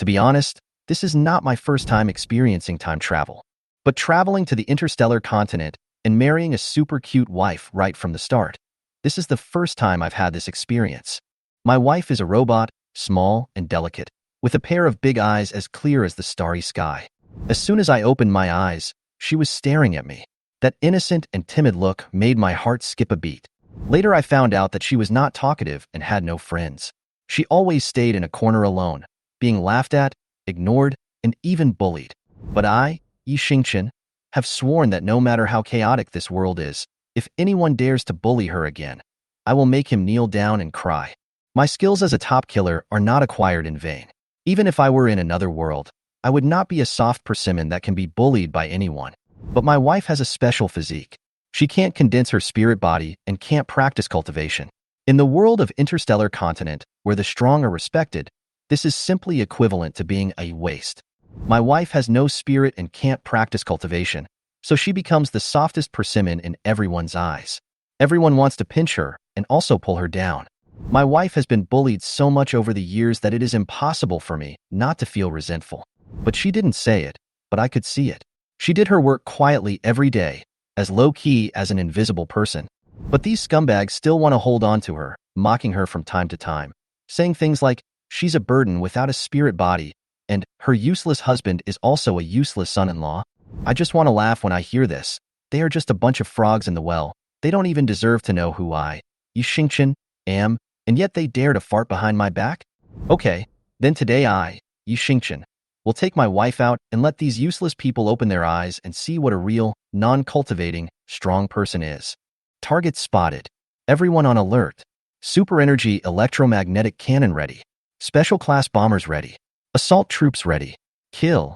To be honest, this is not my first time experiencing time travel. But traveling to the interstellar continent and marrying a super cute wife right from the start, this is the first time I've had this experience. My wife is a robot, small and delicate, with a pair of big eyes as clear as the starry sky. As soon as I opened my eyes, she was staring at me. That innocent and timid look made my heart skip a beat. Later I found out that she was not talkative and had no friends. She always stayed in a corner alone, being laughed at, ignored, and even bullied. But I, Yi Xingqian, have sworn that no matter how chaotic this world is, if anyone dares to bully her again, I will make him kneel down and cry. My skills as a top killer are not acquired in vain. Even if I were in another world, I would not be a soft persimmon that can be bullied by anyone. But my wife has a special physique. She can't condense her spirit body and can't practice cultivation. In the world of interstellar continent, where the strong are respected, this is simply equivalent to being a waste. My wife has no spirit and can't practice cultivation, so she becomes the softest persimmon in everyone's eyes. Everyone wants to pinch her and also pull her down. My wife has been bullied so much over the years that it is impossible for me not to feel resentful. But she didn't say it, but I could see it. She did her work quietly every day, as low-key as an invisible person. But these scumbags still want to hold on to her, mocking her from time to time, saying things like, she's a burden without a spirit body, and her useless husband is also a useless son-in-law. I just want to laugh when I hear this. They are just a bunch of frogs in the well. They don't even deserve to know who I, Yi Xingqian, am, and yet they dare to fart behind my back? Okay, then today I, Yi Xingqian, will take my wife out and let these useless people open their eyes and see what a real, non-cultivating, strong person is. Target spotted. Everyone on alert. Super energy electromagnetic cannon ready. Special class bombers ready. Assault troops ready. Kill.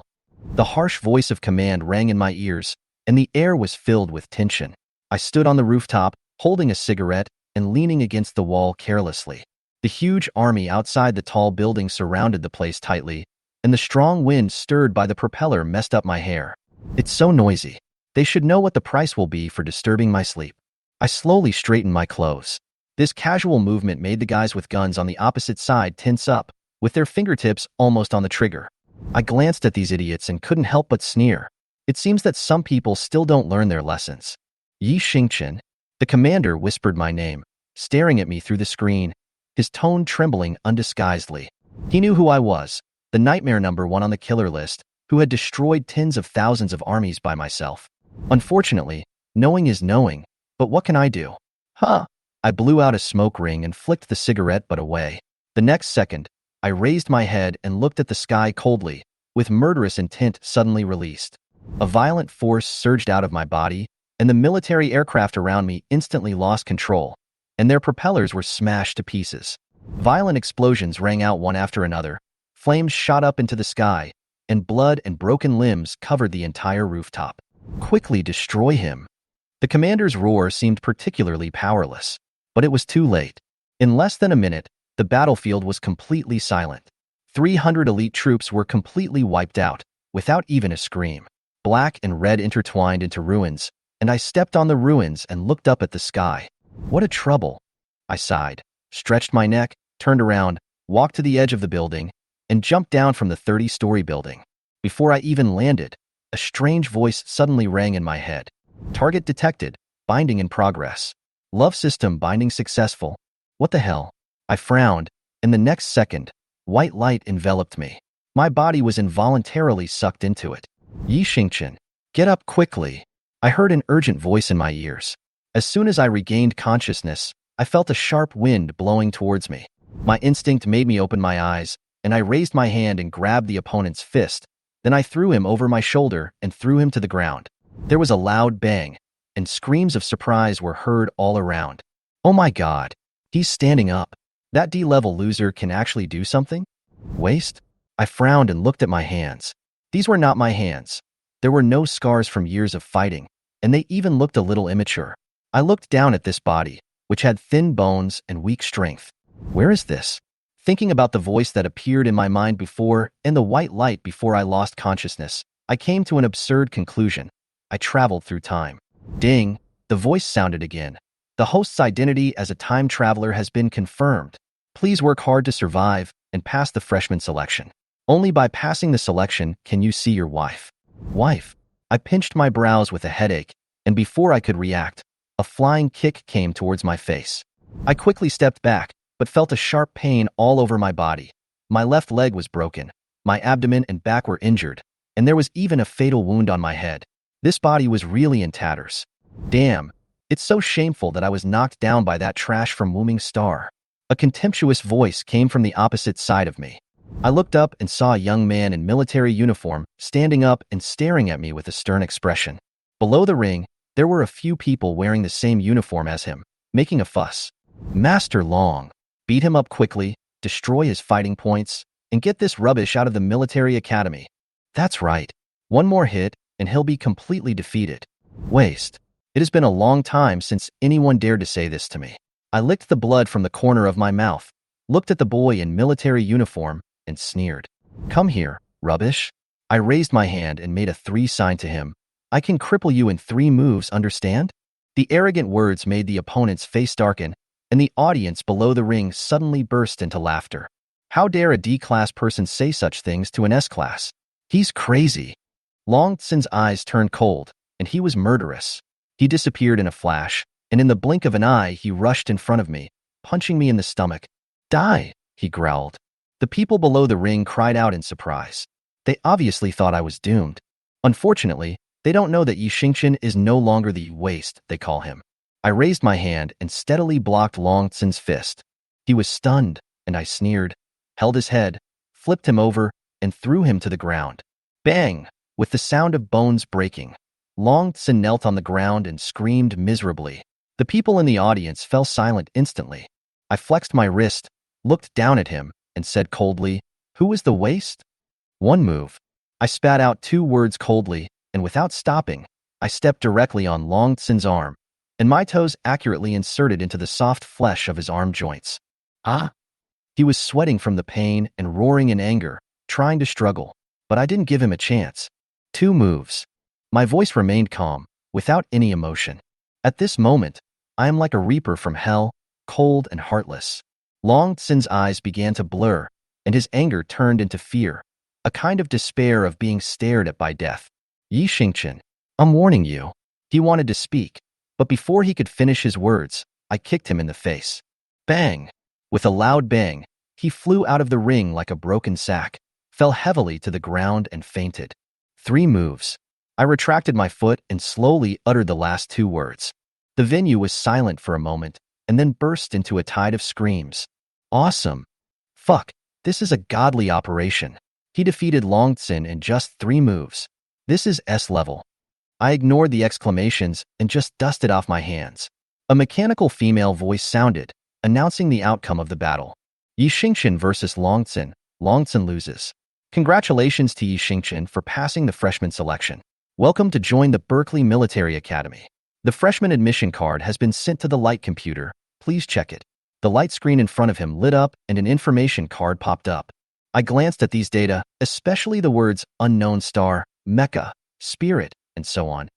The harsh voice of command rang in my ears, and the air was filled with tension. I stood on the rooftop, holding a cigarette and leaning against the wall carelessly. The huge army outside the tall building surrounded the place tightly, and the strong wind stirred by the propeller messed up my hair. It's so noisy. They should know what the price will be for disturbing my sleep. I slowly straightened my clothes. This casual movement made the guys with guns on the opposite side tense up, with their fingertips almost on the trigger. I glanced at these idiots and couldn't help but sneer. It seems that some people still don't learn their lessons. Yi Xingqian, the commander, whispered my name, staring at me through the screen, his tone trembling undisguisedly. He knew who I was, the nightmare #1 on the killer list, who had destroyed tens of thousands of armies by myself. Unfortunately, knowing is knowing, but what can I do? I blew out a smoke ring and flicked the cigarette butt away. The next second, I raised my head and looked at the sky coldly, with murderous intent suddenly released. A violent force surged out of my body, and the military aircraft around me instantly lost control, and their propellers were smashed to pieces. Violent explosions rang out one after another, flames shot up into the sky, and blood and broken limbs covered the entire rooftop. Quickly destroy him. The commander's roar seemed particularly powerless, but it was too late. In less than a minute, the battlefield was completely silent. 300 elite troops were completely wiped out, without even a scream. Black and red intertwined into ruins, and I stepped on the ruins and looked up at the sky. What a trouble. I sighed, stretched my neck, turned around, walked to the edge of the building, and jumped down from the 30-story building. Before I even landed, a strange voice suddenly rang in my head. Target detected. Binding in progress. Love system binding successful. What the hell? I frowned, and the next second, white light enveloped me. My body was involuntarily sucked into it. Yi Xingqian, get up quickly. I heard an urgent voice in my ears. As soon as I regained consciousness, I felt a sharp wind blowing towards me. My instinct made me open my eyes, and I raised my hand and grabbed the opponent's fist. Then I threw him over my shoulder and threw him to the ground. There was a loud bang, and screams of surprise were heard all around. Oh my God, he's standing up. That D-level loser can actually do something? Waste? I frowned and looked at my hands. These were not my hands. There were no scars from years of fighting, and they even looked a little immature. I looked down at this body, which had thin bones and weak strength. Where is this? Thinking about the voice that appeared in my mind before and the white light before I lost consciousness, I came to an absurd conclusion. I traveled through time. Ding, the voice sounded again. The host's identity as a time traveler has been confirmed. Please work hard to survive and pass the freshman selection. Only by passing the selection can you see your wife. Wife. I pinched my brows with a headache, and before I could react, a flying kick came towards my face. I quickly stepped back, but felt a sharp pain all over my body. My left leg was broken, my abdomen and back were injured, and there was even a fatal wound on my head. This body was really in tatters. Damn, it's so shameful that I was knocked down by that trash from Wooming Star. A contemptuous voice came from the opposite side of me. I looked up and saw a young man in military uniform standing up and staring at me with a stern expression. Below the ring, there were a few people wearing the same uniform as him, making a fuss. Master Long. Beat him up quickly, destroy his fighting points, and get this rubbish out of the military academy. That's right. One more hit, and he'll be completely defeated. Waste. It has been a long time since anyone dared to say this to me. I licked the blood from the corner of my mouth, looked at the boy in military uniform, and sneered. Come here, rubbish. I raised my hand and made a 3 sign to him. I can cripple you in 3 moves, understand? The arrogant words made the opponent's face darken, and the audience below the ring suddenly burst into laughter. How dare a D-class person say such things to an S-class? He's crazy. Long Tsin's eyes turned cold, and he was murderous. He disappeared in a flash, and in the blink of an eye he rushed in front of me, punching me in the stomach. Die, he growled. The people below the ring cried out in surprise. They obviously thought I was doomed. Unfortunately, they don't know that Yi Xingqian is no longer the waste they call him. I raised my hand and steadily blocked Long Tsin's fist. He was stunned, and I sneered, held his head, flipped him over, and threw him to the ground. Bang! With the sound of bones breaking, Long Tsin knelt on the ground and screamed miserably. The people in the audience fell silent instantly. I flexed my wrist, looked down at him, and said coldly, "Who is the waste?" One move. I spat out 2 words coldly, and without stopping, I stepped directly on Long Tsin's arm, and my toes accurately inserted into the soft flesh of his arm joints. Ah! He was sweating from the pain and roaring in anger, trying to struggle, but I didn't give him a chance. 2 moves. My voice remained calm, without any emotion. At this moment, I am like a reaper from hell, cold and heartless. Long Tsin's eyes began to blur, and his anger turned into fear, a kind of despair of being stared at by death. Yi Xingqian, I'm warning you. He wanted to speak, but before he could finish his words, I kicked him in the face. Bang! With a loud bang, he flew out of the ring like a broken sack, fell heavily to the ground and fainted. 3 moves. I retracted my foot and slowly uttered the last 2 words. The venue was silent for a moment, and then burst into a tide of screams. Awesome. Fuck, this is a godly operation. He defeated Long Tsin in just 3 moves. This is S level. I ignored the exclamations and just dusted off my hands. A mechanical female voice sounded, announcing the outcome of the battle. Yi Xingqian versus Long Tsin. Long Tsin loses. Congratulations to Yi Xingqian for passing the freshman selection. Welcome to join the Berkeley Military Academy. The freshman admission card has been sent to the light computer. Please check it. The light screen in front of him lit up and an information card popped up. I glanced at these data, especially the words unknown star, mecha, spirit, and so on.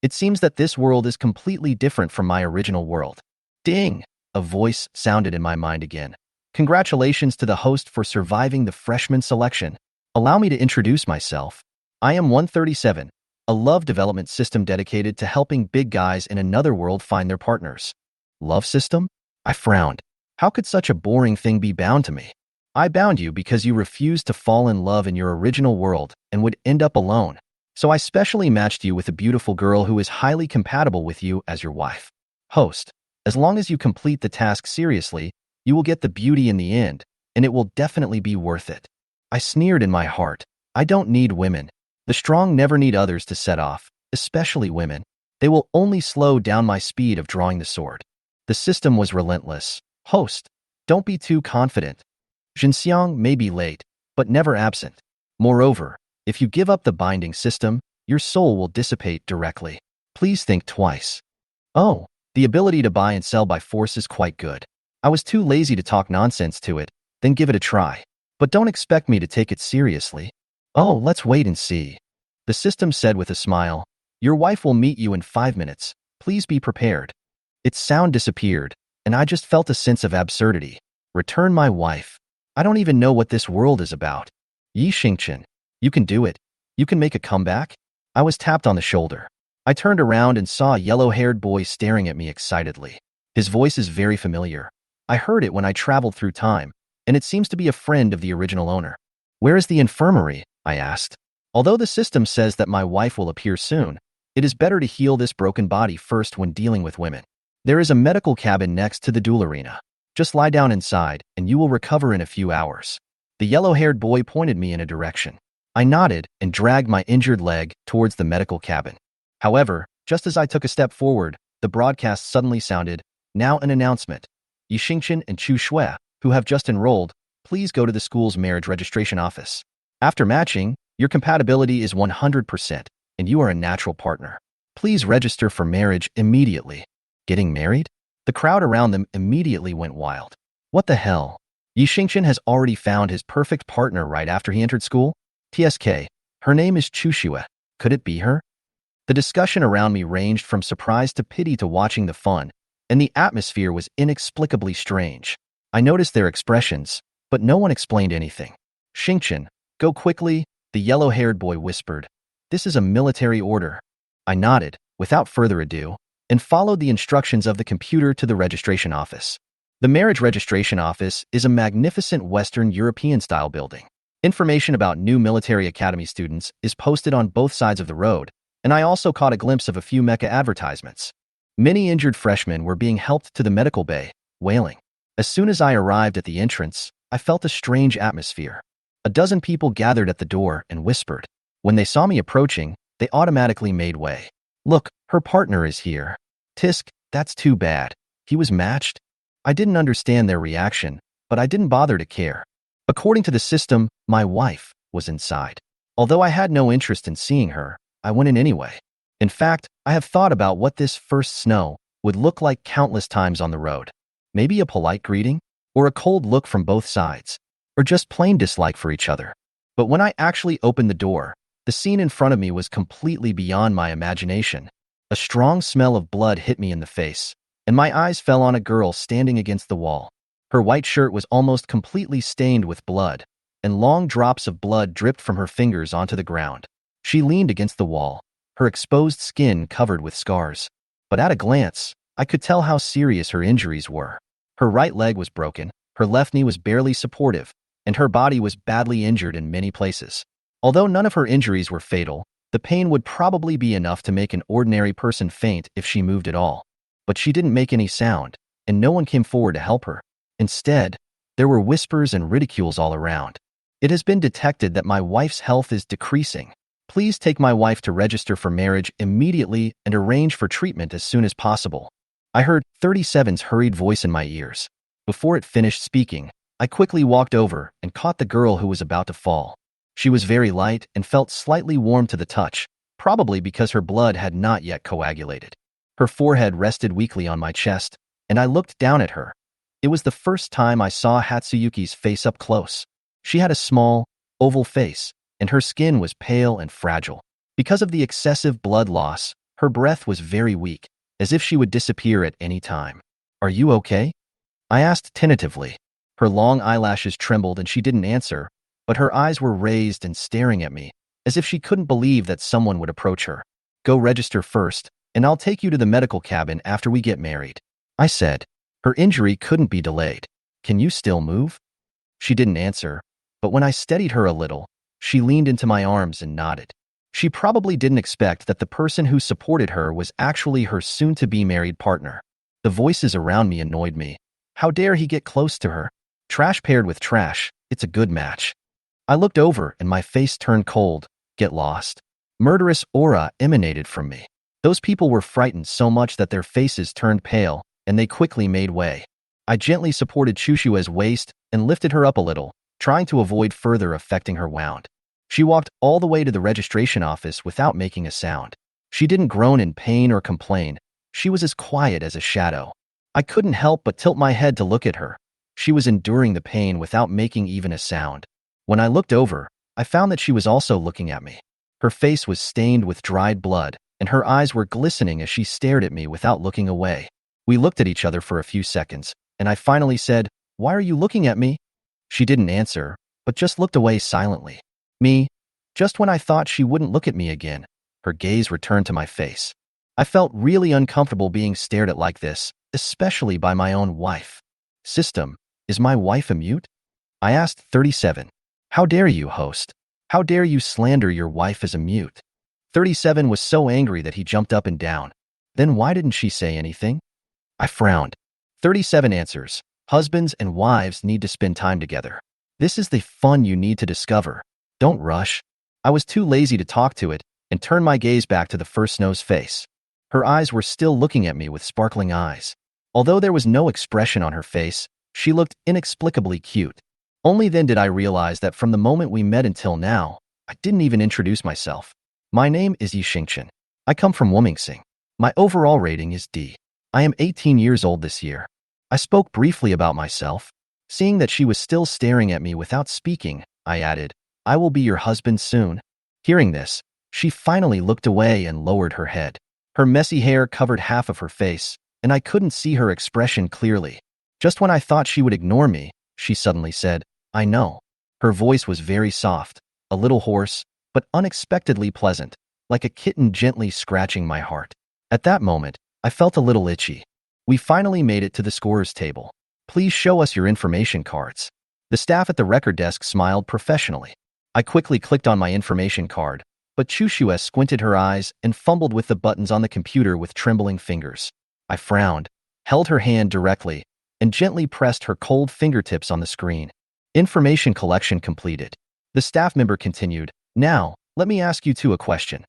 It seems that this world is completely different from my original world. Ding! A voice sounded in my mind again. Congratulations to the host for surviving the freshman selection. Allow me to introduce myself. I am 137, a love development system dedicated to helping big guys in another world find their partners. Love system? I frowned. How could such a boring thing be bound to me? I bound you because you refused to fall in love in your original world and would end up alone. So I specially matched you with a beautiful girl who is highly compatible with you as your wife. Host, as long as you complete the task seriously, you will get the beauty in the end, and it will definitely be worth it. I sneered in my heart. I don't need women. The strong never need others to set off, especially women. They will only slow down my speed of drawing the sword. The system was relentless. Host, don't be too confident. Jinxiang may be late, but never absent. Moreover, if you give up the binding system, your soul will dissipate directly. Please think twice. Oh, the ability to buy and sell by force is quite good. I was too lazy to talk nonsense to it, then give it a try. But don't expect me to take it seriously. Oh, let's wait and see. The system said with a smile, your wife will meet you in 5 minutes. Please be prepared. Its sound disappeared, and I just felt a sense of absurdity. Return my wife. I don't even know what this world is about. Yi Xingchen, you can do it. You can make a comeback? I was tapped on the shoulder. I turned around and saw a yellow-haired boy staring at me excitedly. His voice is very familiar. I heard it when I traveled through time, and it seems to be a friend of the original owner. Where is the infirmary? I asked. Although the system says that my wife will appear soon, it is better to heal this broken body first when dealing with women. There is a medical cabin next to the duel arena. Just lie down inside, and you will recover in a few hours. The yellow-haired boy pointed me in a direction. I nodded and dragged my injured leg towards the medical cabin. However, just as I took a step forward, the broadcast suddenly sounded, "Now an announcement. Yi Xingchen and Chu Shui, who have just enrolled, please go to the school's marriage registration office. After matching, your compatibility is 100%, and you are a natural partner. Please register for marriage immediately." Getting married? The crowd around them immediately went wild. What the hell? Yi Xingchen has already found his perfect partner right after he entered school? TSK, her name is Chu Shui. Could it be her? The discussion around me ranged from surprise to pity to watching the fun, and the atmosphere was inexplicably strange. I noticed their expressions, but no one explained anything. "Xingchen, go quickly," the yellow-haired boy whispered. "This is a military order." I nodded, without further ado, and followed the instructions of the computer to the registration office. The marriage registration office is a magnificent Western European-style building. Information about new military academy students is posted on both sides of the road, and I also caught a glimpse of a few mecha advertisements. Many injured freshmen were being helped to the medical bay, wailing. As soon as I arrived at the entrance, I felt a strange atmosphere. A dozen people gathered at the door and whispered. When they saw me approaching, they automatically made way. "Look, her partner is here." "Tisk, that's too bad. He was matched?" I didn't understand their reaction, but I didn't bother to care. According to the system, my wife was inside. Although I had no interest in seeing her, I went in anyway. In fact, I have thought about what this first snow would look like countless times on the road. Maybe a polite greeting, or a cold look from both sides, or just plain dislike for each other. But when I actually opened the door, the scene in front of me was completely beyond my imagination. A strong smell of blood hit me in the face, and my eyes fell on a girl standing against the wall. Her white shirt was almost completely stained with blood, and long drops of blood dripped from her fingers onto the ground. She leaned against the wall, her exposed skin covered with scars. But at a glance, I could tell how serious her injuries were. Her right leg was broken, her left knee was barely supportive, and her body was badly injured in many places. Although none of her injuries were fatal, the pain would probably be enough to make an ordinary person faint if she moved at all. But she didn't make any sound, and no one came forward to help her. Instead, there were whispers and ridicules all around. "It has been detected that my wife's health is decreasing. Please take my wife to register for marriage immediately and arrange for treatment as soon as possible." I heard 37's hurried voice in my ears. Before it finished speaking, I quickly walked over and caught the girl who was about to fall. She was very light and felt slightly warm to the touch, probably because her blood had not yet coagulated. Her forehead rested weakly on my chest, and I looked down at her. It was the first time I saw Hatsuyuki's face up close. She had a small, oval face, and her skin was pale and fragile. Because of the excessive blood loss, her breath was very weak, as if she would disappear at any time. "Are you okay?" I asked tentatively. Her long eyelashes trembled and she didn't answer, but her eyes were raised and staring at me, as if she couldn't believe that someone would approach her. "Go register first, and I'll take you to the medical cabin after we get married," I said. Her injury couldn't be delayed. "Can you still move?" She didn't answer, but when I steadied her a little, she leaned into my arms and nodded. She probably didn't expect that the person who supported her was actually her soon-to-be married partner. The voices around me annoyed me. How dare he get close to her? Trash paired with trash, it's a good match. I looked over and my face turned cold. Get lost. Murderous aura emanated from me. Those people were frightened so much that their faces turned pale, and they quickly made way. I gently supported Chushua's waist and lifted her up a little, trying to avoid further affecting her wound. She walked all the way to the registration office without making a sound. She didn't groan in pain or complain. She was as quiet as a shadow. I couldn't help but tilt my head to look at her. She was enduring the pain without making even a sound. When I looked over, I found that she was also looking at me. Her face was stained with dried blood, and her eyes were glistening as she stared at me without looking away. We looked at each other for a few seconds, and I finally said, "Why are you looking at me?" She didn't answer, but just looked away silently. Me, just when I thought she wouldn't look at me again, her gaze returned to my face. I felt really uncomfortable being stared at like this, especially by my own wife. System, is my wife a mute? I asked 37. How dare you, host? How dare you slander your wife as a mute? 37 was so angry that he jumped up and down. Then why didn't she say anything? I frowned. 37 answers. Husbands and wives need to spend time together. This is the fun you need to discover. Don't rush. I was too lazy to talk to it and turned my gaze back to the first snow's face. Her eyes were still looking at me with sparkling eyes. Although there was no expression on her face, she looked inexplicably cute. Only then did I realize that from the moment we met until now, I didn't even introduce myself. My name is Yi Xingchen. I come from Wumingsing. My overall rating is D. I am 18 years old this year. I spoke briefly about myself. Seeing that she was still staring at me without speaking, I added, I will be your husband soon. Hearing this, she finally looked away and lowered her head. Her messy hair covered half of her face, and I couldn't see her expression clearly. Just when I thought she would ignore me, she suddenly said, I know. Her voice was very soft, a little hoarse, but unexpectedly pleasant, like a kitten gently scratching my heart. At that moment, I felt a little itchy. We finally made it to the scorer's table. Please show us your information cards. The staff at the record desk smiled professionally. I quickly clicked on my information card, but Chushue squinted her eyes and fumbled with the buttons on the computer with trembling fingers. I frowned, held her hand directly, and gently pressed her cold fingertips on the screen. Information collection completed. The staff member continued, Now, let me ask you two a question.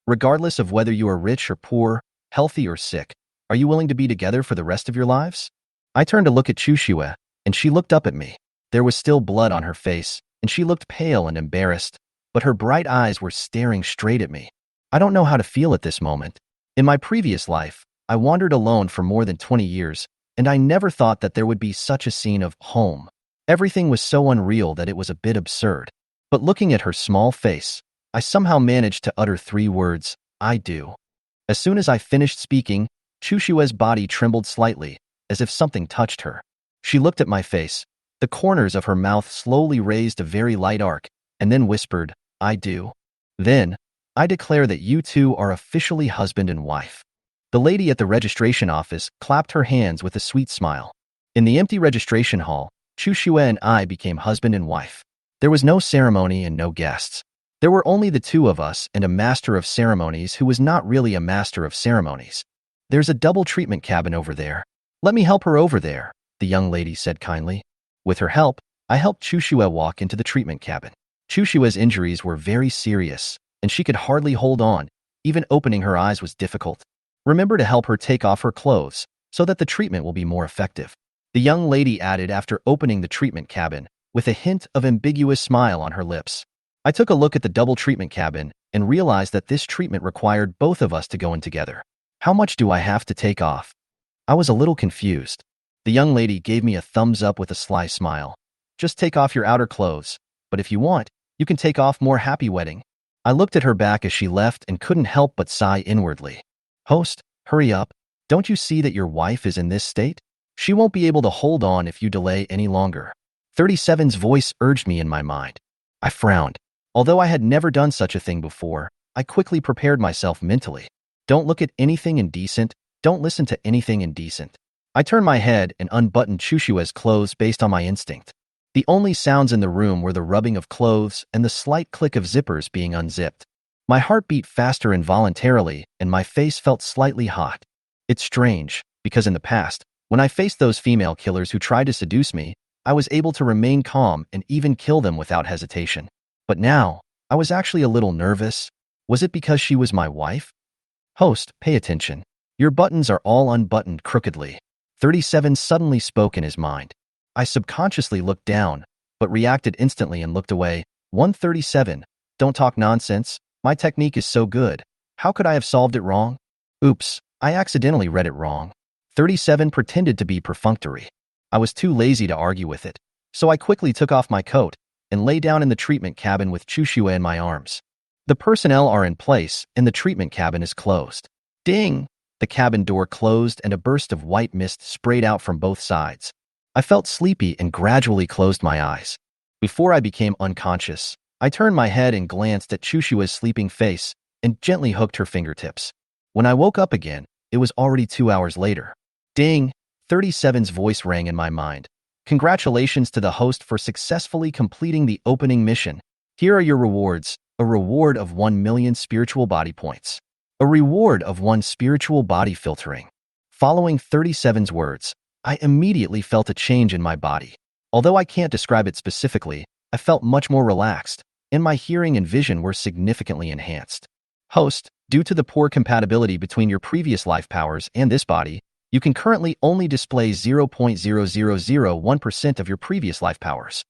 Regardless of whether you are rich or poor, healthy or sick, are you willing to be together for the rest of your lives? I turned to look at Chushue, and she looked up at me. There was still blood on her face, and she looked pale and embarrassed, but her bright eyes were staring straight at me. I don't know how to feel at this moment. In my previous life, I wandered alone for more than 20 years, and I never thought that there would be such a scene of home. Everything was so unreal that it was a bit absurd. But looking at her small face, I somehow managed to utter 3 words, I do. As soon as I finished speaking, Chushue's body trembled slightly, as if something touched her. She looked at my face. The corners of her mouth slowly raised a very light arc, and then whispered, I do. Then, I declare that you two are officially husband and wife. The lady at the registration office clapped her hands with a sweet smile. In the empty registration hall, Chushue and I became husband and wife. There was no ceremony and no guests. There were only the two of us and a master of ceremonies who was not really a master of ceremonies. There's a double treatment cabin over there. Let me help her over there, the young lady said kindly. With her help, I helped Chushue walk into the treatment cabin. Chushue's injuries were very serious, and she could hardly hold on. Even opening her eyes was difficult. Remember to help her take off her clothes, so that the treatment will be more effective. The young lady added after opening the treatment cabin, with a hint of ambiguous smile on her lips. I took a look at the double treatment cabin and realized that this treatment required both of us to go in together. How much do I have to take off? I was a little confused. The young lady gave me a thumbs up with a sly smile. Just take off your outer clothes, but if you want, you can take off more. Happy wedding. I looked at her back as she left and couldn't help but sigh inwardly. Host, hurry up. Don't you see that your wife is in this state? She won't be able to hold on if you delay any longer. 37's voice urged me in my mind. I frowned. Although I had never done such a thing before, I quickly prepared myself mentally. Don't look at anything indecent. Don't listen to anything indecent. I turned my head and unbuttoned Chushue's clothes based on my instinct. The only sounds in the room were the rubbing of clothes and the slight click of zippers being unzipped. My heart beat faster involuntarily, and my face felt slightly hot. It's strange, because in the past, when I faced those female killers who tried to seduce me, I was able to remain calm and even kill them without hesitation. But now, I was actually a little nervous. Was it because she was my wife? Host, pay attention. Your buttons are all unbuttoned crookedly. 37 suddenly spoke in his mind. I subconsciously looked down, but reacted instantly and looked away. 137. Don't talk nonsense. My technique is so good. How could I have solved it wrong? Oops, I accidentally read it wrong. 37 pretended to be perfunctory. I was too lazy to argue with it, so I quickly took off my coat and lay down in the treatment cabin with Chushue in my arms. The personnel are in place and the treatment cabin is closed. Ding! The cabin door closed and a burst of white mist sprayed out from both sides. I felt sleepy and gradually closed my eyes. Before I became unconscious, I turned my head and glanced at Chushua's sleeping face and gently hooked her fingertips. When I woke up again, it was already 2 hours later. Ding! 37's voice rang in my mind. Congratulations to the host for successfully completing the opening mission. Here are your rewards. A reward of 1 million spiritual body points. A reward of 1 spiritual body filtering. Following 37's words, I immediately felt a change in my body. Although I can't describe it specifically, I felt much more relaxed, and my hearing and vision were significantly enhanced. Host, due to the poor compatibility between your previous life powers and this body, you can currently only display 0.0001% of your previous life powers.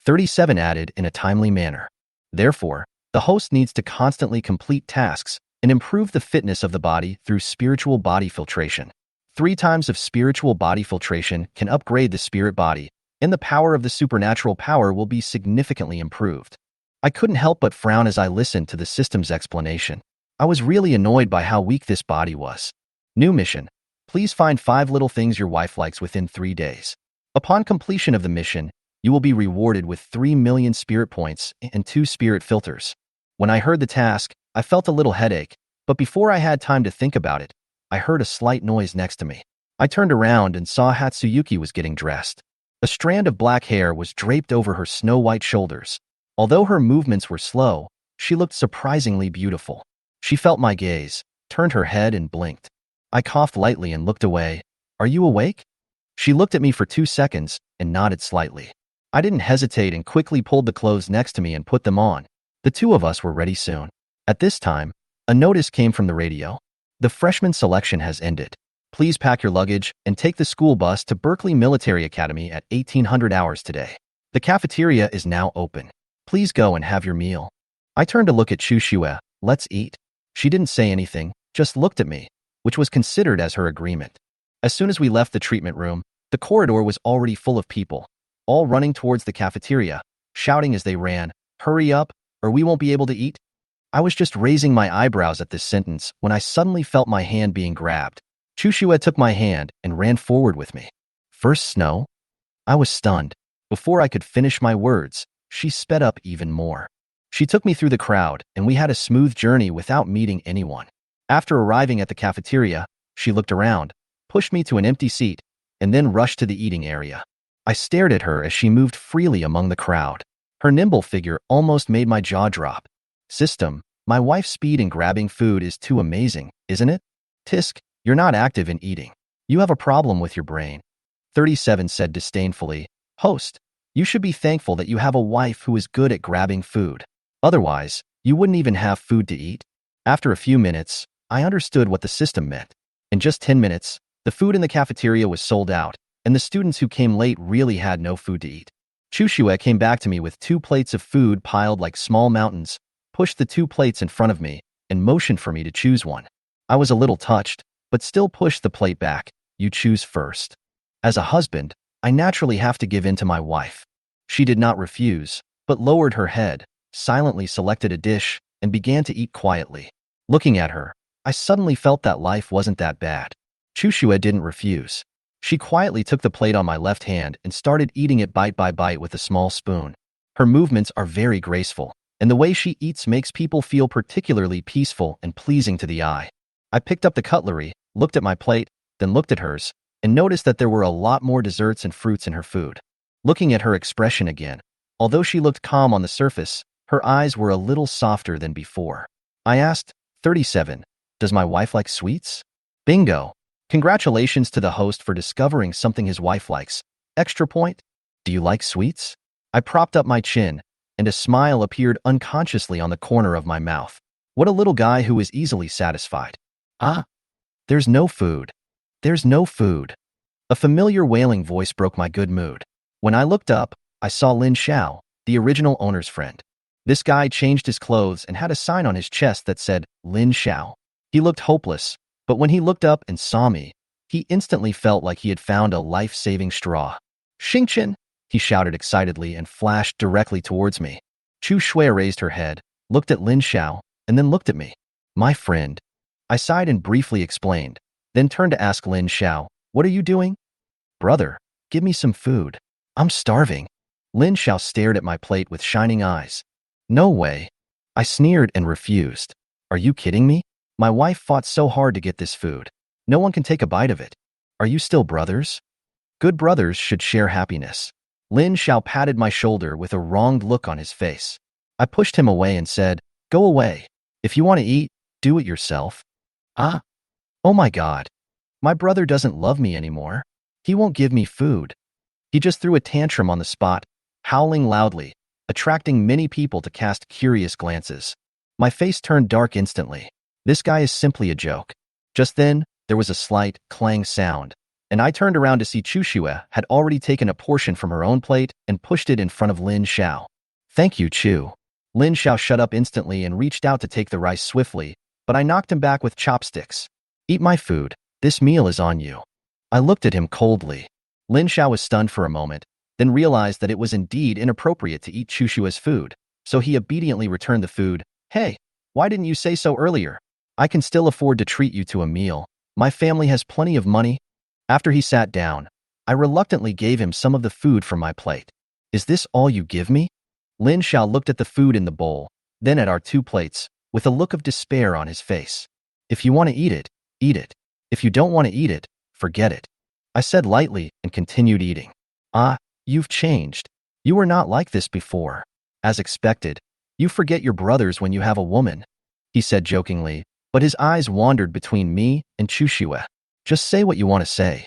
37 added in a timely manner. Therefore, the host needs to constantly complete tasks and improve the fitness of the body through spiritual body filtration. 3 times of spiritual body filtration can upgrade the spirit body, and the power of the supernatural power will be significantly improved. I couldn't help but frown as I listened to the system's explanation. I was really annoyed by how weak this body was. New mission. Please find 5 little things your wife likes within 3 days. Upon completion of the mission, you will be rewarded with 3 million spirit points and 2 spirit filters. When I heard the task, I felt a little headache, but before I had time to think about it, I heard a slight noise next to me. I turned around and saw Hatsuyuki was getting dressed. A strand of black hair was draped over her snow-white shoulders. Although her movements were slow, she looked surprisingly beautiful. She felt my gaze, turned her head and blinked. I coughed lightly and looked away. Are you awake? She looked at me for 2 seconds and nodded slightly. I didn't hesitate and quickly pulled the clothes next to me and put them on. The 2 of us were ready soon. At this time, a notice came from the radio. The freshman selection has ended. Please pack your luggage and take the school bus to Berkeley Military Academy at 1800 hours today. The cafeteria is now open. Please go and have your meal. I turned to look at Chushua. Let's eat. She didn't say anything, just looked at me, which was considered as her agreement. As soon as we left the treatment room, the corridor was already full of people, all running towards the cafeteria, shouting as they ran, "Hurry up, or we won't be able to eat." I was just raising my eyebrows at this sentence when I suddenly felt my hand being grabbed. Chushua took my hand and ran forward with me. First snow? I was stunned. Before I could finish my words, she sped up even more. She took me through the crowd, and we had a smooth journey without meeting anyone. After arriving at the cafeteria, she looked around, pushed me to an empty seat, and then rushed to the eating area. I stared at her as she moved freely among the crowd. Her nimble figure almost made my jaw drop. System, my wife's speed in grabbing food is too amazing, isn't it? Tisk, you're not active in eating. You have a problem with your brain. 37 said disdainfully. Host, you should be thankful that you have a wife who is good at grabbing food. Otherwise, you wouldn't even have food to eat. After a few minutes, I understood what the system meant. In just 10 minutes, the food in the cafeteria was sold out, and the students who came late really had no food to eat. Chushua came back to me with 2 plates of food piled like small mountains, pushed the 2 plates in front of me, and motioned for me to choose one. I was a little touched, but still pushed the plate back. You choose first. As a husband, I naturally have to give in to my wife. She did not refuse, but lowered her head, silently selected a dish, and began to eat quietly. Looking at her, I suddenly felt that life wasn't that bad. Chushua didn't refuse. She quietly took the plate on my left hand and started eating it bite by bite with a small spoon. Her movements are very graceful, and the way she eats makes people feel particularly peaceful and pleasing to the eye. I picked up the cutlery, looked at my plate, then looked at hers, and noticed that there were a lot more desserts and fruits in her food. Looking at her expression again, although she looked calm on the surface, her eyes were a little softer than before. I asked, 37, does my wife like sweets? Bingo! Congratulations to the host for discovering something his wife likes. Extra point? Do you like sweets? I propped up my chin, and a smile appeared unconsciously on the corner of my mouth. What a little guy who is easily satisfied. Ah! There's no food. There's no food. A familiar wailing voice broke my good mood. When I looked up, I saw Lin Xiao, the original owner's friend. This guy changed his clothes and had a sign on his chest that said, Lin Xiao. He looked hopeless, but when he looked up and saw me, he instantly felt like he had found a life-saving straw. Xingqian, he shouted excitedly and flashed directly towards me. Chu Shui raised her head, looked at Lin Xiao, and then looked at me. My friend. I sighed and briefly explained, then turned to ask Lin Xiao, what are you doing? Brother, give me some food. I'm starving. Lin Xiao stared at my plate with shining eyes. No way. I sneered and refused. Are you kidding me? My wife fought so hard to get this food. No one can take a bite of it. Are you still brothers? Good brothers should share happiness. Lin Xiao patted my shoulder with a wronged look on his face. I pushed him away and said, Go away. If you want to eat, do it yourself. Ah. Oh my God. My brother doesn't love me anymore. He won't give me food. He just threw a tantrum on the spot, howling loudly, attracting many people to cast curious glances. My face turned dark instantly. This guy is simply a joke. Just then, there was a slight clang sound, and I turned around to see Chu Xue had already taken a portion from her own plate and pushed it in front of Lin Xiao. Thank you, Chu. Lin Xiao shut up instantly and reached out to take the rice swiftly, but I knocked him back with chopsticks. Eat my food. This meal is on you. I looked at him coldly. Lin Xiao was stunned for a moment, then realized that it was indeed inappropriate to eat Chu Xue's food, so he obediently returned the food. Hey, why didn't you say so earlier? I can still afford to treat you to a meal. My family has plenty of money. After he sat down, I reluctantly gave him some of the food from my plate. Is this all you give me? Lin Xiao looked at the food in the bowl, then at our 2 plates, with a look of despair on his face. If you want to eat it, eat it. If you don't want to eat it, forget it. I said lightly and continued eating. Ah, you've changed. You were not like this before. As expected, you forget your brothers when you have a woman, he said jokingly, but his eyes wandered between me and Chu Xue. Just say what you want to say.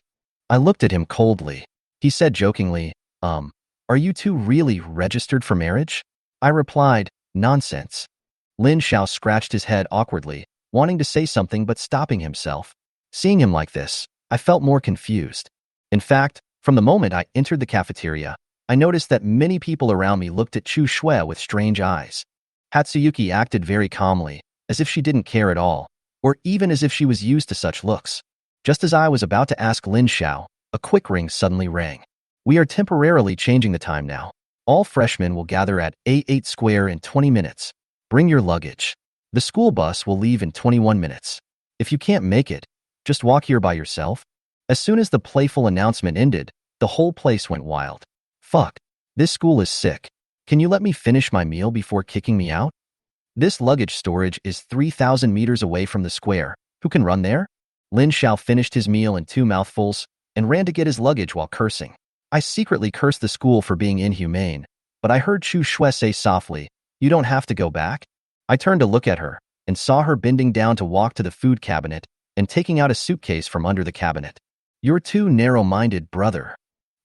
I looked at him coldly. He said jokingly, are you two really registered for marriage? I replied, nonsense. Lin Xiao scratched his head awkwardly, wanting to say something but stopping himself. Seeing him like this, I felt more confused. In fact, from the moment I entered the cafeteria, I noticed that many people around me looked at Chu Xue with strange eyes. Hatsuyuki acted very calmly, as if she didn't care at all, or even as if she was used to such looks. Just as I was about to ask Lin Xiao, a quick ring suddenly rang. We are temporarily changing the time now. All freshmen will gather at A8 Square in 20 minutes. Bring your luggage. The school bus will leave in 21 minutes. If you can't make it, just walk here by yourself. As soon as the playful announcement ended, the whole place went wild. Fuck. This school is sick. Can you let me finish my meal before kicking me out? This luggage storage is 3,000 meters away from the square. Who can run there? Lin Xiao finished his meal in 2 mouthfuls and ran to get his luggage while cursing. I secretly cursed the school for being inhumane, but I heard Chu Xue say softly, You don't have to go back? I turned to look at her and saw her bending down to walk to the food cabinet and taking out a suitcase from under the cabinet. You're too narrow-minded, brother.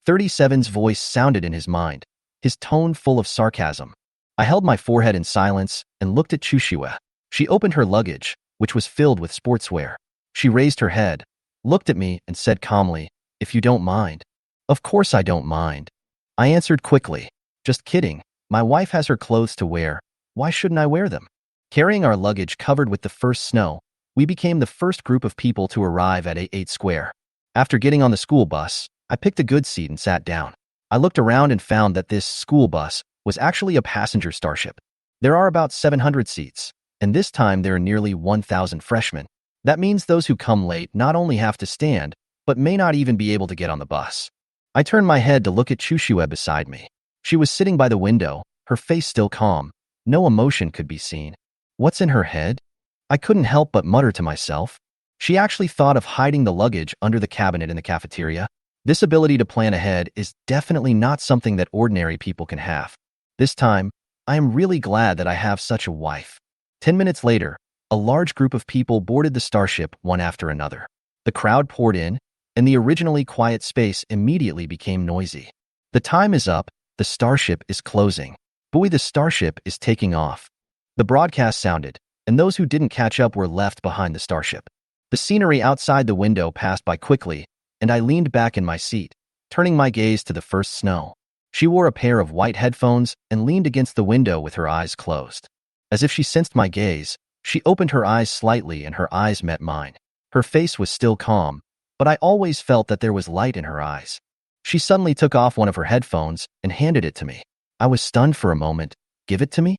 37's voice sounded in his mind, his tone full of sarcasm. I held my forehead in silence and looked at Chu Xue. She opened her luggage, which was filled with sportswear. She raised her head, looked at me, and said calmly, If you don't mind. Of course I don't mind. I answered quickly. Just kidding. My wife has her clothes to wear. Why shouldn't I wear them? Carrying our luggage covered with the first snow, we became the first group of people to arrive at A8 Square. After getting on the school bus, I picked a good seat and sat down. I looked around and found that this school bus was actually a passenger starship. There are about 700 seats, and this time there are nearly 1,000 freshmen. That means those who come late not only have to stand, but may not even be able to get on the bus. I turned my head to look at Chu Xue beside me. She was sitting by the window, her face still calm. No emotion could be seen. What's in her head? I couldn't help but mutter to myself. She actually thought of hiding the luggage under the cabinet in the cafeteria. This ability to plan ahead is definitely not something that ordinary people can have. This time, I am really glad that I have such a wife. 10 minutes later, a large group of people boarded the starship one after another. The crowd poured in, and the originally quiet space immediately became noisy. The time is up, the starship is closing. Buoy, the starship is taking off. The broadcast sounded, and those who didn't catch up were left behind the starship. The scenery outside the window passed by quickly, and I leaned back in my seat, turning my gaze to the first snow. She wore a pair of white headphones and leaned against the window with her eyes closed. As if she sensed my gaze, she opened her eyes slightly and her eyes met mine. Her face was still calm, but I always felt that there was light in her eyes. She suddenly took off one of her headphones and handed it to me. I was stunned for a moment. Give it to me?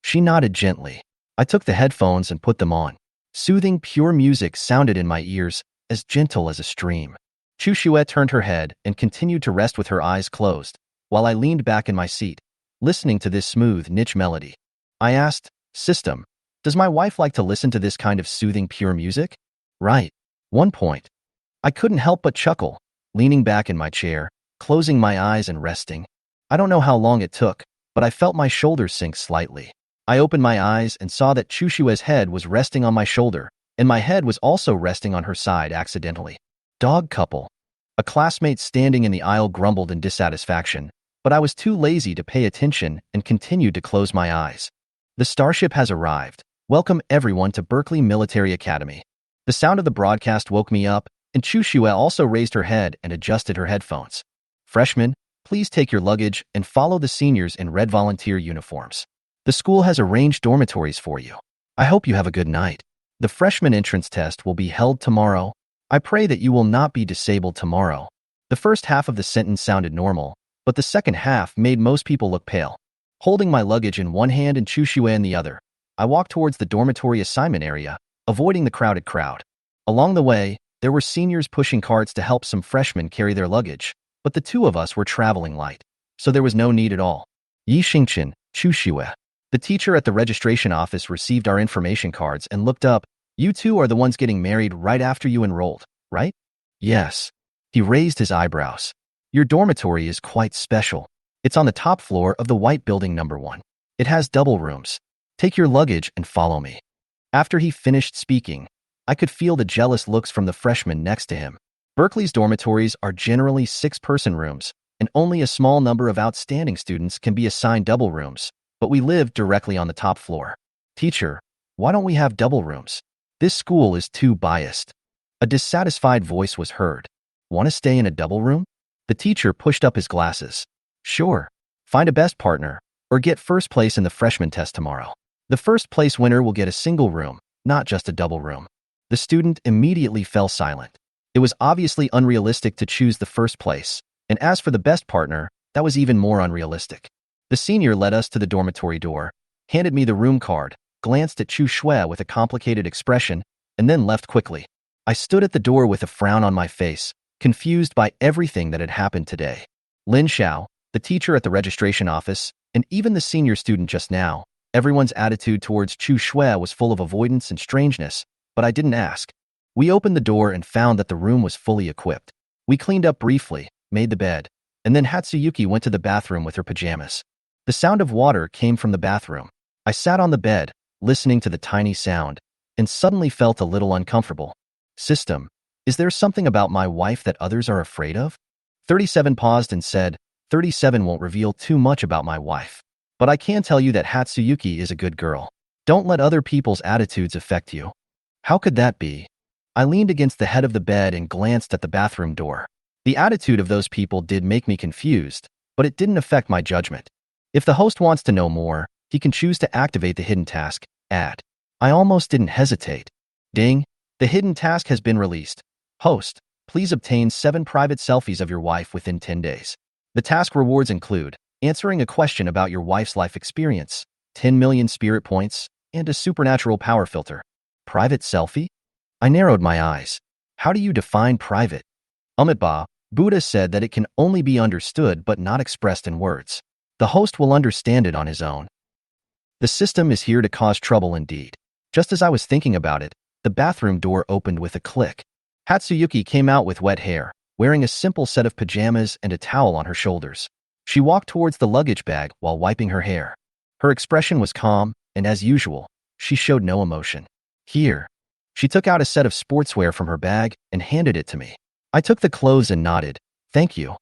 She nodded gently. I took the headphones and put them on. Soothing, pure music sounded in my ears, as gentle as a stream. Chu Xue turned her head and continued to rest with her eyes closed, while I leaned back in my seat, listening to this smooth, niche melody. I asked, "System, does my wife like to listen to this kind of soothing, pure music?" Right. One point. I couldn't help but chuckle, leaning back in my chair, closing my eyes and resting. I don't know how long it took, but I felt my shoulders sink slightly. I opened my eyes and saw that Chushue's head was resting on my shoulder, and my head was also resting on her side accidentally. Dog couple. A classmate standing in the aisle grumbled in dissatisfaction, but I was too lazy to pay attention and continued to close my eyes. The starship has arrived. Welcome everyone to Berkeley Military Academy. The sound of the broadcast woke me up, and Chushue also raised her head and adjusted her headphones. Freshmen, please take your luggage and follow the seniors in red volunteer uniforms. The school has arranged dormitories for you. I hope you have a good night. The freshman entrance test will be held tomorrow. I pray that you will not be disabled tomorrow. The first half of the sentence sounded normal, but the second half made most people look pale. Holding my luggage in one hand and Chushue in the other, I walked towards the dormitory assignment area, avoiding the crowded crowd. Along the way, there were seniors pushing carts to help some freshmen carry their luggage, but the two of us were traveling light, so there was no need at all. Yi Xingqian, Chushue. The teacher at the registration office received our information cards and looked up. You two are the ones getting married right after you enrolled, right? Yes. He raised his eyebrows. Your dormitory is quite special. It's on the top floor of the white building number 1. It has double rooms. Take your luggage and follow me. After he finished speaking, I could feel the jealous looks from the freshmen next to him. Berkeley's dormitories are generally 6-person rooms, and only a small number of outstanding students can be assigned double rooms, but we live directly on the top floor. Teacher, why don't we have double rooms? This school is too biased. A dissatisfied voice was heard. Want to stay in a double room? The teacher pushed up his glasses. Sure. Find a best partner, or get first place in the freshman test tomorrow. The first place winner will get a single room, not just a double room. The student immediately fell silent. It was obviously unrealistic to choose the first place, and as for the best partner, that was even more unrealistic. The senior led us to the dormitory door, handed me the room card, glanced at Chu Shui with a complicated expression, and then left quickly. I stood at the door with a frown on my face, confused by everything that had happened today. Lin Xiao, the teacher at the registration office, and even the senior student just now, everyone's attitude towards Chu Shui was full of avoidance and strangeness, but I didn't ask. We opened the door and found that the room was fully equipped. We cleaned up briefly, made the bed, and then Hatsuyuki went to the bathroom with her pajamas. The sound of water came from the bathroom. I sat on the bed, listening to the tiny sound, and suddenly felt a little uncomfortable. System, is there something about my wife that others are afraid of? 37 paused and said, 37 won't reveal too much about my wife. But I can tell you that Hatsuyuki is a good girl. Don't let other people's attitudes affect you. How could that be? I leaned against the head of the bed and glanced at the bathroom door. The attitude of those people did make me confused, but it didn't affect my judgment. If the host wants to know more, he can choose to activate the hidden task, add. I almost didn't hesitate. Ding, the hidden task has been released. Host, please obtain 7 private selfies of your wife within 10 days. The task rewards include answering a question about your wife's life experience, 10 million spirit points, and a supernatural power filter. Private selfie? I narrowed my eyes. How do you define private? Amitabha, Buddha said that it can only be understood but not expressed in words. The host will understand it on his own. The system is here to cause trouble indeed. Just as I was thinking about it, the bathroom door opened with a click. Hatsuyuki came out with wet hair, wearing a simple set of pajamas and a towel on her shoulders. She walked towards the luggage bag while wiping her hair. Her expression was calm, and as usual, she showed no emotion. Here. She took out a set of sportswear from her bag and handed it to me. I took the clothes and nodded, thank you.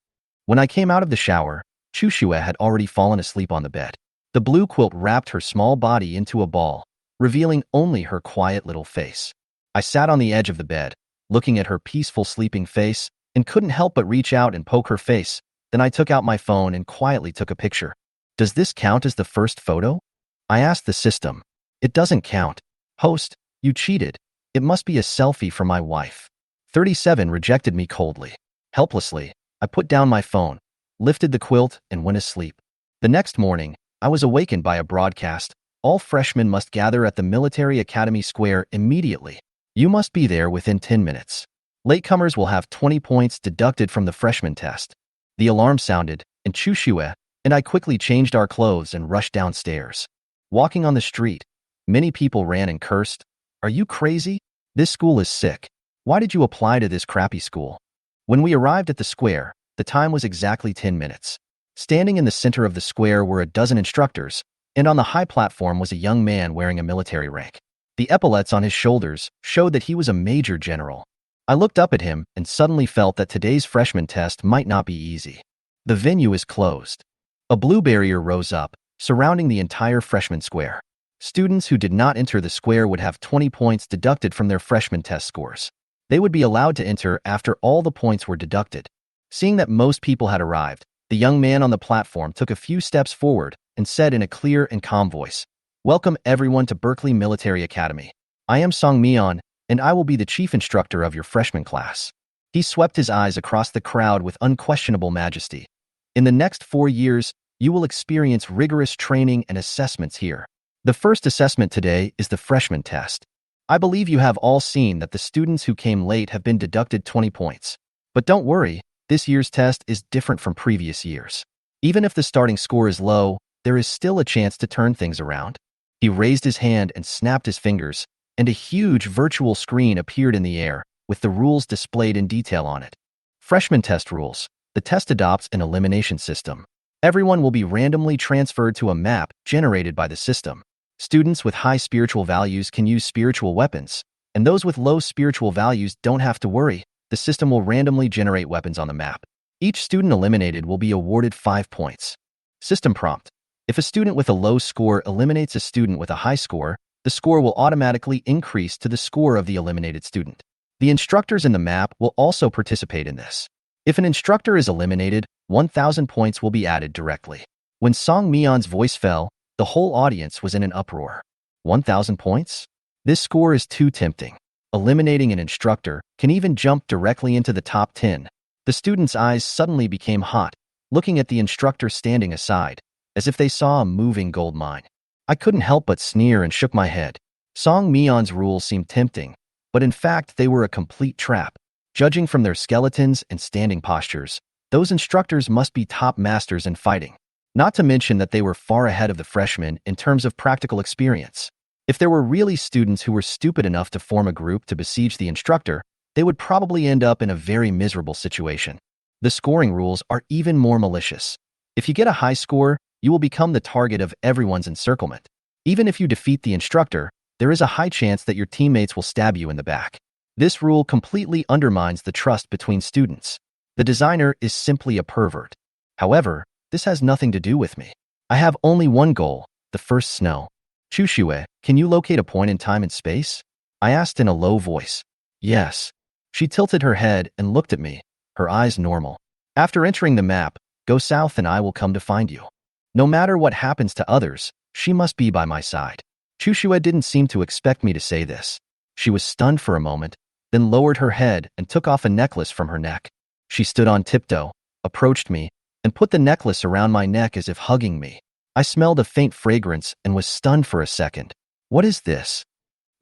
When I came out of the shower, Chushue had already fallen asleep on the bed. The blue quilt wrapped her small body into a ball, revealing only her quiet little face. I sat on the edge of the bed, looking at her peaceful sleeping face, and couldn't help but reach out and poke her face. Then I took out my phone and quietly took a picture. Does this count as the first photo? I asked the system. It doesn't count. Host, you cheated. It must be a selfie for my wife. 37 rejected me coldly. Helplessly, I put down my phone, lifted the quilt, and went asleep. The next morning, I was awakened by a broadcast. All freshmen must gather at the Military Academy Square immediately. You must be there within 10 minutes. Latecomers will have 20 points deducted from the freshman test. The alarm sounded, and Chushue and I quickly changed our clothes and rushed downstairs. Walking on the street, many people ran and cursed. "Are you crazy? This school is sick. Why did you apply to this crappy school?" When we arrived at the square, the time was exactly 10 minutes. Standing in the center of the square were a dozen instructors, and on the high platform was a young man wearing a military rank. The epaulets on his shoulders showed that he was a major general. I looked up at him and suddenly felt that today's freshman test might not be easy. The venue is closed. A blue barrier rose up, surrounding the entire freshman square. Students who did not enter the square would have 20 points deducted from their freshman test scores. They would be allowed to enter after all the points were deducted. Seeing that most people had arrived, the young man on the platform took a few steps forward and said in a clear and calm voice, "Welcome everyone to Berkeley Military Academy. I am Song Mian, and I will be the chief instructor of your freshman class." He swept his eyes across the crowd with unquestionable majesty. "In the next 4 years, you will experience rigorous training and assessments here. The first assessment today is the freshman test. I believe you have all seen that the students who came late have been deducted 20 points. But don't worry, this year's test is different from previous years. Even if the starting score is low, there is still a chance to turn things around." He raised his hand and snapped his fingers, and a huge virtual screen appeared in the air, with the rules displayed in detail on it. Freshman test rules. The test adopts an elimination system. Everyone will be randomly transferred to a map generated by the system. Students with high spiritual values can use spiritual weapons, and those with low spiritual values don't have to worry. The system will randomly generate weapons on the map. Each student eliminated will be awarded 5 points. System prompt. If a student with a low score eliminates a student with a high score, the score will automatically increase to the score of the eliminated student. The instructors in the map will also participate in this. If an instructor is eliminated, 1,000 points will be added directly. When Song Mian's voice fell, the whole audience was in an uproar. 1,000 points? This score is too tempting. Eliminating an instructor can even jump directly into the top 10. The students' eyes suddenly became hot, looking at the instructor standing aside, as if they saw a moving gold mine. I couldn't help but sneer and shook my head. Song Mian's rules seemed tempting, but in fact they were a complete trap. Judging from their skeletons and standing postures, those instructors must be top masters in fighting. Not to mention that they were far ahead of the freshmen in terms of practical experience. If there were really students who were stupid enough to form a group to besiege the instructor, they would probably end up in a very miserable situation. The scoring rules are even more malicious. If you get a high score, you will become the target of everyone's encirclement. Even if you defeat the instructor, there is a high chance that your teammates will stab you in the back. This rule completely undermines the trust between students. The designer is simply a pervert. However, this has nothing to do with me. I have only one goal, the first snow. "Chushue, can you locate a point in time and space?" I asked in a low voice. "Yes." She tilted her head and looked at me, her eyes normal. "After entering the map, go south and I will come to find you. No matter what happens to others, she must be by my side." Chushue didn't seem to expect me to say this. She was stunned for a moment, then lowered her head and took off a necklace from her neck. She stood on tiptoe, approached me, and put the necklace around my neck as if hugging me. I smelled a faint fragrance and was stunned for a second. "What is this?"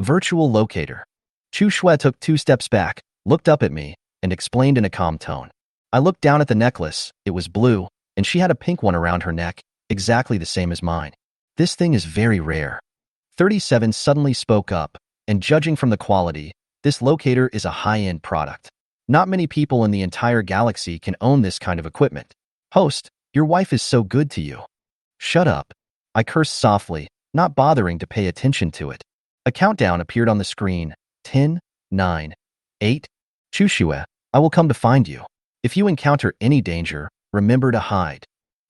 "Virtual locator." Chushue took 2 steps back, looked up at me, and explained in a calm tone. I looked down at the necklace. It was blue, and she had a pink one around her neck, exactly the same as mine. "This thing is very rare." 37 suddenly spoke up, and judging from the quality, this locator is a high-end product. Not many people in the entire galaxy can own this kind of equipment. "Host, your wife is so good to you." "Shut up." I cursed softly, not bothering to pay attention to it. A countdown appeared on the screen. 10, 9, 8. "Chushue, I will come to find you. If you encounter any danger, remember to hide."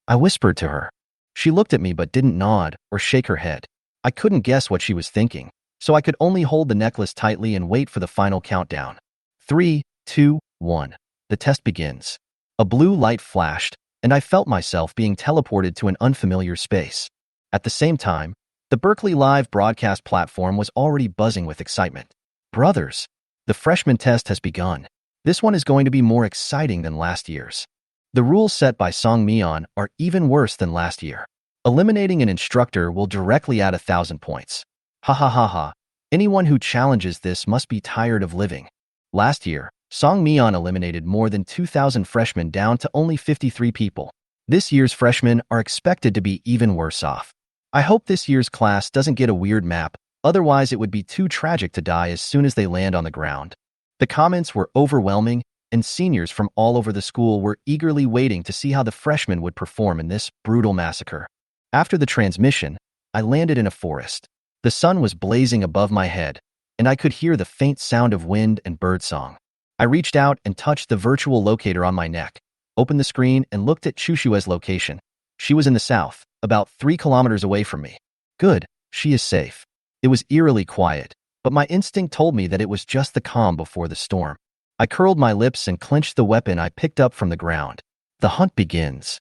I whispered to her. She looked at me but didn't nod or shake her head. I couldn't guess what she was thinking, so I could only hold the necklace tightly and wait for the final countdown. 3, 2, 1. The test begins. A blue light flashed, and I felt myself being teleported to an unfamiliar space. At the same time, the Berkeley Live broadcast platform was already buzzing with excitement. "Brothers, the freshman test has begun. This one is going to be more exciting than last year's. The rules set by Song Mian are even worse than last year. Eliminating an instructor will directly add 1,000 points. Ha ha ha ha. Anyone who challenges this must be tired of living. Last year, Song Mian eliminated more than 2,000 freshmen down to only 53 people. This year's freshmen are expected to be even worse off. I hope this year's class doesn't get a weird map, otherwise it would be too tragic to die as soon as they land on the ground. The comments were overwhelming, and seniors from all over the school were eagerly waiting to see how the freshmen would perform in this brutal massacre. After the transmission, I landed in a forest. The sun was blazing above my head, and I could hear the faint sound of wind and birdsong. I reached out and touched the virtual locator on my neck, opened the screen, and looked at Chushue's location. She was in the south, about 3 kilometers away from me. Good, she is safe. It was eerily quiet, but my instinct told me that it was just the calm before the storm. I curled my lips and clenched the weapon I picked up from the ground. The hunt begins.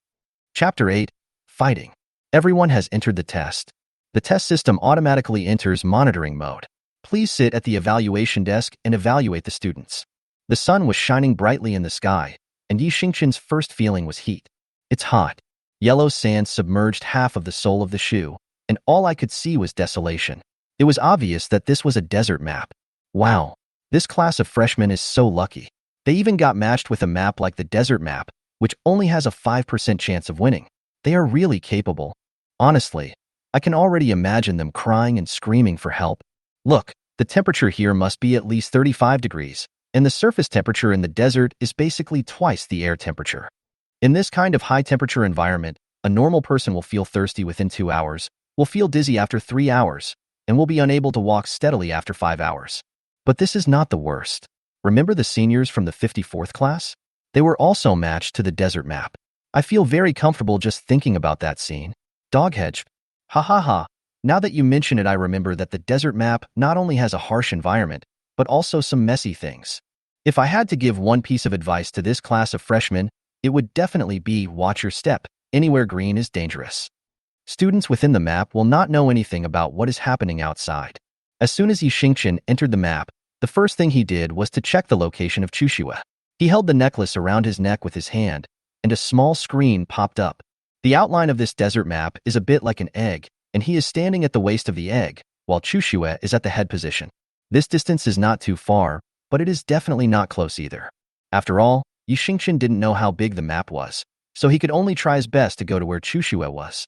Chapter 8. Fighting. Everyone has entered the test. The test system automatically enters monitoring mode. Please sit at the evaluation desk and evaluate the students. The sun was shining brightly in the sky, and Yi Xingqian's first feeling was heat. It's hot. Yellow sand submerged half of the sole of the shoe, and all I could see was desolation. It was obvious that this was a desert map. Wow, this class of freshmen is so lucky. They even got matched with a map like the desert map, which only has a 5% chance of winning. They are really capable. Honestly, I can already imagine them crying and screaming for help. Look, the temperature here must be at least 35 degrees, and the surface temperature in the desert is basically twice the air temperature. In this kind of high-temperature environment, a normal person will feel thirsty within 2 hours, will feel dizzy after 3 hours, and will be unable to walk steadily after 5 hours. But this is not the worst. Remember the seniors from the 54th class? They were also matched to the desert map. I feel very comfortable just thinking about that scene. Doghead. Ha ha ha. Now that you mention it, I remember that the desert map not only has a harsh environment, but also some messy things. If I had to give one piece of advice to this class of freshmen, it would definitely be watch your step. Anywhere green is dangerous. Students within the map will not know anything about what is happening outside. As soon as Yi Xingqian entered the map, the first thing he did was to check the location of Chushue. He held the necklace around his neck with his hand, and a small screen popped up. The outline of this desert map is a bit like an egg, and he is standing at the waist of the egg, while Chushue is at the head position. This distance is not too far, but it is definitely not close either. After all, Yi Xingqian didn't know how big the map was, so he could only try his best to go to where Chushue was.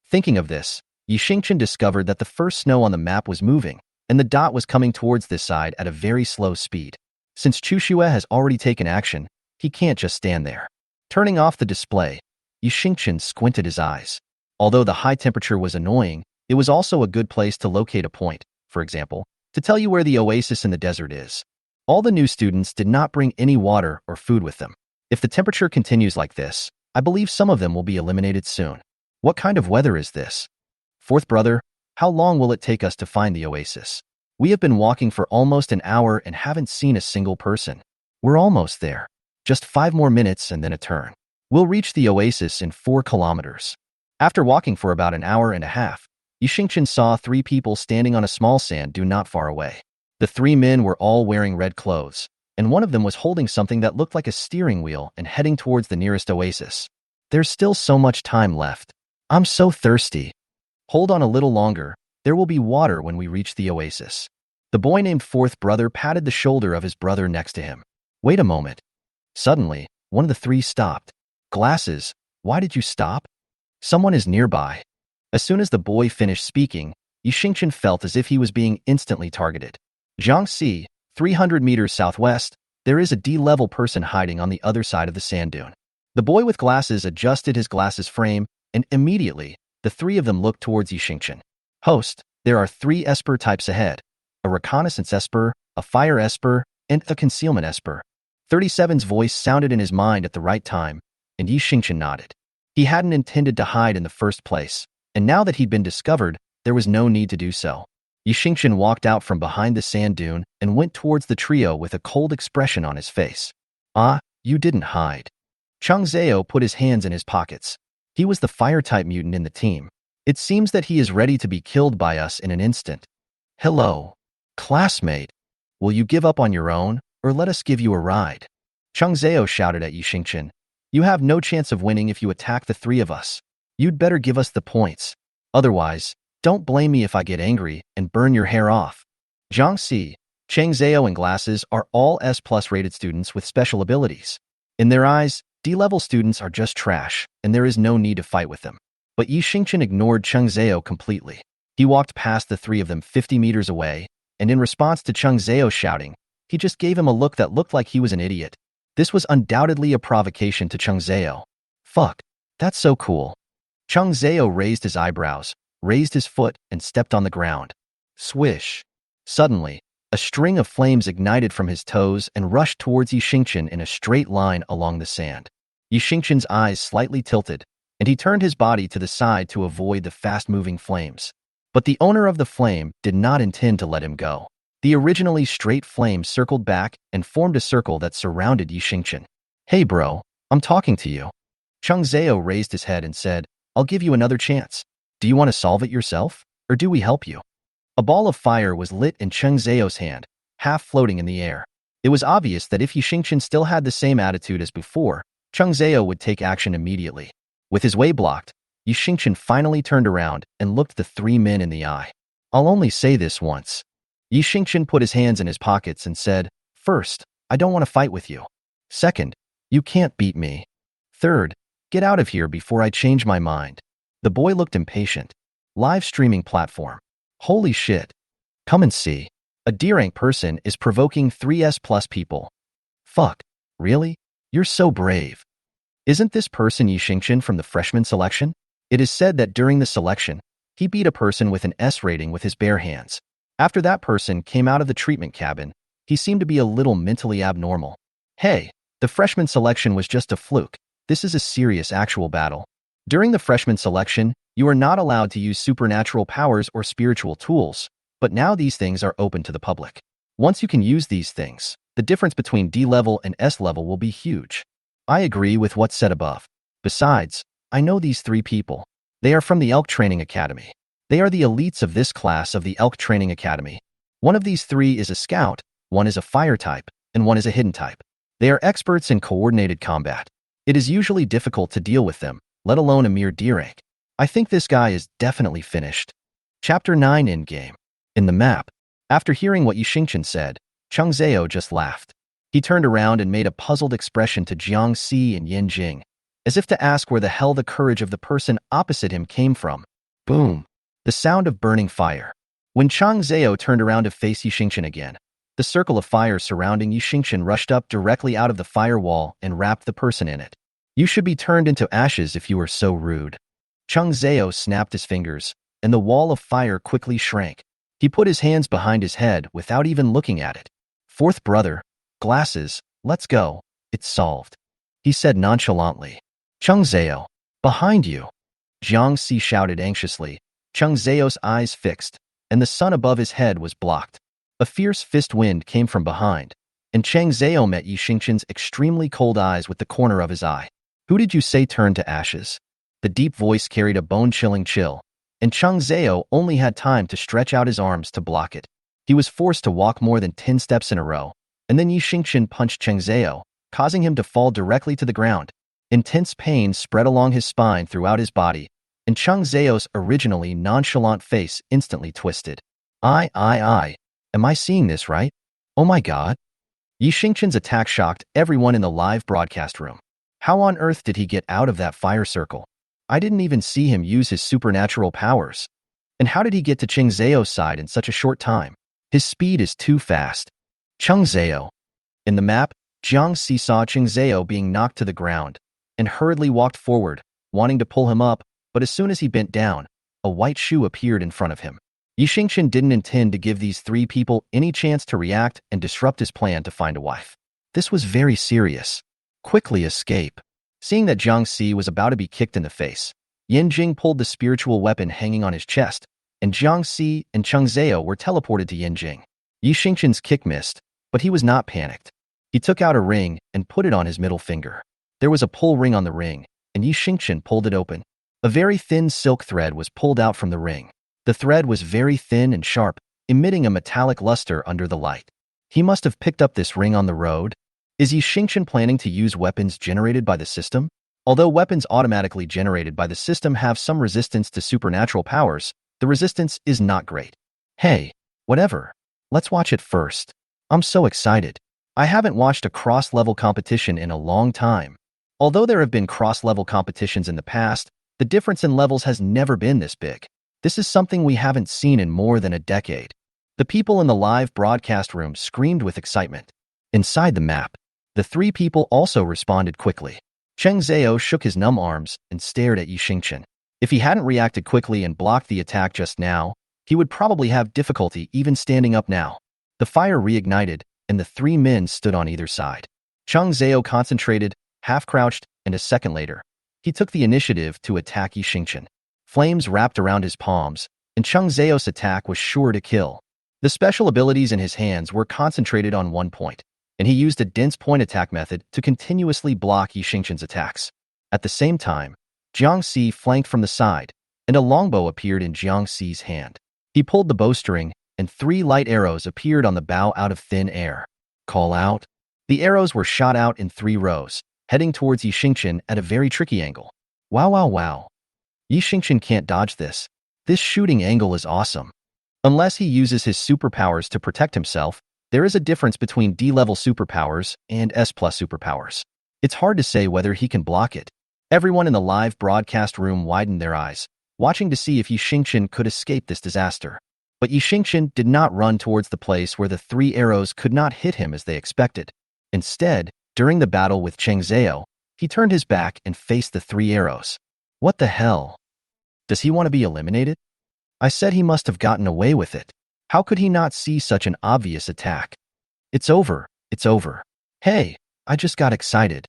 Thinking of this, Yi Xingqian discovered that the first snow on the map was moving, and the dot was coming towards this side at a very slow speed. Since Chushue has already taken action, he can't just stand there. Turning off the display, Yi Xingqian squinted his eyes. Although the high temperature was annoying, it was also a good place to locate a point, for example, to tell you where the oasis in the desert is. All the new students did not bring any water or food with them. If the temperature continues like this, I believe some of them will be eliminated soon. What kind of weather is this? Fourth brother, how long will it take us to find the oasis? We have been walking for almost an hour and haven't seen a single person. We're almost there. Just 5 more minutes and then a turn. We'll reach the oasis in 4 kilometers. After walking for about an hour and a half, Yi Xingqian saw 3 people standing on a small sand dune not far away. The 3 men were all wearing red clothes, and one of them was holding something that looked like a steering wheel and heading towards the nearest oasis. There's still so much time left. I'm so thirsty. Hold on a little longer. There will be water when we reach the oasis. The boy named Fourth Brother patted the shoulder of his brother next to him. Wait a moment. Suddenly, one of the 3 stopped. Glasses, why did you stop? Someone is nearby. As soon as the boy finished speaking, Yi Xingqian felt as if he was being instantly targeted. Jiangxi, 300 meters southwest, there is a D-level person hiding on the other side of the sand dune. The boy with glasses adjusted his glasses frame, and immediately, the 3 of them looked towards Yi Xingqian. Host, there are 3 Esper types ahead. A reconnaissance Esper, a fire Esper, and a concealment Esper. 37's voice sounded in his mind at the right time, and Yi Xingqian nodded. He hadn't intended to hide in the first place, and now that he'd been discovered, there was no need to do so. Yi Xingqian walked out from behind the sand dune and went towards the trio with a cold expression on his face. Ah, you didn't hide. Cheng Zhao put his hands in his pockets. He was the fire-type mutant in the team. It seems that he is ready to be killed by us in an instant. Hello, classmate. Will you give up on your own, or let us give you a ride? Cheng Zhao shouted at Yi Xingqian. You have no chance of winning if you attack the 3 of us. You'd better give us the points. Otherwise, don't blame me if I get angry and burn your hair off. Jiangxi, Cheng Zhao and Glasses are all S+ rated students with special abilities. In their eyes, D-level students are just trash, and there is no need to fight with them. But Yi Xingchen ignored Cheng Zhao completely. He walked past the three of them 50 meters away, and in response to Cheng Zhao shouting, he just gave him a look that looked like he was an idiot. This was undoubtedly a provocation to Cheng Zhao. Fuck, that's so cool. Cheng Zhao raised his eyebrows, raised his foot, and stepped on the ground. Swish. Suddenly, a string of flames ignited from his toes and rushed towards Yi Xingchen in a straight line along the sand. Yi Xingchen's eyes slightly tilted, and he turned his body to the side to avoid the fast-moving flames. But the owner of the flame did not intend to let him go. The originally straight flame circled back and formed a circle that surrounded Yi Xingchen. Hey bro, I'm talking to you. Cheng Zhao raised his head and said, I'll give you another chance. Do you want to solve it yourself, or do we help you? A ball of fire was lit in Cheng Zhao's hand, half floating in the air. It was obvious that if Yi Xingchen still had the same attitude as before, Cheng Zhao would take action immediately. With his way blocked, Yi Xingchen finally turned around and looked the three men in the eye. I'll only say this once. Yi Xingchen put his hands in his pockets and said, First, I don't want to fight with you. Second, you can't beat me. Third, get out of here before I change my mind. The boy looked impatient. Live streaming platform. Holy shit. Come and see. A D-rank person is provoking 3S plus people. Fuck. Really? You're so brave. Isn't this person Yi Xingchen from the freshman selection? It is said that during the selection, he beat a person with an S rating with his bare hands. After that person came out of the treatment cabin, he seemed to be a little mentally abnormal. Hey, the freshman selection was just a fluke. This is a serious actual battle. During the freshman selection, you are not allowed to use supernatural powers or spiritual tools, but now these things are open to the public. Once you can use these things, the difference between D level and S level will be huge. I agree with what's said above. Besides, I know these three people. They are from the Elk Training Academy. They are the elites of this class of the Elk Training Academy. One of these three is a scout, one is a fire type, and one is a hidden type. They are experts in coordinated combat. It is usually difficult to deal with them, let alone a mere D rank. I think this guy is definitely finished. Chapter 9 Endgame. In the map, after hearing what Yi Xingchen said, Cheng Zhao just laughed. He turned around and made a puzzled expression to Jiang Si and Yin Jing, as if to ask where the hell the courage of the person opposite him came from. Boom. The sound of burning fire. When Cheng Zhao turned around to face Yi Xingchen again, the circle of fire surrounding Yi Xingchen rushed up directly out of the firewall and wrapped the person in it. You should be turned into ashes if you were so rude. Cheng Zhao snapped his fingers, and the wall of fire quickly shrank. He put his hands behind his head without even looking at it. Fourth brother, glasses, let's go. It's solved. He said nonchalantly. Cheng Zhao, behind you. Jiang Si shouted anxiously. Cheng Zhao's eyes fixed, and the sun above his head was blocked. A fierce fist wind came from behind, and Cheng Zhao met Yi Xingchen's extremely cold eyes with the corner of his eye. Who did you say turned to ashes? The deep voice carried a bone-chilling chill, and Cheng Zhao only had time to stretch out his arms to block it. He was forced to walk more than 10 steps in a row, and then Yi Xingchen punched Cheng Zhao, causing him to fall directly to the ground. Intense pain spread along his spine throughout his body, and Cheng Zhao's originally nonchalant face instantly twisted. Am I seeing this right? Oh my god. Yi Xingchen's attack shocked everyone in the live broadcast room. How on earth did he get out of that fire circle? I didn't even see him use his supernatural powers. And how did he get to Cheng Zhao's side in such a short time? His speed is too fast. Cheng Zhao. In the map, Jiang Si saw Cheng Zhao being knocked to the ground and hurriedly walked forward, wanting to pull him up, but as soon as he bent down, a white shoe appeared in front of him. Yi Xingchen didn't intend to give these three people any chance to react and disrupt his plan to find a wife. This was very serious. Quickly escape. Seeing that Jiang Si was about to be kicked in the face, Yin Jing pulled the spiritual weapon hanging on his chest, and Jiang Si and Cheng Zhao were teleported to Yin Jing. Yi Xingchen's kick missed, but he was not panicked. He took out a ring and put it on his middle finger. There was a pull ring on the ring, and Yi Xingchen pulled it open. A very thin silk thread was pulled out from the ring. The thread was very thin and sharp, emitting a metallic luster under the light. He must have picked up this ring on the road. Is Yi Xingchen planning to use weapons generated by the system? Although weapons automatically generated by the system have some resistance to supernatural powers, the resistance is not great. Hey, whatever. Let's watch it first. I'm so excited. I haven't watched a cross-level competition in a long time. Although there have been cross-level competitions in the past, the difference in levels has never been this big. This is something we haven't seen in more than a decade. The people in the live broadcast room screamed with excitement. Inside the map, the three people also responded quickly. Cheng Zhao shook his numb arms and stared at Yi Xingchen. If he hadn't reacted quickly and blocked the attack just now, he would probably have difficulty even standing up now. The fire reignited, and the three men stood on either side. Cheng Zhao concentrated, half-crouched, and a second later, he took the initiative to attack Yi Xingchen. Flames wrapped around his palms, and Cheng Zhao's attack was sure to kill. The special abilities in his hands were concentrated on one point, and he used a dense point attack method to continuously block Yi Xingchen's attacks. At the same time, Jiang Si flanked from the side, and a longbow appeared in Jiang Si's hand. He pulled the bowstring, and 3 light arrows appeared on the bow out of thin air. Call out. The arrows were shot out in 3 rows, heading towards Yi Xingchen at a very tricky angle. Wow, wow, wow. Yi Xingchen can't dodge this. This shooting angle is awesome. Unless he uses his superpowers to protect himself, there is a difference between D-level superpowers and S-plus superpowers. It's hard to say whether he can block it. Everyone in the live broadcast room widened their eyes, watching to see if Yi Xingchen could escape this disaster. But Yi Xingchen did not run towards the place where the 3 arrows could not hit him as they expected. Instead, during the battle with Cheng Zhao, he turned his back and faced the 3 arrows. What the hell? Does he want to be eliminated? I said he must have gotten away with it. How could he not see such an obvious attack? It's over. It's over. Hey, I just got excited.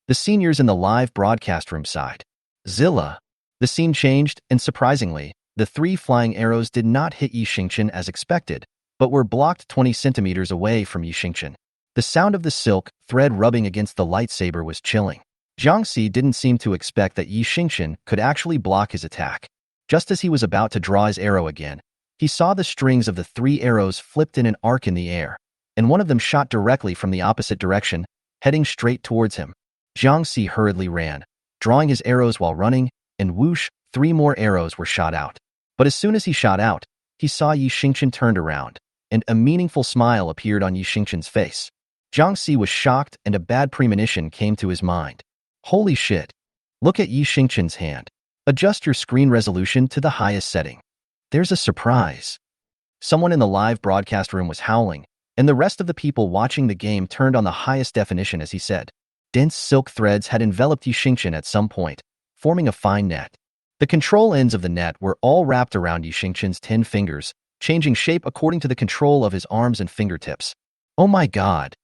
The seniors in the live broadcast room sighed. Zilla. The scene changed, and surprisingly, the 3 flying arrows did not hit Yi Xingchen as expected, but were blocked 20 centimeters away from Yi Xingchen. The sound of the silk thread rubbing against the lightsaber was chilling. Jiang Si didn't seem to expect that Yi Xingchen could actually block his attack. Just as he was about to draw his arrow again, he saw the strings of the 3 arrows flipped in an arc in the air, and one of them shot directly from the opposite direction, heading straight towards him. Jiang Si hurriedly ran, drawing his arrows while running, and whoosh, 3 more arrows were shot out. But as soon as he shot out, he saw Yi Xingchen turned around, and a meaningful smile appeared on Yi Xingchen's face. Jiang Si was shocked, and a bad premonition came to his mind. Holy shit! Look at Yi Xingchen's hand. Adjust your screen resolution to the highest setting. There's a surprise. Someone in the live broadcast room was howling, and the rest of the people watching the game turned on the highest definition as he said. Dense silk threads had enveloped Yi Xingchen at some point, forming a fine net. The control ends of the net were all wrapped around Yi Xingchen's 10 fingers, changing shape according to the control of his arms and fingertips. Oh my god!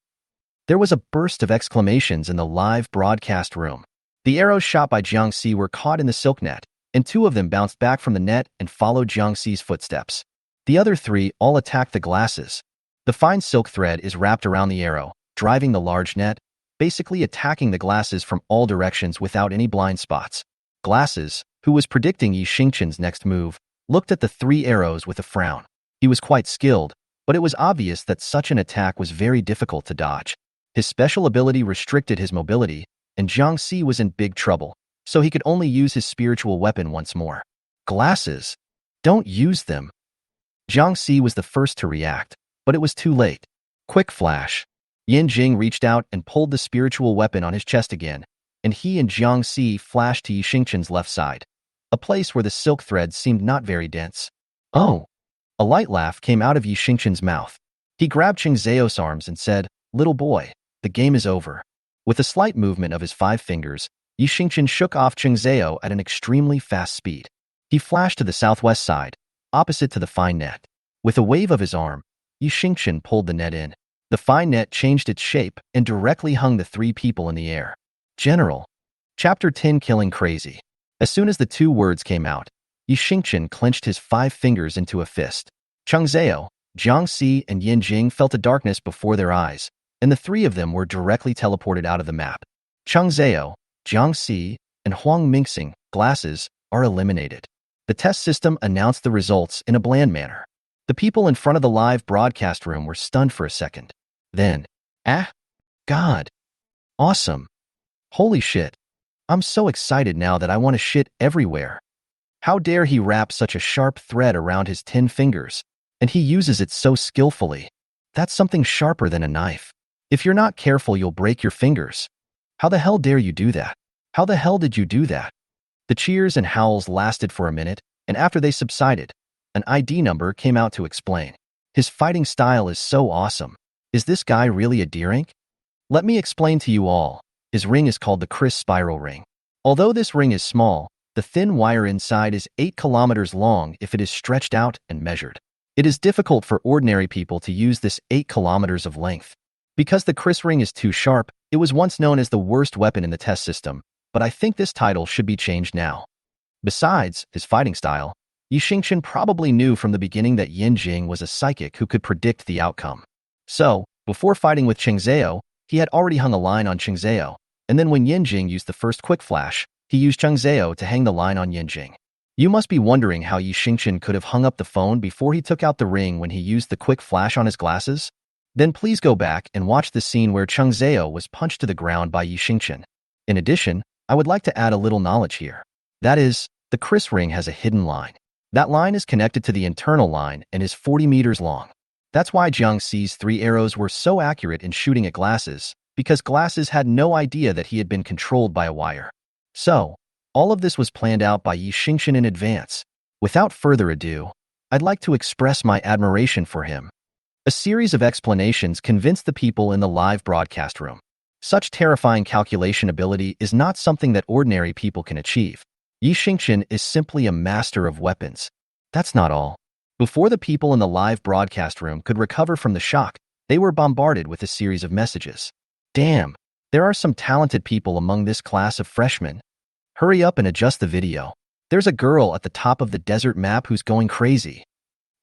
There was a burst of exclamations in the live broadcast room. The arrows shot by Jiang Si were caught in the silk net, and 2 of them bounced back from the net and followed Jiang Si's footsteps. The other 3 all attacked the glasses. The fine silk thread is wrapped around the arrow, driving the large net, basically attacking the glasses from all directions without any blind spots. Glasses, who was predicting Yi Xingchen's next move, looked at the 3 arrows with a frown. He was quite skilled, but it was obvious that such an attack was very difficult to dodge. His special ability restricted his mobility, and Jiang Si was in big trouble, so he could only use his spiritual weapon once more. Glasses. Don't use them. Jiang Si was the first to react, but it was too late. Quick flash. Yin Jing reached out and pulled the spiritual weapon on his chest again, and he and Jiang Si flashed to Yi Xingchen's left side, a place where the silk thread seemed not very dense. Oh! A light laugh came out of Yi Xingchen's mouth. He grabbed Cheng Zhao's arms and said, "Little boy, the game is over." With a slight movement of his 5 fingers, Yi Xingchen shook off Cheng Zhao at an extremely fast speed. He flashed to the southwest side, opposite to the fine net. With a wave of his arm, Yi Xingchen pulled the net in. The fine net changed its shape and directly hung the 3 people in the air. General. Chapter 10 Killing Crazy. As soon as the 2 words came out, Yi Xingchen clenched his 5 fingers into a fist. Cheng Zhao, Jiang Si, and Yin Jing felt a darkness before their eyes, and the 3 of them were directly teleported out of the map. Cheng Zhao, Jiang Si, and Huang Mingxing, glasses, are eliminated. The test system announced the results in a bland manner. The people in front of the live broadcast room were stunned for a second. Then, God. Awesome. Holy shit. I'm so excited now that I want to shit everywhere. How dare he wrap such a sharp thread around his 10 fingers, and he uses it so skillfully. That's something sharper than a knife. If you're not careful, you'll break your fingers. How the hell dare you do that? How the hell did you do that? The cheers and howls lasted for a minute, and after they subsided, an ID number came out to explain. His fighting style is so awesome. Is this guy really a D-rank? Let me explain to you all. His ring is called the Chris Spiral Ring. Although this ring is small, the thin wire inside is 8 kilometers long if it is stretched out and measured. It is difficult for ordinary people to use this 8 kilometers of length. Because the Chris ring is too sharp, it was once known as the worst weapon in the test system, but I think this title should be changed now. Besides his fighting style, Yi Xingchen probably knew from the beginning that Yin Jing was a psychic who could predict the outcome. So, before fighting with Cheng Zhao, he had already hung a line on Cheng Zhao, and then when Yin Jing used the first quick flash, he used Cheng Zhao to hang the line on Yin Jing. You must be wondering how Yi Xingchen could have hung up the phone before he took out the ring when he used the quick flash on his glasses? Then please go back and watch the scene where Cheng Zhao was punched to the ground by Yi Xingchen. In addition, I would like to add a little knowledge here. That is, the Chris ring has a hidden line. That line is connected to the internal line and is 40 meters long. That's why Jiang Xi's 3 arrows were so accurate in shooting at glasses, because glasses had no idea that he had been controlled by a wire. So, all of this was planned out by Yi Xingchen in advance. Without further ado, I'd like to express my admiration for him. A series of explanations convinced the people in the live broadcast room. Such terrifying calculation ability is not something that ordinary people can achieve. Yi Xingchen is simply a master of weapons. That's not all. Before the people in the live broadcast room could recover from the shock, they were bombarded with a series of messages. Damn, there are some talented people among this class of freshmen. Hurry up and adjust the video. There's a girl at the top of the desert map who's going crazy.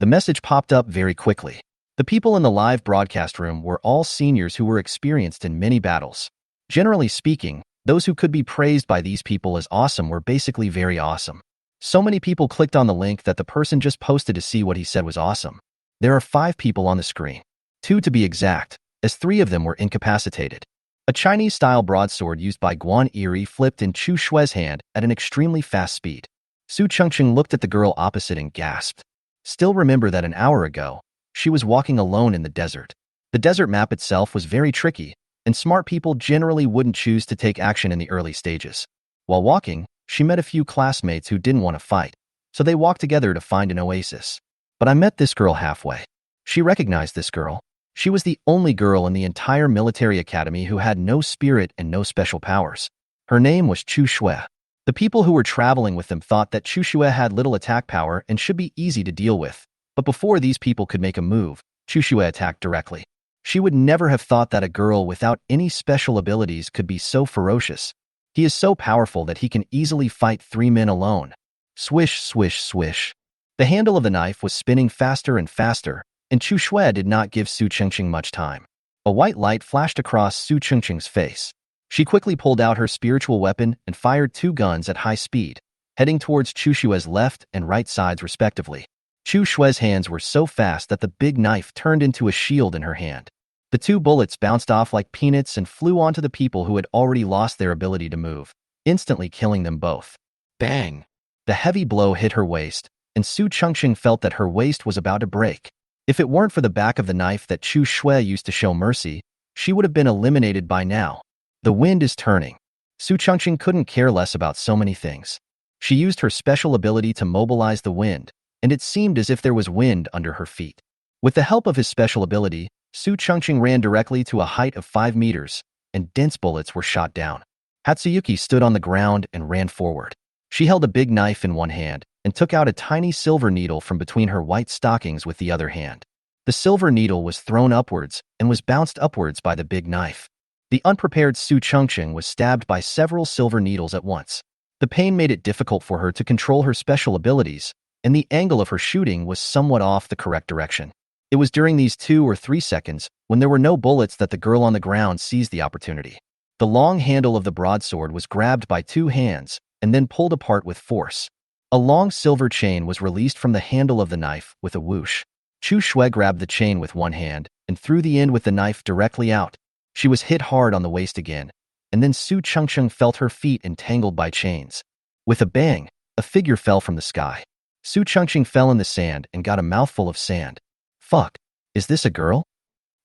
The message popped up very quickly. The people in the live broadcast room were all seniors who were experienced in many battles. Generally speaking, those who could be praised by these people as awesome were basically very awesome. So many people clicked on the link that the person just posted to see what he said was awesome. There are 5 people on the screen. 2 to be exact, as 3 of them were incapacitated. A Chinese-style broadsword used by Guan Yiri flipped in Chu Shue's hand at an extremely fast speed. Su Chengqing looked at the girl opposite and gasped. Still remember that an hour ago, she was walking alone in the desert. The desert map itself was very tricky, and smart people generally wouldn't choose to take action in the early stages. While walking, she met a few classmates who didn't want to fight, so they walked together to find an oasis. But I met this girl halfway. She recognized this girl. She was the only girl in the entire military academy who had no spirit and no special powers. Her name was Chu Shui. The people who were traveling with them thought that Chu Shui had little attack power and should be easy to deal with. But before these people could make a move, Chu Shui attacked directly. She would never have thought that a girl without any special abilities could be so ferocious. He is so powerful that he can easily fight 3 men alone. Swish, swish, swish. The handle of the knife was spinning faster and faster, and Chu Shui did not give Su Chengqing much time. A white light flashed across Su Chengqing's face. She quickly pulled out her spiritual weapon and fired 2 guns at high speed, heading towards Chu Shui's left and right sides respectively. Chu Shui's hands were so fast that the big knife turned into a shield in her hand. The 2 bullets bounced off like peanuts and flew onto the people who had already lost their ability to move, instantly killing them both. Bang! The heavy blow hit her waist, and Su Chengqing felt that her waist was about to break. If it weren't for the back of the knife that Chu Shui used to show mercy, she would have been eliminated by now. The wind is turning. Su Chengqing couldn't care less about so many things. She used her special ability to mobilize the wind, and it seemed as if there was wind under her feet. With the help of his special ability, Su Chengqing ran directly to a height of 5 meters, and dense bullets were shot down. Hatsuyuki stood on the ground and ran forward. She held a big knife in one hand and took out a tiny silver needle from between her white stockings with the other hand. The silver needle was thrown upwards and was bounced upwards by the big knife. The unprepared Su Chengqing was stabbed by several silver needles at once. The pain made it difficult for her to control her special abilities, and the angle of her shooting was somewhat off the correct direction. It was during these 2 or 3 seconds, when there were no bullets, that the girl on the ground seized the opportunity. The long handle of the broadsword was grabbed by 2 hands and then pulled apart with force. A long silver chain was released from the handle of the knife with a whoosh. Chu Shui grabbed the chain with one hand and threw the end with the knife directly out. She was hit hard on the waist again, and then Su Chengqing felt her feet entangled by chains. With a bang, a figure fell from the sky. Su Chengqing fell in the sand and got a mouthful of sand. Fuck, is this a girl?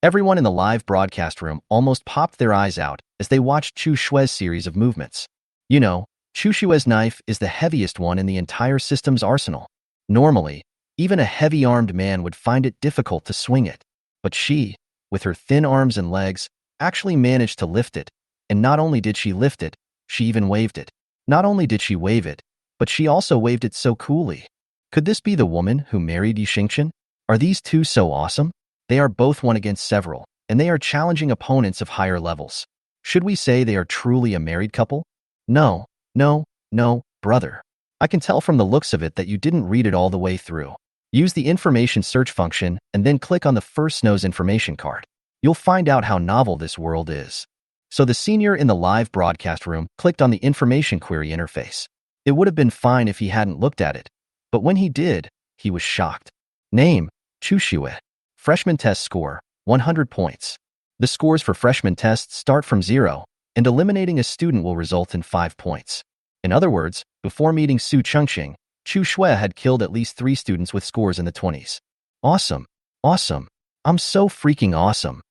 Everyone in the live broadcast room almost popped their eyes out as they watched Chu Shui's series of movements. You know, Chu Shui's knife is the heaviest one in the entire system's arsenal. Normally, even a heavy-armed man would find it difficult to swing it. But she, with her thin arms and legs, actually managed to lift it. And not only did she lift it, she even waved it. Not only did she wave it, but she also waved it so coolly. Could this be the woman who married Yi Xingqian? Are these two so awesome? They are both one against several, and they are challenging opponents of higher levels. Should we say they are truly a married couple? No, no, brother. I can tell from the looks of it that you didn't read it all the way through. Use the information search function and then click on the first snow's information card. You'll find out how novel this world is. So the senior in the live broadcast room clicked on the information query interface. It would have been fine if he hadn't looked at it, but when he did, he was shocked. Name, Chu Shui. Freshman test score, 100 points. The scores for freshman tests start from 0, and eliminating a student will result in 5 points. In other words, before meeting Su Chengxing, Chu Shui had killed at least 3 students with scores in the 20s. Awesome. Awesome. I'm so freaking awesome.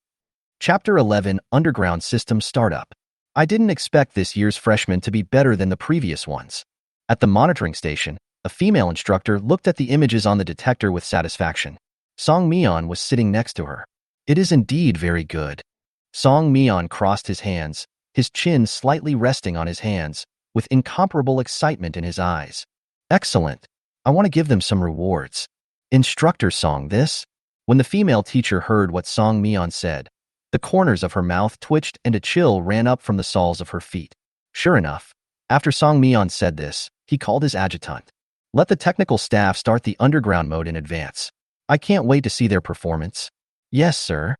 Chapter 11, Underground System Startup. I didn't expect this year's freshmen to be better than the previous ones. At the monitoring station, a female instructor looked at the images on the detector with satisfaction. Song Mian was sitting next to her. It is indeed very good. Song Mian crossed his hands, his chin slightly resting on his hands, with incomparable excitement in his eyes. Excellent. I want to give them some rewards. Instructor Song this? When the female teacher heard what Song Mian said, the corners of her mouth twitched and a chill ran up from the soles of her feet. Sure enough, after Song Mian said this, he called his adjutant. Let the technical staff start the underground mode in advance. I can't wait to see their performance. Yes, sir.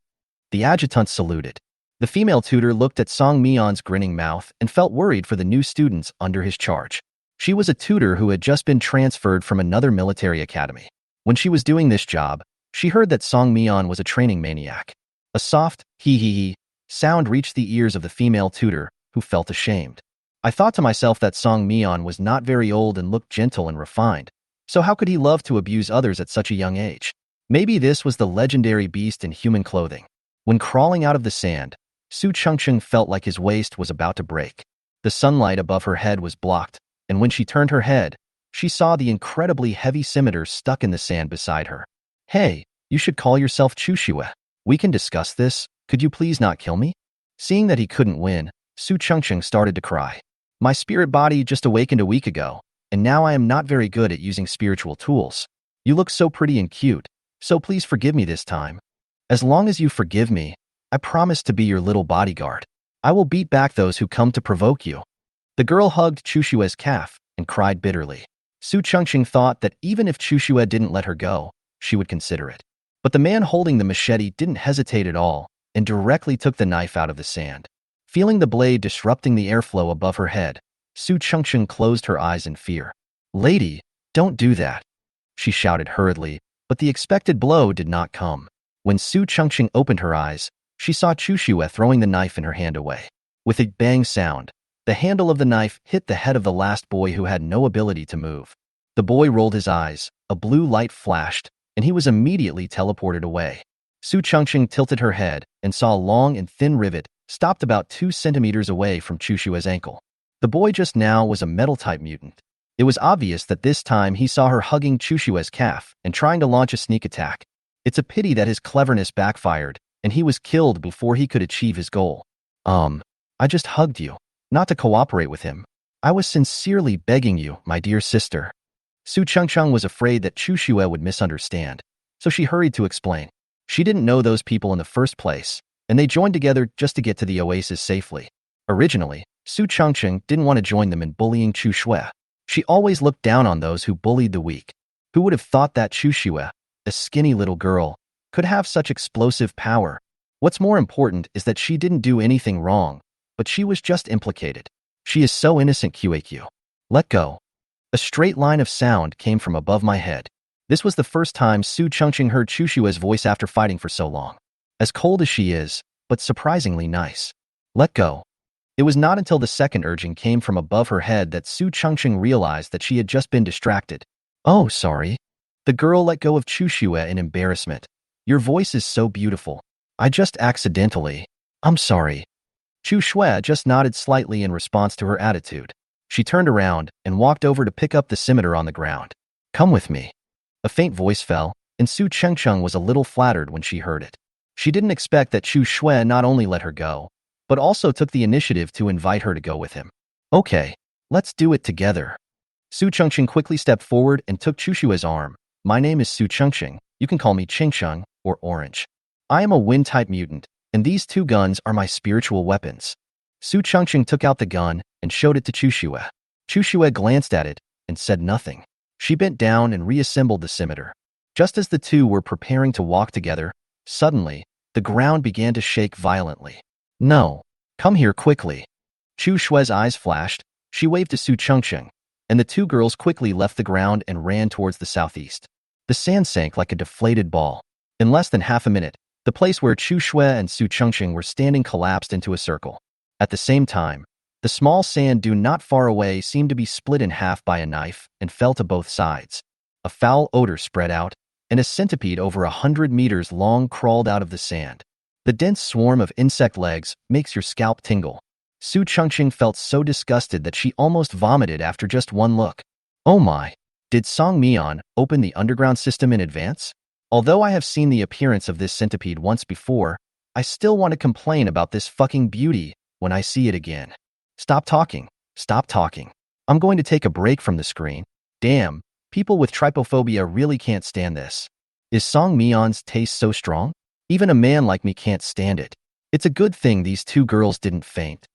The adjutant saluted. The female tutor looked at Song Mian's grinning mouth and felt worried for the new students under his charge. She was a tutor who had just been transferred from another military academy. When she was doing this job, she heard that Song Mian was a training maniac. A soft, hee sound reached the ears of the female tutor, who felt ashamed. I thought to myself that Song Mian was not very old and looked gentle and refined, so how could he love to abuse others at such a young age? Maybe this was the legendary beast in human clothing. When crawling out of the sand, Su Chengxing felt like his waist was about to break. The sunlight above her head was blocked, and when she turned her head, she saw the incredibly heavy scimitar stuck in the sand beside her. Hey, you should call yourself Chu Shui. We can discuss this. Could you please not kill me? Seeing that he couldn't win, Su Chengxing started to cry. My spirit body just awakened a week ago, and now I am not very good at using spiritual tools. You look so pretty and cute, so please forgive me this time. As long as you forgive me, I promise to be your little bodyguard. I will beat back those who come to provoke you. The girl hugged Chu Shui's calf and cried bitterly. Su Chengxing thought that even if Chu Shui didn't let her go, she would consider it. But the man holding the machete didn't hesitate at all and directly took the knife out of the sand. Feeling the blade disrupting the airflow above her head, Su Chengxing closed her eyes in fear. Lady, don't do that, she shouted hurriedly, but the expected blow did not come. When Su Chengxing opened her eyes, she saw Chu Shui throwing the knife in her hand away. With a bang sound, the handle of the knife hit the head of the last boy who had no ability to move. The boy rolled his eyes, a blue light flashed, and he was immediately teleported away. Su Chengxing tilted her head and saw a long and thin rivet stopped about 2 centimeters away from Chu Shui's ankle. The boy just now was a metal-type mutant. It was obvious that this time he saw her hugging Chu Shui's calf and trying to launch a sneak attack. It's a pity that his cleverness backfired, and he was killed before he could achieve his goal. I just hugged you, not to cooperate with him. I was sincerely begging you, my dear sister. Su Chengxing was afraid that Chu Shui would misunderstand, so she hurried to explain. She didn't know those people in the first place, and they joined together just to get to the oasis safely. Originally, Su Chengxing didn't want to join them in bullying Chu Shui. She always looked down on those who bullied the weak. Who would have thought that Chu Shui, a skinny little girl, could have such explosive power? What's more important is that she didn't do anything wrong, but she was just implicated. She is so innocent, QAQ. Let go. A straight line of sound came from above my head. This was the first time Su Chengxing heard Chu Shui's voice after fighting for so long. As cold as she is, but surprisingly nice. Let go. It was not until the second urging came from above her head that Su Chengxing realized that she had just been distracted. Oh, sorry. The girl let go of Chu Shui in embarrassment. Your voice is so beautiful. I just accidentally. I'm sorry. Chu Shui just nodded slightly in response to her attitude. She turned around and walked over to pick up the scimitar on the ground. Come with me. A faint voice fell, and Su Chengcheng was a little flattered when she heard it. She didn't expect that Chu Shui not only let her go, but also took the initiative to invite her to go with him. Okay, let's do it together. Su Chengcheng quickly stepped forward and took Chu Shui's arm. My name is Su Chengcheng. You can call me Chengcheng or Orange. I am a wind-type mutant, and these two guns are my spiritual weapons. Su Chengcheng took out the gun and showed it to Chu Shui. Chu Shui glanced at it and said nothing. She bent down and reassembled the scimitar. Just as the two were preparing to walk together, suddenly, the ground began to shake violently. No, come here quickly. Chu Shui's eyes flashed. She waved to Su Chengcheng, and the two girls quickly left the ground and ran towards the southeast. The sand sank like a deflated ball. In less than half a minute, the place where Chu Shui and Su Chengcheng were standing collapsed into a circle. At the same time, the small sand dune not far away seemed to be split in half by a knife and fell to both sides. A foul odor spread out, and a centipede over 100 meters long crawled out of the sand. The dense swarm of insect legs makes your scalp tingle. Su Chengcheng felt so disgusted that she almost vomited after just one look. Oh my! Did Song Mian open the underground system in advance? Although I have seen the appearance of this centipede once before, I still want to complain about this fucking beauty when I see it again. Stop talking. Stop talking. I'm going to take a break from the screen. Damn, people with trypophobia really can't stand this. Is Song Mian's taste so strong? Even a man like me can't stand it. It's a good thing these two girls didn't faint.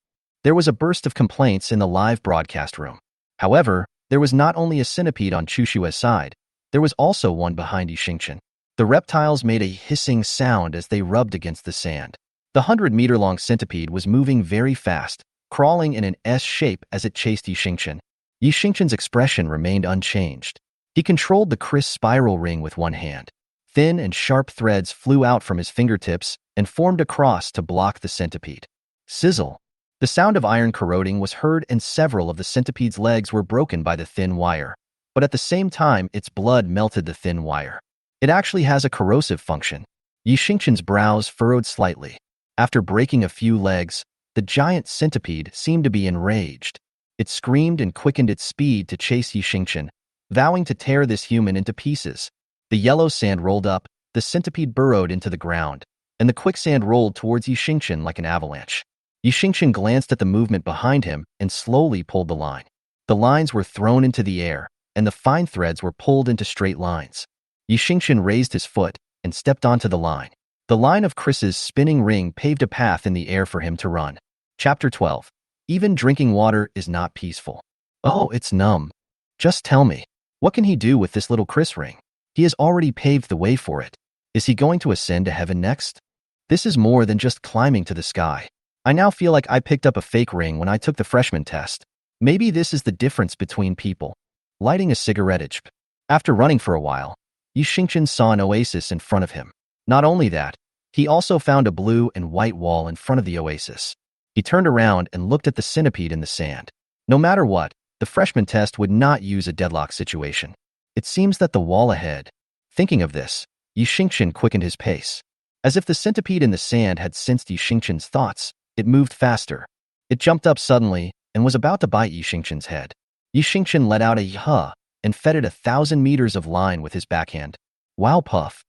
There was a burst of complaints in the live broadcast room. However, there was not only a centipede on Chu Shui's side, there was also one behind Yixingchen. The reptiles made a hissing sound as they rubbed against the sand. The 100-meter-long centipede was moving very fast, crawling in an S shape as it chased Yixingchen. Yixingchen's expression remained unchanged. He controlled the crisp spiral ring with one hand. Thin and sharp threads flew out from his fingertips and formed a cross to block the centipede. Sizzle! The sound of iron corroding was heard and several of the centipede's legs were broken by the thin wire. But at the same time, its blood melted the thin wire. It actually has a corrosive function. Yixingchen's brows furrowed slightly. After breaking a few legs, the giant centipede seemed to be enraged. It screamed and quickened its speed to chase Yixingchen, vowing to tear this human into pieces. The yellow sand rolled up, the centipede burrowed into the ground, and the quicksand rolled towards Yixingchen like an avalanche. Yixingchen glanced at the movement behind him and slowly pulled the line. The lines were thrown into the air, and the fine threads were pulled into straight lines. Yixingchen raised his foot and stepped onto the line. The line of Chris's spinning ring paved a path in the air for him to run. Chapter 12. Even drinking water is not peaceful. Oh, it's numb. Just tell me, what can he do with this little Chris ring? He has already paved the way for it. Is he going to ascend to heaven next? This is more than just climbing to the sky. I now feel like I picked up a fake ring when I took the freshman test. Maybe this is the difference between people. Lighting a cigarette. After running for a while, Yixingchen saw an oasis in front of him. Not only that, he also found a blue and white wall in front of the oasis. He turned around and looked at the centipede in the sand. No matter what, the freshman test would not use a deadlock situation. It seems that the wall ahead. Thinking of this, Yixingchen quickened his pace. As if the centipede in the sand had sensed Yixingchen's thoughts, it moved faster. It jumped up suddenly and was about to bite Yixingchen's head. Yixingchen let out a huh and fed it 1,000 meters of line with his backhand. Wow, puff.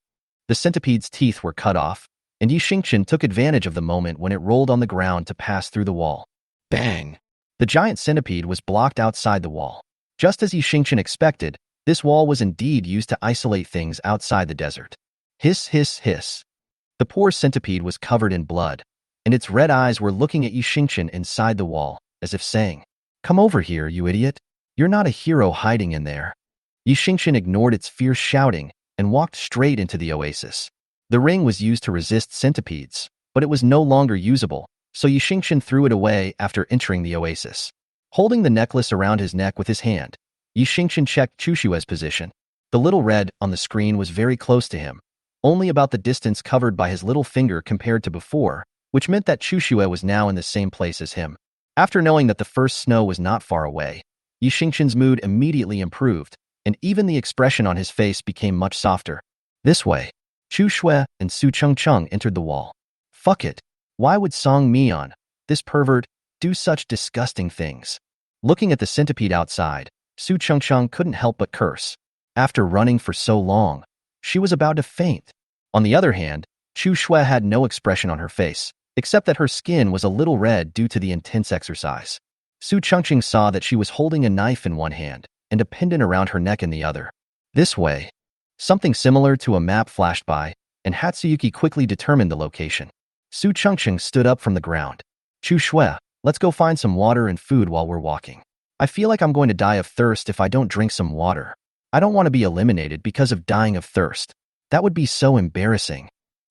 The centipede's teeth were cut off, and Yixingchen took advantage of the moment when it rolled on the ground to pass through the wall. Bang! The giant centipede was blocked outside the wall. Just as Yixingchen expected, this wall was indeed used to isolate things outside the desert. Hiss, hiss, hiss. The poor centipede was covered in blood, and its red eyes were looking at Yixingchen inside the wall, as if saying, "Come over here, you idiot. You're not a hero hiding in there." Yixingchen ignored its fierce shouting and walked straight into the oasis. The ring was used to resist centipedes, but it was no longer usable, so Yixingchen threw it away after entering the oasis. Holding the necklace around his neck with his hand, Yixingchen checked Chu Shui's position. The little red on the screen was very close to him, only about the distance covered by his little finger compared to before, which meant that Chu Shui was now in the same place as him. After knowing that the first snow was not far away, Yixingchen's mood immediately improved, and even the expression on his face became much softer. This way, Chu Shui and Su Chengcheng entered the wall. Fuck it. Why would Song Mion, this pervert, do such disgusting things? Looking at the centipede outside, Su Chengcheng couldn't help but curse. After running for so long, she was about to faint. On the other hand, Chu Shui had no expression on her face, except that her skin was a little red due to the intense exercise. Su Chengcheng saw that she was holding a knife in one hand and a pendant around her neck in the other. This way, something similar to a map flashed by, and Hatsuyuki quickly determined the location. Su Chengcheng stood up from the ground. Chu Shui, let's go find some water and food while we're walking. I feel like I'm going to die of thirst if I don't drink some water. I don't want to be eliminated because of dying of thirst. That would be so embarrassing.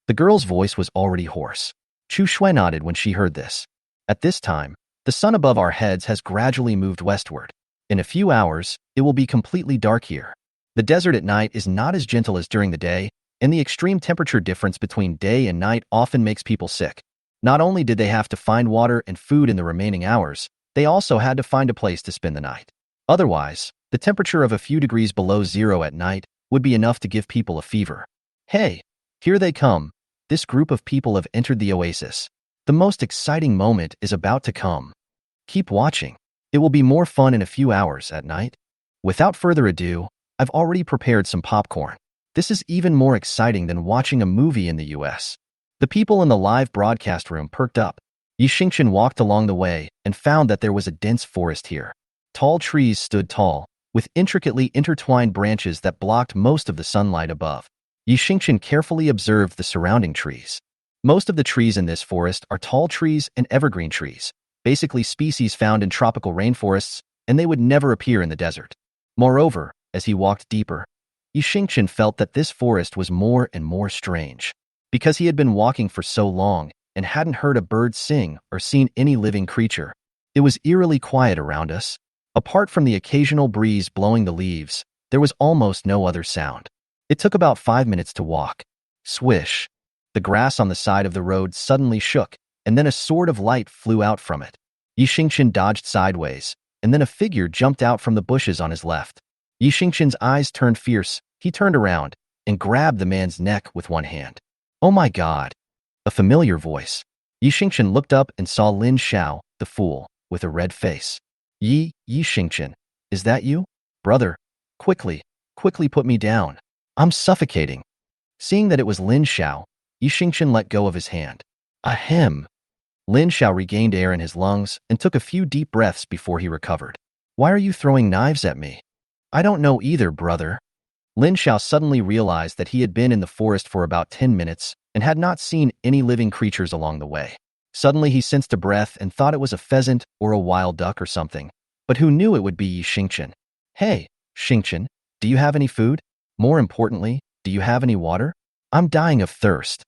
The girl's voice was already hoarse. Chu Shui nodded when she heard this. At this time, the sun above our heads has gradually moved westward. In a few hours, it will be completely dark here. The desert at night is not as gentle as during the day, and the extreme temperature difference between day and night often makes people sick. Not only did they have to find water and food in the remaining hours, they also had to find a place to spend the night. Otherwise, the temperature of a few degrees below zero at night would be enough to give people a fever. Hey, here they come. This group of people have entered the oasis. The most exciting moment is about to come. Keep watching. It will be more fun in a few hours at night. Without further ado, I've already prepared some popcorn. This is even more exciting than watching a movie in the US. The people in the live broadcast room perked up. Yi Xingchen walked along the way and found that there was a dense forest here. Tall trees stood tall, with intricately intertwined branches that blocked most of the sunlight above. Yi Xingchen carefully observed the surrounding trees. Most of the trees in this forest are tall trees and evergreen trees, basically species found in tropical rainforests, and they would never appear in the desert. Moreover, as he walked deeper, Yi Xingchen felt that this forest was more and more strange. Because he had been walking for so long and hadn't heard a bird sing or seen any living creature, it was eerily quiet around us. Apart from the occasional breeze blowing the leaves, there was almost no other sound. It took about 5 minutes to walk. Swish! The grass on the side of the road suddenly shook, and then a sword of light flew out from it. Yi Xingchen dodged sideways, and then a figure jumped out from the bushes on his left. Yi Xingchen's eyes turned fierce. He turned around and grabbed the man's neck with one hand. Oh my God! A familiar voice. Yi Xingchen looked up and saw Lin Xiao, the fool, with a red face. Yi Xingchen, is that you? Brother, quickly put me down. I'm suffocating. Seeing that it was Lin Xiao, Yi Xingchen let go of his hand. Ahem. Lin Xiao regained air in his lungs and took a few deep breaths before he recovered. Why are you throwing knives at me? I don't know either, brother. Lin Xiao suddenly realized that he had been in the forest for about 10 minutes and had not seen any living creatures along the way. Suddenly he sensed a breath and thought it was a pheasant or a wild duck or something. But who knew it would be Yi Xingchen? Hey, Xingchen, do you have any food? More importantly, do you have any water? I'm dying of thirst.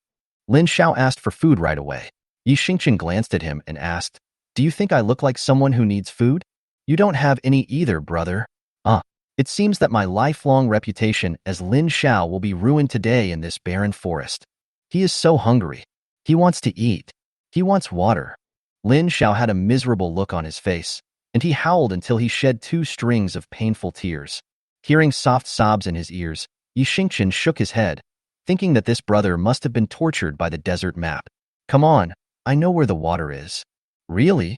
Lin Xiao asked for food right away. Yi Xingchen glanced at him and asked, do you think I look like someone who needs food? You don't have any either, brother. It seems that my lifelong reputation as Lin Xiao will be ruined today in this barren forest. He is so hungry. He wants to eat. He wants water. Lin Xiao had a miserable look on his face, and he howled until he shed 2 strings of painful tears. Hearing soft sobs in his ears, Yi Xingchen shook his head, thinking that this brother must have been tortured by the desert map. Come on, I know where the water is. Really?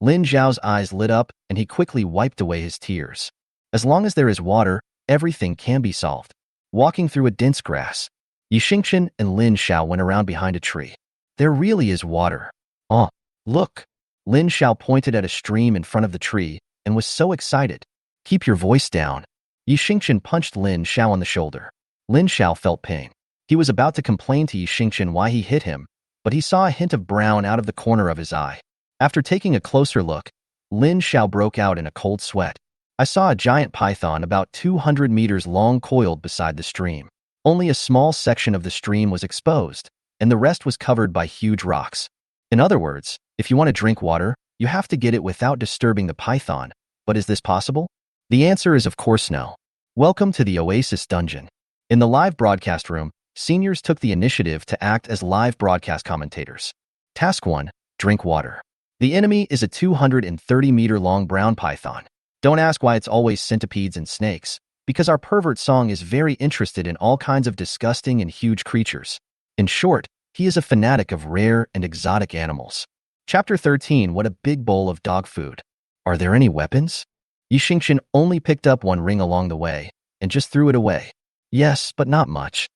Lin Xiao's eyes lit up and he quickly wiped away his tears. As long as there is water, everything can be solved. Walking through a dense grass, Yi Xingchen and Lin Xiao went around behind a tree. There really is water. Oh, look! Lin Xiao pointed at a stream in front of the tree and was so excited. Keep your voice down. Yi Xingchen punched Lin Xiao on the shoulder. Lin Xiao felt pain. He was about to complain to Yi Xingchen why he hit him, but he saw a hint of brown out of the corner of his eye. After taking a closer look, Lin Xiao broke out in a cold sweat. I saw a giant python about 200 meters long coiled beside the stream. Only a small section of the stream was exposed, and the rest was covered by huge rocks. In other words, if you want to drink water, you have to get it without disturbing the python. But is this possible? The answer is of course no. Welcome to the Oasis Dungeon. In the live broadcast room, seniors took the initiative to act as live broadcast commentators. Task 1. Drink water. The enemy is a 230-meter-long brown python. Don't ask why it's always centipedes and snakes, because our pervert song is very interested in all kinds of disgusting and huge creatures. In short, He is a fanatic of rare and exotic animals. Chapter 13. What a big bowl of dog food. Are there any weapons? Yi Xingqian only picked up one ring along the way and just threw it away. Yes, but not much.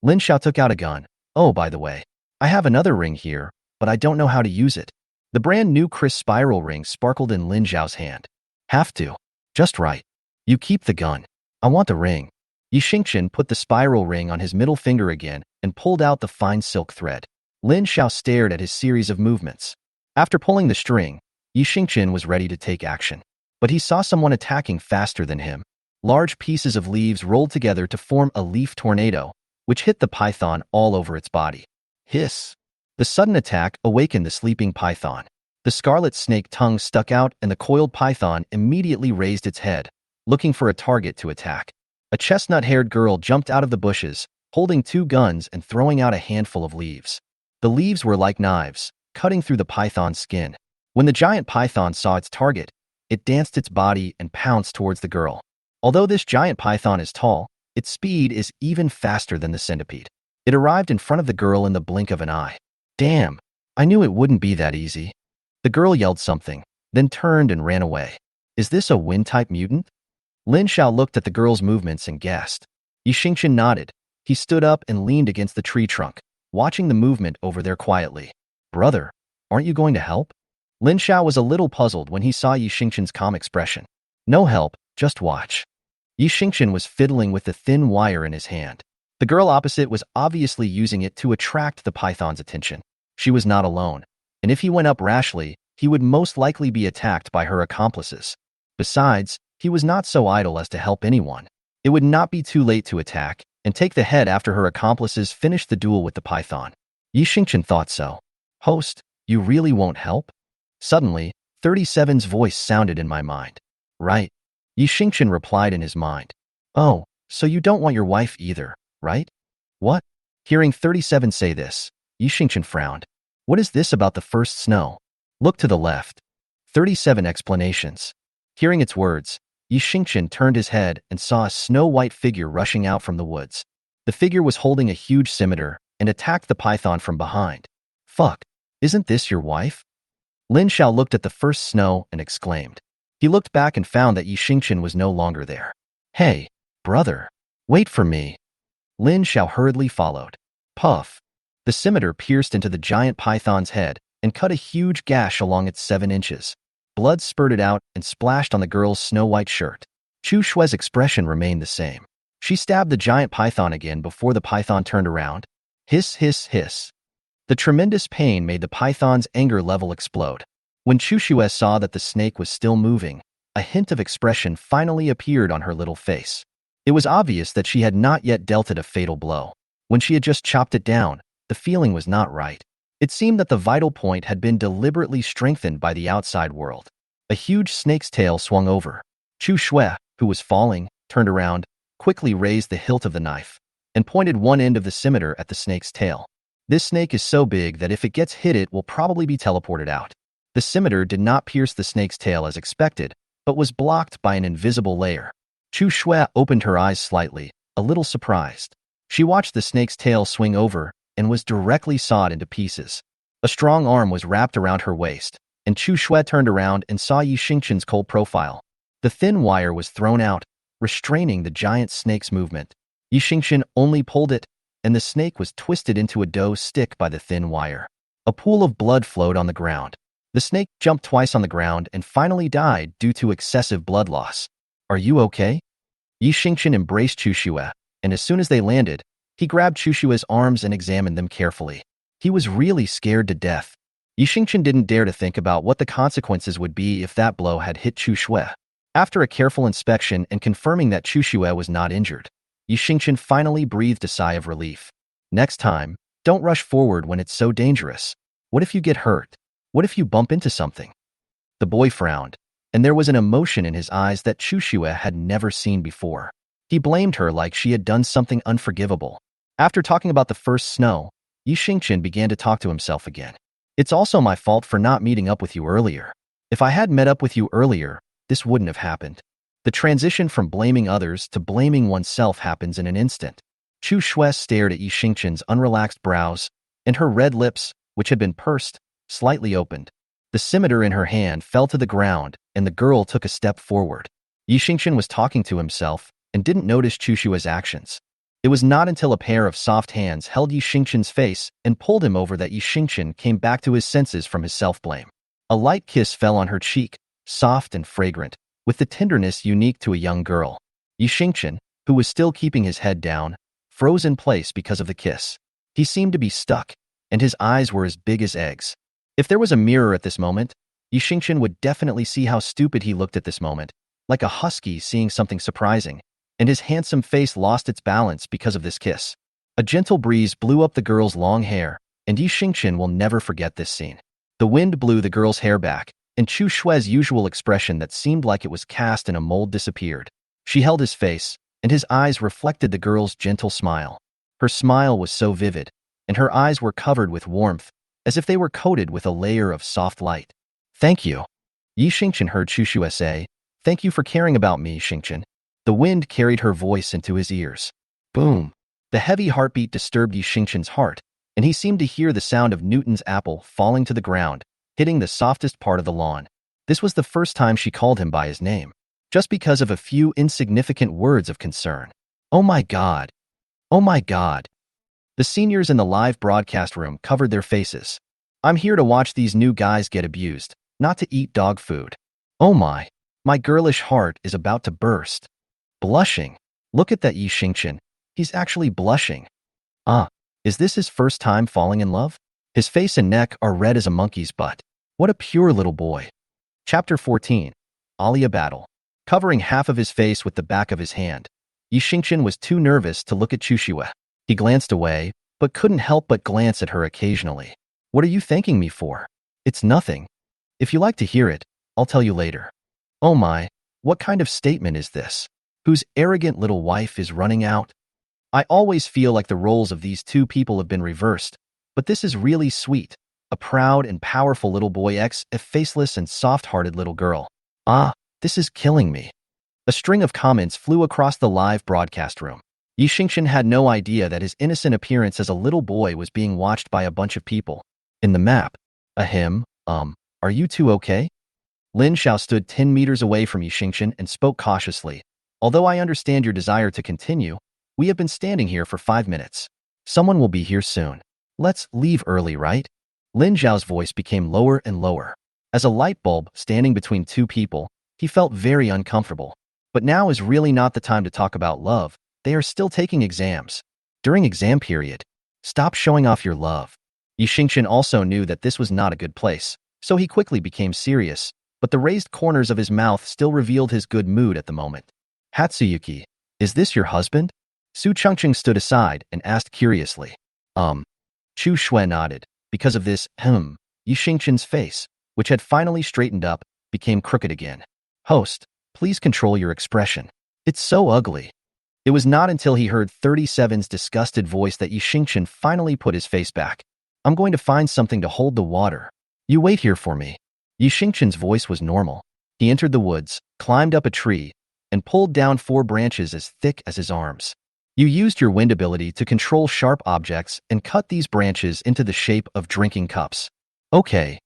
Lin Xiao took out a gun. Oh, by the way, I have another ring here, but I don't know how to use it. The brand new crisp spiral ring sparkled in Lin Xiao's hand. Have to. Just right. You keep the gun. I want the ring. Yi Xingqian put the spiral ring on his middle finger again and pulled out the fine silk thread. Lin Xiao stared at his series of movements. After pulling the string, Yi Xingqian was ready to take action. But he saw someone attacking faster than him. Large pieces of leaves rolled together to form a leaf tornado, which hit the python all over its body. Hiss! The sudden attack awakened the sleeping python. The scarlet snake tongue stuck out and the coiled python immediately raised its head, looking for a target to attack. A chestnut-haired girl jumped out of the bushes, holding two guns and throwing out a handful of leaves. The leaves were like knives, cutting through the python's skin. When the giant python saw its target, it danced its body and pounced towards the girl. Although this giant python is tall, its speed is even faster than the centipede. It arrived in front of the girl in the blink of an eye. Damn, I knew it wouldn't be that easy. The girl yelled something, then turned and ran away. Is this a wind-type mutant? Lin Xiao looked at the girl's movements and gasped. Yi Xingqian nodded. He stood up and leaned against the tree trunk, watching the movement over there quietly. Brother, aren't you going to help? Lin Xiao was a little puzzled when he saw Yi Xingqian's calm expression. No help, just watch. Yi Xingqian was fiddling with the thin wire in his hand. The girl opposite was obviously using it to attract the python's attention. She was not alone, and if he went up rashly, he would most likely be attacked by her accomplices. Besides, he was not so idle as to help anyone. It would not be too late to attack and take the head after her accomplices finished the duel with the python. Yi Xingqian thought so. Host, you really won't help? Suddenly, 37's voice sounded in my mind. Right. Yi Xingqian replied in his mind. Oh, so you don't want your wife either, right? What? Hearing 37 say this, Yi Xingqian frowned. What is this about the first snow? Look to the left. 37 explanations. Hearing its words, Yi Xingqian turned his head and saw a snow-white figure rushing out from the woods. The figure was holding a huge scimitar and attacked the python from behind. Fuck, isn't this your wife? Lin Xiao looked at the first snow and exclaimed. He looked back and found that Yi Xingqian was no longer there. Hey, brother, wait for me. Lin Xiao hurriedly followed. Puff. The scimitar pierced into the giant python's head and cut a huge gash along its 7 inches. Blood spurted out and splashed on the girl's snow-white shirt. Chu Shue's expression remained the same. She stabbed the giant python again before the python turned around. Hiss, hiss, hiss. The tremendous pain made the python's anger level explode. When Chu Shue saw that the snake was still moving, a hint of expression finally appeared on her little face. It was obvious that she had not yet dealt it a fatal blow. When she had just chopped it down, the feeling was not right. It seemed that the vital point had been deliberately strengthened by the outside world. A huge snake's tail swung over. Chu Shue, who was falling, turned around, quickly raised the hilt of the knife, and pointed one end of the scimitar at the snake's tail. This snake is so big that if it gets hit it will probably be teleported out. The scimitar did not pierce the snake's tail as expected, but was blocked by an invisible layer. Chu Shue opened her eyes slightly, a little surprised. She watched the snake's tail swing over and was directly sawed into pieces. A strong arm was wrapped around her waist, and Chu Shue turned around and saw Yi Xingqian's cold profile. The thin wire was thrown out, restraining the giant snake's movement. Yi Xingqian only pulled it, and the snake was twisted into a dough stick by the thin wire. A pool of blood flowed on the ground. The snake jumped twice on the ground and finally died due to excessive blood loss. Are you okay? Yi Xingqian embraced Chu Shue, and as soon as they landed, he grabbed Chu Shue's arms and examined them carefully. He was really scared to death. Yi Xingqian didn't dare to think about what the consequences would be if that blow had hit Chu Shue. After a careful inspection and confirming that Chu Shue was not injured, Yi Xingqian finally breathed a sigh of relief. Next time, don't rush forward when it's so dangerous. What if you get hurt? What if you bump into something? The boy frowned, and there was an emotion in his eyes that Chu Shue had never seen before. He blamed her like she had done something unforgivable. After talking about the first snow, Yi Xingqian began to talk to himself again. It's also my fault for not meeting up with you earlier. If I had met up with you earlier, this wouldn't have happened. The transition from blaming others to blaming oneself happens in an instant. Chu Shuai stared at Yi Xingqian's unrelaxed brows and her red lips, which had been pursed, slightly opened. The scimitar in her hand fell to the ground, and the girl took a step forward. Yixingchen was talking to himself and didn't notice Chushua's actions. It was not until a pair of soft hands held Yixingchen's face and pulled him over that Yixingchen came back to his senses from his self-blame. A light kiss fell on her cheek, soft and fragrant, with the tenderness unique to a young girl. Yixingchen, who was still keeping his head down, froze in place because of the kiss. He seemed to be stuck, and his eyes were as big as eggs. If there was a mirror at this moment, Yixingchen would definitely see how stupid he looked at this moment, like a husky seeing something surprising, and his handsome face lost its balance because of this kiss. A gentle breeze blew up the girl's long hair, and Yixingchen will never forget this scene. The wind blew the girl's hair back, and Chu Shui's usual expression that seemed like it was cast in a mold disappeared. She held his face, and his eyes reflected the girl's gentle smile. Her smile was so vivid, and her eyes were covered with warmth, as if they were coated with a layer of soft light. "Thank you." Yixingchen heard Chu Shui say, "Thank you for caring about me, Yixingchen." The wind carried her voice into his ears. Boom! The heavy heartbeat disturbed Yixingchen's heart, and he seemed to hear the sound of Newton's apple falling to the ground, hitting the softest part of the lawn. This was the first time she called him by his name, just because of a few insignificant words of concern. "Oh my God! Oh my God!" The seniors in the live broadcast room covered their faces. "I'm here to watch these new guys get abused, not to eat dog food. Oh my girlish heart is about to burst." Blushing. Look at that Yixingchen. He's actually blushing. Is this his first time falling in love? His face and neck are red as a monkey's butt. What a pure little boy. Chapter 14. Alia Battle. Covering half of his face with the back of his hand, Yixingchen was too nervous to look at Chushua. He glanced away, but couldn't help but glance at her occasionally. "What are you thanking me for?" "It's nothing. If you like to hear it, I'll tell you later." "Oh my, what kind of statement is this? Whose arrogant little wife is running out?" I always feel like the roles of these two people have been reversed, but this is really sweet. A proud and powerful little boy a faceless and soft-hearted little girl. This is killing me. A string of comments flew across the live broadcast room. Yixingchen had no idea that his innocent appearance as a little boy was being watched by a bunch of people. In the map, are you two okay? Lin Xiao stood 10 meters away from Yixingchen and spoke cautiously. "Although I understand your desire to continue, we have been standing here for 5 minutes. Someone will be here soon. Let's leave early, right?" Lin Xiao's voice became lower and lower. As a light bulb standing between two people, he felt very uncomfortable. But now is really not the time to talk about love. They are still taking exams. During exam period, stop showing off your love. Yixingchen also knew that this was not a good place, so he quickly became serious, but the raised corners of his mouth still revealed his good mood at the moment. "Hatsuyuki, is this your husband?" Su Chengcheng stood aside and asked curiously. Chu Shui nodded. Because of this, Yixingchen's face, which had finally straightened up, became crooked again. "Host, please control your expression. It's so ugly." It was not until he heard 37's disgusted voice that Yixingchen finally put his face back. "I'm going to find something to hold the water. You wait here for me." Yixingchen's voice was normal. He entered the woods, climbed up a tree, and pulled down 4 branches as thick as his arms. "You used your wind ability to control sharp objects and cut these branches into the shape of drinking cups." "Okay."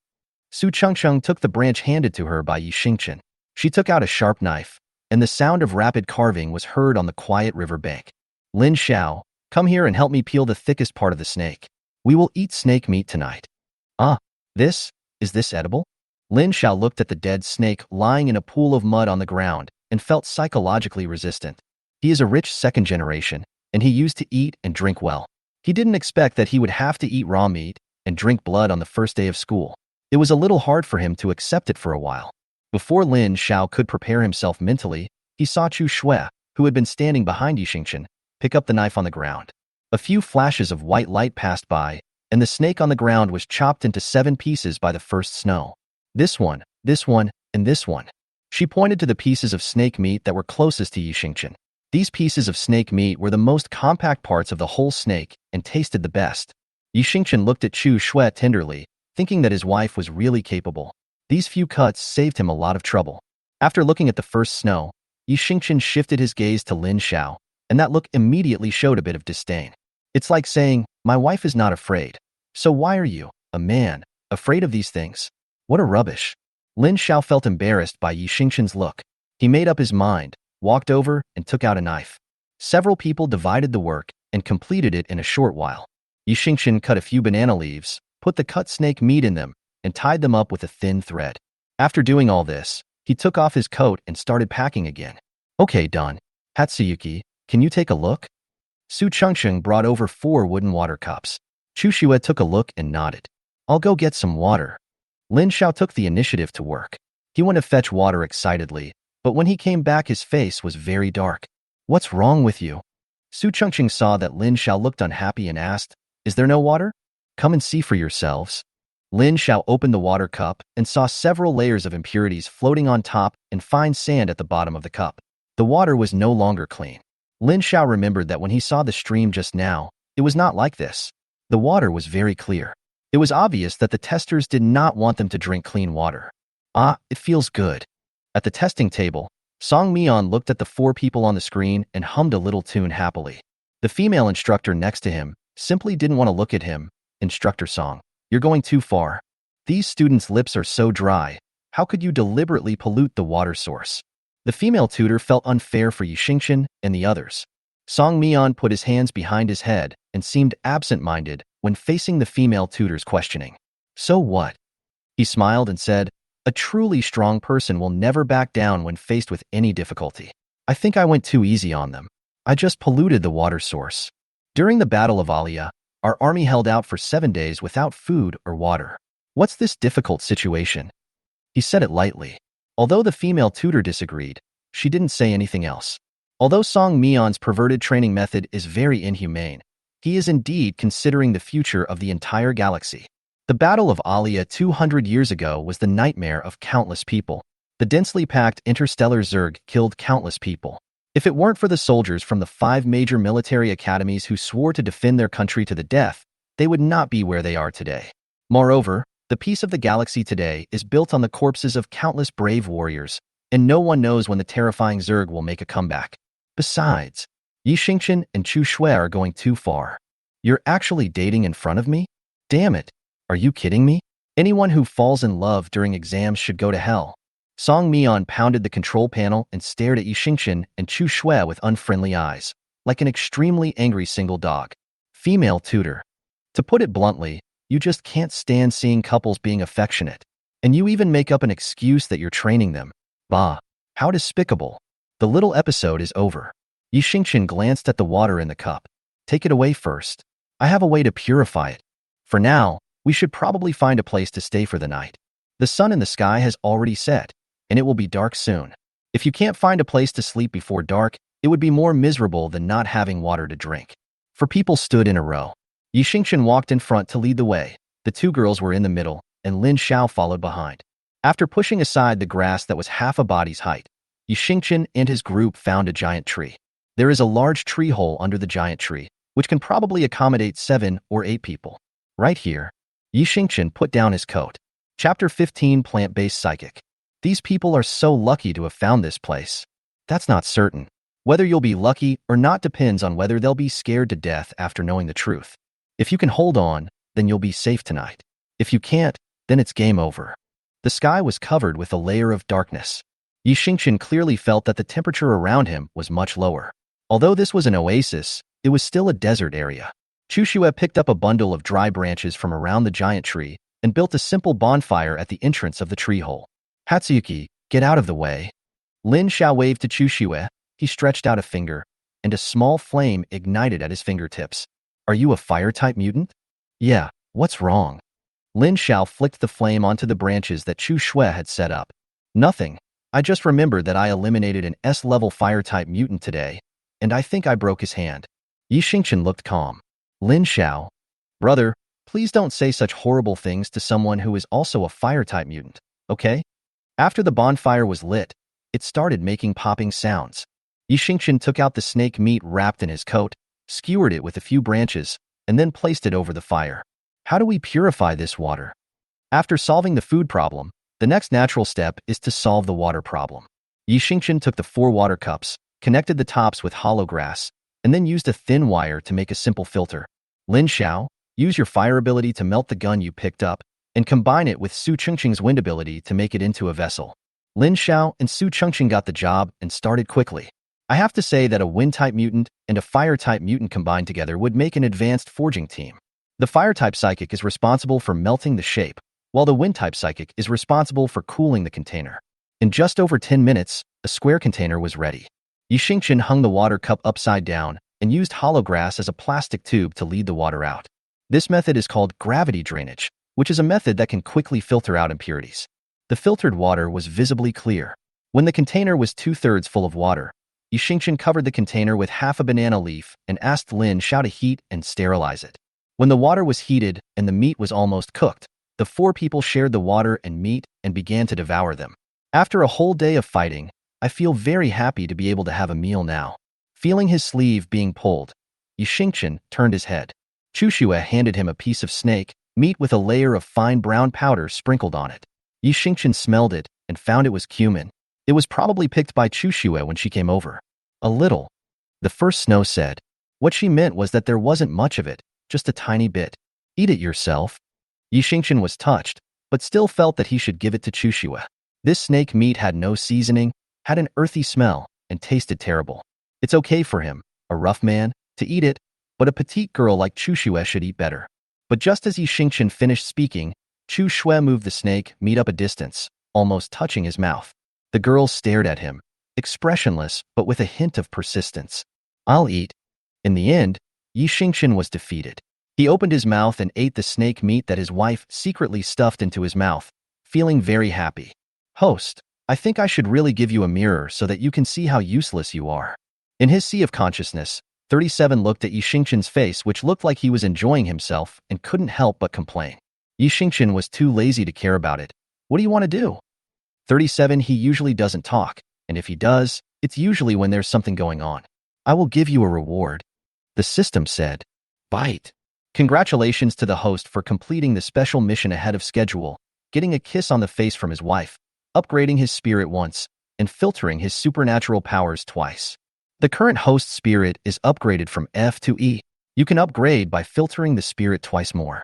Su Chengcheng took the branch handed to her by Yixingchen. She took out a sharp knife, and the sound of rapid carving was heard on the quiet river bank. "Lin Xiao, come here and help me peel the thickest part of the snake. We will eat snake meat tonight." Is this edible?" Lin Xiao looked at the dead snake lying in a pool of mud on the ground and felt psychologically resistant. He is a rich second generation, and he used to eat and drink well. He didn't expect that he would have to eat raw meat and drink blood on the first day of school. It was a little hard for him to accept it for a while. Before Lin Xiao could prepare himself mentally, he saw Chu Shui, who had been standing behind Yixingchen, pick up the knife on the ground. A few flashes of white light passed by, and the snake on the ground was chopped into 7 pieces by the first snow. This one, and this one." She pointed to the pieces of snake meat that were closest to Yixingchen. These pieces of snake meat were the most compact parts of the whole snake and tasted the best. Yixingchen looked at Chu Shui tenderly, thinking that his wife was really capable. These few cuts saved him a lot of trouble. After looking at the first snow, Yixingchen shifted his gaze to Lin Xiao, and that look immediately showed a bit of disdain. "It's like saying, my wife is not afraid. So why are you, a man, afraid of these things? What a rubbish. Lin Xiao felt embarrassed by Yi Xingqian's look. He made up his mind, walked over, and took out a knife. Several people divided the work and completed it in a short while. Yi Xingqian cut a few banana leaves, put the cut snake meat in them, and tied them up with a thin thread. After doing all this, he took off his coat and started packing again. Okay, done. Hatsuyuki, can you take a look? Su Chengsheng brought over 4 wooden water cups. Chu Xue took a look and nodded. I'll go get some water. Lin Xiao took the initiative to work. He went to fetch water excitedly, but when he came back his face was very dark. What's wrong with you? Su Chengsheng saw that Lin Xiao looked unhappy and asked, Is there no water? Come and see for yourselves. Lin Xiao opened the water cup and saw several layers of impurities floating on top and fine sand at the bottom of the cup. The water was no longer clean. Lin Xiao remembered that when he saw the stream just now, it was not like this. The water was very clear. It was obvious that the testers did not want them to drink clean water. Ah, it feels good. At the testing table, Song Mian looked at the 4 people on the screen and hummed a little tune happily. The female instructor next to him simply didn't want to look at him. Instructor Song, you're going too far. These students' lips are so dry. How could you deliberately pollute the water source? The female tutor felt unfair for Yi Xingqian and the others. Song Mian put his hands behind his head and seemed absent-minded when facing the female tutor's questioning. So what? He smiled and said, A truly strong person will never back down when faced with any difficulty. I think I went too easy on them. I just polluted the water source. During the Battle of Alia, our army held out for 7 days without food or water. What's this difficult situation? He said it lightly. Although the female tutor disagreed, she didn't say anything else. Although Song Mian's perverted training method is very inhumane, he is indeed considering the future of the entire galaxy. The Battle of Alia 200 years ago was the nightmare of countless people. The densely packed interstellar Zerg killed countless people. If it weren't for the soldiers from the 5 major military academies who swore to defend their country to the death, they would not be where they are today. Moreover, the peace of the galaxy today is built on the corpses of countless brave warriors, and no one knows when the terrifying Zerg will make a comeback. Besides, Yi Xingqian and Chu Xue are going too far. You're actually dating in front of me? Damn it. Are you kidding me? Anyone who falls in love during exams should go to hell. Song Mian pounded the control panel and stared at Yi Xingqian and Chu Xue with unfriendly eyes, like an extremely angry single dog. Female tutor. To put it bluntly, you just can't stand seeing couples being affectionate. And you even make up an excuse that you're training them. Bah, how despicable. The little episode is over. Yi Xingqian glanced at the water in the cup. Take it away first. I have a way to purify it. For now, we should probably find a place to stay for the night. The sun in the sky has already set, and it will be dark soon. If you can't find a place to sleep before dark, it would be more miserable than not having water to drink. 4 people stood in a row. Yi Xingqian walked in front to lead the way. The 2 girls were in the middle, and Lin Xiao followed behind. After pushing aside the grass that was half a body's height, Yi Xingqian and his group found a giant tree. There is a large tree hole under the giant tree, which can probably accommodate 7 or 8 people. Right here, Yi Xingqian put down his coat. Chapter 15, Plant-Based Psychic. These people are so lucky to have found this place. That's not certain. Whether you'll be lucky or not depends on whether they'll be scared to death after knowing the truth. If you can hold on, then you'll be safe tonight. If you can't, then it's game over. The sky was covered with a layer of darkness. Yi Xingqian clearly felt that the temperature around him was much lower. Although this was an oasis, it was still a desert area. Chu Xue picked up a bundle of dry branches from around the giant tree and built a simple bonfire at the entrance of the tree hole. Hatsuyuki, get out of the way. Lin Xiao waved to Chu Xue. He stretched out a finger, and a small flame ignited at his fingertips. Are you a fire-type mutant? Yeah, what's wrong? Lin Xiao flicked the flame onto the branches that Chu Xue had set up. Nothing. I just remembered that I eliminated an S-level fire-type mutant today, and I think I broke his hand. Yi Xingqian looked calm. Lin Xiao. Brother, please don't say such horrible things to someone who is also a fire-type mutant, okay? After the bonfire was lit, it started making popping sounds. Yi Xingqian took out the snake meat wrapped in his coat, skewered it with a few branches, and then placed it over the fire. How do we purify this water? After solving the food problem, the next natural step is to solve the water problem. Yi Xingqian took the 4 water cups, connected the tops with hollow grass, and then used a thin wire to make a simple filter. Lin Xiao, Use your fire ability to melt the gun you picked up, and combine it with Su Chengqing's wind ability to make it into a vessel. Lin Xiao and Su Chengqing got the job and started quickly. I have to say that a wind-type mutant and a fire-type mutant combined together would make an advanced forging team. The fire-type psychic is responsible for melting the shape, while the wind-type psychic is responsible for cooling the container. In just over 10 minutes, a square container was ready. Yi Xingqian hung the water cup upside down and used hollow grass as a plastic tube to lead the water out. This method is called gravity drainage, which is a method that can quickly filter out impurities. The filtered water was visibly clear. When the container was 2/3 full of water, Yi Xingqian covered the container with half a banana leaf and asked Lin Xiao to heat and sterilize it. When the water was heated and the meat was almost cooked, the four people shared the water and meat and began to devour them. After a whole day of fighting, I feel very happy to be able to have a meal now. Feeling his sleeve being pulled, Yi Xingqian turned his head. Chu Xue handed him a piece of snake meat with a layer of fine brown powder sprinkled on it. Yi Xingqian smelled it and found it was cumin. It was probably picked by Chu Xue when she came over. A little. The first snow said. What she meant was that there wasn't much of it, just a tiny bit. Eat it yourself. Yi Xingqian was touched, but still felt that he should give it to Chu Xue. This snake meat had no seasoning, had an earthy smell, and tasted terrible. It's okay for him, a rough man, to eat it, but a petite girl like Chu Xue should eat better. But just as Yi Xingqian finished speaking, Chu Xue moved the snake meat up a distance, almost touching his mouth. The girl stared at him, expressionless but with a hint of persistence. I'll eat. In the end, Yi Xingqian was defeated. He opened his mouth and ate the snake meat that his wife secretly stuffed into his mouth, feeling very happy. Host, I think I should really give you a mirror so that you can see how useless you are. In his sea of consciousness, 37 looked at Yi Xingqian's face, which looked like he was enjoying himself and couldn't help but complain. Yi Xingqian was too lazy to care about it. What do you want to do? 37 He usually doesn't talk, and if he does, it's usually when there's something going on. I will give you a reward. The system said. Bite. Congratulations to the host for completing the special mission ahead of schedule, getting a kiss on the face from his wife, upgrading his spirit once, and filtering his supernatural powers twice. The current host spirit is upgraded from F to E. You can upgrade by filtering the spirit twice more.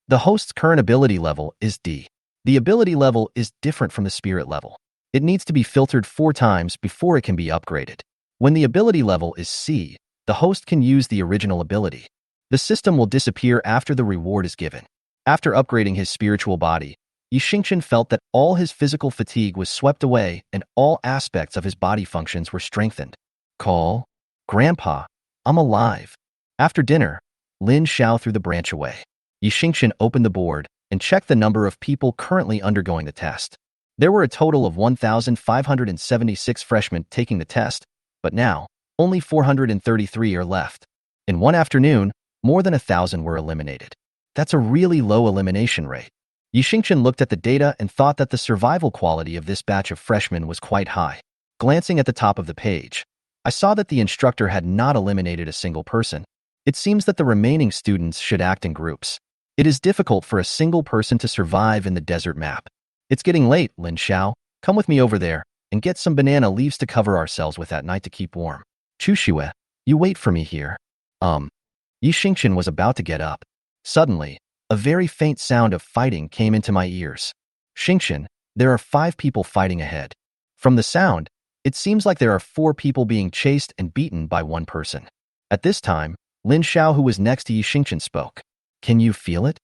The host's current ability level is D. The ability level is different from the spirit level. It needs to be filtered 4 times before it can be upgraded. When the ability level is C, the host can use the original ability. The system will disappear after the reward is given. After upgrading his spiritual body, Yi Xingqian felt that all his physical fatigue was swept away and all aspects of his body functions were strengthened. Call. Grandpa, I'm alive. After dinner, Lin Xiao threw the branch away. Yi Xingqian opened the board and checked the number of people currently undergoing the test. There were a total of 1,576 freshmen taking the test, but now, only 433 are left. In one afternoon, more than 1,000 were eliminated. That's a really low elimination rate. Yi Xingqian looked at the data and thought that the survival quality of this batch of freshmen was quite high. Glancing at the top of the page, I saw that the instructor had not eliminated a single person. It seems that the remaining students should act in groups. It is difficult for a single person to survive in the desert map. It's getting late, Lin Xiao. Come with me over there and get some banana leaves to cover ourselves with at night to keep warm. Chu Xue, you wait for me here. Yi Xingqian was about to get up. Suddenly, a very faint sound of fighting came into my ears. Xingqian, there are 5 people fighting ahead. From the sound, it seems like there are 4 people being chased and beaten by 1 person. At this time, Lin Xiao, who was next to Yi Xingqian, spoke. Can you feel it?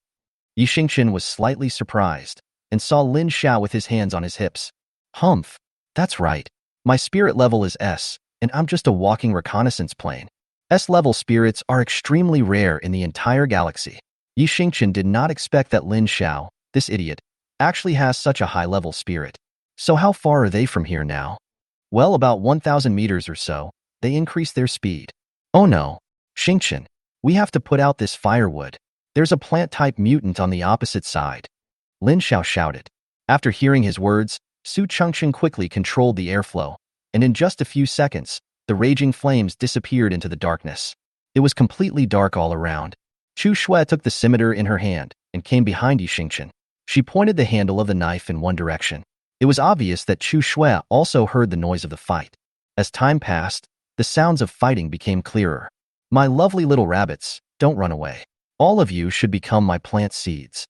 Yi Xingqian was slightly surprised and saw Lin Xiao with his hands on his hips. Humph, that's right. My spirit level is S, and I'm just a walking reconnaissance plane. S-level spirits are extremely rare in the entire galaxy. Yi Xingqian did not expect that Lin Xiao, this idiot, actually has such a high-level spirit. So how far are they from here now? Well, about 1,000 meters or so. They increased their speed. Oh no, Xingqian, we have to put out this firewood. There's a plant-type mutant on the opposite side. Lin Xiao shouted. After hearing his words, Su Chengqing quickly controlled the airflow, and in just a few seconds, the raging flames disappeared into the darkness. It was completely dark all around. Chu Xue took the scimitar in her hand and came behind Yi Xingqian. She pointed the handle of the knife in one direction. It was obvious that Chu Xue also heard the noise of the fight. As time passed, the sounds of fighting became clearer. My lovely little rabbits, don't run away. All of you should become my plant seeds.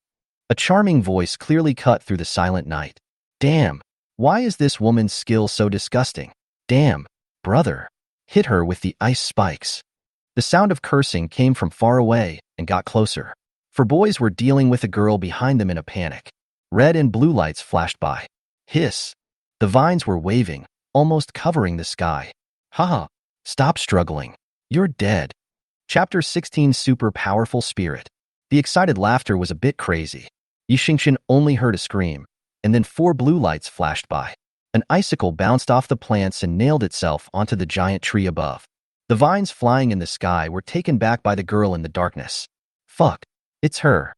A charming voice clearly cut through the silent night. Damn, why is this woman's skill so disgusting? Damn, brother. Hit her with the ice spikes. The sound of cursing came from far away and got closer. For boys were dealing with a girl behind them in a panic. Red and blue lights flashed by. Hiss. The vines were waving, almost covering the sky. Haha, stop struggling. You're dead. Chapter 16 Super Powerful Spirit. The excited laughter was a bit crazy. Yixingchen only heard a scream, and then 4 blue lights flashed by. An icicle bounced off the plants and nailed itself onto the giant tree above. The vines flying in the sky were taken back by the girl in the darkness. Fuck, it's her.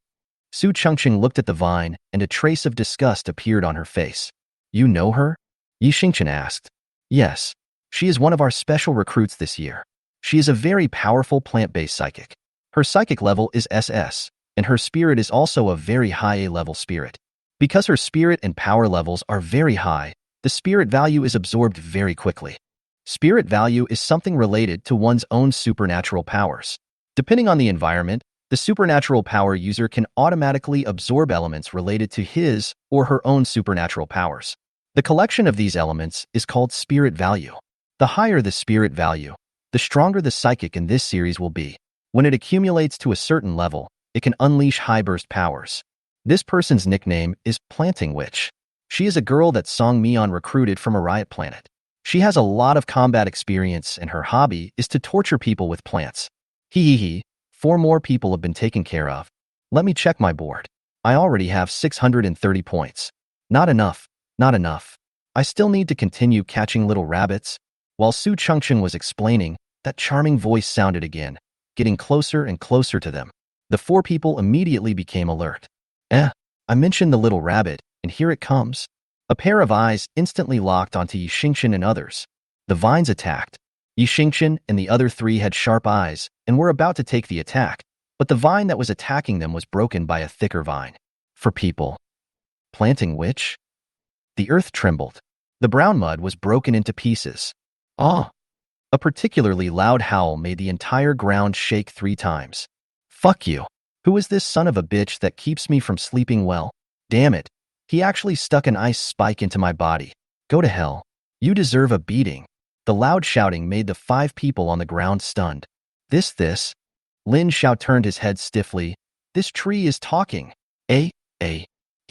Su Chengqing looked at the vine, and a trace of disgust appeared on her face. You know her? Yixingchen asked. Yes, she is one of our special recruits this year. She is a very powerful plant-based psychic. Her psychic level is SS, and her spirit is also a very high A-level spirit. Because her spirit and power levels are very high, the spirit value is absorbed very quickly. Spirit value is something related to one's own supernatural powers. Depending on the environment, the supernatural power user can automatically absorb elements related to his or her own supernatural powers. The collection of these elements is called spirit value. The higher the spirit value, the stronger the psychic in this series will be. When it accumulates to a certain level, it can unleash high-burst powers. This person's nickname is Planting Witch. She is a girl that Song Mian recruited from a riot planet. She has a lot of combat experience and her hobby is to torture people with plants. Hee. 4 more people have been taken care of. Let me check my board. I already have 630 points. Not enough. Not enough. I still need to continue catching little rabbits. While Su Chengqing was explaining, that charming voice sounded again, getting closer and closer to them. The 4 people immediately became alert. I mentioned the little rabbit, and here it comes. A pair of eyes instantly locked onto Yixingchen and others. The vines attacked. Yixingchen and the other 3 had sharp eyes and were about to take the attack, but the vine that was attacking them was broken by a thicker vine. For people. Planting Witch? The earth trembled. The brown mud was broken into pieces. Ah! A particularly loud howl made the entire ground shake 3 times. Fuck you. Who is this son of a bitch that keeps me from sleeping well? Damn it. He actually stuck an ice spike into my body. Go to hell. You deserve a beating. The loud shouting made the 5 people on the ground stunned. This. Lin Xiao turned his head stiffly. This tree is talking. He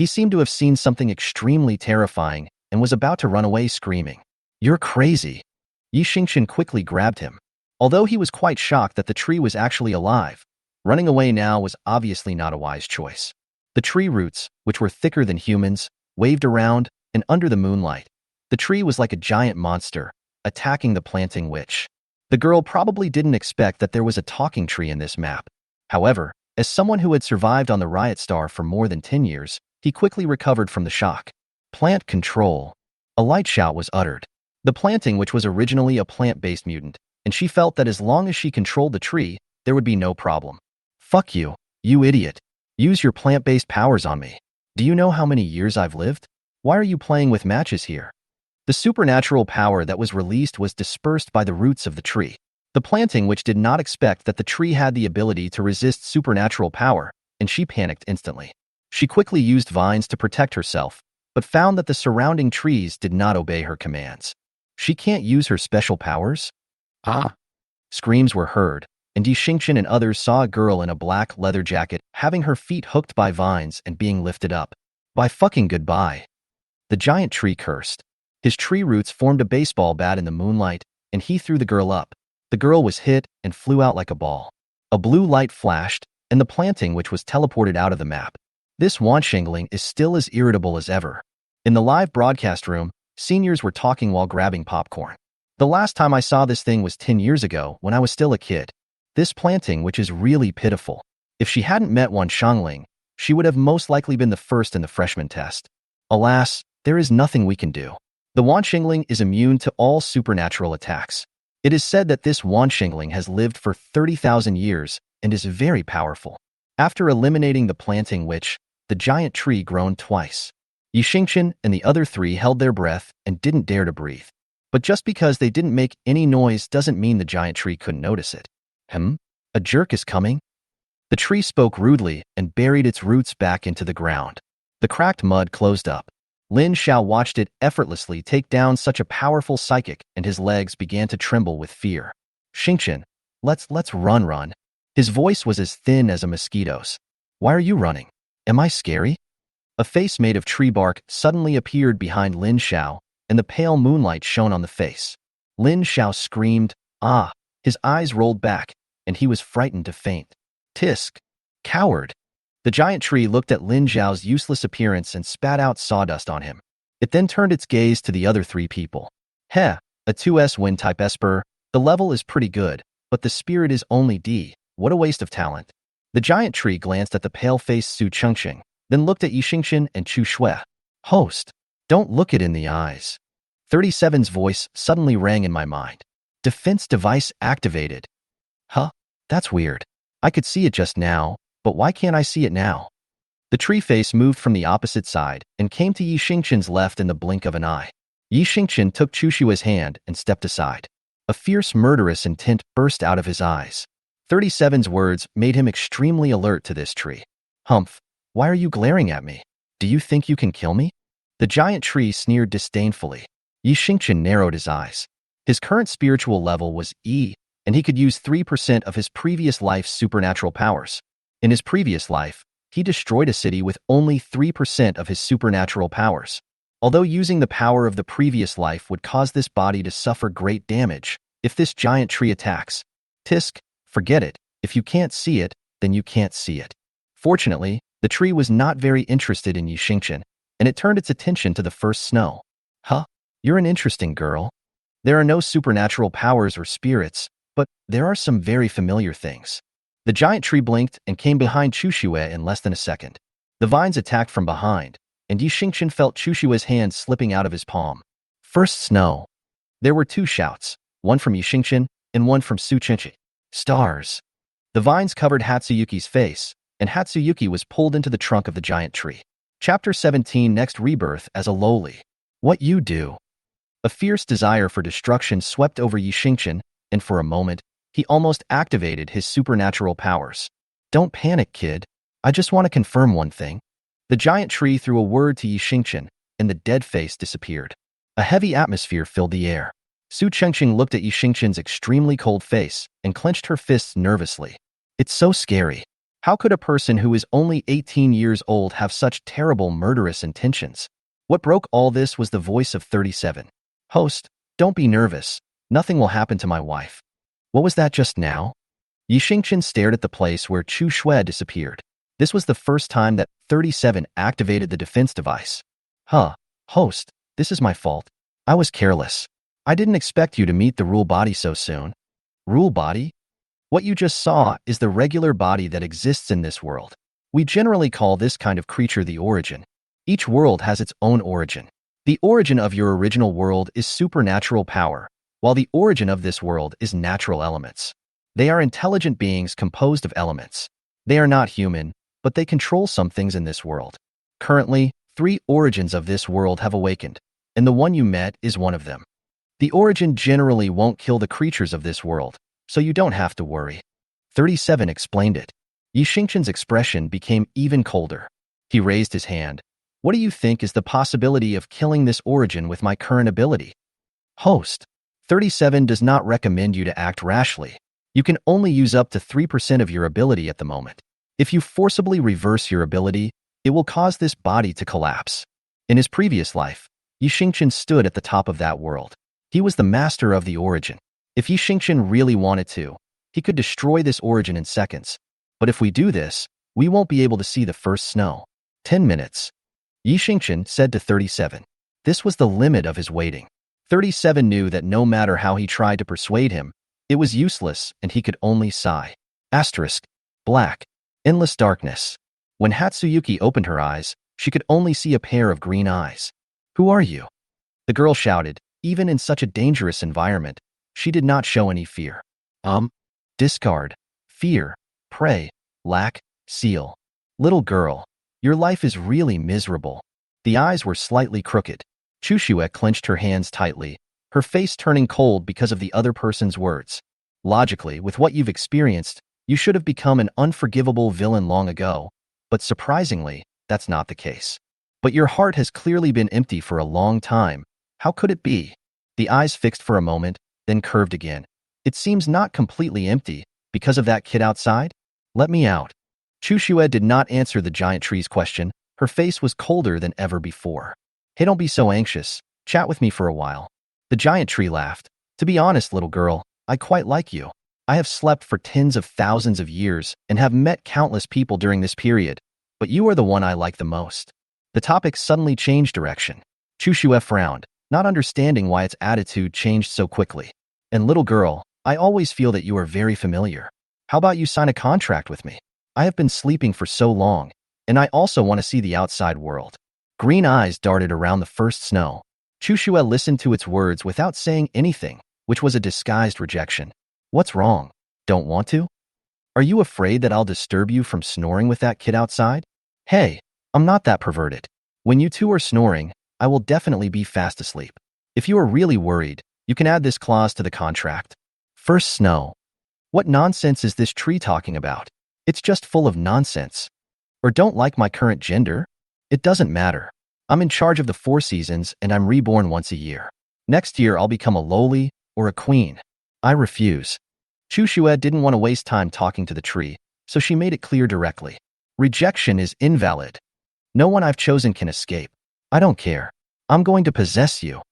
seemed to have seen something extremely terrifying and was about to run away screaming. You're crazy. Yixingchen quickly grabbed him. Although he was quite shocked that the tree was actually alive, running away now was obviously not a wise choice. The tree roots, which were thicker than humans, waved around, and under the moonlight, the tree was like a giant monster, attacking the Planting Witch. The girl probably didn't expect that there was a talking tree in this map. However, as someone who had survived on the Riot Star for more than 10 years, he quickly recovered from the shock. Plant control. A light shout was uttered. The Planting Witch was originally a plant-based mutant, and she felt that as long as she controlled the tree, there would be no problem. Fuck you, you idiot. Use your plant-based powers on me. Do you know how many years I've lived? Why are you playing with matches here? The supernatural power that was released was dispersed by the roots of the tree. The Planting Witch did not expect that the tree had the ability to resist supernatural power, and she panicked instantly. She quickly used vines to protect herself, but found that the surrounding trees did not obey her commands. She can't use her special powers? Screams were heard, and Yixingchen and others saw a girl in a black leather jacket having her feet hooked by vines and being lifted up. By fucking goodbye. The giant tree cursed. His tree roots formed a baseball bat in the moonlight, and he threw the girl up. The girl was hit and flew out like a ball. A blue light flashed, and the Planting Witch was teleported out of the map. This Wanshingling is still as irritable as ever. In the live broadcast room, seniors were talking while grabbing popcorn. The last time I saw this thing was 10 years ago when I was still a kid. This Planting Witch is really pitiful. If she hadn't met Wanshingling, she would have most likely been the first in the freshman test. Alas, there is nothing we can do. The Wanshingling is immune to all supernatural attacks. It is said that this Wanshingling has lived for 30,000 years and is very powerful. After eliminating the Planting Witch, the giant tree groaned twice. Yixingchen and the other 3 held their breath and didn't dare to breathe. But just because they didn't make any noise doesn't mean the giant tree couldn't notice it. A jerk is coming? The tree spoke rudely and buried its roots back into the ground. The cracked mud closed up. Lin Xiao watched it effortlessly take down such a powerful psychic, and his legs began to tremble with fear. Xingqian, let's run. His voice was as thin as a mosquito's. Why are you running? Am I scary? A face made of tree bark suddenly appeared behind Lin Xiao, and the pale moonlight shone on the face. Lin Xiao screamed, ah! His eyes rolled back, and he was frightened to faint. Tisk! Coward! The giant tree looked at Lin Xiao's useless appearance and spat out sawdust on him. It then turned its gaze to the other three people. Heh, a 2S wind type Esper, the level is pretty good, but the spirit is only D. What a waste of talent. The giant tree glanced at the pale-faced Su Chengqing, then looked at Yixingqian and Chu Shui. Host, don't look it in the eyes. 37's voice suddenly rang in my mind. Defense device activated. Huh? That's weird. I could see it just now, but why can't I see it now? The tree face moved from the opposite side and came to Yixingqian's left in the blink of an eye. Yixingqian took Chu Shui's hand and stepped aside. A fierce murderous intent burst out of his eyes. 37's words made him extremely alert to this tree. Humph, why are you glaring at me? Do you think you can kill me? The giant tree sneered disdainfully. Yixingqian narrowed his eyes. His current spiritual level was E, and he could use 3% of his previous life's supernatural powers. In his previous life, he destroyed a city with only 3% of his supernatural powers. Although using the power of the previous life would cause this body to suffer great damage if this giant tree attacks. Tisk, forget it. If you can't see it, then you can't see it. Fortunately, the tree was not very interested in Yixingqian, and it turned its attention to the first snow. Huh? You're an interesting girl. There are no supernatural powers or spirits, but there are some very familiar things. The giant tree blinked and came behind Chu Shui in less than a second. The vines attacked from behind, and Yixingqian felt Chu Shui's hand slipping out of his palm. First snow. There were two shouts, one from Yixingqian and one from Su Chengqing. Stars. The vines covered Hatsuyuki's face, and Hatsuyuki was pulled into the trunk of the giant tree. Chapter 17 Next Rebirth as a lowly. What you do. A fierce desire for destruction swept over Yixingqian, and for a moment, he almost activated his supernatural powers. Don't panic, kid. I just want to confirm one thing. The giant tree threw a word to Yixingqian, and the dead face disappeared. A heavy atmosphere filled the air. Su Chengqing looked at Yixingqian's extremely cold face and clenched her fists nervously. It's so scary. How could a person who is only 18 years old have such terrible murderous intentions? What broke all this was the voice of 37. Host, don't be nervous. Nothing will happen to my wife. What was that just now? Yixingqian stared at the place where Chu Shui disappeared. This was the first time that 37 activated the defense device. Huh, host, this is my fault. I was careless. I didn't expect you to meet the rule body so soon. Rule body? What you just saw is the regular body that exists in this world. We generally call this kind of creature the origin. Each world has its own origin. The origin of your original world is supernatural power, while the origin of this world is natural elements. They are intelligent beings composed of elements. They are not human, but they control some things in this world. Currently, 3 origins of this world have awakened, and the one you met is one of them. The origin generally won't kill the creatures of this world, so you don't have to worry. 37 explained it. Yixingqian's expression became even colder. He raised his hand. What do you think is the possibility of killing this origin with my current ability? Host. 37 does not recommend you to act rashly. You can only use up to 3% of your ability at the moment. If you forcibly reverse your ability, it will cause this body to collapse. In his previous life, Yixingqian stood at the top of that world. He was the master of the origin. If Yixingqian really wanted to, he could destroy this origin in seconds. But if we do this, we won't be able to see the first snow. 10 minutes. Yixingqian said to 37. This was the limit of his waiting. 37 knew that no matter how he tried to persuade him, it was useless and he could only sigh. Asterisk. Black. Endless darkness. When Hatsuyuki opened her eyes, she could only see a pair of green eyes. Who are you? The girl shouted. Even in such a dangerous environment, she did not show any fear. Discard. Fear. Prey. Lack. Seal. Little girl, your life is really miserable. The eyes were slightly crooked. Chu Shui clenched her hands tightly, her face turning cold because of the other person's words. Logically, with what you've experienced, You should have become an unforgivable villain long ago, but surprisingly, that's not the case. But your heart has clearly been empty for a long time. How could it be? The eyes fixed for a moment, then curved again. It seems not completely empty because of that kid outside? Let me out. Chushue did not answer the giant tree's question. Her face was colder than ever before. Hey, don't be so anxious. Chat with me for a while. The giant tree laughed. To be honest, little girl, I quite like you. I have slept for tens of thousands of years and have met countless people during this period, but you are the one I like the most. The topic suddenly changed direction. Chushue frowned, not understanding why its attitude changed so quickly. And little girl, I always feel that you are very familiar. How about you sign a contract with me? I have been sleeping for so long, and I also want to see the outside world. Green eyes darted around the first snow. Chushue listened to its words without saying anything, which was a disguised rejection. What's wrong? Don't want to? Are you afraid that I'll disturb you from snoring with that kid outside? Hey, I'm not that perverted. When you two are snoring, I will definitely be fast asleep. If you are really worried, you can add this clause to the contract. First snow. What nonsense is this tree talking about? It's just full of nonsense. Or don't like my current gender? It doesn't matter. I'm in charge of the 4 seasons and I'm reborn once a year. Next year I'll become a loli or a queen. I refuse. Chushue didn't want to waste time talking to the tree, so she made it clear directly. Rejection is invalid. No one I've chosen can escape. I don't care. I'm going to possess you.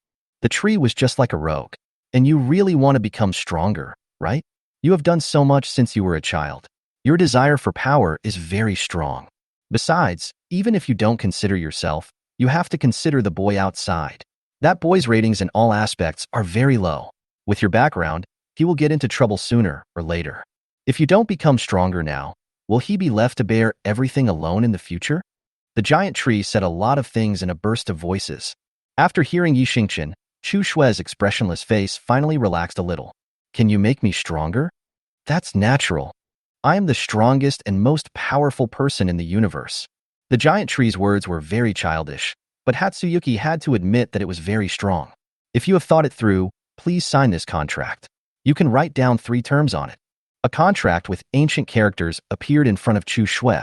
The tree was just like a rogue. And you really want to become stronger, right? You have done so much since you were a child. Your desire for power is very strong. Besides, even if you don't consider yourself, you have to consider the boy outside. That boy's ratings in all aspects are very low. With your background, he will get into trouble sooner or later. If you don't become stronger now, will he be left to bear everything alone in the future? The giant tree said a lot of things in a burst of voices. After hearing Yi Xingqian, Chu Shue's expressionless face finally relaxed a little. Can you make me stronger? That's natural. I am the strongest and most powerful person in the universe. The giant tree's words were very childish, but Hatsuyuki had to admit that it was very strong. If you have thought it through, please sign this contract. You can write down 3 terms on it. A contract with ancient characters appeared in front of Chu Shue.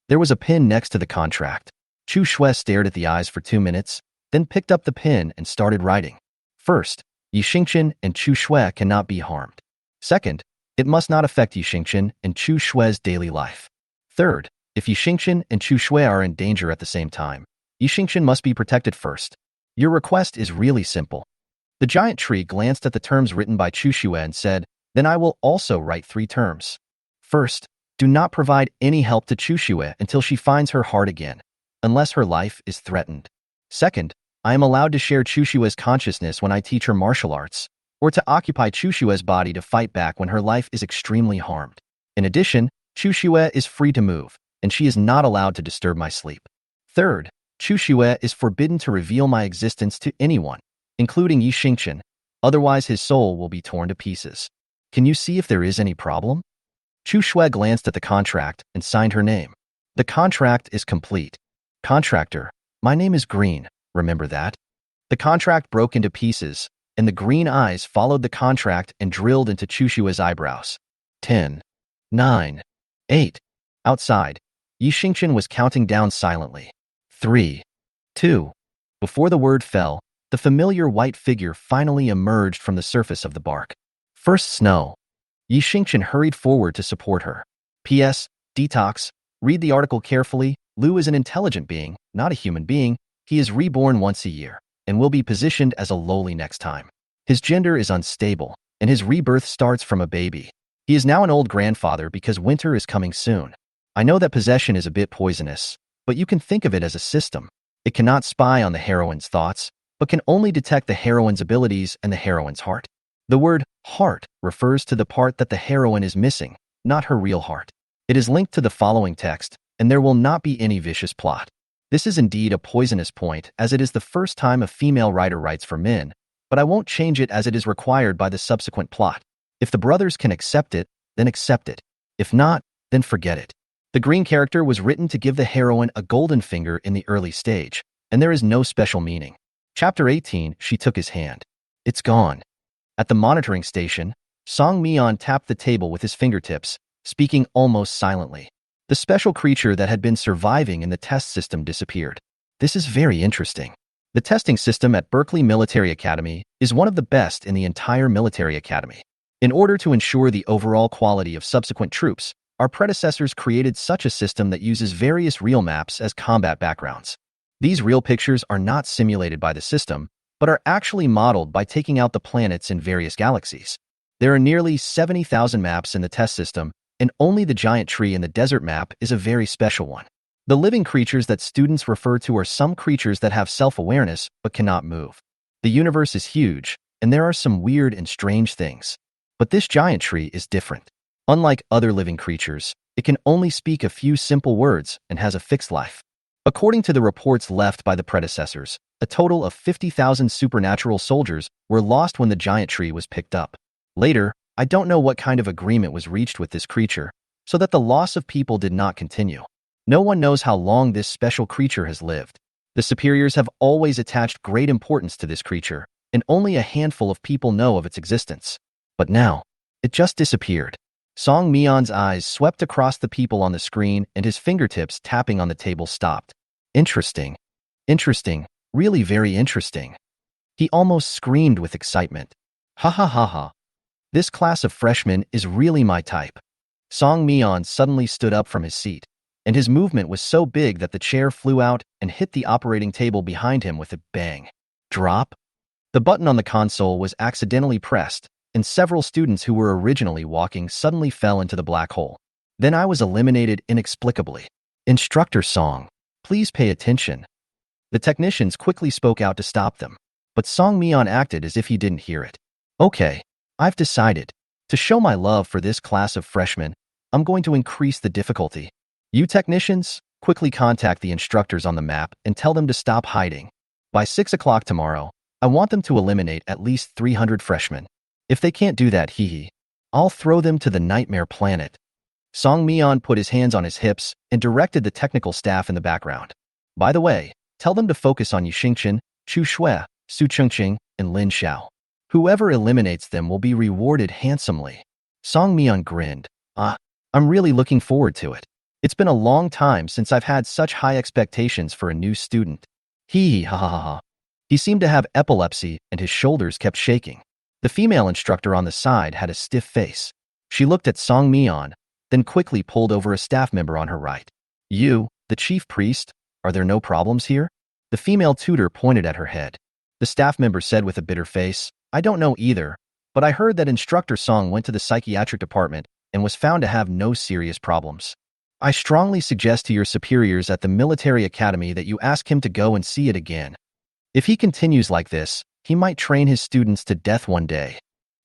There was a pin next to the contract. Chu Shue stared at the eyes for 2 minutes, then picked up the pen and started writing. First, Yi Xingqian and Chu Shue cannot be harmed. Second, it must not affect Yi Xingqian and Chu Shue's daily life. Third, if Yi Xingqian and Chu Shue are in danger at the same time, Yi Xingqian must be protected first. Your request is really simple. The giant tree glanced at the terms written by Chu Shue and said, then I will also write 3 terms. First, do not provide any help to Chu Shue until she finds her heart again, unless her life is threatened. Second, I am allowed to share Chu Shue's consciousness when I teach her martial arts, or to occupy Chu Shue's body to fight back when her life is extremely harmed. In addition, Chu Shue is free to move, and she is not allowed to disturb my sleep. Third, Chu Shue is forbidden to reveal my existence to anyone, including Yi Xingqian, otherwise his soul will be torn to pieces. Can you see if there is any problem? Chu Shue glanced at the contract and signed her name. The contract is complete. Contractor, my name is Green, remember that? The contract broke into pieces, and the green eyes followed the contract and drilled into Chu Shue's eyebrows. 10, 9, 8. Outside, Yi Xingqian was counting down silently. 3, 2. Before the word fell, the familiar white figure finally emerged from the surface of the bark. First snow. Yi Xingqian hurried forward to support her. P.S. Detox. Read the article carefully. Lu is an intelligent being, not a human being. He is reborn once a year, and will be positioned as a loli next time. His gender is unstable, and his rebirth starts from a baby. He is now an old grandfather because winter is coming soon. I know that possession is a bit poisonous, but you can think of it as a system. It cannot spy on the heroine's thoughts, but can only detect the heroine's abilities and the heroine's heart. The word heart refers to the part that the heroine is missing, not her real heart. It is linked to the following text, and there will not be any vicious plot. This is indeed a poisonous point, as it is the first time a female writer writes for men, but I won't change it as it is required by the subsequent plot. If the brothers can accept it, then accept it. If not, then forget it. The green character was written to give the heroine a golden finger in the early stage, and there is no special meaning. Chapter 18, she took his hand. It's gone. At the monitoring station, Song Mian tapped the table with his fingertips, speaking almost silently. The special creature that had been surviving in the test system disappeared. This is very interesting. The testing system at Berkeley Military Academy is one of the best in the entire military academy. In order to ensure the overall quality of subsequent troops, our predecessors created such a system that uses various real maps as combat backgrounds. These real pictures are not simulated by the system, but are actually modeled by taking out the planets in various galaxies. There are nearly 70,000 maps in the test system, and only the giant tree in the desert map is a very special one. The living creatures that students refer to are some creatures that have self-awareness but cannot move. The universe is huge, and there are some weird and strange things. But this giant tree is different. Unlike other living creatures, it can only speak a few simple words and has a fixed life. According to the reports left by the predecessors, a total of 50,000 supernatural soldiers were lost when the giant tree was picked up. Later, I don't know what kind of agreement was reached with this creature, so that the loss of people did not continue. No one knows how long this special creature has lived. The superiors have always attached great importance to this creature, and only a handful of people know of its existence. But now, it just disappeared. Song Mion's eyes swept across the people on the screen, and his fingertips tapping on the table stopped. Interesting. Interesting. Really very interesting. He almost screamed with excitement. Ha ha ha ha. This class of freshmen is really my type. Song Mion suddenly stood up from his seat, and his movement was so big that the chair flew out and hit the operating table behind him with a bang. Drop? The button on the console was accidentally pressed, and several students who were originally walking suddenly fell into the black hole. Then I was eliminated inexplicably. Instructor Song, please pay attention. The technicians quickly spoke out to stop them, but Song Mion acted as if he didn't hear it. Okay, I've decided. To show my love for this class of freshmen, I'm going to increase the difficulty. You technicians, quickly contact the instructors on the map and tell them to stop hiding. By 6 o'clock tomorrow, I want them to eliminate at least 300 freshmen. If they can't do that, I'll throw them to the nightmare planet. Song Mion put his hands on his hips and directed the technical staff in the background. By the way, tell them to focus on Yixingchen, Chu Shui, Su Chengqing, and Lin Xiao. Whoever eliminates them will be rewarded handsomely. Song Mion grinned. I'm really looking forward to it. It's been a long time since I've had such high expectations for a new student. Ha ha ha ha. He seemed to have epilepsy and his shoulders kept shaking. The female instructor on the side had a stiff face. She looked at Song Mion, then quickly pulled over a staff member on her right. You, the chief priest, are there no problems here? The female tutor pointed at her head. The staff member said with a bitter face, I don't know either, but I heard that Instructor Song went to the psychiatric department and was found to have no serious problems. I strongly suggest to your superiors at the military academy that you ask him to go and see it again. If he continues like this, he might train his students to death one day.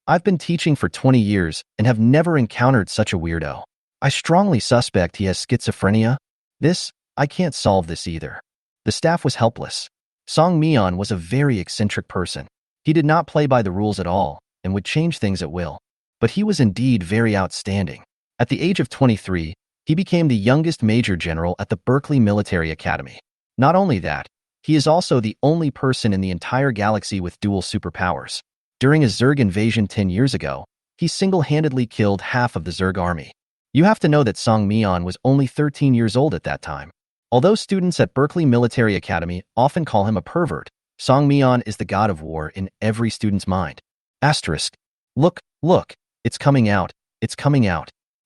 I've been teaching for 20 years and have never encountered such a weirdo. I strongly suspect he has schizophrenia. I can't solve this either. The staff was helpless. Song Mion was a very eccentric person. He did not play by the rules at all and would change things at will. But he was indeed very outstanding. At the age of 23, he became the youngest major general at the Berkeley Military Academy. Not only that, he is also the only person in the entire galaxy with dual superpowers. During a Zerg invasion 10 years ago, he single-handedly killed half of the Zerg army. You have to know that Song Mion was only 13 years old at that time. Although students at Berkeley Military Academy often call him a pervert, Song Mion is the god of war in every student's mind. Asterisk. Look, it's coming out.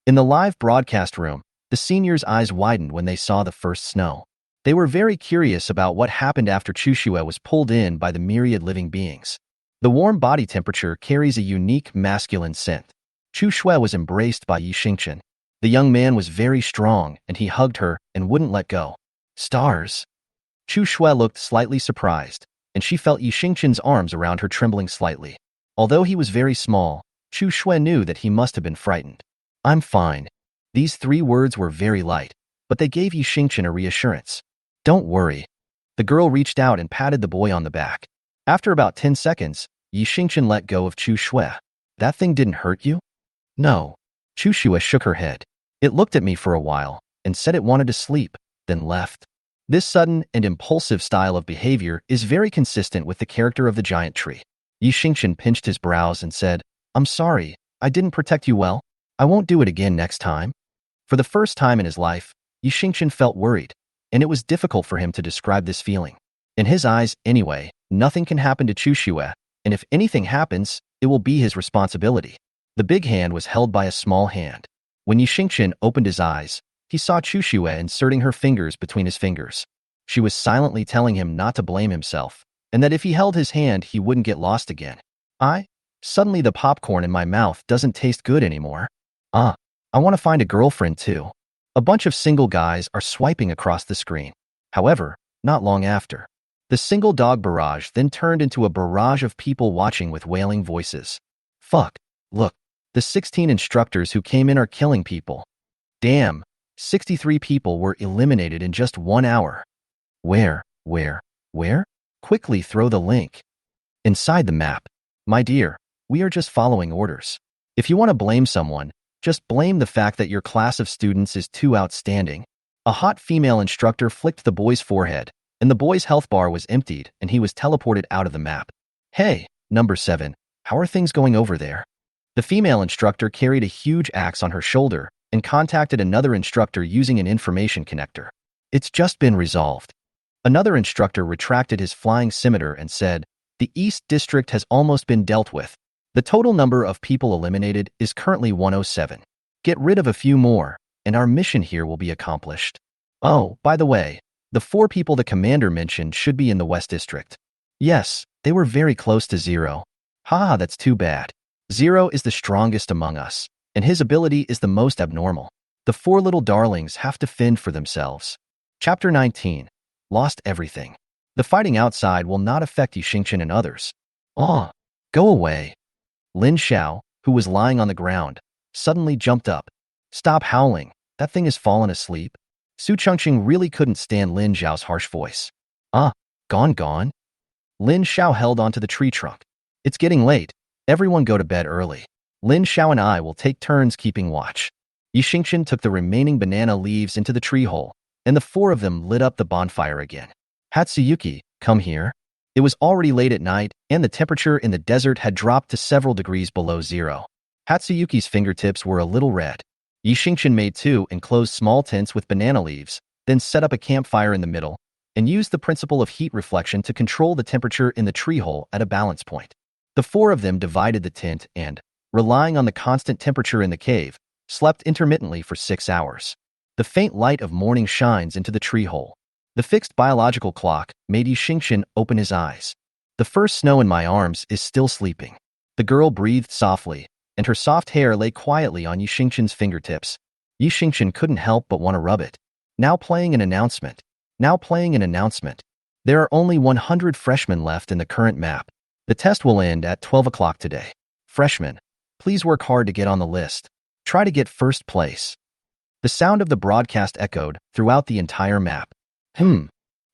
In the live broadcast room, the seniors' eyes widened when they saw the first snow. They were very curious about what happened after Chu Shui was pulled in by the myriad living beings. The warm body temperature carries a unique masculine scent. Chu Shui was embraced by Yixingchen. The young man was very strong, and he hugged her and wouldn't let go. Stars. Chu Shui looked slightly surprised, and she felt Yixingchen's arms around her trembling slightly. Although he was very small, Chu Shui knew that he must have been frightened. I'm fine. These 3 words were very light, but they gave Yixingchen a reassurance. Don't worry. The girl reached out and patted the boy on the back. After about 10 seconds, Yixingchen let go of Chu Shui. That thing didn't hurt you? No. Chu Shui shook her head. It looked at me for a while and said it wanted to sleep, then left. This sudden and impulsive style of behavior is very consistent with the character of the giant tree. Yixingchen pinched his brows and said, I'm sorry, I didn't protect you well. I won't do it again next time. For the first time in his life, Yixingchen felt worried, and it was difficult for him to describe this feeling. In his eyes, anyway, nothing can happen to Chu Xue, and if anything happens, it will be his responsibility. The big hand was held by a small hand. When Yixingchen opened his eyes, he saw Chu Xue inserting her fingers between his fingers. She was silently telling him not to blame himself, and that if he held his hand, he wouldn't get lost again. Suddenly the popcorn in my mouth doesn't taste good anymore. I want to find a girlfriend too. A bunch of single guys are swiping across the screen. However, not long after, the single dog barrage then turned into a barrage of people watching with wailing voices. Fuck, look, the 16 instructors who came in are killing people. Damn, 63 people were eliminated in just 1 hour. Where? Quickly throw the link. Inside the map. My dear, we are just following orders. If you want to blame someone, just blame the fact that your class of students is too outstanding. A hot female instructor flicked the boy's forehead, and the boy's health bar was emptied and he was teleported out of the map. Hey, number 7, how are things going over there? The female instructor carried a huge axe on her shoulder and contacted another instructor using an information connector. It's just been resolved. Another instructor retracted his flying scimitar and said, the East District has almost been dealt with. The total number of people eliminated is currently 107. Get rid of a few more, and our mission here will be accomplished. Oh, by the way, the 4 people the commander mentioned should be in the West District. Yes, they were very close to 0. Haha, that's too bad. 0 is the strongest among us, and his ability is the most abnormal. The 4 little darlings have to fend for themselves. Chapter 19. Lost everything. The fighting outside will not affect Yixingchen and others. Go away. Lin Xiao, who was lying on the ground, suddenly jumped up. Stop howling. That thing has fallen asleep. Su Chengqing really couldn't stand Lin Xiao's harsh voice. Gone. Lin Xiao held onto the tree trunk. It's getting late. Everyone go to bed early. Lin Xiao and I will take turns keeping watch. Yixingchen took the remaining banana leaves into the tree hole, and the 4 of them lit up the bonfire again. Hatsuyuki, come here. It was already late at night, and the temperature in the desert had dropped to several degrees below 0. Hatsuyuki's fingertips were a little red. Yixingchen made 2 enclosed small tents with banana leaves, then set up a campfire in the middle, and used the principle of heat reflection to control the temperature in the tree hole at a balance point. The 4 of them divided the tent and, relying on the constant temperature in the cave, slept intermittently for 6 hours. The faint light of morning shines into the tree hole. The fixed biological clock made Yixingchen open his eyes. The first snow in my arms is still sleeping. The girl breathed softly, and her soft hair lay quietly on Yixingchen's fingertips. Yixingchen couldn't help but want to rub it. Now playing an announcement. There are only 100 freshmen left in the current map. The test will end at 12 o'clock today. Freshmen, please work hard to get on the list. Try to get first place. The sound of the broadcast echoed throughout the entire map.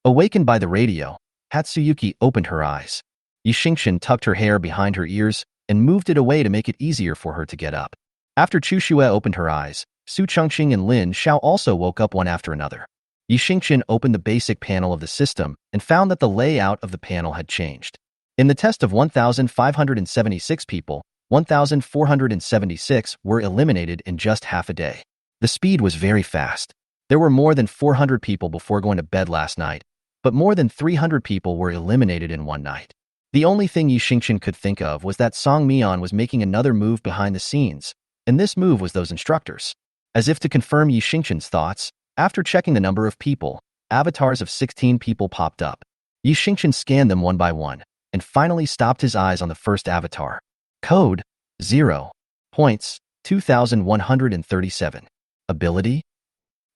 Awakened by the radio, Hatsuyuki opened her eyes. Yixingchen tucked her hair behind her ears and moved it away to make it easier for her to get up. After Chu Xue opened her eyes, Su Chengqing and Lin Xiao also woke up one after another. Yixingchen opened the basic panel of the system and found that the layout of the panel had changed. In the test of 1,576 people, 1,476 were eliminated in just half a day. The speed was very fast. There were more than 400 people before going to bed last night, but more than 300 people were eliminated in one night. The only thing Yixingchen could think of was that Song Mian was making another move behind the scenes, and this move was those instructors. As if to confirm Yixingchen's thoughts, after checking the number of people, avatars of 16 people popped up. Yixingchen scanned them one by one, and finally stopped his eyes on the first avatar. Code 0. Points 2,137. Ability?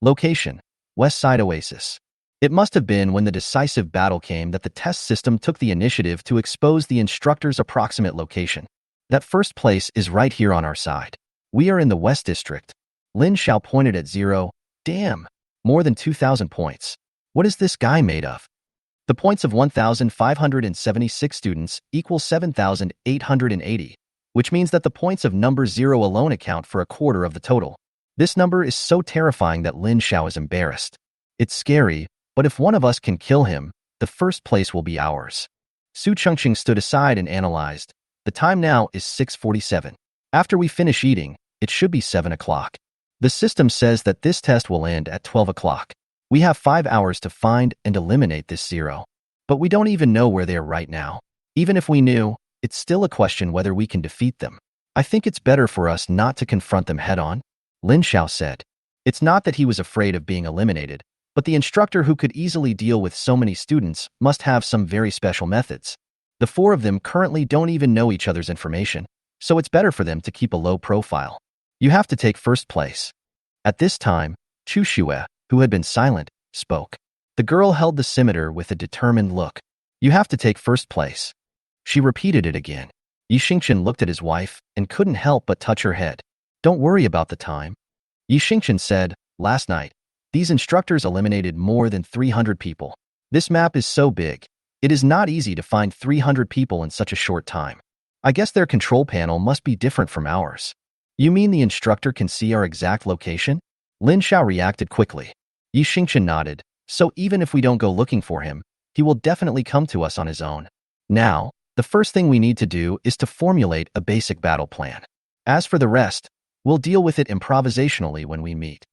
Location: West Side Oasis. It must have been when the decisive battle came that the test system took the initiative to expose the instructor's approximate location. That first place is right here on our side. We are in the West District. Lin Xiao pointed at 0. Damn, more than 2,000 points. What is this guy made of? The points of 1,576 students equal 7,880, which means that the points of number 0 alone account for a quarter of the total. This number is so terrifying that Lin Xiao is embarrassed. It's scary, but if one of us can kill him, the first place will be ours. Su Chengqing stood aside and analyzed. The time now is 6:47. After we finish eating, It should be 7 o'clock. The system says that this test will end at 12 o'clock. We have 5 hours to find and eliminate this zero. But we don't even know where they are right now. Even if we knew, it's still a question whether we can defeat them. I think it's better for us not to confront them head-on, Lin Xiao said. It's not that he was afraid of being eliminated, but the instructor who could easily deal with so many students must have some very special methods. The 4 of them currently don't even know each other's information, so it's better for them to keep a low profile. You have to take first place. At this time, Chu Xue, who had been silent, spoke. The girl held the scimitar with a determined look. You have to take first place. She repeated it again. Yi Xingqian looked at his wife and couldn't help but touch her head. Don't worry about the time. Yi Xingqian said, last night, these instructors eliminated more than 300 people. This map is so big, it is not easy to find 300 people in such a short time. I guess their control panel must be different from ours. You mean the instructor can see our exact location? Lin Xiao reacted quickly. Yi Xingqian nodded, so even if we don't go looking for him, he will definitely come to us on his own. Now, the first thing we need to do is to formulate a basic battle plan. As for the rest, we'll deal with it improvisationally when we meet.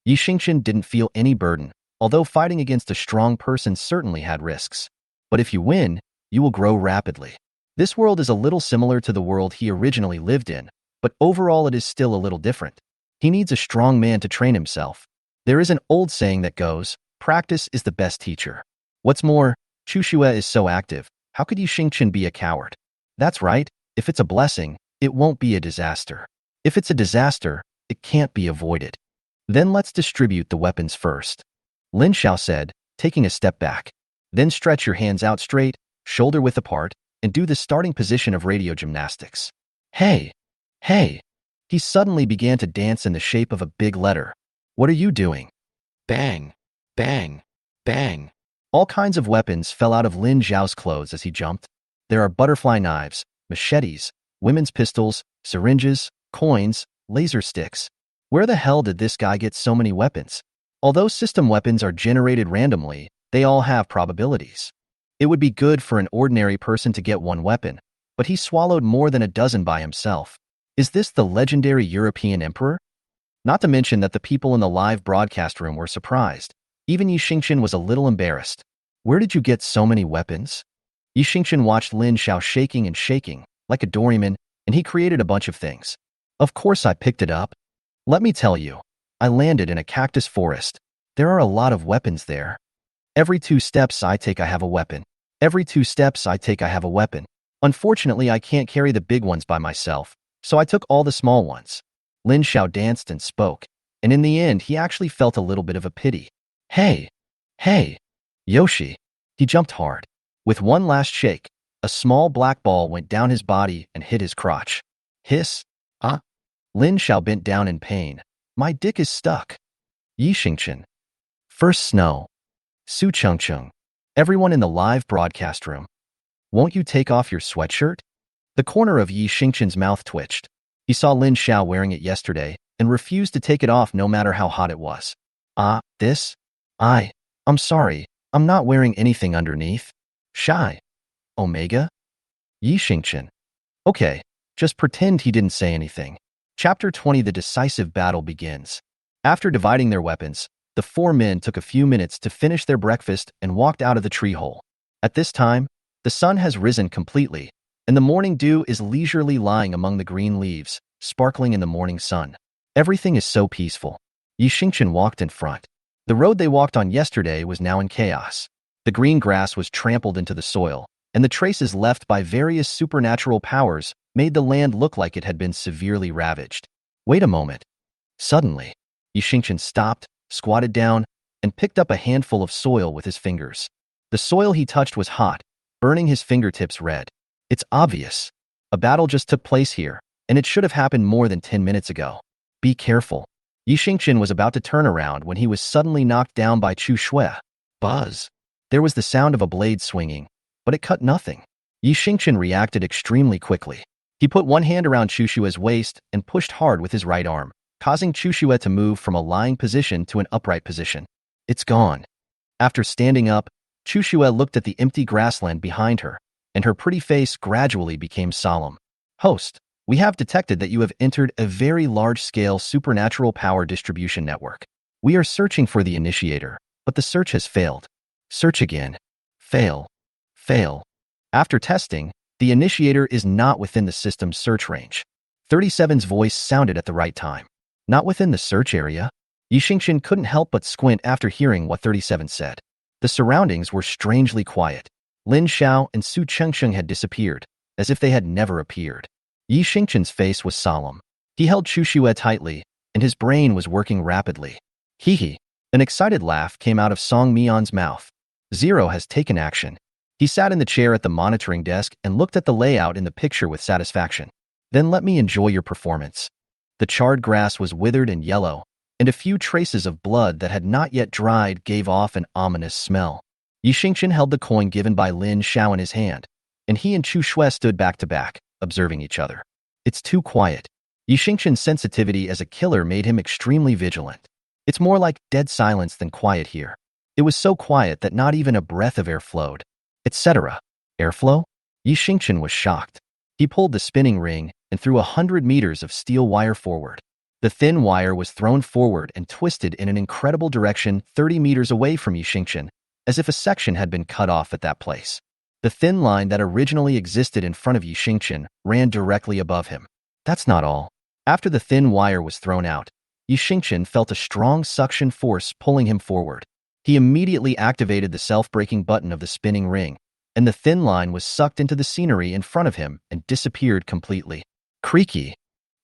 Yi Xingqian didn't feel any burden, although fighting against a strong person certainly had risks. But if you win, you will grow rapidly. This world is a little similar to the world he originally lived in, but overall it is still a little different. He needs a strong man to train himself. There is an old saying that goes, practice is the best teacher. What's more, Chu Xue is so active, how could Yi Xingqian be a coward? That's right, if it's a blessing, it won't be a disaster. If it's a disaster, it can't be avoided. Then let's distribute the weapons first. Lin Xiao said, taking a step back. Then stretch your hands out straight, shoulder width apart, and do the starting position of radio gymnastics. Hey! Hey! He suddenly began to dance in the shape of a big letter. What are you doing? Bang! Bang! Bang! All kinds of weapons fell out of Lin Xiao's clothes as he jumped. There are butterfly knives, machetes, women's pistols, syringes, coins, laser sticks. Where the hell did this guy get so many weapons? Although system weapons are generated randomly, they all have probabilities. It would be good for an ordinary person to get one weapon, but he swallowed more than a dozen by himself. Is this the legendary European emperor? Not to mention that the people in the live broadcast room were surprised. Even Yi Xingqian was a little embarrassed. Where did you get so many weapons? Yi Xingqian watched Lin Xiao shaking and shaking, like a doryman, and he created a bunch of things. Of course I picked it up. Let me tell you, I landed in a cactus forest. There are a lot of weapons there. Every 2 steps I take I have a weapon. Every 2 steps I take I have a weapon. Unfortunately I can't carry the big ones by myself, so I took all the small ones. Lin Xiao danced and spoke, and in the end he actually felt a little bit of a pity. Hey! Hey! Yoshi! He jumped hard. With one last shake, a small black ball went down his body and hit his crotch. Hiss! Ah! Lin Xiao bent down in pain. My dick is stuck. Yi Xingqian. First snow. Su Chengcheng. Everyone in the live broadcast room. Won't you take off your sweatshirt? The corner of Yi Xingqian's mouth twitched. He saw Lin Xiao wearing it yesterday and refused to take it off no matter how hot it was. This? I'm sorry, I'm not wearing anything underneath. Shy. Omega? Yi Xingqian. Okay, just pretend he didn't say anything. Chapter 20. The decisive battle begins. After dividing their weapons, the 4 men took a few minutes to finish their breakfast and walked out of the tree hole. At this time, the sun has risen completely, and the morning dew is leisurely lying among the green leaves, sparkling in the morning sun. Everything is so peaceful. Yi Xingqian walked in front. The road they walked on yesterday was now in chaos. The green grass was trampled into the soil, and the traces left by various supernatural powers made the land look like it had been severely ravaged. Wait a moment. Suddenly, Yi Xingqian stopped, squatted down, and picked up a handful of soil with his fingers. The soil he touched was hot, burning his fingertips red. It's obvious. A battle just took place here, and it should have happened more than 10 minutes ago. Be careful. Yi Xingqian was about to turn around when he was suddenly knocked down by Chu Xue. Buzz. There was the sound of a blade swinging, but it cut nothing. Yi Xingqian reacted extremely quickly. He put one hand around Chu Xue's waist and pushed hard with his right arm, causing Chu Xue to move from a lying position to an upright position. It's gone. After standing up, Chu Xue looked at the empty grassland behind her, and her pretty face gradually became solemn. Host, We have detected that you have entered a very large-scale supernatural power distribution network. We are searching for the initiator, but the search has failed. Search again. Fail. Fail. After testing, the initiator is not within the system's search range. 37's voice sounded at the right time. Not within the search area? Yixingqian couldn't help but squint after hearing what 37 said. The surroundings were strangely quiet. Lin Xiao and Su Chengsheng had disappeared, as if they had never appeared. Yixingqian's face was solemn. He held Chu Xue tightly, and his brain was working rapidly. Hee hee. An excited laugh came out of Song Mian's mouth. Zero has taken action. He sat in the chair at the monitoring desk and looked at the layout in the picture with satisfaction. Then let me enjoy your performance. The charred grass was withered and yellow, and a few traces of blood that had not yet dried gave off an ominous smell. Yixingqian held the coin given by Lin Xiao in his hand, and he and Chu Xue stood back to back, observing each other. It's too quiet. Yixingqian's sensitivity as a killer made him extremely vigilant. It's more like dead silence than quiet here. It was so quiet that not even a breath of air flowed. Etc. Airflow? Yixingqian was shocked. He pulled the spinning ring and threw 100 meters of steel wire forward. The thin wire was thrown forward and twisted in an incredible direction 30 meters away from Yixingqian, as if a section had been cut off at that place. The thin line that originally existed in front of Yixingqian ran directly above him. That's not all. After the thin wire was thrown out, Yixingqian felt a strong suction force pulling him forward. He immediately activated the self-breaking button of the spinning ring, and the thin line was sucked into the scenery in front of him and disappeared completely. Creaky.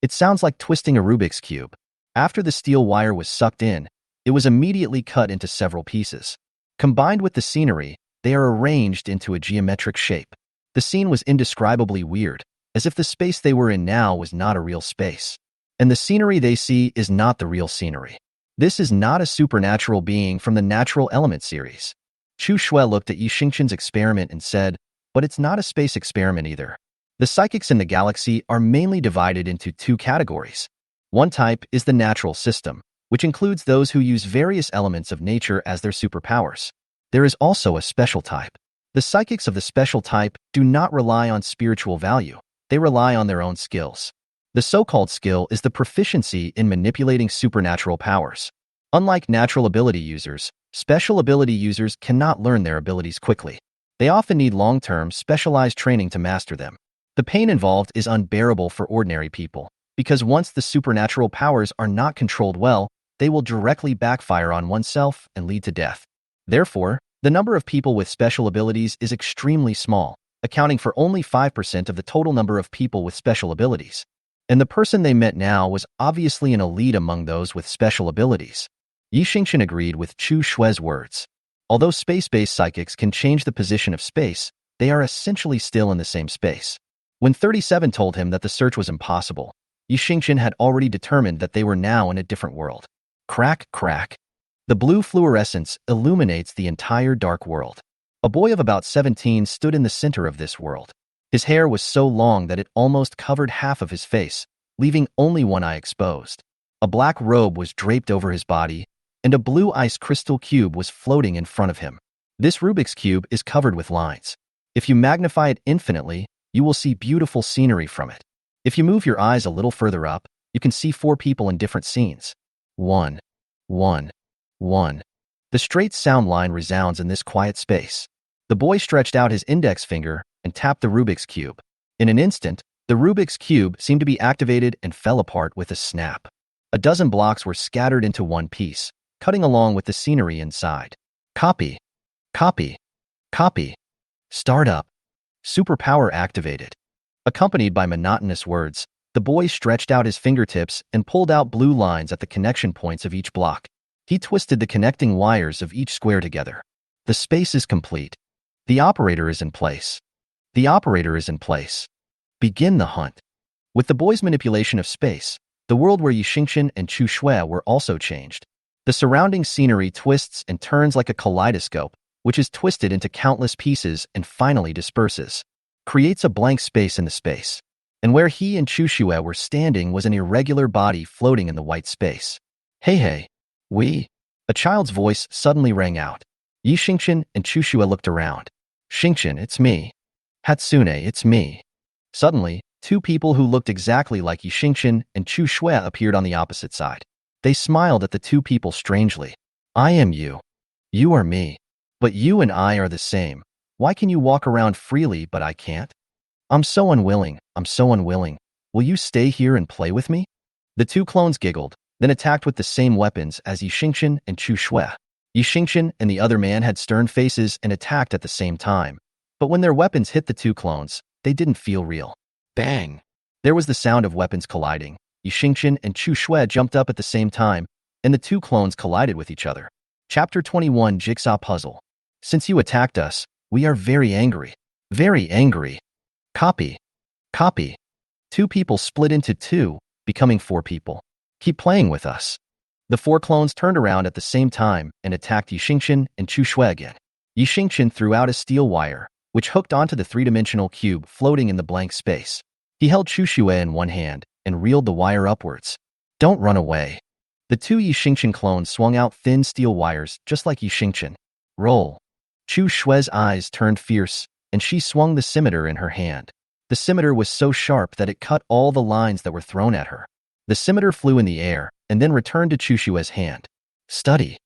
It sounds like twisting a Rubik's Cube. After the steel wire was sucked in, it was immediately cut into several pieces. Combined with the scenery, they are arranged into a geometric shape. The scene was indescribably weird, as if the space they were in now was not a real space. And the scenery they see is not the real scenery. This is not a supernatural being from the Natural Element series. Chu Xue looked at Yixingqian's experiment and said, but it's not a space experiment either. The psychics in the galaxy are mainly divided into two categories. One type is the natural system, which includes those who use various elements of nature as their superpowers. There is also a special type. The psychics of the special type do not rely on spiritual value. They rely on their own skills. The so-called skill is the proficiency in manipulating supernatural powers. Unlike natural ability users, special ability users cannot learn their abilities quickly. They often need long-term, specialized training to master them. The pain involved is unbearable for ordinary people, because once the supernatural powers are not controlled well, they will directly backfire on oneself and lead to death. Therefore, the number of people with special abilities is extremely small, accounting for only 5% of the total number of people with special abilities. And the person they met now was obviously an elite among those with special abilities. Yixingqian agreed with Chu Xue's words. Although space-based psychics can change the position of space, they are essentially still in the same space. When 37 told him that the search was impossible, Yixingqian had already determined that they were now in a different world. Crack, crack. The blue fluorescence illuminates the entire dark world. A boy of about 17 stood in the center of this world. His hair was so long that it almost covered half of his face, leaving only one eye exposed. A black robe was draped over his body, and a blue ice crystal cube was floating in front of him. This Rubik's Cube is covered with lines. If you magnify it infinitely, you will see beautiful scenery from it. If you move your eyes a little further up, you can see 4 people in different scenes. 1, 1, 1. The straight sound line resounds in this quiet space. The boy stretched out his index finger and tapped the Rubik's Cube. In an instant, the Rubik's Cube seemed to be activated and fell apart with a snap. A dozen blocks were scattered into one piece, cutting along with the scenery inside. Copy. Copy. Copy. Start up. Superpower activated. Accompanied by monotonous words, the boy stretched out his fingertips and pulled out blue lines at the connection points of each block. He twisted the connecting wires of each square together. The space is complete. The operator is in place. The operator is in place. Begin the hunt. With the boy's manipulation of space, the world where Yixingqian and Chu Xue were also changed. The surrounding scenery twists and turns like a kaleidoscope, which is twisted into countless pieces and finally disperses. Creates a blank space in the space. And where he and Chu Xue were standing was an irregular body floating in the white space. Hey hey. We. A child's voice suddenly rang out. Yixingqian and Chu Xue looked around. Xingqian, it's me. Hatsune, it's me. Suddenly, Two people who looked exactly like Yixingchen and Chu Shui appeared on the opposite side. They smiled at the two people strangely. I am you. You are me. But you and I are the same. Why can you walk around freely but I can't? I'm so unwilling. I'm so unwilling. Will you stay here and play with me? The two clones giggled, then attacked with the same weapons as Yixingchen and Chu Shui. Yixingchen and the other man had stern faces and attacked at the same time. But when their weapons hit the two clones, they didn't feel real. Bang! There was the sound of weapons colliding. Yixingchen and Chu Shui jumped up at the same time, and the two clones collided with each other. Chapter 21 Jigsaw Puzzle. Since you attacked us, we are very angry. Very angry. Copy. Copy. Two people split into two, becoming four people. Keep playing with us. The four clones turned around at the same time and attacked Yixingchen and Chu Shui again. Yixingchen threw out a steel wire, which hooked onto the three-dimensional cube floating in the blank space. He held Chu Shui in one hand and reeled the wire upwards. Don't run away. The two Yixingchen clones swung out thin steel wires just like Yixingchen. Roll. Chu Shui's eyes turned fierce, and she swung the scimitar in her hand. The scimitar was so sharp that it cut all the lines that were thrown at her. The scimitar flew in the air and then returned to Chu Shui's hand. Study.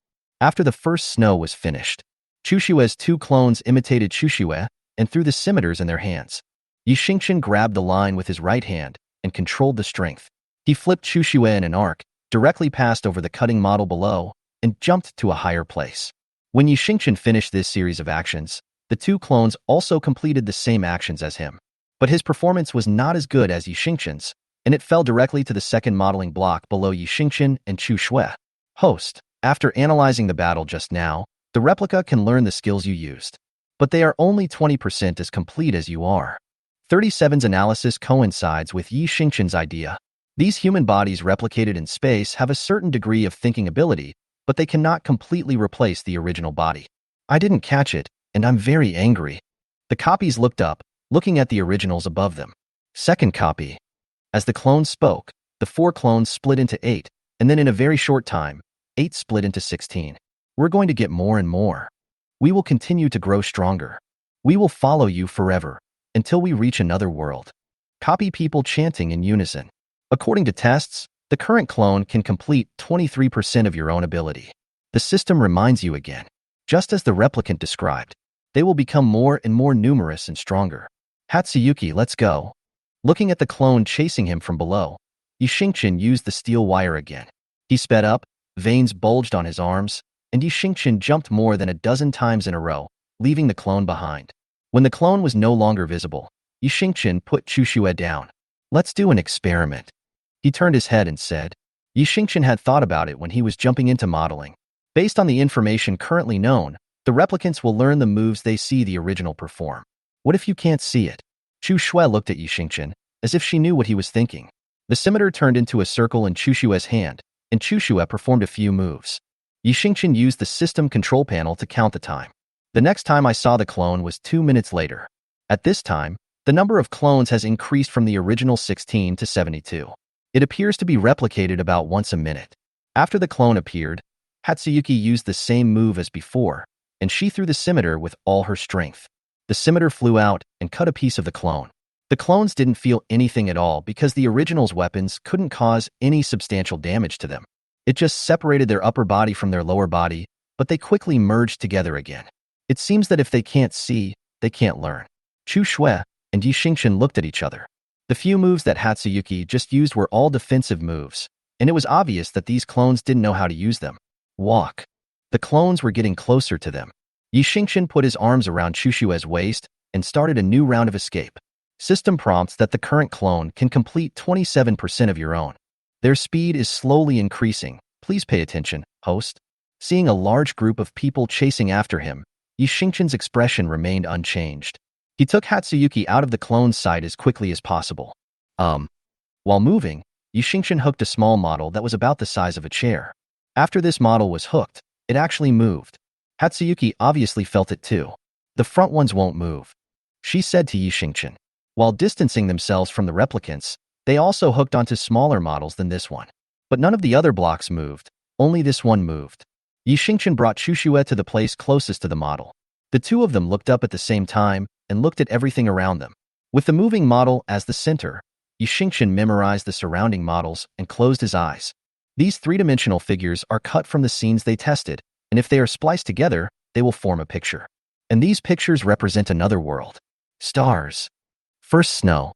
After the first snow was finished, Chu Shui's two clones imitated Chu Shui and threw the scimitars in their hands. Yixingchen grabbed the line with his right hand and controlled the strength. He flipped Chu Shui in an arc, directly passed over the cutting model below, and jumped to a higher place. When Yixingchen finished this series of actions, the two clones also completed the same actions as him. But his performance was not as good as Yixingchen's, and it fell directly to the second modeling block below Yixingchen and Chu Shui. Host. After analyzing the battle just now, the replica can learn the skills you used. But they are only 20% as complete as you are. 37's analysis coincides with Yixingchen's idea. These human bodies replicated in space have a certain degree of thinking ability, but they cannot completely replace the original body. I didn't catch it, and I'm very angry. The copies looked up, looking at the originals above them. Second copy. As the clones spoke, the four clones split into 8, and then in a very short time, 8 split into 16. We're going to get more and more. We will continue to grow stronger. We will follow you forever, until we reach another world. Copy people chanting in unison. According to tests, the current clone can complete 23% of your own ability. The system reminds you again. Just as the replicant described, they will become more and more numerous and stronger. Hatsuyuki, let's go. Looking at the clone chasing him from below, Yixingchen used the steel wire again. He sped up, veins bulged on his arms, and Yixingchen jumped more than a dozen times in a row, leaving the clone behind. When the clone was no longer visible, Yixingchen put Chu Shui down. Let's do an experiment. He turned his head and said. Yixingchen had thought about it when he was jumping into modeling. Based on the information currently known, the replicants will learn the moves they see the original perform. What if you can't see it? Chu Shui looked at Yixingchen, as if she knew what he was thinking. The scimitar turned into a circle in Chu Shui's hand, and Chu Shui performed a few moves. Yixingchen used the system control panel to count the time. The next time I saw the clone was 2 minutes later. At this time, the number of clones has increased from the original 16 to 72. It appears to be replicated about once a minute. After the clone appeared, Hatsuyuki used the same move as before, and she threw the scimitar with all her strength. The scimitar flew out and cut a piece of the clone. The clones didn't feel anything at all because the original's weapons couldn't cause any substantial damage to them. It just separated their upper body from their lower body, but they quickly merged together again. It seems that if they can't see, they can't learn. Chu Shui and Yixingchen looked at each other. The few moves that Hatsuyuki just used were all defensive moves, and it was obvious that these clones didn't know how to use them. Walk. The clones were getting closer to them. Yixingchen put his arms around Chu Shui's waist and started a new round of escape. System prompts that the current clone can complete 27% of your own. Their speed is slowly increasing. Please pay attention, host. Seeing a large group of people chasing after him, Yixingchen's expression remained unchanged. He took Hatsuyuki out of the clone's sight as quickly as possible. While moving, Yixingchen hooked a small model that was about the size of a chair. After this model was hooked, it actually moved. Hatsuyuki obviously felt it too. The front ones won't move. She said to Yixingchen. While distancing themselves from the replicants, they also hooked onto smaller models than this one. But none of the other blocks moved, only this one moved. Yixingchen brought Chu Shui to the place closest to the model. The two of them looked up at the same time and looked at everything around them. With the moving model as the center, Yixingchen memorized the surrounding models and closed his eyes. These three-dimensional figures are cut from the scenes they tested, and if they are spliced together, they will form a picture. And these pictures represent another world. Stars. First snow.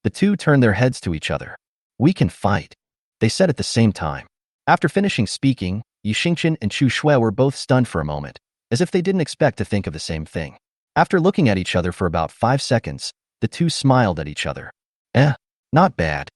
The two turned their heads to each other. "We can fight," they said at the same time. After finishing speaking, Yixingchen and Chu Shui were both stunned for a moment, as if they didn't expect to think of the same thing. After looking at each other for about 5 seconds, the two smiled at each other. Not bad.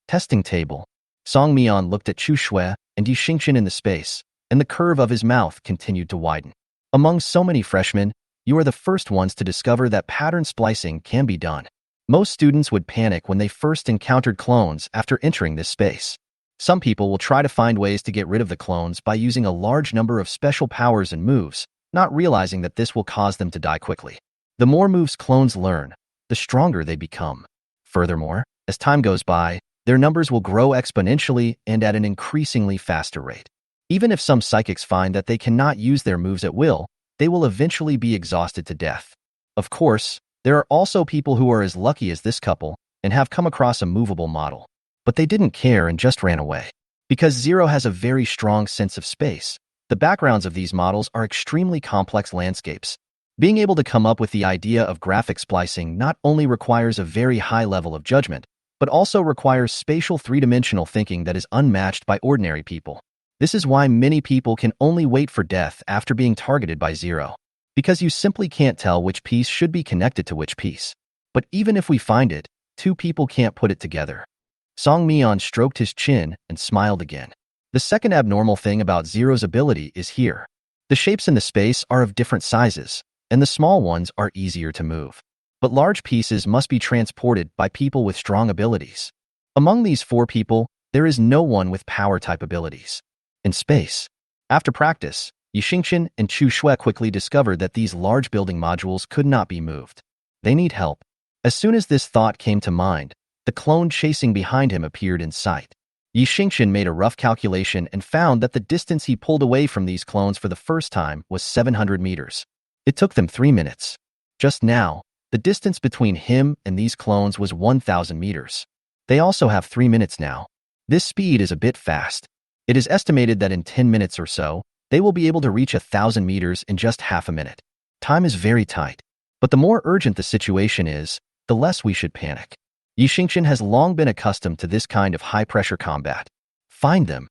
Testing table. Song Mian looked at Chu Shui and Yixingchen in the space, and the curve of his mouth continued to widen. Among so many freshmen, you are the first ones to discover that pattern splicing can be done. Most students would panic when they first encountered clones after entering this space. Some people will try to find ways to get rid of the clones by using a large number of special powers and moves, not realizing that this will cause them to die quickly. The more moves clones learn, the stronger they become. Furthermore, as time goes by, their numbers will grow exponentially and at an increasingly faster rate. Even if some psychics find that they cannot use their moves at will, they will eventually be exhausted to death. Of course, there are also people who are as lucky as this couple and have come across a movable model. But they didn't care and just ran away. Because Zero has a very strong sense of space, the backgrounds of these models are extremely complex landscapes. Being able to come up with the idea of graphic splicing not only requires a very high level of judgment, but also requires spatial three-dimensional thinking that is unmatched by ordinary people. This is why many people can only wait for death after being targeted by Zero, because you simply can't tell which piece should be connected to which piece. But even if we find it, two people can't put it together. Song Mian stroked his chin and smiled again. The second abnormal thing about Zero's ability is here. The shapes in the space are of different sizes, and the small ones are easier to move. But large pieces must be transported by people with strong abilities. Among these 4 people, there is no one with power-type abilities. In space. After practice, Yixingchen and Chu Shui quickly discovered that these large building modules could not be moved. They need help. As soon as this thought came to mind, the clone chasing behind him appeared in sight. Yixingchen made a rough calculation and found that the distance he pulled away from these clones for the first time was 700 meters. It took them 3 minutes. Just now, the distance between him and these clones was 1,000 meters. They also have 3 minutes now. This speed is a bit fast. It is estimated that in 10 minutes or so, they will be able to reach 1,000 meters in just half a minute. Time is very tight. But the more urgent the situation is, the less we should panic. Yixingchen has long been accustomed to this kind of high-pressure combat. Find them.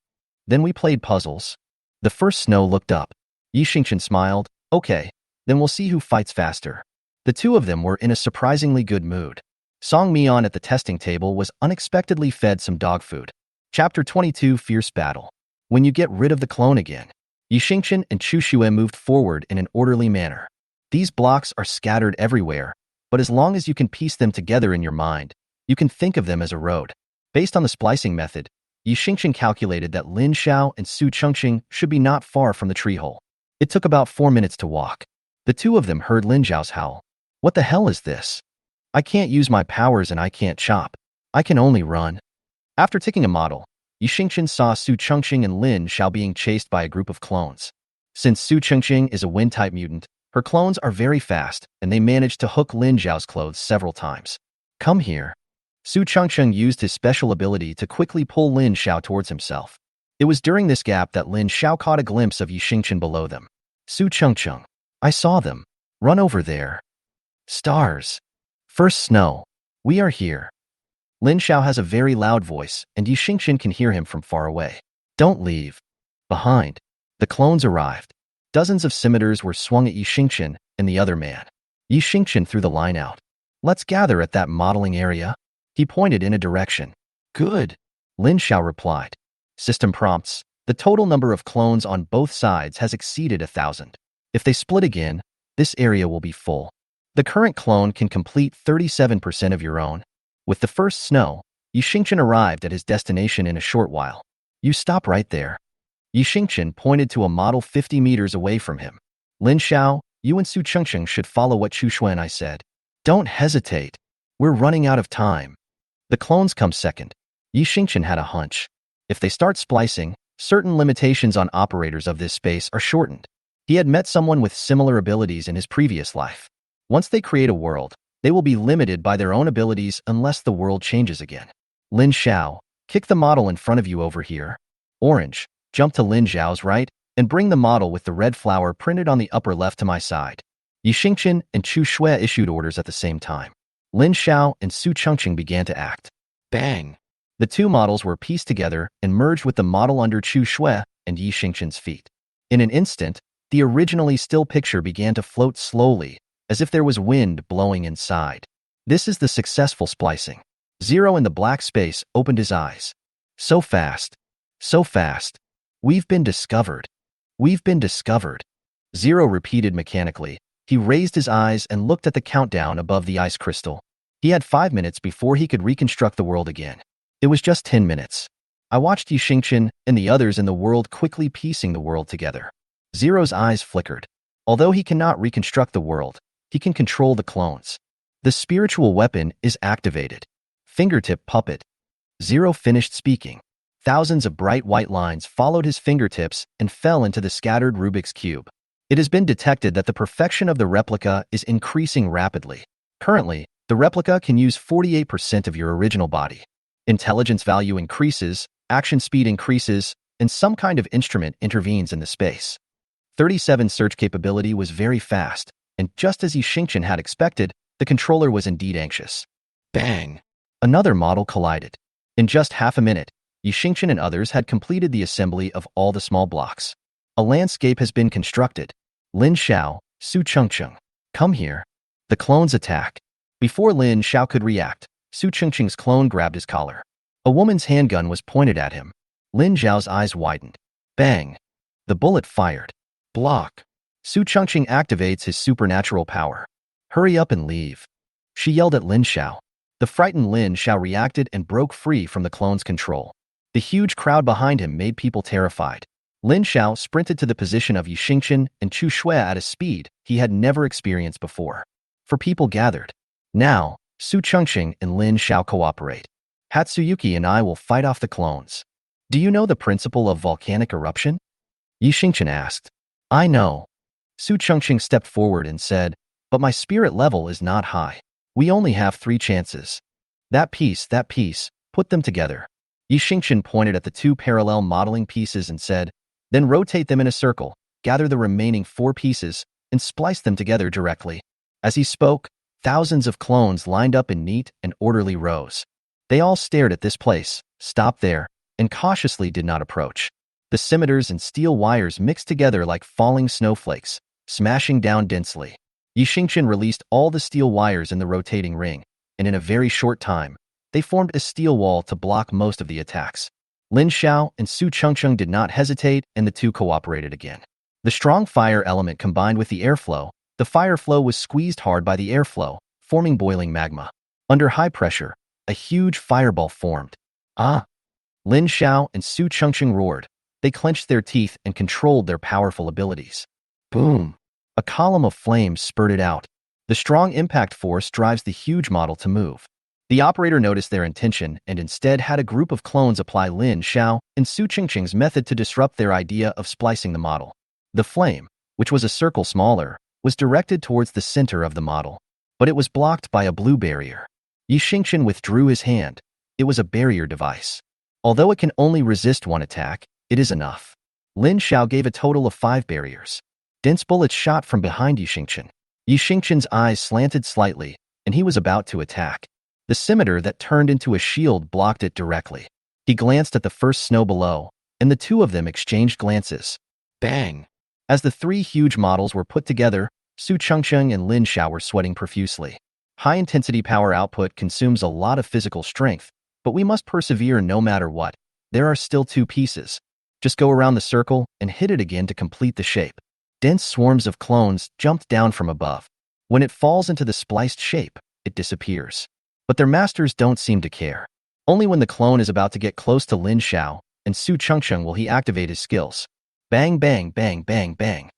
Then we played puzzles. The first snow looked up. Yixingchen smiled. Okay, then we'll see who fights faster. The two of them were in a surprisingly good mood. Song Mian at the testing table was unexpectedly fed some dog food. Chapter 22 Fierce Battle. When you get rid of the clone again. Yixingchen and Chu Shui moved forward in an orderly manner. These blocks are scattered everywhere, but as long as you can piece them together in your mind, you can think of them as a road. Based on the splicing method, Yixingchen calculated that Lin Xiao and Su Chengqing should be not far from the tree hole. It took about 4 minutes to walk. The two of them heard Lin Xiao's howl. What the hell is this? I can't use my powers and I can't chop. I can only run. After taking a model, Yixingchen saw Su Chengqing and Lin Xiao being chased by a group of clones. Since Su Chengqing is a wind-type mutant, her clones are very fast, and they managed to hook Lin Xiao's clothes several times. Come here. Su Chengqing used his special ability to quickly pull Lin Xiao towards himself. It was during this gap that Lin Xiao caught a glimpse of Yixingchen below them. Su Chengqing. I saw them. Run over there. Stars. First snow. We are here. Lin Xiao has a very loud voice, and Yixingchen can hear him from far away. Don't leave. Behind. The clones arrived. Dozens of scimitars were swung at Yixingchen and the other man. Yixingchen threw the line out. Let's gather at that modeling area. He pointed in a direction. Good. Lin Xiao replied. System prompts. The total number of clones on both sides has exceeded 1,000. If they split again, this area will be full. The current clone can complete 37% of your own. With the first snow, Yixingchen arrived at his destination in a short while. You stop right there. Yixingchen pointed to a model 50 meters away from him. Lin Xiao, you and Su Chengqing should follow what Chu Shui and I said. Don't hesitate. We're running out of time. The clones come second. Yixingchen had a hunch. If they start splicing, certain limitations on operators of this space are shortened. He had met someone with similar abilities in his previous life. Once they create a world, They will be limited by their own abilities unless the world changes again. Lin Xiao, kick the model in front of you over here. Orange, jump to Lin Xiao's right and bring the model with the red flower printed on the upper left to my side. Yi Xingqian and Chu Shui issued orders at the same time. Lin Xiao and Su Chengqing began to act. Bang! The two models were pieced together and merged with the model under Chu Shui and Yi Xingqian's feet. In an instant, the originally still picture began to float slowly, as if there was wind blowing inside. This is the successful splicing. Zero in the black space opened his eyes. So fast. So fast. We've been discovered. We've been discovered. Zero repeated mechanically. He raised his eyes and looked at the countdown above the ice crystal. He had 5 minutes before he could reconstruct the world again. It was just 10 minutes. I watched Yi Xingqian and the others in the world quickly piecing the world together. Zero's eyes flickered. Although he cannot reconstruct the world, he can control the clones. The spiritual weapon is activated. Fingertip puppet. Zero finished speaking. Thousands of bright white lines followed his fingertips and fell into the scattered Rubik's Cube. It has been detected that the perfection of the replica is increasing rapidly. Currently, the replica can use 48% of your original body. Intelligence value increases, action speed increases, and some kind of instrument intervenes in the space. 37 search capability was very fast, and just as Yi Xingqian had expected, the controller was indeed anxious. Bang! Another model collided. In just half a minute, Yi Xingqian and others had completed the assembly of all the small blocks. A landscape has been constructed. Lin Xiao, Su Chengqing, come here. The clones attack. Before Lin Xiao could react, Su Chengqing's clone grabbed his collar. A woman's handgun was pointed at him. Lin Xiao's eyes widened. Bang! The bullet fired. Block. Su Chengqing activates his supernatural power. Hurry up and leave. She yelled at Lin Xiao. The frightened Lin Xiao reacted and broke free from the clone's control. The huge crowd behind him made people terrified. Lin Xiao sprinted to the position of Yi Xingqian and Chu Shui at a speed he had never experienced before. For people gathered. Now, Su Chengqing and Lin Xiao cooperate. Hatsuyuki and I will fight off the clones. Do you know the principle of volcanic eruption? Yi Xingqian asked. I know. Su Chengqing stepped forward and said, but my spirit level is not high. We only have 3 chances. That piece, put them together. Yi Xingqian pointed at the 2 parallel modeling pieces and said, then rotate them in a circle, gather the remaining 4 pieces, and splice them together directly. As he spoke, thousands of clones lined up in neat and orderly rows. They all stared at this place, stopped there, and cautiously did not approach. The scimitars and steel wires mixed together like falling snowflakes, smashing down densely. Yi Xingqian released all the steel wires in the rotating ring, and in a very short time, they formed a steel wall to block most of the attacks. Lin Xiao and Su Chengqing did not hesitate, and the two cooperated again. The strong fire element combined with the airflow, the fire flow was squeezed hard by the airflow, forming boiling magma. Under high pressure, a huge fireball formed. Ah! Lin Xiao and Su Chengqing roared. They clenched their teeth and controlled their powerful abilities. Boom! A column of flames spurted out. The strong impact force drives the huge model to move. The operator noticed their intention and instead had a group of clones apply Lin Xiao and Su Chengqing's method to disrupt their idea of splicing the model. The flame, which was a circle smaller, was directed towards the center of the model, but it was blocked by a blue barrier. Yi Xingqian withdrew his hand. It was a barrier device. Although it can only resist 1 attack, it is enough. Lin Xiao gave a total of 5 barriers. Dense bullets shot from behind Yi Xingqian. Yi Xingqian's eyes slanted slightly, and he was about to attack. The scimitar that turned into a shield blocked it directly. He glanced at the first snow below, and the 2 of them exchanged glances. Bang! As the 3 huge models were put together, Su Chengqing and Lin Xiao were sweating profusely. High-intensity power output consumes a lot of physical strength, but we must persevere no matter what. There are still 2 pieces. Just go around the circle and hit it again to complete the shape. Dense swarms of clones jumped down from above. When it falls into the spliced shape, it disappears. But their masters don't seem to care. Only when the clone is about to get close to Lin Xiao and Su Chengqing will he activate his skills. Bang, bang, bang, bang, bang.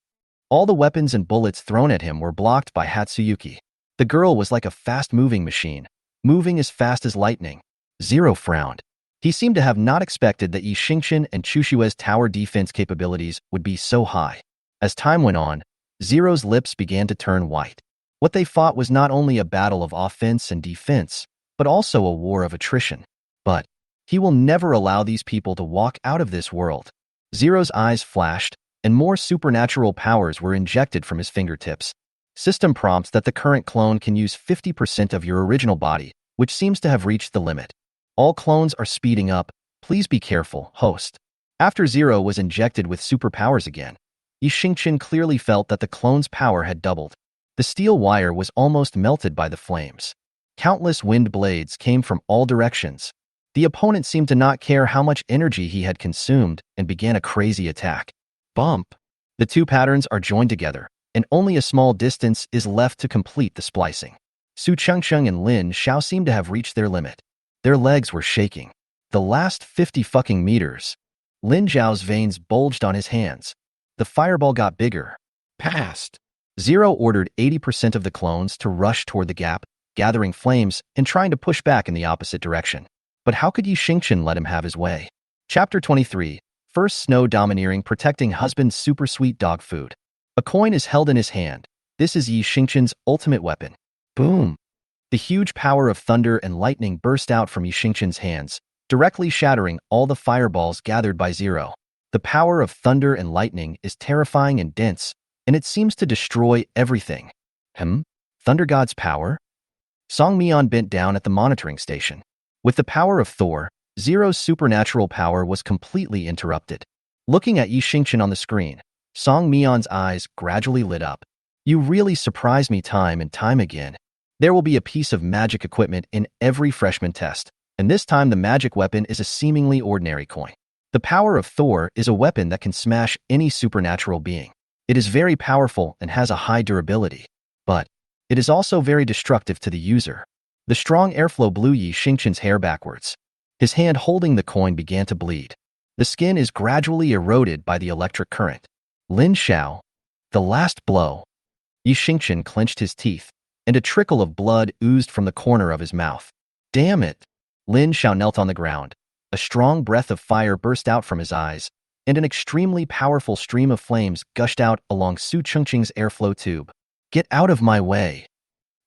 All the weapons and bullets thrown at him were blocked by Hatsuyuki. The girl was like a fast-moving machine, moving as fast as lightning. Zero frowned. He seemed to have not expected that Yi Xingqian and Chu Shui's tower defense capabilities would be so high. As time went on, Zero's lips began to turn white. What they fought was not only a battle of offense and defense, but also a war of attrition. But he will never allow these people to walk out of this world. Zero's eyes flashed, and more supernatural powers were injected from his fingertips. System prompts that the current clone can use 50% of your original body, which seems to have reached the limit. All clones are speeding up. Please be careful, host. After Zero was injected with superpowers again, Yi Xingqian clearly felt that the clone's power had doubled. The steel wire was almost melted by the flames. Countless wind blades came from all directions. The opponent seemed to not care how much energy he had consumed and began a crazy attack. Bump! The two patterns are joined together, and only a small distance is left to complete the splicing. Su Chengsheng and Lin Xiao seemed to have reached their limit. Their legs were shaking. The last 50 fucking meters. Lin Xiao's veins bulged on his hands. The fireball got bigger. Passed. Zero ordered 80% of the clones to rush toward the gap, gathering flames and trying to push back in the opposite direction. But how could Yi Xingqian let him have his way? Chapter 23. First Snow Domineering Protecting Husband's Super Sweet Dog Food. A coin is held in his hand. This is Yi Xingqian's ultimate weapon. Boom! The huge power of thunder and lightning burst out from Yi Xingqian's hands, directly shattering all the fireballs gathered by Zero. The power of thunder and lightning is terrifying and dense, and it seems to destroy everything. Thunder God's power? Song Mian bent down at the monitoring station. With the power of Thor, Zero's supernatural power was completely interrupted. Looking at Yi Xingqian on the screen, Song Mian's eyes gradually lit up. You really surprise me time and time again. There will be a piece of magic equipment in every freshman test, and this time the magic weapon is a seemingly ordinary coin. The power of Thor is a weapon that can smash any supernatural being. It is very powerful and has a high durability, but it is also very destructive to the user. The strong airflow blew Yi Xingqian's hair backwards. His hand holding the coin began to bleed. The skin is gradually eroded by the electric current. Lin Xiao. The last blow. Yi Xingqian clenched his teeth, and a trickle of blood oozed from the corner of his mouth. Damn it! Lin Xiao knelt on the ground. A strong breath of fire burst out from his eyes, and an extremely powerful stream of flames gushed out along Su Chengqing's airflow tube. Get out of my way!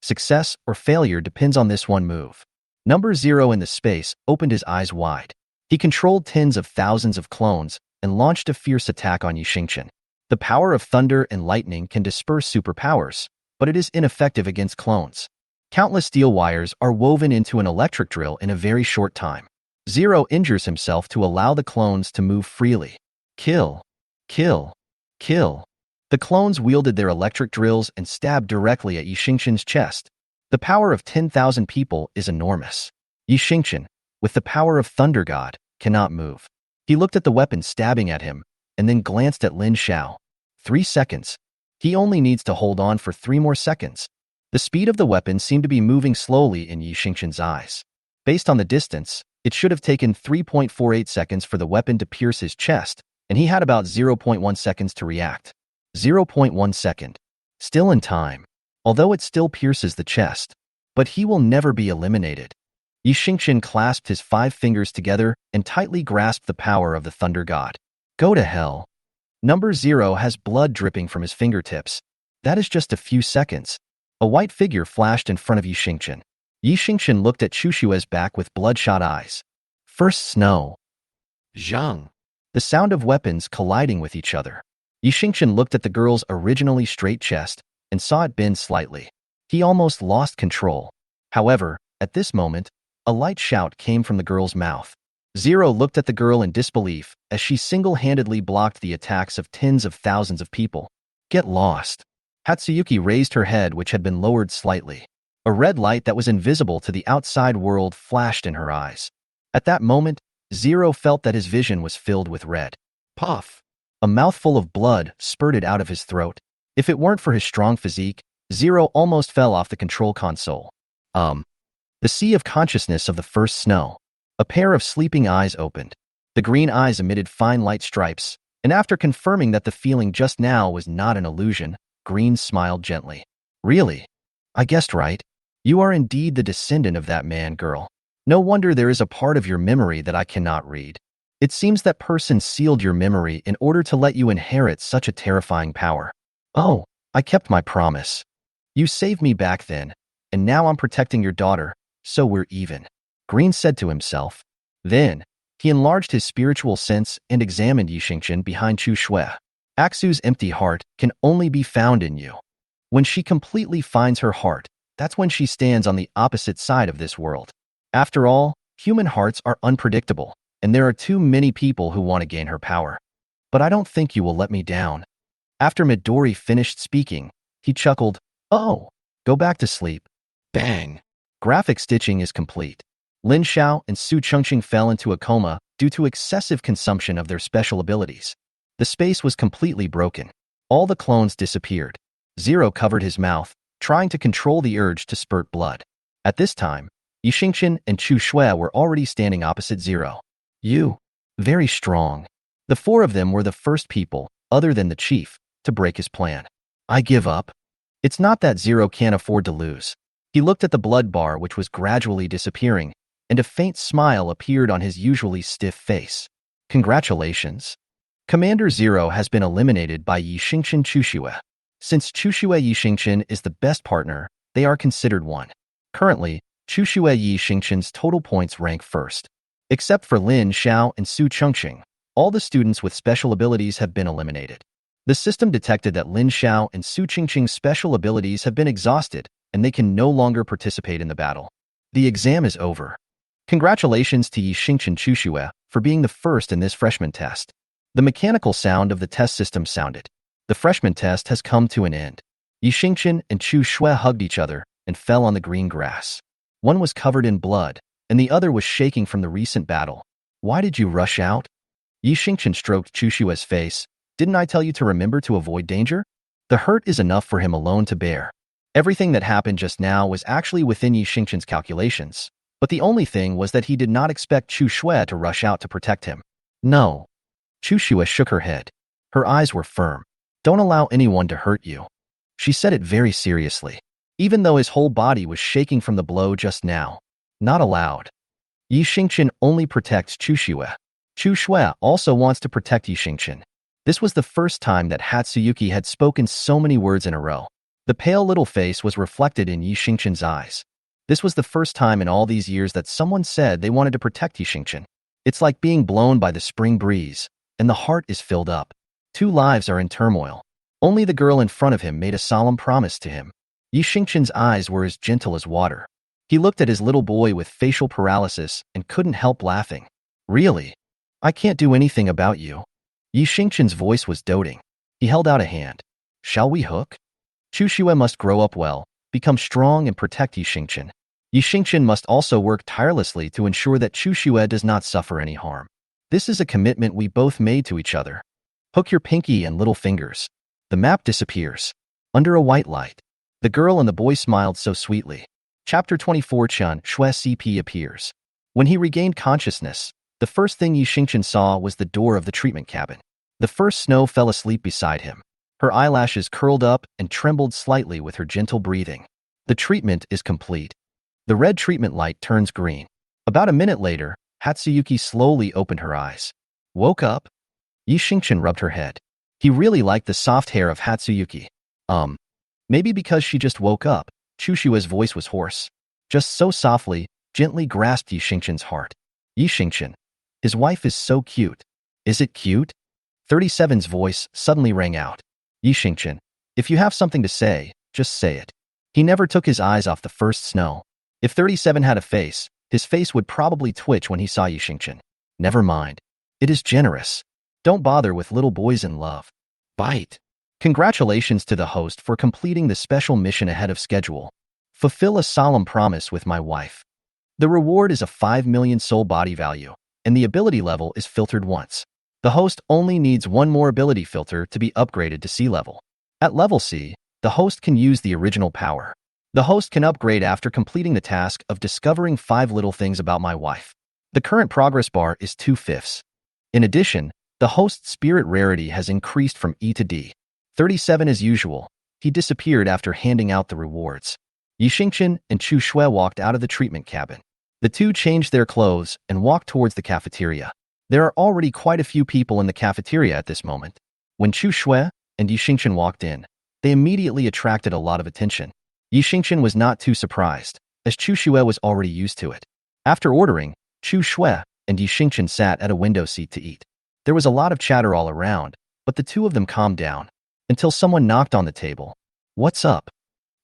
Success or failure depends on this one move. Number Zero in the space opened his eyes wide. He controlled tens of thousands of clones and launched a fierce attack on Yi Xingqian. The power of thunder and lightning can disperse superpowers, but it is ineffective against clones. Countless steel wires are woven into an electric drill in a very short time. Zero injures himself to allow the clones to move freely. Kill. Kill. Kill. The clones wielded their electric drills and stabbed directly at Yi Xingqian's chest. The power of 10,000 people is enormous. Yi Xingqian, with the power of Thunder God, cannot move. He looked at the weapon stabbing at him, and then glanced at Lin Xiao. 3 seconds. He only needs to hold on for 3 more seconds. The speed of the weapon seemed to be moving slowly in Yi Xingqian's eyes. Based on the distance, it should have taken 3.48 seconds for the weapon to pierce his chest, and he had about 0.1 seconds to react. 0.1 second. Still in time, although it still pierces the chest. But he will never be eliminated. Yi Xingqian clasped his 5 fingers together and tightly grasped the power of the Thunder God. Go to hell. Number Zero has blood dripping from his fingertips. That is just a few seconds. A white figure flashed in front of Yi Xingqian. Yi Xingqian looked at Chushue's back with bloodshot eyes. First snow. Zhang. The sound of weapons colliding with each other. Yi Xingqian looked at the girl's originally straight chest and saw it bend slightly. He almost lost control. However, at this moment, a light shout came from the girl's mouth. Zero looked at the girl in disbelief as she single-handedly blocked the attacks of tens of thousands of people. Get lost. Hatsuyuki raised her head, which had been lowered slightly. A red light that was invisible to the outside world flashed in her eyes. At that moment, Zero felt that his vision was filled with red. Puff! A mouthful of blood spurted out of his throat. If it weren't for his strong physique, Zero almost fell off the control console. The sea of consciousness of the first snow. A pair of sleeping eyes opened. The green eyes emitted fine light stripes, and after confirming that the feeling just now was not an illusion, Green smiled gently. Really? I guessed right. You are indeed the descendant of that man, girl. No wonder there is a part of your memory that I cannot read. It seems that person sealed your memory in order to let you inherit such a terrifying power. Oh, I kept my promise. You saved me back then, and now I'm protecting your daughter, so we're even. Green said to himself. Then, he enlarged his spiritual sense and examined Yixingchen behind Chu Shui. Aksu's empty heart can only be found in you. When she completely finds her heart, that's when she stands on the opposite side of this world. After all, human hearts are unpredictable, and there are too many people who want to gain her power. But I don't think you will let me down. After Midori finished speaking, he chuckled, Oh, go back to sleep. Bang! Graphic stitching is complete. Lin Xiao and Su Chengqing fell into a coma due to excessive consumption of their special abilities. The space was completely broken. All the clones disappeared. Zero covered his mouth, trying to control the urge to spurt blood. At this time, Yixingchen and Chu Shui were already standing opposite Zero. You. Very strong. The four of them were the first people, other than the chief, to break his plan. I give up. It's not that Zero can't afford to lose. He looked at the blood bar which was gradually disappearing, and a faint smile appeared on his usually stiff face. Congratulations. Commander Zero has been eliminated by Yixingchen Chushui. Since Chushui Yixingchen is the best partner, they are considered one. Currently, Chushui Yixingchen's total points rank first. Except for Lin Xiao and Su Chengqing, all the students with special abilities have been eliminated. The system detected that Lin Xiao and Su Chengqing's special abilities have been exhausted, and they can no longer participate in the battle. The exam is over. Congratulations to Yixingchen Chushui for being the first in this freshman test. The mechanical sound of the test system sounded. The freshman test has come to an end. Yixingchen and Chu Shui hugged each other and fell on the green grass. One was covered in blood, and the other was shaking from the recent battle. Why did you rush out? Yixingchen stroked Chu Shui's face. Didn't I tell you to remember to avoid danger? The hurt is enough for him alone to bear. Everything that happened just now was actually within Yixingchen's calculations, but the only thing was that he did not expect Chu Shui to rush out to protect him. No. Chu Shui shook her head. Her eyes were firm. Don't allow anyone to hurt you. She said it very seriously, even though his whole body was shaking from the blow just now. Not allowed. Yixingchen only protects Chu Shui. Chu Shui also wants to protect Yixingchen. This was the first time that Hatsuyuki had spoken so many words in a row. The pale little face was reflected in Yixingchen's eyes. This was the first time in all these years that someone said they wanted to protect Yixingchen. It's like being blown by the spring breeze, and the heart is filled up. Two lives are in turmoil. Only the girl in front of him made a solemn promise to him. Yixingchen's eyes were as gentle as water. He looked at his little boy with facial paralysis and couldn't help laughing. Really? I can't do anything about you. Yixingchen's voice was doting. He held out a hand. Shall we hook? Chu Shui must grow up well, become strong and protect Yixingchen. Yixingchen must also work tirelessly to ensure that Chu Shui does not suffer any harm. This is a commitment we both made to each other. Hook your pinky and little fingers. The map disappears. Under a white light. The girl and the boy smiled so sweetly. Chapter 24 Chun Shui CP appears. When he regained consciousness, the first thing Yixingchen saw was the door of the treatment cabin. The first Snow fell asleep beside him. Her eyelashes curled up and trembled slightly with her gentle breathing. The treatment is complete. The red treatment light turns green. About a minute later, Hatsuyuki slowly opened her eyes. Woke up? Yixingchen rubbed her head. He really liked the soft hair of Hatsuyuki. Maybe because she just woke up, Chu Shui's voice was hoarse. Just so softly, gently grasped Yixingchen's heart. Yixingchen. His wife is so cute. Is it cute? 37's voice suddenly rang out. Yixingchen, if you have something to say, just say it. He never took his eyes off the first Snow. If 37 had a face, his face would probably twitch when he saw Yixingchen. Never mind. It is generous. Don't bother with little boys in love. Bite. Congratulations to the host for completing the special mission ahead of schedule. Fulfill a solemn promise with my wife. The reward is a 5 million soul body value, and the ability level is filtered once. The host only needs one more ability filter to be upgraded to C level. At level C, the host can use the original power. The host can upgrade after completing the task of discovering 5 little things about my wife. The current progress bar is 2/5. In addition, the host's spirit rarity has increased from E to D. 37 as usual. He disappeared after handing out the rewards. Yixingchen and Chu Shui walked out of the treatment cabin. The two changed their clothes and walked towards the cafeteria. There are already quite a few people in the cafeteria at this moment. When Chu Shui and Yixingchen walked in, they immediately attracted a lot of attention. Yi Xingqian was not too surprised, as Chu Xue was already used to it. After ordering, Chu Xue and Yi Xingqian sat at a window seat to eat. There was a lot of chatter all around, but the two of them calmed down, until someone knocked on the table. "What's up?"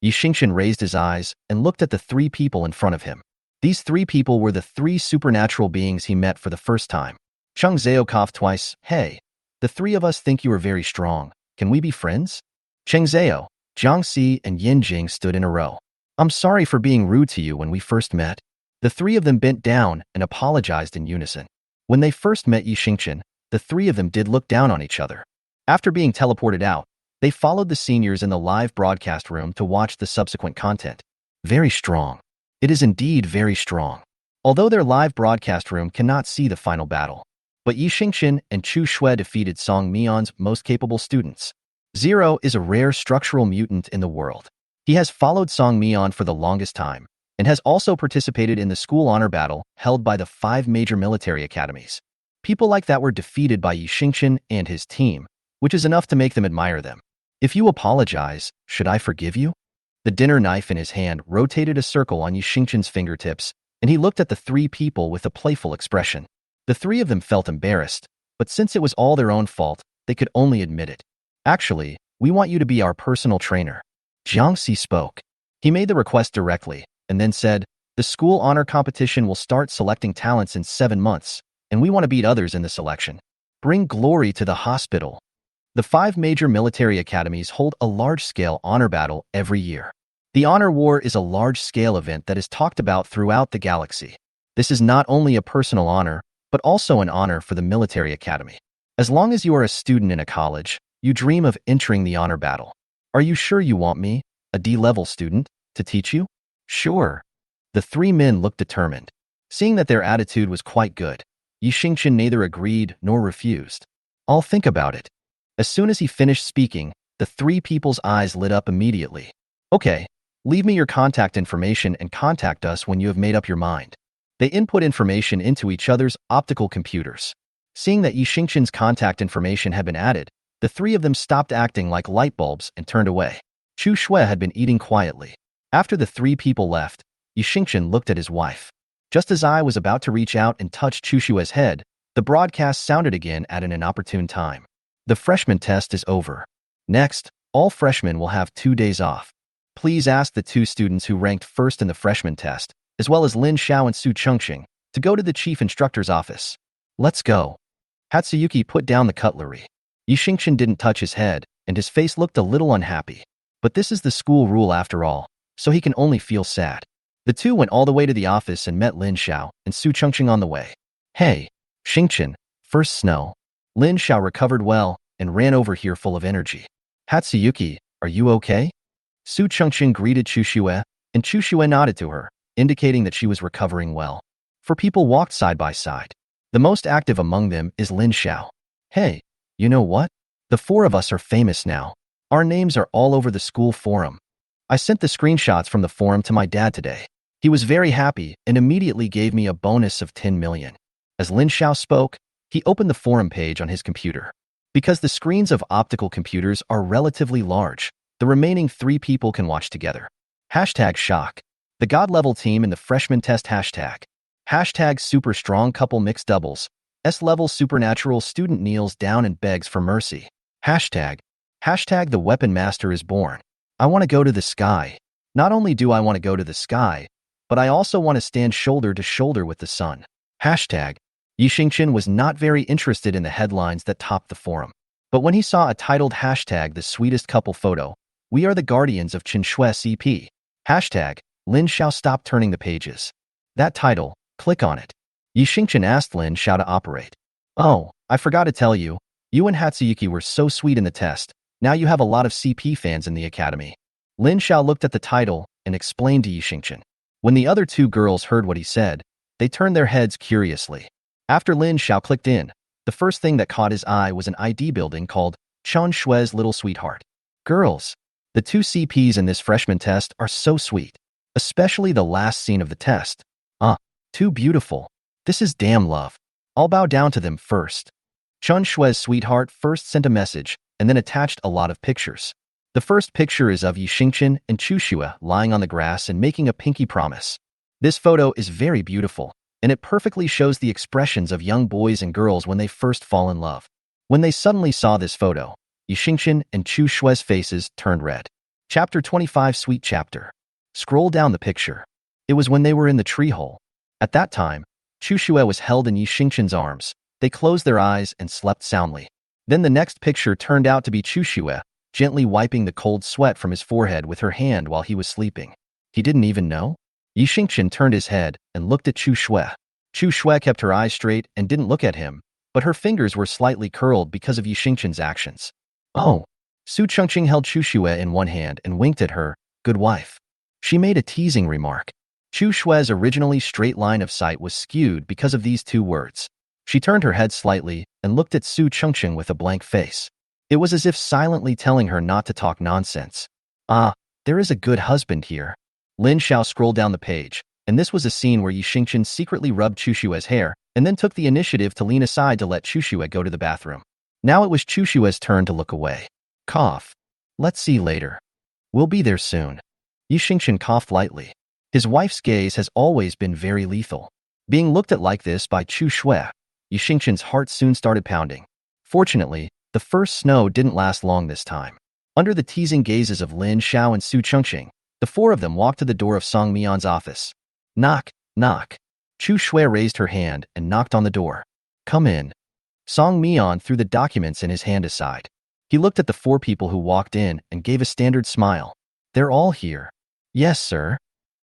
Yi Xingqian raised his eyes and looked at the three people in front of him. These three people were the three supernatural beings he met for the first time. Cheng Zhao coughed twice. "Hey, the three of us think you are very strong. Can we be friends?" Cheng Zhao, Jiang Si, and Yin Jing stood in a row. "I'm sorry for being rude to you when we first met." The three of them bent down and apologized in unison. When they first met Yi Xingqian, the three of them did look down on each other. After being teleported out, they followed the seniors in the live broadcast room to watch the subsequent content. Very strong. It is indeed very strong. Although their live broadcast room cannot see the final battle, but Yi Xingqian and Chu Xue defeated Song Mion's most capable students. Zero is a rare structural mutant in the world. He has followed Song Mion for the longest time, and has also participated in the school honor battle held by the 5 major military academies. People like that were defeated by Yi Xingqian and his team, which is enough to make them admire them. "If you apologize, should I forgive you?" The dinner knife in his hand rotated a circle on Yi Xingqian's fingertips, and he looked at the three people with a playful expression. The three of them felt embarrassed, but since it was all their own fault, they could only admit it. "Actually, we want you to be our personal trainer." Jiang Si spoke. He made the request directly, and then said, "The school honor competition will start selecting talents in 7 months, and we want to beat others in the selection. Bring glory to the hospital." The 5 major military academies hold a large-scale honor battle every year. The Honor War is a large-scale event that is talked about throughout the galaxy. This is not only a personal honor, but also an honor for the military academy. As long as you are a student in a college, you dream of entering the honor battle. "Are you sure you want me, a D-level student, to teach you?" "Sure." The 3 men looked determined. Seeing that their attitude was quite good, Yi Xingqian neither agreed nor refused. "I'll think about it." As soon as he finished speaking, the 3 people's eyes lit up immediately. "Okay, leave me your contact information and contact us when you have made up your mind." They input information into each other's optical computers. Seeing that Yi Xingqian's contact information had been added, the 3 of them stopped acting like light bulbs and turned away. Chu Xue had been eating quietly. After the 3 people left, Yi Xingqian looked at his wife. Just as I was about to reach out and touch Chu Xue's head, the broadcast sounded again at an inopportune time. "The freshman test is over. Next, all freshmen will have 2 days off. Please ask the 2 students who ranked first in the freshman test, as well as Lin Xiao and Su Chengxing, to go to the chief instructor's office. Let's go." Hatsuyuki put down the cutlery. Yi Xingqian didn't touch his head, and his face looked a little unhappy. But this is the school rule after all, so he can only feel sad. The two went all the way to the office and met Lin Xiao and Su Chengxing on the way. "Hey, Xingqian, first snow." Lin Xiao recovered well and ran over here full of energy. "Hatsuyuki, are you okay?" Su Chengxing greeted Chu Xue, and Chu Xue nodded to her, indicating that she was recovering well. 4 people walked side by side. The most active among them is Lin Xiao. "Hey, you know what? The 4 of us are famous now. Our names are all over the school forum. I sent the screenshots from the forum to my dad today. He was very happy and immediately gave me a bonus of 10 million. As Lin Xiao spoke, he opened the forum page on his computer. Because the screens of optical computers are relatively large, the remaining 3 people can watch together. Hashtag shock. The God-level team in the freshman test hashtag. Hashtag super strong couple mixed doubles. S-level supernatural student kneels down and begs for mercy. Hashtag. Hashtag the weapon master is born. I want to go to the sky. Not only do I want to go to the sky, but I also want to stand shoulder to shoulder with the sun. Hashtag. Yi Xingqian was not very interested in the headlines that topped the forum. But when he saw a titled hashtag the sweetest couple photo, we are the guardians of Chen Shui CP. Hashtag, Lin Xiao stop turning the pages. That title, click on it. Yi Xingqian asked Lin Xiao to operate. "Oh, I forgot to tell you, you and Hatsuyuki were so sweet in the test. Now you have a lot of CP fans in the academy." Lin Xiao looked at the title and explained to Yi Xingqian. When the other 2 girls heard what he said, they turned their heads curiously. After Lin Xiao clicked in, the first thing that caught his eye was an ID building called Chen Shui's Little Sweetheart. Girls, the 2 CPs in this freshman test are so sweet, especially the last scene of the test. Too beautiful. This is damn love. I'll bow down to them first. Chen Shui's sweetheart first sent a message and then attached a lot of pictures. The first picture is of Yi Xingqian and Chu Xue lying on the grass and making a pinky promise. This photo is very beautiful, and it perfectly shows the expressions of young boys and girls when they first fall in love. When they suddenly saw this photo, Yi Xingqian and Chu Xue's faces turned red. Chapter 25 Sweet Chapter. Scroll down the picture. It was when they were in the tree hole. At that time, Chu Xue was held in Yi Xingqian's arms. They closed their eyes and slept soundly. Then the next picture turned out to be Chu Xue, gently wiping the cold sweat from his forehead with her hand while he was sleeping. He didn't even know? Yi Xingqian turned his head and looked at Chu Xue. Chu Xue kept her eyes straight and didn't look at him, but her fingers were slightly curled because of Yi Xingqian's actions. Oh! Su Chengqing held Chu Xue in one hand and winked at her, good wife. She made a teasing remark. Chu Xue's originally straight line of sight was skewed because of these two words. She turned her head slightly and looked at Su Chengqing with a blank face. It was as if silently telling her not to talk nonsense. Ah, there is a good husband here. Lin Xiao scrolled down the page, and this was a scene where Yi Xingqian secretly rubbed Chu Xue's hair and then took the initiative to lean aside to let Chu Xue go to the bathroom. Now it was Chu Xue's turn to look away. Cough. Let's see later. We'll be there soon. Yi Xingqian coughed lightly. His wife's gaze has always been very lethal. Being looked at like this by Chu Xue, Yi Xingqian's heart soon started pounding. Fortunately, the first snow didn't last long this time. Under the teasing gazes of Lin Xiao and Su Chengqing, the four of them walked to the door of Song Mian's office. Knock, knock. Chu Xue raised her hand and knocked on the door. Come in. Song Mian threw the documents in his hand aside. He looked at the four people who walked in and gave a standard smile. They're all here. Yes, sir.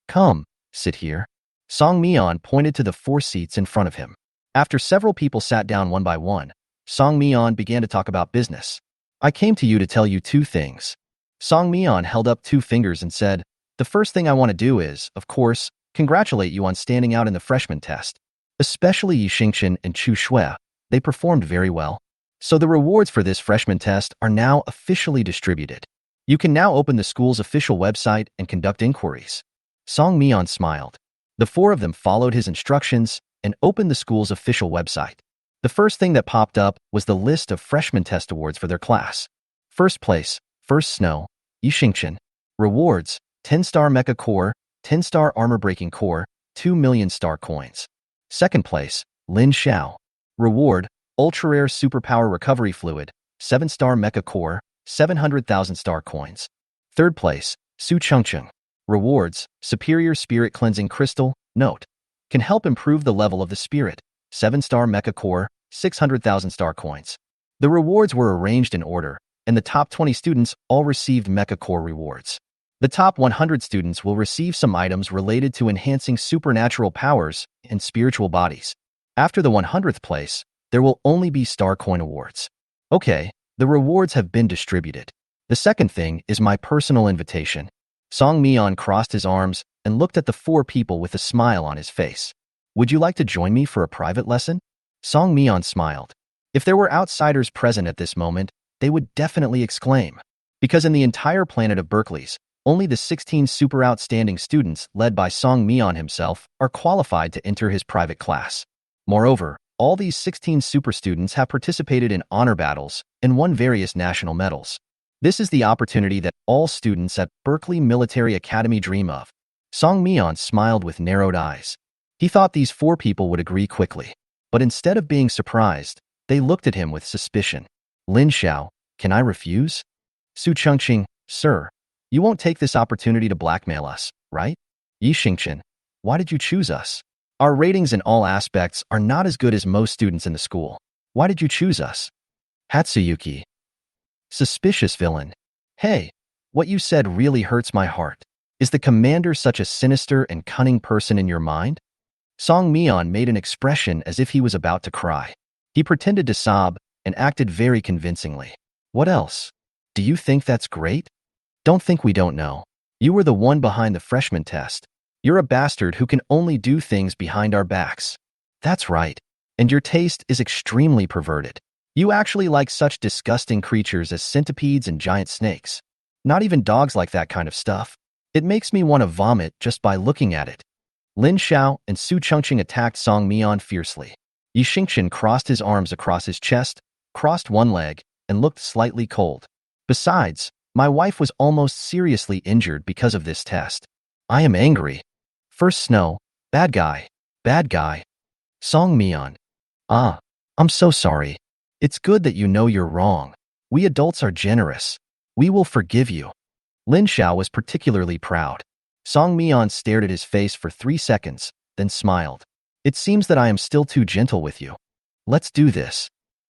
Come, sit here. Song Mian pointed to the four seats in front of him. After several people sat down one by one, Song Mian began to talk about business. I came to you to tell you two things. Song Mian held up two fingers and said, the first thing I want to do is, of course, congratulate you on standing out in the freshman test. Especially Yi Xingqian and Chu Xue. They performed very well. So the rewards for this freshman test are now officially distributed. You can now open the school's official website and conduct inquiries. Song Mian smiled. The four of them followed his instructions and opened the school's official website. The first thing that popped up was the list of freshman test awards for their class. First place, First Snow, Yi Xingqian. Rewards, 10-star Mecha Core, 10-star Armor Breaking Core, 2 million star coins. Second place, Lin Xiao. Reward, Ultra-Rare Superpower Recovery Fluid, 7-star Mecha Core, 700,000 star coins. Third place, Su Chengqing. Rewards, Superior Spirit Cleansing Crystal, Note. Can help improve the level of the spirit, 7-star Mecha Core, 600,000 star coins. The rewards were arranged in order, and the top 20 students all received Mecha Core rewards. The top 100 students will receive some items related to enhancing supernatural powers and spiritual bodies. After the 100th place, there will only be Star Coin awards. Okay, the rewards have been distributed. The second thing is my personal invitation. Song Mian crossed his arms and looked at the four people with a smile on his face. Would you like to join me for a private lesson? Song Mian smiled. If there were outsiders present at this moment, they would definitely exclaim. Because in the entire planet of Berkeley's, only the 16 super outstanding students led by Song Mian himself are qualified to enter his private class. Moreover, all these 16 super students have participated in honor battles and won various national medals. This is the opportunity that all students at Berkeley Military Academy dream of. Song Mian smiled with narrowed eyes. He thought these four people would agree quickly, but instead of being surprised, they looked at him with suspicion. Lin Xiao, can I refuse? Su Chengqing, sir, you won't take this opportunity to blackmail us, right? Yi Xingqian, why did you choose us? Our ratings in all aspects are not as good as most students in the school. Why did you choose us? Hatsuyuki. Suspicious villain. Hey, what you said really hurts my heart. Is the commander such a sinister and cunning person in your mind? Song Mian made an expression as if he was about to cry. He pretended to sob and acted very convincingly. What else? Do you think that's great? Don't think we don't know. You were the one behind the freshman test. You're a bastard who can only do things behind our backs. That's right. And your taste is extremely perverted. You actually like such disgusting creatures as centipedes and giant snakes. Not even dogs like that kind of stuff. It makes me want to vomit just by looking at it. Lin Xiao and Su Chengqing attacked Song Mian fiercely. Yi Xingqian crossed his arms across his chest, crossed one leg, and looked slightly cold. Besides, My wife was almost seriously injured because of this test. I am angry. First Snow, bad guy, bad guy. Song Mian. Ah, I'm so sorry. It's good that you know you're wrong. We adults are generous. We will forgive you. Lin Xiao was particularly proud. Song Mian stared at his face for 3 seconds, then smiled. It seems that I am still too gentle with you. Let's do this.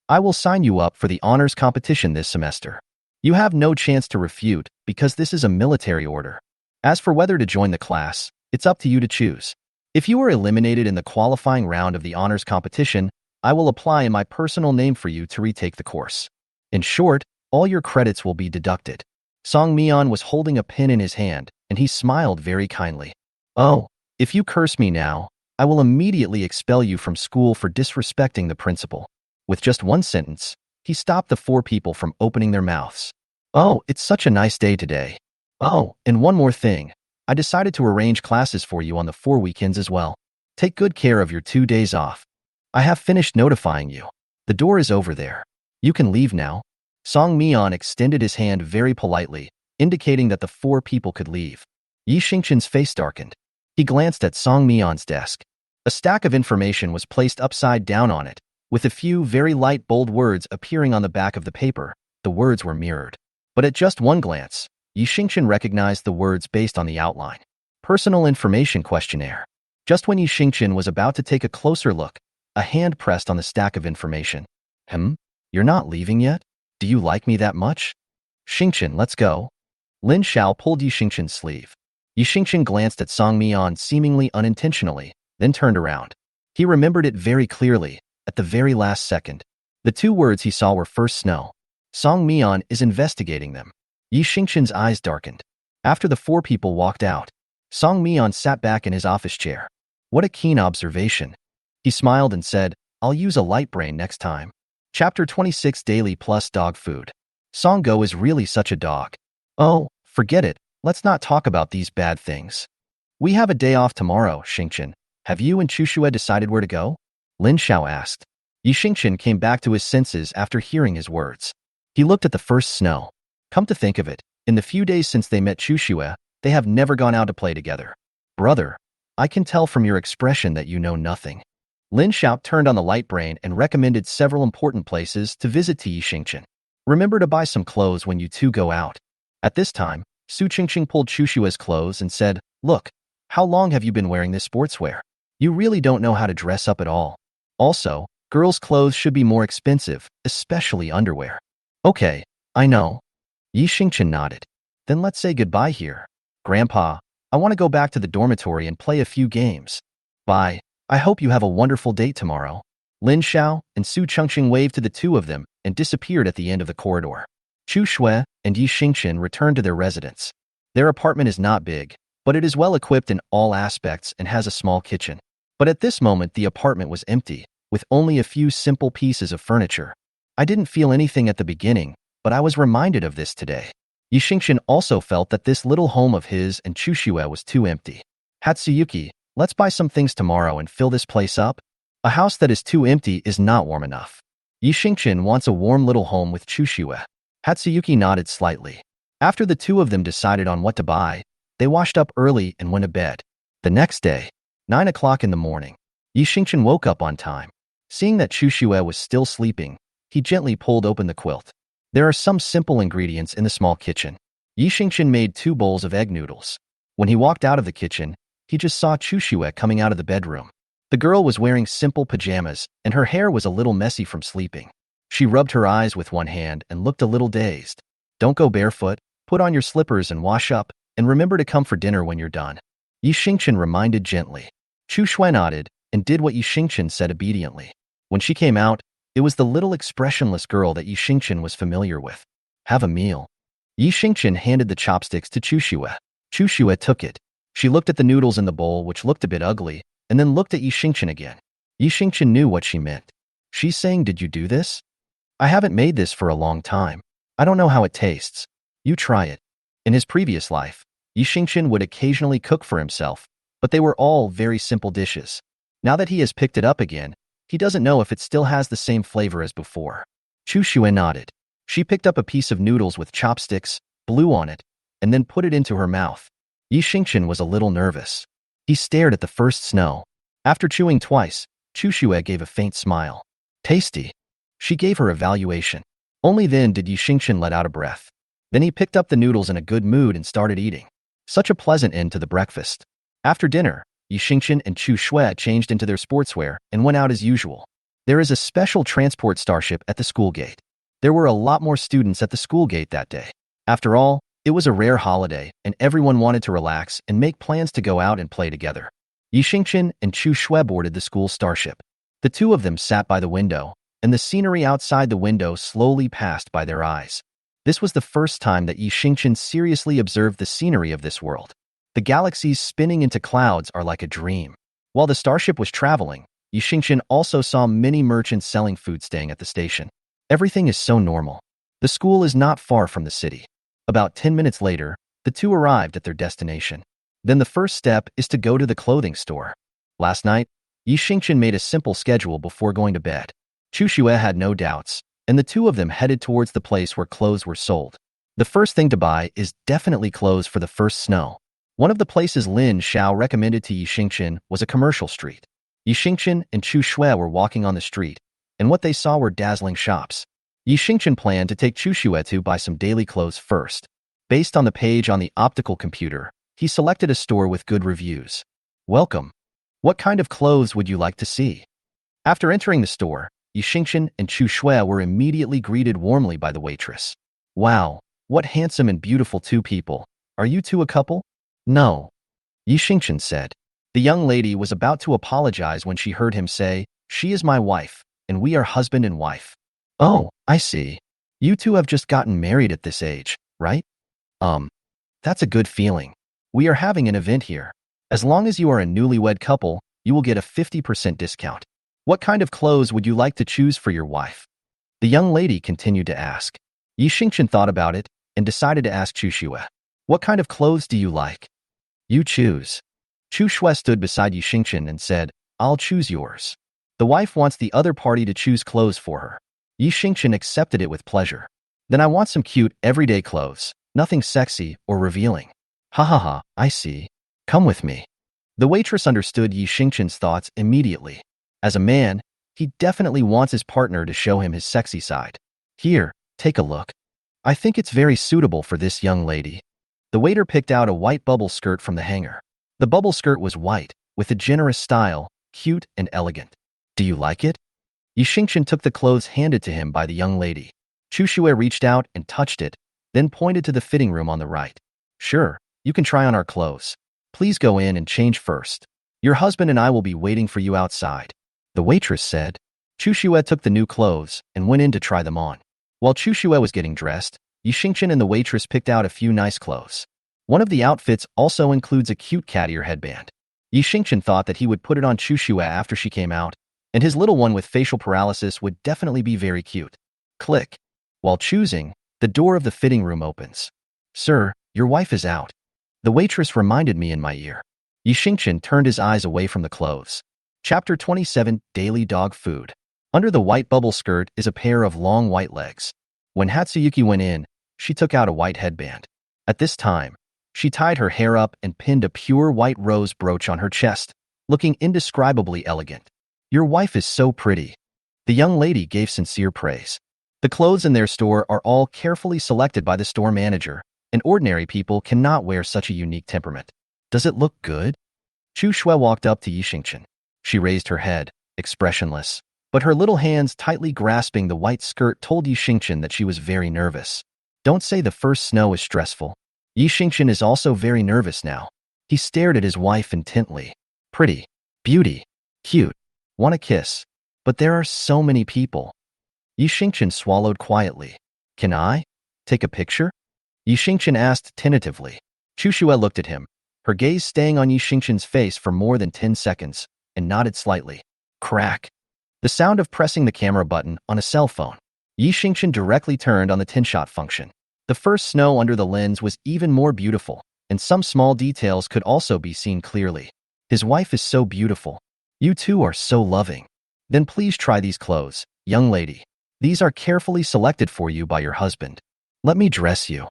I will sign you up for the honors competition this semester. You have no chance to refute because this is a military order. As for whether to join the class, it's up to you to choose. If you are eliminated in the qualifying round of the honors competition, I will apply in my personal name for you to retake the course. In short, all your credits will be deducted. Song Mian was holding a pen in his hand, and he smiled very kindly. Oh, if you curse me now, I will immediately expel you from school for disrespecting the principal. With just one sentence, he stopped the 4 people from opening their mouths. Oh, it's such a nice day today. Oh, and one more thing. I decided to arrange classes for you on the 4 weekends as well. Take good care of your 2 days off. I have finished notifying you. The door is over there. You can leave now. Song Mian extended his hand very politely, indicating that the 4 people could leave. Yi Xingqian's face darkened. He glanced at Song Mian's desk. A stack of information was placed upside down on it, with a few very light bold words appearing on the back of the paper. The words were mirrored. But at just one glance, Yi Xingqian recognized the words based on the outline. Personal Information Questionnaire. Just when Yi Xingqian was about to take a closer look, a hand pressed on the stack of information. You're not leaving yet? Do you like me that much? Xingqian, let's go. Lin Xiao pulled Yi Xingqian's sleeve. Yi Xingqian glanced at Song Mian seemingly unintentionally, then turned around. He remembered it very clearly, at the very last second. The 2 words he saw were first Snow. Song Mian is investigating them. Yi Xingqian's eyes darkened. After the 4 people walked out, Song Mian sat back in his office chair. What a keen observation. He smiled and said, I'll use a light brain next time. Chapter 26 Daily Plus Dog Food. Songgo is really such a dog. Oh, forget it. Let's not talk about these bad things. We have a day off tomorrow, Xingqian. Have you and Chushue decided where to go? Lin Xiao asked. Yi Xingqian came back to his senses after hearing his words. He looked at the first Snow. Come to think of it, in the few days since they met Chushue, they have never gone out to play together. Brother, I can tell from your expression that you know nothing. Lin Xiao turned on the light brain and recommended several important places to visit to Yi Xingqian. Remember to buy some clothes when you 2 go out. At this time, Su Qingqing pulled Chushue's clothes and said, Look, how long have you been wearing this sportswear? You really don't know how to dress up at all. Also, girls' clothes should be more expensive, especially underwear. Okay, I know. Yi Xingqian nodded. Then let's say goodbye here. Grandpa, I want to go back to the dormitory and play a few games. Bye. I hope you have a wonderful date tomorrow. Lin Xiao and Su Chengqing waved to the 2 of them and disappeared at the end of the corridor. Chu Shui and Yi Xingqian returned to their residence. Their apartment is not big, but it is well equipped in all aspects and has a small kitchen. But at this moment the apartment was empty, with only a few simple pieces of furniture. I didn't feel anything at the beginning, but I was reminded of this today. Yi Xingqian also felt that this little home of his and Chu Shui was too empty. Hatsuyuki, let's buy some things tomorrow and fill this place up. A house that is too empty is not warm enough. Yi Xingqian wants a warm little home with Chu Shui. Hatsuyuki nodded slightly. After the 2 of them decided on what to buy, they washed up early and went to bed. The next day, 9 o'clock in the morning, Yi Xingqian woke up on time. Seeing that Chu Shui was still sleeping, he gently pulled open the quilt. There are some simple ingredients in the small kitchen. Yi Xingqian made 2 bowls of egg noodles. When he walked out of the kitchen, he just saw Chu Shui coming out of the bedroom. The girl was wearing simple pajamas, and her hair was a little messy from sleeping. She rubbed her eyes with one hand and looked a little dazed. Don't go barefoot, put on your slippers and wash up, and remember to come for dinner when you're done. Yi Xingqian reminded gently. Chu Shui nodded and did what Yi Xingqian said obediently. When she came out, it was the little expressionless girl that Yi Xingqian was familiar with. Have a meal. Yi Xingqian handed the chopsticks to Chu Shui. Chu Shui took it. She looked at the noodles in the bowl, which looked a bit ugly, and then looked at Yi Xingqian again. Yi Xingqian knew what she meant. She's saying, did you do this? I haven't made this for a long time. I don't know how it tastes. You try it. In his previous life, Yi Xingqian would occasionally cook for himself, but they were all very simple dishes. Now that he has picked it up again, he doesn't know if it still has the same flavor as before. Chu Shui nodded. She picked up a piece of noodles with chopsticks, blew on it, and then put it into her mouth. Yi Xingqian was a little nervous. He stared at the first snow. After chewing twice, Chu Xue gave a faint smile. Tasty. She gave her evaluation. Only then did Yi Xingqian let out a breath. Then he picked up the noodles in a good mood and started eating. Such a pleasant end to the breakfast. After dinner, Yi Xingqian and Chu Xue changed into their sportswear and went out as usual. There is a special transport starship at the school gate. There were a lot more students at the school gate that day. After all, it was a rare holiday, and everyone wanted to relax and make plans to go out and play together. Yi Xingqian and Chu Xue boarded the school starship. The two of them sat by the window, and the scenery outside the window slowly passed by their eyes. This was the first time that Yi Xingqian seriously observed the scenery of this world. The galaxies spinning into clouds are like a dream. While the starship was traveling, Yi Xingqian also saw many merchants selling food staying at the station. Everything is so normal. The school is not far from the city. About 10 minutes later, the two arrived at their destination. Then the first step is to go to the clothing store. Last night, Yi Xingqian made a simple schedule before going to bed. Chu Xue had no doubts, and the two of them headed towards the place where clothes were sold. The first thing to buy is definitely clothes for the first snow. One of the places Lin Xiao recommended to Yi Xingqian was a commercial street. Yi Xingqian and Chu Xue were walking on the street, and what they saw were dazzling shops. Yi Xingqian planned to take Chu Xue to buy some daily clothes first. Based on the page on the optical computer, he selected a store with good reviews. Welcome. What kind of clothes would you like to see? After entering the store, Yi Xingqian and Chu Xue were immediately greeted warmly by the waitress. Wow, what handsome and beautiful two people. Are you two a couple? No. Yi Xingqian said. The young lady was about to apologize when she heard him say, "She is my wife, and we are husband and wife." Oh, I see. You two have just gotten married at this age, right? That's a good feeling. We are having an event here. As long as you are a newlywed couple, you will get a 50% discount. What kind of clothes would you like to choose for your wife? The young lady continued to ask. Yi Xingqian thought about it and decided to ask Chu Xue. What kind of clothes do you like? You choose. Chu Xue stood beside Yi Xingqian and said, I'll choose yours. The wife wants the other party to choose clothes for her. Yi Xingqian accepted it with pleasure. Then I want some cute, everyday clothes, nothing sexy or revealing. Ha ha ha, I see. Come with me. The waitress understood Yi Xingqian's thoughts immediately. As a man, he definitely wants his partner to show him his sexy side. Here, take a look. I think it's very suitable for this young lady. The waiter picked out a white bubble skirt from the hanger. The bubble skirt was white, with a generous style, cute and elegant. Do you like it? Yi Xingqian took the clothes handed to him by the young lady. Chu Xue reached out and touched it, then pointed to the fitting room on the right. Sure, you can try on our clothes. Please go in and change first. Your husband and I will be waiting for you outside. The waitress said. Chu Xue took the new clothes and went in to try them on. While Chu Xue was getting dressed, Yi Xingqian and the waitress picked out a few nice clothes. One of the outfits also includes a cute cat ear headband. Yi Xingqian thought that he would put it on Chu Xue after she came out, and his little one with facial paralysis would definitely be very cute. Click. While choosing, the door of the fitting room opens. Sir, your wife is out. The waitress reminded me in my ear. Yi Xingqian turned his eyes away from the clothes. Chapter 27, Daily Dog Food. Under the white bubble skirt is a pair of long white legs. When Hatsuyuki went in, she took out a white headband. At this time, she tied her hair up and pinned a pure white rose brooch on her chest, looking indescribably elegant. Your wife is so pretty. The young lady gave sincere praise. The clothes in their store are all carefully selected by the store manager, and ordinary people cannot wear such a unique temperament. Does it look good? Chu Xue walked up to Yi Xingqian. She raised her head, expressionless, but her little hands tightly grasping the white skirt told Yi Xingqian that she was very nervous. Don't say the first snow is stressful. Yi Xingqian is also very nervous now. He stared at his wife intently. Pretty. Beauty. Cute. Want a kiss. But there are so many people. Yi Xingqian swallowed quietly. Can I take a picture? Yi Xingqian asked tentatively. Chu Xue looked at him, her gaze staying on Yi Xingqian's face for more than 10 seconds, and nodded slightly. Crack. The sound of pressing the camera button on a cell phone. Yi Xingqian directly turned on the 10-shot function. The first snow under the lens was even more beautiful, and some small details could also be seen clearly. His wife is so beautiful. You two are so loving. Then please try these clothes, young lady. These are carefully selected for you by your husband. Let me dress you.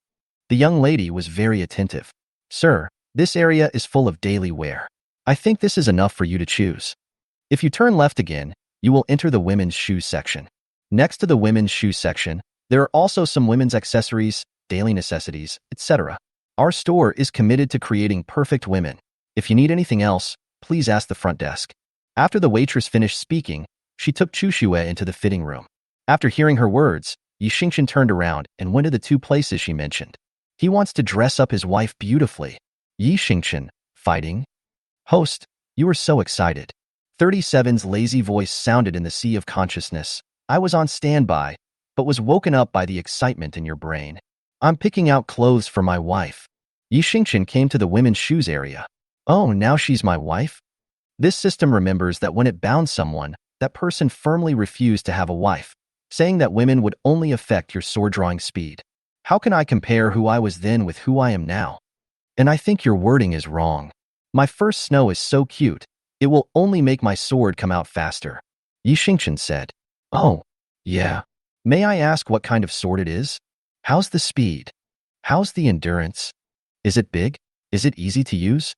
The young lady was very attentive. Sir, this area is full of daily wear. I think this is enough for you to choose. If you turn left again, you will enter the women's shoes section. Next to the women's shoes section, there are also some women's accessories, daily necessities, etc. Our store is committed to creating perfect women. If you need anything else, please ask the front desk. After the waitress finished speaking, she took Chu Xue into the fitting room. After hearing her words, Yi Xingqian turned around and went to the two places she mentioned. He wants to dress up his wife beautifully. Yi Xingqian, fighting? Host, you were so excited. 37's lazy voice sounded in the sea of consciousness. I was on standby, but was woken up by the excitement in your brain. I'm picking out clothes for my wife. Yi Xingqian came to the women's shoes area. Oh, now she's my wife? This system remembers that when it bound someone, that person firmly refused to have a wife, saying that women would only affect your sword-drawing speed. How can I compare who I was then with who I am now? And I think your wording is wrong. My first snow is so cute, it will only make my sword come out faster. Yi Xingqian said. Oh, yeah. May I ask what kind of sword it is? How's the speed? How's the endurance? Is it big? Is it easy to use?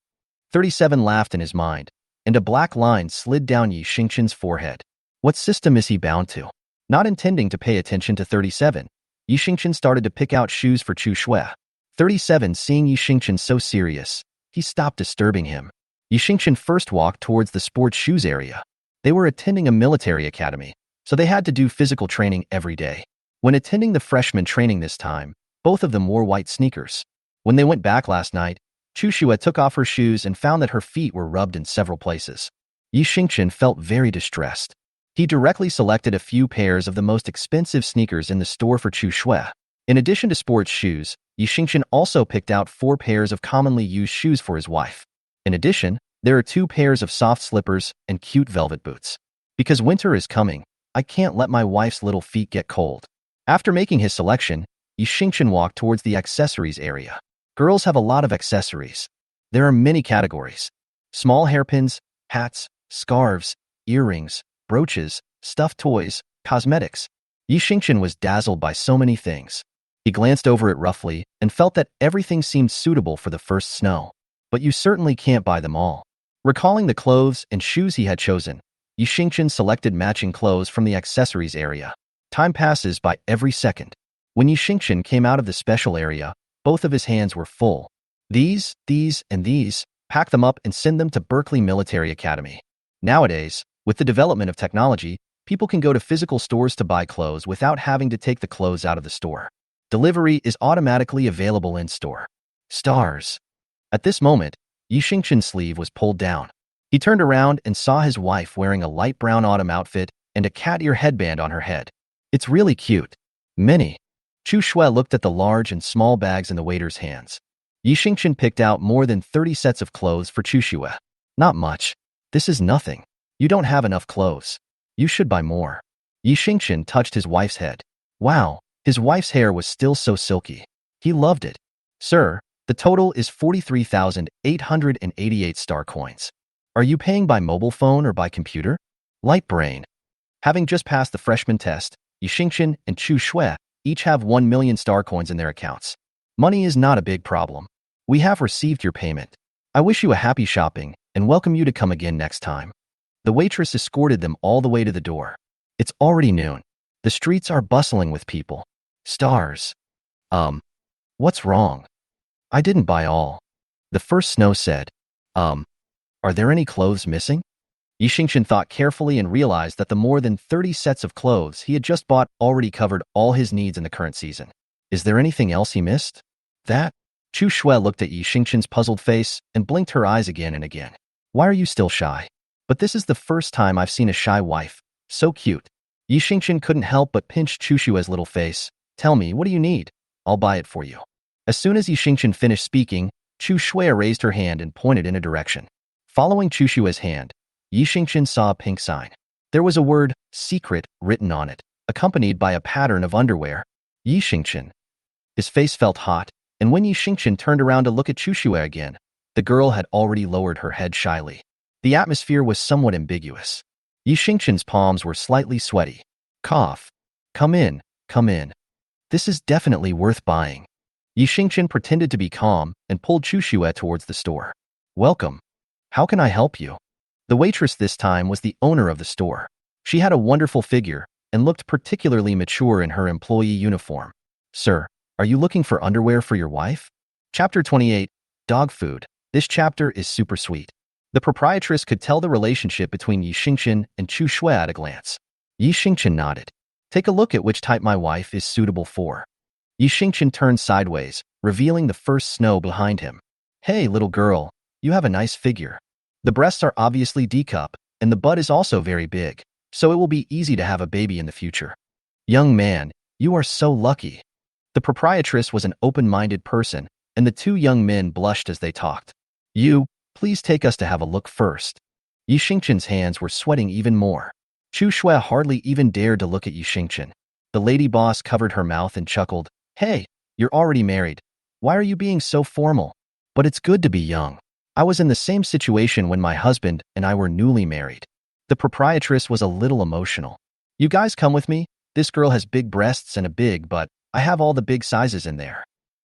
37 laughed in his mind, and a black line slid down Yi Xingqian's forehead. What system is he bound to? Not intending to pay attention to 37, Yi Xingqian started to pick out shoes for Chu Xue. 37, seeing Yi Xingqian so serious, he stopped disturbing him. Yi Xingqian first walked towards the sports shoes area. They were attending a military academy, so they had to do physical training every day. When attending the freshman training this time, both of them wore white sneakers. When they went back last night, Chu Xue took off her shoes and found that her feet were rubbed in several places. Yi Xingqian felt very distressed. He directly selected a few pairs of the most expensive sneakers in the store for Chu Xue. In addition to sports shoes, Yi Xingqian also picked out 4 pairs of commonly used shoes for his wife. In addition, there are 2 pairs of soft slippers and cute velvet boots. Because winter is coming, I can't let my wife's little feet get cold. After making his selection, Yi Xingqian walked towards the accessories area. Girls have a lot of accessories. There are many categories. Small hairpins, hats, scarves, earrings, brooches, stuffed toys, cosmetics. Yi Xingqian was dazzled by so many things. He glanced over it roughly and felt that everything seemed suitable for the first snow. But you certainly can't buy them all. Recalling the clothes and shoes he had chosen, Yi Xingqian selected matching clothes from the accessories area. Time passes by every second. When Yi Xingqian came out of the special area, both of his hands were full. These, and these, pack them up and send them to Berkeley Military Academy. Nowadays, with the development of technology, people can go to physical stores to buy clothes without having to take the clothes out of the store. Delivery is automatically available in-store. Stars. At this moment, Yi Xingqian's sleeve was pulled down. He turned around and saw his wife wearing a light brown autumn outfit and a cat ear headband on her head. It's really cute. Many. Chu Xue looked at the large and small bags in the waiter's hands. Yi Xingqian picked out more than 30 sets of clothes for Chu Xue. Not much. This is nothing. You don't have enough clothes. You should buy more. Yi Xingqian touched his wife's head. Wow, his wife's hair was still so silky. He loved it. Sir, the total is 43,888 star coins. Are you paying by mobile phone or by computer? Light brain. Having just passed the freshman test, Yi Xingqian and Chu Xue each have 1 million star coins in their accounts. Money is not a big problem. We have received your payment. I wish you a happy shopping and welcome you to come again next time. The waitress escorted them all the way to the door. It's already noon. The streets are bustling with people. Stars. What's wrong? I didn't buy all. The first snow said. Are there any clothes missing? Yi Xingqian thought carefully and realized that the more than 30 sets of clothes he had just bought already covered all his needs in the current season. Is there anything else he missed? That? Chu Xue looked at Yi Xingqian's puzzled face and blinked her eyes again and again. Why are you still shy? But this is the first time I've seen a shy wife. So cute. Yi Xingqian couldn't help but pinch Chu Xue's little face. Tell me, what do you need? I'll buy it for you. As soon as Yi Xingqian finished speaking, Chu Xue raised her hand and pointed in a direction. Following Chu Xue's hand, Yi Xingqian saw a pink sign. There was a word, secret, written on it, accompanied by a pattern of underwear. Yi Xingqian. His face felt hot, and when Yi Xingqian turned around to look at Chu Xue again, the girl had already lowered her head shyly. The atmosphere was somewhat ambiguous. Yi Xingqian's palms were slightly sweaty. Cough. Come in, come in. This is definitely worth buying. Yi Xingqian pretended to be calm and pulled Chu Xue towards the store. Welcome. How can I help you? The waitress this time was the owner of the store. She had a wonderful figure and looked particularly mature in her employee uniform. Sir, are you looking for underwear for your wife? Chapter 28, Dog Food. This chapter is super sweet. The proprietress could tell the relationship between Yi Xingqian and Chu Xue at a glance. Yi Xingqian nodded. Take a look at which type my wife is suitable for. Yi Xingqian turned sideways, revealing the first snow behind him. Hey, little girl, you have a nice figure. The breasts are obviously D-cup, and the butt is also very big, so it will be easy to have a baby in the future. Young man, you are so lucky. The proprietress was an open-minded person, and the two young men blushed as they talked. You, please take us to have a look first. Yi Xingqian's hands were sweating even more. Chu Xue hardly even dared to look at Yi Xingqian. The lady boss covered her mouth and chuckled. Hey, you're already married. Why are you being so formal? But it's good to be young. I was in the same situation when my husband and I were newly married. The proprietress was a little emotional. You guys come with me? This girl has big breasts and a big butt. I have all the big sizes in there.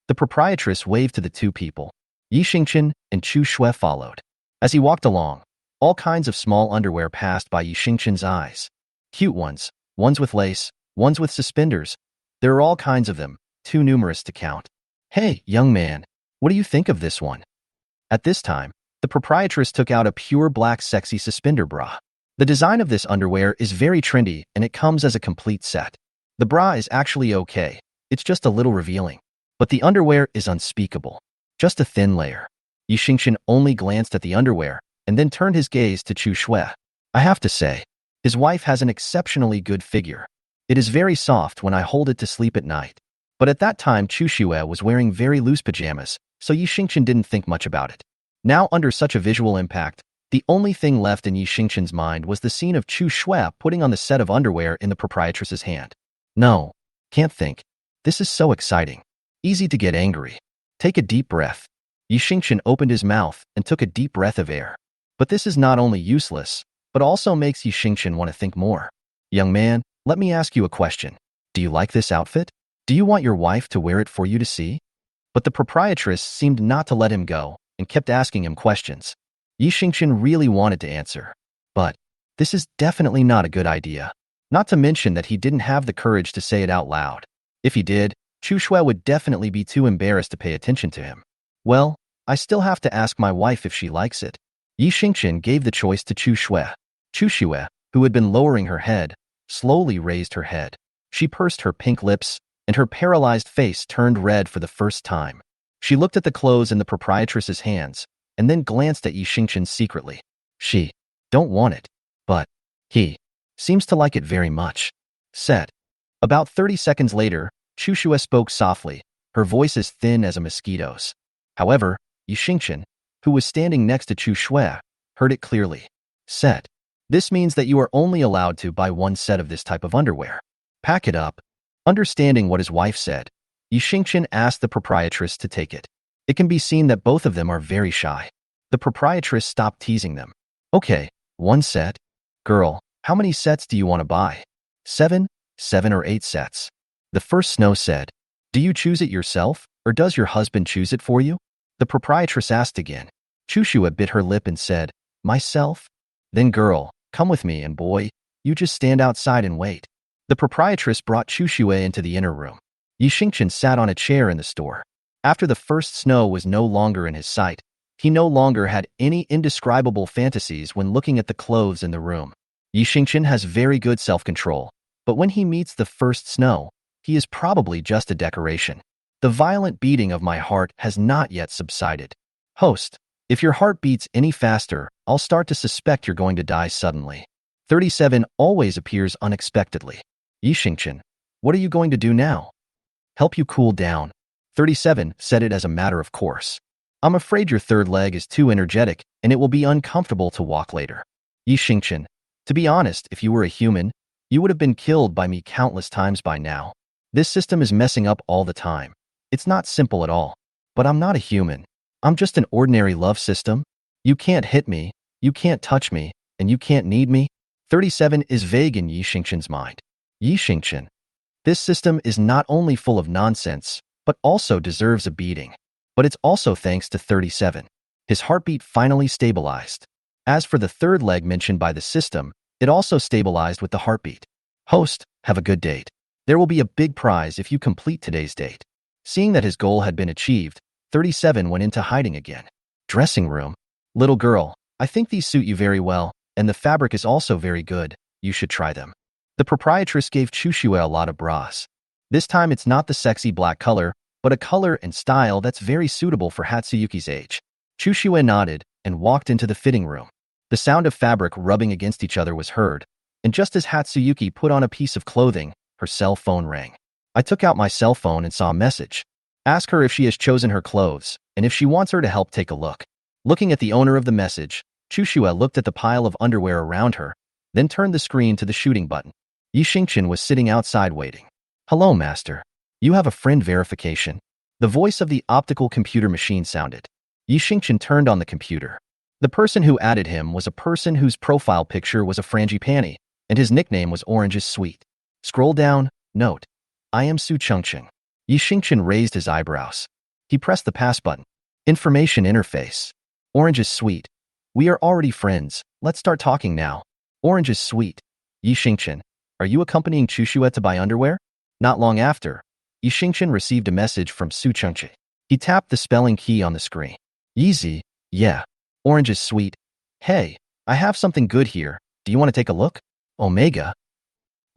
The proprietress waved to the two people. Yi Xingqian and Chu Xue followed. As he walked along, all kinds of small underwear passed by Yi Xingqian's eyes. Cute ones, ones with lace, ones with suspenders. There are all kinds of them, too numerous to count. Hey, young man, what do you think of this one? At this time, the proprietress took out a pure black sexy suspender bra. The design of this underwear is very trendy and it comes as a complete set. The bra is actually okay, it's just a little revealing. But the underwear is unspeakable. Just a thin layer. Yi Xingqian only glanced at the underwear and then turned his gaze to Chu Xue. I have to say, his wife has an exceptionally good figure. It is very soft when I hold it to sleep at night. But at that time Chu Xue was wearing very loose pajamas, so Yi Xingqian didn't think much about it. Now under such a visual impact, the only thing left in Yi Xingqian's mind was the scene of Chu Xue putting on the set of underwear in the proprietress's hand. No, can't think. This is so exciting. Easy to get angry. Take a deep breath. Yi Xingqian opened his mouth and took a deep breath of air. But this is not only useless, but also makes Yi Xingqian want to think more. Young man, let me ask you a question. Do you like this outfit? Do you want your wife to wear it for you to see? But the proprietress seemed not to let him go and kept asking him questions. Yi Xingqian really wanted to answer. But this is definitely not a good idea. Not to mention that he didn't have the courage to say it out loud. If he did, Chu Xue would definitely be too embarrassed to pay attention to him. Well, I still have to ask my wife if she likes it. Yi Xingqian gave the choice to Chu Xue. Chu Xue, who had been lowering her head, slowly raised her head. She pursed her pink lips, and her paralyzed face turned red for the first time. She looked at the clothes in the proprietress's hands, and then glanced at Yi Xingqian secretly. She don't want it, but he seems to like it very much. Said. About 30 seconds later, Chu Xue spoke softly, her voice as thin as a mosquito's. However, Yi Xingqian, who was standing next to Chu Xue, heard it clearly. Said. This means that you are only allowed to buy one set of this type of underwear. Pack it up. Understanding what his wife said, Yi Xingqian asked the proprietress to take it. It can be seen that both of them are very shy. The proprietress stopped teasing them. Okay, one set. Girl, how many sets do you want to buy? 7 or 8 sets. The first snow said. Do you choose it yourself, or does your husband choose it for you? The proprietress asked again. Chu Xue bit her lip and said, myself? Then girl, come with me, and boy, you just stand outside and wait. The proprietress brought Chu Xue into the inner room. Yi Xingqian sat on a chair in the store. After the first snow was no longer in his sight, he no longer had any indescribable fantasies when looking at the clothes in the room. Yi Xingqian has very good self-control, but when he meets the first snow, he is probably just a decoration. The violent beating of my heart has not yet subsided. Host, if your heart beats any faster, I'll start to suspect you're going to die suddenly. 37 always appears unexpectedly. Yi Xingqian, what are you going to do now? Help you cool down. 37 said it as a matter of course. I'm afraid your third leg is too energetic and it will be uncomfortable to walk later. Yi Xingqian, to be honest, if you were a human, you would have been killed by me countless times by now. This system is messing up all the time. It's not simple at all. But I'm not a human. I'm just an ordinary love system. You can't hit me, you can't touch me, and you can't need me. 37 is vague in Yi Xingqian's mind. Yi Xingqian. This system is not only full of nonsense, but also deserves a beating. But it's also thanks to 37. His heartbeat finally stabilized. As for the third leg mentioned by the system, it also stabilized with the heartbeat. Host, have a good date. There will be a big prize if you complete today's date. Seeing that his goal had been achieved, 37 went into hiding again. Dressing room. Little girl, I think these suit you very well, and the fabric is also very good. You should try them. The proprietress gave Chushue a lot of bras. This time it's not the sexy black color, but a color and style that's very suitable for Hatsuyuki's age. Chushue nodded and walked into the fitting room. The sound of fabric rubbing against each other was heard, and just as Hatsuyuki put on a piece of clothing, her cell phone rang. I took out my cell phone and saw a message. Ask her if she has chosen her clothes, and if she wants her to help take a look. Looking at the owner of the message, Chushue looked at the pile of underwear around her, then turned the screen to the shooting button. Yi Xingqian was sitting outside waiting. Hello, master. You have a friend verification. The voice of the optical computer machine sounded. Yi Xingqian turned on the computer. The person who added him was a person whose profile picture was a frangipani, and his nickname was Orange is Sweet. Scroll down, note. I am Su Chengqing. Yi Xingqian raised his eyebrows. He pressed the pass button. Information interface. Orange is Sweet. We are already friends. Let's start talking now. Orange is Sweet. Yi Xingqian, are you accompanying Chushue to buy underwear? Not long after, Yi Xingqian received a message from Su Chengqing. He tapped the spelling key on the screen. Yeezy, yeah. Orange is Sweet. Hey, I have something good here. Do you want to take a look? Omega.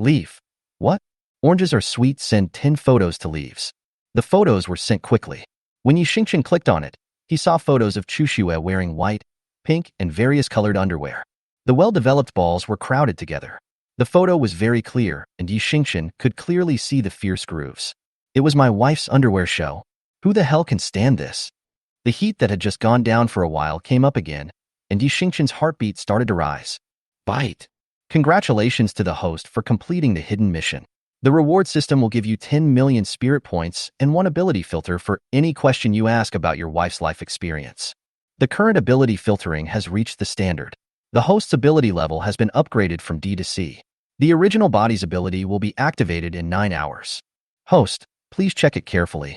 Leaf. What? Oranges are sweet. Send 10 photos to Leaves. The photos were sent quickly. When Yi Xingqian clicked on it, he saw photos of Chushue wearing white, pink, and various colored underwear. The well-developed balls were crowded together. The photo was very clear, and Yi Xingqian could clearly see the fierce grooves. It was my wife's underwear show. Who the hell can stand this? The heat that had just gone down for a while came up again, and Yi Xingqian's heartbeat started to rise. Bite. Congratulations to the host for completing the hidden mission. The reward system will give you 10 million spirit points and 1 ability filter for any question you ask about your wife's life experience. The current ability filtering has reached the standard. The host's ability level has been upgraded from D to C. The original body's ability will be activated in 9 hours. Host, please check it carefully.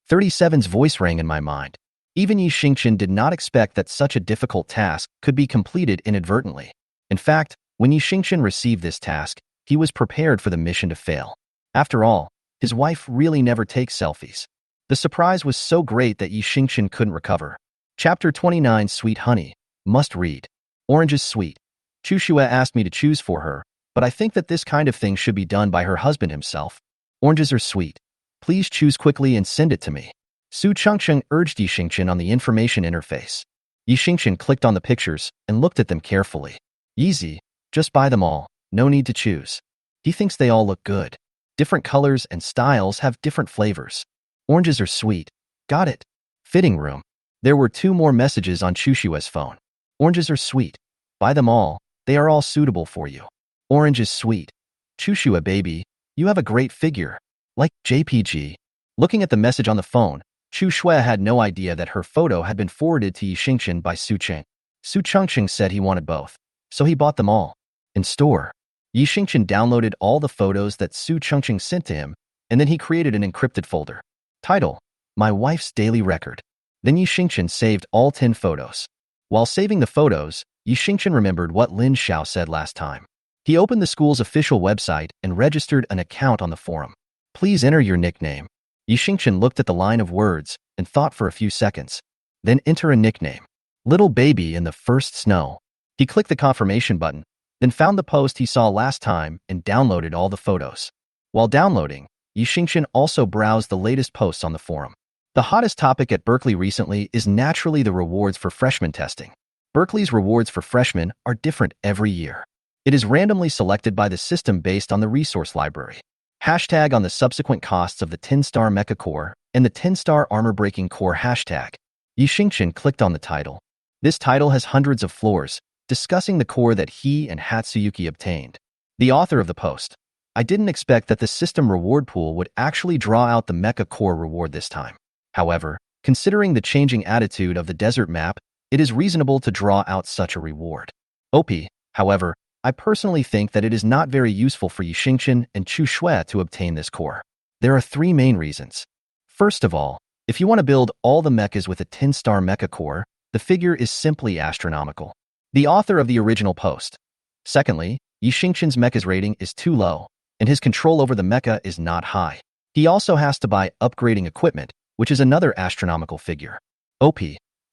37's voice rang in my mind. Even Yi Xingqian did not expect that such a difficult task could be completed inadvertently. In fact, when Yi Xingqian received this task, he was prepared for the mission to fail. After all, his wife really never takes selfies. The surprise was so great that Yi Xingqian couldn't recover. Chapter 29 Sweet Honey. Must read. Orange is Sweet. Chushue asked me to choose for her, but I think that this kind of thing should be done by her husband himself. Oranges are sweet. Please choose quickly and send it to me. Su Chengqing urged Yi Xingqian on the information interface. Yi Xingqian clicked on the pictures and looked at them carefully. Easy, just buy them all, no need to choose. He thinks they all look good. Different colors and styles have different flavors. Oranges are sweet. Got it. Fitting room. There were 2 more messages on Chushue's phone. Oranges are sweet. Buy them all, they are all suitable for you. Orange is sweet. Chushue baby, you have a great figure. Like JPG. Looking at the message on the phone, Chushue had no idea that her photo had been forwarded to Yi Xingqian by Su Cheng. Su Chengqing said he wanted both, so he bought them all. In store, Yi Xingqian downloaded all the photos that Su Chengqing sent to him, and then he created an encrypted folder. Title: My Wife's Daily Record. Then Yi Xingqian saved all 10 photos. While saving the photos, Yi Xingqian remembered what Lin Xiao said last time. He opened the school's official website and registered an account on the forum. Please enter your nickname. Yi Xingqian looked at the line of words and thought for a few seconds. Then enter a nickname. Little baby in the first snow. He clicked the confirmation button, then found the post he saw last time and downloaded all the photos. While downloading, Yi Xingqian also browsed the latest posts on the forum. The hottest topic at Berkeley recently is naturally the rewards for freshman testing. Berkeley's rewards for freshmen are different every year. It is randomly selected by the system based on the resource library. Hashtag on the subsequent costs of the 10-star Mecha Core and the 10-star Armor-Breaking Core hashtag. Yi Xingqian clicked on the title. This title has hundreds of floors, discussing the core that he and Hatsuyuki obtained. The author of the post. I didn't expect that the system reward pool would actually draw out the Mecha Core reward this time. However, considering the changing attitude of the desert map, it is reasonable to draw out such a reward. OP, however, I personally think that it is not very useful for Yi Xingqian and Chushue to obtain this core. There are 3 main reasons. First of all, if you want to build all the mechas with a 10-star mecha core, the figure is simply astronomical. The author of the original post. Secondly, Yi Xingqian's mecha's rating is too low, and his control over the mecha is not high. He also has to buy upgrading equipment, which is another astronomical figure. OP.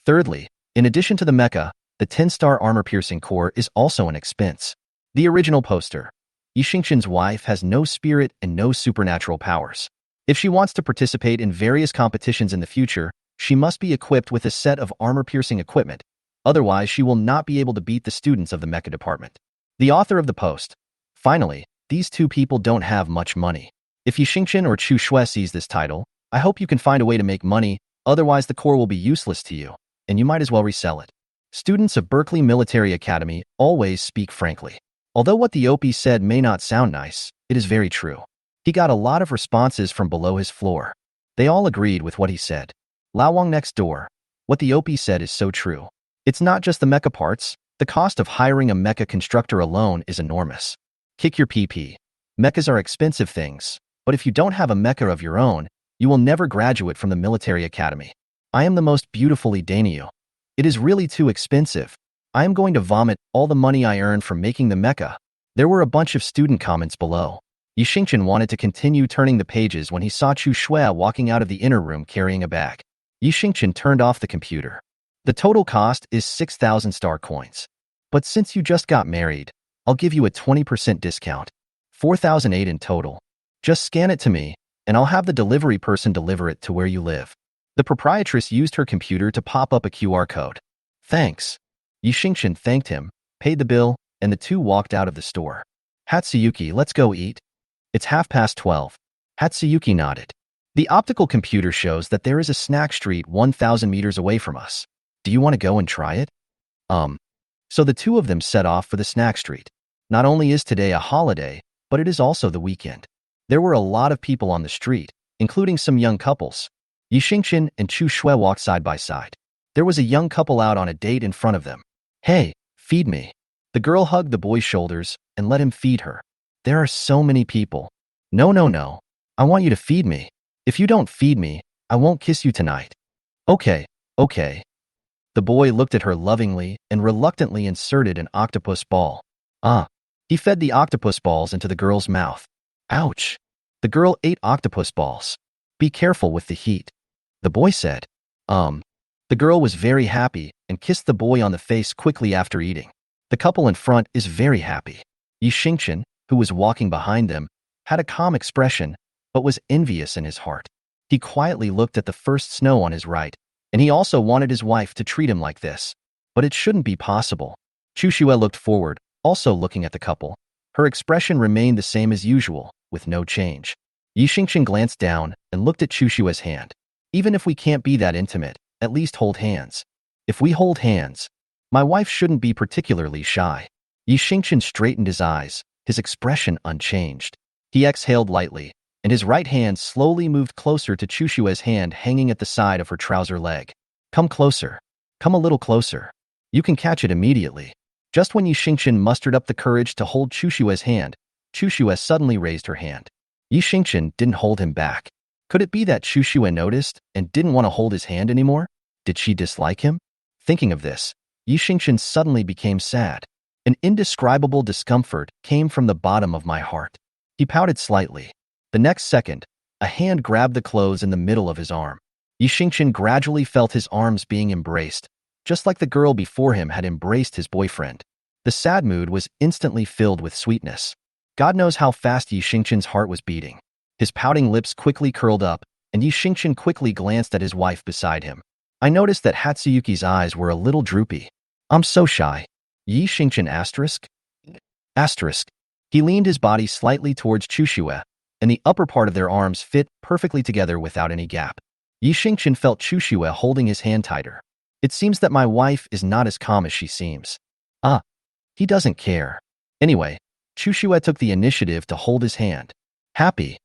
Thirdly, in addition to the mecha, the 10-star armor-piercing core is also an expense. The original poster. Yi Xingqian's wife has no spirit and no supernatural powers. If she wants to participate in various competitions in the future, she must be equipped with a set of armor-piercing equipment. Otherwise, she will not be able to beat the students of the mecha department. The author of the post. Finally, these two people don't have much money. If Yi Xingqian or Chu Shui sees this title, I hope you can find a way to make money, otherwise the core will be useless to you, and you might as well resell it. Students of Berkeley Military Academy always speak frankly. Although what the OP said may not sound nice, it is very true. He got a lot of responses from below his floor. They all agreed with what he said. Lao Wang next door. What the OP said is so true. It's not just the mecha parts. The cost of hiring a mecha constructor alone is enormous. Kick your PP. Mechas are expensive things, but if you don't have a mecha of your own, you will never graduate from the military academy. I am the most beautifully Dainio. It is really too expensive. I am going to vomit all the money I earned from making the mecha. There were a bunch of student comments below. Yi Xingqian wanted to continue turning the pages when he saw Chu Shui walking out of the inner room carrying a bag. Yi Xingqian turned off the computer. The total cost is 6,000 star coins. But since you just got married, I'll give you a 20% discount. 4,008 in total. Just scan it to me, and I'll have the delivery person deliver it to where you live. The proprietress used her computer to pop up a QR code. Thanks. Yi Xingqian thanked him, paid the bill, and the two walked out of the store. Hatsuyuki, let's go eat. It's 12:30. Hatsuyuki nodded. The optical computer shows that there is a snack street 1,000 meters away from us. Do you want to go and try it? So the two of them set off for the snack street. Not only is today a holiday, but it is also the weekend. There were a lot of people on the street, including some young couples. Yi Xingqian and Chu Shui walked side by side. There was a young couple out on a date in front of them. Hey, feed me. The girl hugged the boy's shoulders and let him feed her. There are so many people. No. I want you to feed me. If you don't feed me, I won't kiss you tonight. Okay. The boy looked at her lovingly and reluctantly inserted an octopus ball. He fed the octopus balls into the girl's mouth. Ouch. The girl ate octopus balls. Be careful with the heat. The boy said. The girl was very happy and kissed the boy on the face quickly after eating. The couple in front is very happy. Yi Xingqian, who was walking behind them, had a calm expression, but was envious in his heart. He quietly looked at the first snow on his right, and he also wanted his wife to treat him like this. But it shouldn't be possible. Chu Shui looked forward, also looking at the couple. Her expression remained the same as usual, with no change. Yi Xingqian glanced down and looked at Chu Shui's hand. Even if we can't be that intimate, at least hold hands. If we hold hands, my wife shouldn't be particularly shy. Yi Xingqian straightened his eyes, his expression unchanged. He exhaled lightly, and his right hand slowly moved closer to Chu Shui's hand hanging at the side of her trouser leg. Come closer. Come a little closer. You can catch it immediately. Just when Yi Xingqian mustered up the courage to hold Chu Shui's hand, Chu Shui suddenly raised her hand. Yi Xingqian didn't hold him back. Could it be that Chu Shui noticed and didn't want to hold his hand anymore? Did she dislike him? Thinking of this, Yi Xingqian suddenly became sad. An indescribable discomfort came from the bottom of my heart. He pouted slightly. The next second, a hand grabbed the clothes in the middle of his arm. Yi Xingqian gradually felt his arms being embraced, just like the girl before him had embraced his boyfriend. The sad mood was instantly filled with sweetness. God knows how fast Yi Xingqian's heart was beating. His pouting lips quickly curled up, and Yi Xingqian quickly glanced at his wife beside him. I noticed that Hatsuyuki's eyes were a little droopy. I'm so shy. Yi Xingqian asterisk. He leaned his body slightly towards Chu Shui, and the upper part of their arms fit perfectly together without any gap. Yi Xingqian felt Chu Shui holding his hand tighter. It seems that my wife is not as calm as she seems. He doesn't care. Anyway, Chu Shui took the initiative to hold his hand. Happy.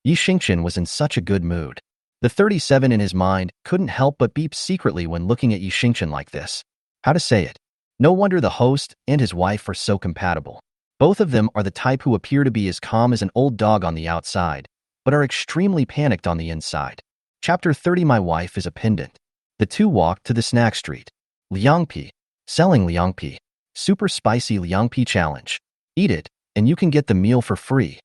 Yi Xingqian was in such a good mood. The 37 in his mind couldn't help but beep secretly when looking at Yi Xingqian like this. How to say it? No wonder the host and his wife are so compatible. Both of them are the type who appear to be as calm as an old dog on the outside, but but are extremely panicked on the inside. Chapter 30. My wife is a pendant. The two walked to the snack street. Liangpi. Selling liangpi. Super spicy liangpi challenge. Eat it, and you can get the meal for free.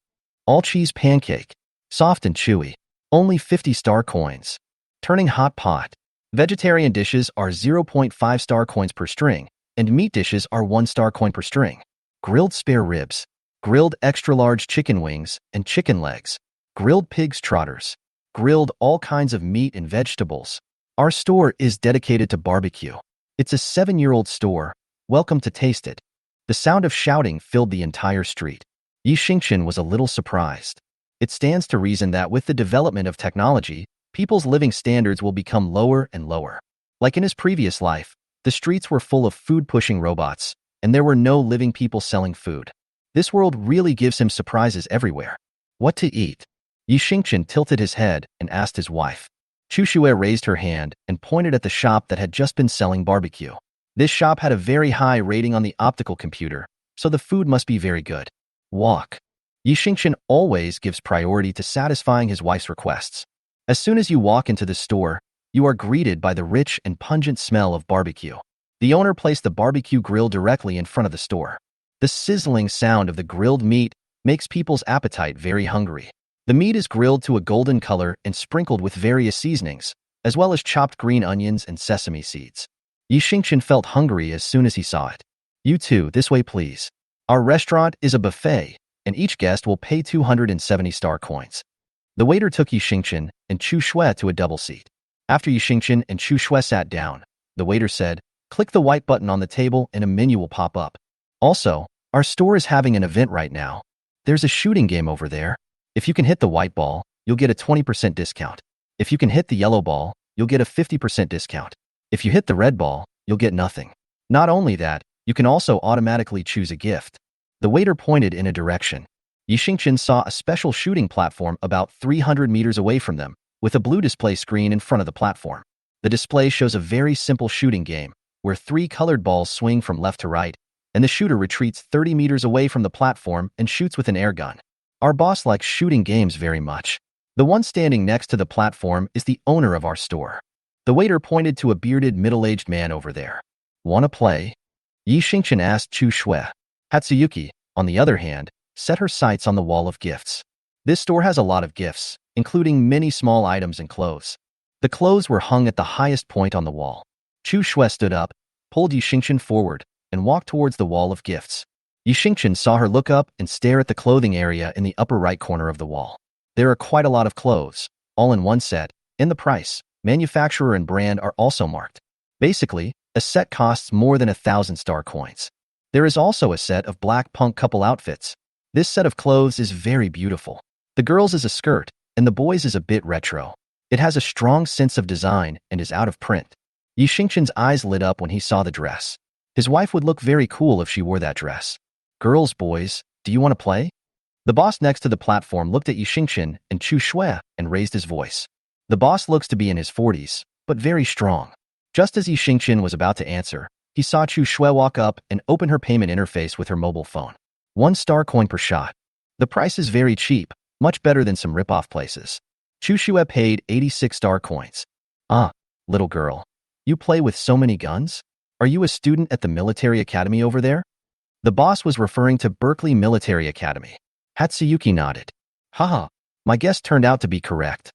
All cheese pancake. Soft and chewy. Only 50 star coins. Turning hot pot. Vegetarian dishes are 0.5 star coins per string, and meat dishes are 1 star coin per string. Grilled spare ribs. Grilled extra-large chicken wings and chicken legs. Grilled pig's trotters. Grilled all kinds of meat and vegetables. Our store is dedicated to barbecue. It's a 7-year-old store. Welcome to taste it. The sound of shouting filled the entire street. Yi Xingchen was a little surprised. It stands to reason that with the development of technology, people's living standards will become lower and lower. Like in his previous life, the streets were full of food-pushing robots, and there were no living people selling food. This world really gives him surprises everywhere. What to eat? Yi Xingchen tilted his head and asked his wife. Chu Xue raised her hand and pointed at the shop that had just been selling barbecue. This shop had a very high rating on the optical computer, so the food must be very good. Walk. Yi Xingchen always gives priority to satisfying his wife's requests. As soon as you walk into the store, you are greeted by the rich and pungent smell of barbecue. The owner placed the barbecue grill directly in front of the store. The sizzling sound of the grilled meat makes people's appetite very hungry. The meat is grilled to a golden color and sprinkled with various seasonings, as well as chopped green onions and sesame seeds. Yi Xingchen felt hungry as soon as he saw it. You too, this way please. Our restaurant is a buffet, and each guest will pay 270 star coins. The waiter took Yi Xingchen and Chu Xue to a double seat. After Yi Xingchen and Chu Xue sat down, the waiter said, "Click the white button on the table and a menu will pop up. Also, our store is having an event right now. There's a shooting game over there. If you can hit the white ball, you'll get a 20% discount. If you can hit the yellow ball, you'll get a 50% discount. If you hit the red ball, you'll get nothing. Not only that, you can also automatically choose a gift." The waiter pointed in a direction. Yi Xingchen saw a special shooting platform about 300 meters away from them, with a blue display screen in front of the platform. The display shows a very simple shooting game, where 3 colored balls swing from left to right, and the shooter retreats 30 meters away from the platform and shoots with an air gun. Our boss likes shooting games very much. The one standing next to the platform is the owner of our store. The waiter pointed to a bearded middle-aged man over there. "Wanna play?" Yi Xingchen asked Chu Xue. Hatsuyuki, on the other hand, set her sights on the wall of gifts. This store has a lot of gifts, including many small items and clothes. The clothes were hung at the highest point on the wall. Chu Xue stood up, pulled Yi Xingchen forward, and walked towards the wall of gifts. Yi Xingchen saw her look up and stare at the clothing area in the upper right corner of the wall. There are quite a lot of clothes, all in one set, and the price, manufacturer and brand are also marked. Basically, a set costs more than 1,000 star coins. There is also a set of black punk couple outfits. This set of clothes is very beautiful. The girls' is a skirt, and the boys' is a bit retro. It has a strong sense of design and is out of print. Yi Xingchen's eyes lit up when he saw the dress. His wife would look very cool if she wore that dress. "Girls, boys, do you want to play?" The boss next to the platform looked at Yi Xingchen and Chu Xue and raised his voice. The boss looks to be in his 40s, but very strong. Just as Yi Xingchen was about to answer, he saw Chu Xue walk up and open her payment interface with her mobile phone. 1 star coin per shot. The price is very cheap, much better than some rip-off places. Chu Xue paid 86 star coins. "Ah, little girl, you play with so many guns? Are you a student at the military academy over there?" The boss was referring to Berkeley Military Academy. Hatsuyuki nodded. "Haha, my guess turned out to be correct.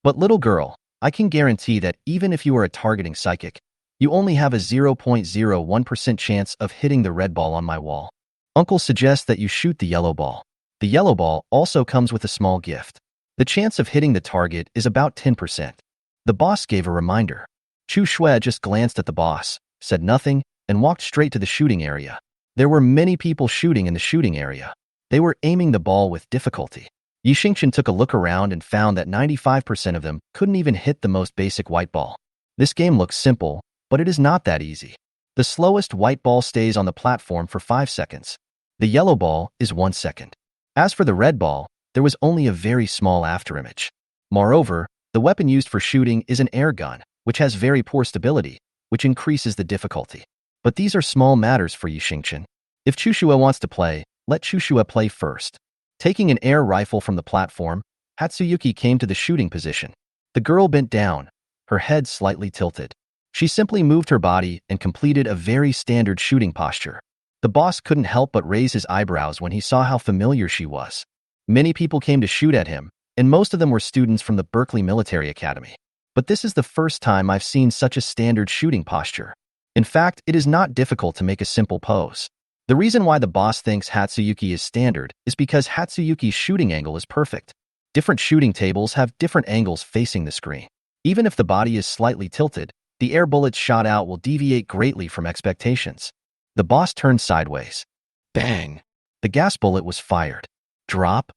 But little girl, I can guarantee that even if you are a targeting psychic, you only have a 0.01% chance of hitting the red ball on my wall. Uncle suggests that you shoot the yellow ball. The yellow ball also comes with a small gift. The chance of hitting the target is about 10%. The boss gave a reminder. Chu Xue just glanced at the boss, said nothing, and walked straight to the shooting area. There were many people shooting in the shooting area. They were aiming the ball with difficulty. Yi Xingchen took a look around and found that 95% of them couldn't even hit the most basic white ball. This game looks simple, but it is not that easy. The slowest white ball stays on the platform for 5 seconds. The yellow ball is 1 second. As for the red ball, there was only a very small afterimage. Moreover, the weapon used for shooting is an air gun, which has very poor stability, which increases the difficulty. But these are small matters for Yi Xingchen. If Chu Xue wants to play, let Chu Xue play first. Taking an air rifle from the platform, Hatsuyuki came to the shooting position. The girl bent down, her head slightly tilted. She simply moved her body and completed a very standard shooting posture. The boss couldn't help but raise his eyebrows when he saw how familiar she was. Many people came to shoot at him, and most of them were students from the Berkeley Military Academy. But this is the first time I've seen such a standard shooting posture. In fact, it is not difficult to make a simple pose. The reason why the boss thinks Hatsuyuki is standard is because Hatsuyuki's shooting angle is perfect. Different shooting tables have different angles facing the screen. Even if the body is slightly tilted, the air bullets shot out will deviate greatly from expectations. The boss turned sideways. Bang! The gas bullet was fired. Drop.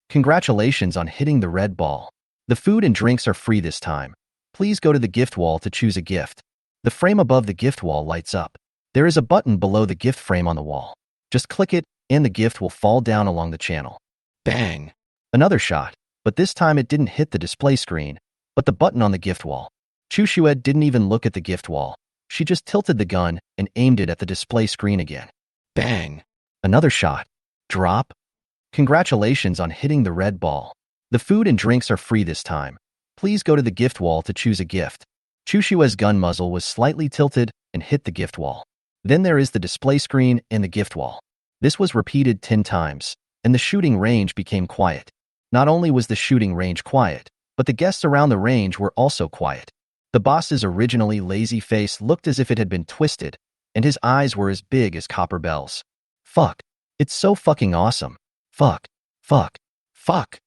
Congratulations on hitting the red ball. The food and drinks are free this time. Please go to the gift wall to choose a gift. The frame above the gift wall lights up. There is a button below the gift frame on the wall. Just click it, and the gift will fall down along the channel. Bang! Another shot, but this time it didn't hit the display screen, but the button on the gift wall. Chushue didn't even look at the gift wall. She just tilted the gun and aimed it at the display screen again. Bang! Another shot. Drop. Congratulations on hitting the red ball. The food and drinks are free this time. Please go to the gift wall to choose a gift. Chushue's gun muzzle was slightly tilted and hit the gift wall. Then there is the display screen and the gift wall. This was repeated 10 times, and the shooting range became quiet. Not only was the shooting range quiet, but the guests around the range were also quiet. The boss's originally lazy face looked as if it had been twisted, and his eyes were as big as copper bells. Fuck. It's so fucking awesome. Fuck. Fuck. Fuck.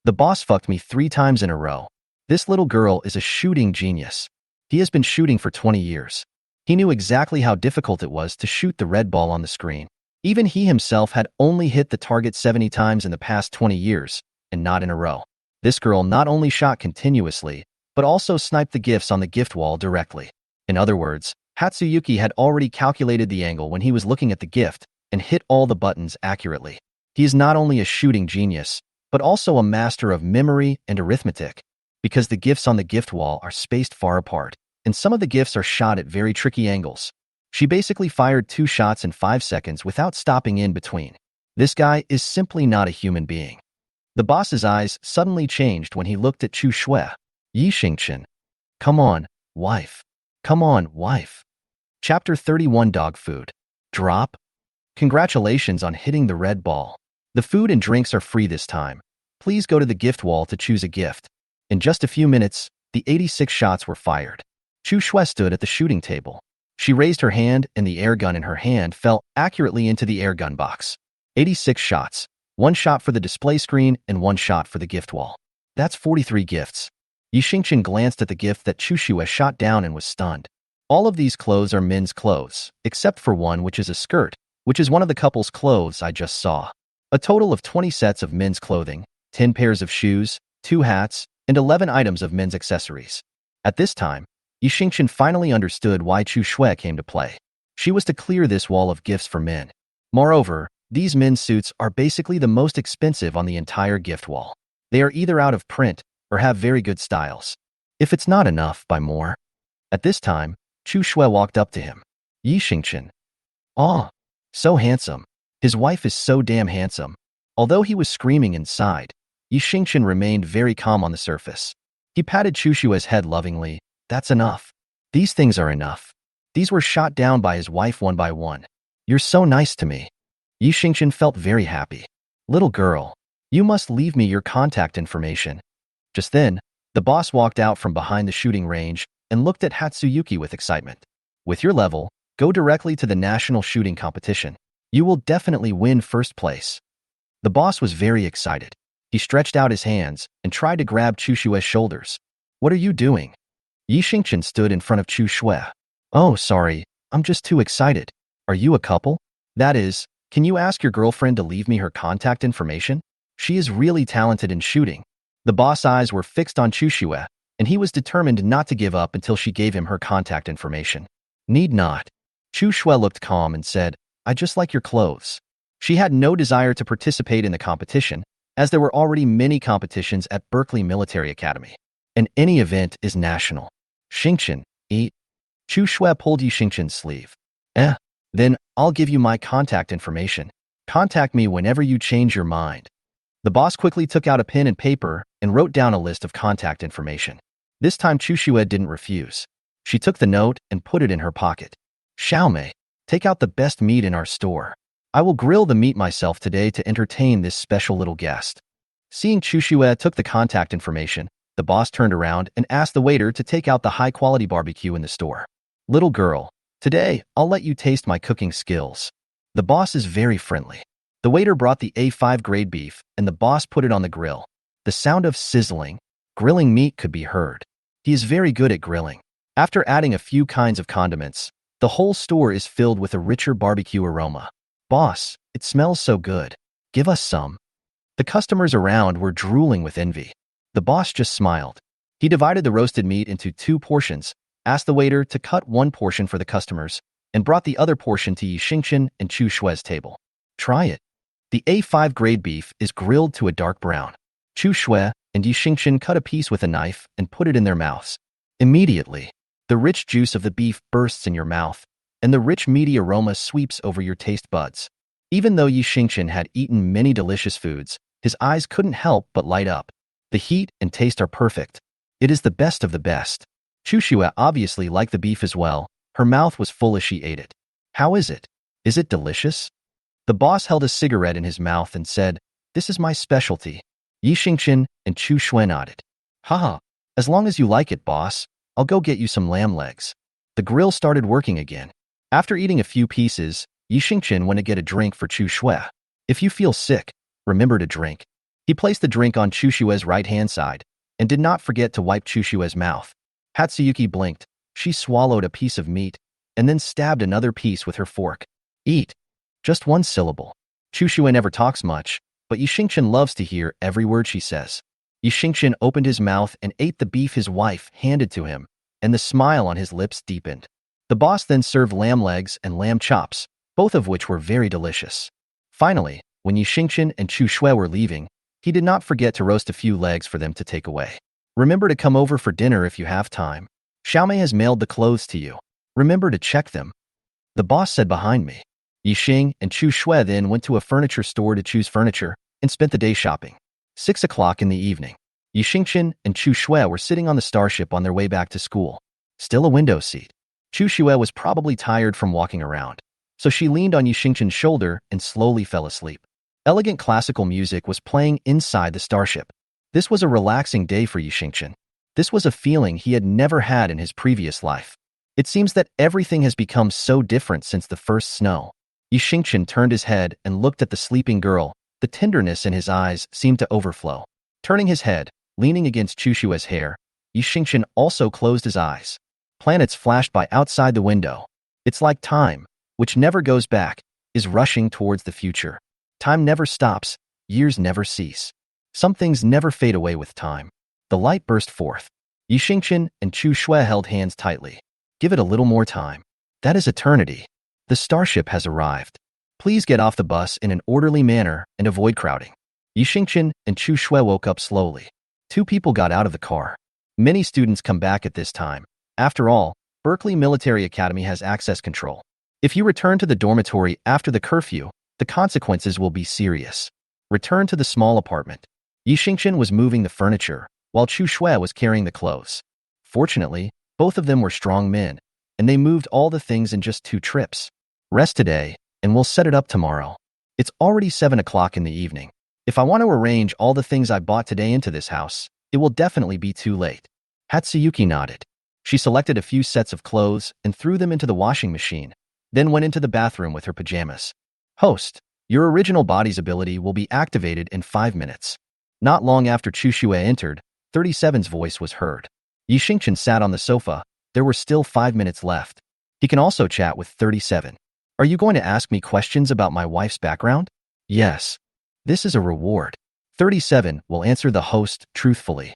The boss fucked me 3 times in a row. This little girl is a shooting genius. He has been shooting for 20 years. He knew exactly how difficult it was to shoot the red ball on the screen. Even he himself had only hit the target 70 times in the past 20 years, and not in a row. This girl not only shot continuously, but also sniped the gifts on the gift wall directly. In other words, Hatsuyuki had already calculated the angle when he was looking at the gift and hit all the buttons accurately. He is not only a shooting genius, but also a master of memory and arithmetic, because the gifts on the gift wall are spaced far apart, and some of the gifts are shot at very tricky angles. She basically fired 2 shots in 5 seconds without stopping in between. This guy is simply not a human being. The boss's eyes suddenly changed when he looked at Chu Shui. Yi Xingchen. Come on, wife. Come on, wife. Chapter 31 Dog Food. Drop. Congratulations on hitting the red ball. The food and drinks are free this time. Please go to the gift wall to choose a gift. In just a few minutes, the 86 shots were fired. Chu Shui stood at the shooting table. She raised her hand and the air gun in her hand fell accurately into the air gun box. 86 shots. 1 shot for the display screen and 1 shot for the gift wall. That's 43 gifts. Yi Xingchen glanced at the gift that Chu Shui shot down and was stunned. All of these clothes are men's clothes, except for one which is a skirt, which is one of the couple's clothes I just saw. A total of 20 sets of men's clothing, 10 pairs of shoes, 2 hats, and 11 items of men's accessories. At this time, Yi Xingchen finally understood why Chu Shui came to play. She was to clear this wall of gifts for men. Moreover, these men's suits are basically the most expensive on the entire gift wall. They are either out of print or have very good styles. If it's not enough, buy more. At this time, Chu Shui walked up to him. Yi Xingchen. Aw, so handsome. His wife is so damn handsome. Although he was screaming inside, Yi Xingchen remained very calm on the surface. He patted Chu Shui's head lovingly. That's enough. These things are enough. These were shot down by his wife one by one. You're so nice to me. Yi Xingchen felt very happy. Little girl, you must leave me your contact information. Just then, the boss walked out from behind the shooting range and looked at Hatsuyuki with excitement. With your level, go directly to the national shooting competition. You will definitely win first place. The boss was very excited. He stretched out his hands and tried to grab Chu Shui's shoulders. What are you doing? Yi Xingchen stood in front of Chu Shui. Oh, sorry, I'm just too excited. Are you a couple? That is, can you ask your girlfriend to leave me her contact information? She is really talented in shooting. The boss' eyes were fixed on Chu Shui, and he was determined not to give up until she gave him her contact information. Need not. Chu Shui looked calm and said, I just like your clothes. She had no desire to participate in the competition, as there were already many competitions at Berkeley Military Academy. And any event is national. Xingchen, eat. Chu Shui pulled Yi Xingchen's sleeve. Then I'll give you my contact information. Contact me whenever you change your mind. The boss quickly took out a pen and paper and wrote down a list of contact information. This time Chu Shue didn't refuse. She took the note and put it in her pocket. Xiaomei, take out the best meat in our store. I will grill the meat myself today to entertain this special little guest. Seeing Chu Shue took the contact information, the boss turned around and asked the waiter to take out the high-quality barbecue in the store. Little girl, today I'll let you taste my cooking skills. The boss is very friendly. The waiter brought the A5 grade beef and the boss put it on the grill. The sound of sizzling, grilling meat could be heard. He is very good at grilling. After adding a few kinds of condiments, the whole store is filled with a richer barbecue aroma. Boss, it smells so good. Give us some. The customers around were drooling with envy. The boss just smiled. He divided the roasted meat into 2 portions, asked the waiter to cut 1 portion for the customers, and brought the other portion to Yi Xingchen and Chu Shue's table. Try it. The A5 grade beef is grilled to a dark brown. Chu Shue and Yi Xingchen cut a piece with a knife and put it in their mouths. Immediately, the rich juice of the beef bursts in your mouth, and the rich meaty aroma sweeps over your taste buds. Even though Yi Xingchen had eaten many delicious foods, his eyes couldn't help but light up. The heat and taste are perfect. It is the best of the best. Chu Shue obviously liked the beef as well. Her mouth was full as she ate it. How is it? Is it delicious? The boss held a cigarette in his mouth and said, "This is my specialty." Yi Xingchen and Chu Shue nodded. Haha, as long as you like it, boss, I'll go get you some lamb legs. The grill started working again. After eating a few pieces, Yi Xingchen went to get a drink for Chu Shue. If you feel sick, remember to drink. He placed the drink on Chu Shue's right-hand side and did not forget to wipe Chu Shue's mouth. Hatsuyuki blinked. She swallowed a piece of meat and then stabbed another piece with her fork. Eat. Just 1 syllable. Chu Shue never talks much, but Yi Xingchen loves to hear every word she says. Yi Xingchen opened his mouth and ate the beef his wife handed to him, and the smile on his lips deepened. The boss then served lamb legs and lamb chops, both of which were very delicious. Finally, when Yi Xingchen and Chu Shue were leaving, he did not forget to roast a few legs for them to take away. Remember to come over for dinner if you have time. Xiaomei has mailed the clothes to you. Remember to check them. The boss said behind me. Yi Xing and Chu Shue then went to a furniture store to choose furniture and spent the day shopping. 6 o'clock in the evening. Yi Xingchen and Chu Shue were sitting on the starship on their way back to school. Still a window seat. Chu Shue was probably tired from walking around, so she leaned on Yi Xingchen's shoulder and slowly fell asleep. Elegant classical music was playing inside the starship. This was a relaxing day for Yi Xingchen. This was a feeling he had never had in his previous life. It seems that everything has become so different since the first snow. Yi Xingchen turned his head and looked at the sleeping girl. The tenderness in his eyes seemed to overflow. Turning his head, leaning against Chu Shue's hair, Yi Xingchen also closed his eyes. Planets flashed by outside the window. It's like time, which never goes back, is rushing towards the future. Time never stops, years never cease. Some things never fade away with time. The light burst forth. Yi Xingchen and Chu Shue held hands tightly. Give it a little more time. That is eternity. The starship has arrived. Please get off the bus in an orderly manner and avoid crowding. Yi Xingchen and Chu Shue woke up slowly. 2 people got out of the car. Many students come back at this time. After all, Berkeley Military Academy has access control. If you return to the dormitory after the curfew, the consequences will be serious. Return to the small apartment. Yi Xingchen was moving the furniture, while Chu Shue was carrying the clothes. Fortunately, both of them were strong men, and they moved all the things in just 2 trips. Rest today, and we'll set it up tomorrow. It's already 7 o'clock in the evening. If I want to arrange all the things I bought today into this house, it will definitely be too late. Hatsuyuki nodded. She selected a few sets of clothes and threw them into the washing machine, then went into the bathroom with her pajamas. Host, your original body's ability will be activated in 5 minutes. Not long after Chu Shue entered, 37's voice was heard. Yi Xingchen sat on the sofa. There were still 5 minutes left. He can also chat with 37. Are you going to ask me questions about my wife's background? Yes. This is a reward. 37 will answer the host truthfully.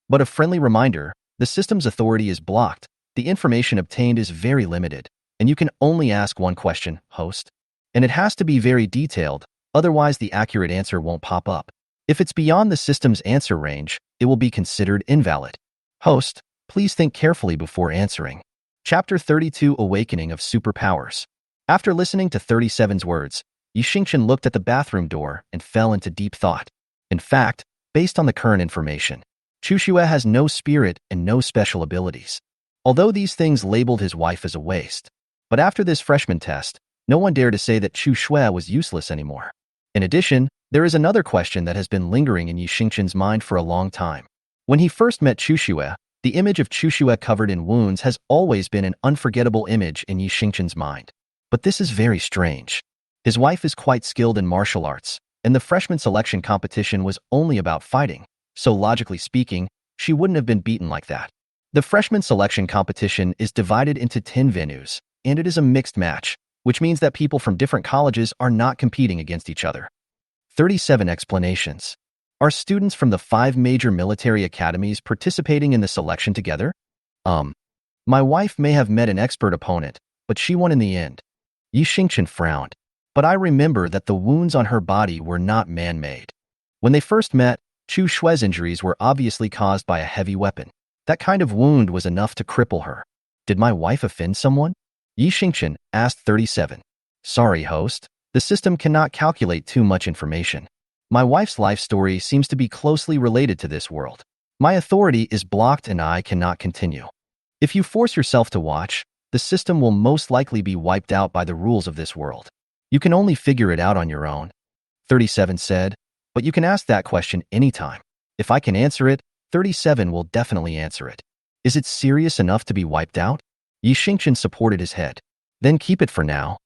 But a friendly reminder, the system's authority is blocked. The information obtained is very limited, and you can only ask 1 question, host. And it has to be very detailed, otherwise the accurate answer won't pop up. If it's beyond the system's answer range, it will be considered invalid. Host, please think carefully before answering. Chapter 32 Awakening of Superpowers. After listening to 37's words, Yi Xingchen looked at the bathroom door and fell into deep thought. In fact, based on the current information, Chu Shue has no spirit and no special abilities. Although these things labeled his wife as a waste. But after this freshman test, no one dared to say that Chu Shue was useless anymore. In addition, there is another question that has been lingering in Yi Xingqian's mind for a long time. When he first met Chu Shue, the image of Chu Shue covered in wounds has always been an unforgettable image in Yi Xingqian's mind. But this is very strange. His wife is quite skilled in martial arts, and the freshman selection competition was only about fighting, so logically speaking, she wouldn't have been beaten like that. The freshman selection competition is divided into 10 venues, and it is a mixed match, which means that people from different colleges are not competing against each other. 37 explanations. Are students from the 5 major military academies participating in the selection together? My wife may have met an expert opponent, but she won in the end. Yi Xingqian frowned. But I remember that the wounds on her body were not man-made. When they first met, Chu Shue's injuries were obviously caused by a heavy weapon. That kind of wound was enough to cripple her. Did my wife offend someone? Yi Xingqian asked 37. Sorry, host. The system cannot calculate too much information. My wife's life story seems to be closely related to this world. My authority is blocked and I cannot continue. If you force yourself to watch, the system will most likely be wiped out by the rules of this world. You can only figure it out on your own. 37 said, but you can ask that question anytime. If I can answer it, 37 will definitely answer it. Is it serious enough to be wiped out? Yi Xingqian supported his head. Then keep it for now.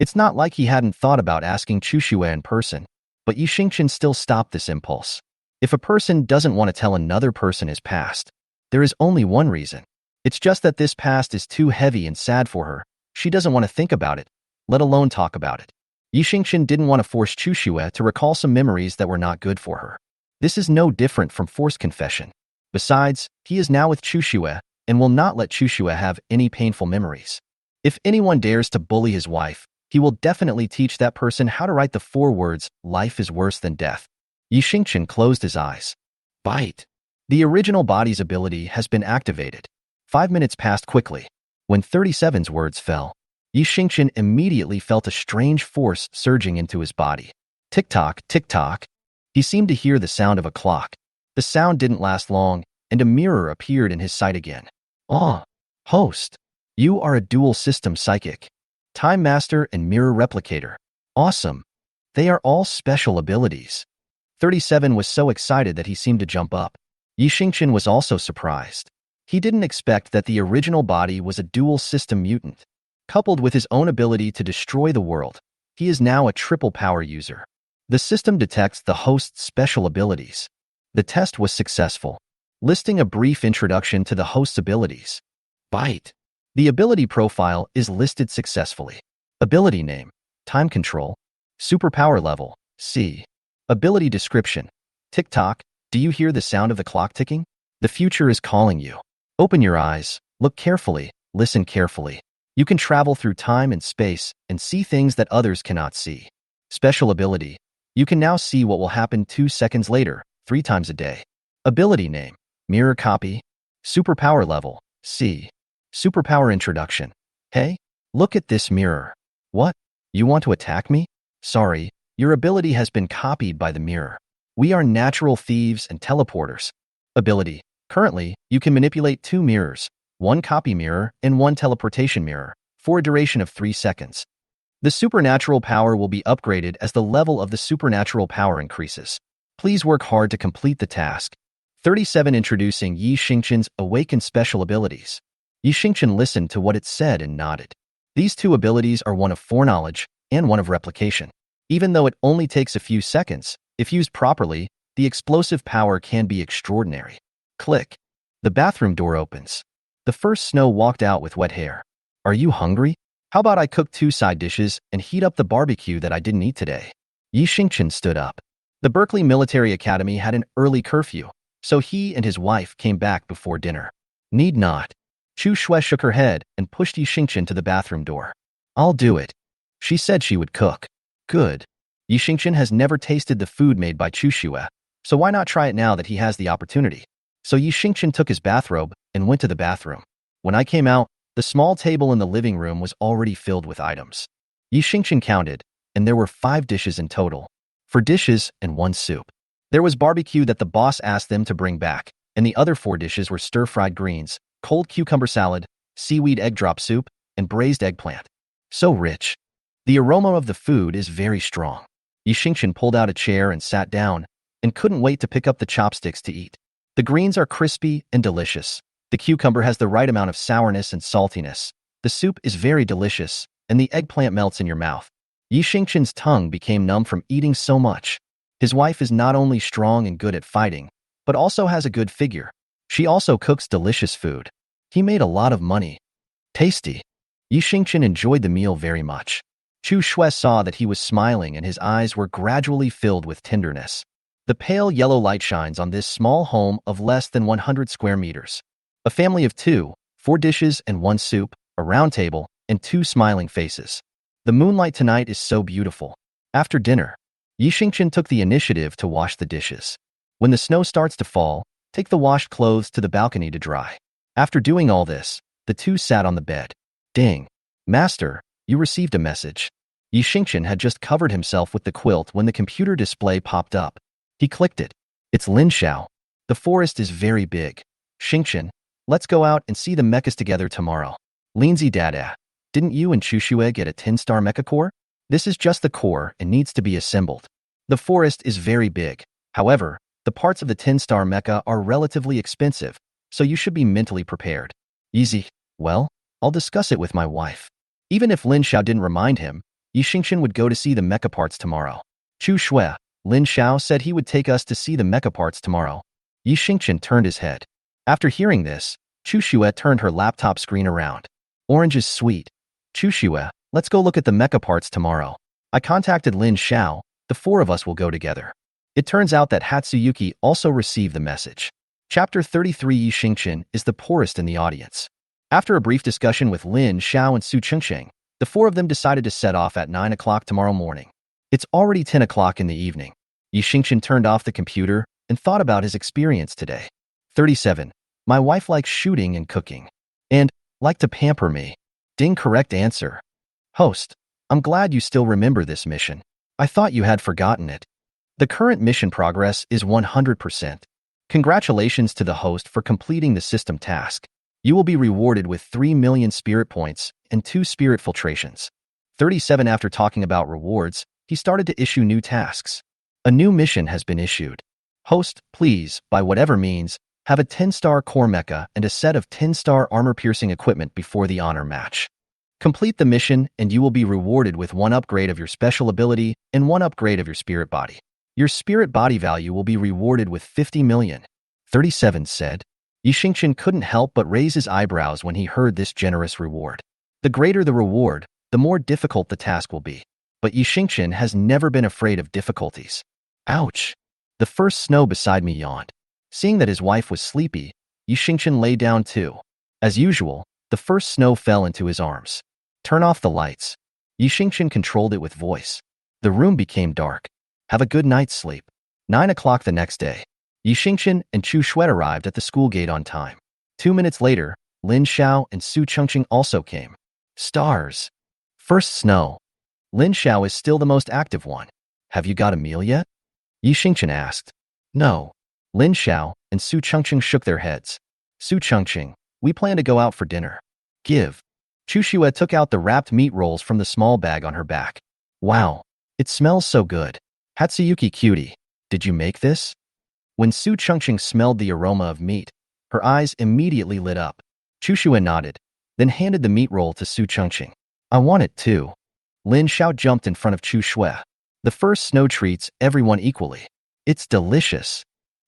It's not like he hadn't thought about asking Chu Shue in person, but Yi Xingqian still stopped this impulse. If a person doesn't want to tell another person his past, there is only one reason. It's just that this past is too heavy and sad for her. She doesn't want to think about it, let alone talk about it. Yi Xingqian didn't want to force Chu Shue to recall some memories that were not good for her. This is no different from forced confession. Besides, he is now with Chu Shue and will not let Chu Shue have any painful memories. If anyone dares to bully his wife, he will definitely teach that person how to write the 4 words, life is worse than death. Yi Xingqian closed his eyes. Bite. The original body's ability has been activated. 5 minutes passed quickly. When 37's words fell, Yi Xingqian immediately felt a strange force surging into his body. Tick-tock, tick-tock. He seemed to hear the sound of a clock. The sound didn't last long, and a mirror appeared in his sight again. Ah, host. You are a dual-system psychic. Time Master and Mirror Replicator. Awesome. They are all special abilities. 37 was so excited that he seemed to jump up. Yi Xingqian was also surprised. He didn't expect that the original body was a dual-system mutant. Coupled with his own ability to destroy the world, he is now a triple power user. The system detects the host's special abilities. The test was successful, listing a brief introduction to the host's abilities. Bite. The ability profile is listed successfully. Ability name, time control. Superpower level, C. Ability description. Tick-tock, do you hear the sound of the clock ticking? The future is calling you. Open your eyes, look carefully, listen carefully. You can travel through time and space and see things that others cannot see. Special ability. You can now see what will happen 2 seconds later, 3 times a day. Ability name, mirror copy. Superpower level, C. Superpower introduction. Hey, look at this mirror. What? You want to attack me? Sorry, your ability has been copied by the mirror. We are natural thieves and teleporters. Ability. Currently, you can manipulate 2 mirrors, 1 copy mirror and 1 teleportation mirror, for a duration of 3 seconds. The supernatural power will be upgraded as the level of the supernatural power increases. Please work hard to complete the task. 37 Introducing Yi Xingqian's awakened special abilities. Yi Xingqian listened to what it said and nodded. These 2 abilities are one of foreknowledge and one of replication. Even though it only takes a few seconds, if used properly, the explosive power can be extraordinary. Click. The bathroom door opens. The first Snow walked out with wet hair. Are you hungry? How about I cook 2 side dishes and heat up the barbecue that I didn't eat today? Yi Xingqian stood up. The Berkeley Military Academy had an early curfew, so he and his wife came back before dinner. Need not. Chu Shue shook her head and pushed Yi Xingqian to the bathroom door. I'll do it. She said she would cook. Good. Yi Xingqian has never tasted the food made by Chu Shue, so why not try it now that he has the opportunity? So Yi Xingqian took his bathrobe and went to the bathroom. When I came out, the small table in the living room was already filled with items. Yi Xingqian counted, and there were 5 dishes in total. 4 dishes and 1 soup. There was barbecue that the boss asked them to bring back, and the other 4 dishes were stir-fried greens, cold cucumber salad, seaweed egg drop soup, and braised eggplant. So rich. The aroma of the food is very strong. Yixingchen pulled out a chair and sat down, and couldn't wait to pick up the chopsticks to eat. The greens are crispy and delicious. The cucumber has the right amount of sourness and saltiness. The soup is very delicious, and the eggplant melts in your mouth. Yixingchen's tongue became numb from eating so much. His wife is not only strong and good at fighting, but also has a good figure. She also cooks delicious food. He made a lot of money. Tasty. Yixingchen enjoyed the meal very much. Chu Shui saw that he was smiling and his eyes were gradually filled with tenderness. The pale yellow light shines on this small home of less than 100 square meters. A family of 2, 4 dishes and 1 soup, a round table, and 2 smiling faces. The moonlight tonight is so beautiful. After dinner, Yixingchen took the initiative to wash the dishes. When the snow starts to fall, take the washed clothes to the balcony to dry. After doing all this, the 2 sat on the bed. Ding. Master, you received a message. Yixingchen had just covered himself with the quilt when the computer display popped up. He clicked it. It's Lin Xiao. The forest is very big. Xingchen, let's go out and see the mechas together tomorrow. Lindsay Dada, didn't you and Chushue get a 10-star mecha core? This is just the core and needs to be assembled. The forest is very big. However, the parts of the 10-star mecha are relatively expensive, so you should be mentally prepared. Easy. Well, I'll discuss it with my wife. Even if Lin Xiao didn't remind him, Yixingchen would go to see the mecha parts tomorrow. Chu Shui, Lin Xiao said he would take us to see the mecha parts tomorrow. Yixingchen turned his head. After hearing this, Chu Shui turned her laptop screen around. Orange is sweet. Chu Shui, let's go look at the mecha parts tomorrow. I contacted Lin Xiao. The 4 of us will go together. It turns out that Hatsuyuki also received the message. Chapter 33. Yixingchen is the poorest in the audience. After a brief discussion with Lin Xiao and Su Chengsheng, the 4 of them decided to set off at 9 o'clock tomorrow morning. It's already 10 o'clock in the evening. Yixingchen turned off the computer and thought about his experience today. 37. My wife likes shooting and cooking. And like to pamper me. Ding, correct answer. Host, I'm glad you still remember this mission. I thought you had forgotten it. The current mission progress is 100%. Congratulations to the host for completing the system task. You will be rewarded with 3 million spirit points and 2 spirit filtrations. 37. After talking about rewards, he started to issue new tasks. A new mission has been issued. Host, please, by whatever means, have a 10-star core mecha and a set of 10-star armor-piercing equipment before the honor match. Complete the mission and you will be rewarded with 1 upgrade of your special ability and 1 upgrade of your spirit body. Your spirit body value will be rewarded with 50 million. 37 said. Yixingchen couldn't help but raise his eyebrows when he heard this generous reward. The greater the reward, the more difficult the task will be. But Yixingchen has never been afraid of difficulties. Ouch! The first snow beside me yawned. Seeing that his wife was sleepy, Yixingchen lay down too. As usual, the first snow fell into his arms. Turn off the lights. Yixingchen controlled it with voice. The room became dark. Have a good night's sleep. 9 o'clock the next day. Yixingchen and Chu Shui arrived at the school gate on time. 2 minutes later, Lin Xiao and Su Chengsheng also came. Stars. First snow. Lin Xiao is still the most active one. Have you got a meal yet? Yixingchen asked. No. Lin Xiao and Su Chengsheng shook their heads. Su Chengsheng, we plan to go out for dinner. Give. Chu Shui took out the wrapped meat rolls from the small bag on her back. Wow, it smells so good. Hatsuyuki cutie, did you make this? When Su Chengsheng smelled the aroma of meat, her eyes immediately lit up. Chu Shui nodded, then handed the meat roll to Su Chengsheng. I want it too. Lin Xiao jumped in front of Chu Shui. The first snow treats everyone equally. It's delicious.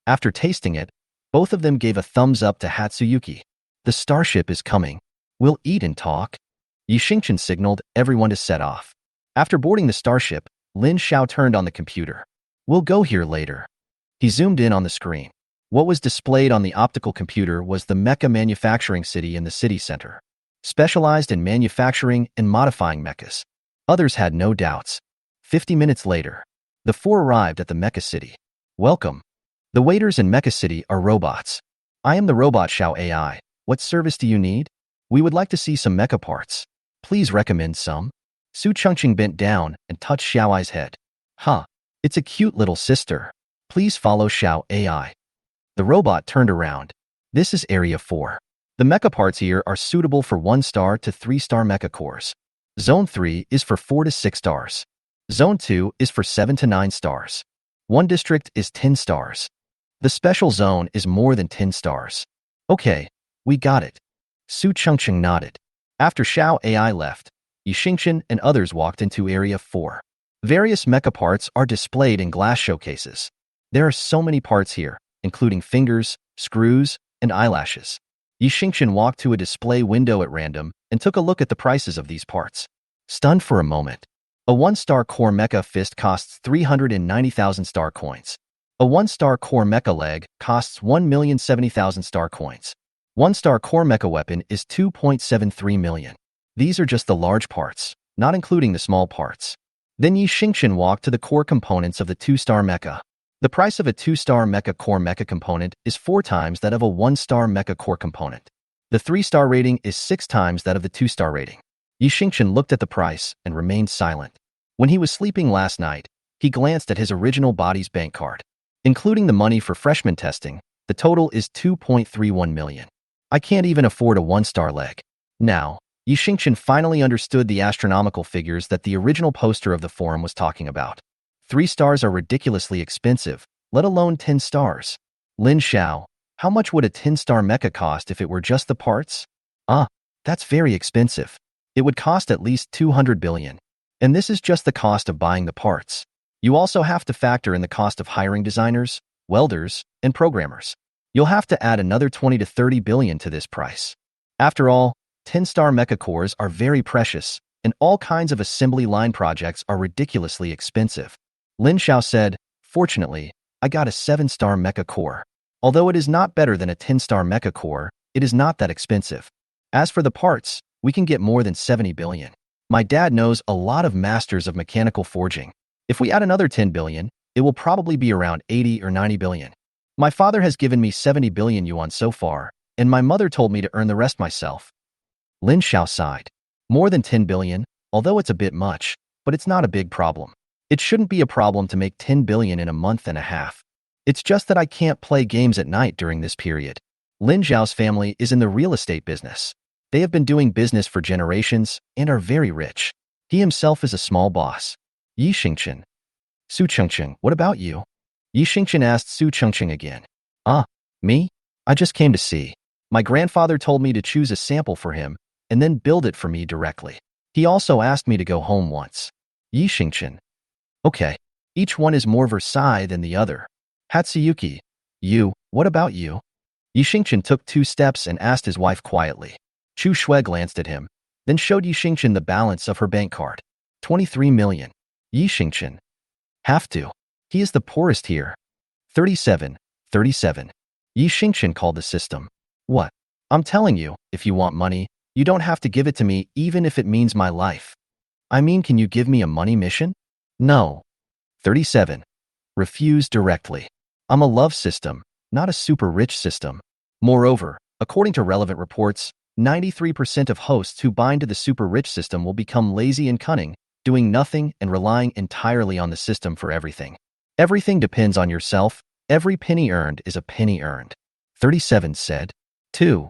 After tasting it, both of them gave a thumbs up to Hatsuyuki. The starship is coming. We'll eat and talk. Yixingchen signaled everyone to set off. After boarding the starship, Lin Xiao turned on the computer. We'll go here later. He zoomed in on the screen. What was displayed on the optical computer was the mecha manufacturing city in the city center, specialized in manufacturing and modifying mechas. Others had no doubts. 50 minutes later, the 4 arrived at the mecha city. Welcome. The waiters in Mecha City are robots. I am the robot Xiao AI. What service do you need? We would like to see some mecha parts. Please recommend some. Su Chengsheng bent down and touched Xiao Ai's head. Huh. It's a cute little sister. Please follow Xiao AI. The robot turned around. This is Area 4. The mecha parts here are suitable for 1-star to 3-star mecha cores. Zone 3 is for 4 to 6 stars. Zone 2 is for 7 to 9 stars. One district is 10 stars. The special zone is more than 10 stars. Okay, we got it. Su Chengcheng nodded. After Xiao AI left, Yi Xingchen and others walked into Area 4. Various mecha parts are displayed in glass showcases. There are so many parts here, including fingers, screws, and eyelashes. Yi Xingchen walked to a display window at random and took a look at the prices of these parts. Stunned for a moment. A 1-star core mecha fist costs 390,000 star coins. A 1-star core mecha leg costs 1,070,000 star coins. 1-star core mecha weapon is 2.73 million. These are just the large parts, not including the small parts. Then Yi Xingchen walked to the core components of the 2-star mecha. The price of a 2-star mecha core mecha component is 4 times that of a 1-star mecha core component. The 3-star rating is 6 times that of the 2-star rating. Yi Xingchen looked at the price and remained silent. When he was sleeping last night, he glanced at his original body's bank card. Including the money for freshman testing, the total is 2.31 million. I can't even afford a 1-star leg. Now, Yi Xingchen finally understood the astronomical figures that the original poster of the forum was talking about. 3 stars are ridiculously expensive, let alone 10 stars. Lin Xiao, how much would a 10-star mecha cost if it were just the parts? That's very expensive. It would cost at least 200 billion. And this is just the cost of buying the parts. You also have to factor in the cost of hiring designers, welders, and programmers. You'll have to add another 20 to 30 billion to this price. After all, 10-star mecha cores are very precious, and all kinds of assembly line projects are ridiculously expensive. Lin Xiao said, "Fortunately, I got a 7-star mecha core. Although it is not better than a 10-star mecha core, it is not that expensive. As for the parts, we can get more than 70 billion. My dad knows a lot of masters of mechanical forging. If we add another 10 billion, it will probably be around 80 or 90 billion. My father has given me 70 billion yuan so far, and my mother told me to earn the rest myself." Lin Xiao sighed. More than 10 billion, although it's a bit much, but it's not a big problem. It shouldn't be a problem to make 10 billion in a month and a half. It's just that I can't play games at night during this period. Lin Xiao's family is in the real estate business. They have been doing business for generations and are very rich. He himself is a small boss. Yi Xingchen. Su Chengcheng, what about you? Yi Xingchen asked Su Chengcheng again. Me? I just came to see. My grandfather told me to choose a sample for him and then build it for me directly. He also asked me to go home once. Yi Xingchen. Okay. Each one is more Versailles than the other. Hatsuyuki. What about you? Yi Xingchen took 2 steps and asked his wife quietly. Chu Shui glanced at him, then showed Yi Xingchen the balance of her bank card. 23 million. Yi Xingchen. Have to. He is the poorest here. 37. Yi Xingchen called the system. What? I'm telling you, if you want money, you don't have to give it to me even if it means my life. I mean, can you give me a money mission? No. 37. Refuse directly. I'm a love system, not a super rich system. Moreover, according to relevant reports, 93% of hosts who bind to the super rich system will become lazy and cunning, doing nothing and relying entirely on the system for everything. Everything depends on yourself. Every penny earned is a penny earned. 37 said. 2.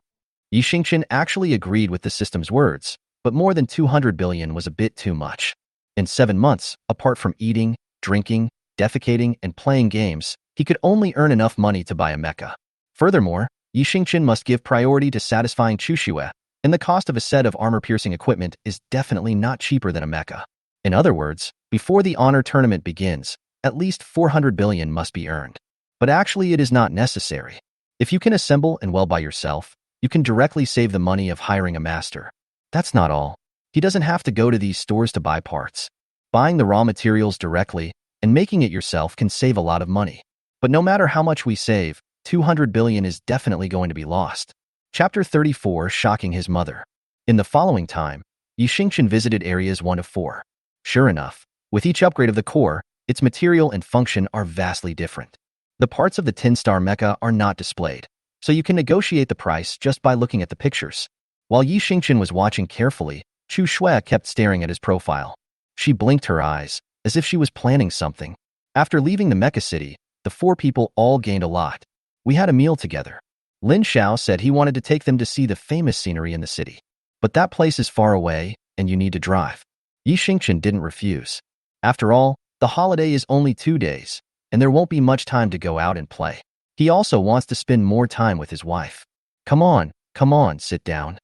Yi Xingchen actually agreed with the system's words, but more than 200 billion was a bit too much. In 7 months, apart from eating, drinking, defecating, and playing games, he could only earn enough money to buy a mecha. Furthermore, Yi Xingchen must give priority to satisfying Chu Shui, and the cost of a set of armor-piercing equipment is definitely not cheaper than a mecha. In other words, before the honor tournament begins, at least 400 billion must be earned. But actually it is not necessary. If you can assemble and well by yourself, you can directly save the money of hiring a master. That's not all. He doesn't have to go to these stores to buy parts. Buying the raw materials directly and making it yourself can save a lot of money. But no matter how much we save, 200 billion is definitely going to be lost. Chapter 34, Shocking His Mother. In the following time, Yi Xingchen visited areas 1 of 4. Sure enough, with each upgrade of the core, its material and function are vastly different. The parts of the 10-star mecha are not displayed, so you can negotiate the price just by looking at the pictures. While Yi Xingchen was watching carefully, Chu Shui kept staring at his profile. She blinked her eyes, as if she was planning something. After leaving the mecha city, The four people all gained a lot. We had a meal together. Lin Xiao said he wanted to take them to see the famous scenery in the city. But that place is far away, and you need to drive. Yi Xingchen didn't refuse. After all, the holiday is only 2 days, and there won't be much time to go out and play. He also wants to spend more time with his wife. Come on, sit down.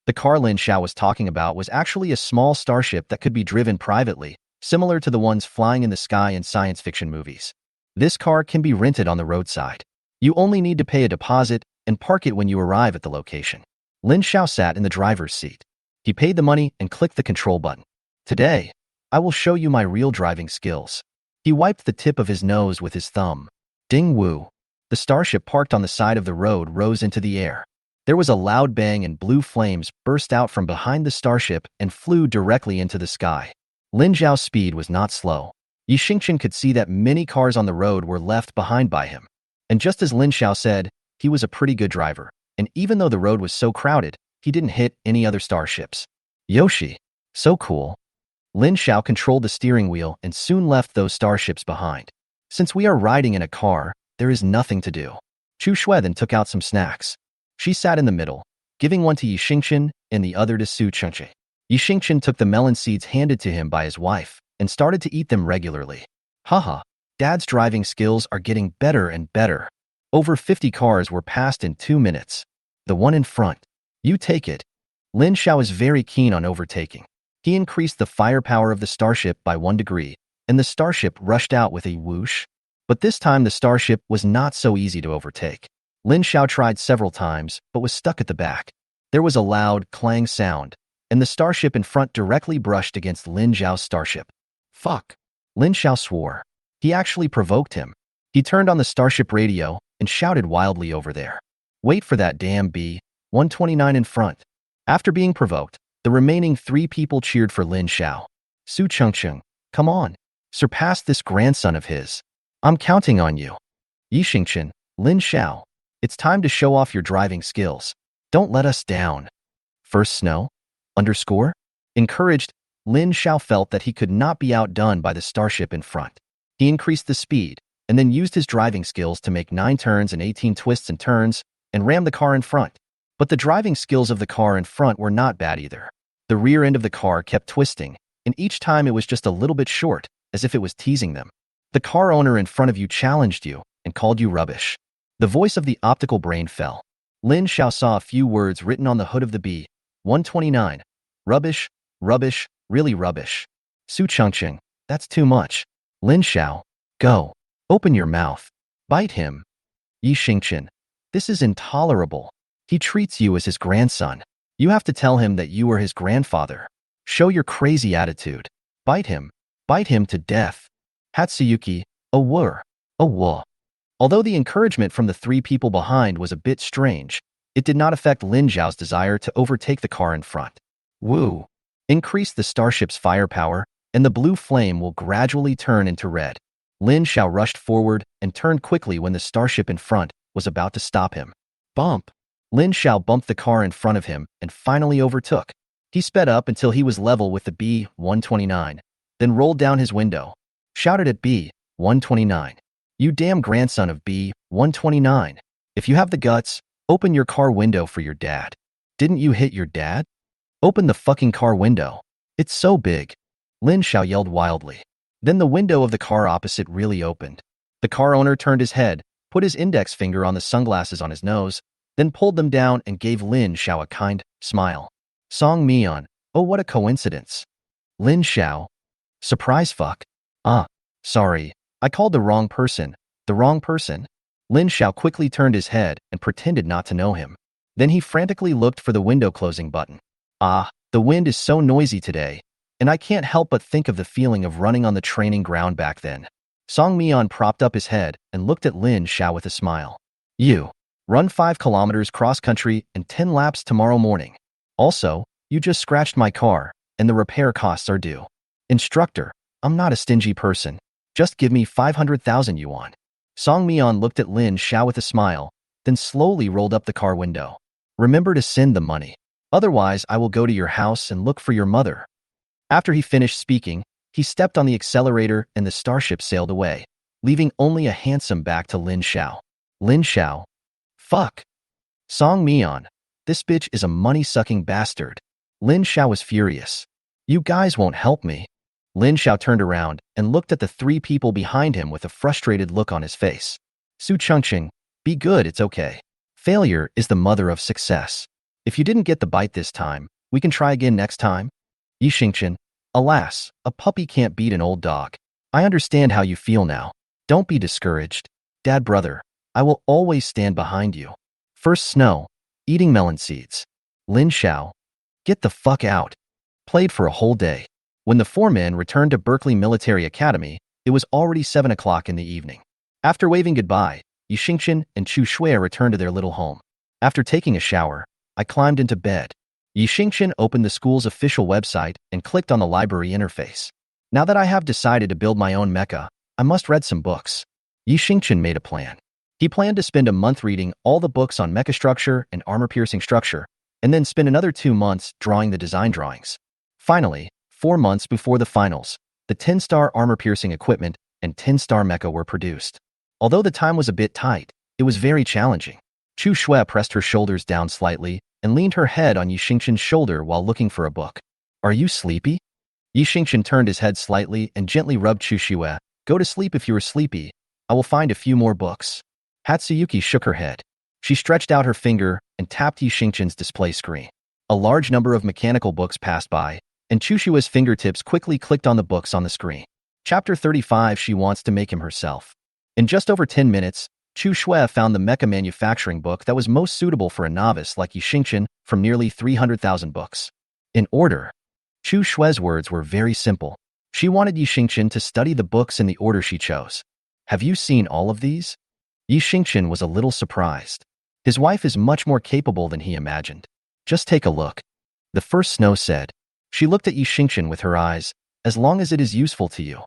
The car Lin Xiao was talking about was actually a small starship that could be driven privately, similar to the ones flying in the sky in science fiction movies. This car can be rented on the roadside. You only need to pay a deposit and park it when you arrive at the location. Lin Xiao sat in the driver's seat. He paid the money and clicked the control button. Today, I will show you my real driving skills. He wiped the tip of his nose with his thumb. Ding woo. The starship parked on the side of the road rose into the air. There was a loud bang and blue flames burst out from behind the starship and flew directly into the sky. Lin Xiao's speed was not slow. Yi Xingchen could see that many cars on the road were left behind by him. And just as Lin Xiao said, he was a pretty good driver, and even though the road was so crowded, he didn't hit any other starships. Yoshi. So cool. Lin Xiao controlled the steering wheel and soon left those starships behind. Since we are riding in a car, there is nothing to do. Chu Shui then took out some snacks. She sat in the middle, giving one to Yi Xingchen and the other to Su Chengche. Yi Xingchen took the melon seeds handed to him by his wife and started to eat them regularly. Haha, Dad's driving skills are getting better and better. Over 50 cars were passed in 2 minutes. The one in front. You take it. Lin Xiao is very keen on overtaking. He increased the firepower of the starship by 1 degree, and the starship rushed out with a whoosh. But this time the starship was not so easy to overtake. Lin Xiao tried several times, but was stuck at the back. There was a loud clang sound, and the starship in front directly brushed against Lin Xiao's starship. Fuck. Lin Xiao swore. He actually provoked him. He turned on the starship radio and shouted wildly over there. Wait for that damn B-129 in front. After being provoked, the remaining 3 people cheered for Lin Xiao. Su Chengcheng, come on. Surpass this grandson of his. I'm counting on you. Yi Xingchen, Lin Xiao. It's time to show off your driving skills. Don't let us down. First snow? Underscore? Encouraged, Lin Xiao felt that he could not be outdone by the starship in front. He increased the speed, and then used his driving skills to make 9 turns and 18 twists and turns, and rammed the car in front. But the driving skills of the car in front were not bad either. The rear end of the car kept twisting, and each time it was just a little bit short, as if it was teasing them. The car owner in front of you challenged you and called you rubbish. The voice of the optical brain fell. Lin Xiao saw a few words written on the hood of the B-129. Rubbish, rubbish, really rubbish. Su Chengcheng, that's too much. Lin Xiao, go. Open your mouth. Bite him. Yi Xingchen, this is intolerable. He treats you as his grandson. You have to tell him that you are his grandfather. Show your crazy attitude. Bite him. Bite him to death. Hatsuyuki, a wo. Although the encouragement from the 3 people behind was a bit strange, it did not affect Lin Xiao's desire to overtake the car in front. Woo. Increase the starship's firepower, and the blue flame will gradually turn into red. Lin Xiao rushed forward and turned quickly when the starship in front was about to stop him. Bump. Lin Xiao bumped the car in front of him and finally overtook. He sped up until he was level with the B-129, then rolled down his window, shouted at B-129. You damn grandson of B-129. If you have the guts, open your car window for your dad. Didn't you hit your dad? Open the fucking car window. It's so big. Lin Xiao yelled wildly. Then the window of the car opposite really opened. The car owner turned his head, put his index finger on the sunglasses on his nose, then pulled them down and gave Lin Xiao a kind smile. Song Mian, oh what a coincidence. Lin Xiao. Surprise fuck. Sorry, I called the wrong person. The wrong person? Lin Xiao quickly turned his head and pretended not to know him. Then he frantically looked for the window closing button. The wind is so noisy today, and I can't help but think of the feeling of running on the training ground back then. Song Mian propped up his head and looked at Lin Xiao with a smile. You. Run 5 kilometers cross-country and 10 laps tomorrow morning. Also, you just scratched my car, and the repair costs are due. Instructor, I'm not a stingy person. Just give me 500,000 yuan. Song Mian looked at Lin Xiao with a smile, then slowly rolled up the car window. Remember to send the money. Otherwise, I will go to your house and look for your mother. After he finished speaking, he stepped on the accelerator and the starship sailed away. leaving only a handsome back to Lin Xiao. Lin Xiao? Fuck. Song Mian. This bitch is a money-sucking bastard. Lin Xiao was furious. You guys won't help me. Lin Xiao turned around and looked at the three people behind him with a frustrated look on his face. Su Chengqing, be good, it's okay. Failure is the mother of success. If you didn't get the bite this time, we can try again next time. Yi Xingqian, alas, a puppy can't beat an old dog. I understand how you feel now. Don't be discouraged. Dad brother, I will always stand behind you. First snow, eating melon seeds. Lin Xiao, get the fuck out. Played for a whole day. When the four men returned to Berkeley Military Academy, it was already 7 o'clock in the evening. After waving goodbye, Yi Xingqian and Chu Shui returned to their little home. After taking a shower, I climbed into bed. Yi Xingqian opened the school's official website and clicked on the library interface. Now that I have decided to build my own mecha, I must read some books. Yi Xingqian made a plan. He planned to spend a month reading all the books on mecha structure and armor-piercing structure, and then spend another 2 months drawing the design drawings. Finally, 4 months before the finals, the 10-star armor-piercing equipment and 10-star mecha were produced. Although the time was a bit tight, it was very challenging. Chu Shui pressed her shoulders down slightly and leaned her head on Yi Xingqian's shoulder while looking for a book. Are you sleepy? Yi Xingqian turned his head slightly and gently rubbed Chu Shui. Go to sleep if you are sleepy. I will find a few more books. Hatsuyuki shook her head. She stretched out her finger and tapped Yi Xingqian's display screen. A large number of mechanical books passed by, and Chu Shui's fingertips quickly clicked on the books on the screen. Chapter 35, She Wants to Make Him Herself. In just over 10 minutes, Chu Shui found the mecha manufacturing book that was most suitable for a novice like Yi Xingqian from nearly 300,000 books. In order. Chu Shui's words were very simple. She wanted Yi Xingqian to study the books in the order she chose. Have you seen all of these? Yi Xingqian was a little surprised. His wife is much more capable than he imagined. Just take a look. The first snow said. She looked at Yi Xingqian with her eyes, as long as it is useful to you.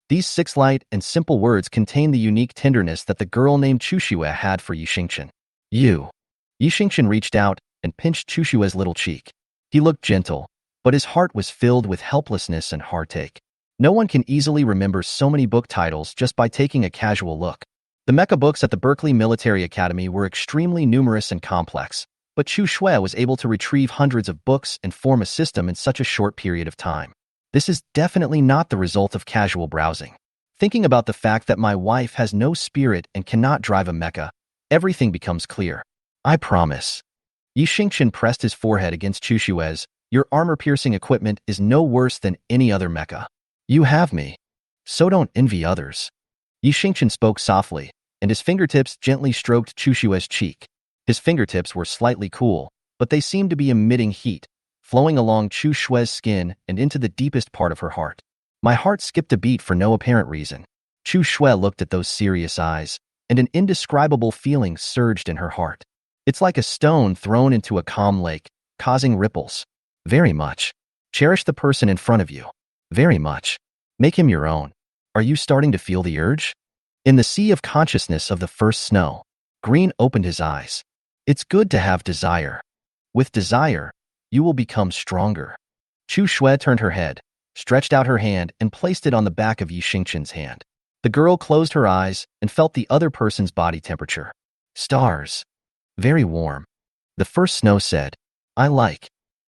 These 6 light and simple words contain the unique tenderness that the girl named Chu Shui had for Yi Xingqian. You. Yi Xingqian reached out and pinched Chu Shui's little cheek. He looked gentle, but his heart was filled with helplessness and heartache. No one can easily remember so many book titles just by taking a casual look. The mecha books at the Berkeley Military Academy were extremely numerous and complex, but Chu Shui was able to retrieve hundreds of books and form a system in such a short period of time. This is definitely not the result of casual browsing. Thinking about the fact that my wife has no spirit and cannot drive a mecha, everything becomes clear. I promise. Yi Xingqian pressed his forehead against Chu Shui's. Your armor-piercing equipment is no worse than any other mecha. You have me. So don't envy others. Yi Xingqian spoke softly, and his fingertips gently stroked Chu Shui's cheek. His fingertips were slightly cool, but they seemed to be emitting heat, flowing along Chu Shui's skin and into the deepest part of her heart. My heart skipped a beat for no apparent reason. Chu Shui looked at those serious eyes, and an indescribable feeling surged in her heart. It's like a stone thrown into a calm lake, causing ripples. Very much. Cherish the person in front of you. Very much. Make him your own. Are you starting to feel the urge? In the sea of consciousness of the first snow, Green opened his eyes. It's good to have desire. With desire, you will become stronger. Chu Shui turned her head, stretched out her hand, and placed it on the back of Yi Xingqian's hand. The girl closed her eyes and felt the other person's body temperature. Stars. Very warm. The first snow said, I like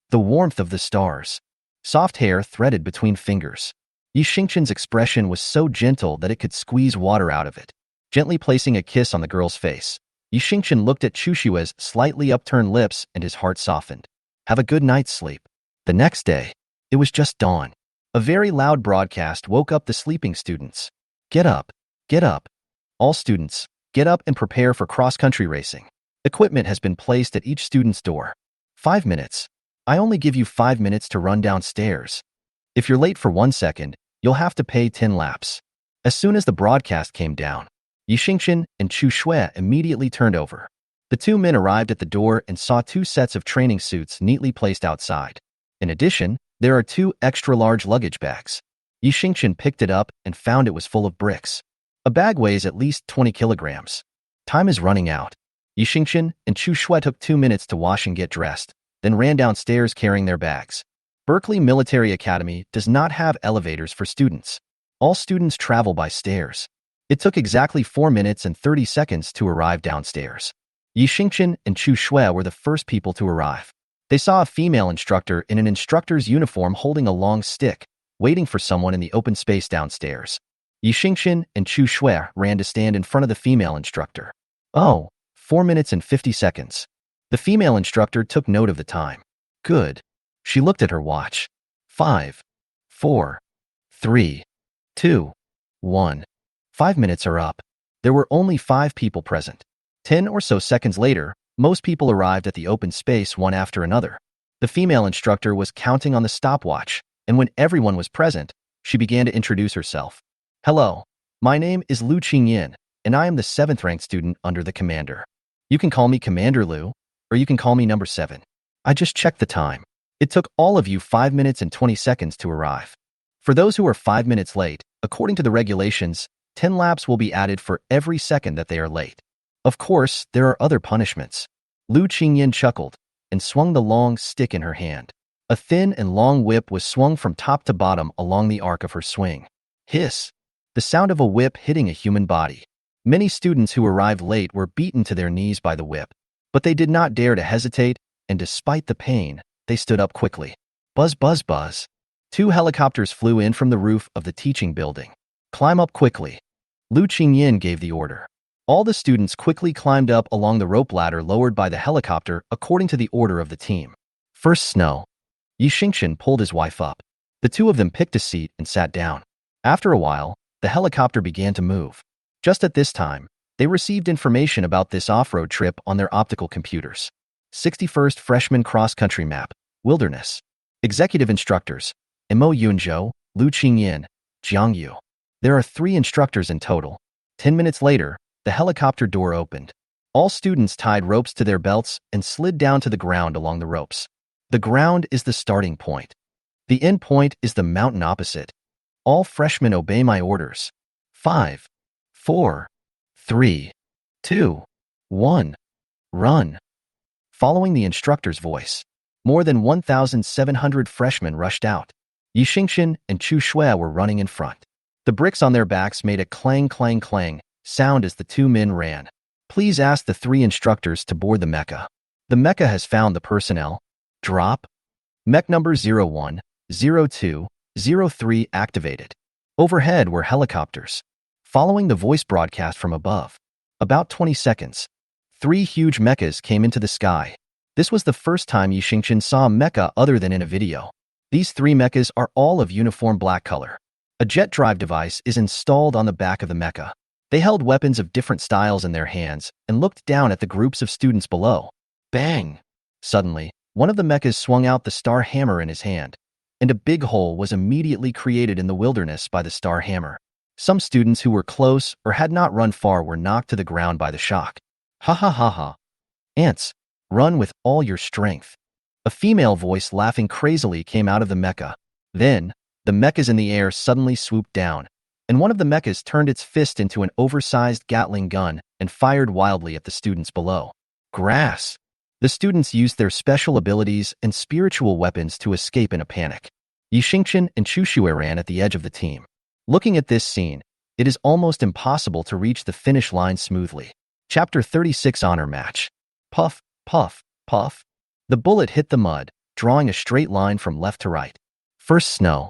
the warmth of the stars. Soft hair threaded between fingers. Yi Xingqian's expression was so gentle that it could squeeze water out of it. Gently placing a kiss on the girl's face, Yi Xingqian looked at Chu Shui's slightly upturned lips and his heart softened. Have a good night's sleep. The next day, it was just dawn. A very loud broadcast woke up the sleeping students. Get up. Get up. All students, get up and prepare for cross-country racing. Equipment has been placed at each student's door. 5 minutes. I only give you 5 minutes to run downstairs. If you're late for 1 second, you'll have to pay 10 laps. As soon as the broadcast came down, Yi Xingqian and Chu Shui immediately turned over. The 2 men arrived at the door and saw 2 sets of training suits neatly placed outside. In addition, there are 2 extra-large luggage bags. Yi Xingqian picked it up and found it was full of bricks. A bag weighs at least 20 kilograms. Time is running out. Yi Xingqian and Chu Shui took 2 minutes to wash and get dressed, then ran downstairs carrying their bags. Berkeley Military Academy does not have elevators for students. All students travel by stairs. It took exactly 4 minutes and 30 seconds to arrive downstairs. Yi Xingqian and Chu Shui were the first people to arrive. They saw a female instructor in an instructor's uniform holding a long stick, waiting for someone in the open space downstairs. Yi Xingqian and Chu Shui ran to stand in front of the female instructor. Oh, 4 minutes and 50 seconds. The female instructor took note of the time. Good. She looked at her watch. 5, 4, 3, 2, 1. 5 minutes are up. There were only 5 people present. 10 or so seconds later, most people arrived at the open space one after another. The female instructor was counting on the stopwatch, and when everyone was present, she began to introduce herself. Hello, my name is Lu Qingyin, and I am the 7th ranked student under the commander. You can call me Commander Lu, or you can call me number 7. I just checked the time. It took all of you 5 minutes and 20 seconds to arrive. For those who are 5 minutes late, according to the regulations, 10 laps will be added for every second that they are late. Of course, there are other punishments. Lu Qingyin chuckled and swung the long stick in her hand. A thin and long whip was swung from top to bottom along the arc of her swing. Hiss! The sound of a whip hitting a human body. Many students who arrived late were beaten to their knees by the whip, but they did not dare to hesitate, and despite the pain, they stood up quickly. Buzz, buzz, buzz. 2 helicopters flew in from the roof of the teaching building. Climb up quickly. Lu Qingyin gave the order. All the students quickly climbed up along the rope ladder lowered by the helicopter according to the order of the team. First snow. Yi Xingqian pulled his wife up. The two of them picked a seat and sat down. After a while, the helicopter began to move. Just at this time, they received information about this off-road trip on their optical computers. 61st Freshman Cross-Country Map, Wilderness. Executive Instructors, Mo Yunzhou, Lu Qingyin, Jiang Yu. There are 3 instructors in total. 10 minutes later, the helicopter door opened. All students tied ropes to their belts and slid down to the ground along the ropes. The ground is the starting point. The end point is the mountain opposite. All freshmen obey my orders. 5, 4, 3, 2, 1. Run. Following the instructor's voice, more than 1,700 freshmen rushed out. Yi Xingqian and Chu Shui were running in front. The bricks on their backs made a clang, clang, clang sound as the 2 men ran. Please ask the 3 instructors to board the mecha. The mecha has found the personnel. Drop. Mech number 01, 02, 03 activated. Overhead were helicopters. Following the voice broadcast from above. About 20 seconds. 3 huge mechas came into the sky. This was the first time Yi Xingqian saw a mecha other than in a video. These 3 mechas are all of uniform black color. A jet drive device is installed on the back of the mecha. They held weapons of different styles in their hands and looked down at the groups of students below. Bang! Suddenly, one of the mechas swung out the star hammer in his hand, and a big hole was immediately created in the wilderness by the star hammer. Some students who were close or had not run far were knocked to the ground by the shock. Ha ha ha ha. Ants, run with all your strength. A female voice laughing crazily came out of the mecha. Then, the mechas in the air suddenly swooped down, and one of the mechas turned its fist into an oversized Gatling gun and fired wildly at the students below. Grass. The students used their special abilities and spiritual weapons to escape in a panic. Yi Xingqian and Chu Shui ran at the edge of the team. Looking at this scene, it is almost impossible to reach the finish line smoothly. Chapter 36 Honor Match. Puff, puff, puff. The bullet hit the mud, drawing a straight line from left to right. First snow.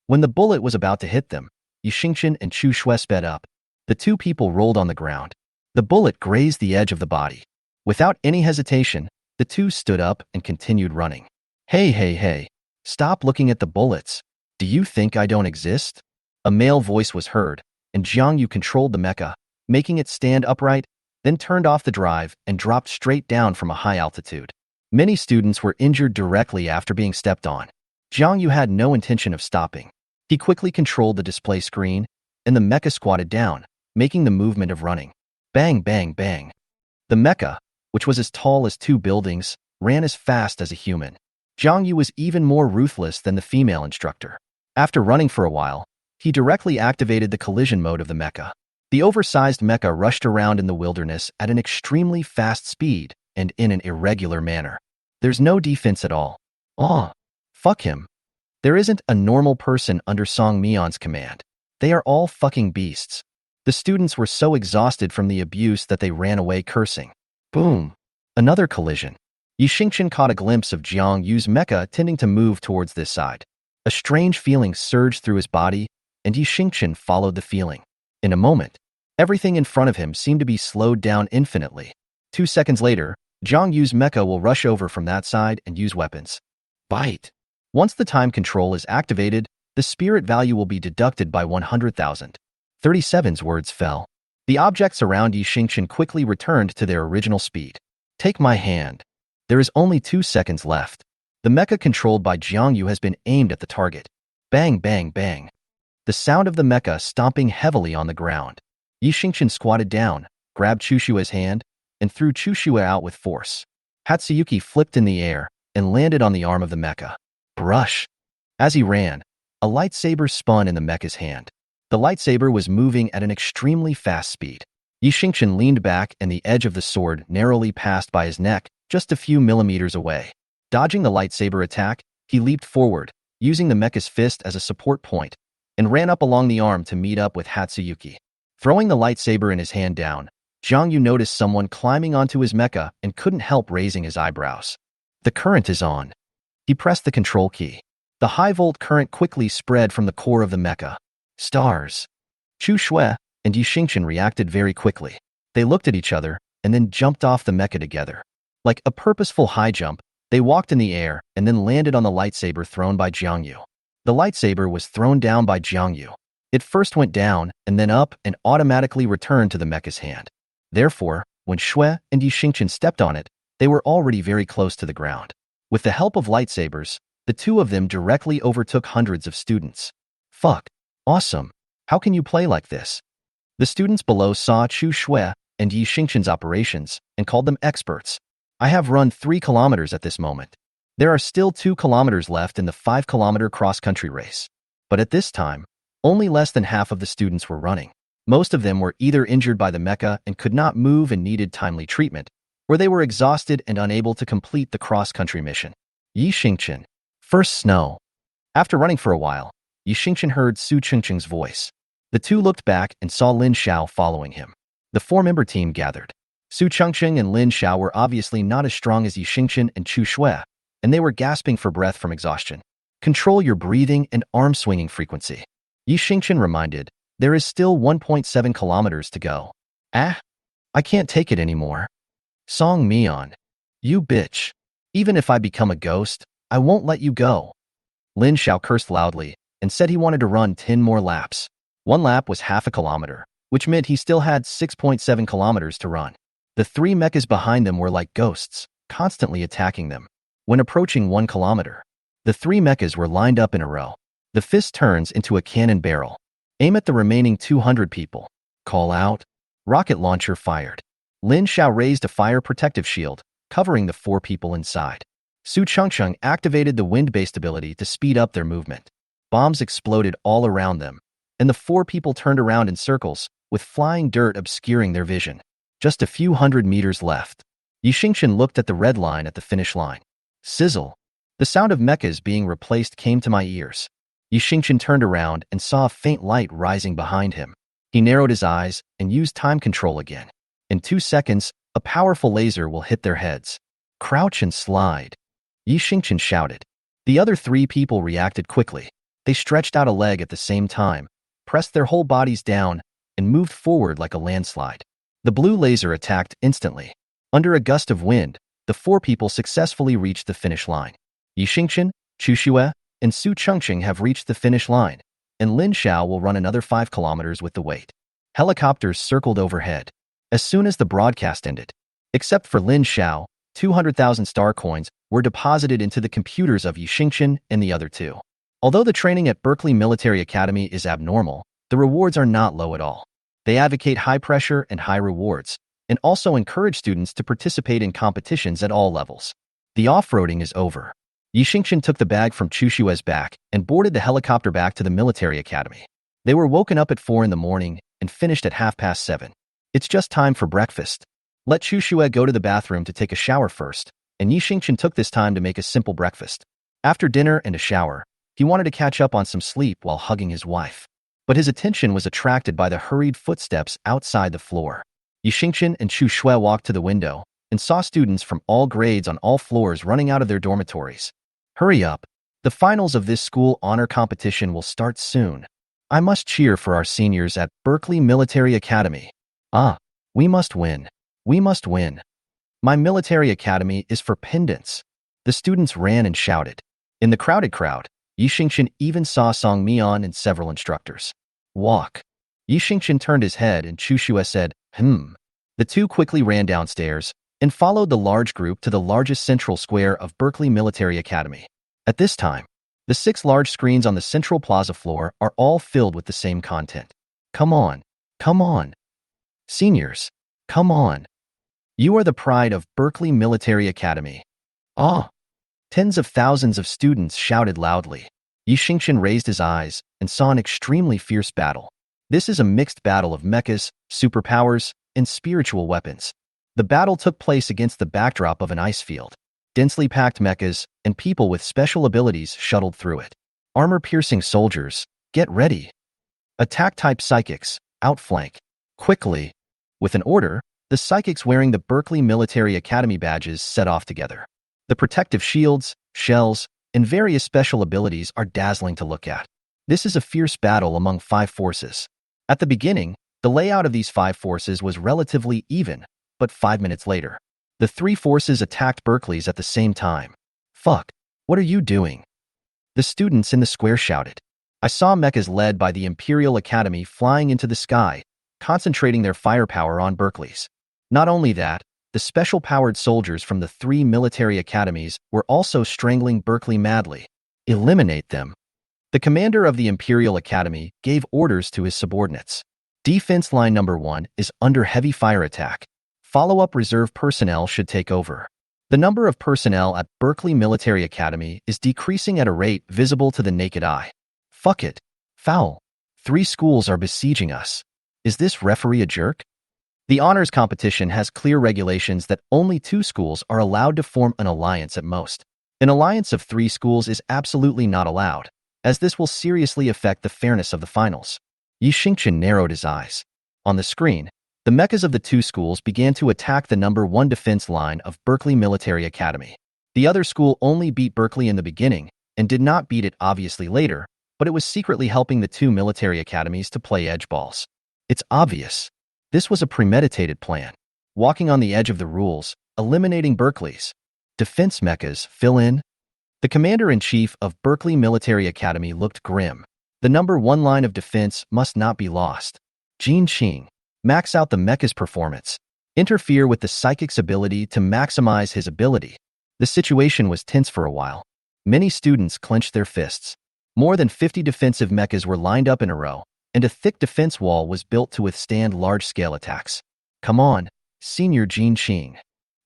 When the bullet was about to hit them, Yi Xingqian and Chu Shui sped up. The 2 people rolled on the ground. The bullet grazed the edge of the body. Without any hesitation, the 2 stood up and continued running. Hey, hey, hey. Stop looking at the bullets. Do you think I don't exist? A male voice was heard, and Jiang Yu controlled the mecha, making it stand upright, then turned off the drive and dropped straight down from a high altitude. Many students were injured directly after being stepped on. Jiang Yu had no intention of stopping. He quickly controlled the display screen, and the mecha squatted down, making the movement of running. Bang, bang, bang. The mecha, which was as tall as 2 buildings, ran as fast as a human. Jiang Yu was even more ruthless than the female instructor. After running for a while, he directly activated the collision mode of the mecha. The oversized mecha rushed around in the wilderness at an extremely fast speed and in an irregular manner. There's no defense at all. Aw, fuck him. There isn't a normal person under Song Mion's command. They are all fucking beasts. The students were so exhausted from the abuse that they ran away cursing. Boom! Another collision. Yi Xingqian caught a glimpse of Jiang Yu's mecha tending to move towards this side. A strange feeling surged through his body, and Yi Xingqian followed the feeling. In a moment, everything in front of him seemed to be slowed down infinitely. 2 seconds later, Jiang Yu's mecha will rush over from that side and use weapons. Bite. Once the time control is activated, the spirit value will be deducted by 100,000. 37's words fell. The objects around Yi Xingqian quickly returned to their original speed. Take my hand. There is only 2 seconds left. The mecha controlled by Jiang Yu has been aimed at the target. Bang, bang, bang. The sound of the mecha stomping heavily on the ground. Yi Xingqian squatted down, grabbed Chushua's hand, and threw Chushua out with force. Hatsuyuki flipped in the air and landed on the arm of the mecha. Brush. As he ran, a lightsaber spun in the mecha's hand. The lightsaber was moving at an extremely fast speed. Yi Xingqian leaned back and the edge of the sword narrowly passed by his neck, just a few millimeters away. Dodging the lightsaber attack, he leaped forward, using the mecha's fist as a support point, and ran up along the arm to meet up with Hatsuyuki. Throwing the lightsaber in his hand down, Jiang Yu noticed someone climbing onto his mecha and couldn't help raising his eyebrows. The current is on. He pressed the control key. The high-volt current quickly spread from the core of the mecha. Stars. Chu Shui and Yi Xingqian reacted very quickly. They looked at each other and then jumped off the mecha together. Like a purposeful high jump, they walked in the air and then landed on the lightsaber thrown by Jiang Yu. The lightsaber was thrown down by Jiang Yu. It first went down and then up and automatically returned to the mecha's hand. Therefore, when Shui and Yi Xingqian stepped on it, they were already very close to the ground. With the help of lightsabers, the two of them directly overtook hundreds of students. Fuck. Awesome. How can you play like this? The students below saw Chu Shui and Yi Xingqian's operations and called them experts. I have run 3 kilometers at this moment. There are still 2 kilometers left in the 5-kilometer cross-country race. But at this time, only less than half of the students were running. Most of them were either injured by the mecha and could not move and needed timely treatment, or they were exhausted and unable to complete the cross-country mission. Yi Xingqian. First snow. After running for a while, Yi Xingqian heard Su Chengcheng's voice. The two looked back and saw Lin Xiao following him. The 4-member team gathered. Su Chengcheng and Lin Xiao were obviously not as strong as Yi Xingqian and Chu Shui, and they were gasping for breath from exhaustion. Control your breathing and arm-swinging frequency. Yi Xingqian reminded, there is still 1.7 kilometers to go. Ah, I can't take it anymore. Song Mian. You bitch. Even if I become a ghost, I won't let you go. Lin Xiao cursed loudly and said he wanted to run 10 more laps. 1 lap was half a kilometer, which meant he still had 6.7 kilometers to run. The 3 mechas behind them were like ghosts, constantly attacking them. When approaching 1 kilometer, the 3 mechas were lined up in a row. The fist turns into a cannon barrel. Aim at the remaining 200 people. Call out. Rocket launcher fired. Lin Xiao raised a fire protective shield, covering the 4 people inside. Su Chengcheng activated the wind-based ability to speed up their movement. Bombs exploded all around them, and the 4 people turned around in circles, with flying dirt obscuring their vision. Just a few hundred meters left. Yi Xingqian looked at the red line at the finish line. Sizzle. The sound of mechas being replaced came to my ears. Yi Xingqian turned around and saw a faint light rising behind him. He narrowed his eyes and used time control again. In 2 seconds, a powerful laser will hit their heads. Crouch and slide. Yi Xingqian shouted. The other 3 people reacted quickly. They stretched out a leg at the same time, pressed their whole bodies down, and moved forward like a landslide. The blue laser attacked instantly. Under a gust of wind, the 4 people successfully reached the finish line. Yi Xingqian, Chu Shui, and Su Chengcheng have reached the finish line, and Lin Xiao will run another 5 kilometers with the weight. Helicopters circled overhead. As soon as the broadcast ended, except for Lin Xiao, 200,000 star coins were deposited into the computers of Yi Xingqian and the other 2. Although the training at Berkeley Military Academy is abnormal, the rewards are not low at all. They advocate high pressure and high rewards, and also encourage students to participate in competitions at all levels. The off-roading is over. Yi Xingqian took the bag from Chu Shui's back and boarded the helicopter back to the military academy. They were woken up at 4 in the morning and finished at 7:30. It's just time for breakfast. Let Chu Shui go to the bathroom to take a shower first, and Yi Xingqian took this time to make a simple breakfast. After dinner and a shower, he wanted to catch up on some sleep while hugging his wife. but his attention was attracted by the hurried footsteps outside the floor. Yixingchen and Chu Shui walked to the window and saw students from all grades on all floors running out of their dormitories. Hurry up. The finals of this school honor competition will start soon. I must cheer for our seniors at Berkeley Military Academy. Ah, we must win. We must win. My military academy is for pendants. The students ran and shouted. In the crowded crowd, Yixingchen even saw Song Mian and several instructors. Walk. Yixingchen turned his head and Chu Shui said, The two quickly ran downstairs and followed the large group to the largest central square of Berkeley Military Academy. At this time, the 6 large screens on the central plaza floor are all filled with the same content. Come on. Come on. Seniors, come on. You are the pride of Berkeley Military Academy. Ah! Tens of thousands of students shouted loudly. Yixingchen raised his eyes and saw an extremely fierce battle. This is a mixed battle of mechas, superpowers, and spiritual weapons. The battle took place against the backdrop of an ice field. Densely packed mechas and people with special abilities shuttled through it. Armor-piercing soldiers, get ready. Attack-type psychics, outflank. Quickly. With an order, the psychics wearing the Berkeley Military Academy badges set off together. The protective shields, shells, and various special abilities are dazzling to look at. This is a fierce battle among 5 forces. At the beginning, the layout of these 5 forces was relatively even, but 5 minutes later, the 3 forces attacked Berkeley's at the same time. Fuck, what are you doing? The students in the square shouted. I saw mechas led by the Imperial Academy flying into the sky, concentrating their firepower on Berkeley's. Not only that, the special-powered soldiers from the 3 military academies were also strangling Berkeley madly. Eliminate them. The commander of the Imperial Academy gave orders to his subordinates. Defense line number 1 is under heavy fire attack. Follow-up reserve personnel should take over. The number of personnel at Berkeley Military Academy is decreasing at a rate visible to the naked eye. Fuck it. Foul. 3 schools are besieging us. Is this referee a jerk? The honors competition has clear regulations that only 2 schools are allowed to form an alliance at most. An alliance of 3 schools is absolutely not allowed, as this will seriously affect the fairness of the finals. Yixingchen narrowed his eyes. On the screen, the mechas of the 2 schools began to attack the number 1 defense line of Berkeley Military Academy. The other school only beat Berkeley in the beginning and did not beat it obviously later, but it was secretly helping the 2 military academies to play edge balls. It's obvious. This was a premeditated plan. Walking on the edge of the rules, eliminating Berkeley's defense mechas, fill in. The commander-in-chief of Berkeley Military Academy looked grim. The number 1 line of defense must not be lost. Jin Qing. Max out the mecha's performance. Interfere with the psychic's ability to maximize his ability. The situation was tense for a while. Many students clenched their fists. More than 50 defensive mechas were lined up in a row, and a thick defense wall was built to withstand large-scale attacks. Come on, Senior Jin Qing.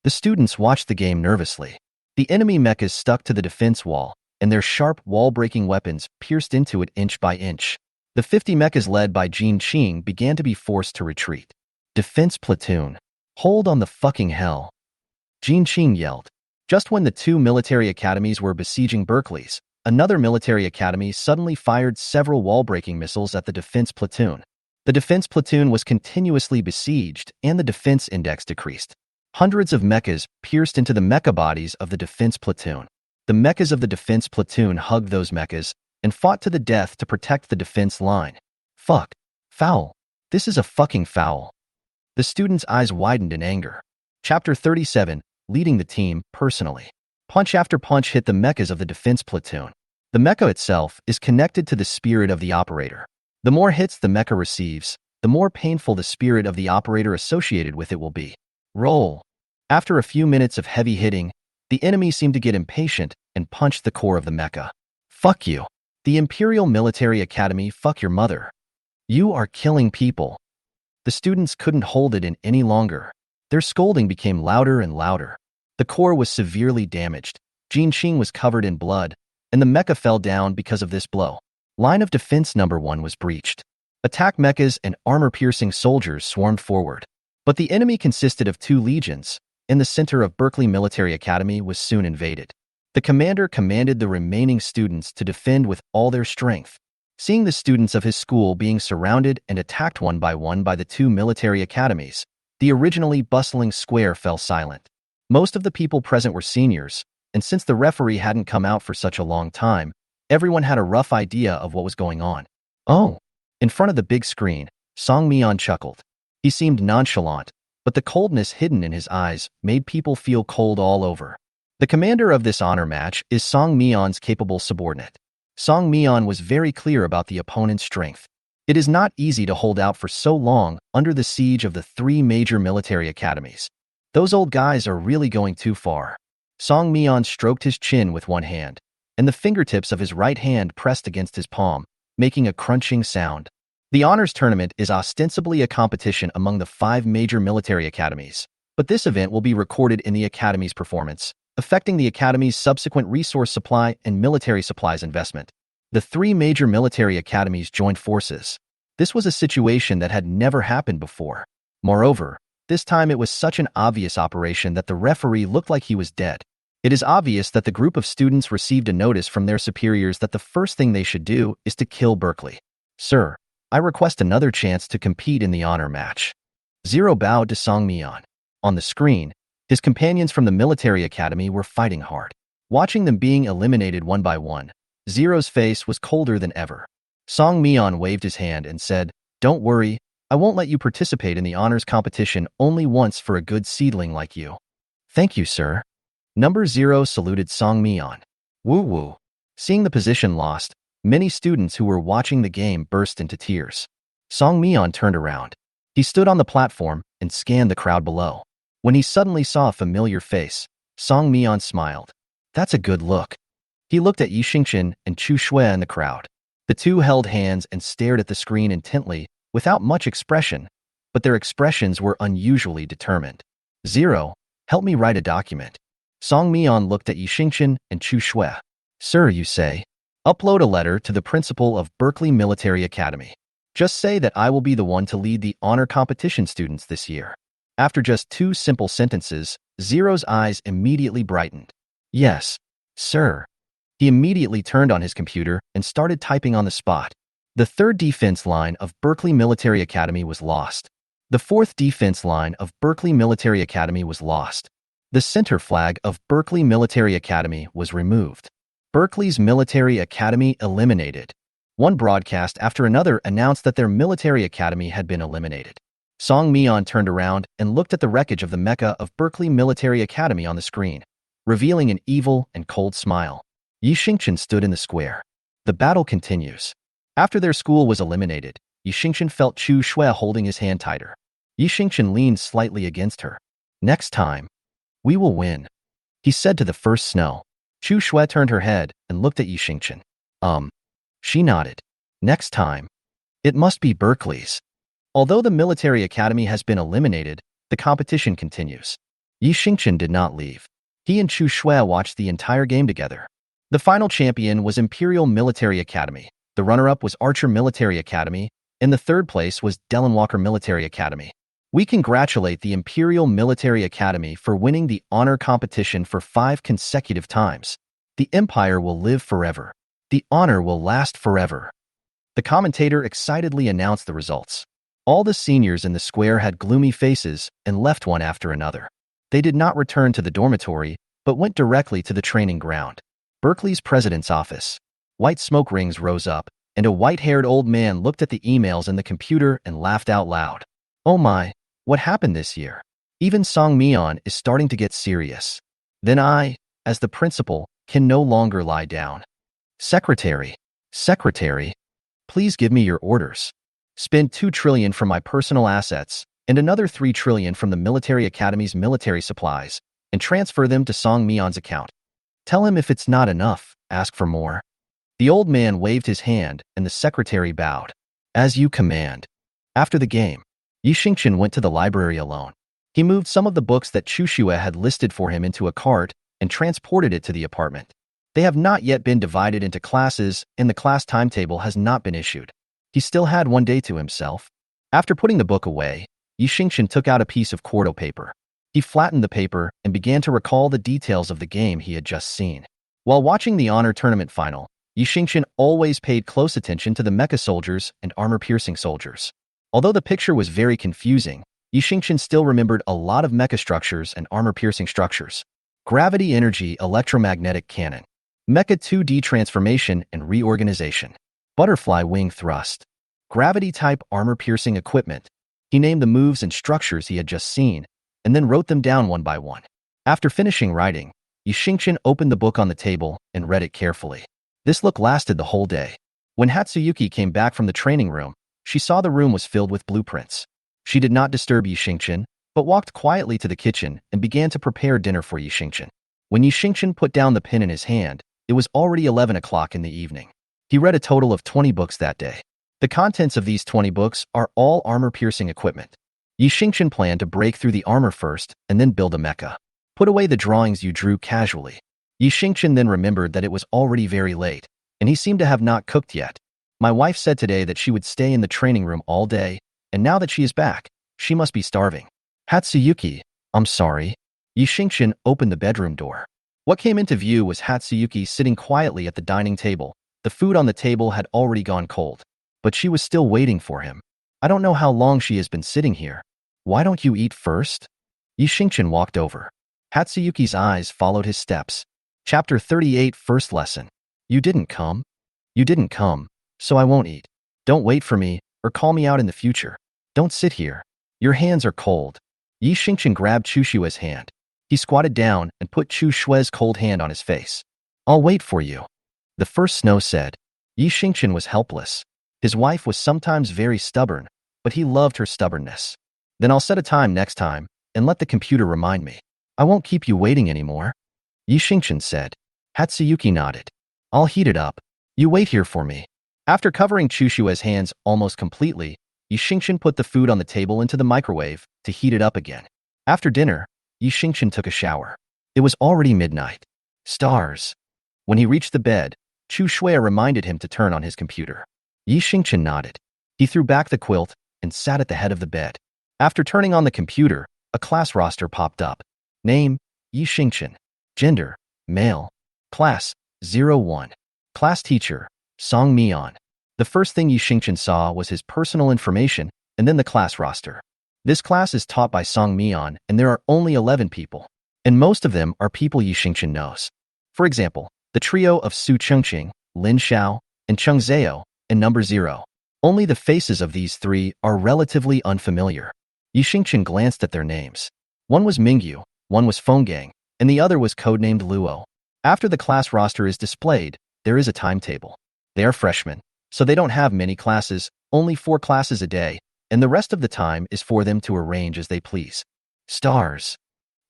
The students watched the game nervously. The enemy mechas stuck to the defense wall, and their sharp wall-breaking weapons pierced into it inch by inch. The 50 mechas led by Jin Qing began to be forced to retreat. Defense platoon. Hold on the fucking hell. Jin Qing yelled. Just when the 2 military academies were besieging Berkeley's, another military academy suddenly fired several wall-breaking missiles at the defense platoon. The defense platoon was continuously besieged, and the defense index decreased. Hundreds of mechas pierced into the mecha bodies of the defense platoon. The mechas of the defense platoon hugged those mechas and fought to the death to protect the defense line. Fuck. Foul. This is a fucking foul. The students' eyes widened in anger. Chapter 37, leading the team personally. Punch after punch hit the mechas of the defense platoon. The mecha itself is connected to the spirit of the operator. The more hits the mecha receives, the more painful the spirit of the operator associated with it will be. Roll. After a few minutes of heavy hitting, the enemy seemed to get impatient and punched the core of the mecha. Fuck you. The Imperial Military Academy, fuck your mother. You are killing people. The students couldn't hold it in any longer. Their scolding became louder and louder. The core was severely damaged. Jin Qing was covered in blood, and the mecha fell down because of this blow. Line of defense number 1 was breached. Attack mechas and armor-piercing soldiers swarmed forward. But the enemy consisted of 2 legions, and the center of Berkeley Military Academy was soon invaded. The commander commanded the remaining students to defend with all their strength. Seeing the students of his school being surrounded and attacked one by the two military academies, the originally bustling square fell silent. Most of the people present were seniors, and since the referee hadn't come out for such a long time, everyone had a rough idea of what was going on. Oh! In front of the big screen, Song Myeon chuckled. He seemed nonchalant, but the coldness hidden in his eyes made people feel cold all over. The commander of this honor match is Song Myeon's capable subordinate. Song Myeon was very clear about the opponent's strength. It is not easy to hold out for so long under the siege of the three major military academies. Those old guys are really going too far. Song Myeon stroked his chin with one hand, and the fingertips of his right hand pressed against his palm, making a crunching sound. The honors tournament is ostensibly a competition among the 5 major military academies, but this event will be recorded in the academy's performance, affecting the academy's subsequent resource supply and military supplies investment. The 3 major military academies joined forces. This was a situation that had never happened before. Moreover, this time it was such an obvious operation that the referee looked like he was dead. It is obvious that the group of students received a notice from their superiors that the first thing they should do is to kill Berkeley. Sir, I request another chance to compete in the honor match. Zero bowed to Song Myeon. On the screen, his companions from the military academy were fighting hard. Watching them being eliminated one by one, Zero's face was colder than ever. Song Myeon waved his hand and said, "Don't worry, I won't let you participate in the honors competition only once for a good seedling like you." "Thank you, sir." Number 0 saluted Song Myeon. Woo-woo. Seeing the position lost, many students who were watching the game burst into tears. Song Myeon turned around. He stood on the platform and scanned the crowd below. When he suddenly saw a familiar face, Song Myeon smiled. "That's a good look." He looked at Yi Xingchen and Chu Shui in the crowd. The two held hands and stared at the screen intently, without much expression, but their expressions were unusually determined. "Zero, help me write a document." Song Myeon looked at Yi Xingchen and Chu Shui. "Sir, you say? Upload a letter to the principal of Berkeley Military Academy. Just say that I will be the one to lead the honor competition students this year." After just 2 simple sentences, Zero's eyes immediately brightened. "Yes, sir." He immediately turned on his computer and started typing on the spot. The 3rd defense line of Berkeley Military Academy was lost. The 4th defense line of Berkeley Military Academy was lost. The center flag of Berkeley Military Academy was removed. Berkeley's Military Academy eliminated. One broadcast after another announced that their military academy had been eliminated. Song Myeon turned around and looked at the wreckage of the Mecca of Berkeley Military Academy on the screen, revealing an evil and cold smile. Yi Xingchen stood in the square. The battle continues. After their school was eliminated, Yi Xingchen felt Chu Shui holding his hand tighter. Yi Xingchen leaned slightly against her. "Next time, we will win," he said to the first snow. Chu Shui turned her head and looked at Yi Xingchen. She nodded. "Next time, it must be Berkeley's." Although the military academy has been eliminated, the competition continues. Yi Xingchen did not leave. He and Chu Shui watched the entire game together. The final champion was Imperial Military Academy, the runner-up was Archer Military Academy, and the 3rd place was Dellenwalker Military Academy. We congratulate the Imperial Military Academy for winning the honor competition for 5 consecutive times. The Empire will live forever. The honor will last forever. The commentator excitedly announced the results. All the seniors in the square had gloomy faces and left one after another. They did not return to the dormitory, but went directly to the training ground. Berkeley's president's office. White smoke rings rose up, and a white-haired old man looked at the emails in the computer and laughed out loud. "Oh my, what happened this year? Even Song Myeon is starting to get serious. Then I, as the principal, can no longer lie down. Secretary, please give me your orders. Spend 2 trillion from my personal assets and another 3 trillion from the military academy's military supplies and transfer them to Song Myeon's account. Tell him if it's not enough, ask for more." The old man waved his hand and the secretary bowed. "As you command." After the game, Yi Xingchen went to the library alone. He moved some of the books that Chu Shui had listed for him into a cart and transported it to the apartment. They have not yet been divided into classes and the class timetable has not been issued. He still had 1 day to himself. After putting the book away, Yi Xingchen took out a piece of quarto paper. He flattened the paper and began to recall the details of the game he had just seen. While watching the honor tournament final, Yi Xingqian always paid close attention to the mecha soldiers and armor-piercing soldiers. Although the picture was very confusing, Yi Xingqian still remembered a lot of mecha structures and armor-piercing structures. Gravity energy electromagnetic cannon. Mecha 2D transformation and reorganization. Butterfly wing thrust. Gravity-type armor-piercing equipment. He named the moves and structures he had just seen, and then wrote them down one by one. After finishing writing, Yi Xingqian opened the book on the table and read it carefully. This look lasted the whole day. When Hatsuyuki came back from the training room, she saw the room was filled with blueprints. She did not disturb Yi Xingqian, but walked quietly to the kitchen and began to prepare dinner for Yi Xingqian. When Yi Xingqian put down the pen in his hand, it was already 11 o'clock in the evening. He read a total of 20 books that day. The contents of these 20 books are all armor-piercing equipment. Yi Xingqian planned to break through the armor first and then build a mecha. Put away the drawings you drew casually. Yi Xingqian then remembered that it was already very late, and he seemed to have not cooked yet. My wife said today that she would stay in the training room all day, and now that she is back, she must be starving. Hatsuyuki, I'm sorry. Yi Xingqian opened the bedroom door. What came into view was Hatsuyuki sitting quietly at the dining table. The food on the table had already gone cold, but she was still waiting for him. I don't know how long she has been sitting here. Why don't you eat first? Yi Xingqian walked over. Hatsuyuki's eyes followed his steps. Chapter 38 First Lesson. You didn't come? You didn't come, so I won't eat. Don't wait for me, or call me out in the future. Don't sit here. Your hands are cold. Yi Xingqian grabbed Chu Shue's hand. He squatted down and put Chu Shue's cold hand on his face. I'll wait for you. The first snow said. Yi Xingqian was helpless. His wife was sometimes very stubborn, but he loved her stubbornness. Then I'll set a time next time, and let the computer remind me. I won't keep you waiting anymore. Yi Xingqian said. Hatsuyuki nodded. I'll heat it up. You wait here for me. After covering Chu Shue's hands almost completely, Yi Xingqian put the food on the table into the microwave to heat it up again. After dinner, Yi Xingqian took a shower. It was already midnight. Stars. When he reached the bed, Chu Shui reminded him to turn on his computer. Yi Xingqian nodded. He threw back the quilt and sat at the head of the bed. After turning on the computer, a class roster popped up. Name, Yi Xingqian. Gender, male. Class, 01. Class teacher, Song Mian. The first thing Yi Xingqian saw was his personal information and then the class roster. This class is taught by Song Mian, and there are only 11 people, and most of them are people Yi Xingqian knows. For example, the trio of Su Chengqing, Lin Xiao, and Cheng Zhao, and number 0. Only the faces of these three are relatively unfamiliar. Yi Xingqian glanced at their names. One was Mingyu, one was Fenggang, and the other was codenamed Luo. After the class roster is displayed, there is a timetable. They are freshmen, so they don't have many classes, only 4 classes a day, and the rest of the time is for them to arrange as they please. Stars.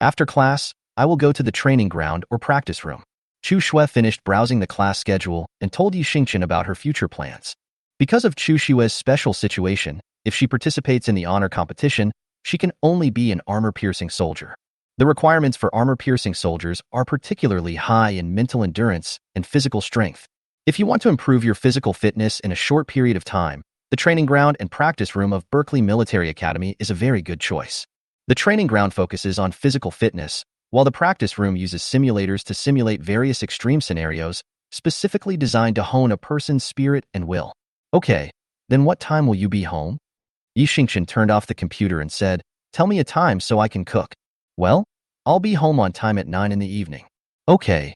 After class, I will go to the training ground or practice room. Chu Shui finished browsing the class schedule and told Yi Xingqian about her future plans. Because of Chu Shue's special situation, if she participates in the honor competition, she can only be an armor-piercing soldier. The requirements for armor-piercing soldiers are particularly high in mental endurance and physical strength. If you want to improve your physical fitness in a short period of time, the training ground and practice room of Berkeley Military Academy is a very good choice. The training ground focuses on physical fitness, while the practice room uses simulators to simulate various extreme scenarios, specifically designed to hone a person's spirit and will. Okay, then what time will you be home? Yi Xingqian turned off the computer and said, Tell me a time so I can cook. Well, I'll be home on time at 9 in the evening. Okay.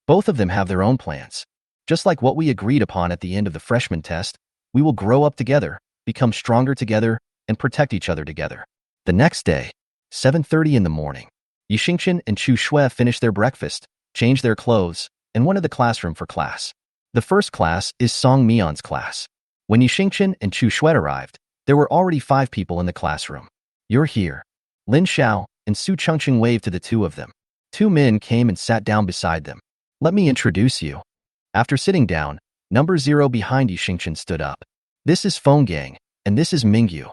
Both of them have their own plans. Just like what we agreed upon at the end of the freshman test, we will grow up together, become stronger together, and protect each other together. The next day, 7:30 in the morning, Yi Xingqian and Chu Shui finished their breakfast, changed their clothes, and went to the classroom for class. The first class is Song Mian's class. When Yi Xingqian and Chu Shui arrived, there were already 5 people in the classroom. You're here. Lin Xiao and Su Chengqing waved to the 2 of them. 2 men came and sat down beside them. Let me introduce you. After sitting down, number 0 behind Yi Xingqian stood up. This is Fenggang, and this is Mingyu.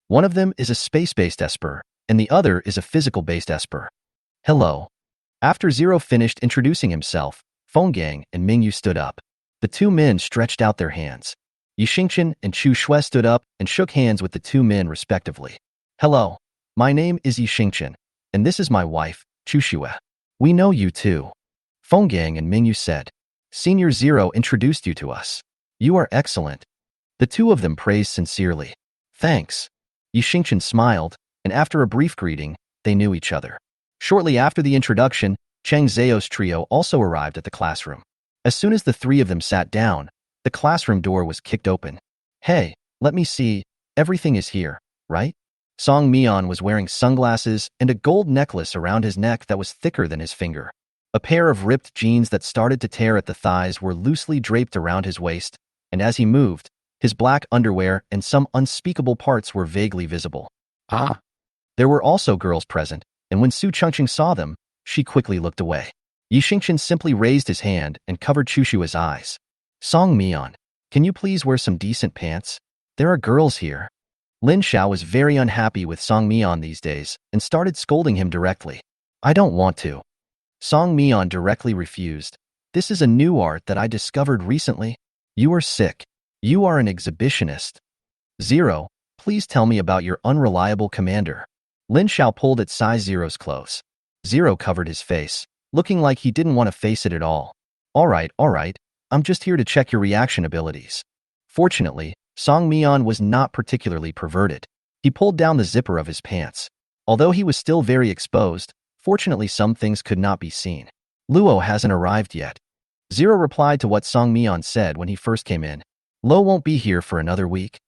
One of them is a space-based esper, and the other is a physical-based esper. Hello. After 0 finished introducing himself, Fenggang and Mingyu stood up. The 2 men stretched out their hands. Yi Xingqian and Chu Shui stood up and shook hands with the 2 men respectively. Hello. My name is Yi Xingqian, and this is my wife, Chu Shui. We know you too. Fenggang and Mingyu said. Senior Zero introduced you to us. You are excellent. The two of them praised sincerely. Thanks. Yixingchen smiled, and after a brief greeting, they knew each other. Shortly after the introduction, Cheng Zhao's trio also arrived at the classroom. As soon as the three of them sat down, the classroom door was kicked open. Hey, let me see, everything is here, right? Song Mian was wearing sunglasses and a gold necklace around his neck that was thicker than his finger. A pair of ripped jeans that started to tear at the thighs were loosely draped around his waist, and as he moved, his black underwear and some unspeakable parts were vaguely visible. Ah! There were also girls present, and when Su Chengqing saw them, she quickly looked away. Yixingchen simply raised his hand and covered Chushua's eyes. Song Mian, can you please wear some decent pants? There are girls here. Lin Xiao was very unhappy with Song Mian these days and started scolding him directly. I don't want to. Song Mian directly refused. This is a new art that I discovered recently. You are sick. You are an exhibitionist. Zero, please tell me about your unreliable commander. Lin Xiao pulled at size Zero's clothes. Zero covered his face, looking like he didn't want to face it at all. All right, I'm just here to check your reaction abilities. Fortunately, Song Mian was not particularly perverted. He pulled down the zipper of his pants. Although he was still very exposed, fortunately some things could not be seen. Luo hasn't arrived yet. Zero replied to what Song Mian said when he first came in. Luo won't be here for another week.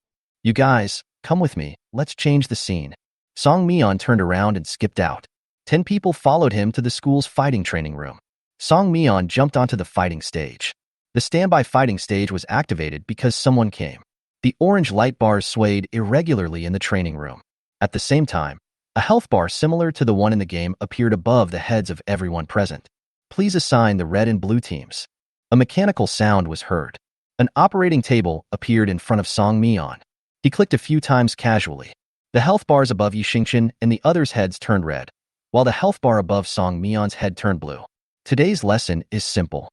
You guys, come with me, let's change the scene. Song Mian turned around and skipped out. 10 people followed him to the school's fighting training room. Song Mian jumped onto the fighting stage. The standby fighting stage was activated because someone came. The orange light bars swayed irregularly in the training room. At the same time, a health bar similar to the one in the game appeared above the heads of everyone present. Please assign the red and blue teams. A mechanical sound was heard. An operating table appeared in front of Song Mian. He clicked a few times casually. The health bars above Yixingchen and the others' heads turned red, while the health bar above Song Mian's head turned blue. Today's lesson is simple.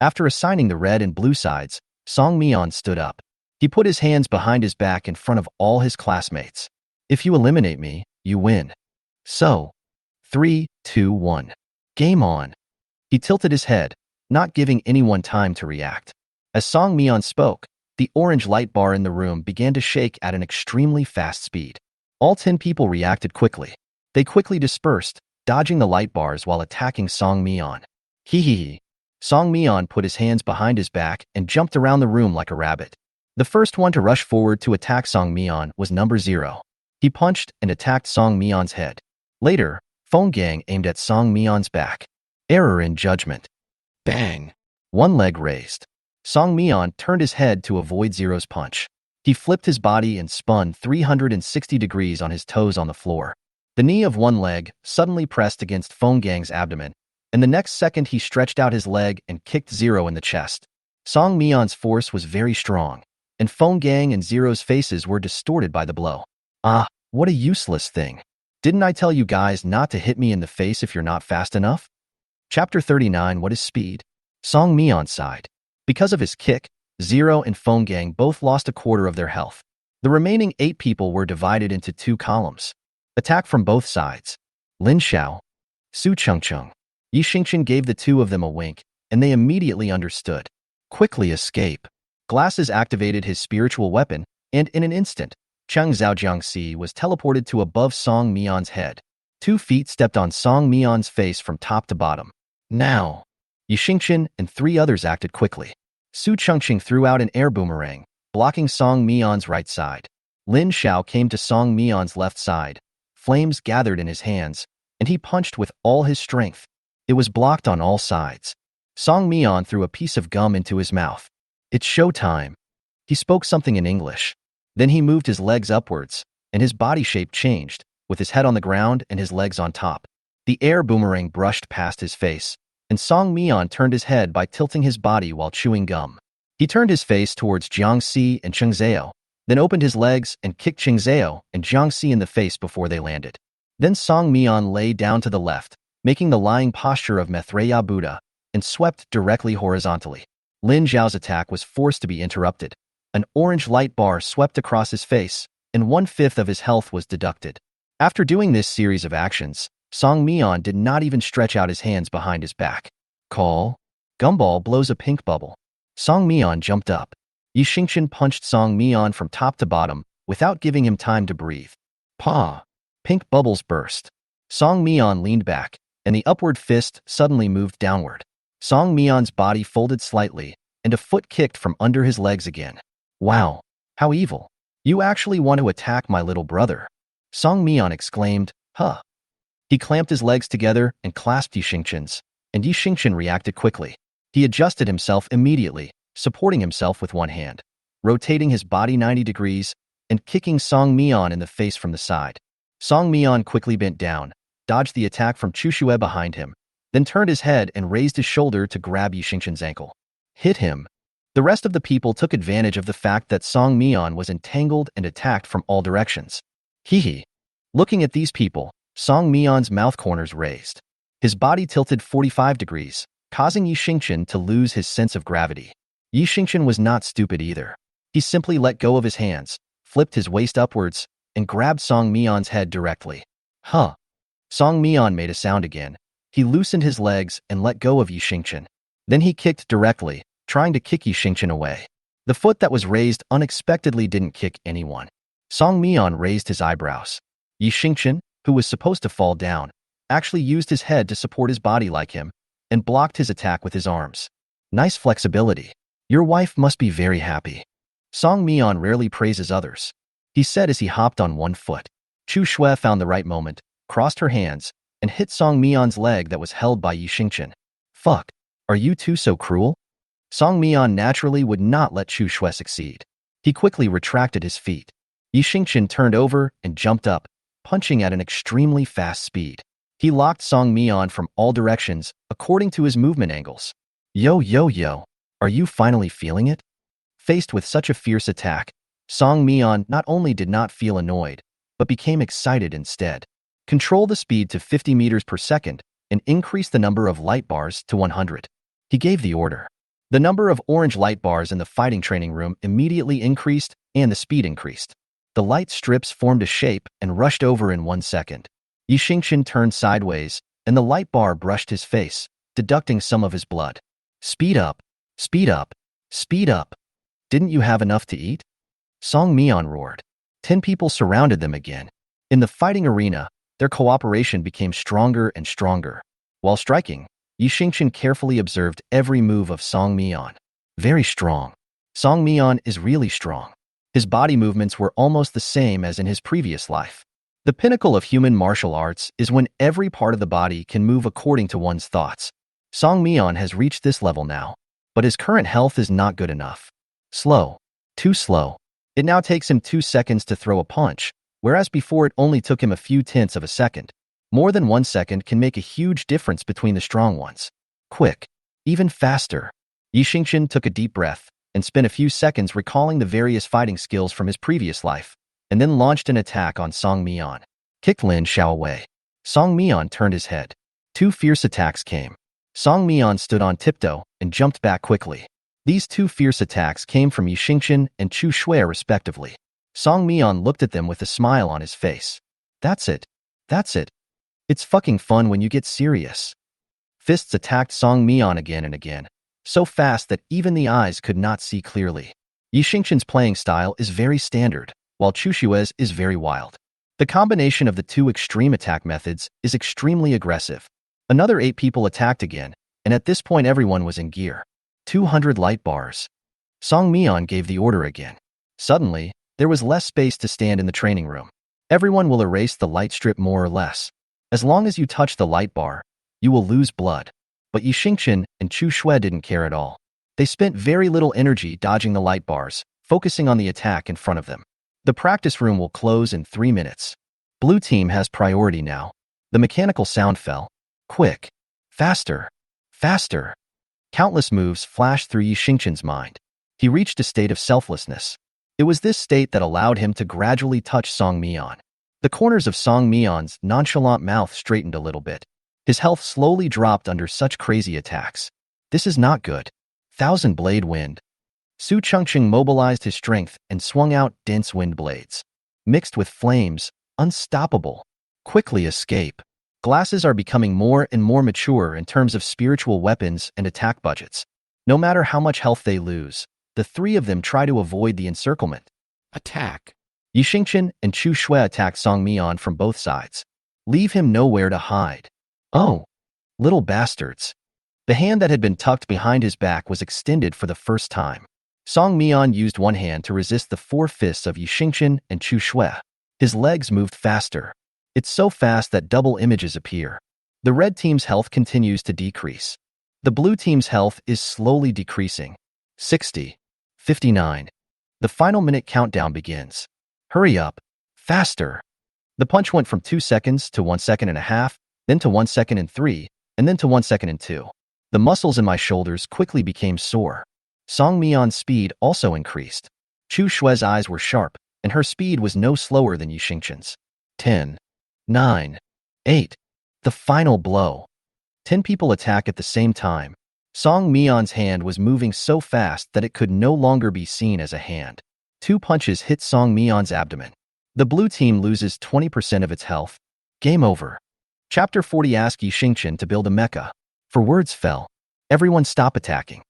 After assigning the red and blue sides, Song Mian stood up. He put his hands behind his back in front of all his classmates. If you eliminate me, you win. So, 3, 2, 1. Game on. He tilted his head, not giving anyone time to react. As Song Mian spoke, the orange light bar in the room began to shake at an extremely fast speed. All 10 people reacted quickly. They quickly dispersed, dodging the light bars while attacking Song Mian. Hee. Song Mian put his hands behind his back and jumped around the room like a rabbit. The first one to rush forward to attack Song Mian was number 0. He punched and attacked Song Mian's head. Later, Feng Gang aimed at Song Mian's back. Error in judgment. Bang! One leg raised. Song Mian turned his head to avoid Zero's punch. He flipped his body and spun 360 degrees on his toes on the floor. The knee of one leg suddenly pressed against Feng Gang's abdomen, and the next second he stretched out his leg and kicked Zero in the chest. Song Mian's force was very strong, and Feng Gang and Zero's faces were distorted by the blow. Ah, what a useless thing. Didn't I tell you guys not to hit me in the face if you're not fast enough? Chapter 39. What is speed? Song Mian sighed. Because of his kick, Zero and Feng Gang both lost a quarter of their health. The remaining 8 people were divided into 2 columns. Attack from both sides. Lin Xiao, Su Chengqing. Yixingchen gave the two of them a wink, and they immediately understood. Quickly escape. Glasses activated his spiritual weapon, and in an instant, Cheng Zhaojiangxi was teleported to above Song Mian's head. 2 feet stepped on Song Mian's face from top to bottom. Now! Yixingchen and 3 others acted quickly. Su Chengqing threw out an air boomerang, blocking Song Mian's right side. Lin Xiao came to Song Mian's left side. Flames gathered in his hands, and he punched with all his strength. It was blocked on all sides. Song Mian threw a piece of gum into his mouth. It's showtime. He spoke something in English. Then he moved his legs upwards, and his body shape changed, with his head on the ground and his legs on top. The air boomerang brushed past his face, and Song Mian turned his head by tilting his body while chewing gum. He turned his face towards Jiangxi and Cheng Zhao, then opened his legs and kicked Cheng Zhao and Jiangxi in the face before they landed. Then Song Mian lay down to the left, making the lying posture of Maitreya Buddha, and swept directly horizontally. Lin Zhao's attack was forced to be interrupted. An orange light bar swept across his face, and 1/5 of his health was deducted. After doing this series of actions, Song Mian did not even stretch out his hands behind his back. Call? Gumball blows a pink bubble. Song Mian jumped up. Yi Xingqian punched Song Mian from top to bottom without giving him time to breathe. Pa! Pink bubbles burst. Song Mian leaned back, and the upward fist suddenly moved downward. Song Mian's body folded slightly, and a foot kicked from under his legs again. Wow! How evil! You actually want to attack my little brother! Song Mian exclaimed, huh. He clamped his legs together and clasped Yi Xingqian's, and Yi Xingqian reacted quickly. He adjusted himself immediately, supporting himself with one hand, rotating his body 90 degrees, and kicking Song Mian in the face from the side. Song Mian quickly bent down, dodged the attack from Chu Shue behind him, then turned his head and raised his shoulder to grab Yi Xingqian's ankle. Hit him. The rest of the people took advantage of the fact that Song Mian was entangled and attacked from all directions. Hee hee. Looking at these people, Song Mian's mouth corners raised. His body tilted 45 degrees, causing Yi Xingqian to lose his sense of gravity. Yi Xingqian was not stupid either. He simply let go of his hands, flipped his waist upwards, and grabbed Song Mian's head directly. Huh. Song Mian made a sound again. He loosened his legs and let go of Yi Xingqian. Then he kicked directly, trying to kick Yi Xingqian away. The foot that was raised unexpectedly didn't kick anyone. Song Mian raised his eyebrows. Yi Xingqian, who was supposed to fall down, actually used his head to support his body like him, and blocked his attack with his arms. Nice flexibility. Your wife must be very happy. Song Mian rarely praises others, he said as he hopped on one foot. Chu Shue found the right moment, crossed her hands, and hit Song Mian's leg that was held by Yi Xingqian. Fuck, are you two so cruel? Song Mian naturally would not let Chu Shue succeed. He quickly retracted his feet. Yi Xingqian turned over and jumped up, punching at an extremely fast speed. He locked Song Mian from all directions according to his movement angles. Yo yo yo, are you finally feeling it? Faced with such a fierce attack, Song Mian not only did not feel annoyed, but became excited instead. Control the speed to 50 meters per second and increase the number of light bars to 100. He gave the order. The number of orange light bars in the fighting training room immediately increased and the speed increased. The light strips formed a shape and rushed over in 1 second. Yi Xingqian turned sideways, and the light bar brushed his face, deducting some of his blood. Speed up! Speed up! Speed up! Didn't you have enough to eat? Song Mian roared. 10 people surrounded them again. In the fighting arena, their cooperation became stronger and stronger. While striking, Yi Xingqian carefully observed every move of Song Mian. Very strong. Song Mian is really strong. His body movements were almost the same as in his previous life. The pinnacle of human martial arts is when every part of the body can move according to one's thoughts. Song Mian has reached this level now, but his current health is not good enough. Slow. Too slow. It now takes him 2 seconds to throw a punch, whereas before it only took him a few tenths of a second. More than 1 second can make a huge difference between the strong ones. Quick. Even faster. Yi Xingqian took a deep breath and spent a few seconds recalling the various fighting skills from his previous life, and then launched an attack on Song Mian. Kicked Lin Xiao away. Song Mian turned his head. 2 fierce attacks came. Song Mian stood on tiptoe and jumped back quickly. These 2 fierce attacks came from Yi Xingqian and Chu Shue respectively. Song Mian looked at them with a smile on his face. That's it. That's it. It's fucking fun when you get serious. Fists attacked Song Mian again and again, so fast that even the eyes could not see clearly. Yi Xingqian's playing style is very standard, while Chu Xue's is very wild. The combination of the 2 extreme attack methods is extremely aggressive. Another 8 people attacked again, and at this point everyone was in gear. 200 light bars. Song Mian gave the order again. Suddenly, there was less space to stand in the training room. Everyone will erase the light strip more or less. As long as you touch the light bar, you will lose blood. But Yi Xingqian and Chu Shue didn't care at all. They spent very little energy dodging the light bars, focusing on the attack in front of them. The practice room will close in 3 minutes. Blue team has priority now. The mechanical sound fell. Quick. Faster. Faster. Countless moves flashed through Yi Xingqian's mind. He reached a state of selflessness. It was this state that allowed him to gradually touch Song Mian. The corners of Song Mian's nonchalant mouth straightened a little bit. His health slowly dropped under such crazy attacks. This is not good. Thousand Blade Wind. Su Chengqing mobilized his strength and swung out dense wind blades. Mixed with flames, unstoppable. Quickly escape. Glasses are becoming more and more mature in terms of spiritual weapons and attack budgets. No matter how much health they lose, the three of them try to avoid the encirclement. Attack. Yi Xingqian and Chu Shui attack Song Mian from both sides. Leave him nowhere to hide. Oh, little bastards. The hand that had been tucked behind his back was extended for the first time. Song Mian used one hand to resist the four fists of Yi Xingqian and Chu Shui. His legs moved faster. It's so fast that double images appear. The red team's health continues to decrease. The blue team's health is slowly decreasing. 60. 59. The final minute countdown begins. Hurry up. Faster. The punch went from 2 seconds to 1 second and a half, then to 1 second and 3, and then to 1 second and 2. The muscles in my shoulders quickly became sore. Song Mian's speed also increased. Chu Shui's eyes were sharp, and her speed was no slower than Yi Xingqian's. 10. 9. 8. The final blow. 10 people attack at the same time. Song Mian's hand was moving so fast that it could no longer be seen as a hand. 2 punches hit Song Mian's abdomen. The blue team loses 20% of its health. Game over. Chapter 40. Ask Yi Xingqian to build a mecha. For words fell. Everyone stop attacking.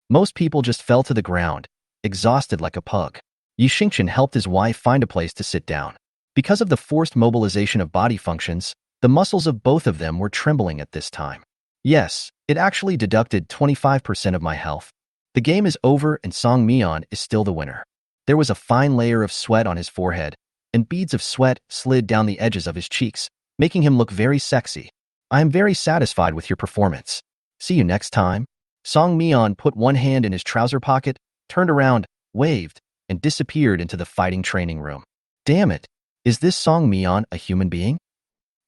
Most people just fell to the ground, exhausted like a pug. Yi Xingqian helped his wife find a place to sit down. Because of the forced mobilization of body functions, the muscles of both of them were trembling at this time. Yes, it actually deducted 25% of my health. The game is over and Song Mian is still the winner. There was a fine layer of sweat on his forehead, and beads of sweat slid down the edges of his cheeks, making him look very sexy. I am very satisfied with your performance. See you next time. Song Mian put one hand in his trouser pocket, turned around, waved, and disappeared into the fighting training room. Damn it! Is this Song Mian a human being?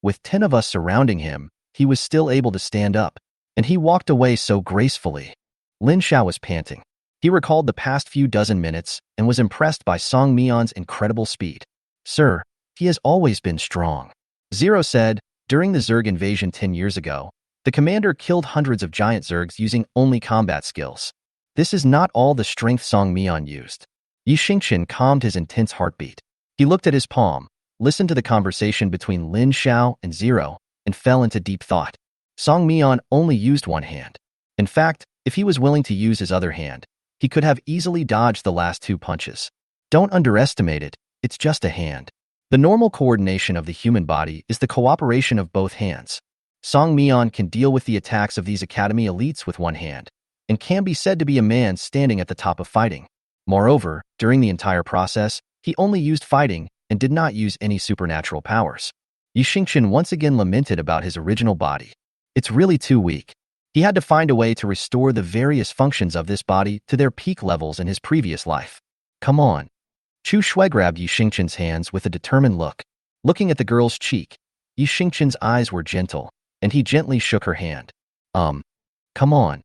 With 10 of us surrounding him, he was still able to stand up, and he walked away so gracefully. Lin Xiao was panting. He recalled the past few dozen minutes and was impressed by Song Mian's incredible speed. Sir, he has always been strong. Zero said, during the Zerg invasion 10 years ago, the commander killed hundreds of giant Zergs using only combat skills. This is not all the strength Song Mian used. Yi Xingqian calmed his intense heartbeat. He looked at his palm, listened to the conversation between Lin Xiao and Zero, and fell into deep thought. Song Mian only used one hand. In fact, if he was willing to use his other hand, he could have easily dodged the last 2 punches. Don't underestimate it, it's just a hand. The normal coordination of the human body is the cooperation of both hands. Song Mian can deal with the attacks of these academy elites with one hand, and can be said to be a man standing at the top of fighting. Moreover, during the entire process, he only used fighting and did not use any supernatural powers. Yi Xingqian once again lamented about his original body. It's really too weak. He had to find a way to restore the various functions of this body to their peak levels in his previous life. Come on. Chu Shui grabbed Yi Xingqian's hands with a determined look. Looking at the girl's cheek, Yi Xingqian's eyes were gentle, and he gently shook her hand. Come on.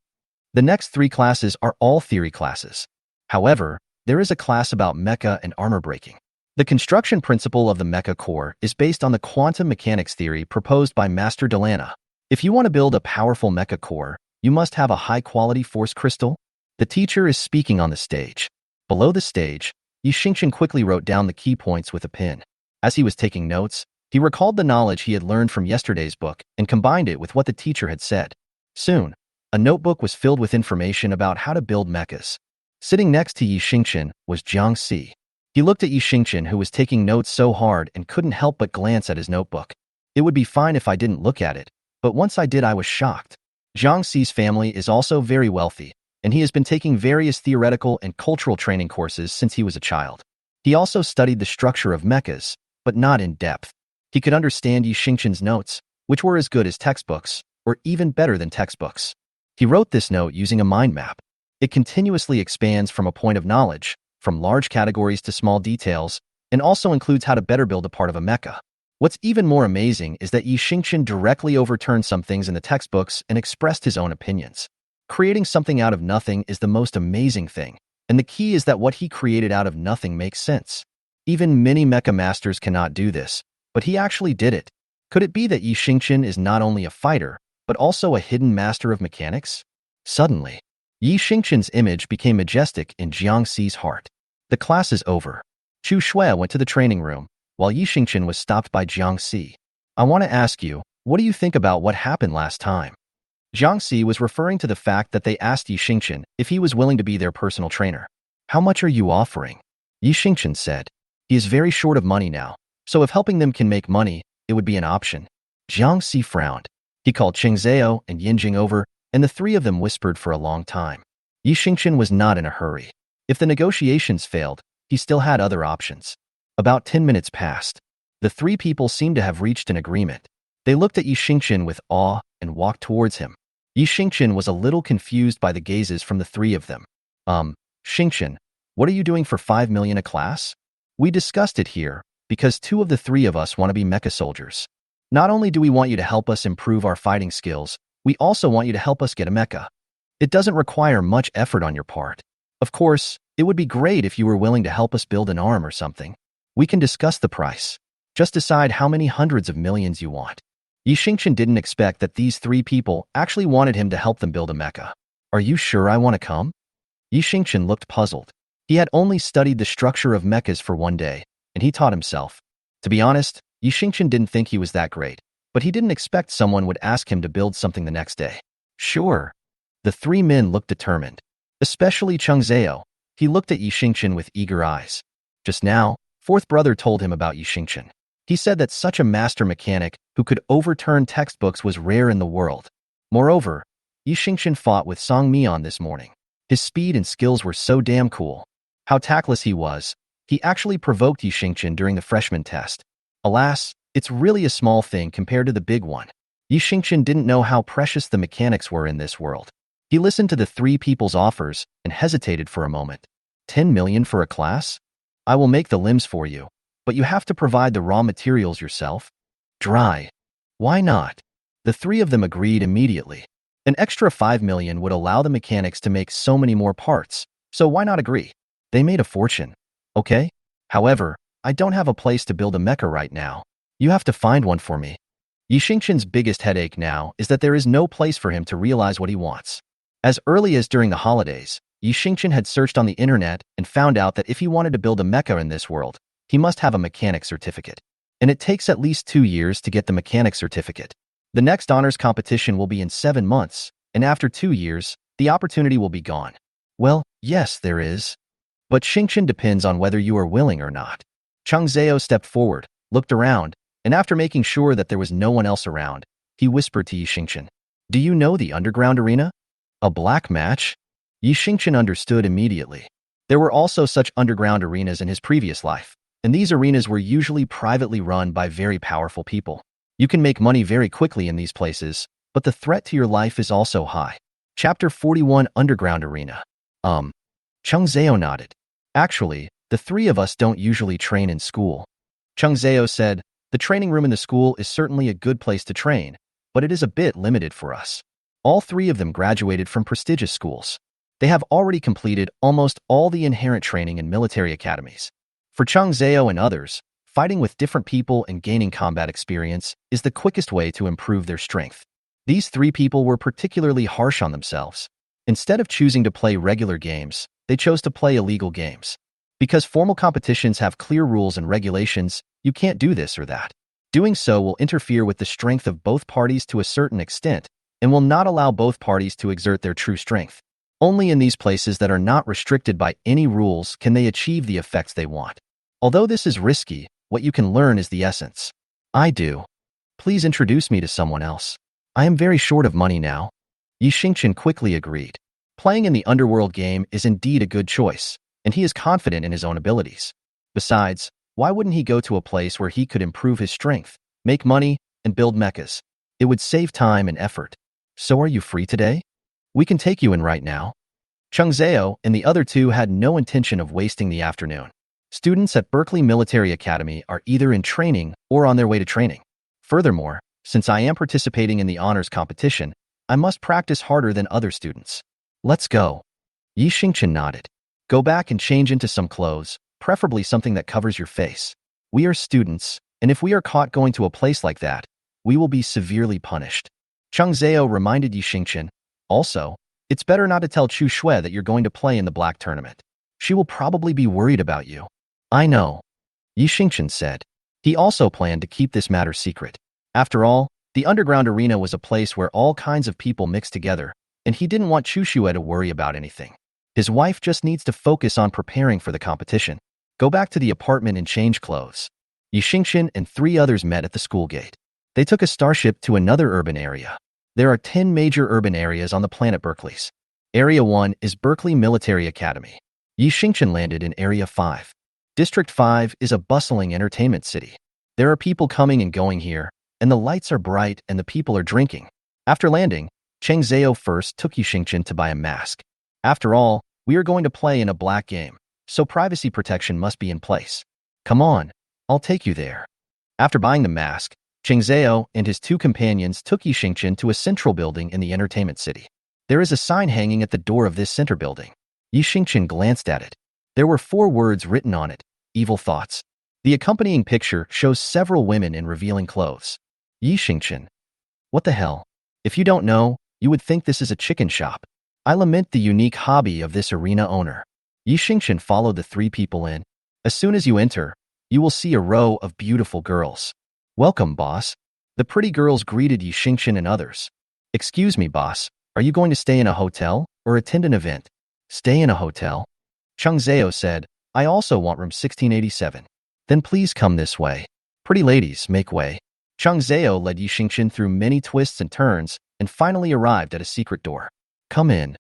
The next 3 classes are all theory classes. However, there is a class about mecha and armor breaking. The construction principle of the mecha core is based on the quantum mechanics theory proposed by Master Delana. If you want to build a powerful mecha core, you must have a high-quality force crystal. The teacher is speaking on the stage. Below the stage, Yi Xingqian quickly wrote down the key points with a pen. As he was taking notes, he recalled the knowledge he had learned from yesterday's book and combined it with what the teacher had said. Soon, a notebook was filled with information about how to build mechas. Sitting next to Yi Xingqian was Jiang Si. He looked at Yi Xingqian, who was taking notes so hard and couldn't help but glance at his notebook. It would be fine if I didn't look at it, but once I did I was shocked. Jiang Si's family is also very wealthy, and he has been taking various theoretical and cultural training courses since he was a child. He also studied the structure of mechas, but not in depth. He could understand Yi Xingqian's notes, which were as good as textbooks, or even better than textbooks. He wrote this note using a mind map. It continuously expands from a point of knowledge, from large categories to small details, and also includes how to better build a part of a mecha. What's even more amazing is that Yi Xingqian directly overturned some things in the textbooks and expressed his own opinions. Creating something out of nothing is the most amazing thing, and the key is that what he created out of nothing makes sense. Even many mecha masters cannot do this, but he actually did it. Could it be that Yi Xingqian is not only a fighter, but also a hidden master of mechanics? Suddenly, Yi Xingqian's image became majestic in Jiang Si's heart. The class is over. Chu Shui went to the training room, while Yi Xingqian was stopped by Jiang Si. I want to ask you, what do you think about what happened last time? Jiang Si was referring to the fact that they asked Yi Xingqian if he was willing to be their personal trainer. How much are you offering? Yi Xingqian said. He is very short of money now, so if helping them can make money, it would be an option. Jiang Si frowned. He called Cheng Zhao and Yin Jing over, and the three of them whispered for a long time. Yi Xingqian was not in a hurry. If the negotiations failed, he still had other options. About 10 minutes passed. The three people seemed to have reached an agreement. They looked at Yi Xingqian with awe and walked towards him. Yi Xingqian was a little confused by the gazes from the three of them. Xingqian, what are you doing for 5 million a class? We discussed it here, because two of the three of us want to be mecha soldiers. Not only do we want you to help us improve our fighting skills, we also want you to help us get a mecha. It doesn't require much effort on your part. Of course, it would be great if you were willing to help us build an arm or something. We can discuss the price. Just decide how many hundreds of millions you want. Yi Xingqian didn't expect that these three people actually wanted him to help them build a mecha. Are you sure I want to come? Yi Xingqian looked puzzled. He had only studied the structure of mechas for one day, and he taught himself. To be honest, Yi Xingqian didn't think he was that great, but he didn't expect someone would ask him to build something the next day. Sure. The three men looked determined. Especially Cheng Zhao. He looked at Yi Xingqian with eager eyes. Just now, fourth brother told him about Yi Xingqian. He said that such a master mechanic who could overturn textbooks was rare in the world. Moreover, Yi Xingqian fought with Song Mian this morning. His speed and skills were so damn cool. How tactless he was. He actually provoked Yi Xingqian during the freshman test. Alas, it's really a small thing compared to the big one. Yi Xingqian didn't know how precious the mechanics were in this world. He listened to the three people's offers and hesitated for a moment. 10 million for a class? I will make the limbs for you, but you have to provide the raw materials yourself. Dry. Why not? The three of them agreed immediately. An extra 5 million would allow the mechanics to make so many more parts, so why not agree? They made a fortune. Okay? However, I don't have a place to build a mecha right now. You have to find one for me. Yi Xingqian's biggest headache now is that there is no place for him to realize what he wants. As early as during the holidays, Yi Xingqian had searched on the internet and found out that if he wanted to build a mecha in this world, he must have a mechanic certificate. And it takes at least 2 years to get the mechanic certificate. The next honors competition will be in 7 months, and after 2 years, the opportunity will be gone. Well, yes, there is. But Xingqian depends on whether you are willing or not. Cheng Zhao stepped forward, looked around, and after making sure that there was no one else around, he whispered to Yi Xingqian, "Do you know the underground arena? A black match?" Yi Xingqian understood immediately. There were also such underground arenas in his previous life, and these arenas were usually privately run by very powerful people. You can make money very quickly in these places, but the threat to your life is also high. Chapter 41 Underground Arena. Cheng Zhao nodded. Actually, the three of us don't usually train in school. Cheng Zhao said, the training room in the school is certainly a good place to train, but it is a bit limited for us. All three of them graduated from prestigious schools. They have already completed almost all the inherent training in military academies. For Cheng Zhao and others, fighting with different people and gaining combat experience is the quickest way to improve their strength. These three people were particularly harsh on themselves. Instead of choosing to play regular games, they chose to play illegal games. Because formal competitions have clear rules and regulations, you can't do this or that. Doing so will interfere with the strength of both parties to a certain extent and will not allow both parties to exert their true strength. Only in these places that are not restricted by any rules can they achieve the effects they want. Although this is risky, what you can learn is the essence. I do. Please introduce me to someone else. I am very short of money now. Yi Xingqian quickly agreed. Playing in the underworld game is indeed a good choice, and he is confident in his own abilities. Besides, why wouldn't he go to a place where he could improve his strength, make money, and build mechas? It would save time and effort. So are you free today? We can take you in right now. Cheng Zhao and the other two had no intention of wasting the afternoon. Students at Berkeley Military Academy are either in training or on their way to training. Furthermore, since I am participating in the honors competition, I must practice harder than other students. Let's go. Yi Xingqian nodded. Go back and change into some clothes, preferably something that covers your face. We are students, and if we are caught going to a place like that, we will be severely punished. Cheng Zhao reminded Yi Xingqian. Also, it's better not to tell Chu Shui that you're going to play in the black tournament. She will probably be worried about you. I know. Yi Xingqian said. He also planned to keep this matter secret. After all, the underground arena was a place where all kinds of people mixed together, and he didn't want Chushue to worry about anything. His wife just needs to focus on preparing for the competition. Go back to the apartment and change clothes. Yi Xingqian and 3 others met at the school gate. They took a starship to another urban area. There are 10 major urban areas on the planet Berkeley's. Area 1 is Berkeley Military Academy. Yi Xingqian landed in Area 5. District 5 is a bustling entertainment city. There are people coming and going here, and the lights are bright and the people are drinking. After landing, Cheng Zhao first took Yi Xingqian to buy a mask. After all, we are going to play in a black game, so privacy protection must be in place. Come on, I'll take you there. After buying the mask, Cheng Zhao and his 2 companions took Yi Xingqian to a central building in the entertainment city. There is a sign hanging at the door of this center building. Yi Xingqian glanced at it. There were 4 words written on it: evil thoughts. The accompanying picture shows several women in revealing clothes. Yi Xingqian. What the hell? If you don't know, you would think this is a chicken shop. I lament the unique hobby of this arena owner. Yi Xingqian followed the 3 people in. As soon as you enter, you will see a row of beautiful girls. Welcome, boss. The pretty girls greeted Yi Xingqian and others. Excuse me, boss. Are you going to stay in a hotel or attend an event? Stay in a hotel. Cheng Zhao said, I also want room 1687. Then please come this way. Pretty ladies, make way. Cheng Zhao led Yi Xingqian through many twists and turns and finally arrived at a secret door. Come in.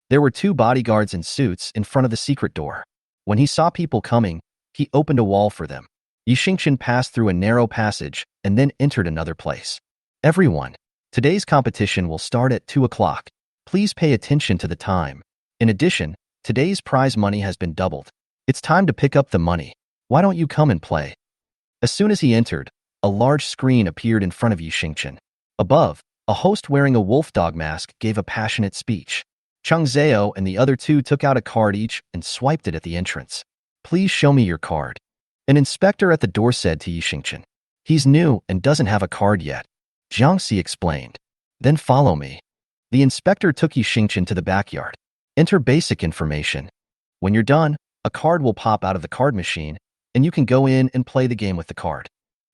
There were 2 bodyguards in suits in front of the secret door. When he saw people coming, he opened a wall for them. Yi Xingqian passed through a narrow passage and then entered another place. Everyone, today's competition will start at 2 o'clock. Please pay attention to the time. In addition, today's prize money has been doubled. It's time to pick up the money. Why don't you come and play? As soon as he entered, a large screen appeared in front of Yi Xingqian. Above, a host wearing a wolf dog mask gave a passionate speech. Cheng Zhao and the other 2 took out a card each and swiped it at the entrance. Please show me your card. An inspector at the door said to Yi Xingqian. He's new and doesn't have a card yet. Jiangxi explained. Then follow me. The inspector took Yi Xingqian to the backyard. Enter basic information. When you're done, a card will pop out of the card machine, and you can go in and play the game with the card.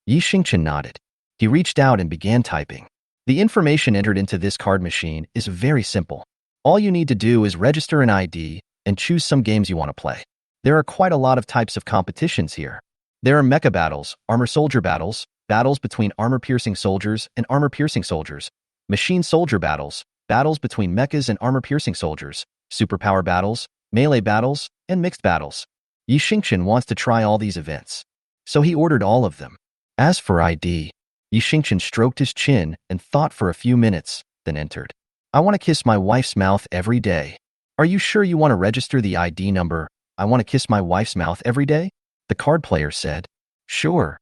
Yi Xingqian nodded. He reached out and began typing. The information entered into this card machine is very simple. All you need to do is register an ID and choose some games you want to play. There are quite a lot of types of competitions here. There are mecha battles, armor soldier battles, battles between armor-piercing soldiers and armor-piercing soldiers, machine soldier battles, battles between mechas and armor-piercing soldiers, superpower battles, melee battles, and mixed battles. Yi Xingqian wants to try all these events, so he ordered all of them. As for ID, Yi Xingqian stroked his chin and thought for a few minutes, then entered. I want to kiss my wife's mouth every day. Are you sure you want to register the ID number? I want to kiss my wife's mouth every day? The card player said. Sure.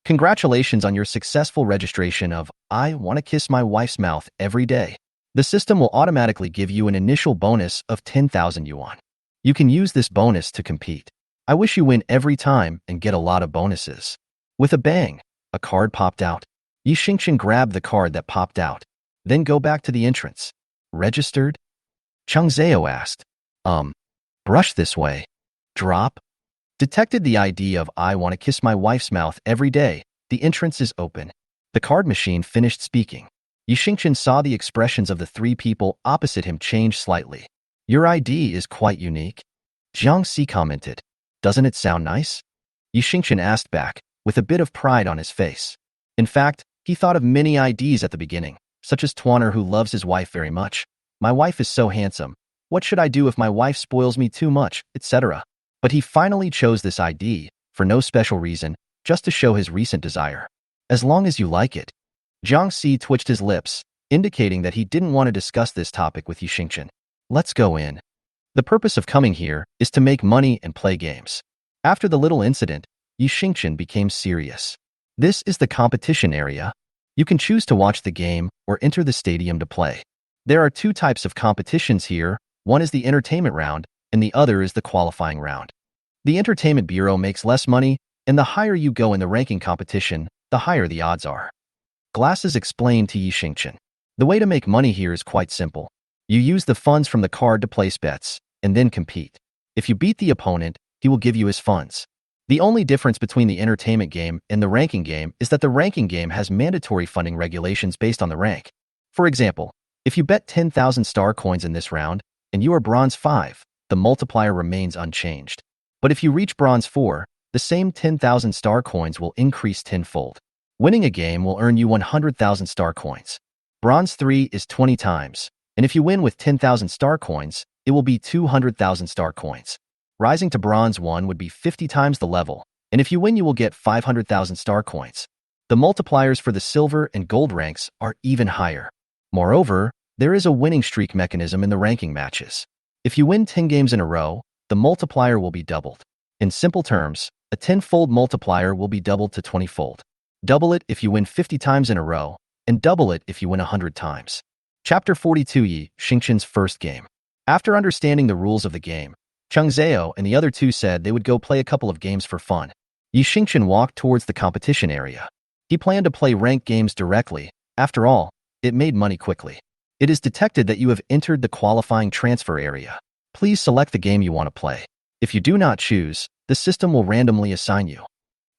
Congratulations on your successful registration of I want to kiss my wife's mouth every day. The system will automatically give you an initial bonus of 10,000 yuan. You can use this bonus to compete. I wish you win every time and get a lot of bonuses. With a bang, a card popped out. Yi Xingqian grabbed the card that popped out. Then go back to the entrance. Registered? Cheng Zhao asked. Brush this way. Drop? Detected the ID of I want to kiss my wife's mouth every day. The entrance is open. The card machine finished speaking. Yi Xingqian saw the expressions of the 3 people opposite him change slightly. Your ID is quite unique. Jiangxi commented. Doesn't it sound nice? Yi Xingqian asked back, with a bit of pride on his face. In fact, he thought of many IDs at the beginning, such as Twanner who loves his wife very much. My wife is so handsome. What should I do if my wife spoils me too much, etc. But he finally chose this ID, for no special reason, just to show his recent desire. As long as you like it. Jiangxi twitched his lips, indicating that he didn't want to discuss this topic with Yi Xingqian. Let's go in. The purpose of coming here is to make money and play games. After the little incident, Yi Xingqian became serious. This is the competition area. You can choose to watch the game or enter the stadium to play. There are 2 types of competitions here. One is the entertainment round, and the other is the qualifying round. The entertainment bureau makes less money, and the higher you go in the ranking competition, the higher the odds are. Glasses explained to Yi Xingqian. The way to make money here is quite simple. You use the funds from the card to place bets, and then compete. If you beat the opponent, he will give you his funds. The only difference between the entertainment game and the ranking game is that the ranking game has mandatory funding regulations based on the rank. For example, if you bet 10,000 star coins in this round, and you are bronze 5, the multiplier remains unchanged. But if you reach bronze 4, the same 10,000 star coins will increase tenfold. Winning a game will earn you 100,000 star coins. Bronze 3 is 20 times, and if you win with 10,000 star coins, it will be 200,000 star coins. Rising to bronze 1 would be 50 times the level, and if you win you will get 500,000 star coins. The multipliers for the silver and gold ranks are even higher. Moreover, there is a winning streak mechanism in the ranking matches. If you win 10 games in a row, the multiplier will be doubled. In simple terms, a 10-fold multiplier will be doubled to 20-fold. Double it if you win 50 times in a row, and double it if you win 100 times. Chapter 42 Yi Xingqian's first game. After understanding the rules of the game, Cheng Zhao and the other two said they would go play a couple of games for fun. Yi Xingqian walked towards the competition area. He planned to play ranked games directly. After all, it made money quickly. It is detected that you have entered the qualifying transfer area. Please select the game you want to play. If you do not choose, the system will randomly assign you.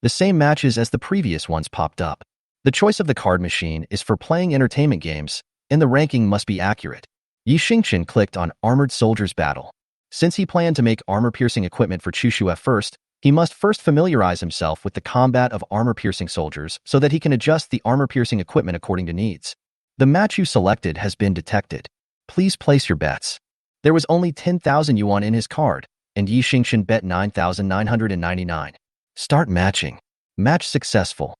The same matches as the previous ones popped up. The choice of the card machine is for playing entertainment games, and the ranking must be accurate. Yi Xingqian clicked on Armored Soldiers Battle. Since he planned to make armor-piercing equipment for Chushu at first, he must first familiarize himself with the combat of armor-piercing soldiers so that he can adjust the armor-piercing equipment according to needs. The match you selected has been detected. Please place your bets. There was only 10,000 yuan in his card, and Yi Xingqian bet 9,999. Start matching. Match successful.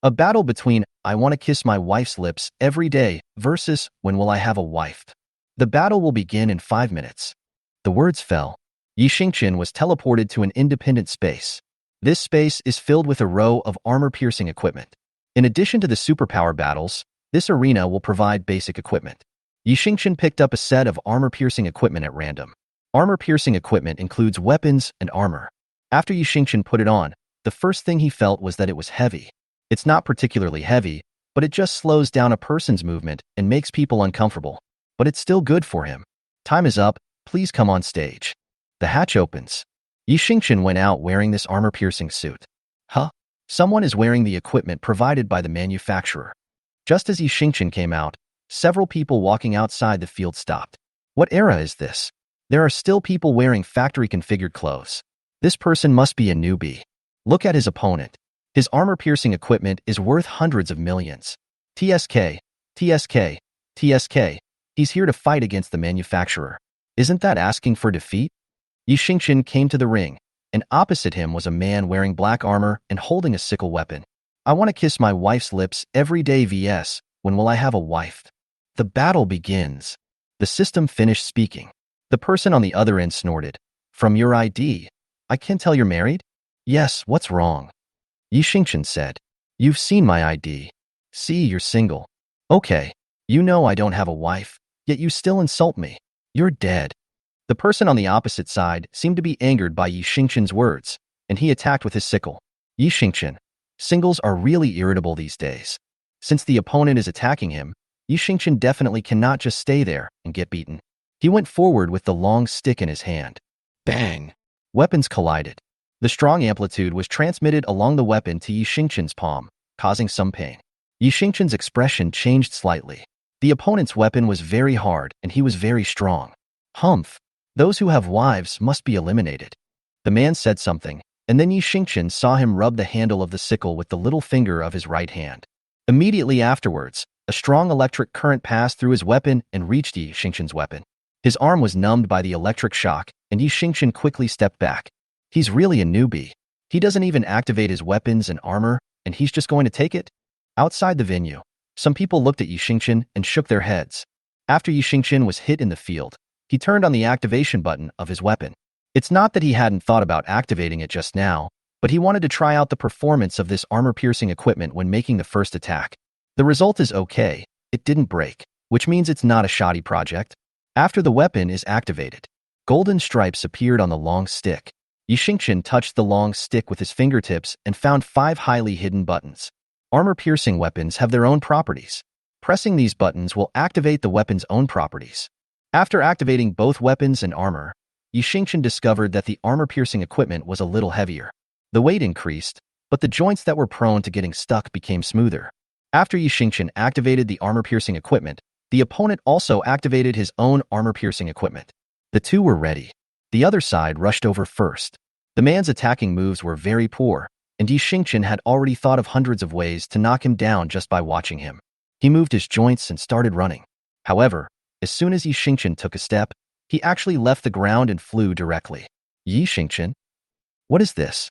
A battle between I want to kiss my wife's lips every day versus when will I have a wife. The battle will begin in 5 minutes. The words fell. Yi Xingqian was teleported to an independent space. This space is filled with a row of armor-piercing equipment. In addition to the superpower battles, this arena will provide basic equipment. Yi Xingqian picked up a set of armor-piercing equipment at random. Armor-piercing equipment includes weapons and armor. After Yi Xingqian put it on, the first thing he felt was that it was heavy. It's not particularly heavy, but it just slows down a person's movement and makes people uncomfortable. But it's still good for him. Time is up, please come on stage. The hatch opens. Yi Xingqian went out wearing this armor-piercing suit. Huh? Someone is wearing the equipment provided by the manufacturer. Just as Yi Xingqian came out, several people walking outside the field stopped. What era is this? There are still people wearing factory-configured clothes. This person must be a newbie. Look at his opponent. His armor-piercing equipment is worth hundreds of millions. TSK, TSK, TSK. He's here to fight against the manufacturer. Isn't that asking for defeat? Yi Xingqian came to the ring, and opposite him was a man wearing black armor and holding a sickle weapon. I want to kiss my wife's lips every day vs. When will I have a wife? The battle begins. The system finished speaking. The person on the other end snorted. From your ID, I can tell you're married? Yes, what's wrong? Yi Xingqian said. You've seen my ID. See, you're single. Okay. You know I don't have a wife, yet you still insult me. You're dead. The person on the opposite side seemed to be angered by Yi Xingqian's words, and he attacked with his sickle. Yi Xingqian. Singles are really irritable these days. Since the opponent is attacking him, Yi Xingqian definitely cannot just stay there and get beaten. He went forward with the long stick in his hand. Bang! Weapons collided. The strong amplitude was transmitted along the weapon to Yi Xingqian's palm, causing some pain. Yi Xingqian's expression changed slightly. The opponent's weapon was very hard and he was very strong. Humph! Those who have wives must be eliminated. The man said something, and then Yi Xingqian saw him rub the handle of the sickle with the little finger of his right hand. Immediately afterwards, a strong electric current passed through his weapon and reached Yi Xingqian's weapon. His arm was numbed by the electric shock, and Yi Xingqian quickly stepped back. He's really a newbie. He doesn't even activate his weapons and armor, and he's just going to take it? Outside the venue, some people looked at Yi Xingqian and shook their heads. After Yi Xingqian was hit in the field, he turned on the activation button of his weapon. It's not that he hadn't thought about activating it just now, but he wanted to try out the performance of this armor-piercing equipment when making the first attack. The result is okay. It didn't break, which means it's not a shoddy project. After the weapon is activated, golden stripes appeared on the long stick. Yi Xingqian touched the long stick with his fingertips and found 5 highly hidden buttons. Armor-piercing weapons have their own properties. Pressing these buttons will activate the weapon's own properties. After activating both weapons and armor, Yi Xingqian discovered that the armor-piercing equipment was a little heavier. The weight increased, but the joints that were prone to getting stuck became smoother. After Yi Xingqian activated the armor-piercing equipment, the opponent also activated his own armor-piercing equipment. The two were ready. The other side rushed over first. The man's attacking moves were very poor, and Yi Xingqian had already thought of hundreds of ways to knock him down just by watching him. He moved his joints and started running. However, as soon as Yi Xingqian took a step, he actually left the ground and flew directly. Yi Xingqian? What is this?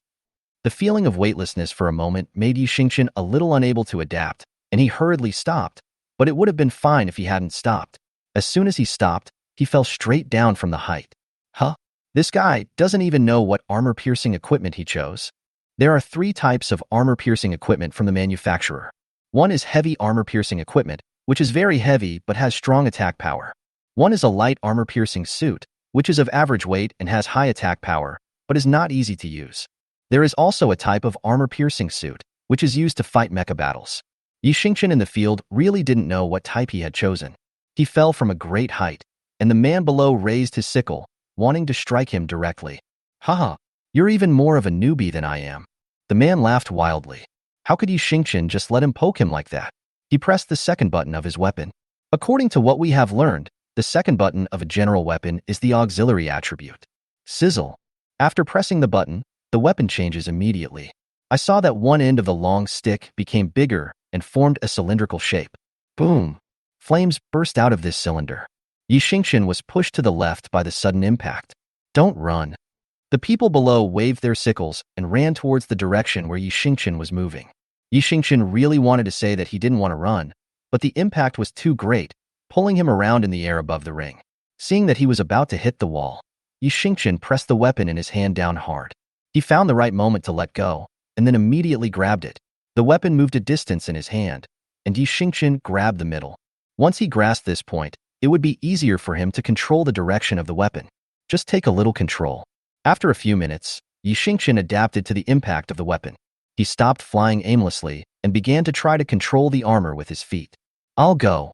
The feeling of weightlessness for a moment made Yi Xingqian a little unable to adapt, and he hurriedly stopped, but it would have been fine if he hadn't stopped. As soon as he stopped, he fell straight down from the height. Huh? This guy doesn't even know what armor-piercing equipment he chose. There are 3 types of armor-piercing equipment from the manufacturer. One is heavy armor-piercing equipment, which is very heavy but has strong attack power. One is a light armor-piercing suit, which is of average weight and has high attack power, but is not easy to use. There is also a type of armor-piercing suit, which is used to fight mecha battles. Yi Xingqian in the field really didn't know what type he had chosen. He fell from a great height, and the man below raised his sickle, wanting to strike him directly. Haha, you're even more of a newbie than I am. The man laughed wildly. How could Yi Xingqian just let him poke him like that? He pressed the second button of his weapon. According to what we have learned, the second button of a general weapon is the auxiliary attribute. Sizzle. After pressing the button, the weapon changes immediately. I saw that one end of the long stick became bigger and formed a cylindrical shape. Boom! Flames burst out of this cylinder. Yi Xingqian was pushed to the left by the sudden impact. Don't run. The people below waved their sickles and ran towards the direction where Yi Xingqian was moving. Yi Xingqian really wanted to say that he didn't want to run, but the impact was too great, pulling him around in the air above the ring. Seeing that he was about to hit the wall, Yi Xingqian pressed the weapon in his hand down hard. He found the right moment to let go, and then immediately grabbed it. The weapon moved a distance in his hand, and Yi Xingqian grabbed the middle. Once he grasped this point, it would be easier for him to control the direction of the weapon. Just take a little control. After a few minutes, Yi Xingqian adapted to the impact of the weapon. He stopped flying aimlessly and began to try to control the armor with his feet. I'll go.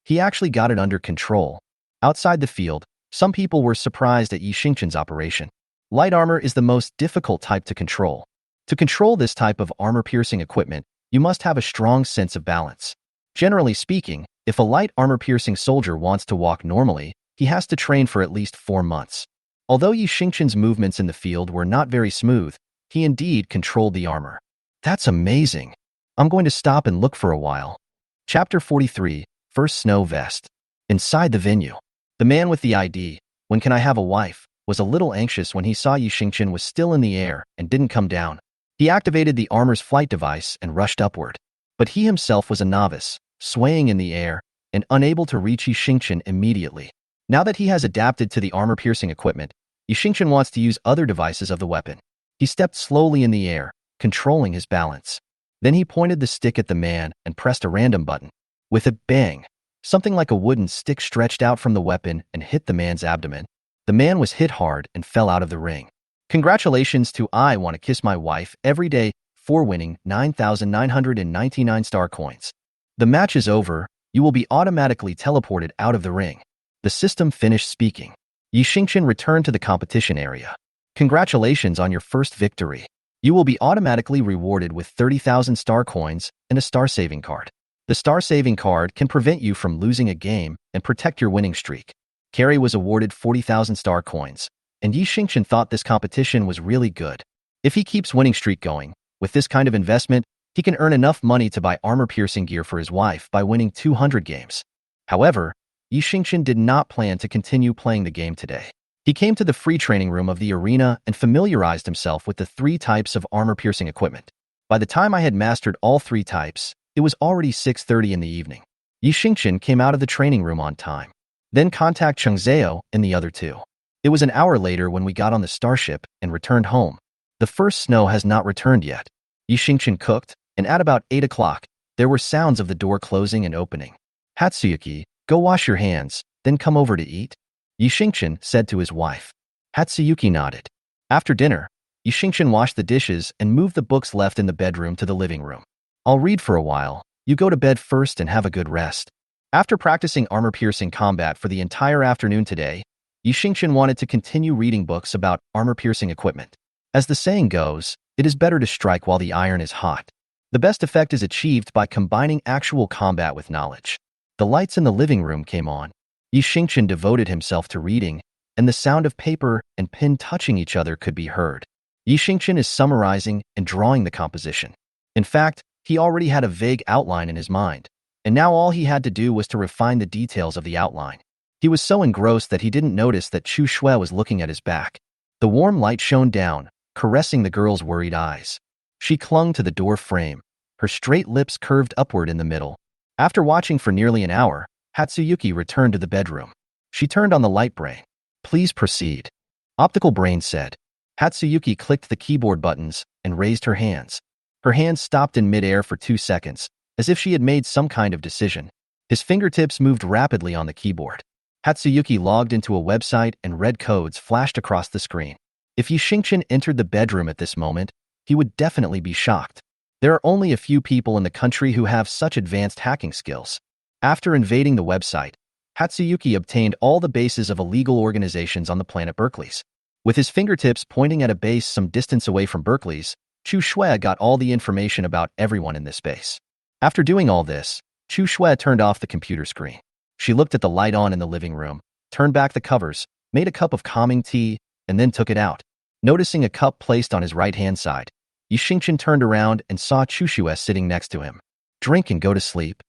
He actually got it under control. Outside the field, some people were surprised at Yi Xingqian's operation. Light armor is the most difficult type to control. To control this type of armor-piercing equipment, you must have a strong sense of balance. Generally speaking, if a light armor-piercing soldier wants to walk normally, he has to train for at least 4 months. Although Yi Xingqian's movements in the field were not very smooth, he indeed controlled the armor. That's amazing. I'm going to stop and look for a while. Chapter 43, First Snow Vest. Inside the venue, the man with the ID, "When can I have a wife?" was a little anxious when he saw Yi Xingqian was still in the air and didn't come down. He activated the armor's flight device and rushed upward. But he himself was a novice, swaying in the air and unable to reach Yi Xingqian immediately. Now that he has adapted to the armor-piercing equipment, Yi Xingqian wants to use other devices of the weapon. He stepped slowly in the air, controlling his balance. Then he pointed the stick at the man and pressed a random button. With a bang, something like a wooden stick stretched out from the weapon and hit the man's abdomen. The man was hit hard and fell out of the ring. Congratulations to I Want to Kiss My Wife Every Day for winning 9,999 star coins. The match is over. You will be automatically teleported out of the ring. The system finished speaking. Yi Xingqian returned to the competition area. Congratulations on your first victory. You will be automatically rewarded with 30,000 star coins and a star saving card. The star saving card can prevent you from losing a game and protect your winning streak. Carrie was awarded 40,000 star coins, and Yi Xingqian thought this competition was really good. If he keeps winning streak going, with this kind of investment, he can earn enough money to buy armor-piercing gear for his wife by winning 200 games. However, Yi Xingqian did not plan to continue playing the game today. He came to the free training room of the arena and familiarized himself with the 3 types of armor-piercing equipment. By the time I had mastered all 3 types, it was already 6:30 in the evening. Yi Xingqian came out of the training room on time. Then contact Cheng Zhao and the other 2. It was an hour later when we got on the starship and returned home. The first snow has not returned yet. Yi Xingqian cooked, and at about 8 o'clock, there were sounds of the door closing and opening. Hatsuyuki, go wash your hands, then come over to eat, Yi Xingqian said to his wife. Hatsuyuki nodded. After dinner, Yi Xingqian washed the dishes and moved the books left in the bedroom to the living room. I'll read for a while. You go to bed first and have a good rest. After practicing armor-piercing combat for the entire afternoon today, Yi Xingqian wanted to continue reading books about armor-piercing equipment. As the saying goes, It is better to strike while the iron is hot. The best effect is achieved by combining actual combat with knowledge. The lights in the living room came on. Yi Xingqian devoted himself to reading, and the sound of paper and pen touching each other could be heard. Yi Xingqian is summarizing and drawing the composition. In fact, he already had a vague outline in his mind, and now all he had to do was to refine the details of the outline. He was so engrossed that he didn't notice that Chu Shui was looking at his back. The warm light shone down, caressing the girl's worried eyes. She clung to the door frame, her straight lips curved upward in the middle. After watching for nearly an hour, Hatsuyuki returned to the bedroom. She turned on the light brain. "Please proceed," Optical Brain said. Hatsuyuki clicked the keyboard buttons and raised her hands. Her hands stopped in midair for 2 seconds, as if she had made some kind of decision. His fingertips moved rapidly on the keyboard. Hatsuyuki logged into a website and red codes flashed across the screen. If Yi Xingqian entered the bedroom at this moment, he would definitely be shocked. There are only a few people in the country who have such advanced hacking skills. After invading the website, Hatsuyuki obtained all the bases of illegal organizations on the planet Berkeley's. With his fingertips pointing at a base some distance away from Berkeley's, Chu Shui got all the information about everyone in this base. After doing all this, Chu Shui turned off the computer screen. She looked at the light on in the living room, turned back the covers, made a cup of calming tea, and then took it out. Noticing a cup placed on his right-hand side, Yi Xingqian turned around and saw Chu Shui sitting next to him. "Drink and go to sleep."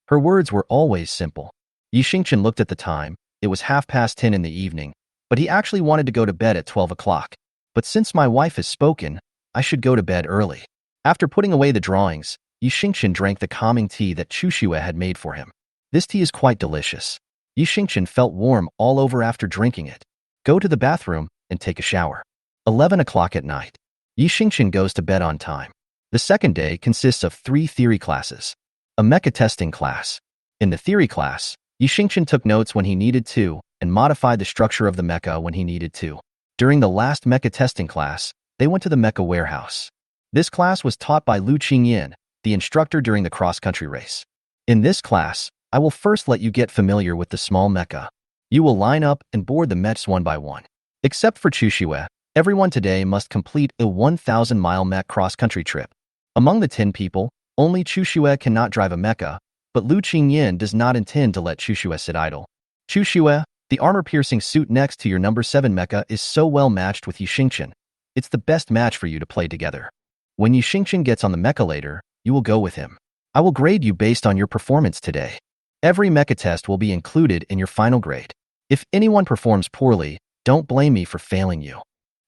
Her words were always simple. Yi Xingqian looked at the time. It was 10:30 in the evening, but he actually wanted to go to bed at 12 o'clock. But since my wife has spoken, I should go to bed early. After putting away the drawings, Yi Xingqian drank the calming tea that Chu Shui had made for him. This tea is quite delicious. Yi Xingqian felt warm all over after drinking it. Go to the bathroom and take a shower. 11 o'clock at night. Yi Xingqian goes to bed on time. The second day consists of 3 theory classes. A mecha testing class. In the theory class, Yi Xingqian took notes when he needed to and modified the structure of the mecha when he needed to. During the last mecha testing class, they went to the mecha warehouse. This class was taught by Lu Qingyan, the instructor during the cross-country race. In this class, I will first let you get familiar with the small mecha. You will line up and board the mechs one by one. Except for Chu Shui, everyone today must complete a 1,000-mile mech cross-country trip. Among the 10 people, only Chu Shui cannot drive a mecha, but Lu Qingyan does not intend to let Chu Shui sit idle. Chu Shui, the armor-piercing suit next to your number 7 mecha is so well matched with Yi Xingqian. It's the best match for you to play together. When Yi Xingqian gets on the mecha later, you will go with him. I will grade you based on your performance today. Every mecha test will be included in your final grade. If anyone performs poorly, don't blame me for failing you.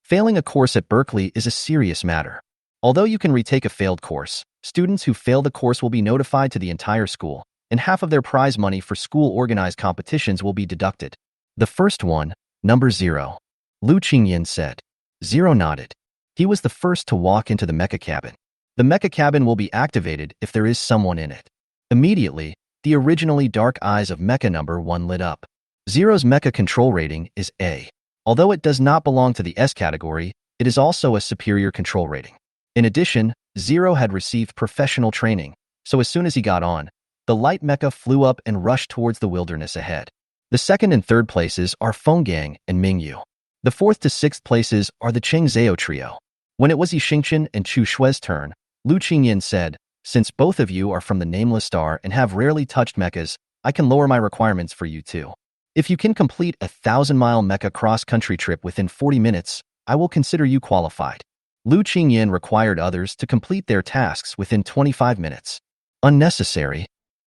Failing a course at Berkeley is a serious matter. Although you can retake a failed course, students who fail the course will be notified to the entire school, and half of their prize money for school-organized competitions will be deducted. The first one, number 0. Lu Qingyan said. 0 nodded. He was the first to walk into the mecha cabin. The mecha cabin will be activated if there is someone in it. Immediately, the originally dark eyes of mecha number 1 lit up. 0's mecha control rating is A. Although it does not belong to the S category, it is also a superior control rating. In addition, 0 had received professional training, so as soon as he got on, the light mecha flew up and rushed towards the wilderness ahead. The second and third places are Fenggang and Mingyu. The 4th to 6th places are the Chengzhou trio. When it was Yi Xingqian and Chu Shui's turn, Lu Qingyan said, "Since both of you are from the Nameless Star and have rarely touched mechas, I can lower my requirements for you too. If you can complete a 1,000-mile mecha cross-country trip within 40 minutes, I will consider you qualified." Lu Qingyan required others to complete their tasks within 25 minutes. Unnecessary.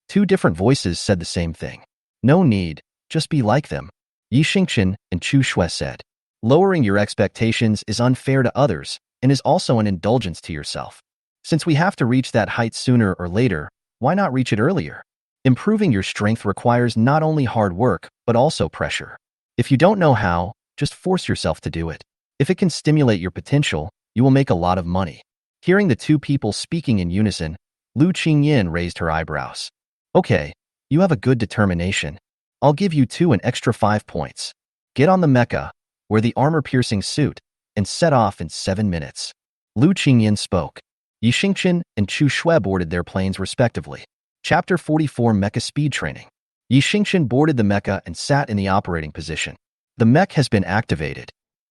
2 different voices said the same thing. No need, just be like them. Yi Xingqian and Chu Shui said. Lowering your expectations is unfair to others and is also an indulgence to yourself. Since we have to reach that height sooner or later, why not reach it earlier? Improving your strength requires not only hard work, but also pressure. If you don't know how, just force yourself to do it. If it can stimulate your potential, you will make a lot of money. Hearing the 2 people speaking in unison, Lu Qingyan raised her eyebrows. Okay, you have a good determination. I'll give you an extra 5 points. Get on the mecha, wear the armor-piercing suit, and set off in 7 minutes. Lu Qingyan spoke. Yi Xingqian and Chu Shui boarded their planes respectively. Chapter 44 Mecha Speed Training. Yi Xingqian boarded the mecha and sat in the operating position. The mech has been activated.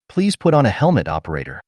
Please put on a helmet, operator.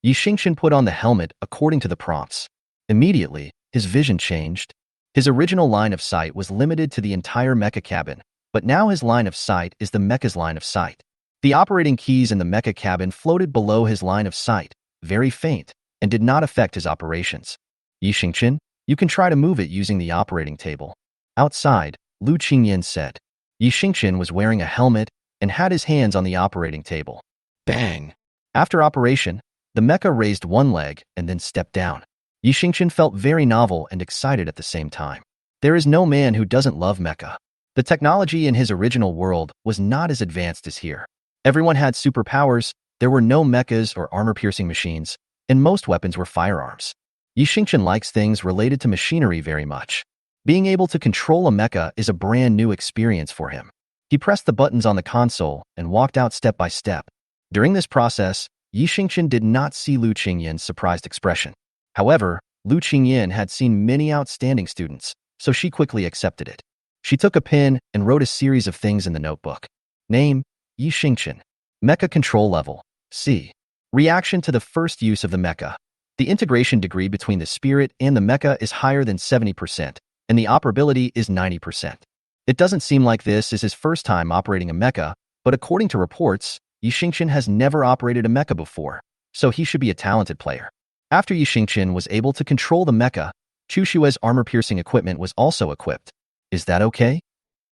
Yi Xingqian put on the helmet according to the prompts. Immediately, his vision changed. His original line of sight was limited to the entire mecha cabin, but now his line of sight is the mecha's line of sight. The operating keys in the mecha cabin floated below his line of sight, very faint, and did not affect his operations. Yi Xingqian, you can try to move it using the operating table. Outside, Lu Qingyan said. Yi Xingqian was wearing a helmet and had his hands on the operating table. Bang! After operation, the mecha raised one leg and then stepped down. Yi Xingqian felt very novel and excited at the same time. There is no man who doesn't love mecha. The technology in his original world was not as advanced as here. Everyone had superpowers, there were no mechas or armor-piercing machines, and most weapons were firearms. Yi Xingqian likes things related to machinery very much. Being able to control a mecha is a brand new experience for him. He pressed the buttons on the console and walked out step by step. During this process, Yi Xingqian did not see Lu Qingyan's surprised expression. However, Lu Qingyan had seen many outstanding students, so she quickly accepted it. She took a pen and wrote a series of things in the notebook. Name, Yi Xingqian. Mecha control level, C. Reaction to the first use of the mecha. The integration degree between the spirit and the mecha is higher than 70%, and the operability is 90%. It doesn't seem like this is his first time operating a mecha, but according to reports, Yi Xingqian has never operated a mecha before, so he should be a talented player. After Yi Xingqian was able to control the mecha, Chu Shue's armor-piercing equipment was also equipped. Is that okay?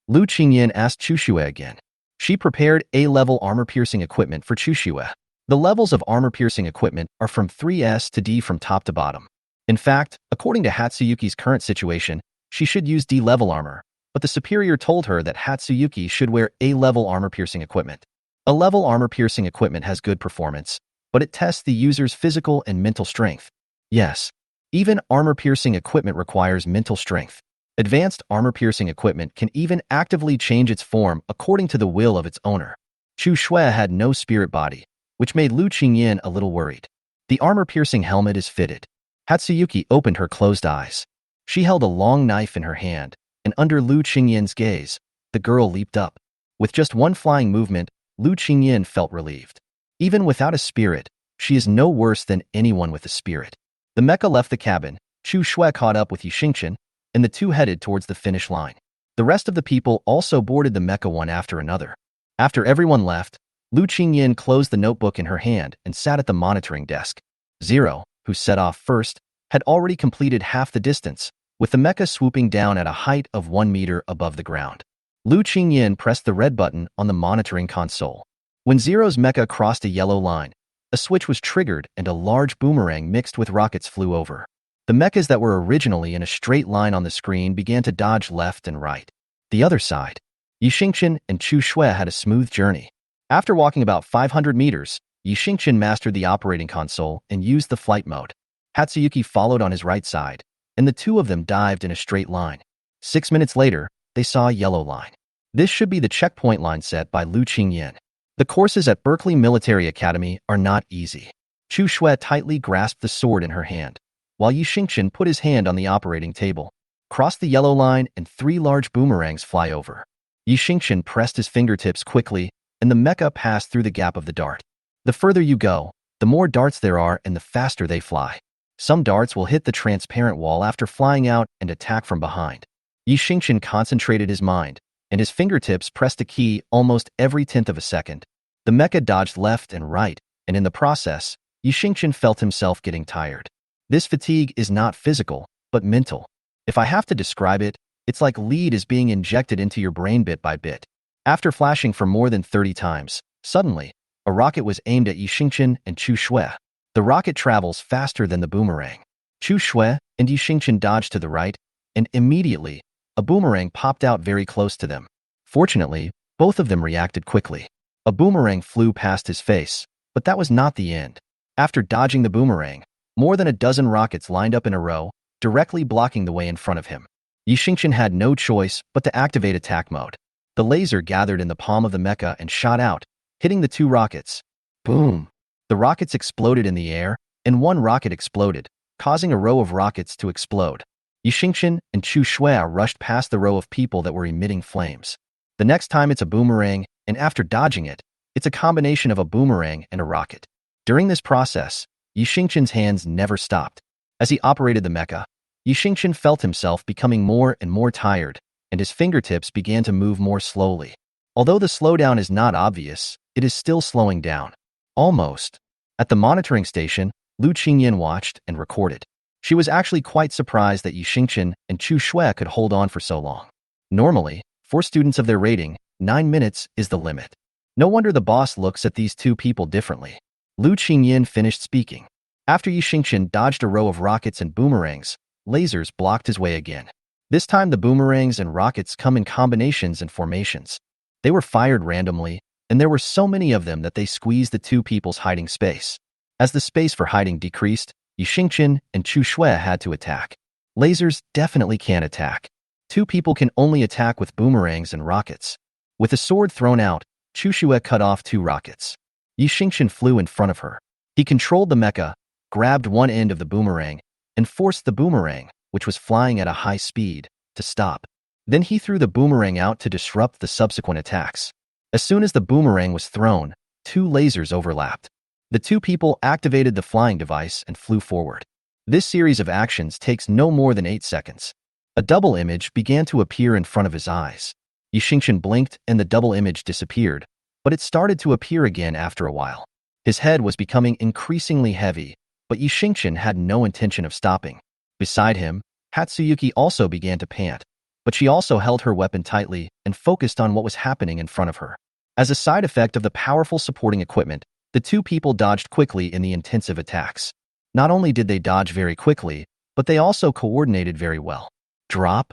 Lu Qingyan asked Chu Shue again. She prepared A-level armor-piercing equipment for Chu Shue. The levels of armor-piercing equipment are from 3S to D from top to bottom. In fact, according to Hatsuyuki's current situation, she should use D-level armor, but the superior told her that Hatsuyuki should wear A-level armor-piercing equipment. A-level armor-piercing equipment has good performance, but it tests the user's physical and mental strength. Yes, even armor-piercing equipment requires mental strength. Advanced armor-piercing equipment can even actively change its form according to the will of its owner. Chu Shue had no spirit body, which made Lu Qingyan a little worried. The armor-piercing helmet is fitted. Hatsuyuki opened her closed eyes. She held a long knife in her hand, and under Lu Qingyan's gaze, the girl leaped up. With just one flying movement, Lu Qingyan felt relieved. Even without a spirit, she is no worse than anyone with a spirit. The mecha left the cabin, Chu Shue caught up with Yi Xingqian, and the two headed towards the finish line. The rest of the people also boarded the mecha one after another. After everyone left, Lu Qingyan closed the notebook in her hand and sat at the monitoring desk. Zero, who set off first, had already completed half the distance, with the mecha swooping down at a height of 1 meter above the ground. Lu Qingyan pressed the red button on the monitoring console. When Zero's mecha crossed a yellow line, a switch was triggered and a large boomerang mixed with rockets flew over. The mechas that were originally in a straight line on the screen began to dodge left and right. The other side. Yi Xingqian and Chu Shue had a smooth journey. After walking about 500 meters, Yi Xingqian mastered the operating console and used the flight mode. Hatsuyuki followed on his right side, and the two of them dived in a straight line. 6 minutes later, they saw a yellow line. This should be the checkpoint line set by Lu Qingyan. The courses at Berkeley Military Academy are not easy. Chu Shue tightly grasped the sword in her hand, while Yi Xingqian put his hand on the operating table. Cross the yellow line and 3 large boomerangs fly over. Yi Xingqian pressed his fingertips quickly, and the mecha passed through the gap of the dart. The further you go, the more darts there are and the faster they fly. Some darts will hit the transparent wall after flying out and attack from behind. Yi Xingqian concentrated his mind, and his fingertips pressed a key almost every tenth of a second. The mecha dodged left and right, and in the process, Yi Xingqian felt himself getting tired. This fatigue is not physical, but mental. If I have to describe it, it's like lead is being injected into your brain bit by bit. After flashing for more than 30 times, suddenly, a rocket was aimed at Yi Xingqian and Chu Shue. The rocket travels faster than the boomerang. Chu Shue and Yi Xingqian dodged to the right, and immediately, a boomerang popped out very close to them. Fortunately, both of them reacted quickly. A boomerang flew past his face, but that was not the end. After dodging the boomerang, more than a dozen rockets lined up in a row, directly blocking the way in front of him. Yi Xingqian had no choice but to activate attack mode. The laser gathered in the palm of the mecha and shot out, hitting the 2 rockets. Boom! The rockets exploded in the air, and 1 rocket exploded, causing a row of rockets to explode. Yi Xingqian and Chu Shue rushed past the row of people that were emitting flames. The next time it's a boomerang, and after dodging it, it's a combination of a boomerang and a rocket. During this process, Yi Xingqian's hands never stopped. As he operated the mecha, Yi Xingqian felt himself becoming more and more tired, and his fingertips began to move more slowly. Although the slowdown is not obvious, it is still slowing down. Almost. At the monitoring station, Lu Qingyan watched and recorded. She was actually quite surprised that Yi Xingqian and Chu Shui could hold on for so long. Normally, for students of their rating, 9 minutes is the limit. No wonder the boss looks at these two people differently. Lu Qingyan finished speaking. After Yi Xingqian dodged a row of rockets and boomerangs, lasers blocked his way again. This time the boomerangs and rockets come in combinations and formations. They were fired randomly, and there were so many of them that they squeezed the two people's hiding space. As the space for hiding decreased, Yi Xingqian and Chu Shui had to attack. Lasers definitely can't attack. Two people can only attack with boomerangs and rockets. With a sword thrown out, Chu Shui cut off 2 rockets. Yi Xingqian flew in front of her. He controlled the mecha, grabbed one end of the boomerang, and forced the boomerang, which was flying at a high speed, to stop. Then he threw the boomerang out to disrupt the subsequent attacks. As soon as the boomerang was thrown, 2 lasers overlapped. The 2 people activated the flying device and flew forward. This series of actions takes no more than 8 seconds. A double image began to appear in front of his eyes. Yi Xingqian blinked and the double image disappeared, but it started to appear again after a while. His head was becoming increasingly heavy, but Yi Xingqian had no intention of stopping. Beside him, Hatsuyuki also began to pant, but she also held her weapon tightly and focused on what was happening in front of her. As a side effect of the powerful supporting equipment, the 2 people dodged quickly in the intensive attacks. Not only did they dodge very quickly, but they also coordinated very well. Drop.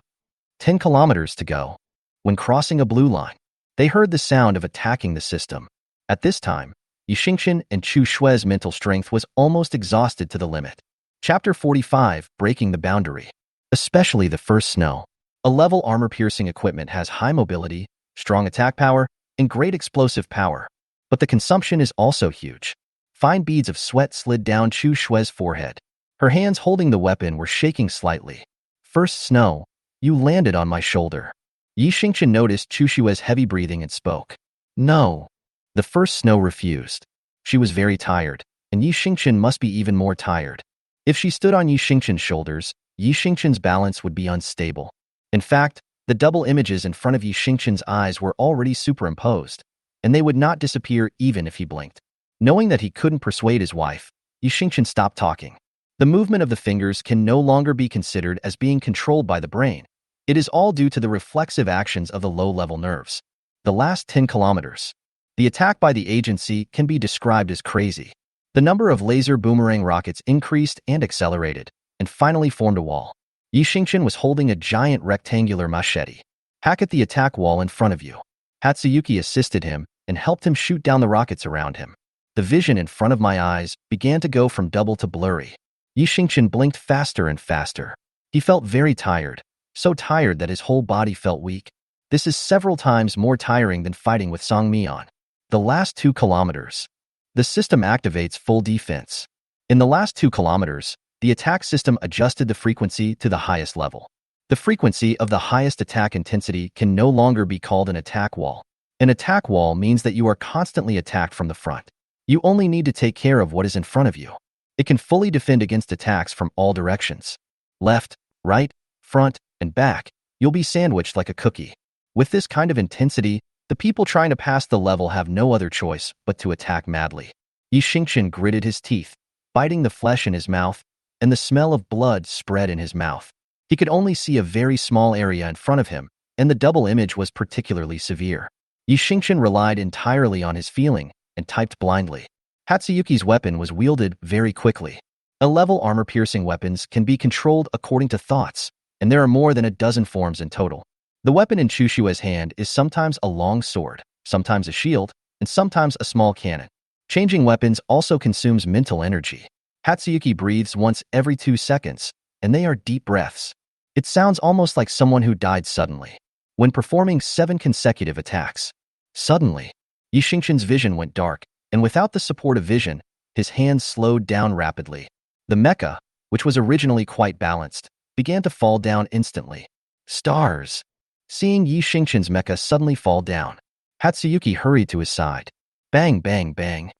10 kilometers to go. When crossing a blue line, they heard the sound of attacking the system. At this time, Yi Xingqian and Chu Shui's mental strength was almost exhausted to the limit. Chapter 45, Breaking the Boundary. Especially the first snow. A level armor-piercing equipment has high mobility, strong attack power, and great explosive power. But the consumption is also huge. Fine beads of sweat slid down Chu Shui's forehead. Her hands holding the weapon were shaking slightly. First snow, you landed on my shoulder. Yi Xingqian noticed Chu Shui's heavy breathing and spoke. No. The first snow refused. She was very tired, and Yi Xingqian must be even more tired. If she stood on Yi Xingqian's shoulders, Yi Xingqian's balance would be unstable. In fact, the double images in front of Yi Xingqian's eyes were already superimposed, and they would not disappear even if he blinked. Knowing that he couldn't persuade his wife, Yi Xingqian stopped talking. The movement of the fingers can no longer be considered as being controlled by the brain. It is all due to the reflexive actions of the low-level nerves. The last 10 kilometers. The attack by the agency can be described as crazy. The number of laser boomerang rockets increased and accelerated, and finally formed a wall. Yi Xingqian was holding a giant rectangular machete. Hack at the attack wall in front of you. Hatsuyuki assisted him and helped him shoot down the rockets around him. The vision in front of my eyes began to go from double to blurry. Yi Xingqian blinked faster and faster. He felt very tired, so tired that his whole body felt weak. This is several times more tiring than fighting with Song Mian. The last 2 kilometers. The system activates full defense. In the last 2 kilometers, the attack system adjusted the frequency to the highest level. The frequency of the highest attack intensity can no longer be called an attack wall. An attack wall means that you are constantly attacked from the front. You only need to take care of what is in front of you. It can fully defend against attacks from all directions. Left, right, front, and back, you'll be sandwiched like a cookie. With this kind of intensity, the people trying to pass the level have no other choice but to attack madly. Yi Xingqian gritted his teeth, biting the flesh in his mouth, and the smell of blood spread in his mouth. He could only see a very small area in front of him, and the double image was particularly severe. Yi Xingqian relied entirely on his feeling and typed blindly. Hatsuyuki's weapon was wielded very quickly. A-level armor-piercing weapons can be controlled according to thoughts, and there are more than a dozen forms in total. The weapon in Chu Shui's hand is sometimes a long sword, sometimes a shield, and sometimes a small cannon. Changing weapons also consumes mental energy. Hatsuyuki breathes once every 2 seconds, and they are deep breaths. It sounds almost like someone who died suddenly. When performing 7 consecutive attacks. Suddenly, Yi Xingqian's vision went dark, and without the support of vision, his hands slowed down rapidly. The mecha, which was originally quite balanced, began to fall down instantly. Stars. Seeing Yi Xingqian's mecha suddenly fall down, Hatsuyuki hurried to his side. Bang, bang, bang.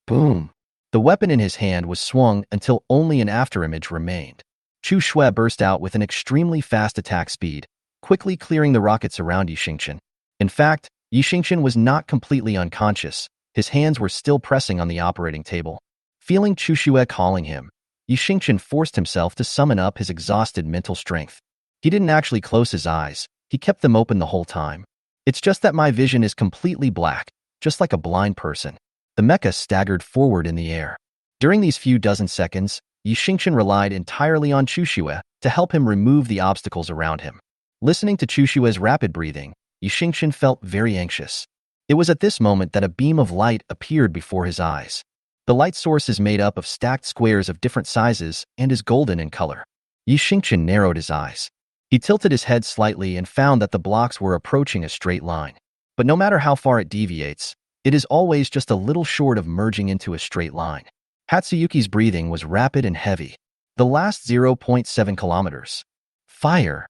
Boom. The weapon in his hand was swung until only an afterimage remained. Chu Shui burst out with an extremely fast attack speed, quickly clearing the rockets around Yi Xingqian. In fact, Yi Xingqian was not completely unconscious. His hands were still pressing on the operating table. Feeling Chu Shui calling him, Yi Xingqian forced himself to summon up his exhausted mental strength. He didn't actually close his eyes. He kept them open the whole time. It's just that my vision is completely black, just like a blind person. The mecha staggered forward in the air. During these few dozen seconds, Yi Xingqian relied entirely on Chu Shui to help him remove the obstacles around him. Listening to Chu Shui's rapid breathing, Yi Xingqian felt very anxious. It was at this moment that a beam of light appeared before his eyes. The light source is made up of stacked squares of different sizes and is golden in color. Yi Xingqian narrowed his eyes. He tilted his head slightly and found that the blocks were approaching a straight line. But no matter how far it deviates, it is always just a little short of merging into a straight line. Hatsuyuki's breathing was rapid and heavy. The last 0.7 kilometers. Fire.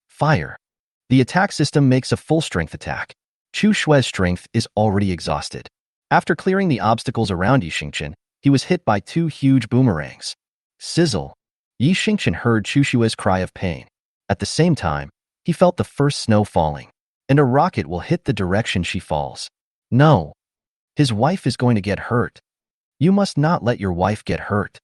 Fire. The attack system makes a full-strength attack. Chu Shui's strength is already exhausted. After clearing the obstacles around Yi Xingqian, he was hit by two huge boomerangs. Sizzle. Yi Xingqian heard Chu Shui's cry of pain. At the same time, he felt the first snow falling, and a rocket will hit the direction she falls. No. His wife is going to get hurt. You must not let your wife get hurt.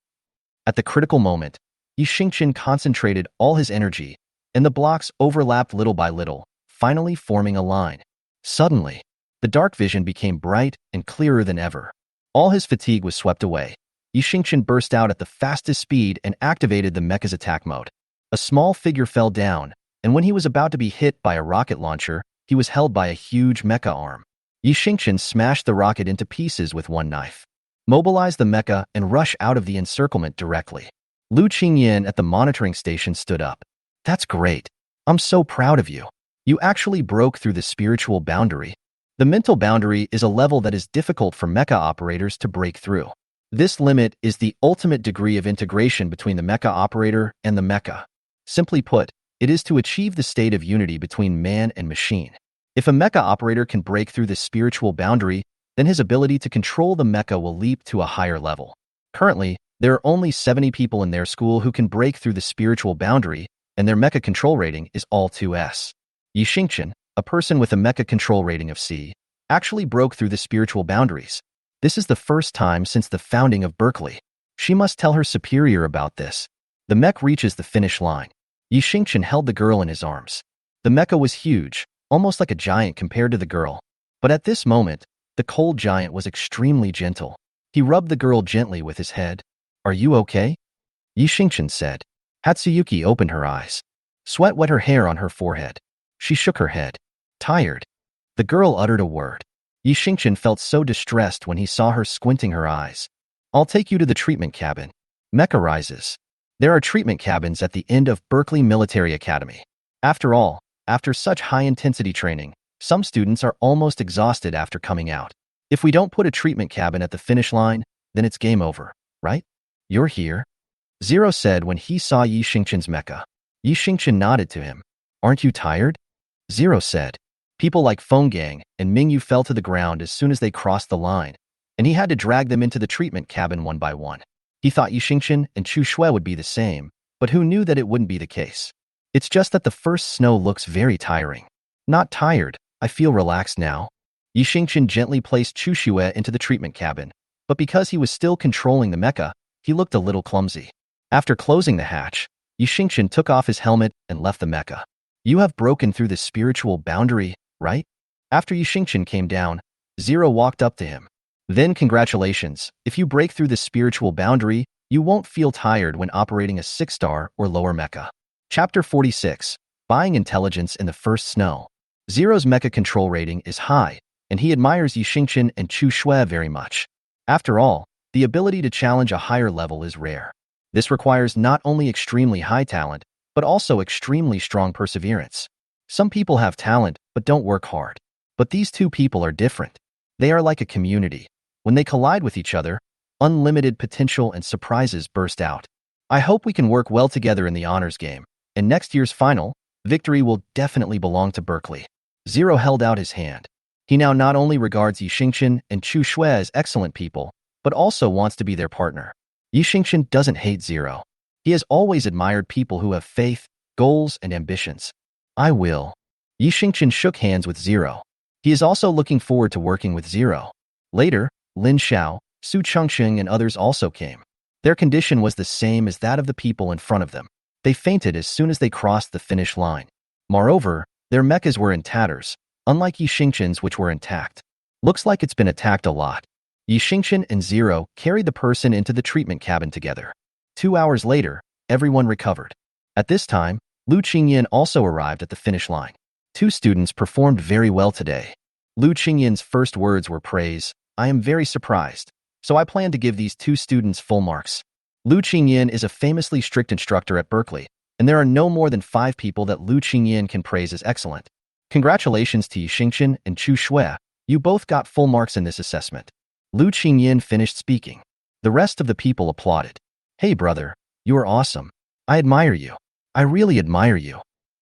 At the critical moment, Yi Xingqian concentrated all his energy, and the blocks overlapped little by little, finally forming a line. Suddenly, the dark vision became bright and clearer than ever. All his fatigue was swept away. Yi Xingqian burst out at the fastest speed and activated the mecha's attack mode. A small figure fell down, and when he was about to be hit by a rocket launcher, he was held by a huge mecha arm. Yi Xingqian smashed the rocket into pieces with one knife. Mobilize the mecha and rush out of the encirclement directly. Lu Qingyan at the monitoring station stood up. That's great. I'm so proud of you. You actually broke through the spiritual boundary. The mental boundary is a level that is difficult for mecha operators to break through. This limit is the ultimate degree of integration between the mecha operator and the mecha. Simply put, it is to achieve the state of unity between man and machine. If a mecha operator can break through this spiritual boundary, then his ability to control the mecha will leap to a higher level. Currently, there are only 70 people in their school who can break through the spiritual boundary, and their mecha control rating is all 2S. Yi Xingqian, a person with a mecha control rating of C, actually broke through the spiritual boundaries. This is the first time since the founding of Berkeley. She must tell her superior about this. The mech reaches the finish line. Yi Xingqian held the girl in his arms. The mecha was huge, almost like a giant compared to the girl. But at this moment, the cold giant was extremely gentle. He rubbed the girl gently with his head. Are you okay? Yi Xingqian said. Hatsuyuki opened her eyes. Sweat wet her hair on her forehead. She shook her head. Tired. The girl uttered a word. Yi Xingqian felt so distressed when he saw her squinting her eyes. I'll take you to the treatment cabin. Mecha rises. There are treatment cabins at the end of Berkeley Military Academy. After all, after such high-intensity training, some students are almost exhausted after coming out. If we don't put a treatment cabin at the finish line, then it's game over, right? You're here? Zero said when he saw Yi Xingqian's mecha. Yi Xingqian nodded to him. Aren't you tired? Zero said. People like Feng Gang and Mingyu fell to the ground as soon as they crossed the line, and he had to drag them into the treatment cabin one by one. He thought Yi Xingqian and Chu Shui would be the same, but who knew that it wouldn't be the case? It's just that the first snow looks very tiring. Not tired, I feel relaxed now. Yi Xingqian gently placed Chu Shui into the treatment cabin, but because he was still controlling the mecha, he looked a little clumsy. After closing the hatch, Yi Xingqian took off his helmet and left the mecha. You have broken through the spiritual boundary, right? After Yi Xingqian came down, Zero walked up to him. Then congratulations, if you break through the spiritual boundary, you won't feel tired when operating a 6-star or lower mecha. Chapter 46, Buying Intelligence in the First Snow. Zero's mecha control rating is high, and he admires Yi Xingqian and Chu Shui very much. After all, the ability to challenge a higher level is rare. This requires not only extremely high talent, but also extremely strong perseverance. Some people have talent, but don't work hard. But these two people are different. They are like a community. When they collide with each other, unlimited potential and surprises burst out. I hope we can work well together in the honors game, and next year's final, victory will definitely belong to Berkeley. Zero held out his hand. He now not only regards Yi Xingqian and Chu Shui as excellent people, but also wants to be their partner. Yi Xingchen doesn't hate Zero. He has always admired people who have faith, goals, and ambitions. I will. Yi Xingchen shook hands with Zero. He is also looking forward to working with Zero. Later, Lin Xiao, Su Chengxing, and others also came. Their condition was the same as that of the people in front of them. They fainted as soon as they crossed the finish line. Moreover, their mechas were in tatters, unlike Yi Xingchen's, which were intact. Looks like it's been attacked a lot. Yi Xingchen and Zero carried the person into the treatment cabin together. 2 hours later, everyone recovered. At this time, Lu Qingyan also arrived at the finish line. 2 students performed very well today. Lu Qingyan's first words were praise. I am very surprised. So I plan to give these 2 students full marks. Lu Qingyan is a famously strict instructor at Berkeley, and there are no more than 5 people that Lu Qingyan can praise as excellent. Congratulations to Yi Xingchen and Chu Shui. You both got full marks in this assessment. Lu Qingyan finished speaking. The rest of the people applauded. Hey brother, you are awesome. I admire you. I really admire you.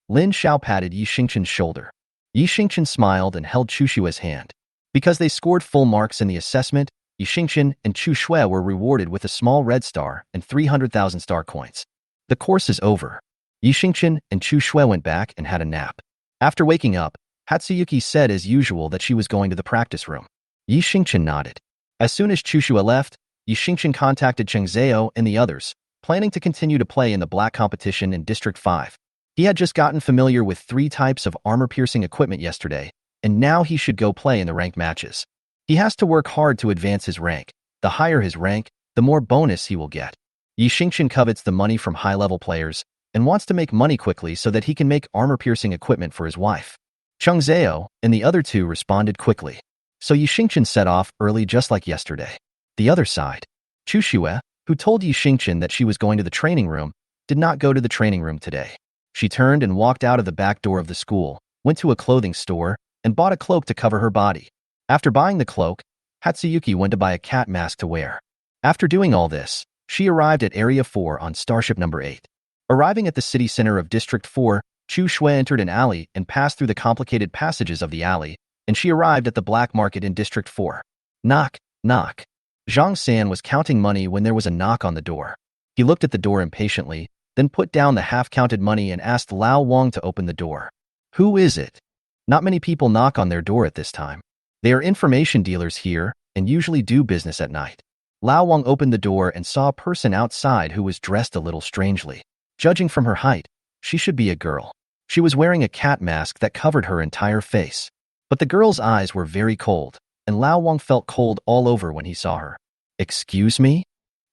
Lin Xiao patted Yi Xingchen's shoulder. Yi Xingchen smiled and held Chu Shui's hand. Because they scored full marks in the assessment, Yi Xingchen and Chu Shui were rewarded with a small red star and 300,000 star coins. The course is over. Yi Xingchen and Chu Shui went back and had a nap. After waking up, Hatsuyuki said as usual that she was going to the practice room. Yi Xingchen nodded. As soon as Chu Shui left, Yi Xingchen contacted Cheng Zhao and the others, planning to continue to play in the black competition in District 5. He had just gotten familiar with 3 types of armor-piercing equipment yesterday, and now he should go play in the ranked matches. He has to work hard to advance his rank. The higher his rank, the more bonus he will get. Yi Xingchen covets the money from high-level players and wants to make money quickly so that he can make armor-piercing equipment for his wife. Cheng Zhao and the other 2 responded quickly. So Yi Xingchen set off early just like yesterday. The other side, Chu Shui, who told Yi Xingchen that she was going to the training room, did not go to the training room today. She turned and walked out of the back door of the school, went to a clothing store, and bought a cloak to cover her body. After buying the cloak, Hatsuyuki went to buy a cat mask to wear. After doing all this, she arrived at Area 4 on Starship Number 8. Arriving at the city center of District 4, Chu Shui entered an alley and passed through the complicated passages of the alley, and she arrived at the black market in District 4. Knock, knock. Zhang San was counting money when there was a knock on the door. He looked at the door impatiently, then put down the half-counted money and asked Lao Wang to open the door. Who is it? Not many people knock on their door at this time. They are information dealers here and usually do business at night. Lao Wang opened the door and saw a person outside who was dressed a little strangely. Judging from her height, she should be a girl. She was wearing a cat mask that covered her entire face. But the girl's eyes were very cold, and Lao Wang felt cold all over when he saw her. Excuse me?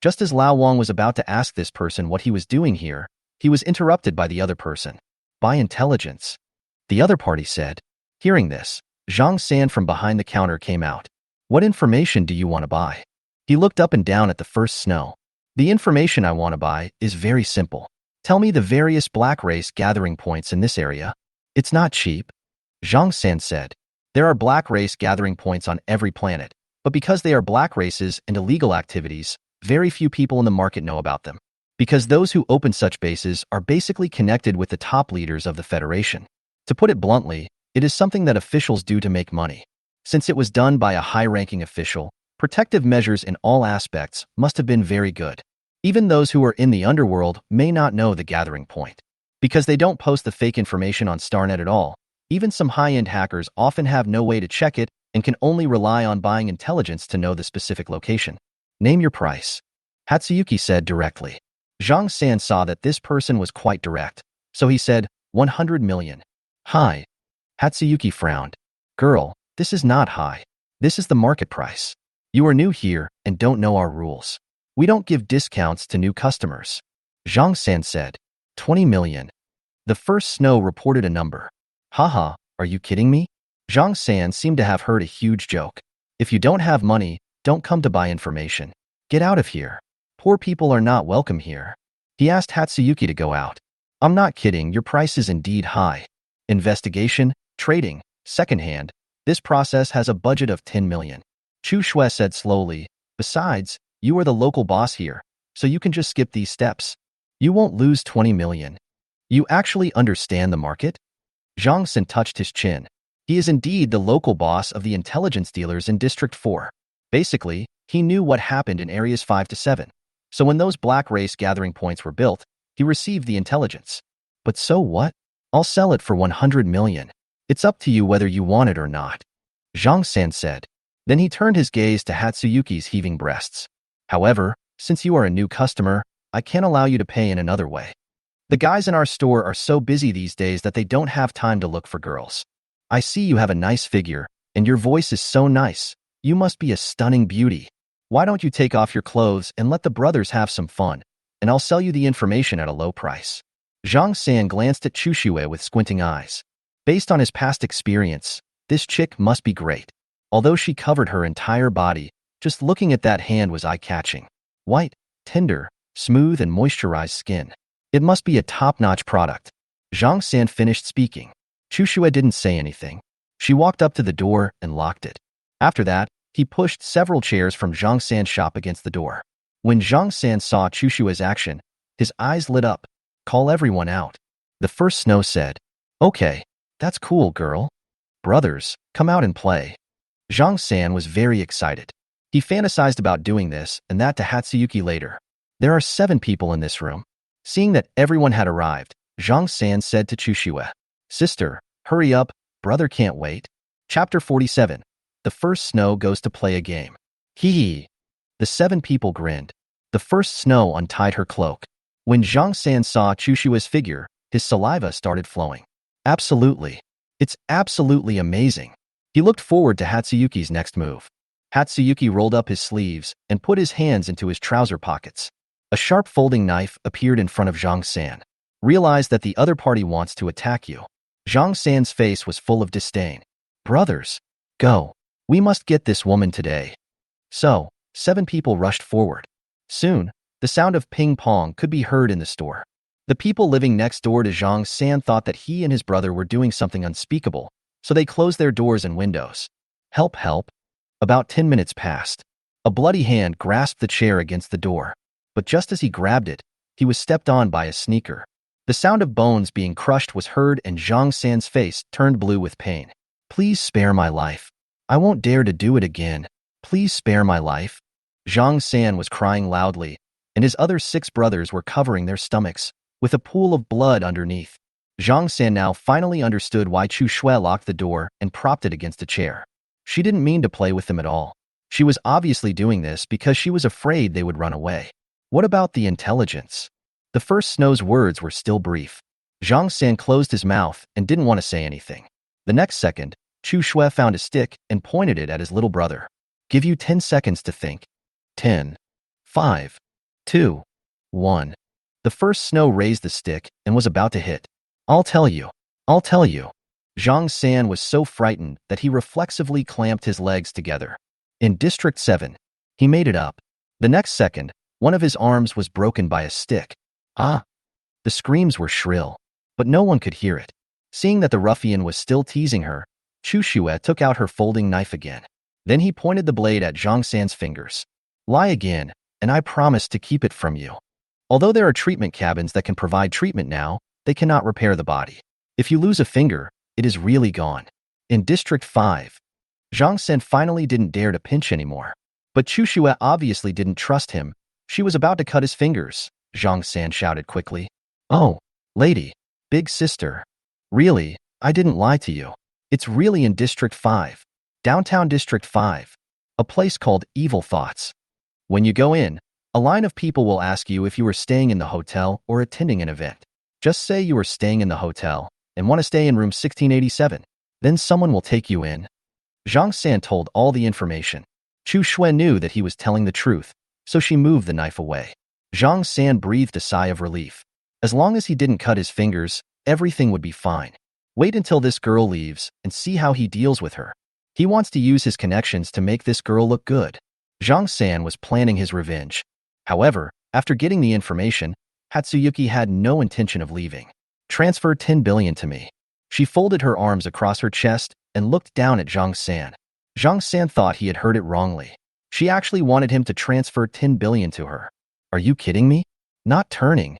Just as Lao Wang was about to ask this person what he was doing here, he was interrupted by the other person. By intelligence. The other party said. Hearing this, Zhang San from behind the counter came out. What information do you want to buy? He looked up and down at the first snow. The information I want to buy is very simple. Tell me the various black race gathering points in this area. It's not cheap. Zhang San said. There are black race gathering points on every planet, but because they are black races and illegal activities, very few people in the market know about them. Because those who open such bases are basically connected with the top leaders of the Federation. To put it bluntly, it is something that officials do to make money. Since it was done by a high-ranking official, protective measures in all aspects must have been very good. Even those who are in the underworld may not know the gathering point. Because they don't post the fake information on StarNet at all, even some high-end hackers often have no way to check it and can only rely on buying intelligence to know the specific location. Name your price. Hatsuyuki said directly. Zhang San saw that this person was quite direct, so he said, 100 million. High. Hatsuyuki frowned. Girl, this is not high. This is the market price. You are new here and don't know our rules. We don't give discounts to new customers. Zhang San said. 20 million. The first snow reported a number. Haha, are you kidding me? Zhang San seemed to have heard a huge joke. If you don't have money, don't come to buy information. Get out of here. Poor people are not welcome here. He asked Hatsuyuki to go out. I'm not kidding, your price is indeed high. Investigation, trading, secondhand. This process has a budget of 10 million. Chu Shui said slowly. Besides, you are the local boss here, so you can just skip these steps. You won't lose 20 million. You actually understand the market? Zhang San touched his chin. He is indeed the local boss of the intelligence dealers in District 4. Basically, He knew what happened in areas 5 to 7. So when those black race gathering points were built, he received the intelligence. But so what? I'll sell it for 100 million. It's up to you whether you want it or not, Zhang San said. Then he turned his gaze to Hatsuyuki's heaving breasts. However, since you are a new customer, I can't allow you to pay in another way. The guys in our store are so busy these days that they don't have time to look for girls. I see you have a nice figure, and your voice is so nice. You must be a stunning beauty. Why don't you take off your clothes and let the brothers have some fun, and I'll sell you the information at a low price. Zhang San glanced at Chu Xue with squinting eyes. Based on his past experience, this chick must be great. Although she covered her entire body, just looking at that hand was eye-catching. White, tender, smooth and moisturized skin. It must be a top-notch product. Zhang San finished speaking. Chu Xue didn't say anything. She walked up to the door and locked it. After that, he pushed several chairs from Zhang San's shop against the door. When Zhang San saw Chu Xue's action, his eyes lit up. Call everyone out. The first Snow said, Okay, that's cool, girl. Brothers, come out and play. Zhang San was very excited. He fantasized about doing this and that to Hatsuyuki later. There are 7 people in this room. Seeing that everyone had arrived, Zhang San said to Chu Xue, Sister, hurry up, brother can't wait. Chapter 47. The first Snow goes to play a game. Hee hee. The 7 people grinned. The first Snow untied her cloak. When Zhang San saw Chu Xue's figure, his saliva started flowing. Absolutely. It's absolutely amazing. He looked forward to Hatsuyuki's next move. Hatsuyuki rolled up his sleeves and put his hands into his trouser pockets. A sharp folding knife appeared in front of Zhang San. Realize that the other party wants to attack you. Zhang San's face was full of disdain. Brothers, go. We must get this woman today. So, 7 people rushed forward. Soon, the sound of ping-pong could be heard in the store. The people living next door to Zhang San thought that he and his brother were doing something unspeakable, so they closed their doors and windows. Help, help. About 10 minutes passed. A bloody hand grasped the chair against the door. But just as he grabbed it, he was stepped on by a sneaker. The sound of bones being crushed was heard and Zhang San's face turned blue with pain. Please spare my life. I won't dare to do it again. Please spare my life. Zhang San was crying loudly, and his other 6 brothers were covering their stomachs, with a pool of blood underneath. Zhang San now finally understood why Chu Xue locked the door and propped it against a chair. She didn't mean to play with them at all. She was obviously doing this because she was afraid they would run away. What about the intelligence? The first Snow's words were still brief. Zhang San closed his mouth and didn't want to say anything. The next second, Chu Xue found a stick and pointed it at his little brother. Give you 10 seconds to think. 10, 5, 2, 1. The first Snow raised the stick and was about to hit. I'll tell you. I'll tell you. Zhang San was so frightened that he reflexively clamped his legs together. In District 7, he made it up. The next second, one of his arms was broken by a stick. Ah! The screams were shrill, but no one could hear it. Seeing that the ruffian was still teasing her, Chu Xue took out her folding knife again. Then he pointed the blade at Zhang San's fingers. Lie again, and I promise to keep it from you. Although there are treatment cabins that can provide treatment now, they cannot repair the body. If you lose a finger, it is really gone. In District 5, Zhang San finally didn't dare to pinch anymore. But Chu Xue obviously didn't trust him. She was about to cut his fingers. Zhang San shouted quickly. Oh, lady, big sister. Really, I didn't lie to you. It's really in District 5. Downtown District 5. A place called Evil Thoughts. When you go in, a line of people will ask you if you were staying in the hotel or attending an event. Just say you are staying in the hotel and want to stay in room 1687. Then someone will take you in. Zhang San told all the information. Chu Xue knew that he was telling the truth, so she moved the knife away. Zhang San breathed a sigh of relief. As long as he didn't cut his fingers, everything would be fine. Wait until this girl leaves and see how he deals with her. He wants to use his connections to make this girl look good. Zhang San was planning his revenge. However, after getting the information, Hatsuyuki had no intention of leaving. Transfer 10 billion to me. She folded her arms across her chest and looked down at Zhang San. Zhang San thought he had heard it wrongly. She actually wanted him to transfer 10 billion to her. Are you kidding me? Not turning.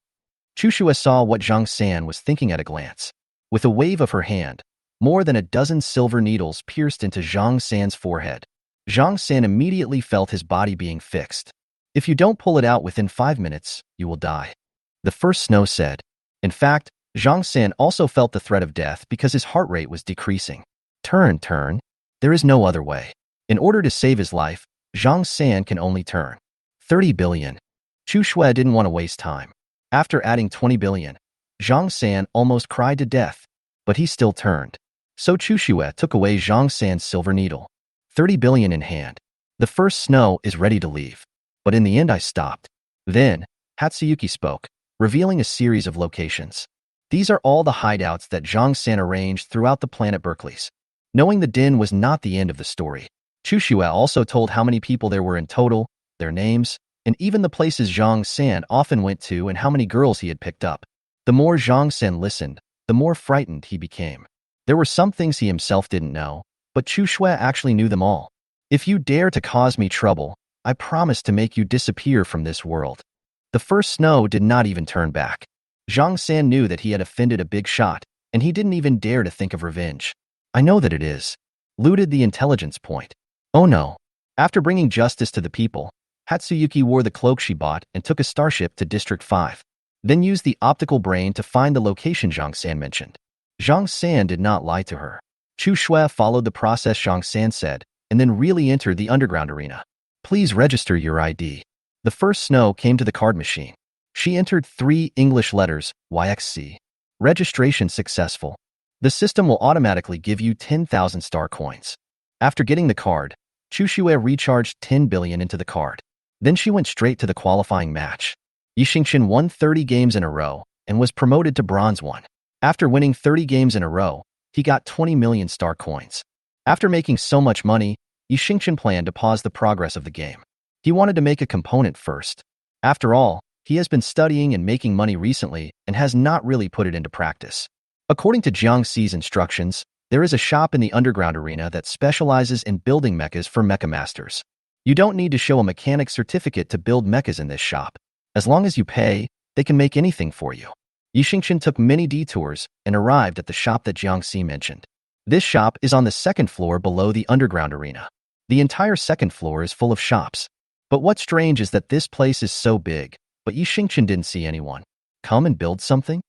Chu Xue saw what Zhang San was thinking at a glance. With a wave of her hand, more than a dozen silver needles pierced into Zhang San's forehead. Zhang San immediately felt his body being fixed. If you don't pull it out within 5 minutes, you will die. The first snow said. In fact, Zhang San also felt the threat of death because his heart rate was decreasing. Turn. There is no other way. In order to save his life, Zhang San can only turn. 30 billion. Chu Shui didn't want to waste time. After adding 20 billion, Zhang San almost cried to death, but he still turned. So Chu Shui took away Zhang San's silver needle. 30 billion in hand. The first snow is ready to leave. But in the end I stopped. Then, Hatsuyuki spoke, revealing a series of locations. These are all the hideouts that Zhang San arranged throughout the planet Berkeley's. Knowing the din was not the end of the story, Chu Shui also told how many people there were in total, their names, and even the places Zhang San often went to and how many girls he had picked up. The more Zhang San listened, the more frightened he became. There were some things he himself didn't know, but Chu Shui actually knew them all. If you dare to cause me trouble, I promise to make you disappear from this world. The first snow did not even turn back. Zhang San knew that he had offended a big shot, and he didn't even dare to think of revenge. I know that it is. Looted the intelligence point. Oh no. After bringing justice to the people, Hatsuyuki wore the cloak she bought and took a starship to District 5. Then used the optical brain to find the location Zhang San mentioned. Zhang San did not lie to her. Chu Shui followed the process Zhang San said, and then really entered the underground arena. Please register your ID. The first snow came to the card machine. She entered 3 English letters, YXC. Registration successful. The system will automatically give you 10,000 star coins. After getting the card, Chu Shui recharged 10 billion into the card. Then she went straight to the qualifying match. Yi Xingchen won 30 games in a row and was promoted to Bronze 1. After winning 30 games in a row, he got 20 million star coins. After making so much money, Yi Xingchen planned to pause the progress of the game. He wanted to make a component first. After all, he has been studying and making money recently and has not really put it into practice. According to Jiang Xi's instructions, there is a shop in the underground arena that specializes in building mechas for mecha masters. You don't need to show a mechanic certificate to build mechas in this shop. As long as you pay, they can make anything for you. Yi Xingchen took many detours and arrived at the shop that Jiang Xi mentioned. This shop is on the 2nd floor below the underground arena. The entire 2nd floor is full of shops. But what's strange is that this place is so big, but Yi Xingchen didn't see anyone. Come and build something?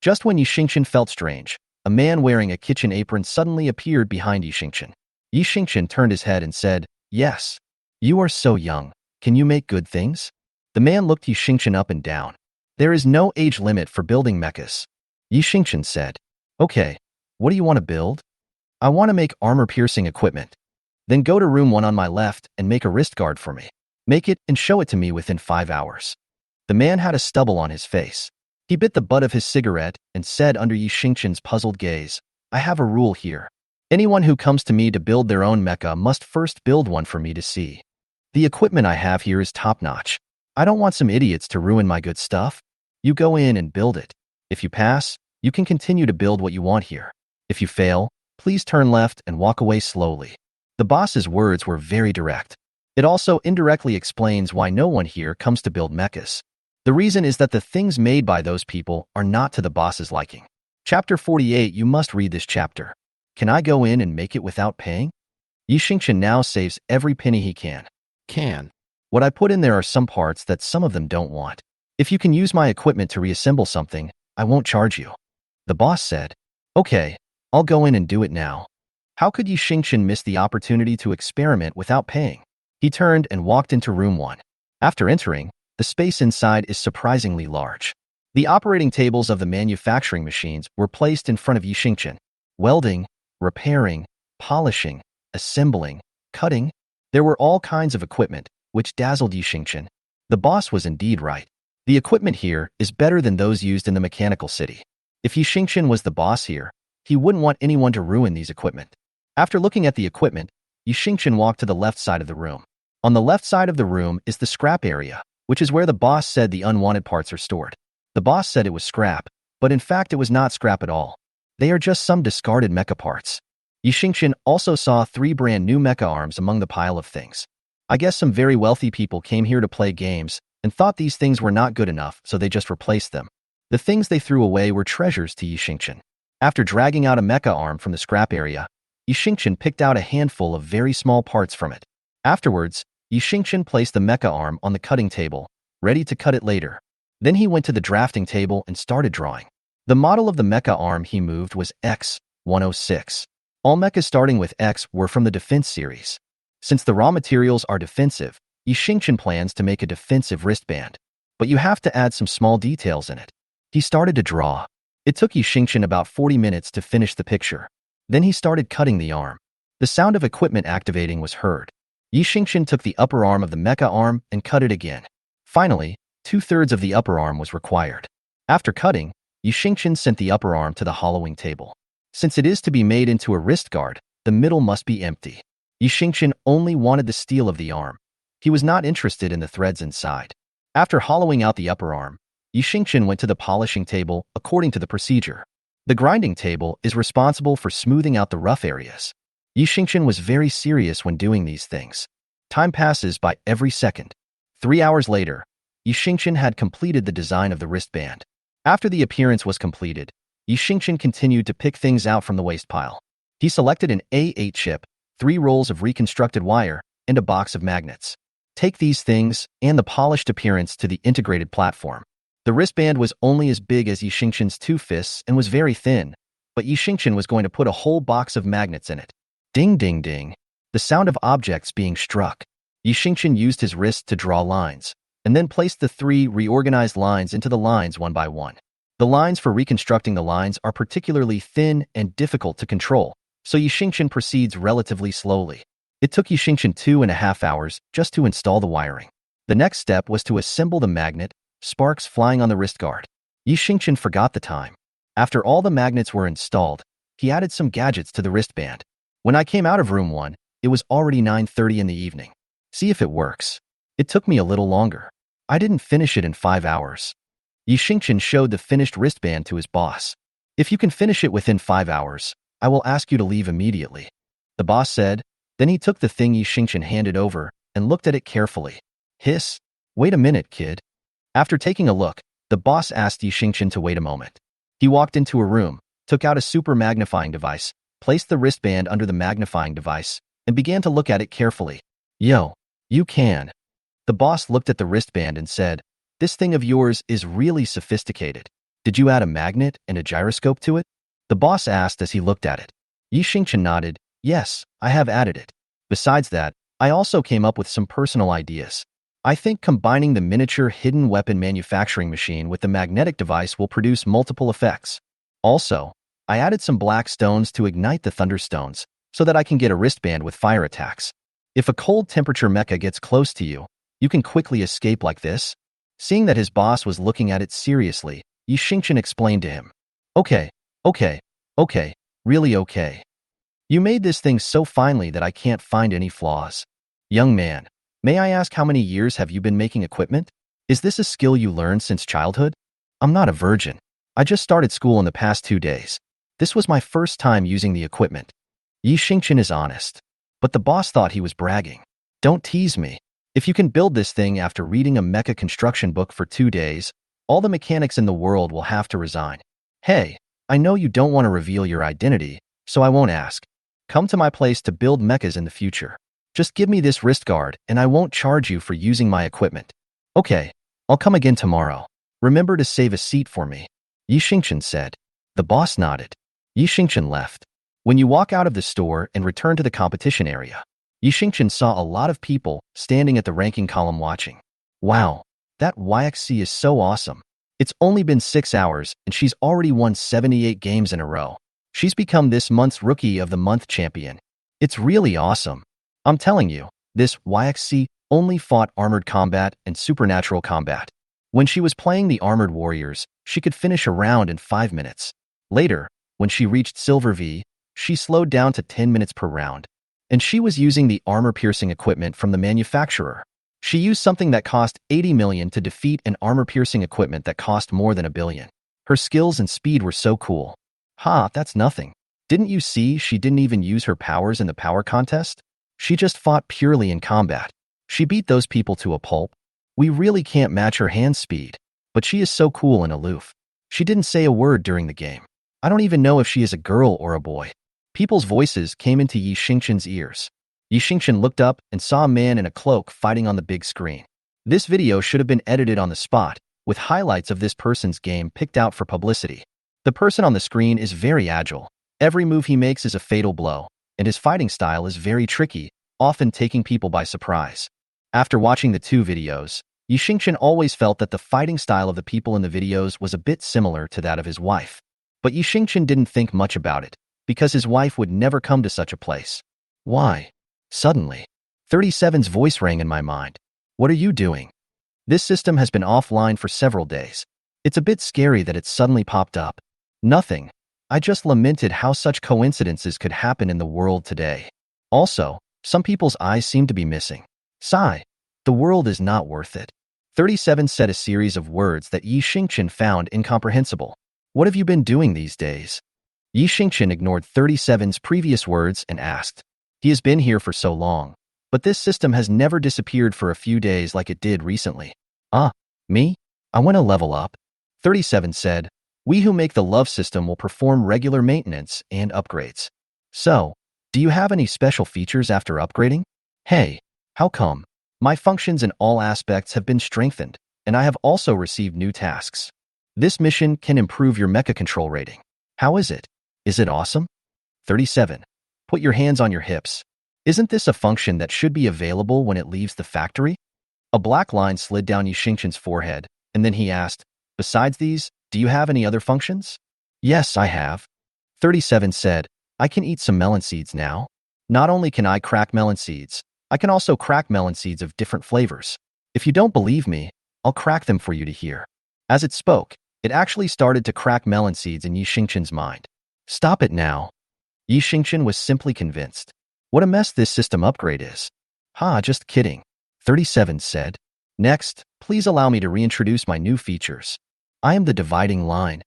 Just when Yi Xingchen felt strange, a man wearing a kitchen apron suddenly appeared behind Yi Xingchen. Yi Xingchen turned his head and said, "Yes. You are so young. Can you make good things?" The man looked Yi Xingchen up and down. "There is no age limit for building mechas." Yi Xingchen said, "Okay, what do you want to build?" "I want to make armor-piercing equipment." "Then go to room 1 on my left and make a wrist guard for me. Make it and show it to me within 5 hours." The man had a stubble on his face. He bit the butt of his cigarette and said under Yi Xingchen's puzzled gaze, "I have a rule here. Anyone who comes to me to build their own mecha must first build one for me to see. The equipment I have here is top-notch. I don't want some idiots to ruin my good stuff. You go in and build it. If you pass, you can continue to build what you want here. If you fail, please turn left and walk away slowly." The boss's words were very direct. It also indirectly explains why no one here comes to build mechas. The reason is that the things made by those people are not to the boss's liking. Chapter 48. You must read this chapter. Can I go in and make it without paying? Yi Xingchen now saves every penny he can. Can. What I put in there are some parts that some of them don't want. If you can use my equipment to reassemble something, I won't charge you. The boss said, "Okay, I'll go in and do it now." How could Yi Xingchen miss the opportunity to experiment without paying? He turned and walked into room 1. After entering, the space inside is surprisingly large. The operating tables of the manufacturing machines were placed in front of Yi Xingchen. Welding, repairing, polishing, assembling, cutting. There were all kinds of equipment, which dazzled Yi Xingchen. The boss was indeed right. The equipment here is better than those used in the mechanical city. If Yi Xingchen was the boss here, he wouldn't want anyone to ruin these equipment. After looking at the equipment, Yi Xingchen walked to the left side of the room. On the left side of the room is the scrap area, which is where the boss said the unwanted parts are stored. The boss said it was scrap, but in fact it was not scrap at all. They are just some discarded mecha parts. Yi Xingchen also saw 3 brand new mecha arms among the pile of things. I guess some very wealthy people came here to play games and thought these things were not good enough, so they just replaced them. The things they threw away were treasures to Yi Xingchen. After dragging out a mecha arm from the scrap area, Yi Xingchen picked out a handful of very small parts from it. Afterwards, Yi Xingqian placed the mecha arm on the cutting table, ready to cut it later. Then he went to the drafting table and started drawing. The model of the mecha arm he moved was X-106. All mechas starting with X were from the defense series. Since the raw materials are defensive, Yi Xingqian plans to make a defensive wristband. But you have to add some small details in it. He started to draw. It took Yi Xingqian about 40 minutes to finish the picture. Then he started cutting the arm. The sound of equipment activating was heard. Yi Xingqian took the upper arm of the mecha arm and cut it again. Finally, 2/3 of the upper arm was required. After cutting, Yi Xingqian sent the upper arm to the hollowing table. Since it is to be made into a wrist guard, the middle must be empty. Yi Xingqian only wanted the steel of the arm. He was not interested in the threads inside. After hollowing out the upper arm, Yi Xingqian went to the polishing table according to the procedure. The grinding table is responsible for smoothing out the rough areas. Yi Xingqian was very serious when doing these things. Time passes by every second. 3 hours later, Yi Xingqian had completed the design of the wristband. After the appearance was completed, Yi Xingqian continued to pick things out from the waste pile. He selected an A8 chip, 3 rolls of reconstructed wire, and a box of magnets. Take these things and the polished appearance to the integrated platform. The wristband was only as big as Yi Xingqian's 2 fists and was very thin, but Yi Xingqian was going to put a whole box of magnets in it. Ding ding ding. The sound of objects being struck. Yi Xingqian used his wrist to draw lines, and then placed the 3 reorganized lines into the lines one by one. The lines for reconstructing the lines are particularly thin and difficult to control, so Yi Xingqian proceeds relatively slowly. It took Yi Xingqian 2.5 hours just to install the wiring. The next step was to assemble the magnet, sparks flying on the wrist guard. Yi Xingqian forgot the time. After all the magnets were installed, he added some gadgets to the wristband. When I came out of room 1, it was already 9:30 in the evening. See if it works. It took me a little longer. I didn't finish it in 5 hours. Yi Xingqian showed the finished wristband to his boss. If you can finish it within 5 hours, I will ask you to leave immediately. The boss said. Then he took the thing Yi Xingqian handed over and looked at it carefully. Hiss. Wait a minute, kid. After taking a look, the boss asked Yi Xingqian to wait a moment. He walked into a room, took out a super magnifying device, placed the wristband under the magnifying device, and began to look at it carefully. Yo, you can. The boss looked at the wristband and said, this thing of yours is really sophisticated. Did you add a magnet and a gyroscope to it? The boss asked as he looked at it. Yi Xingqian nodded. Yes, I have added it. Besides that, I also came up with some personal ideas. I think combining the miniature hidden weapon manufacturing machine with the magnetic device will produce multiple effects. Also, I added some black stones to ignite the thunderstones so that I can get a wristband with fire attacks. If a cold temperature mecha gets close to you, you can quickly escape like this. Seeing that his boss was looking at it seriously, Yi Xingqian explained to him. Okay, really okay. You made this thing so finely that I can't find any flaws. Young man, may I ask how many years have you been making equipment? Is this a skill you learned since childhood? I'm not a virgin. I just started school in the past 2 days. This was my first time using the equipment. Yi Xingqian is honest. But the boss thought he was bragging. Don't tease me. If you can build this thing after reading a mecha construction book for 2 days, all the mechanics in the world will have to resign. Hey, I know you don't want to reveal your identity, so I won't ask. Come to my place to build mechas in the future. Just give me this wrist guard and I won't charge you for using my equipment. Okay, I'll come again tomorrow. Remember to save a seat for me. Yi Xingqian said. The boss nodded. Yi Xingqian left. When you walk out of the store and return to the competition area, Yi Xingqian saw a lot of people standing at the ranking column watching. Wow, that YXC is so awesome. It's only been 6 hours and she's already won 78 games in a row. She's become this month's Rookie of the Month champion. It's really awesome. I'm telling you, this YXC only fought armored combat and supernatural combat. When she was playing the armored warriors, she could finish a round in 5 minutes. Later, when she reached Silver V, she slowed down to 10 minutes per round. And she was using the armor-piercing equipment from the manufacturer. She used something that cost 80 million to defeat an armor-piercing equipment that cost more than 1 billion. Her skills and speed were so cool. Ha, that's nothing. Didn't you see she didn't even use her powers in the power contest? She just fought purely in combat. She beat those people to a pulp. We really can't match her hand speed. But she is so cool and aloof. She didn't say a word during the game. I don't even know if she is a girl or a boy. People's voices came into Yi Xingqian's ears. Yi Xingchen looked up and saw a man in a cloak fighting on the big screen. This video should have been edited on the spot, with highlights of this person's game picked out for publicity. The person on the screen is very agile. Every move he makes is a fatal blow, and his fighting style is very tricky, often taking people by surprise. After watching the two videos, Yi Xingchen always felt that the fighting style of the people in the videos was a bit similar to that of his wife. But Yi Xingchen didn't think much about it, because his wife would never come to such a place. Why? Suddenly, 37's voice rang in my mind. What are you doing? This system has been offline for several days. It's a bit scary that it suddenly popped up. Nothing. I just lamented how such coincidences could happen in the world today. Also, some people's eyes seem to be missing. Sigh. The world is not worth it. 37 said a series of words that Yi Xingchen found incomprehensible. What have you been doing these days? Yi Xingchen ignored 37's previous words and asked. He has been here for so long, but this system has never disappeared for a few days like it did recently. Ah, me? I want to level up. 37 said, we who make the love system will perform regular maintenance and upgrades. So, do you have any special features after upgrading? Hey, how come? My functions in all aspects have been strengthened, and I have also received new tasks. This mission can improve your mecha control rating. How is it? Is it awesome? 37. Put your hands on your hips. Isn't this a function that should be available when it leaves the factory? A black line slid down Yi Xingchen's forehead, and then he asked, besides these, do you have any other functions? Yes, I have. 37 said, I can eat some melon seeds now. Not only can I crack melon seeds, I can also crack melon seeds of different flavors. If you don't believe me, I'll crack them for you to hear. As it spoke, it actually started to crack melon seeds in Yi Xingchen's mind. Stop it now. Yi Xingchen was simply convinced. What a mess this system upgrade is. Ha, just kidding. 37 said. Next, please allow me to reintroduce my new features. I am the dividing line.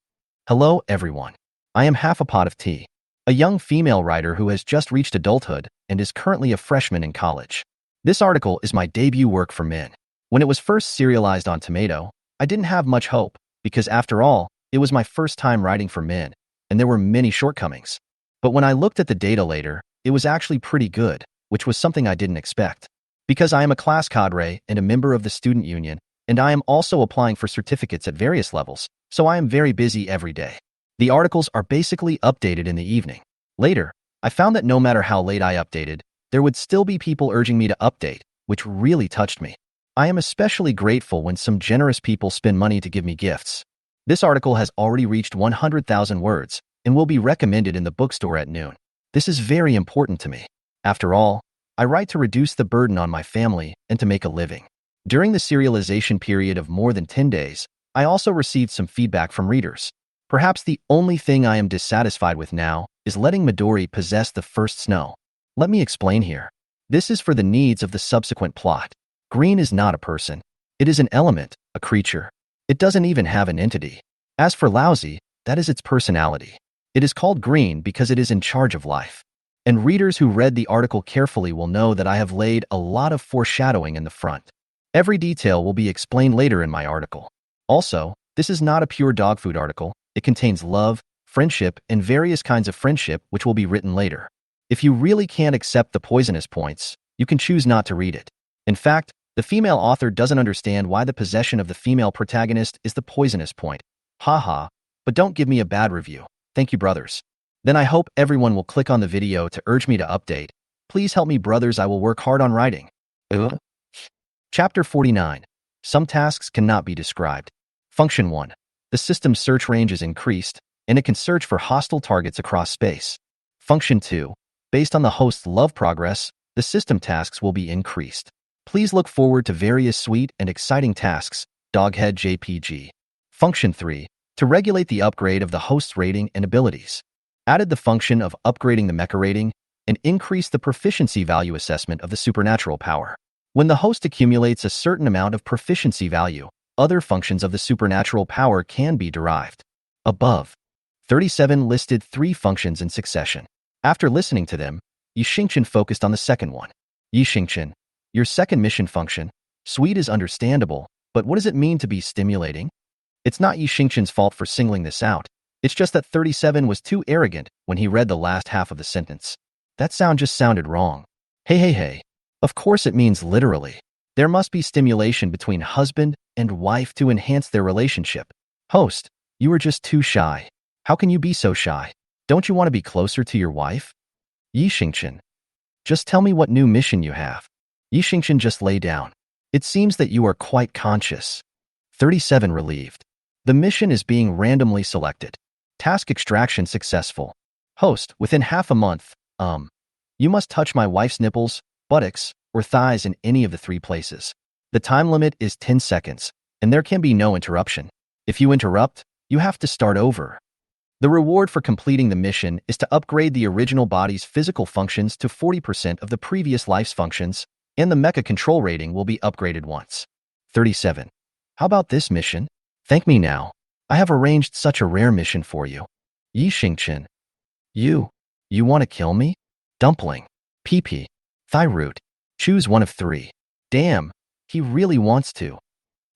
Hello, everyone. I am half a pot of tea, a young female writer who has just reached adulthood and is currently a freshman in college. This article is my debut work for men. When it was first serialized on Tomato, I didn't have much hope, because after all, it was my first time writing for men, and there were many shortcomings. But when I looked at the data later, it was actually pretty good, which was something I didn't expect. Because I am a class cadre and a member of the student union, and I am also applying for certificates at various levels, so I am very busy every day. The articles are basically updated in the evening. Later, I found that no matter how late I updated, there would still be people urging me to update, which really touched me. I am especially grateful when some generous people spend money to give me gifts. This article has already reached 100,000 words and will be recommended in the bookstore at noon. This is very important to me. After all, I write to reduce the burden on my family and to make a living. During the serialization period of more than 10 days, I also received some feedback from readers. Perhaps the only thing I am dissatisfied with now is letting Midori possess the first snow. Let me explain here. This is for the needs of the subsequent plot. Green is not a person. It is an element, a creature. It doesn't even have an entity. As for lousy, that is its personality. It is called green because it is in charge of life. And readers who read the article carefully will know that I have laid a lot of foreshadowing in the front. Every detail will be explained later in my article. Also, this is not a pure dog food article. It contains love, friendship, and various kinds of friendship which will be written later. If you really can't accept the poisonous points, you can choose not to read it. In fact, the female author doesn't understand why the possession of the female protagonist is the poisonous point. Haha, but don't give me a bad review. Thank you, brothers. Then I hope everyone will click on the video to urge me to update. Please help me, brothers. I will work hard on writing. Chapter 49. Some tasks cannot be described. Function 1. The system's search range is increased, and it can search for hostile targets across space. Function 2. Based on the host's love progress, the system tasks will be increased. Please look forward to various sweet and exciting tasks. Doghead JPG. Function 3. To regulate the upgrade of the host's rating and abilities. Added the function of upgrading the mecha rating and increase the proficiency value assessment of the supernatural power. When the host accumulates a certain amount of proficiency value, other functions of the supernatural power can be derived. Above, 37 listed 3 functions in succession. After listening to them, Yi Xingchen focused on the second one. Yi Xingchen, your second mission function, sweet is understandable, but what does it mean to be stimulating? It's not Yi Xingchen's fault for singling this out. It's just that 37 was too arrogant when he read the last half of the sentence. That sound just sounded wrong. Hey. Of course it means literally. There must be stimulation between husband and wife to enhance their relationship. Host, you are just too shy. How can you be so shy? Don't you want to be closer to your wife? Yi Xingchen, just tell me what new mission you have. Yi Xingchen just lay down. It seems that you are quite conscious. 37 relieved. The mission is being randomly selected. Task extraction successful. Host, within half a month, you must touch my wife's nipples, buttocks, or thighs in any of the 3 places. The time limit is 10 seconds, and there can be no interruption. If you interrupt, you have to start over. The reward for completing the mission is to upgrade the original body's physical functions to 40% of the previous life's functions, and the mecha control rating will be upgraded once. 37. How about this mission? Thank me now. I have arranged such a rare mission for you. Yi Xingchen. You want to kill me? Dumpling. Pee-pee. Thigh root. Choose one of 3. Damn, he really wants to.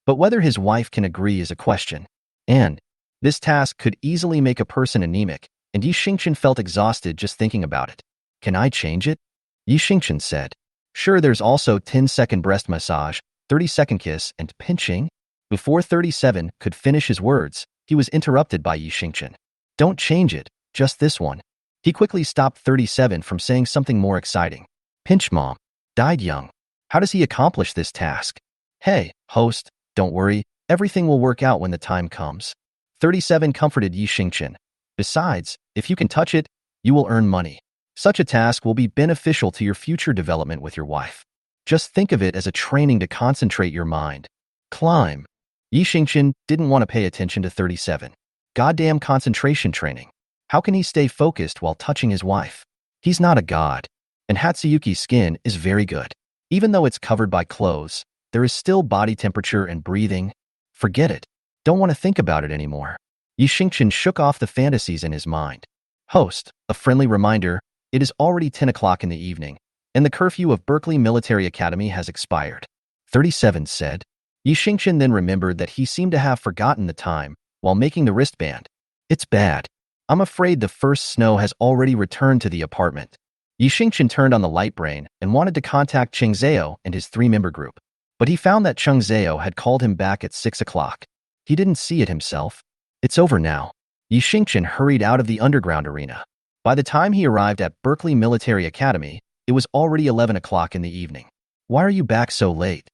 But whether his wife can agree is a question. And this task could easily make a person anemic, and Yi Xingchen felt exhausted just thinking about it. Can I change it? Yi Xingchen said. Sure, there's also 10-second breast massage, 30-second kiss, and pinching. Before 37 could finish his words, he was interrupted by Yi Xingchen. Don't change it, just this one. He quickly stopped 37 from saying something more exciting. Pinch mom. Died young. How does he accomplish this task? Hey, host, don't worry, everything will work out when the time comes. 37 comforted Yi Xingchen. Besides, if you can touch it, you will earn money. Such a task will be beneficial to your future development with your wife. Just think of it as a training to concentrate your mind. Climb. Yi Xingchen didn't want to pay attention to 37. Goddamn concentration training. How can he stay focused while touching his wife? He's not a god. And Hatsuyuki's skin is very good. Even though it's covered by clothes, there is still body temperature and breathing. Forget it. Don't want to think about it anymore. Yi Xingchen shook off the fantasies in his mind. Host, a friendly reminder, it is already 10 o'clock in the evening, and the curfew of Berkeley Military Academy has expired. 37 said. Yi Xingchen then remembered that he seemed to have forgotten the time while making the wristband. It's bad. I'm afraid the first snow has already returned to the apartment. Yi Xingchen turned on the light brain and wanted to contact Cheng Zhao and his 3-member group, but he found that Cheng Zhao had called him back at 6 o'clock. He didn't see it himself. It's over now. Yi Xingchen hurried out of the underground arena. By the time he arrived at Berkeley Military Academy, it was already 11 o'clock in the evening. Why are you back so late?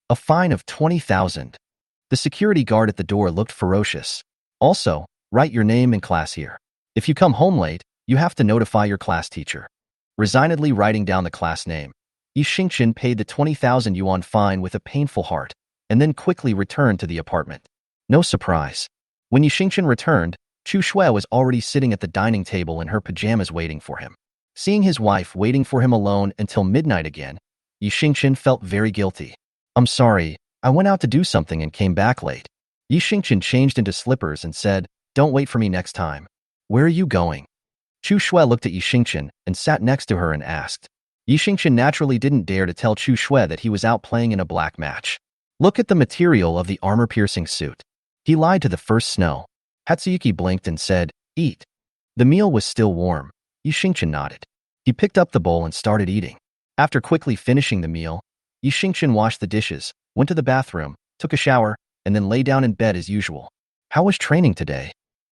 A fine of 20,000. The security guard at the door looked ferocious. Also, write your name in class here. If you come home late, you have to notify your class teacher. Resignedly writing down the class name, Yi Xingchen paid the 20,000 yuan fine with a painful heart, and then quickly returned to the apartment. No surprise. When Yi Xingchen returned, Chu Shui was already sitting at the dining table in her pajamas waiting for him. Seeing his wife waiting for him alone until midnight again, Yi Xingchen felt very guilty. I'm sorry, I went out to do something and came back late. Yi Xingchen changed into slippers and said, don't wait for me next time. Where are you going? Chu Shui looked at Yi Xingchen and sat next to her and asked. Yi Xingchen naturally didn't dare to tell Chu Shui that he was out playing in a black match. Look at the material of the armor-piercing suit. He lied to the first snow. Hatsuyuki blinked and said, eat. The meal was still warm. Yi Xingchen nodded. He picked up the bowl and started eating. After quickly finishing the meal, Yi Xingchen washed the dishes, went to the bathroom, took a shower, and then lay down in bed as usual. How was training today?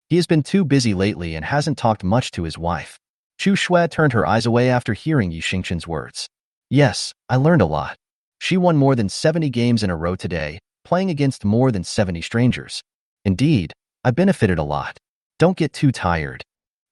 He has been too busy lately and hasn't talked much to his wife. Chu Shui turned her eyes away after hearing Yi Xingchen's words. Yes, I learned a lot. She won more than 70 games in a row today, playing against more than 70 strangers. Indeed, I benefited a lot. Don't get too tired.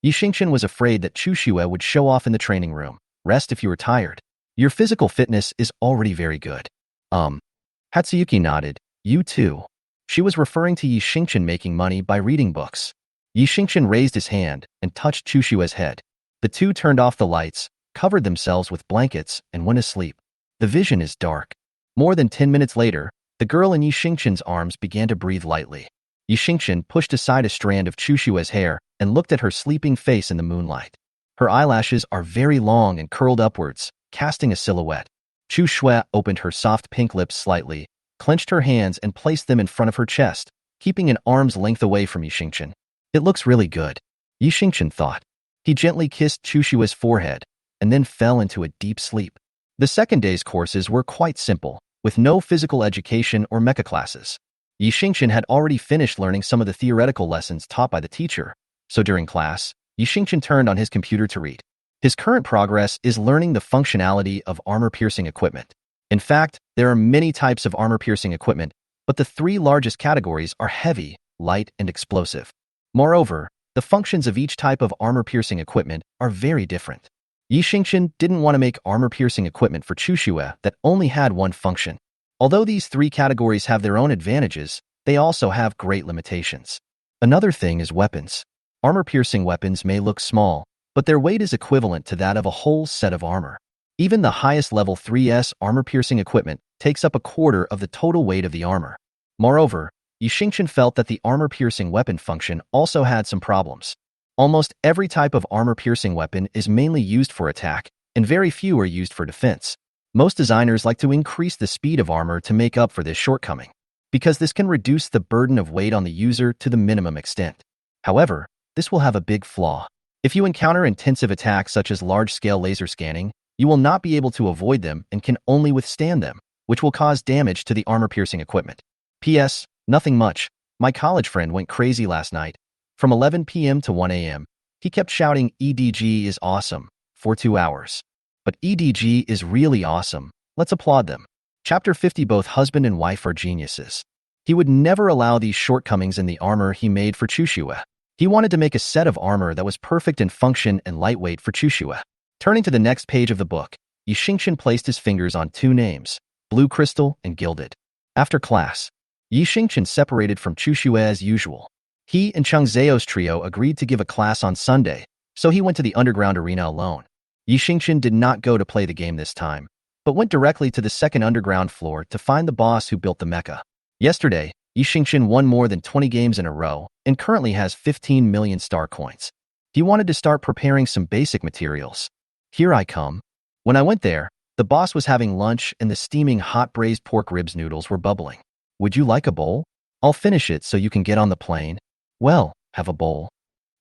Yi Xingchen was afraid that Chu Shui would show off in the training room. Rest if you are tired. Your physical fitness is already very good. Hatsuyuki nodded. You too. She was referring to Yi Xingchen making money by reading books. Yi Xingchen raised his hand and touched Chu Shui's head. The two turned off the lights, covered themselves with blankets, and went asleep. The vision is dark. More than 10 minutes later, the girl in Yi Xingchen's arms began to breathe lightly. Yi Xingchen pushed aside a strand of Chu Shui's hair and looked at her sleeping face in the moonlight. Her eyelashes are very long and curled upwards, casting a silhouette. Chu Shui opened her soft pink lips slightly, clenched her hands and placed them in front of her chest, keeping an arm's length away from Yi Xingchen. It looks really good, Yi Xingchen thought. He gently kissed Chu Shui's forehead and then fell into a deep sleep. The second day's courses were quite simple, with no physical education or mecha classes. Yi Xingqian had already finished learning some of the theoretical lessons taught by the teacher, so during class, Yi Xingqian turned on his computer to read. His current progress is learning the functionality of armor-piercing equipment. In fact, there are many types of armor-piercing equipment, but the three largest categories are heavy, light, and explosive. Moreover, the functions of each type of armor-piercing equipment are very different. Yi Xingqian didn't want to make armor-piercing equipment for Chuxue that only had one function. Although these three categories have their own advantages, they also have great limitations. Another thing is weapons. Armor-piercing weapons may look small, but their weight is equivalent to that of a whole set of armor. Even the highest level 3S armor-piercing equipment takes up a quarter of the total weight of the armor. Moreover, Yi Xingqian felt that the armor-piercing weapon function also had some problems. Almost every type of armor-piercing weapon is mainly used for attack, and very few are used for defense. Most designers like to increase the speed of armor to make up for this shortcoming, because this can reduce the burden of weight on the user to the minimum extent. However, this will have a big flaw. If you encounter intensive attacks such as large-scale laser scanning, you will not be able to avoid them and can only withstand them, which will cause damage to the armor-piercing equipment. P.S. Nothing much. My college friend went crazy last night. From 11 p.m. to 1 a.m., he kept shouting EDG is awesome for 2 hours. But EDG is really awesome. Let's applaud them. Chapter 50. Both husband and wife are geniuses. He would never allow these shortcomings in the armor he made for Chuxue. He wanted to make a set of armor that was perfect in function and lightweight for Chuxue. Turning to the next page of the book, Yi Xingqian placed his fingers on two names, Blue Crystal and Gilded. After class, Yi Xingqian separated from Chuxue as usual. He and Cheng Zhao's trio agreed to give a class on Sunday, so he went to the underground arena alone. Yi Xingqian did not go to play the game this time, but went directly to the second underground floor to find the boss who built the mecha. Yesterday, Yi Xingqian won more than 20 games in a row and currently has 15 million star coins. He wanted to start preparing some basic materials. Here I come. When I went there, the boss was having lunch and the steaming hot braised pork ribs noodles were bubbling. Would you like a bowl? I'll finish it so you can get on the plane. Well, have a bowl.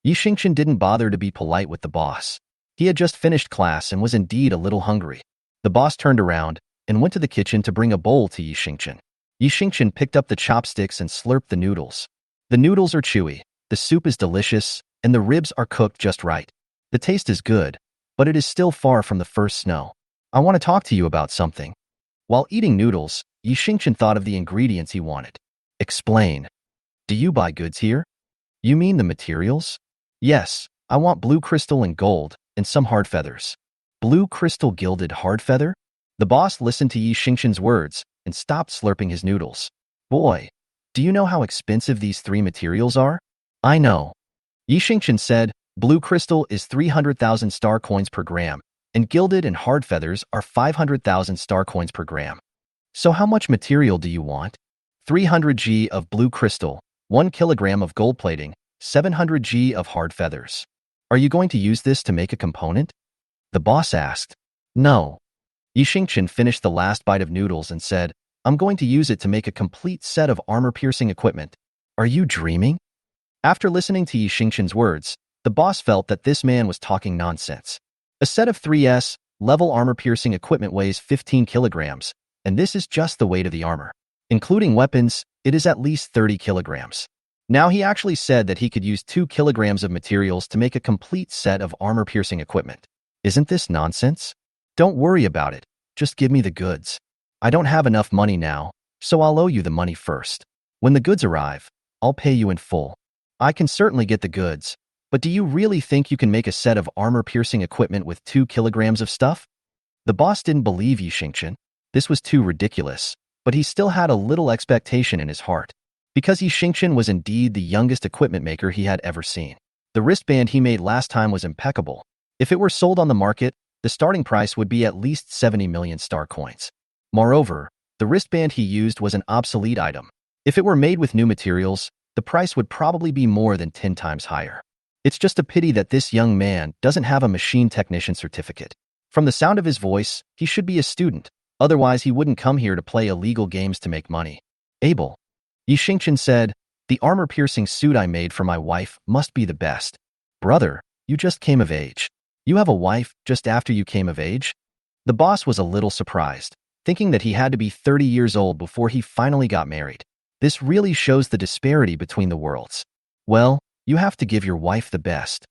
Yi Xingqian didn't bother to be polite with the boss. He had just finished class and was indeed a little hungry. The boss turned around and went to the kitchen to bring a bowl to Yi Xingqian. Yi Xingqian picked up the chopsticks and slurped the noodles. The noodles are chewy, the soup is delicious, and the ribs are cooked just right. The taste is good, but it is still far from the first snow. I want to talk to you about something. While eating noodles, Yi Xingqian thought of the ingredients he wanted. Explain. Do you buy goods here? You mean the materials? Yes, I want blue crystal and gold, and some hard feathers. Blue crystal gilded hard feather? The boss listened to Yi Xingqian's words and stopped slurping his noodles. Boy, do you know how expensive these three materials are? I know. Yi Xingqian said, blue crystal is 300,000 star coins per gram, and gilded and hard feathers are 500,000 star coins per gram. So how much material do you want? 300 G of blue crystal, 1 kilogram of gold plating, 700 G of hard feathers. Are you going to use this to make a component? The boss asked. No. Yi Xingqian finished the last bite of noodles and said, I'm going to use it to make a complete set of armor-piercing equipment. Are you dreaming? After listening to Yi Xingqian's words, the boss felt that this man was talking nonsense. A set of 3S level armor-piercing equipment weighs 15 kilograms, and this is just the weight of the armor. Including weapons, it is at least 30 kilograms. Now he actually said that he could use 2 kilograms of materials to make a complete set of armor-piercing equipment. Isn't this nonsense? Don't worry about it. Just give me the goods. I don't have enough money now, so I'll owe you the money first. When the goods arrive, I'll pay you in full. I can certainly get the goods, but do you really think you can make a set of armor-piercing equipment with 2 kilograms of stuff? The boss didn't believe Yi Xingqian. This was too ridiculous, but he still had a little expectation in his heart. Because Yi Xingqian was indeed the youngest equipment maker he had ever seen. The wristband he made last time was impeccable. If it were sold on the market, the starting price would be at least 70 million star coins. Moreover, the wristband he used was an obsolete item. If it were made with new materials, the price would probably be more than 10 times higher. It's just a pity that this young man doesn't have a machine technician certificate. From the sound of his voice, he should be a student. Otherwise, he wouldn't come here to play illegal games to make money. Abel. Yi Xingqian said, the armor-piercing suit I made for my wife must be the best. Brother, you just came of age. You have a wife just after you came of age? The boss was a little surprised, thinking that he had to be 30 years old before he finally got married. This really shows the disparity between the worlds. Well, you have to give your wife the best.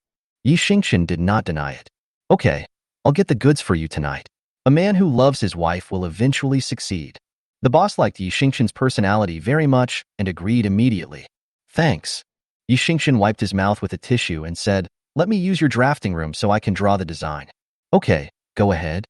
Yi Xingchen did not deny it. Okay, I'll get the goods for you tonight. A man who loves his wife will eventually succeed. The boss liked Yi Xingchen's personality very much and agreed immediately. Thanks. Yi Xingchen wiped his mouth with a tissue and said, let me use your drafting room so I can draw the design. Okay, go ahead.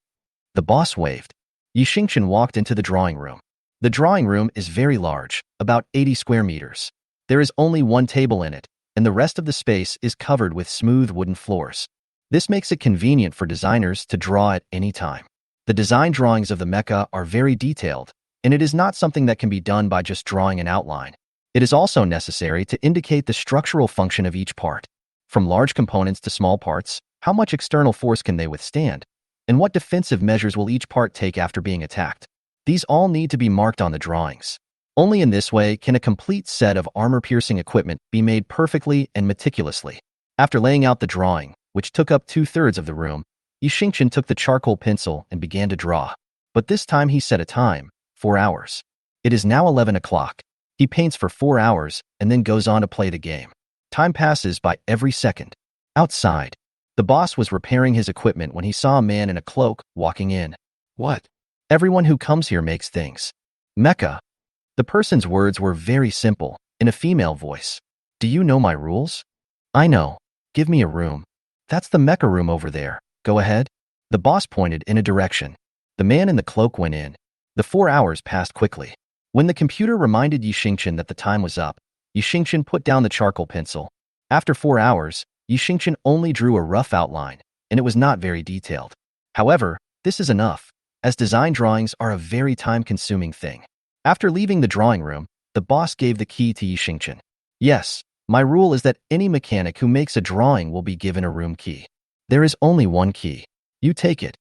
The boss waved. Yi Xingchen walked into the drawing room. The drawing room is very large, about 80 square meters. There is only one table in it, and the rest of the space is covered with smooth wooden floors. This makes it convenient for designers to draw at any time. The design drawings of the mecha are very detailed, and it is not something that can be done by just drawing an outline. It is also necessary to indicate the structural function of each part. From large components to small parts, how much external force can they withstand? And what defensive measures will each part take after being attacked? These all need to be marked on the drawings. Only in this way can a complete set of armor-piercing equipment be made perfectly and meticulously. After laying out the drawing, which took up 2/3 of the room, Yi Xingchen took the charcoal pencil and began to draw. But this time he set a time, 4 hours. It is now 11 o'clock. He paints for 4 hours and then goes on to play the game. Time passes by every second. Outside, the boss was repairing his equipment when he saw a man in a cloak walking in. What? Everyone who comes here makes things. Mecha. The person's words were very simple, in a female voice. Do you know my rules? I know. Give me a room. That's the mecha room over there. Go ahead. The boss pointed in a direction. The man in the cloak went in. The 4 hours passed quickly. When the computer reminded Yi Xingchen that the time was up, Yi Xingchen put down the charcoal pencil. After 4 hours, Yi Xingchen only drew a rough outline, and it was not very detailed. However, this is enough, as design drawings are a very time-consuming thing. After leaving the drawing room, the boss gave the key to Yi Xingchen. Yes, my rule is that any mechanic who makes a drawing will be given a room key. There is only one key. You take it.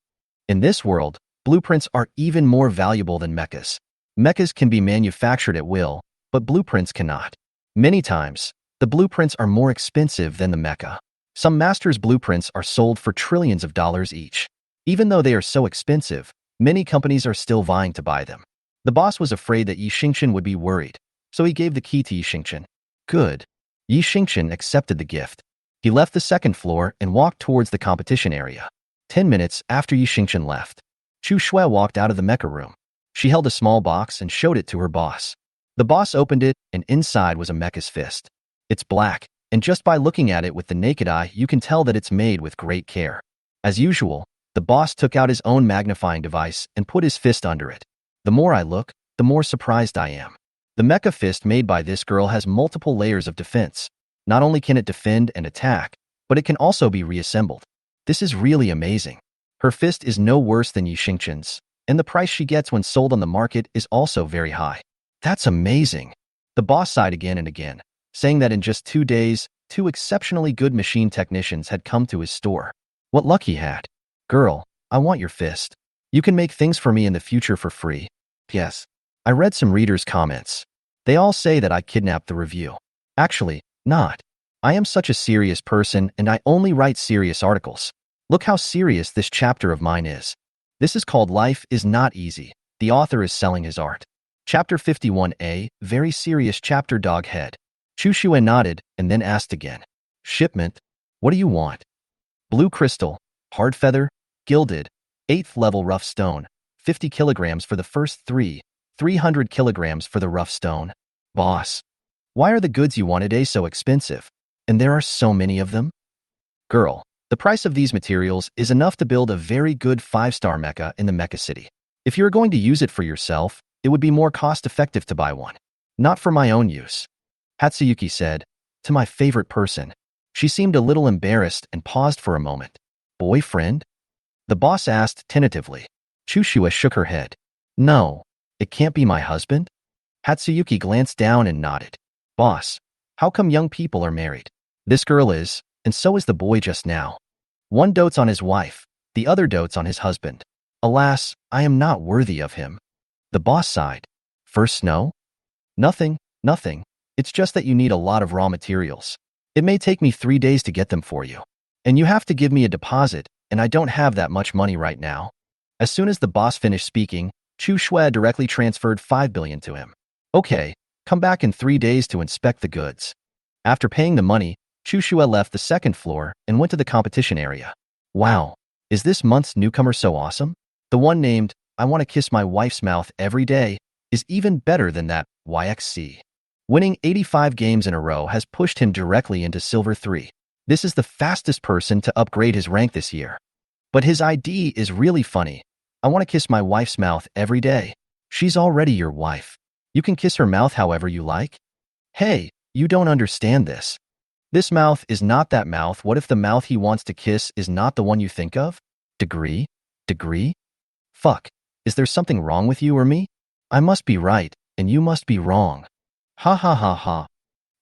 In this world, blueprints are even more valuable than mechas. Mechas can be manufactured at will, but blueprints cannot. Many times, the blueprints are more expensive than the mecha. Some masters' blueprints are sold for trillions of dollars each. Even though they are so expensive, many companies are still vying to buy them. The boss was afraid that Yi Xingchen would be worried, so he gave the key to Yi Xingchen. Good. Yi Xingchen accepted the gift. He left the second floor and walked towards the competition area. 10 minutes after Yi Xingchen left, Chu Shui walked out of the mecha room. She held a small box and showed it to her boss. The boss opened it, and inside was a mecha's fist. It's black, and just by looking at it with the naked eye, you can tell that it's made with great care. As usual, the boss took out his own magnifying device and put his fist under it. The more I look, the more surprised I am. The mecha fist made by this girl has multiple layers of defense. Not only can it defend and attack, but it can also be reassembled. This is really amazing. Her fist is no worse than Yi Xingchen's, and the price she gets when sold on the market is also very high. That's amazing. The boss sighed again and again, saying that in just 2 days, 2 exceptionally good machine technicians had come to his store. What luck he had. Girl, I want your fist. You can make things for me in the future for free. Yes. I read some readers' comments. They all say that I kidnapped the review. Actually, not. I am such a serious person and I only write serious articles. Look how serious this chapter of mine is. This is called Life is Not Easy. The author is selling his art. Chapter 51a, very serious chapter. Dog head. Chu Shui nodded and then asked again. Shipment? What do you want? Blue crystal, hard feather, gilded, 8th level rough stone, 50 kilograms for the first 3, 300 kilograms for the rough stone. Boss, why are the goods you want today so expensive? And there are so many of them? Girl, the price of these materials is enough to build a very good 5-star mecha in the mecha city. If you're going to use it for yourself, it would be more cost-effective to buy one. Not for my own use. Hatsuyuki said, to my favorite person. She seemed a little embarrassed and paused for a moment. Boyfriend? The boss asked tentatively. Chushua shook her head. No, it can't be my husband? Hatsuyuki glanced down and nodded. Boss, how come young people are married? This girl is, and so is the boy just now. One dotes on his wife, the other dotes on his husband. Alas, I am not worthy of him. The boss sighed. First snow? Nothing. It's just that you need a lot of raw materials. It may take me 3 days to get them for you. And you have to give me a deposit, and I don't have that much money right now. As soon as the boss finished speaking, Chu Shui directly transferred 5 billion to him. Okay, come back in 3 days to inspect the goods. After paying the money, Chu Shui left the second floor and went to the competition area. Wow, is this month's newcomer so awesome? The one named, I want to kiss my wife's mouth every day, is even better than that YXC. Winning 85 games in a row has pushed him directly into Silver 3. This is the fastest person to upgrade his rank this year. But his ID is really funny. I want to kiss my wife's mouth every day. She's already your wife. You can kiss her mouth however you like. Hey, you don't understand this. This mouth is not that mouth. What if the mouth he wants to kiss is not the one you think of? Degree? Degree? Fuck. Is there something wrong with you or me? I must be right, and you must be wrong. Ha ha ha ha.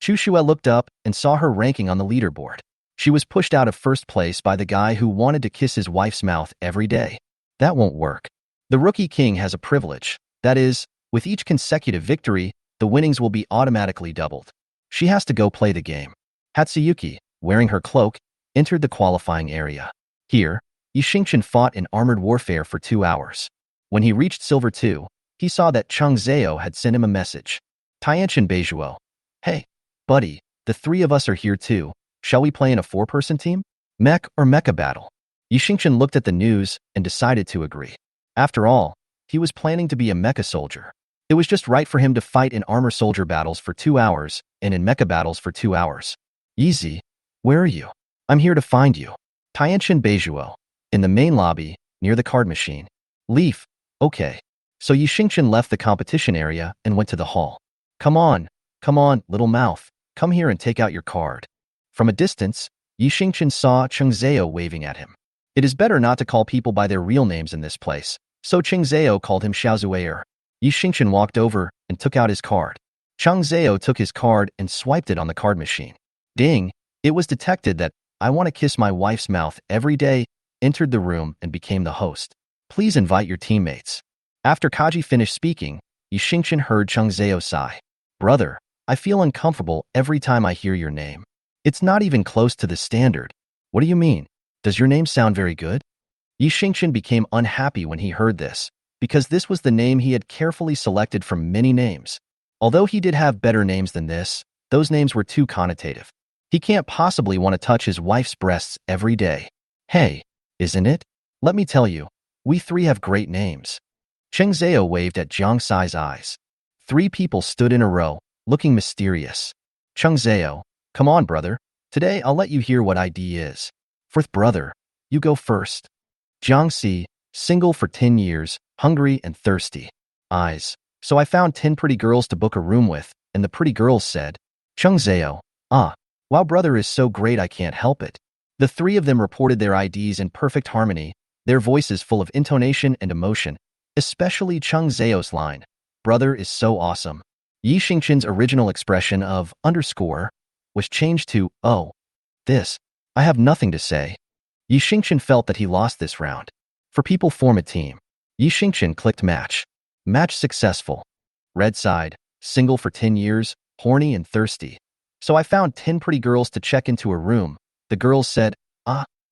Chu Shui looked up and saw her ranking on the leaderboard. She was pushed out of first place by the guy who wanted to kiss his wife's mouth every day. That won't work. The Rookie King has a privilege. That is, with each consecutive victory, the winnings will be automatically doubled. She has to go play the game. Hatsuyuki, wearing her cloak, entered the qualifying area. Here, Yixingchen fought in armored warfare for 2 hours. When he reached Silver 2, he saw that Cheng Zhao had sent him a message. Tianchen Beijuo. Hey, buddy, the 3 of us are here too. Shall we play in a 4-person team? Mech or mecha battle? Yixingchen looked at the news and decided to agree. After all, he was planning to be a mecha soldier. It was just right for him to fight in armor soldier battles for 2 hours and in mecha battles for 2 hours. Yeezy, where are you? I'm here to find you. Tianchen Beijuo. In the main lobby, near the card machine. Leaf. Okay. So Yixingchen left the competition area and went to the hall. Come on, little mouth. Come here and take out your card. From a distance, Yixingchen saw Cheng Zhao waving at him. It is better not to call people by their real names in this place, so Cheng Zhao called him Xiaozuier. Yixingchen walked over and took out his card. Cheng Zhao took his card and swiped it on the card machine. Ding! It was detected that I want to kiss my wife's mouth every day entered the room and became the host. Please invite your teammates. After Kaji finished speaking, Yixingchen heard Cheng Zhao sigh. Brother, I feel uncomfortable every time I hear your name. It's not even close to the standard. What do you mean? Does your name sound very good? Yixingchen became unhappy when he heard this, because this was the name he had carefully selected from many names. Although he did have better names than this, those names were too connotative. He can't possibly want to touch his wife's breasts every day. Hey, isn't it? Let me tell you, we 3 have great names. Cheng Zhao waved at Jiang Sai's eyes. 3 people stood in a row, looking mysterious. Cheng Zhao, come on, brother. Today I'll let you hear what ID is. 4th brother, you go first. Jiang Si, single for 10 years, hungry and thirsty. Eyes. So I found 10 pretty girls to book a room with, and the pretty girls said, Cheng Zhao, wow, brother is so great I can't help it. The 3 of them reported their IDs in perfect harmony, their voices full of intonation and emotion, especially Cheng Zhao's line, brother is so awesome. Yixingchen's original expression of underscore was changed to, oh, this. I have nothing to say. Yixingchen felt that he lost this round. For people form a team. Yixingchen clicked match. Match successful. Red side, single for 10 years, horny and thirsty. So I found 10 pretty girls to check into a room. The girls said,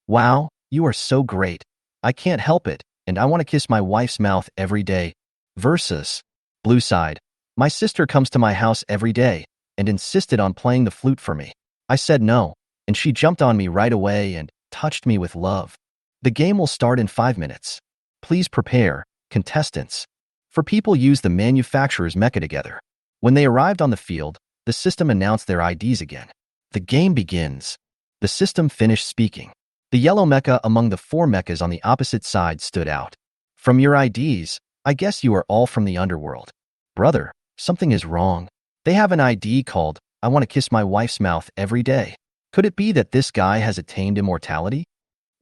wow, you are so great. I can't help it, and I want to kiss my wife's mouth every day. Versus. Blue side. My sister comes to my house every day and insisted on playing the flute for me. I said no, and she jumped on me right away and touched me with love. The game will start in 5 minutes. Please prepare, contestants. For people use the manufacturer's mecha together. When they arrived on the field, the system announced their IDs again. The game begins. The system finished speaking. The yellow mecha among the 4 mechas on the opposite side stood out. From your IDs, I guess you are all from the underworld. Brother, something is wrong. They have an ID called, I want to kiss my wife's mouth every day. Could it be that this guy has attained immortality?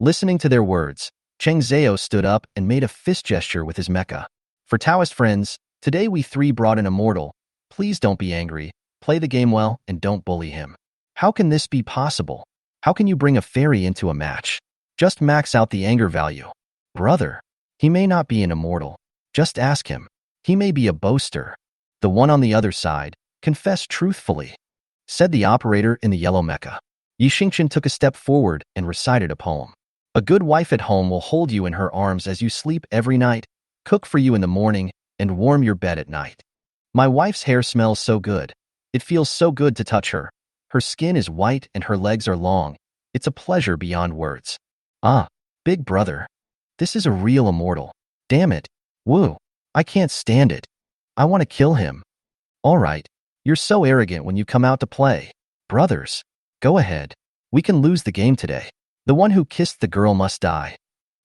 Listening to their words, Cheng Zhao stood up and made a fist gesture with his mecha. For Taoist friends, today we 3 brought an immortal. Please don't be angry, play the game well, and don't bully him. How can this be possible? How can you bring a fairy into a match? Just max out the anger value. Brother, he may not be an immortal. Just ask him. He may be a boaster. The one on the other side, confess truthfully, said the operator in the yellow mecha. Yixingchen took a step forward and recited a poem. A good wife at home will hold you in her arms as you sleep every night, cook for you in the morning, and warm your bed at night. My wife's hair smells so good. It feels so good to touch her. Her skin is white and her legs are long. It's a pleasure beyond words. Ah, big brother. This is a real immortal. Damn it. Woo. I can't stand it. I want to kill him. All right. You're so arrogant when you come out to play. Brothers, go ahead. We can lose the game today. The one who kissed the girl must die.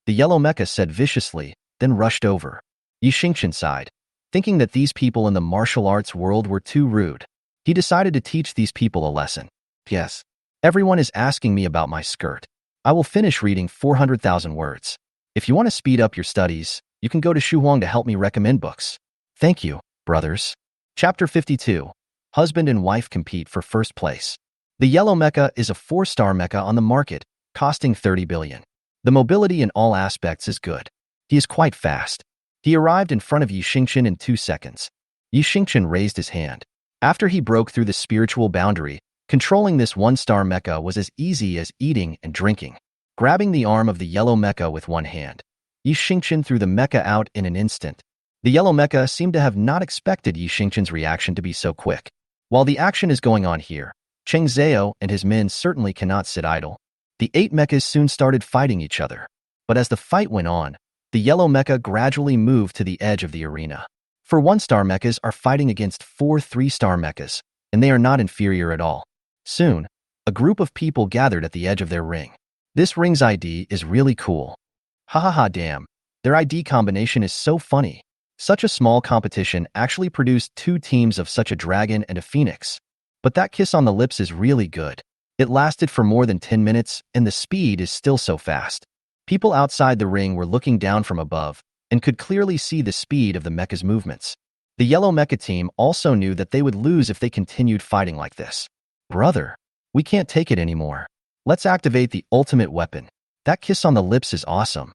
The yellow mecha said viciously, then rushed over. Yi Xingqian sighed, thinking that these people in the martial arts world were too rude. He decided to teach these people a lesson. Yes. Everyone is asking me about my skirt. I will finish reading 400,000 words. If you want to speed up your studies, you can go to Shuhuang to help me recommend books. Thank you, brothers. Chapter 52. Husband and wife compete for first place. The yellow mecha is a 4-star mecha on the market, costing 30 billion. The mobility in all aspects is good. He is quite fast. He arrived in front of Yi Xingqian in 2 seconds. Yi Xingqian raised his hand. After he broke through the spiritual boundary, controlling this 1-star mecha was as easy as eating and drinking. Grabbing the arm of the yellow mecha with one hand, Yi Xingqian threw the mecha out in an instant. The yellow mecha seemed to have not expected Yi Xingqian's reaction to be so quick. While the action is going on here, Cheng Zhao and his men certainly cannot sit idle. The 8 mechas soon started fighting each other. But as the fight went on, the yellow mecha gradually moved to the edge of the arena. 4 1-star mechas are fighting against 4 3-star mechas, and they are not inferior at all. Soon, a group of people gathered at the edge of their ring. This ring's ID is really cool. Ha ha ha damn, their ID combination is so funny. Such a small competition actually produced 2 teams of such a dragon and a phoenix. But that kiss on the lips is really good. It lasted for more than 10 minutes, and the speed is still so fast. People outside the ring were looking down from above and could clearly see the speed of the mecha's movements. The yellow mecha team also knew that they would lose if they continued fighting like this. Brother, we can't take it anymore. Let's activate the ultimate weapon. That kiss on the lips is awesome.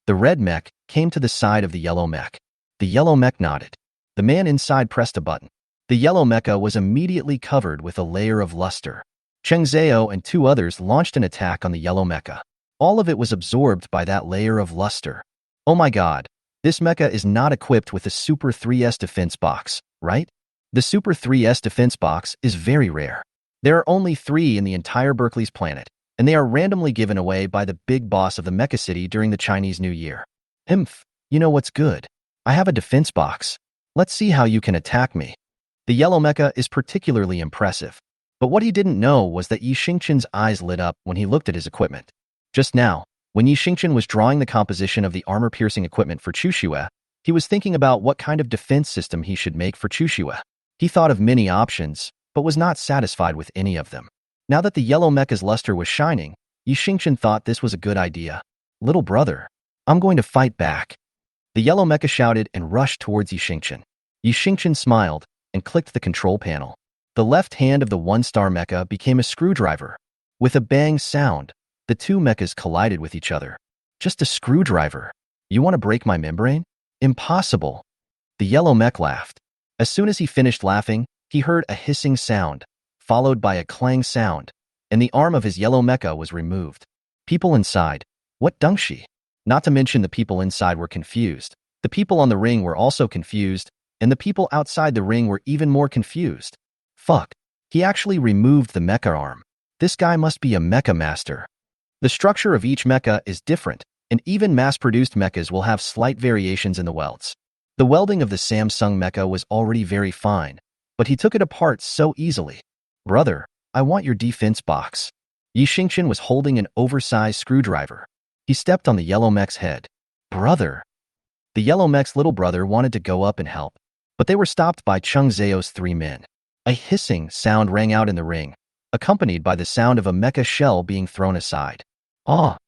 The red mech came to the side of the yellow mech. The yellow mech nodded. The man inside pressed a button. The yellow mecha was immediately covered with a layer of luster. Cheng Zhao and 2 others launched an attack on the yellow mecha. All of it was absorbed by that layer of luster. Oh my god, this mecha is not equipped with the Super 3S defense box, right? The Super 3S defense box is very rare. There are only 3 in the entire Berkeley's planet, and they are randomly given away by the big boss of the mecha city during the Chinese New Year. You know what's good? I have a defense box. Let's see how you can attack me. The yellow mecha is particularly impressive. But what he didn't know was that Yi Xingqian's eyes lit up when he looked at his equipment. Just now, when Yi Xingqian was drawing the composition of the armor-piercing equipment for Chuxue, he was thinking about what kind of defense system he should make for Chuxue. He thought of many options, but was not satisfied with any of them. Now that the yellow mecha's luster was shining, Yi Xingqian thought this was a good idea. Little brother, I'm going to fight back. The yellow mecha shouted and rushed towards Yi Xingqian. Yi Xingqian smiled and clicked the control panel. The left hand of the 1-star mecha became a screwdriver. With a bang sound, the 2 mechas collided with each other. Just a screwdriver. You want to break my membrane? Impossible. The yellow mech laughed. As soon as he finished laughing, he heard a hissing sound, followed by a clang sound, and the arm of his yellow mecha was removed. People inside. What dungshi? Not to mention the people inside were confused. The people on the ring were also confused, and the people outside the ring were even more confused. Fuck. He actually removed the mecha arm. This guy must be a mecha master. The structure of each mecha is different, and even mass-produced mechas will have slight variations in the welds. The welding of the Samsung mecha was already very fine, but he took it apart so easily. Brother, I want your defense box. Yi Xingqian was holding an oversized screwdriver. He stepped on the yellow mech's head. Brother. The yellow mech's little brother wanted to go up and help, but they were stopped by Cheng Zhao's 3 men. A hissing sound rang out in the ring, accompanied by the sound of a mecha shell being thrown aside. Ah!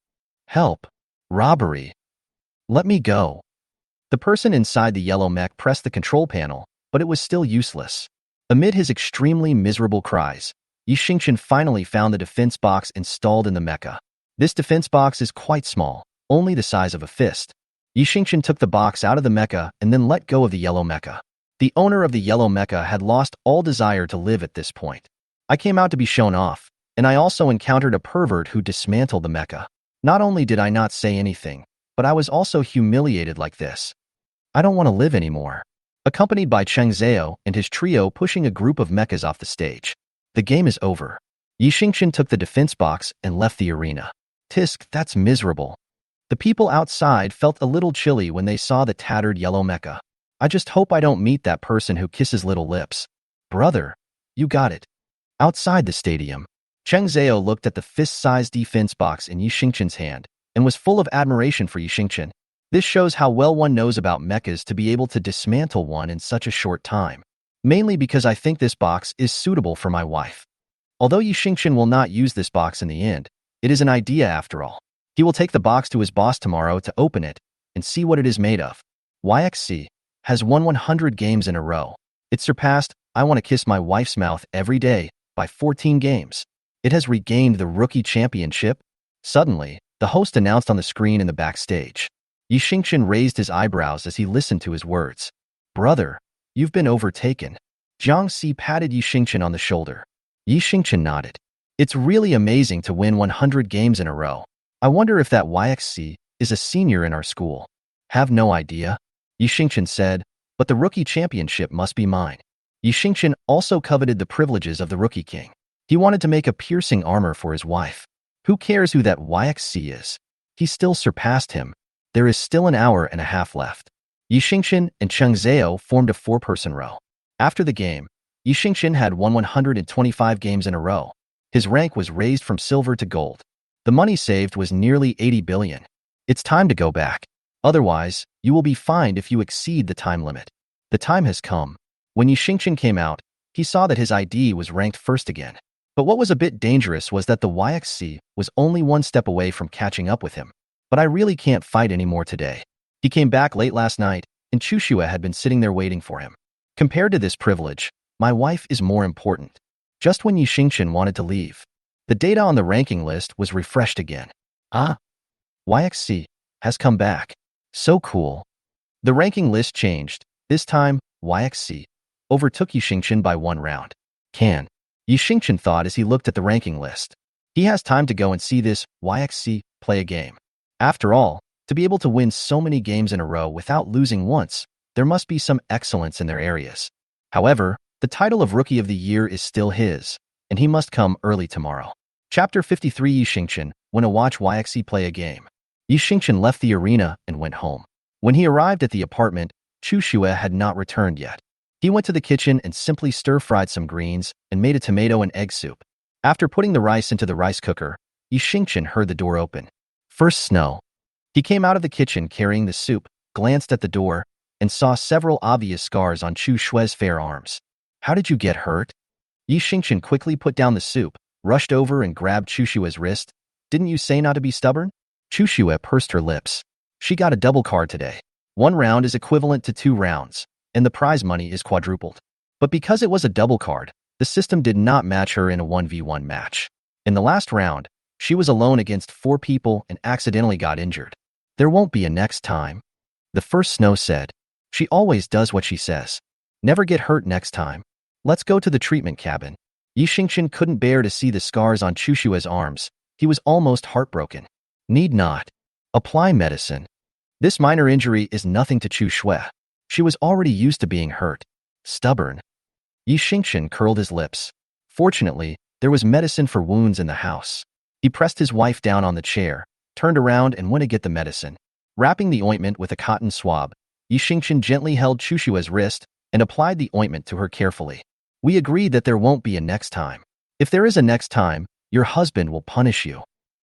Help! Robbery! Let me go! The person inside the yellow mech pressed the control panel, but it was still useless. Amid his extremely miserable cries, Yi Xingqian finally found the defense box installed in the mecha. This defense box is quite small, only the size of a fist. Yi Xingqian took the box out of the mecha and then let go of the yellow mecha. The owner of the yellow mecha had lost all desire to live at this point. I came out to be shown off, and I also encountered a pervert who dismantled the mecha. Not only did I not say anything, but I was also humiliated like this. I don't want to live anymore. Accompanied by Cheng Zhao and his trio pushing a group of mechas off the stage. The game is over. Yi Xingqian took the defense box and left the arena. Tisk, that's miserable. The people outside felt a little chilly when they saw the tattered yellow mecha. I just hope I don't meet that person who kisses little lips. Brother, you got it. Outside the stadium, Cheng Zhao looked at the fist-sized defense box in Yi Xingqian's hand and was full of admiration for Yi Xingqian. This shows how well one knows about mechas to be able to dismantle one in such a short time. Mainly because I think this box is suitable for my wife. Although Yi Xingqian will not use this box in the end, it is an idea after all. He will take the box to his boss tomorrow to open it and see what it is made of. YXC has won 100 games in a row. It surpassed I Want to Kiss My Wife's Mouth Every Day by 14 games. It has regained the rookie championship. Suddenly, the host announced on the screen in the backstage. Yi Xingqian raised his eyebrows as he listened to his words. Brother, you've been overtaken. Jiang Si patted Yi Xingqian on the shoulder. Yi Xingqian nodded. It's really amazing to win 100 games in a row. I wonder if that YXC is a senior in our school. Have no idea, Yi Xingqian said, but the rookie championship must be mine. Yi Xingqian also coveted the privileges of the Rookie King. He wanted to make a piercing armor for his wife. Who cares who that YXC is? He still surpassed him. There is still an hour and a half left. Yi Xingqian and Cheng Zhao formed a four-person row. After the game, Yi Xingqian had won 125 games in a row. His rank was raised from silver to gold. The money saved was nearly 80 billion. It's time to go back. Otherwise, you will be fined if you exceed the time limit. The time has come. When Yi Xingqian came out, he saw that his ID was ranked first again. But what was a bit dangerous was that the YXC was only one step away from catching up with him. But I really can't fight anymore today. He came back late last night, and Chushua had been sitting there waiting for him. Compared to this privilege, my wife is more important. Just when Yi Xingqian wanted to leave, the data on the ranking list was refreshed again. Ah, YXC has come back. So cool. The ranking list changed. This time, YXC overtook Yi Xingqian by 1 round. Yi Xingqian thought as he looked at the ranking list. He has time to go and see this YXC play a game. After all, to be able to win so many games in a row without losing once, there must be some excellence in their areas. However, the title of Rookie of the Year is still his, and he must come early tomorrow. Chapter 53 Yi Xingqian went to watch YXC play a game. Yi Xingqian left the arena and went home. When he arrived at the apartment, Chushua had not returned yet. He went to the kitchen and simply stir-fried some greens and made a tomato and egg soup. After putting the rice into the rice cooker, Yi Xingqian heard the door open. First snow. He came out of the kitchen carrying the soup, glanced at the door, and saw several obvious scars on Chu Shue's fair arms. How did you get hurt? Yi Xingqian quickly put down the soup, rushed over and grabbed Chushua's wrist. Didn't you say not to be stubborn? Chushua pursed her lips. She got a double card today. 1 round is equivalent to 2 rounds, and the prize money is quadrupled. But because it was a double card, the system did not match her in a 1v1 match. In the last round, she was alone against 4 people and accidentally got injured. There won't be a next time. The first snow said. She always does what she says. Never get hurt next time. Let's go to the treatment cabin. Yi Xingqian couldn't bear to see the scars on Chushua's arms. He was almost heartbroken. Need not. Apply medicine. This minor injury is nothing to Chushua. She was already used to being hurt. Stubborn. Yi Xingqian curled his lips. Fortunately, there was medicine for wounds in the house. He pressed his wife down on the chair, turned around and went to get the medicine. Wrapping the ointment with a cotton swab, Yi Xingqian gently held Chushua's wrist and applied the ointment to her carefully. We agreed that there won't be a next time. If there is a next time, your husband will punish you.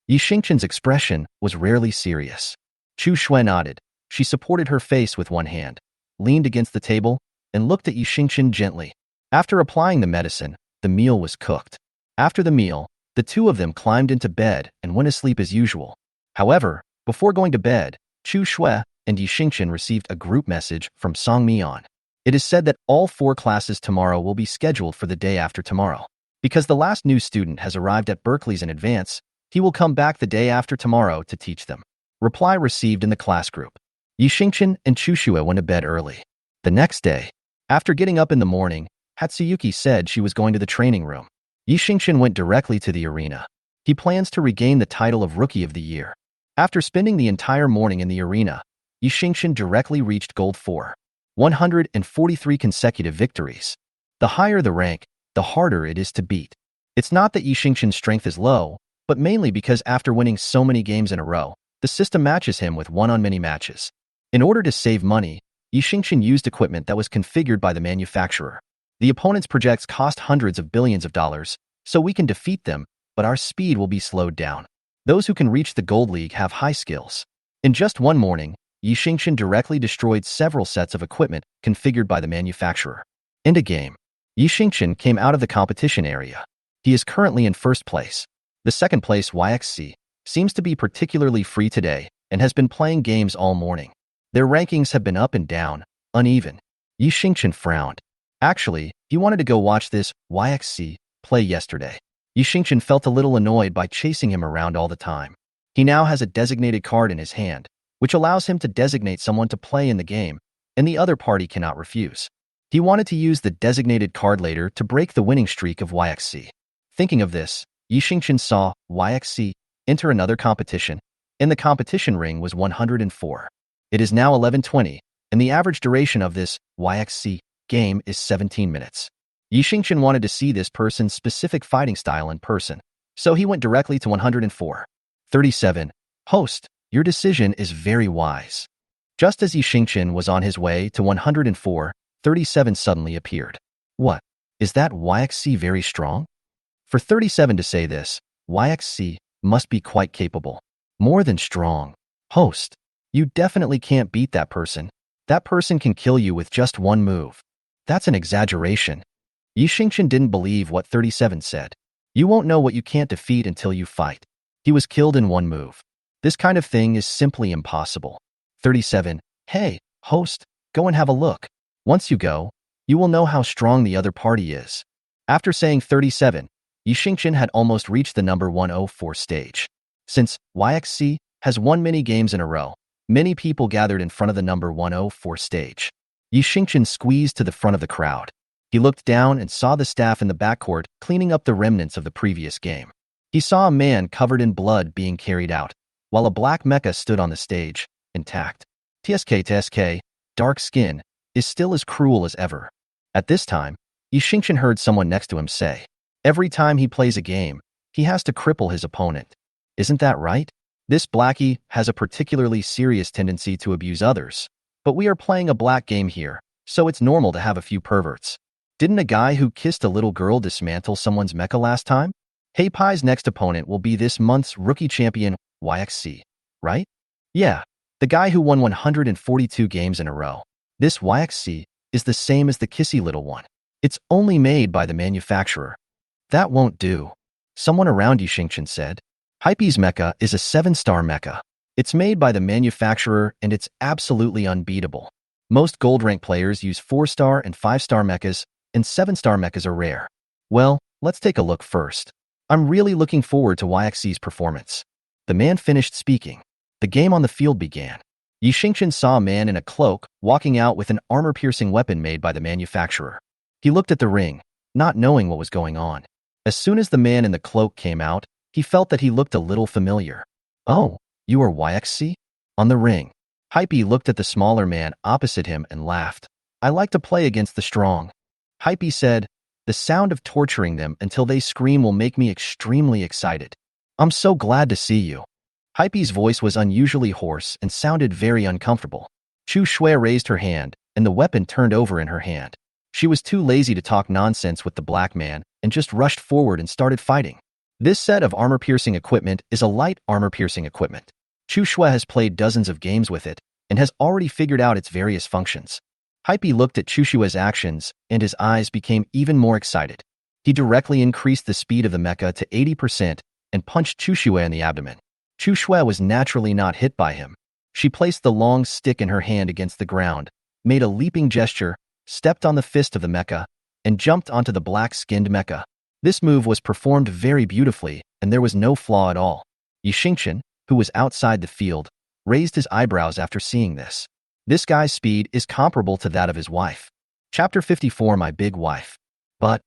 Yi Xingqian's expression was rarely serious. Chu Shui nodded. She supported her face with one hand, leaned against the table, and looked at Yi Xingqian gently. After applying the medicine, the meal was cooked. After the meal, the two of them climbed into bed and went to sleep as usual. However, before going to bed, Chu Shui and Yi Xingqian received a group message from Song Mian. It is said that all 4 classes tomorrow will be scheduled for the day after tomorrow. Because the last new student has arrived at Berkeley's in advance, he will come back the day after tomorrow to teach them. Reply received in the class group. Yi Xingqian and Chushua went to bed early. The next day, after getting up in the morning, Hatsuyuki said she was going to the training room. Yi Xingqian went directly to the arena. He plans to regain the title of Rookie of the Year. After spending the entire morning in the arena, Yi Xingqian directly reached Gold 4. 143 consecutive victories. The higher the rank, the harder it is to beat. It's not that Yi Xingqian's strength is low, but mainly because after winning so many games in a row, the system matches him with one-on-many matches. In order to save money, Yi Xingqian used equipment that was configured by the manufacturer. The opponent's projects cost hundreds of billions of dollars, so we can defeat them, but our speed will be slowed down. Those who can reach the Gold League have high skills. In just one morning, Yi Xingqian directly destroyed several sets of equipment configured by the manufacturer. End of game. Yi Xingqian came out of the competition area. He is currently in first place. The second place YXC seems to be particularly free today and has been playing games all morning. Their rankings have been up and down, uneven. Yi Xingqian frowned. Actually, he wanted to go watch this YXC play yesterday. Yi Xingqian felt a little annoyed by chasing him around all the time. He now has a designated card in his hand, which allows him to designate someone to play in the game, and the other party cannot refuse. He wanted to use the designated card later to break the winning streak of YXC. Thinking of this, Yi Xingqian saw YXC enter another competition, and the competition ring was 104. It is now 11:20, and the average duration of this YXC game is 17 minutes. Yi Xingqian wanted to see this person's specific fighting style in person, so he went directly to 104. 37. Host, your decision is very wise. Just as Yi Xingqian was on his way to 104, 37 suddenly appeared. What? Is that YXC very strong? For 37 to say this, YXC must be quite capable. More than strong. Host, you definitely can't beat that person. That person can kill you with just one move. That's an exaggeration. Yi Xingqian didn't believe what 37 said. You won't know what you can't defeat until you fight. He was killed in one move. This kind of thing is simply impossible. 37. Hey, host, go and have a look. Once you go, you will know how strong the other party is. After saying 37, Yi Xingqian had almost reached the number 104 stage. Since YXC has won many games in a row, many people gathered in front of the number 104 stage. Yi Xingqian squeezed to the front of the crowd. He looked down and saw the staff in the backcourt cleaning up the remnants of the previous game. He saw a man covered in blood being carried out, while a black mecha stood on the stage, intact. TSK, dark skin, is still as cruel as ever. At this time, Yi Xingqian heard someone next to him say, every time he plays a game, he has to cripple his opponent. Isn't that right? This blackie has a particularly serious tendency to abuse others, but we are playing a black game here, so it's normal to have a few perverts. Didn't a guy who kissed a little girl dismantle someone's mecha last time? Hey Pai's next opponent will be this month's rookie champion, YXC, right? Yeah, the guy who won 142 games in a row. This YXC is the same as the kissy little one. It's only made by the manufacturer. That won't do. Someone around Yi Xingqian said. Hype's mecha is a 7-star mecha. It's made by the manufacturer and it's absolutely unbeatable. Most gold rank players use 4-star and 5-star mechas, and 7-star mechas are rare. Well, let's take a look first. I'm really looking forward to YXC's performance. The man finished speaking. The game on the field began. Yi Xingqian saw a man in a cloak walking out with an armor-piercing weapon made by the manufacturer. He looked at the ring, not knowing what was going on. As soon as the man in the cloak came out, he felt that he looked a little familiar. Oh, you are YXC? On the ring. Hype looked at the smaller man opposite him and laughed. I like to play against the strong. Hype said, the sound of torturing them until they scream will make me extremely excited. I'm so glad to see you. Hype's voice was unusually hoarse and sounded very uncomfortable. Chu Shui raised her hand, and the weapon turned over in her hand. She was too lazy to talk nonsense with the black man and just rushed forward and started fighting. This set of armor-piercing equipment is a light armor-piercing equipment. Chu Shui has played dozens of games with it and has already figured out its various functions. Hype looked at Chu Shui's actions and his eyes became even more excited. He directly increased the speed of the mecha to 80% and punched Chu Shui in the abdomen. Chu Shui was naturally not hit by him. She placed the long stick in her hand against the ground, made a leaping gesture, stepped on the fist of the mecha, and jumped onto the black-skinned mecha. This move was performed very beautifully, and there was no flaw at all. Yi Xingqian, who was outside the field, raised his eyebrows after seeing this. This guy's speed is comparable to that of his wife. Chapter 54, My Big Wife. But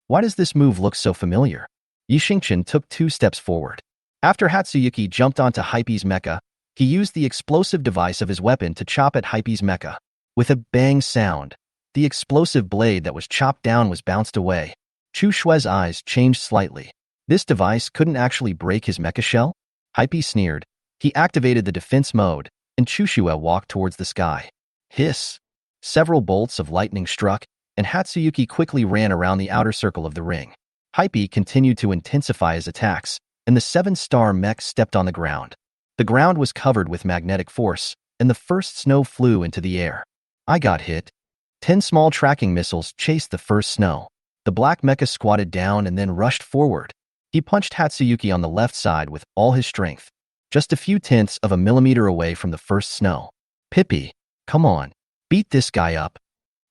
why does this move look so familiar? Yi Xingqian took 2 steps forward. After Hatsuyuki jumped onto Hype's mecha, he used the explosive device of his weapon to chop at Hype's mecha. With a bang sound, the explosive blade that was chopped down was bounced away. Chu Shue's eyes changed slightly. This device couldn't actually break his mecha shell? Hype sneered. He activated the defense mode, and Chu Shue walked towards the sky. Hiss! Several bolts of lightning struck, and Hatsuyuki quickly ran around the outer circle of the ring. Hype continued to intensify his attacks, and the 7-star mech stepped on the ground. The ground was covered with magnetic force, and the first snow flew into the air. I got hit. 10 small tracking missiles chased the first snow. The black mecha squatted down and then rushed forward. He punched Hatsuyuki on the left side with all his strength, just a few tenths of a millimeter away from the first snow. Pippi, come on, beat this guy up.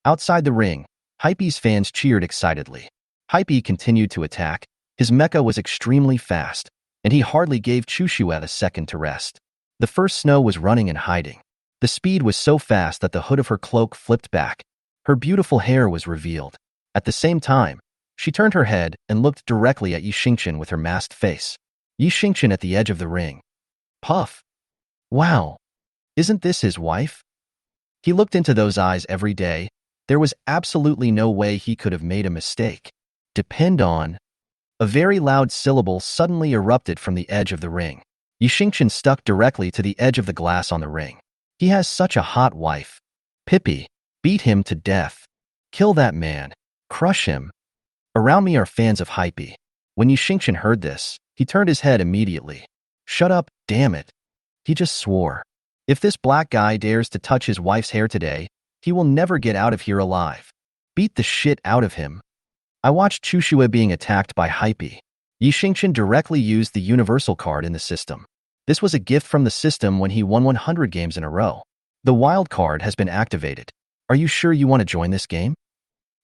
Outside the ring, Hype's fans cheered excitedly. Hype continued to attack. His mecha was extremely fast, and he hardly gave Chu Shue a second to rest. The first snow was running and hiding. The speed was so fast that the hood of her cloak flipped back. Her beautiful hair was revealed. At the same time, she turned her head and looked directly at Yi Xingqian with her masked face. Yi Xingqian at the edge of the ring. Puff. Wow. Isn't this his wife? He looked into those eyes every day. There was absolutely no way he could have made a mistake. Depend on. A very loud syllable suddenly erupted from the edge of the ring. Yi Xingqian stuck directly to the edge of the glass on the ring. He has such a hot wife. Pippi, beat him to death. Kill that man. Crush him. Around me are fans of Hype. When Yi Xingqian heard this, he turned his head immediately. Shut up, damn it. He just swore. If this black guy dares to touch his wife's hair today, he will never get out of here alive. Beat the shit out of him. I watched Chu Shue being attacked by Hype. Yi Xingqian directly used the universal card in the system. This was a gift from the system when he won 100 games in a row. The wild card has been activated. Are you sure you want to join this game?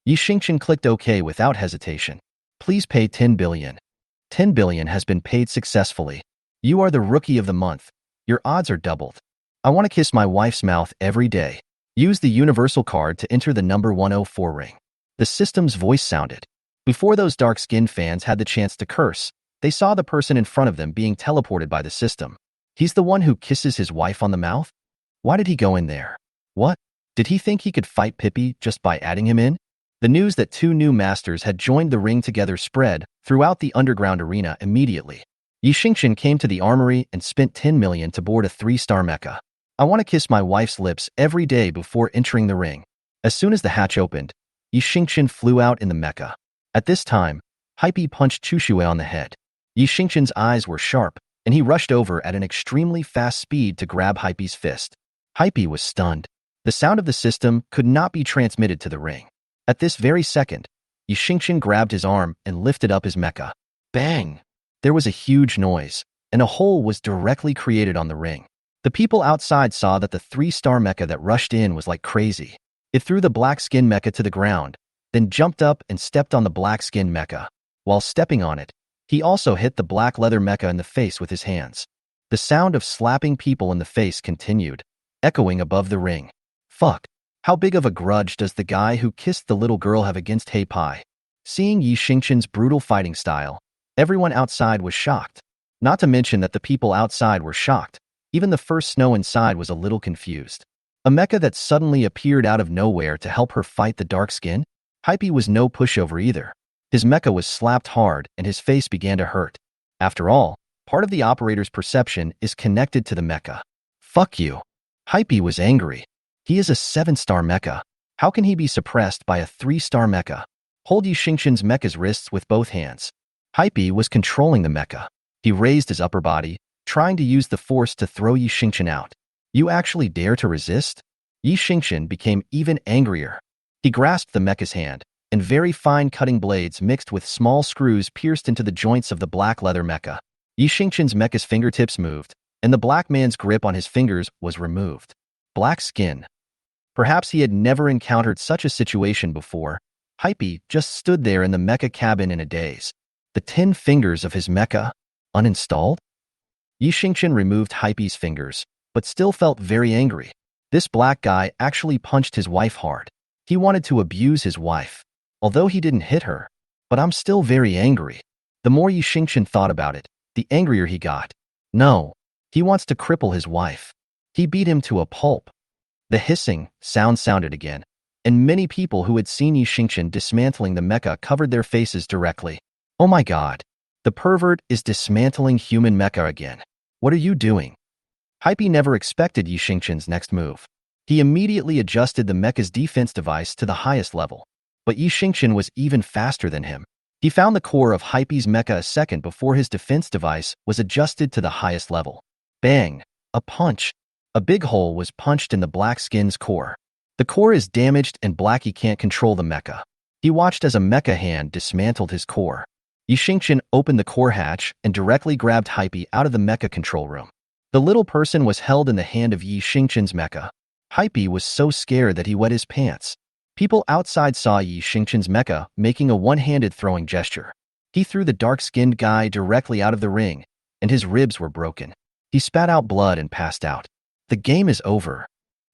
Yi Xingqian clicked OK without hesitation. Please pay 10 billion. 10 billion has been paid successfully. You are the rookie of the month. Your odds are doubled. I want to kiss my wife's mouth every day. Use the universal card to enter the number 104 ring. The system's voice sounded. Before those dark-skinned fans had the chance to curse, they saw the person in front of them being teleported by the system. He's the one who kisses his wife on the mouth? Why did he go in there? What? Did he think he could fight Pippi just by adding him in? The news that 2 new masters had joined the ring together spread throughout the underground arena immediately. Yi Xingqian came to the armory and spent 10 million to board a 3-star mecha. I want to kiss my wife's lips every day before entering the ring. As soon as the hatch opened, Yi Xingqian flew out in the mecha. At this time, Hype punched Chu Shue on the head. Yi Xingqian's eyes were sharp, and he rushed over at an extremely fast speed to grab Hype's fist. Hype was stunned. The sound of the system could not be transmitted to the ring. At this very second, Yi Xingqian grabbed his arm and lifted up his mecha. Bang! There was a huge noise, and a hole was directly created on the ring. The people outside saw that the 3-star mecha that rushed in was like crazy. It threw the black skin mecha to the ground, then jumped up and stepped on the black skin mecha. While stepping on it, he also hit the black leather mecha in the face with his hands. The sound of slapping people in the face continued, echoing above the ring. Fuck. How big of a grudge does the guy who kissed the little girl have against Hei Pai? Seeing Yi Xingqian's brutal fighting style, everyone outside was shocked. Not to mention that the people outside were shocked. Even the first snow inside was a little confused. A mecha that suddenly appeared out of nowhere to help her fight the dark skin? Hype was no pushover either. His mecha was slapped hard and his face began to hurt. After all, part of the operator's perception is connected to the mecha. Fuck you. Hype was angry. He is a 7-star mecha. How can he be suppressed by a 3-star mecha? Hold Yi Xingqian's mecha's wrists with both hands. Hype was controlling the mecha. He raised his upper body, trying to use the force to throw Yi Xingqian out. You actually dare to resist? Yi Xingqian became even angrier. He grasped the mecha's hand, and very fine cutting blades mixed with small screws pierced into the joints of the black leather mecha. Yi Xingqian's mecha's fingertips moved, and the black man's grip on his fingers was removed. Black skin. Perhaps he had never encountered such a situation before. Hype just stood there in the mecha cabin in a daze. The 10 fingers of his mecha uninstalled? Yi Xingqian removed Hype's fingers, but still felt very angry. This black guy actually punched his wife hard. He wanted to abuse his wife. Although he didn't hit her, but I'm still very angry. The more Yi Xingqian thought about it, the angrier he got. No, he wants to cripple his wife. He beat him to a pulp. The hissing sound sounded again, and many people who had seen Yi Xingqian dismantling the mecha covered their faces directly. Oh my god. The pervert is dismantling human mecha again. What are you doing? Hype never expected Yi Xingqian's next move. He immediately adjusted the mecha's defense device to the highest level. But Yi Xingqian was even faster than him. He found the core of Hype's mecha a second before his defense device was adjusted to the highest level. Bang! A punch. A big hole was punched in the black skin's core. The core is damaged and Blackie can't control the mecha. He watched as a mecha hand dismantled his core. Yi Xingqian opened the core hatch and directly grabbed Hype out of the mecha control room. The little person was held in the hand of Yi Xingqian's mecha. Hype was so scared that he wet his pants. People outside saw Yi Xingqian's mecha making a one-handed throwing gesture. He threw the dark-skinned guy directly out of the ring, and his ribs were broken. He spat out blood and passed out. The game is over.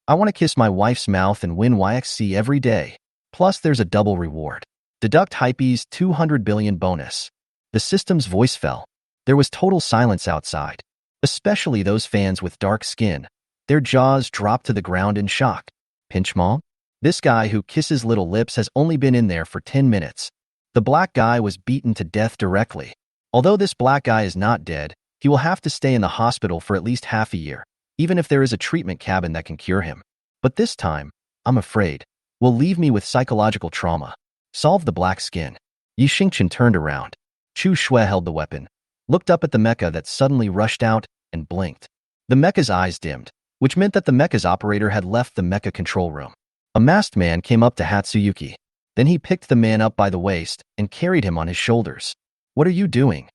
I want to kiss my wife's mouth and win YXC every day. Plus, there's a double reward. Deduct Hype's 200 billion bonus. The system's voice fell. There was total silence outside, especially those fans with dark skin. Their jaws dropped to the ground in shock. Pinch mom? This guy who kisses little lips has only been in there for 10 minutes. The black guy was beaten to death directly. Although this black guy is not dead, he will have to stay in the hospital for at least half a year, even if there is a treatment cabin that can cure him. But this time, I'm afraid, will leave me with psychological trauma. Solve the black skin. Yi Xingqian turned around. Chu Shui held the weapon, looked up at the mecha that suddenly rushed out, and blinked. The mecha's eyes dimmed, which meant that the mecha's operator had left the mecha control room. A masked man came up to Hatsuyuki. Then he picked the man up by the waist and carried him on his shoulders. What are you doing?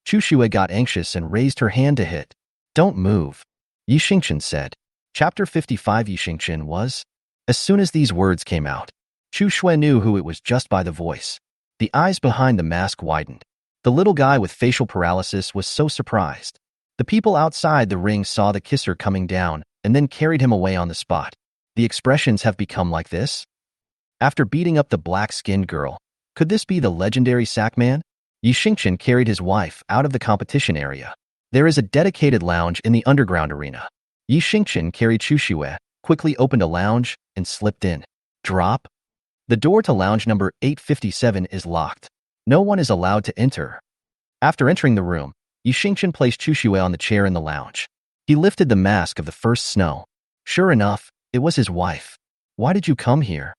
Chu Shui got anxious and raised her hand to hit. Don't move, Yi Xingqian said. Chapter 55 Yi Xingqian was. As soon as these words came out, Chu Shui knew who it was just by the voice. The eyes behind the mask widened. The little guy with facial paralysis was so surprised. The people outside the ring saw the kisser coming down and then carried him away on the spot. The expressions have become like this? After beating up the black-skinned girl, could this be the legendary Sackman? Yi Xingqian carried his wife out of the competition area. There is a dedicated lounge in the underground arena. Yi Xingqian carried Chu Shui, quickly opened a lounge, and slipped in. Drop. The door to lounge number 857 is locked. No one is allowed to enter. After entering the room, Yi Xingqian placed Chu Shui on the chair in the lounge. He lifted the mask of the first snow. Sure enough, it was his wife. Why did you come here?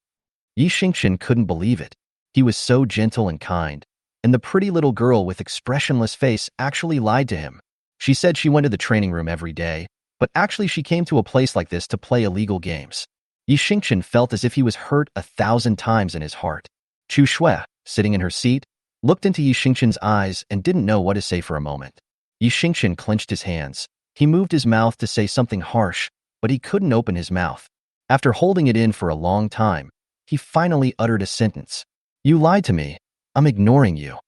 Yi Xingqian couldn't believe it. He was so gentle and kind, and the pretty little girl with expressionless face actually lied to him. She said she went to the training room every day, but actually she came to a place like this to play illegal games. Yi Xingqian felt as if he was hurt 1,000 times in his heart. Chu Shui, sitting in her seat, looked into Yi Xingqian's eyes and didn't know what to say for a moment. Yi Xingqian clenched his hands. He moved his mouth to say something harsh, but he couldn't open his mouth. After holding it in for a long time, he finally uttered a sentence. You lied to me. I'm ignoring you.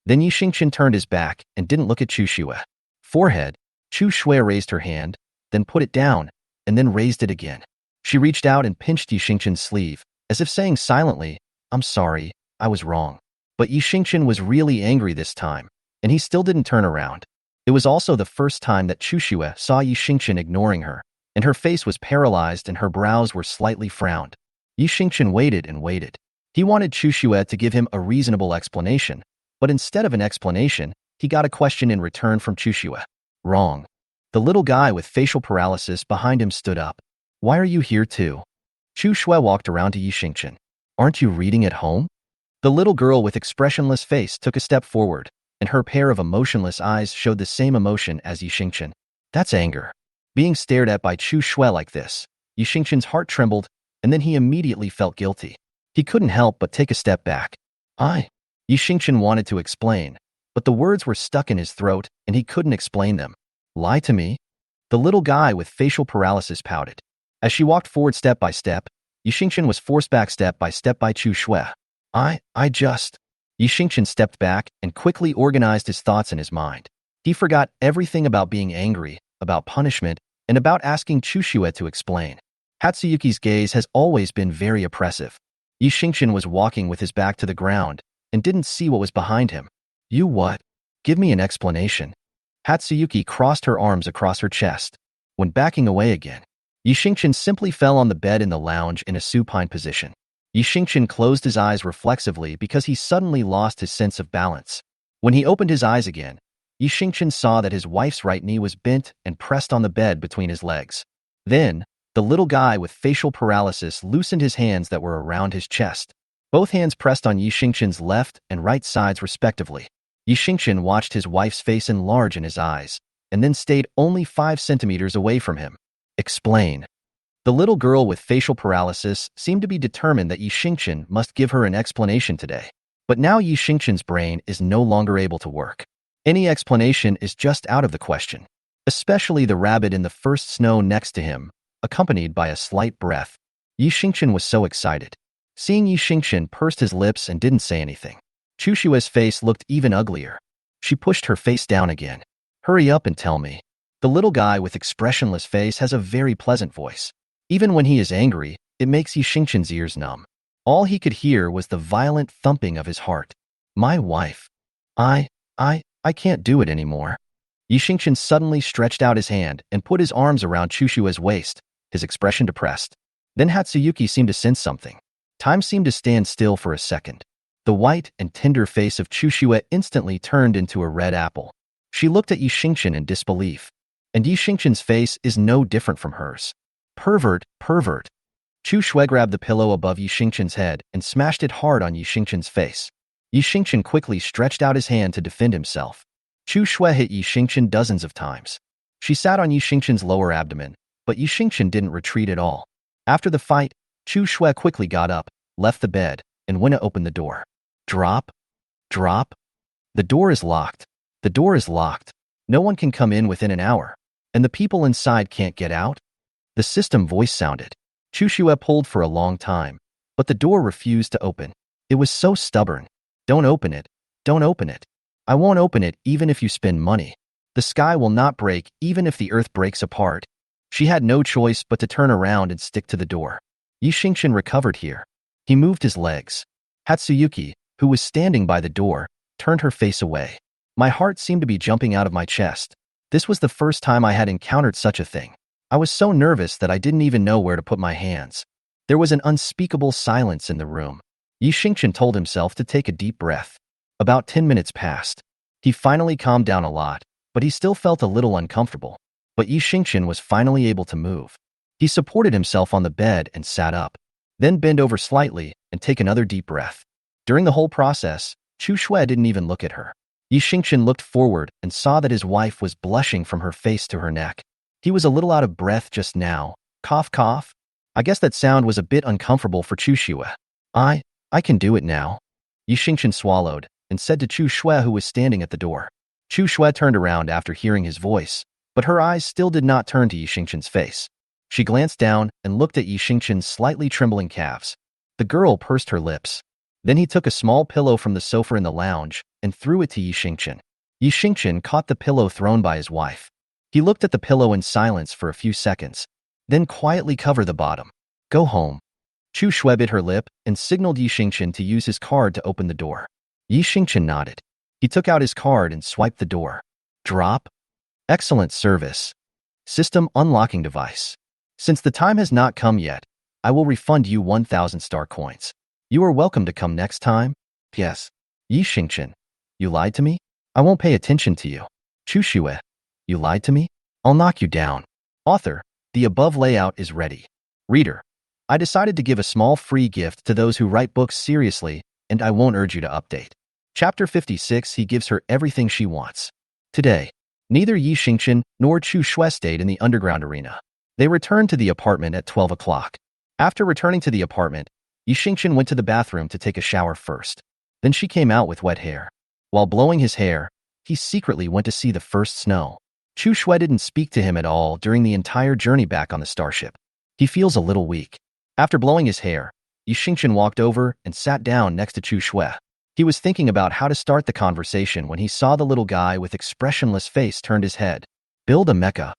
Then Yi Xingqian turned his back and didn't look at Chu Shui. Forehead. Chu Shui raised her hand, then put it down, and then raised it again. She reached out and pinched Yi Xingqian's sleeve, as if saying silently, I'm sorry, I was wrong. But Yi Xingqian was really angry this time, and he still didn't turn around. It was also the first time that Chu Shui saw Yi Xingqian ignoring her, and her face was paralyzed and her brows were slightly frowned. Yi Xingqian waited and waited. He wanted Chu Shui to give him a reasonable explanation, but instead of an explanation, he got a question in return from Chu Shui. Wrong. The little guy with facial paralysis behind him stood up. Why are you here too? Chu Shui walked around to Yi Xingqian. Aren't you reading at home? The little girl with expressionless face took a step forward, and her pair of emotionless eyes showed the same emotion as Yi Xingqian. That's anger. Being stared at by Chu Shui like this, Yi Xingqian's heart trembled, and then he immediately felt guilty. He couldn't help but take a step back. Yi Xingqian wanted to explain, but the words were stuck in his throat, and he couldn't explain them. Lie to me? The little guy with facial paralysis pouted. As she walked forward step by step, Yi Xingqian was forced back step by Chu Shui. I just... Yi Xingqian stepped back and quickly organized his thoughts in his mind. He forgot everything about being angry, about punishment, and about asking Chu Shui to explain. Hatsuyuki's gaze has always been very oppressive. Yi Xingqian was walking with his back to the ground and didn't see what was behind him. You what? Give me an explanation. Hatsuyuki crossed her arms across her chest. When backing away again, Yixingchen simply fell on the bed in the lounge in a supine position. Yixingchen closed his eyes reflexively because he suddenly lost his sense of balance. When he opened his eyes again, Yixingchen saw that his wife's right knee was bent and pressed on the bed between his legs. Then, the little guy with facial paralysis loosened his hands that were around his chest. Both hands pressed on Yixingchen's left and right sides respectively. Yixingchen watched his wife's face enlarge in his eyes, and then stayed only 5 centimeters away from him. Explain. The little girl with facial paralysis seemed to be determined that Yixingchen must give her an explanation today. But now Yixingchen's brain is no longer able to work. Any explanation is just out of the question. Especially the rabbit in the first snow next to him, accompanied by a slight breath. Yixingchen was so excited. Seeing Yixingchen pursed his lips and didn't say anything. Chushua's face looked even uglier. She pushed her face down again. Hurry up and tell me. The little guy with expressionless face has a very pleasant voice. Even when he is angry, it makes Yixingchen's ears numb. All he could hear was the violent thumping of his heart. My wife. I can't do it anymore. Yixingchen suddenly stretched out his hand and put his arms around Chushua's waist, his expression depressed. Then Hatsuyuki seemed to sense something. Time seemed to stand still for a second. The white and tender face of Chushua instantly turned into a red apple. She looked at Yixingchen in disbelief. And Yixingchen's face is no different from hers. Pervert, pervert. Chushua grabbed the pillow above Yixingchen's head and smashed it hard on Yixingchen's face. Yixingchen quickly stretched out his hand to defend himself. Chushua hit Yixingchen dozens of times. She sat on Yixingchen's lower abdomen, but Yixingchen didn't retreat at all. After the fight, Chushua quickly got up, left the bed, and went to open the door. Drop. Drop. The door is locked. The door is locked. No one can come in within an hour. And the people inside can't get out? The system voice sounded. Chushua pulled for a long time, but the door refused to open. It was so stubborn. Don't open it. Don't open it. I won't open it even if you spend money. The sky will not break even if the earth breaks apart. She had no choice but to turn around and stick to the door. Yixingchen recovered here. He moved his legs. Hatsuyuki, who was standing by the door, turned her face away. My heart seemed to be jumping out of my chest. This was the first time I had encountered such a thing. I was so nervous that I didn't even know where to put my hands. There was an unspeakable silence in the room. Yixingchen told himself to take a deep breath. About 10 minutes passed. He finally calmed down a lot, but he still felt a little uncomfortable. But Yixingchen was finally able to move. He supported himself on the bed and sat up. Then bend over slightly and take another deep breath. During the whole process, Chushua didn't even look at her. Yixingchen looked forward and saw that his wife was blushing from her face to her neck. He was a little out of breath just now. Cough, cough. I guess that sound was a bit uncomfortable for Chushua. I can do it now. Yixingchen swallowed and said to Chushua, who was standing at the door. Chushua turned around after hearing his voice, but her eyes still did not turn to Yixingchen's face. She glanced down and looked at Yixingchen's slightly trembling calves. The girl pursed her lips. Then he took a small pillow from the sofa in the lounge and threw it to Yixingchen. Yixingchen caught the pillow thrown by his wife. He looked at the pillow in silence for a few seconds, then quietly covered the bottom. Go home. Chushua bit her lip and signaled Yixingchen to use his card to open the door. Yixingchen nodded. He took out his card and swiped the door. Drop. Excellent service. System unlocking device. Since the time has not come yet, I will refund you 1,000 star coins. You are welcome to come next time. Yes. Yixingchen, you lied to me? I won't pay attention to you. Chushua, you lied to me? I'll knock you down. Author, the above layout is ready. Reader, I decided to give a small free gift to those who write books seriously, and I won't urge you to update. Chapter 56, he gives her everything she wants. Today, neither Yixingchen nor Chushua stayed in the underground arena. They returned to the apartment at 12 o'clock. After returning to the apartment, Yixingchen went to the bathroom to take a shower first. Then she came out with wet hair. While blowing his hair, he secretly went to see the first snow. Chushua didn't speak to him at all during the entire journey back on the starship. He feels a little weak. After blowing his hair, Yixingchen walked over and sat down next to Chushua. He was thinking about how to start the conversation when he saw the little guy with expressionless face turned his head. Build a mecha.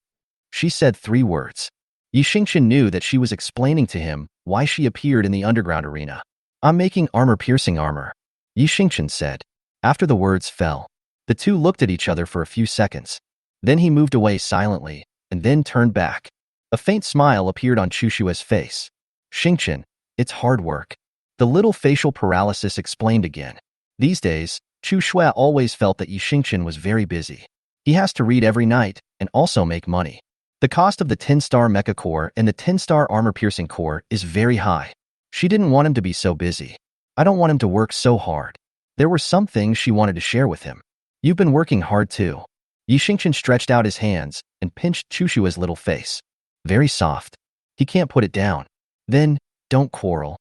She said 3 words. Yixingchen knew that she was explaining to him why she appeared in the underground arena. I'm making armor-piercing armor, Yixingchen said. After the words fell, the two looked at each other for a few seconds. Then he moved away silently, and then turned back. A faint smile appeared on Chushua's face. Xingqian, it's hard work. The little facial paralysis explained again. These days, Chu Shui always felt that Yi Xingqian was very busy. He has to read every night and also make money. The cost of the 10-star mecha core and the 10-star armor-piercing core is very high. She didn't want him to be so busy. I don't want him to work so hard. There were some things she wanted to share with him. You've been working hard too. Yi Xingqian stretched out his hands and pinched Chushua's little face. Very soft. He can't put it down. Then, don't quarrel.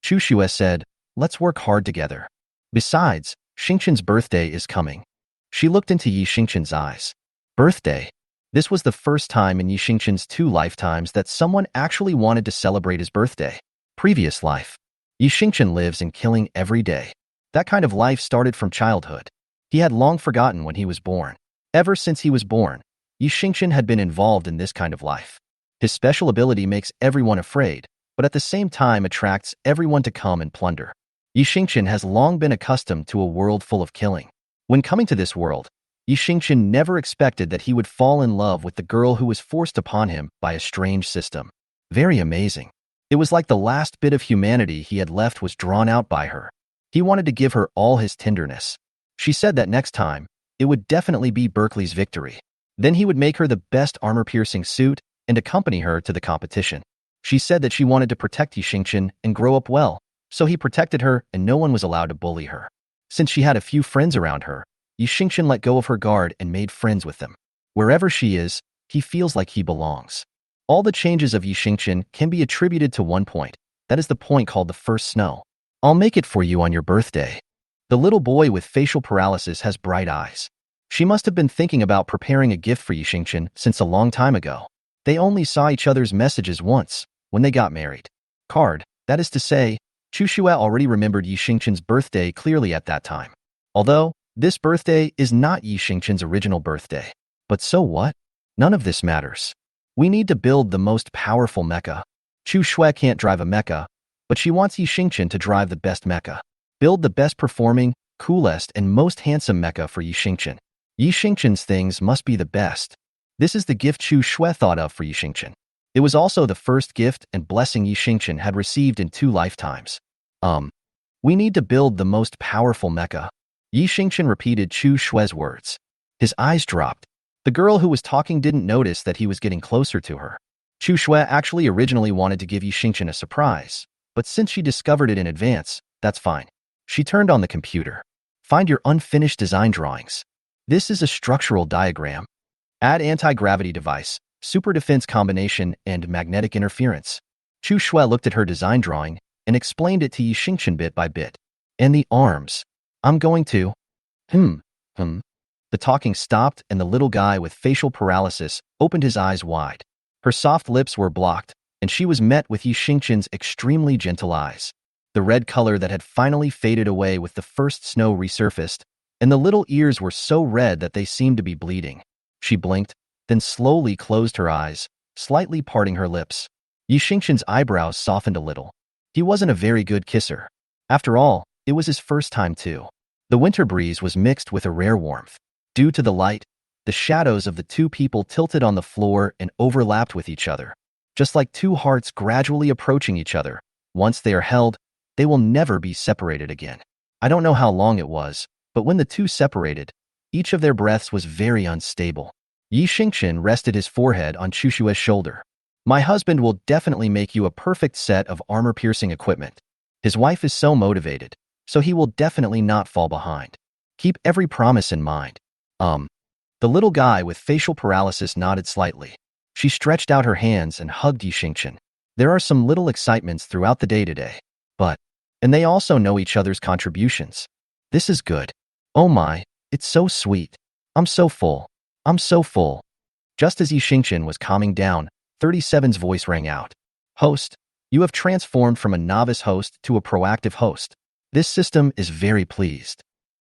Chushua said, let's work hard together. Besides, Xingqian's birthday is coming. She looked into Yi Xingqian's eyes. Birthday? This was the first time in Yi Xingqian's 2 lifetimes that someone actually wanted to celebrate his birthday. Previous life. Yi Xingqian lives in killing every day. That kind of life started from childhood. He had long forgotten when he was born. Ever since he was born, Yi Xingqian had been involved in this kind of life. His special ability makes everyone afraid, but at the same time attracts everyone to come and plunder. Yi Xingqian has long been accustomed to a world full of killing. When coming to this world, Yi Xingqian never expected that he would fall in love with the girl who was forced upon him by a strange system. Very amazing. It was like the last bit of humanity he had left was drawn out by her. He wanted to give her all his tenderness. She said that next time, it would definitely be Berkeley's victory. Then he would make her the best armor-piercing suit and accompany her to the competition. She said that she wanted to protect Yi Xingqian and grow up well, so he protected her and no one was allowed to bully her. Since she had a few friends around her, Yi Xingqian let go of her guard and made friends with them. Wherever she is, he feels like he belongs. All the changes of Yi Xingqian can be attributed to one point. That is the point called the first snow. I'll make it for you on your birthday. The little boy with facial paralysis has bright eyes. She must have been thinking about preparing a gift for Yi Xingqian since a long time ago. They only saw each other's messages once, when they got married. Card, that is to say, Chushua already remembered Yi Xingqian's birthday clearly at that time. Although, this birthday is not Yi Xingqian's original birthday. But so what? None of this matters. We need to build the most powerful mecha. Chu Shui can't drive a mecha, but she wants Yi Xingqian to drive the best mecha. Build the best performing, coolest, and most handsome mecha for Yi Xingqian. Yi Xingqian's things must be the best. This is the gift Chu Shui thought of for Yi Xingqian. It was also the first gift and blessing Yi Xingqian had received in 2 lifetimes. We need to build the most powerful mecha. Yi Xingqian repeated Chu Shui's words. His eyes dropped. The girl who was talking didn't notice that he was getting closer to her. Chu Shui actually originally wanted to give Yi Xingqian a surprise, but since she discovered it in advance, that's fine. She turned on the computer. Find your unfinished design drawings. This is a structural diagram. Add anti-gravity device, super defense combination, and magnetic interference. Chu Shui looked at her design drawing and explained it to Yi Xingqian bit by bit. And the arms. I'm going to... The talking stopped and the little guy with facial paralysis opened his eyes wide. Her soft lips were blocked, and she was met with Yi Xingqian's extremely gentle eyes. The red color that had finally faded away with the first snow resurfaced, and the little ears were so red that they seemed to be bleeding. She blinked, then slowly closed her eyes, slightly parting her lips. Yi Xingqian's eyebrows softened a little. He wasn't a very good kisser. After all, it was his first time too. The winter breeze was mixed with a rare warmth. Due to the light, the shadows of the 2 people tilted on the floor and overlapped with each other. Just like 2 hearts gradually approaching each other, once they are held, they will never be separated again. I don't know how long it was, but when the 2 separated, each of their breaths was very unstable. Yi Xingqian rested his forehead on Chushua's shoulder. My husband will definitely make you a perfect set of armor-piercing equipment. His wife is so motivated, so he will definitely not fall behind. Keep every promise in mind. The little guy with facial paralysis nodded slightly. She stretched out her hands and hugged Yi Xingqian. There are some little excitements throughout the day today. And they also know each other's contributions. This is good. Oh my, it's so sweet. I'm so full. I'm so full. Just as Yi Xingqian was calming down, 37's voice rang out. Host, you have transformed from a novice host to a proactive host. This system is very pleased.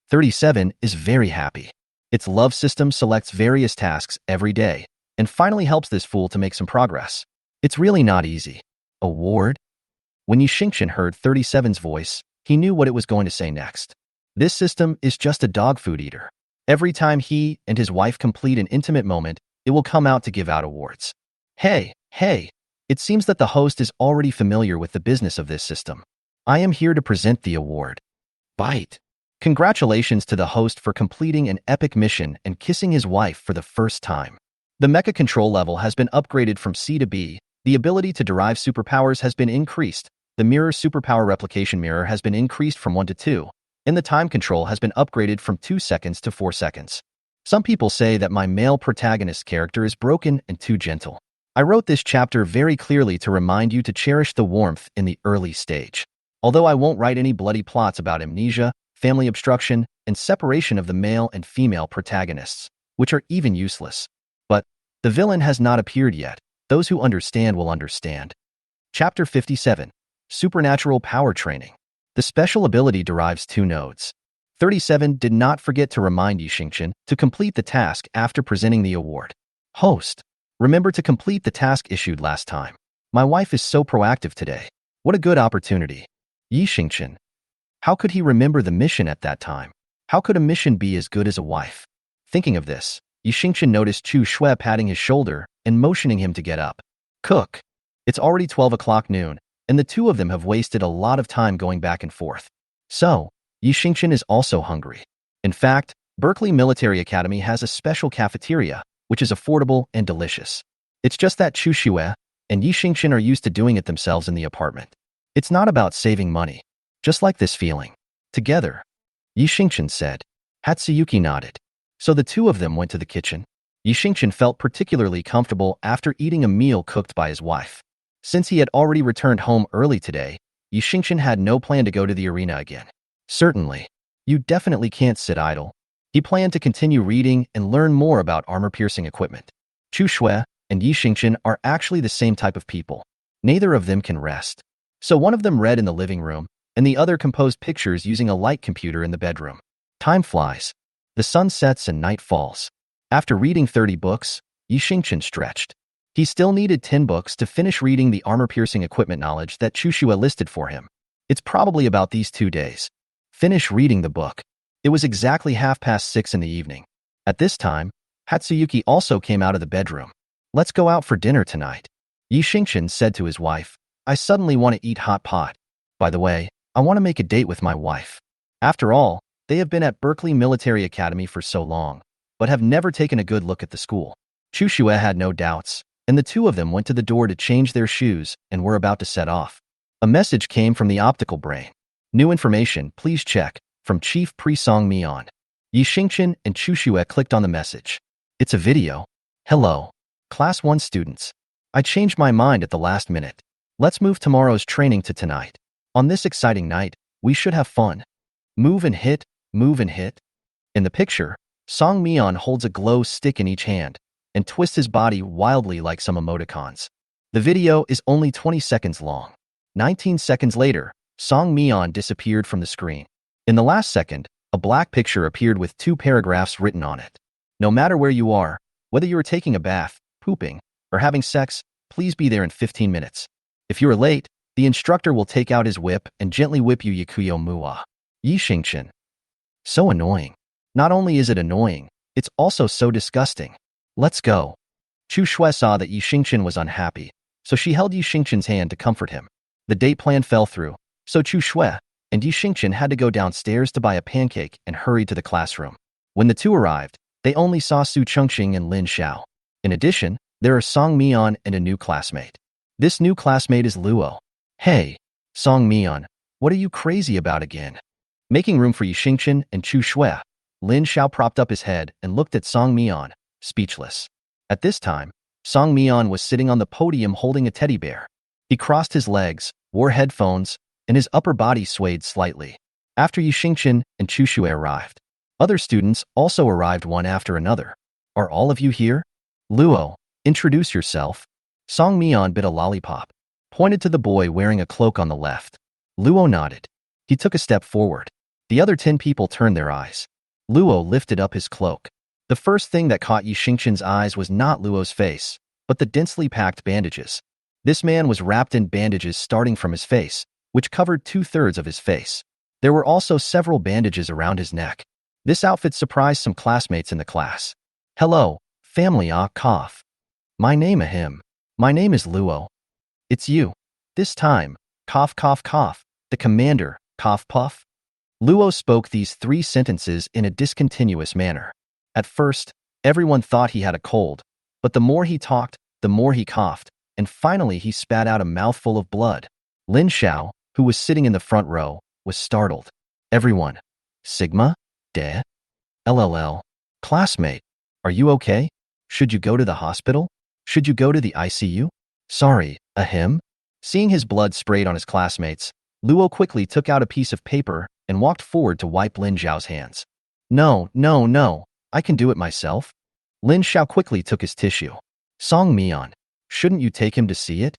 37 is very happy. Its love system selects various tasks every day and finally helps this fool to make some progress. It's really not easy. Award? When Yi Xingqian heard 37's voice, he knew what it was going to say next. This system is just a dog food eater. Every time he and his wife complete an intimate moment, it will come out to give out awards. Hey, it seems that the host is already familiar with the business of this system. I am here to present the award. Bite. Congratulations to the host for completing an epic mission and kissing his wife for the first time. The mecha control level has been upgraded from C to B, the ability to derive superpowers has been increased, the mirror superpower replication mirror has been increased from 1 to 2, and the time control has been upgraded from 2 seconds to 4 seconds. Some people say that my male protagonist character is broken and too gentle. I wrote this chapter very clearly to remind you to cherish the warmth in the early stage. Although I won't write any bloody plots about amnesia, family obstruction, and separation of the male and female protagonists, which are even useless. But the villain has not appeared yet. Those who understand will understand. Chapter 57. Supernatural Power Training. The special ability derives 2 nodes. 37 did not forget to remind Yixingchen to complete the task after presenting the award. Host. Remember to complete the task issued last time. My wife is so proactive today. What a good opportunity. Yixingchen. How could he remember the mission at that time? How could a mission be as good as a wife? Thinking of this, Yixingchen noticed Chu Shui patting his shoulder and motioning him to get up. Cook. It's already 12 o'clock noon, and the two of them have wasted a lot of time going back and forth. So, Yixingchen is also hungry. In fact, Berkeley Military Academy has a special cafeteria, which is affordable and delicious. It's just that Chu Shui and Yixingchen are used to doing it themselves in the apartment. It's not about saving money. Just like this feeling. Together. Yixingchen said. Hatsuyuki nodded. So the two of them went to the kitchen. Yixingchen felt particularly comfortable after eating a meal cooked by his wife. Since he had already returned home early today, Yixingchen had no plan to go to the arena again. Certainly. You definitely can't sit idle. He planned to continue reading and learn more about armor-piercing equipment. Chu Shui and Yixingchen are actually the same type of people. Neither of them can rest. So one of them read in the living room, and the other composed pictures using a light computer in the bedroom. Time flies. The sun sets and night falls. After reading 30 books, Yixingchen stretched. He still needed 10 books to finish reading the armor-piercing equipment knowledge that Chu Shui listed for him. It's probably about these 2 days. Finish reading the book. It was exactly 6:30 in the evening. At this time, Hatsuyuki also came out of the bedroom. Let's go out for dinner tonight. Yixingchen said to his wife, I suddenly want to eat hot pot. By the way, I want to make a date with my wife. After all, they have been at Berkeley Military Academy for so long, but have never taken a good look at the school. Chu Shui had no doubts, and the two of them went to the door to change their shoes and were about to set off. A message came from the optical brain. New information, please check. From Chief Pre-Song Mian. Yixingchen and Chu Shui clicked on the message. It's a video. Hello. Class 1 students. I changed my mind at the last minute. Let's move tomorrow's training to tonight. On this exciting night, we should have fun. Move and hit, move and hit. In the picture, Song Mian holds a glow stick in each hand and twists his body wildly like some emoticons. The video is only 20 seconds long. 19 seconds later, Song Mian disappeared from the screen. In the last second, a black picture appeared with 2 paragraphs written on it. No matter where you are, whether you are taking a bath, pooping, or having sex, please be there in 15 minutes. If you are late, the instructor will take out his whip and gently whip you Yakuyo Muwa. Yixingchen. So annoying. Not only is it annoying, it's also so disgusting. Let's go. Chu Shui saw that Yixingchen was unhappy, so she held Yixingchen's hand to comfort him. The date plan fell through, so Chu Shui and Yixingchen had to go downstairs to buy a pancake and hurry to the classroom. When the two arrived, they only saw Su Chengqing and Lin Xiao. In addition, there are Song Mian and a new classmate. This new classmate is Luo. Hey, Song Mian, what are you crazy about again? Making room for Yixingchen and Chu Shui, Lin Xiao propped up his head and looked at Song Mian, speechless. At this time, Song Mian was sitting on the podium holding a teddy bear. He crossed his legs, wore headphones, and his upper body swayed slightly. After Yixingchen and Chu Shui arrived, other students also arrived one after another. Are all of you here? Luo, introduce yourself. Song Mian bit a lollipop, pointed to the boy wearing a cloak on the left. Luo nodded. He took a step forward. The other 10 people turned their eyes. Luo lifted up his cloak. The first thing that caught Yixingchen's eyes was not Luo's face, but the densely packed bandages. This man was wrapped in bandages starting from his face, which covered 2/3 of his face. There were also several bandages around his neck. This outfit surprised some classmates in the class. Hello, family cough. My name him. My name is Luo. It's you. This time, cough cough cough, the commander, cough puff. Luo spoke these 3 sentences in a discontinuous manner. At first, everyone thought he had a cold, but the more he talked, the more he coughed, and finally he spat out a mouthful of blood. Lin Xiao, who was sitting in the front row, was startled. Everyone. Sigma? De? LLL. Classmate. Are you okay? Should you go to the hospital? Should you go to the ICU? Sorry, him? Seeing his blood sprayed on his classmates, Luo quickly took out a piece of paper and walked forward to wipe Lin Xiao's hands. No, no, no, I can do it myself. Lin Xiao quickly took his tissue. Song Mian, shouldn't you take him to see it?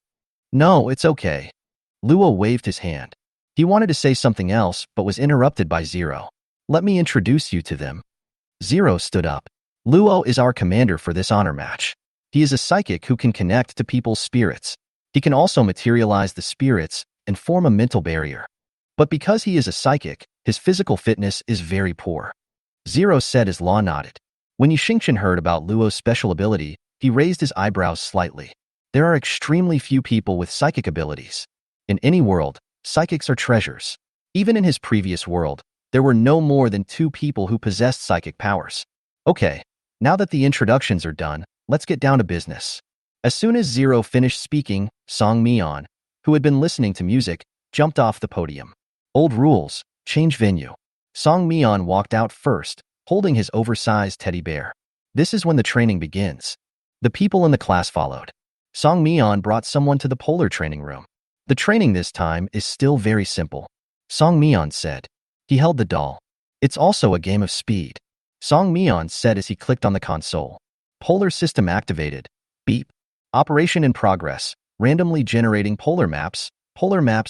No, it's okay. Luo waved his hand. He wanted to say something else, but was interrupted by Zero. Let me introduce you to them. Zero stood up. Luo is our commander for this honor match. He is a psychic who can connect to people's spirits. He can also materialize the spirits and form a mental barrier. But because he is a psychic, his physical fitness is very poor. Zero said as Law nodded. When Yixingchen heard about Luo's special ability, he raised his eyebrows slightly. There are extremely few people with psychic abilities. In any world, psychics are treasures. Even in his previous world, there were no more than 2 people who possessed psychic powers. Okay, now that the introductions are done, let's get down to business. As soon as Zero finished speaking, Song Mian, who had been listening to music, jumped off the podium. Old rules, change venue. Song Mian walked out first, holding his oversized teddy bear. This is when the training begins. The people in the class followed. Song Mian brought someone to the polar training room. The training this time is still very simple. Song Mian said. He held the doll. It's also a game of speed. Song Mian said as he clicked on the console. Polar system activated. Beep. Operation in progress. Randomly generating polar maps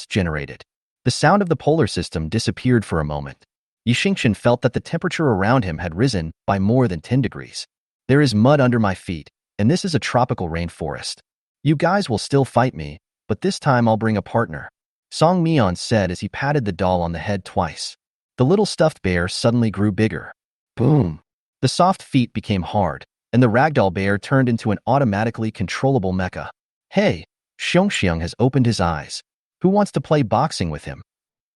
generated. The sound of the polar system disappeared for a moment. Yixingchen felt that the temperature around him had risen by more than 10 degrees. There is mud under my feet, and this is a tropical rainforest. You guys will still fight me, but this time I'll bring a partner. Song Mian said as he patted the doll on the head twice. The little stuffed bear suddenly grew bigger. Boom! The soft feet became hard, and the ragdoll bear turned into an automatically controllable mecha. Hey, Xiongxiang has opened his eyes. Who wants to play boxing with him?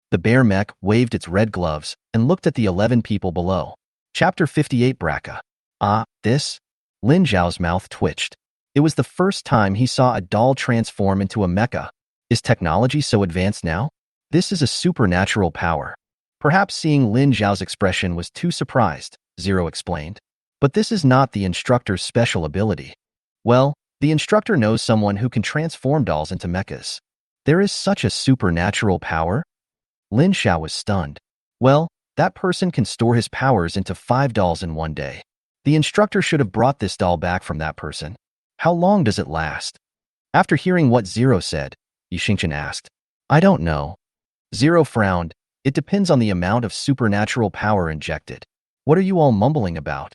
The bear mech waved its red gloves and looked at the 11 people below. Chapter 58 Braca. This? Lin Zhao's mouth twitched. It was the first time he saw a doll transform into a mecha. Is technology so advanced now? This is a supernatural power. Perhaps seeing Lin Zhao's expression was too surprised, Zero explained. But this is not the instructor's special ability. Well, the instructor knows someone who can transform dolls into mechas. There is such a supernatural power? Lin Xiao was stunned. Well, that person can store his powers into 5 dolls in one day. The instructor should have brought this doll back from that person. How long does it last? After hearing what Zero said, Yixingchen asked. I don't know. Zero frowned. It depends on the amount of supernatural power injected. What are you all mumbling about?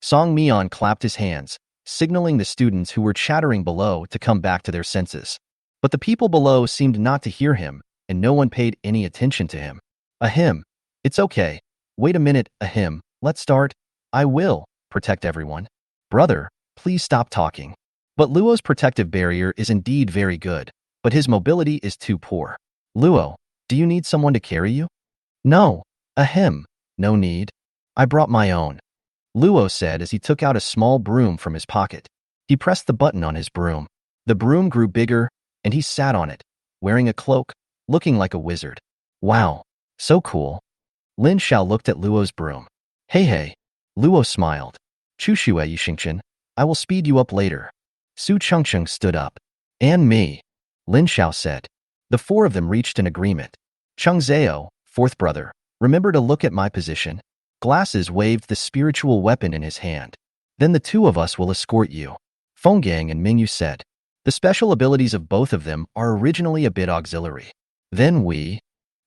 Song Mian clapped his hands, signaling the students who were chattering below to come back to their senses. But the people below seemed not to hear him, and no one paid any attention to him. Ahem. It's okay. Wait a minute, ahem. Let's start. I will protect everyone. Brother, please stop talking. But Luo's protective barrier is indeed very good, but his mobility is too poor. Luo, do you need someone to carry you? No. Ahem. No need. I brought my own. Luo said as he took out a small broom from his pocket. He pressed the button on his broom. The broom grew bigger, and he sat on it, wearing a cloak, looking like a wizard. Wow, so cool. Lin Xiao looked at Luo's broom. Hey. Luo smiled. Chushue Yixingchen, I will speed you up later. Su Chengcheng stood up. And me. Lin Xiao said. The 4 of them reached an agreement. Cheng Zhao, 4th brother, remember to look at my position. Glasses waved the spiritual weapon in his hand. Then the 2 of us will escort you. Fenggang and Mingyu said. The special abilities of both of them are originally a bit auxiliary. Then we,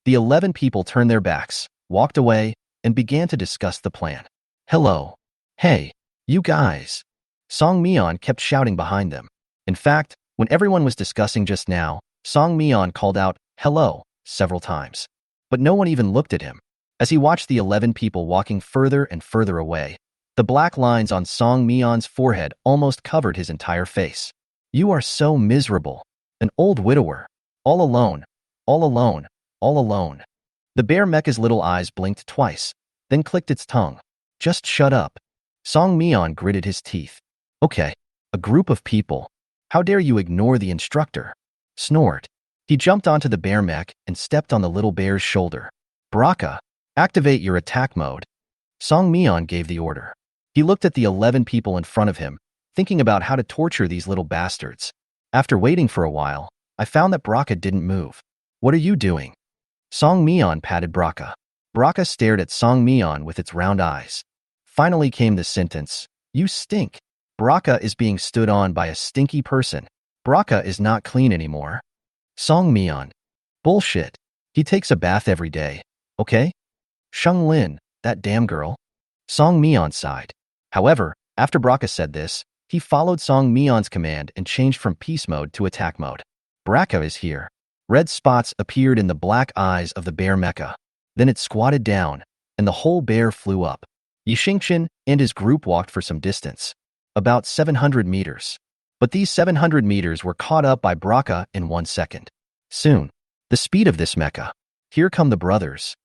the 11 people turned their backs, walked away, and began to discuss the plan. Hello. Hey, you guys. Song Mian kept shouting behind them. In fact, when everyone was discussing just now, Song Mian called out, hello, several times. But no one even looked at him. As he watched the 11 people walking further and further away, the black lines on Song Mion's forehead almost covered his entire face. You are so miserable. An old widower. All alone. All alone. All alone. The bear mecha's little eyes blinked twice, then clicked its tongue. Just shut up. Song Mion gritted his teeth. Okay, a group of people. How dare you ignore the instructor? Snort. He jumped onto the bear mech and stepped on the little bear's shoulder. Baraka, activate your attack mode. Song Mion gave the order. He looked at the 11 people in front of him, thinking about how to torture these little bastards. After waiting for a while, I found that Baraka didn't move. What are you doing? Song Mion patted Baraka. Baraka stared at Song Mion with its round eyes. Finally came the sentence, you stink. Baraka is being stood on by a stinky person. Baraka is not clean anymore. Song Mion. Bullshit. He takes a bath every day, okay? Sheng Lin, that damn girl. Song Mion sighed. However, after Baraka said this, he followed Song Mion's command and changed from peace mode to attack mode. Baraka is here. Red spots appeared in the black eyes of the bear mecha. Then it squatted down, and the whole bear flew up. Yixingchen and his group walked for some distance, about 700 meters. But these 700 meters were caught up by Baraka in 1 second. Soon, the speed of this mecha. Here come the brothers.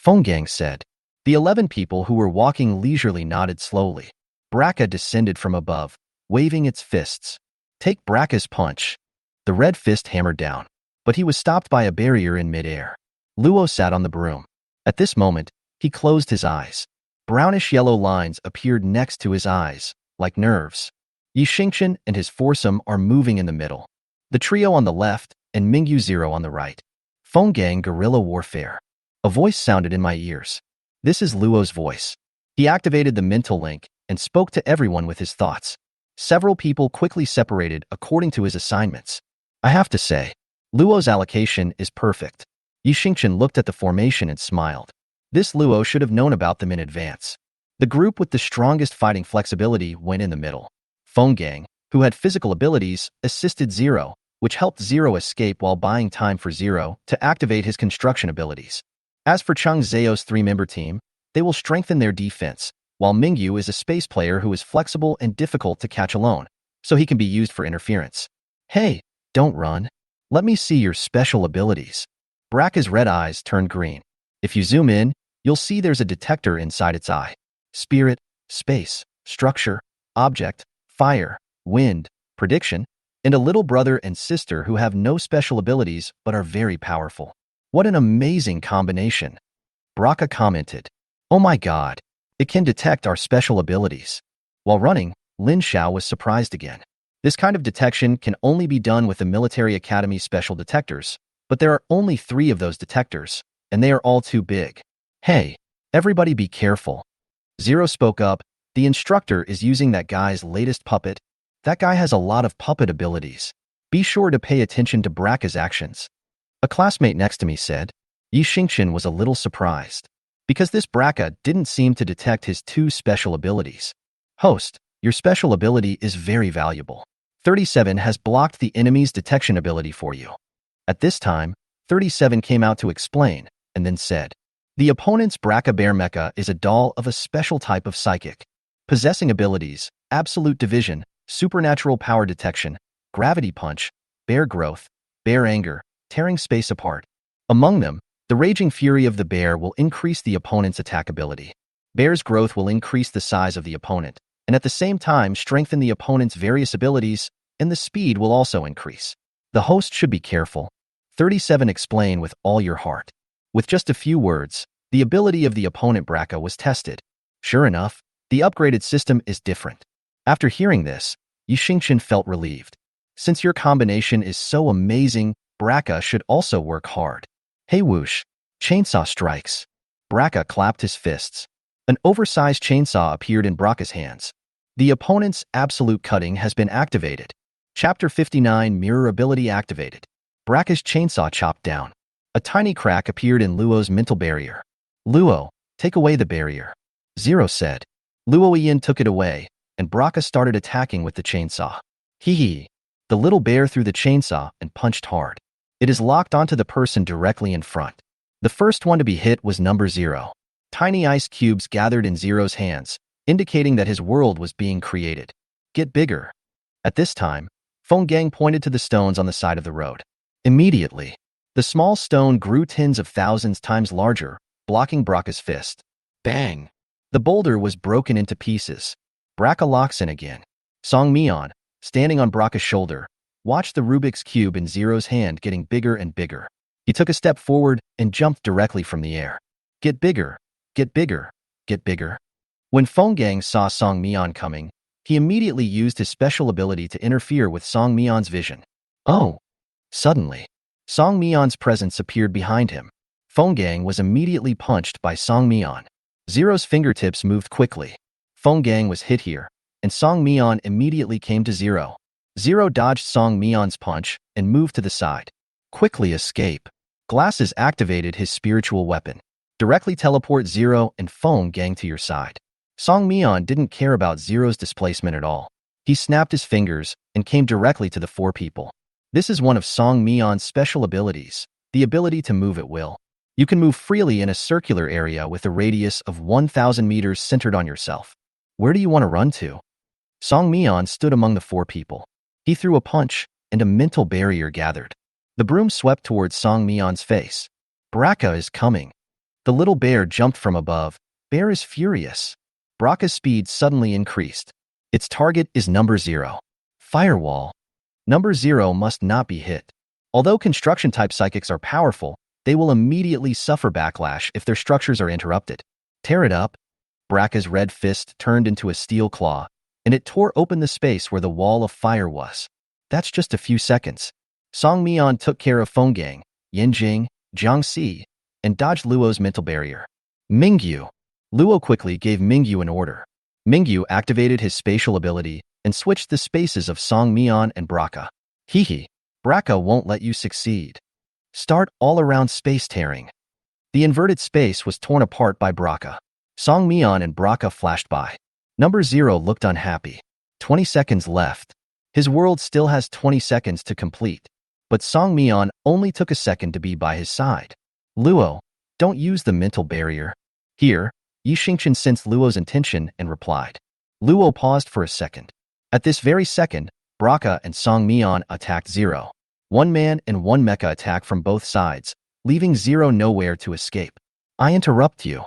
Fenggang said. The 11 people who were walking leisurely nodded slowly. Baraka descended from above, waving its fists. Take Baraka's punch. The red fist hammered down, but he was stopped by a barrier in midair. Luo sat on the broom. At this moment, he closed his eyes. Brownish-yellow lines appeared next to his eyes, like nerves. Yixingchen and his foursome are moving in the middle. The trio on the left and Mingyu Zero on the right. Fenggang guerrilla warfare. A voice sounded in my ears. This is Luo's voice. He activated the mental link and spoke to everyone with his thoughts. Several people quickly separated according to his assignments. I have to say, Luo's allocation is perfect. Yixingchen looked at the formation and smiled. This Luo should have known about them in advance. The group with the strongest fighting flexibility went in the middle. Fenggang, who had physical abilities, assisted Zero, which helped Zero escape while buying time for Zero to activate his construction abilities. As for Chang Zhao's 3-member team, they will strengthen their defense, while Mingyu is a space player who is flexible and difficult to catch alone, so he can be used for interference. Hey, don't run. Let me see your special abilities. Baraka's red eyes turned green. If you zoom in, you'll see there's a detector inside its eye. Spirit, space, structure, object, fire, wind, prediction, and a little brother and sister who have no special abilities but are very powerful. What an amazing combination. Baraka commented. Oh my god, it can detect our special abilities. While running, Lin Xiao was surprised again. This kind of detection can only be done with the Military Academy special detectors, but there are only 3 of those detectors, and they are all too big. Hey, everybody be careful. Zero spoke up. The instructor is using that guy's latest puppet. That guy has a lot of puppet abilities. Be sure to pay attention to Baraka's actions. A classmate next to me said. Yixingchen was a little surprised, because this Baraka didn't seem to detect his 2 special abilities. Host, your special ability is very valuable. 37 has blocked the enemy's detection ability for you. At this time, 37 came out to explain, and then said, the opponent's Baraka Bear Mecha is a doll of a special type of psychic, possessing abilities, absolute division, supernatural power detection, gravity punch, bear growth, bear anger, tearing space apart. Among them, the raging fury of the bear will increase the opponent's attack ability. Bear's growth will increase the size of the opponent, and at the same time strengthen the opponent's various abilities, and the speed will also increase. The host should be careful. 37 explain with all your heart. With just a few words, the ability of the opponent Baraka was tested. Sure enough, the upgraded system is different. After hearing this, Yixingchen felt relieved. Since your combination is so amazing, Baraka should also work hard. Hey whoosh, chainsaw strikes. Baraka clapped his fists. An oversized chainsaw appeared in Baraka's hands. The opponent's absolute cutting has been activated. Chapter 59 Mirror Ability activated. Baraka's chainsaw chopped down. A tiny crack appeared in Luo's mental barrier. Luo, take away the barrier. Zero said. Luo Ian took it away, and Baraka started attacking with the chainsaw. Hee hee. The little bear threw the chainsaw and punched hard. It is locked onto the person directly in front. The first one to be hit was number 0. Tiny ice cubes gathered in Zero's hands, indicating that his world was being created. Get bigger. At this time, Feng Gang pointed to the stones on the side of the road. Immediately, the small stone grew tens of thousands times larger, blocking Braka's fist. Bang! The boulder was broken into pieces. Braka locks in again. Song Mian, standing on Braka's shoulder, watched the Rubik's Cube in Zero's hand getting bigger and bigger. He took a step forward and jumped directly from the air. Get bigger, get bigger, get bigger. When Feng Gang saw Song Mian coming, he immediately used his special ability to interfere with Song Mian's vision. Oh! Suddenly, Song Mian's presence appeared behind him. Feng Gang was immediately punched by Song Mian. Zero's fingertips moved quickly. Feng Gang was hit here, and Song Mian immediately came to Zero. Zero dodged Song Mian's punch and moved to the side. Quickly escape. Glasses activated his spiritual weapon. Directly teleport Zero and Feng Gang to your side. Song Mian didn't care about Zero's displacement at all. He snapped his fingers and came directly to the four people. This is one of Song Mian's special abilities, the ability to move at will. You can move freely in a circular area with a radius of 1,000 meters centered on yourself. Where do you want to run to? Song Mian stood among the four people. He threw a punch, and a mental barrier gathered. The broom swept towards Song Mian's face. Braka is coming. The little bear jumped from above. Bear is furious. Braka's speed suddenly increased. Its target is number 0. Firewall. Number 0 must not be hit. Although construction-type psychics are powerful, they will immediately suffer backlash if their structures are interrupted. Tear it up. Braka's red fist turned into a steel claw, and it tore open the space where the wall of fire was. That's just a few seconds. Song Mian took care of Feng Gang, Yanjing, Jiangxi, and dodged Luo's mental barrier. Mingyu. Luo quickly gave Mingyu an order. Mingyu activated his spatial ability and switched the spaces of Song Mian and Braka. Hehe. Braka won't let you succeed. Start all-around space tearing. The inverted space was torn apart by Braka. Song Mian and Braka flashed by. Number 0 looked unhappy. 20 seconds left. His world still has 20 seconds to complete. But Song Mian only took a second to be by his side. Luo, don't use the mental barrier. Here, Yi Xingqian sensed Luo's intention and replied. Luo paused for a second. At this very second, Braka and Song Mian attacked Zero. One man and one mecha attack from both sides, leaving Zero nowhere to escape. I interrupt you.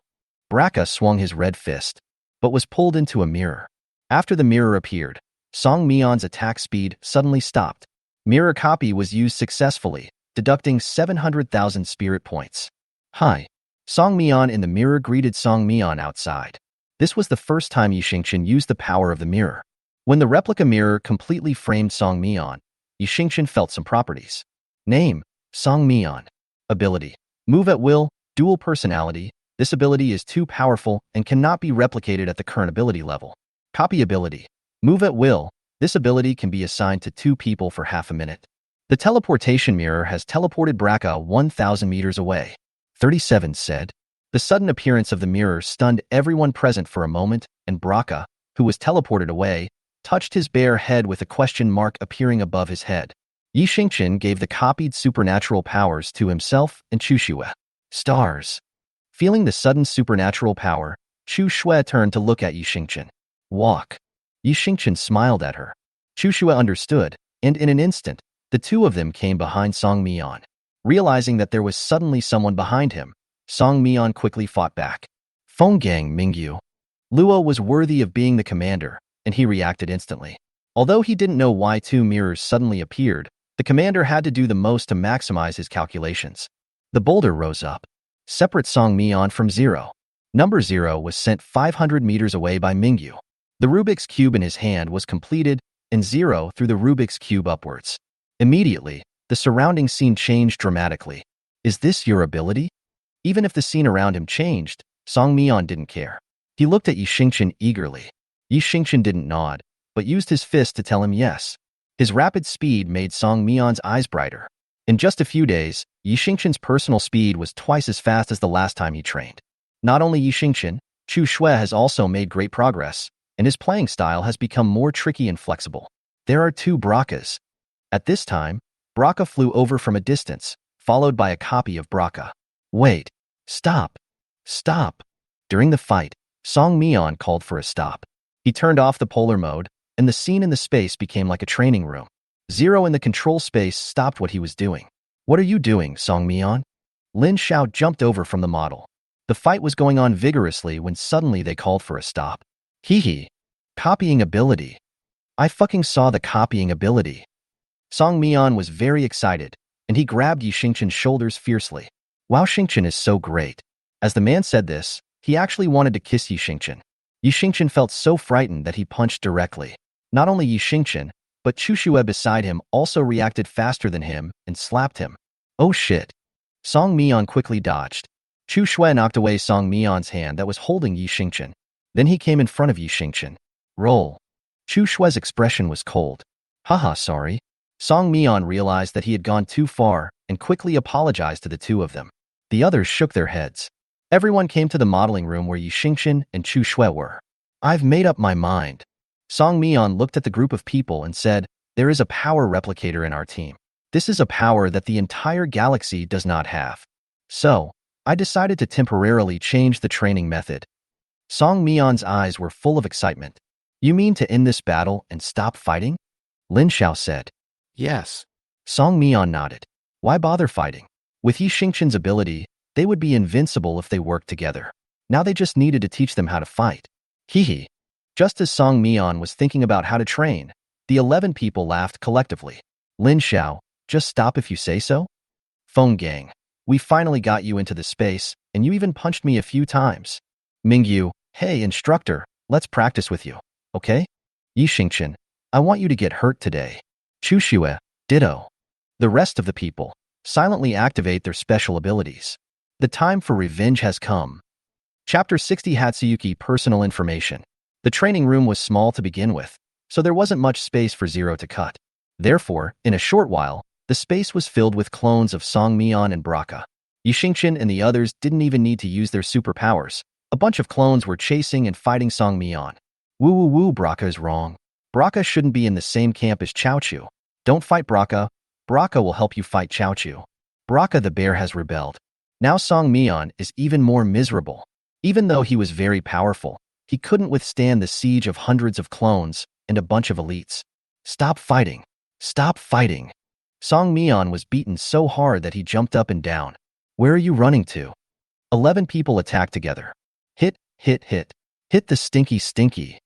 Braka swung his red fist, but was pulled into a mirror. After the mirror appeared, Song Mian's attack speed suddenly stopped. Mirror copy was used successfully, deducting 700,000 spirit points. Hi. Song Mian in the mirror greeted Song Mian outside. This was the first time Yi Xingqian used the power of the mirror. When the replica mirror completely framed Song Mian, Yi Xingqian felt some properties. Name, Song Mian. Ability, move at will, dual personality. This ability is too powerful and cannot be replicated at the current ability level. Copy ability, move at will. This ability can be assigned to 2 people for half a minute. The teleportation mirror has teleported Braka 1,000 meters away. 37 said. The sudden appearance of the mirror stunned everyone present for a moment, and Braka, who was teleported away, touched his bare head with a question mark appearing above his head. Yi Xingqian gave the copied supernatural powers to himself and Chu Xue. Stars. Feeling the sudden supernatural power, Chu Xue turned to look at Yi Xingqian. Walk. Yi Xingqian smiled at her. Chu Xue understood, and in an instant, the two of them came behind Song Mian. Realizing that there was suddenly someone behind him, Song Mian quickly fought back. Feng Gang Mingyu. Luo was worthy of being the commander, and he reacted instantly. Although he didn't know why 2 mirrors suddenly appeared, the commander had to do the most to maximize his calculations. The boulder rose up. Separate Song Mian from Zero. Number 0 was sent 500 meters away by Mingyu. The Rubik's Cube in his hand was completed, and Zero threw the Rubik's Cube upwards. Immediately, the surrounding scene changed dramatically. Is this your ability? Even if the scene around him changed, Song Mian didn't care. He looked at Yi Xingqian eagerly. Yi Xingqian didn't nod, but used his fist to tell him yes. His rapid speed made Song Mian's eyes brighter. In just a few days, Yi Xingqian's personal speed was twice as fast as the last time he trained. Not only Yi Xingqian, Chu Xue has also made great progress, and his playing style has become more tricky and flexible. There are 2 Brakas. At this time, Braka flew over from a distance, followed by a copy of Braka. Wait. Stop. Stop. During the fight, Song Mian called for a stop. He turned off the polar mode, and the scene in the space became like a training room. Zero in the control space stopped what he was doing. What are you doing, Song Mian? Lin Xiao jumped over from the model. The fight was going on vigorously when suddenly they called for a stop. Hee hee. Copying ability. I fucking saw the copying ability. Song Mian was very excited, and he grabbed Yi Xingqian's shoulders fiercely. Wow, Xingqian is so great. As the man said this, he actually wanted to kiss Yi Xingqian. Yi Xingqian felt so frightened that he punched directly. Not only Yi Xingqian, but Chu Xue beside him also reacted faster than him and slapped him. Oh shit. Song Mian quickly dodged. Chu Xue knocked away Song Mian's hand that was holding Yi Xingqian. Then he came in front of Yi Xingqian. Roll. Chu Xue's expression was cold. Haha, sorry. Song Mian realized that he had gone too far and quickly apologized to the two of them. The others shook their heads. Everyone came to the modeling room where Yi Xingqian and Chu Xue were. I've made up my mind. Song Mian looked at the group of people and said, there is a power replicator in our team. This is a power that the entire galaxy does not have. So, I decided to temporarily change the training method. Song Mian's eyes were full of excitement. You mean to end this battle and stop fighting? Lin Xiao said. Yes. Song Mian nodded. Why bother fighting? With Yi Xingqian's ability, they would be invincible if they worked together. Now they just needed to teach them how to fight. Hee hee. Just as Song Mian was thinking about how to train, the 11 people laughed collectively. Lin Xiao, just stop if you say so? Phone gang. We finally got you into the space, and you even punched me a few times. Mingyu, hey instructor, let's practice with you, okay? Yi Xingqian, I want you to get hurt today. Chu Xue, ditto. The rest of the people silently activate their special abilities. The time for revenge has come. Chapter 60 Hatsuyuki Personal Information. The training room was small to begin with, so there wasn't much space for Zero to cut. Therefore, in a short while, the space was filled with clones of Song Mian and Braca. Yi Xingqian and the others didn't even need to use their superpowers. A bunch of clones were chasing and fighting Song Mian. Woo woo woo, Braca is wrong. Braca shouldn't be in the same camp as Chaochu. Don't fight Braca. Braca will help you fight Chaochu. Braca the bear has rebelled. Now Song Mian is even more miserable. Even though he was very powerful, he couldn't withstand the siege of hundreds of clones and a bunch of elites. Stop fighting. Stop fighting. Song Mian was beaten so hard that he jumped up and down. Where are you running to? 11 people attacked together. Hit, hit, hit. Hit the stinky stinky.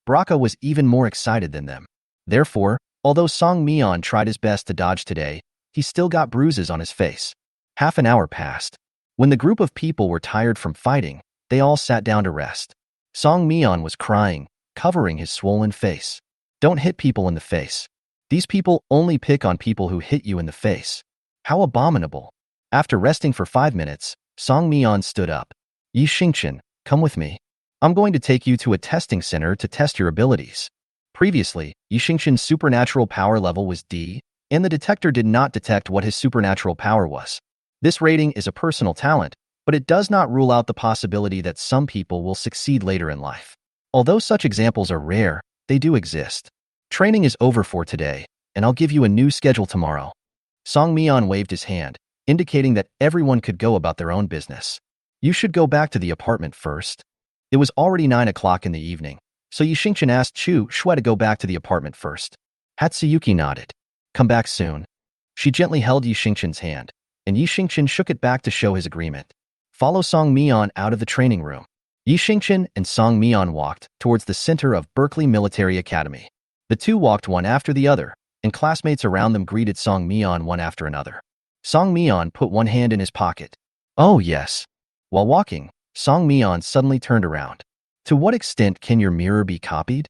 Braca was even more excited than them. Therefore, although Song Mian tried his best to dodge today, he still got bruises on his face. Half an hour passed. When the group of people were tired from fighting, they all sat down to rest. Song Mian was crying, covering his swollen face. Don't hit people in the face. These people only pick on people who hit you in the face. How abominable. After resting for 5 minutes, Song Mian stood up. Yi Xingqian, come with me. I'm going to take you to a testing center to test your abilities. Previously, Yi Xingqian's supernatural power level was D, and the detector did not detect what his supernatural power was. This rating is a personal talent, but it does not rule out the possibility that some people will succeed later in life. Although such examples are rare, they do exist. Training is over for today, and I'll give you a new schedule tomorrow. Song Mian waved his hand, indicating that everyone could go about their own business. You should go back to the apartment first. It was already 9 o'clock in the evening, so Yi Xingqian asked Chu Xue to go back to the apartment first. Hatsuyuki nodded. Come back soon. She gently held Yi Xingqian's hand, and Yi Xingqian shook it back to show his agreement. Follow Song Mian out of the training room. Yi Xingqian and Song Mian walked towards the center of Berkeley Military Academy. The two walked one after the other, and classmates around them greeted Song Mian one after another. Song Mian put one hand in his pocket. Oh yes. While walking, Song Mian suddenly turned around. To what extent can your mirror be copied?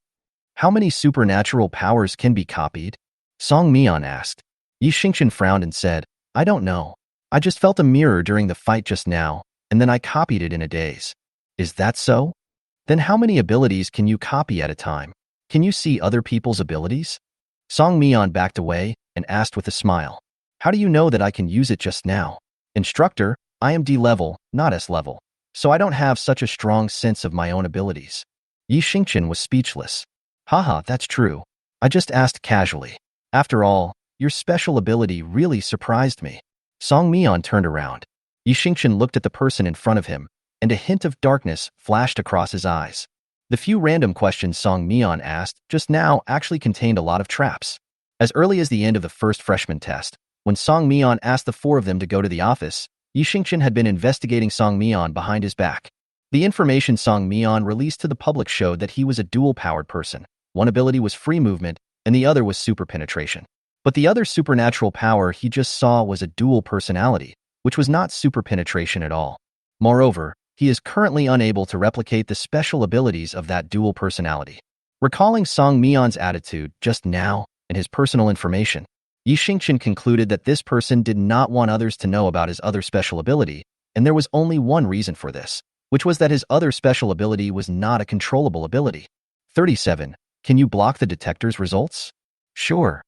How many supernatural powers can be copied? Song Mian asked. Yi Xingqian frowned and said, I don't know. I just felt a mirror during the fight just now, and then I copied it in a daze. Is that so? Then how many abilities can you copy at a time? Can you see other people's abilities? Song Mian backed away and asked with a smile. How do you know that I can use it just now? Instructor, I am D level, not S level, so I don't have such a strong sense of my own abilities. Yi Xingqian was speechless. Haha, that's true. I just asked casually. After all, your special ability really surprised me. Song Mian turned around. Yi Xingqian looked at the person in front of him and a hint of darkness flashed across his eyes. The few random questions Song Mian asked just now actually contained a lot of traps. As early as the end of the first freshman test, when Song Mian asked the four of them to go to the office, Yi Xingchen had been investigating Song Mian behind his back. The information Song Mian released to the public showed that he was a dual-powered person. One ability was free movement, and the other was super penetration. But the other supernatural power he just saw was a dual personality, which was not super penetration at all. Moreover, he is currently unable to replicate the special abilities of that dual personality. Recalling Song Mian's attitude just now and his personal information, Yi Xingchen concluded that this person did not want others to know about his other special ability, and there was only one reason for this, which was that his other special ability was not a controllable ability. 37. Can you block the detector's results? Sure.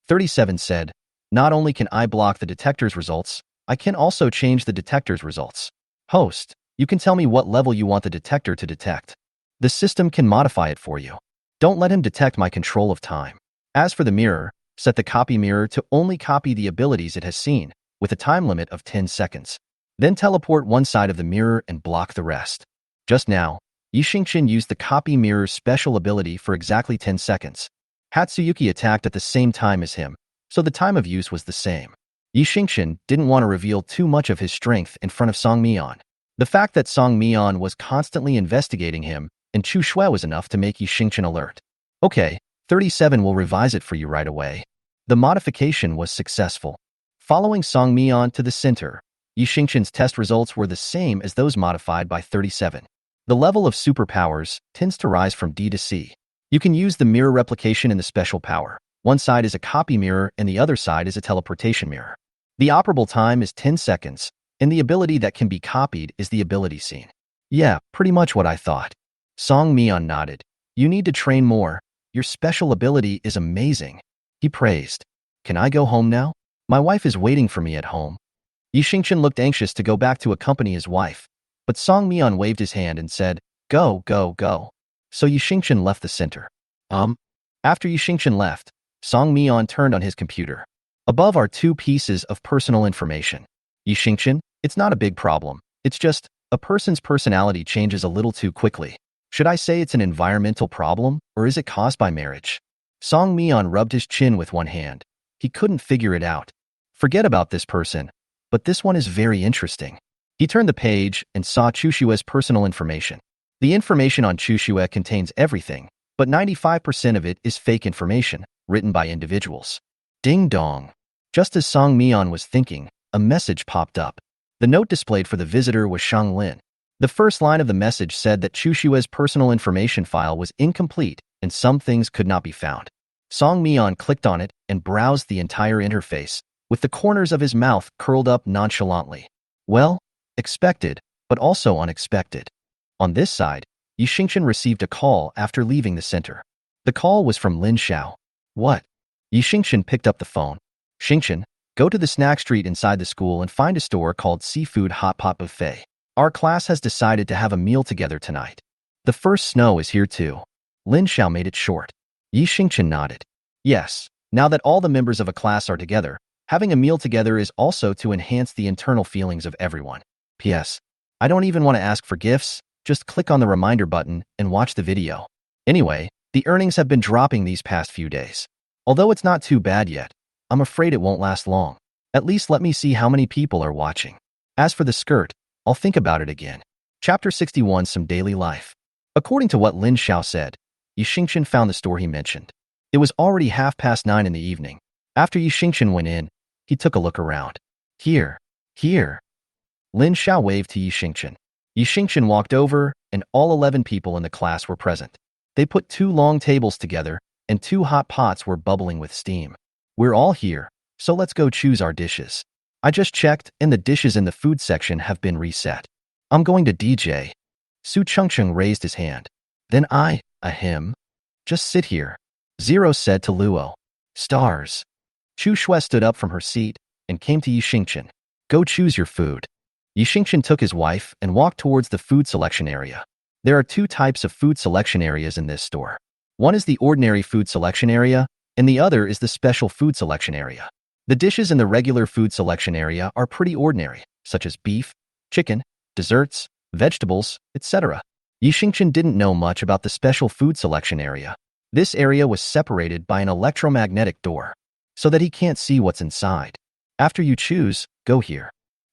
37 said, not only can I block the detector's results, I can also change the detector's results. Host, you can tell me what level you want the detector to detect. The system can modify it for you. Don't let him detect my control of time. As for the mirror, set the copy mirror to only copy the abilities it has seen, with a time limit of 10 seconds. Then teleport one side of the mirror and block the rest. Just now, Yi Xingchen used the copy mirror's special ability for exactly 10 seconds. Hatsuyuki attacked at the same time as him, so the time of use was the same. Yi Xingchen didn't want to reveal too much of his strength in front of Song Mian. The fact that Song Mian was constantly investigating him and Chu Shui was enough to make Yi Xingchen alert. Okay, 37 will revise it for you right away. The modification was successful. Following Song Mian to the center, Yi Xingchen's test results were the same as those modified by 37. The level of superpowers tends to rise from D to C. You can use the mirror replication in the special power. One side is a copy mirror and the other side is a teleportation mirror. The operable time is 10 seconds, and the ability that can be copied is the ability seen. Yeah, pretty much what I thought. Song Mian nodded. You need to train more. Your special ability is amazing. He praised. Can I go home now? My wife is waiting for me at home. Yi Xingchen looked anxious to go back to accompany his wife, but Song Mian waved his hand and said, Go, go, go. So Yi Xingchen left the center. After Yi Xingchen left, Song Mian turned on his computer. Above are two pieces of personal information. Yi Xingchen, it's not a big problem. It's just, a person's personality changes a little too quickly. Should I say it's an environmental problem, or is it caused by marriage? Song Mian rubbed his chin with one hand. He couldn't figure it out. Forget about this person, but this one is very interesting. He turned the page and saw Chu Shue's personal information. The information on Chu Shue contains everything, but 95% of it is fake information, written by individuals. Ding dong. Just as Song Mian was thinking, a message popped up. The note displayed for the visitor was Shang Lin. The first line of the message said that Chu Shue's personal information file was incomplete and some things could not be found. Song Mian clicked on it and browsed the entire interface, with the corners of his mouth curled up nonchalantly. Well, expected, but also unexpected. On this side, Yi Xingchen received a call after leaving the center. The call was from Lin Xiao. What? Yi Xingchen picked up the phone. Xingchen, go to the snack street inside the school and find a store called Seafood Hot Pot Buffet. Our class has decided to have a meal together tonight. The first snow is here too. Lin Xiao made it short. Yi Xingchen nodded. Yes, now that all the members of a class are together, having a meal together is also to enhance the internal feelings of everyone. P.S. I don't even want to ask for gifts, just click on the reminder button and watch the video. Anyway, the earnings have been dropping these past few days. Although it's not too bad yet, I'm afraid it won't last long. At least let me see how many people are watching. As for the skirt, I'll think about it again. Chapter 61, Some Daily Life. According to what Lin Xiao said, Yi Xingchen found the store he mentioned. It was already 9:30 in the evening. After Yi Xingchen went in, he took a look around. Here. Lin Xiao waved to Yi Xingchen. Yi Xingchen walked over, and all 11 people in the class were present. They put 2 long tables together, and 2 hot pots were bubbling with steam. We're all here, so let's go choose our dishes. I just checked, and the dishes in the food section have been reset. I'm going to DJ. Su Chengcheng raised his hand. Then him. Just sit here. Zero said to Luo. Stars. Chu Shui stood up from her seat and came to Yi Xingchen. Go choose your food. Yi Xingchen took his wife and walked towards the food selection area. There are 2 types of food selection areas in this store. One is the ordinary food selection area, and the other is the special food selection area. The dishes in the regular food selection area are pretty ordinary, such as beef, chicken, desserts, vegetables, etc. Yi Xingqian didn't know much about the special food selection area. This area was separated by an electromagnetic door, so that he can't see what's inside. After you choose, go here.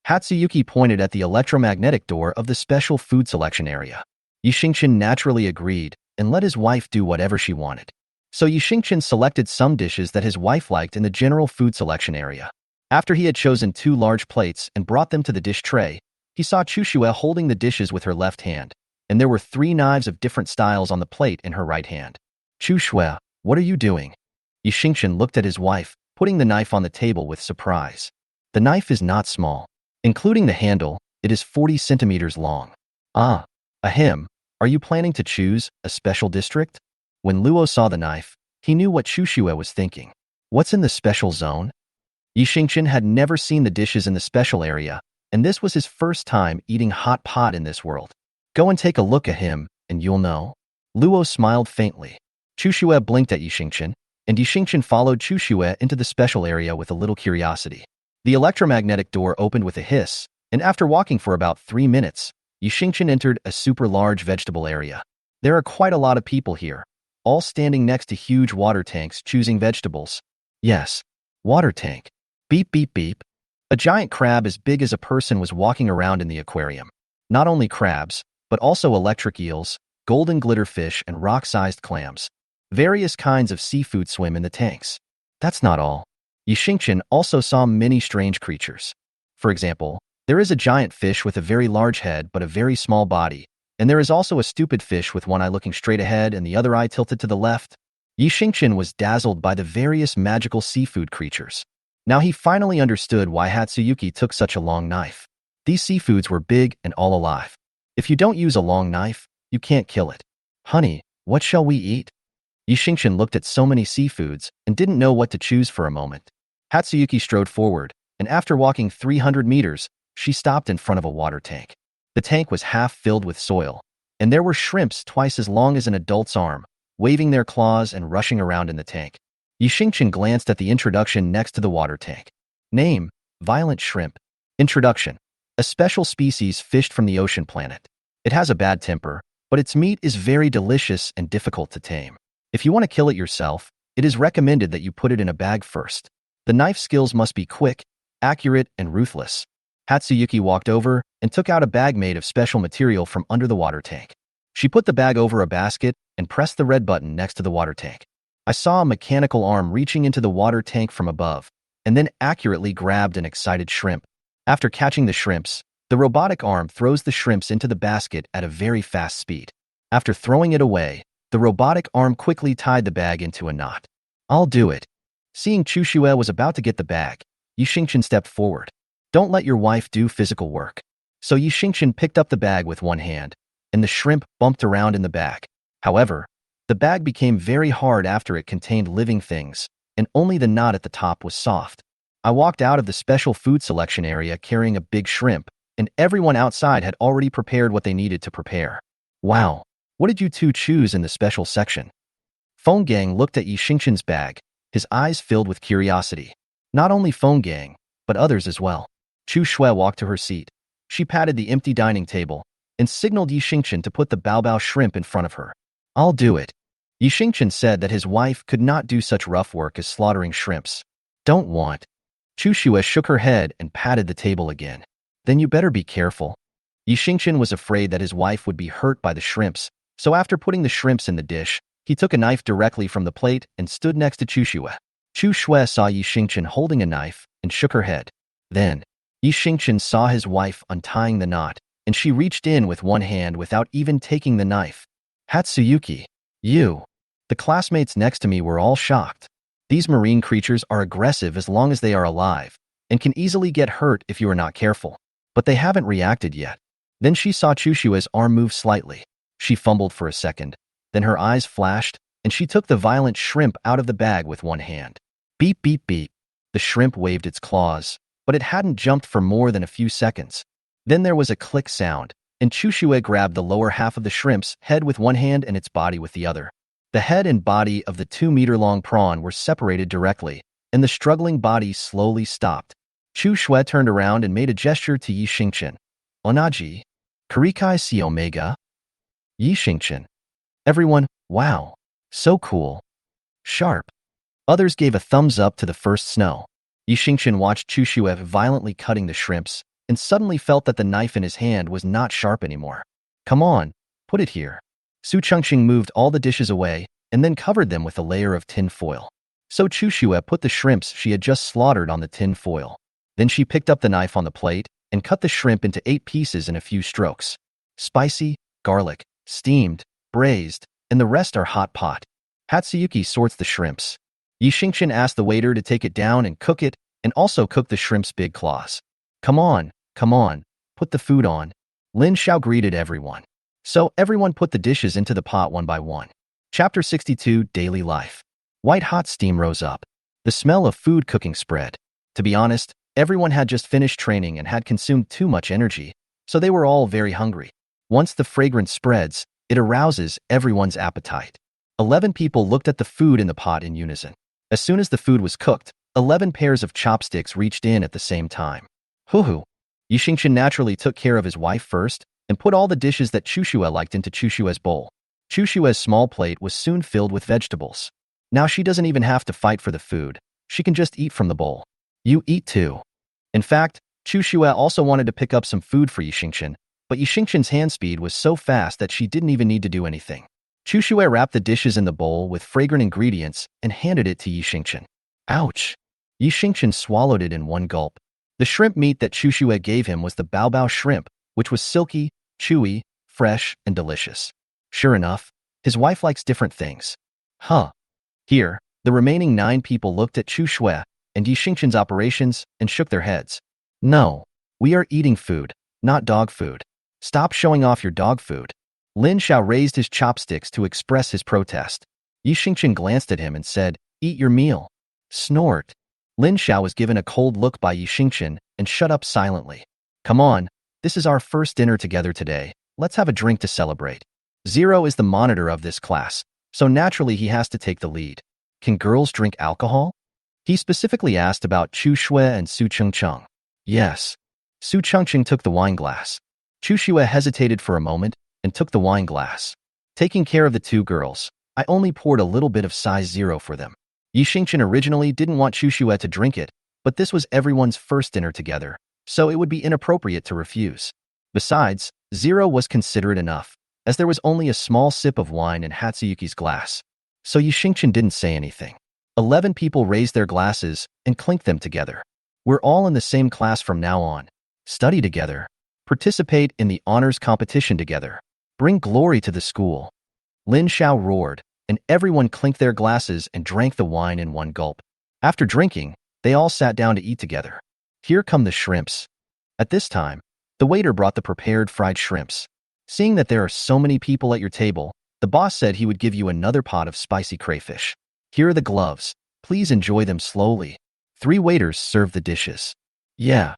Hatsuyuki pointed at the electromagnetic door of the special food selection area. Yi Xingqian naturally agreed and let his wife do whatever she wanted. So Yi Xingqian selected some dishes that his wife liked in the general food selection area. After he had chosen 2 large plates and brought them to the dish tray, he saw Chushue holding the dishes with her left hand, and there were 3 knives of different styles on the plate in her right hand. Chushue, what are you doing? Yi Xingqian looked at his wife, putting the knife on the table with surprise. The knife is not small. Including the handle, it is 40 centimeters long. Ah, ahem, are you planning to choose a special district? When Luo saw the knife, he knew what Chushue was thinking. What's in the special zone? Yi Xingqian had never seen the dishes in the special area, and this was his first time eating hot pot in this world. Go and take a look at him, and you'll know. Luo smiled faintly. Chushue blinked at Yi Xingqian, and Yi Xingqian followed Chushue into the special area with a little curiosity. The electromagnetic door opened with a hiss, and after walking for about 3 minutes, Yi Xingqian entered a super large vegetable area. There are quite a lot of people here, all standing next to huge water tanks choosing vegetables. Yes, water tank. Beep beep beep. A giant crab as big as a person was walking around in the aquarium. Not only crabs, but also electric eels, golden glitter fish, and rock-sized clams. Various kinds of seafood swim in the tanks. That's not all. Yi Xingqian also saw many strange creatures. For example, there is a giant fish with a very large head but a very small body, and there is also a stupid fish with one eye looking straight ahead and the other eye tilted to the left. Yi Xingqian was dazzled by the various magical seafood creatures. Now he finally understood why Hatsuyuki took such a long knife. These seafoods were big and all alive. If you don't use a long knife, you can't kill it. Honey, what shall we eat? Yi Xingqian looked at so many seafoods and didn't know what to choose for a moment. Hatsuyuki strode forward, and after walking 300 meters, she stopped in front of a water tank. The tank was half filled with soil, and there were shrimps twice as long as an adult's arm, waving their claws and rushing around in the tank. Yi Xingqian glanced at the introduction next to the water tank. Name: Violent Shrimp. Introduction: a special species fished from the ocean planet. It has a bad temper, but its meat is very delicious and difficult to tame. If you want to kill it yourself, it is recommended that you put it in a bag first. The knife skills must be quick, accurate, and ruthless. Hatsuyuki walked over and took out a bag made of special material from under the water tank. She put the bag over a basket and pressed the red button next to the water tank. I saw a mechanical arm reaching into the water tank from above, and then accurately grabbed an excited shrimp. After catching the shrimps, the robotic arm throws the shrimps into the basket at a very fast speed. After throwing it away, the robotic arm quickly tied the bag into a knot. I'll do it. Seeing Chushue was about to get the bag, Yi Xingqian stepped forward. Don't let your wife do physical work. So Yi Xingqian picked up the bag with one hand, and the shrimp bumped around in the bag. However, the bag became very hard after it contained living things, and only the knot at the top was soft. I walked out of the special food selection area carrying a big shrimp, and everyone outside had already prepared what they needed to prepare. Wow, what did you two choose in the special section? Feng Gang looked at Yi Xingqian's bag, his eyes filled with curiosity. Not only Feng Gang, but others as well. Chu Shui walked to her seat. She patted the empty dining table and signaled Yi Xingqian to put the baobao shrimp in front of her. I'll do it. Yi Xingqian said that his wife could not do such rough work as slaughtering shrimps. Don't want. Chu Shui shook her head and patted the table again. Then you better be careful. Yi Xingqian was afraid that his wife would be hurt by the shrimps, so after putting the shrimps in the dish, he took a knife directly from the plate and stood next to Chu Shui. Chu Shui saw Yi Xingqian holding a knife and shook her head. Then, Yi Xingqian saw his wife untying the knot, and she reached in with one hand without even taking the knife. Hatsuyuki, you. The classmates next to me were all shocked. These marine creatures are aggressive as long as they are alive, and can easily get hurt if you are not careful. But they haven't reacted yet. Then she saw Chu Shui's arm move slightly. She fumbled for a second. Then her eyes flashed, and she took the violent shrimp out of the bag with one hand. Beep, beep, beep. The shrimp waved its claws, but it hadn't jumped for more than a few seconds. Then there was a click sound, and Chu Shui grabbed the lower half of the shrimp's head with one hand and its body with the other. The head and body of the 2-meter-long prawn were separated directly, and the struggling body slowly stopped. Chu Shui turned around and made a gesture to Yi Xingqian. Onaji. Kurikai si omega? Yi Xingchen. Everyone, wow. So cool. Sharp. Others gave a thumbs up to the first snow. Yi Xingchen watched Chu Shue violently cutting the shrimps and suddenly felt that the knife in his hand was not sharp anymore. Come on, put it here. Su Chengqing moved all the dishes away and then covered them with a layer of tin foil. So Chu Shue put the shrimps she had just slaughtered on the tin foil. Then she picked up the knife on the plate and cut the shrimp into 8 pieces in a few strokes. Spicy, garlic, steamed, braised, and the rest are hot pot. Hatsuyuki sorts the shrimps. Yi Xingchen asked the waiter to take it down and cook it, and also cook the shrimp's big claws. Come on, put the food on. Lin Xiao greeted everyone. So everyone put the dishes into the pot one by one. Chapter 62, Daily Life. White hot steam rose up. The smell of food cooking spread. To be honest, everyone had just finished training and had consumed too much energy, so they were all very hungry. Once the fragrance spreads, it arouses everyone's appetite. 11 people looked at the food in the pot in unison. As soon as the food was cooked, 11 pairs of chopsticks reached in at the same time. Hoo-hoo. Yi Xingchen naturally took care of his wife first and put all the dishes that Chu Shue liked into Chu Shue's bowl. Chu Shue's small plate was soon filled with vegetables. Now she doesn't even have to fight for the food. She can just eat from the bowl. You eat too. In fact, Chu Shue also wanted to pick up some food for Yi Xingchen, but Yi Xingchen's hand speed was so fast that she didn't even need to do anything. Chu Shue wrapped the dishes in the bowl with fragrant ingredients and handed it to Yi Xingchen. Ouch! Yi Xingchen swallowed it in one gulp. The shrimp meat that Chu Shue gave him was the bao shrimp, which was silky, chewy, fresh, and delicious. Sure enough, his wife likes different things. Huh. Here, the remaining 9 people looked at Chu Shue and Yi Xingchen's operations and shook their heads. No, we are eating food, not dog food. Stop showing off your dog food. Lin Xiao raised his chopsticks to express his protest. Yi Xingchen glanced at him and said, Eat your meal. Snort. Lin Xiao was given a cold look by Yi Xingchen and shut up silently. Come on, this is our first dinner together today. Let's have a drink to celebrate. Zero is the monitor of this class, so naturally he has to take the lead. Can girls drink alcohol? He specifically asked about Chu Shue and Su Chengcheng. Yes. Su Chengcheng took the wine glass. Chu Shue hesitated for a moment and took the wine glass. Taking care of the 2 girls, I only poured a little bit of size 0 for them. Yi Xingchen originally didn't want Chu Shue to drink it, but this was everyone's first dinner together, so it would be inappropriate to refuse. Besides, 0 was considerate enough, as there was only a small sip of wine in Hatsuyuki's glass. So Yi Xingchen didn't say anything. 11 people raised their glasses and clinked them together. We're all in the same class from now on. Study together. Participate in the honors competition together. Bring glory to the school. Lin Xiao roared, and everyone clinked their glasses and drank the wine in one gulp. After drinking, they all sat down to eat together. Here come the shrimps. At this time, the waiter brought the prepared fried shrimps. Seeing that there are so many people at your table, the boss said he would give you another pot of spicy crayfish. Here are the gloves. Please enjoy them slowly. 3 waiters served the dishes. Yeah,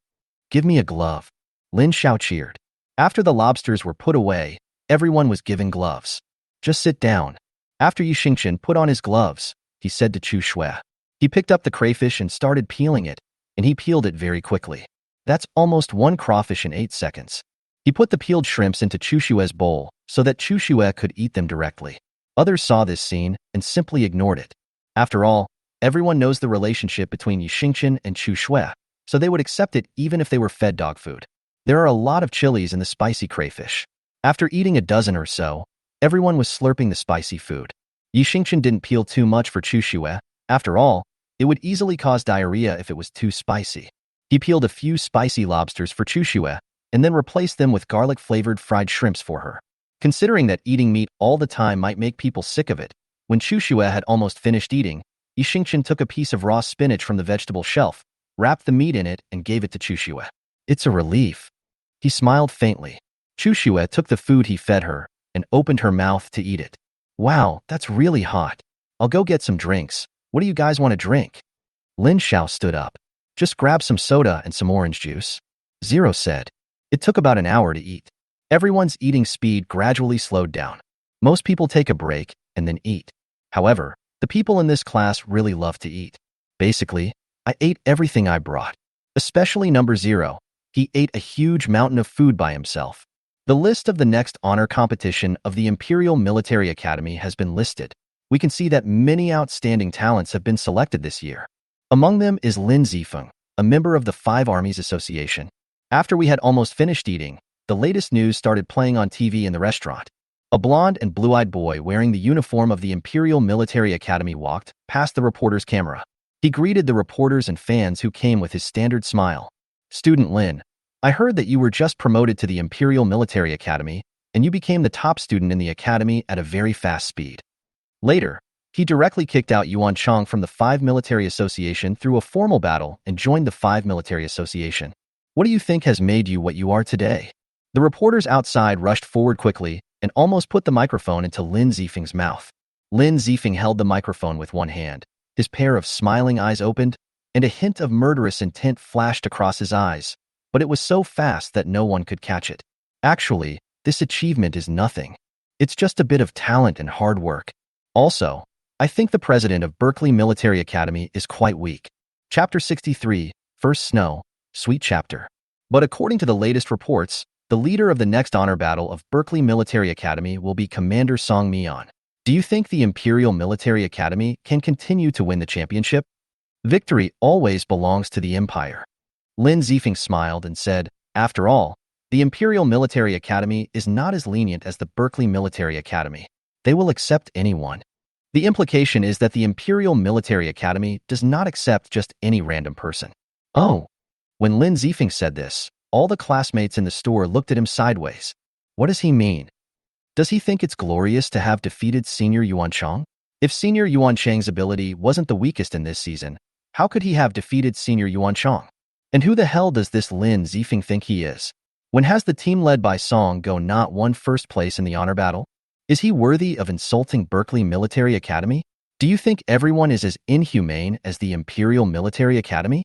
give me a glove. Lin Xiao cheered. After the lobsters were put away, everyone was given gloves. Just sit down. After Yi Xingchen put on his gloves, he said to Chu Shue. He picked up the crayfish and started peeling it, and he peeled it very quickly. That's almost 1 crawfish in 8 seconds. He put the peeled shrimps into Chu Shue's bowl so that Chu Shue could eat them directly. Others saw this scene and simply ignored it. After all, everyone knows the relationship between Yi Xingchen and Chu Shue, so they would accept it even if they were fed dog food. There are a lot of chilies in the spicy crayfish. After eating a dozen or so, everyone was slurping the spicy food. Yi Xingchen didn't peel too much for Chu Shue. After all, it would easily cause diarrhea if it was too spicy. He peeled a few spicy lobsters for Chu Shue and then replaced them with garlic-flavored fried shrimps for her. Considering that eating meat all the time might make people sick of it, when Chu Shue had almost finished eating, Yi Xingchen took a piece of raw spinach from the vegetable shelf, wrapped the meat in it, and gave it to Chu Shue. It's a relief. He smiled faintly. Chu Shue took the food he fed her and opened her mouth to eat it. Wow, that's really hot. I'll go get some drinks. What do you guys want to drink? Lin Xiao stood up. Just grab some soda and some orange juice. Zero said. It took about an hour to eat. Everyone's eating speed gradually slowed down. Most people take a break and then eat. However, the people in this class really love to eat. Basically, I ate everything I brought. Especially number 0. He ate a huge mountain of food by himself. The list of the next honor competition of the Imperial Military Academy has been listed. We can see that many outstanding talents have been selected this year. Among them is Lin Zifeng, a member of the Five Armies Association. After we had almost finished eating, the latest news started playing on TV in the restaurant. A blonde and blue-eyed boy wearing the uniform of the Imperial Military Academy walked past the reporter's camera. He greeted the reporters and fans who came with his standard smile. "Student Lin, I heard that you were just promoted to the Imperial Military Academy, and you became the top student in the academy at a very fast speed." Later, he directly kicked out Yuan Chang from the Five Military Association through a formal battle and joined the Five Military Association. "What do you think has made you what you are today?" The reporters outside rushed forward quickly and almost put the microphone into Lin Zifeng's mouth. Lin Zifeng held the microphone with one hand. His pair of smiling eyes opened, and a hint of murderous intent flashed across his eyes, but it was so fast that no one could catch it. Actually, this achievement is nothing. It's just a bit of talent and hard work. Also, I think the president of Berkeley Military Academy is quite weak. Chapter 63, First Snow, Sweet Chapter. But according to the latest reports, the leader of the next honor battle of Berkeley Military Academy will be Commander Song Mian. Do you think the Imperial Military Academy can continue to win the championship? Victory always belongs to the Empire. Lin Zifeng smiled and said, "After all, the Imperial Military Academy is not as lenient as the Berkeley Military Academy. They will accept anyone." The implication is that the Imperial Military Academy does not accept just any random person. Oh. When Lin Zifeng said this, all the classmates in the store looked at him sideways. What does he mean? Does he think it's glorious to have defeated Senior Yuan Chang? If Senior Yuan Chang's ability wasn't the weakest in this season, how could he have defeated Senior Yuan Chang? And who the hell does this Lin Zifeng think he is? When has the team led by Song Go not won first place in the honor battle? Is he worthy of insulting Berkeley Military Academy? Do you think everyone is as inhumane as the Imperial Military Academy?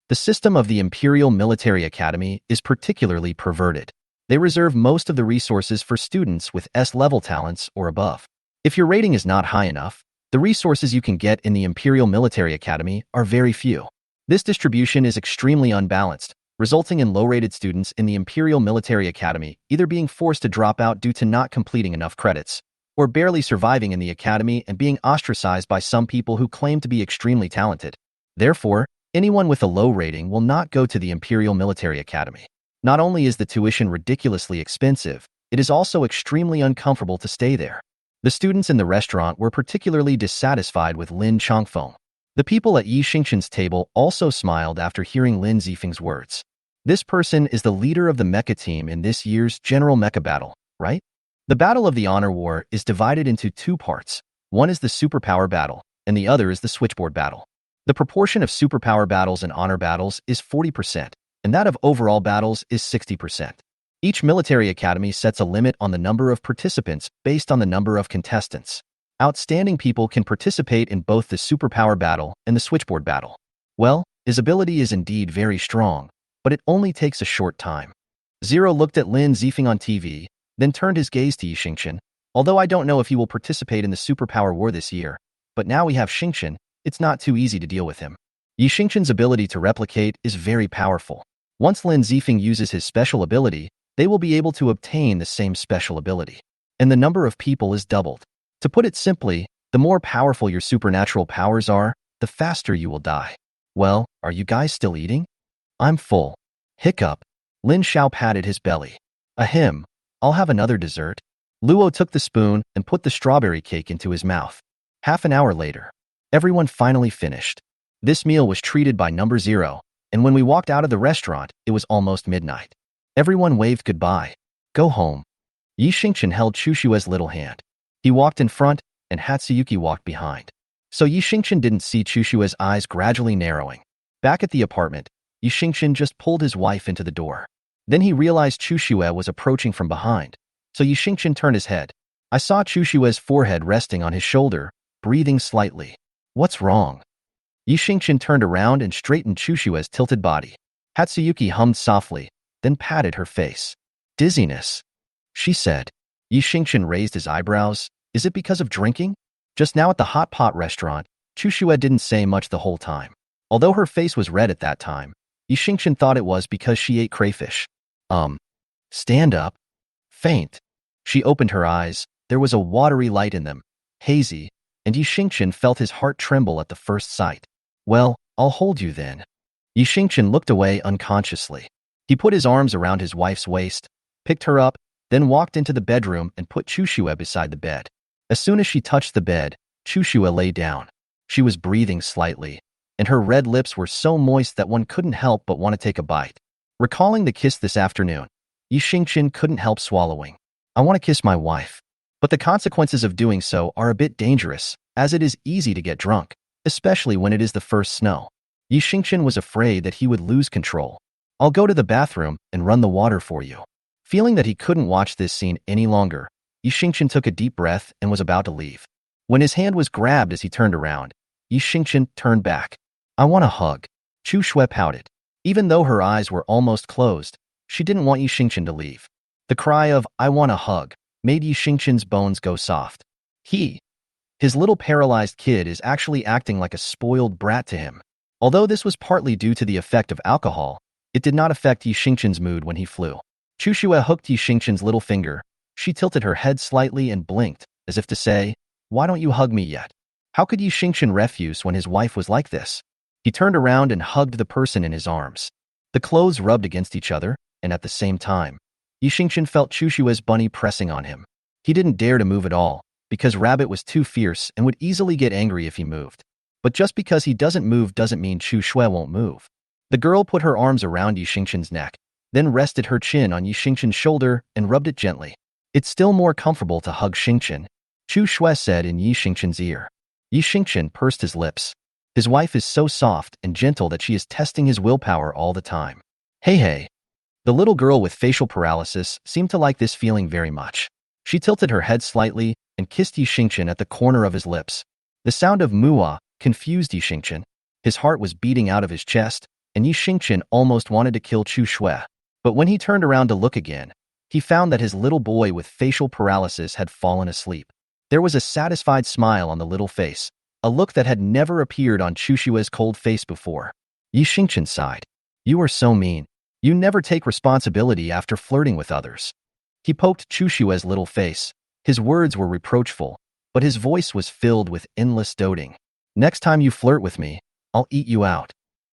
The system of the Imperial Military Academy is particularly perverted. They reserve most of the resources for students with S-level talents or above. If your rating is not high enough, the resources you can get in the Imperial Military Academy are very few. This distribution is extremely unbalanced, resulting in low-rated students in the Imperial Military Academy either being forced to drop out due to not completing enough credits, or barely surviving in the academy and being ostracized by some people who claim to be extremely talented. Therefore, anyone with a low rating will not go to the Imperial Military Academy. Not only is the tuition ridiculously expensive, it is also extremely uncomfortable to stay there. The students in the restaurant were particularly dissatisfied with Lin Changfeng. The people at Yi Xingqian's table also smiled after hearing Lin Zifeng's words. This person is the leader of the mecha team in this year's General Mecha Battle, right? The Battle of the Honor War is divided into two parts. One is the Superpower Battle, and the other is the Switchboard Battle. The proportion of Superpower Battles and Honor Battles is 40%, and that of overall battles is 60%. Each military academy sets a limit on the number of participants based on the number of contestants. Outstanding people can participate in both the Superpower Battle and the Switchboard Battle. Well, his ability is indeed very strong, but it only takes a short time. Zero looked at Lin Zifeng on TV, then turned his gaze to Yi Xingqian. Although I don't know if he will participate in the Superpower War this year, but now we have Xingqian, it's not too easy to deal with him. Yi Xingqian's ability to replicate is very powerful. Once Lin Zifeng uses his special ability, they will be able to obtain the same special ability. And the number of people is doubled. To put it simply, the more powerful your supernatural powers are, the faster you will die. Well, are you guys still eating? I'm full. Hiccup. Lin Xiao patted his belly. Ahem. I'll have another dessert. Luo took the spoon and put the strawberry cake into his mouth. Half an hour later, everyone finally finished. This meal was treated by number 0, and when we walked out of the restaurant, it was almost midnight. Everyone waved goodbye. Go home. Yi Xingqian held Chushue's little hand. He walked in front, and Hatsuyuki walked behind. So Yi Xingqian didn't see Chushue's eyes gradually narrowing. Back at the apartment, Yi Xingqian just pulled his wife into the door. Then he realized Chushue was approaching from behind, so Yi Xingqian turned his head. I saw Chushue's forehead resting on his shoulder, breathing slightly. What's wrong? Yi Xingqian turned around and straightened Chushue's tilted body. Hatsuyuki hummed softly, then patted her face. Dizziness, she said. Yi Xingqian raised his eyebrows. Is it because of drinking? Just now at the hot pot restaurant, Chushue didn't say much the whole time. Although her face was red at that time, Yi Xingqian thought it was because she ate crayfish. Stand up. Faint. She opened her eyes. There was a watery light in them, hazy, and Yi Xingqian felt his heart tremble at the first sight. Well, I'll hold you then. Yi Xingqian looked away unconsciously. He put his arms around his wife's waist, picked her up, then walked into the bedroom and put Chuxue beside the bed. As soon as she touched the bed, Chuxue lay down. She was breathing slightly, and her red lips were so moist that one couldn't help but want to take a bite. Recalling the kiss this afternoon, Yi Xingqian couldn't help swallowing. I want to kiss my wife. But the consequences of doing so are a bit dangerous, as it is easy to get drunk, especially when it is the first snow. Yi Xingqian was afraid that he would lose control. I'll go to the bathroom and run the water for you. Feeling that he couldn't watch this scene any longer, Yi Xingqian took a deep breath and was about to leave. When his hand was grabbed as he turned around, Yi Xingqian turned back. I want a hug. Chuxue pouted. Even though her eyes were almost closed, she didn't want Yi Xingqian to leave. The cry of, I want a hug, made Yi Xingqian's bones go soft. His little paralyzed kid is actually acting like a spoiled brat to him. Although this was partly due to the effect of alcohol, it did not affect Yi Xingqian's mood when he flew. Chuxue hooked Yi Xingqian's little finger. She tilted her head slightly and blinked, as if to say, why don't you hug me yet? How could Yi Xingqian refuse when his wife was like this? He turned around and hugged the person in his arms. The clothes rubbed against each other, and at the same time, Yi Xingqian felt Chuxue's bunny pressing on him. He didn't dare to move at all, because Rabbit was too fierce and would easily get angry if he moved. But just because he doesn't move doesn't mean Chuxue won't move. The girl put her arms around Yi Xingqian's neck, then rested her chin on Yi Xingqian's shoulder and rubbed it gently. It's still more comfortable to hug Xingqian, Chuxue said in Yi Xingqian's ear. Yi Xingqian pursed his lips. His wife is so soft and gentle that she is testing his willpower all the time. Hey. The little girl with facial paralysis seemed to like this feeling very much. She tilted her head slightly and kissed Yi Xingqian at the corner of his lips. The sound of manhwa confused Yi Xingqian. His heart was beating out of his chest, and Yi Xingqian almost wanted to kill Chuxue. But when he turned around to look again, he found that his little boy with facial paralysis had fallen asleep. There was a satisfied smile on the little face, a look that had never appeared on Chuxue's cold face before. Yi Xingqian sighed. You are so mean. You never take responsibility after flirting with others. He poked Chuxue's little face. His words were reproachful, but his voice was filled with endless doting. Next time you flirt with me, I'll eat you out.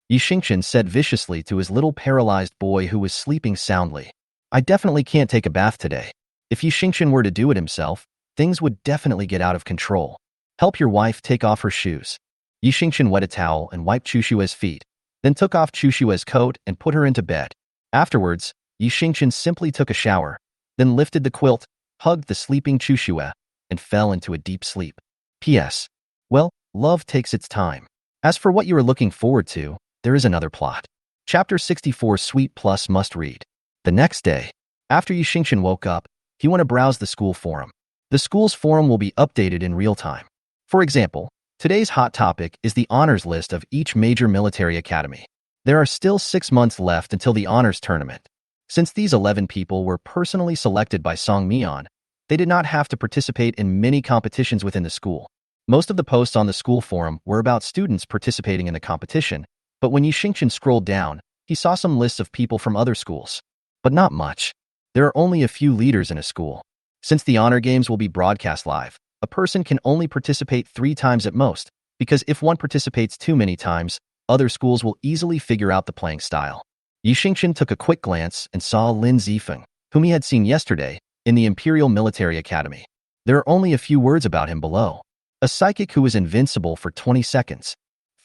Yi Xingqian said viciously to his little paralyzed boy who was sleeping soundly. I definitely can't take a bath today. If Yi Xingqian were to do it himself, things would definitely get out of control. Help your wife take off her shoes. Yi Xingqian wet a towel and wiped Chuxue's feet, then took off Chuxue's coat and put her into bed. Afterwards, Yi Xingqian simply took a shower, then lifted the quilt, hugged the sleeping Chuxue, and fell into a deep sleep. P.S. Well, love takes its time. As for what you are looking forward to, there is another plot. Chapter 64 Sweet Plus Must Read. The next day, after Yi Xingqian woke up, he went to browse the school forum. The school's forum will be updated in real time. For example, today's hot topic is the honors list of each major military academy. There are still 6 months left until the honors tournament. Since these 11 people were personally selected by Song Mian, they did not have to participate in many competitions within the school. Most of the posts on the school forum were about students participating in the competition, but when Yi Xingqian scrolled down, he saw some lists of people from other schools. But not much. There are only a few leaders in a school. Since the honor games will be broadcast live, a person can only participate 3 times at most, because if one participates too many times, other schools will easily figure out the playing style. Yi Xingqian took a quick glance and saw Lin Zifeng, whom he had seen yesterday, in the Imperial Military Academy. There are only a few words about him below. A psychic who is invincible for 20 seconds.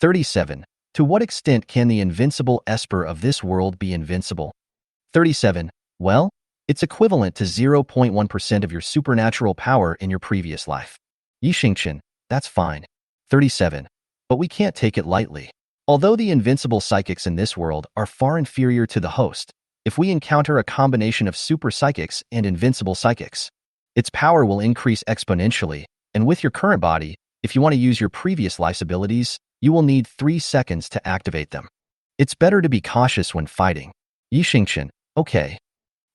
37. To what extent can the invincible esper of this world be invincible? 37. Well, it's equivalent to 0.1% of your supernatural power in your previous life. Yi Xingqian, that's fine. 37. But we can't take it lightly. Although the invincible psychics in this world are far inferior to the host, if we encounter a combination of super psychics and invincible psychics, its power will increase exponentially, and with your current body, if you want to use your previous life's abilities, you will need 3 seconds to activate them. It's better to be cautious when fighting. Yi Xingqian, okay.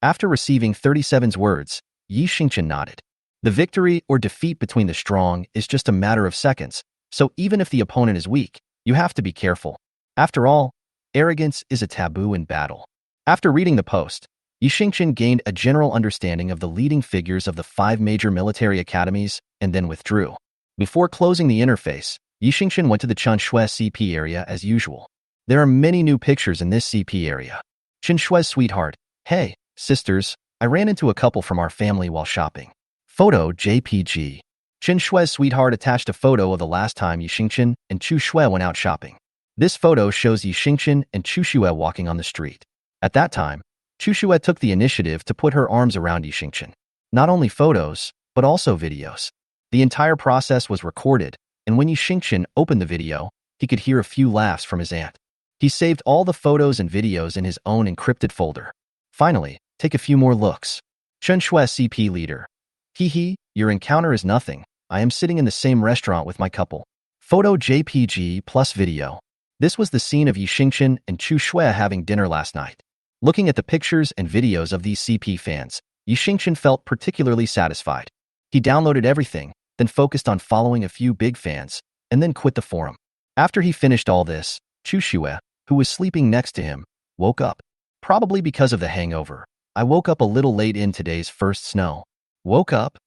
After receiving 37's words, Yi Xingqian nodded. The victory or defeat between the strong is just a matter of seconds, so even if the opponent is weak, you have to be careful. After all, arrogance is a taboo in battle. After reading the post, Yi Xingchen gained a general understanding of the leading figures of the 5 major military academies and then withdrew. Before closing the interface, Yi Xingchen went to the Chunshui CP area as usual. There are many new pictures in this CP area. Chunshui's sweetheart. Hey, sisters, I ran into a couple from our family while shopping. Photo JPG. Chunshui's sweetheart attached a photo of the last time Yi Xingchen and Chu Shui went out shopping. This photo shows Yi Xingchen and Chu Shui walking on the street. At that time, Chu Shui took the initiative to put her arms around Yi Xingchen. Not only photos, but also videos. The entire process was recorded, and when Yi Xingchen opened the video, he could hear a few laughs from his aunt. He saved all the photos and videos in his own encrypted folder. Finally, take a few more looks. Chunshui CP leader. Hee, your encounter is nothing. I am sitting in the same restaurant with my couple. Photo JPG plus video. This was the scene of Yi Xingchen and Chu Shui having dinner last night. Looking at the pictures and videos of these CP fans, Yi Xingchen felt particularly satisfied. He downloaded everything, then focused on following a few big fans, and then quit the forum. After he finished all this, Chu Shui, who was sleeping next to him, woke up. Probably because of the hangover. I woke up a little late in today's first snow. Woke up?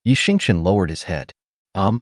Yi Xingchen lowered his head. The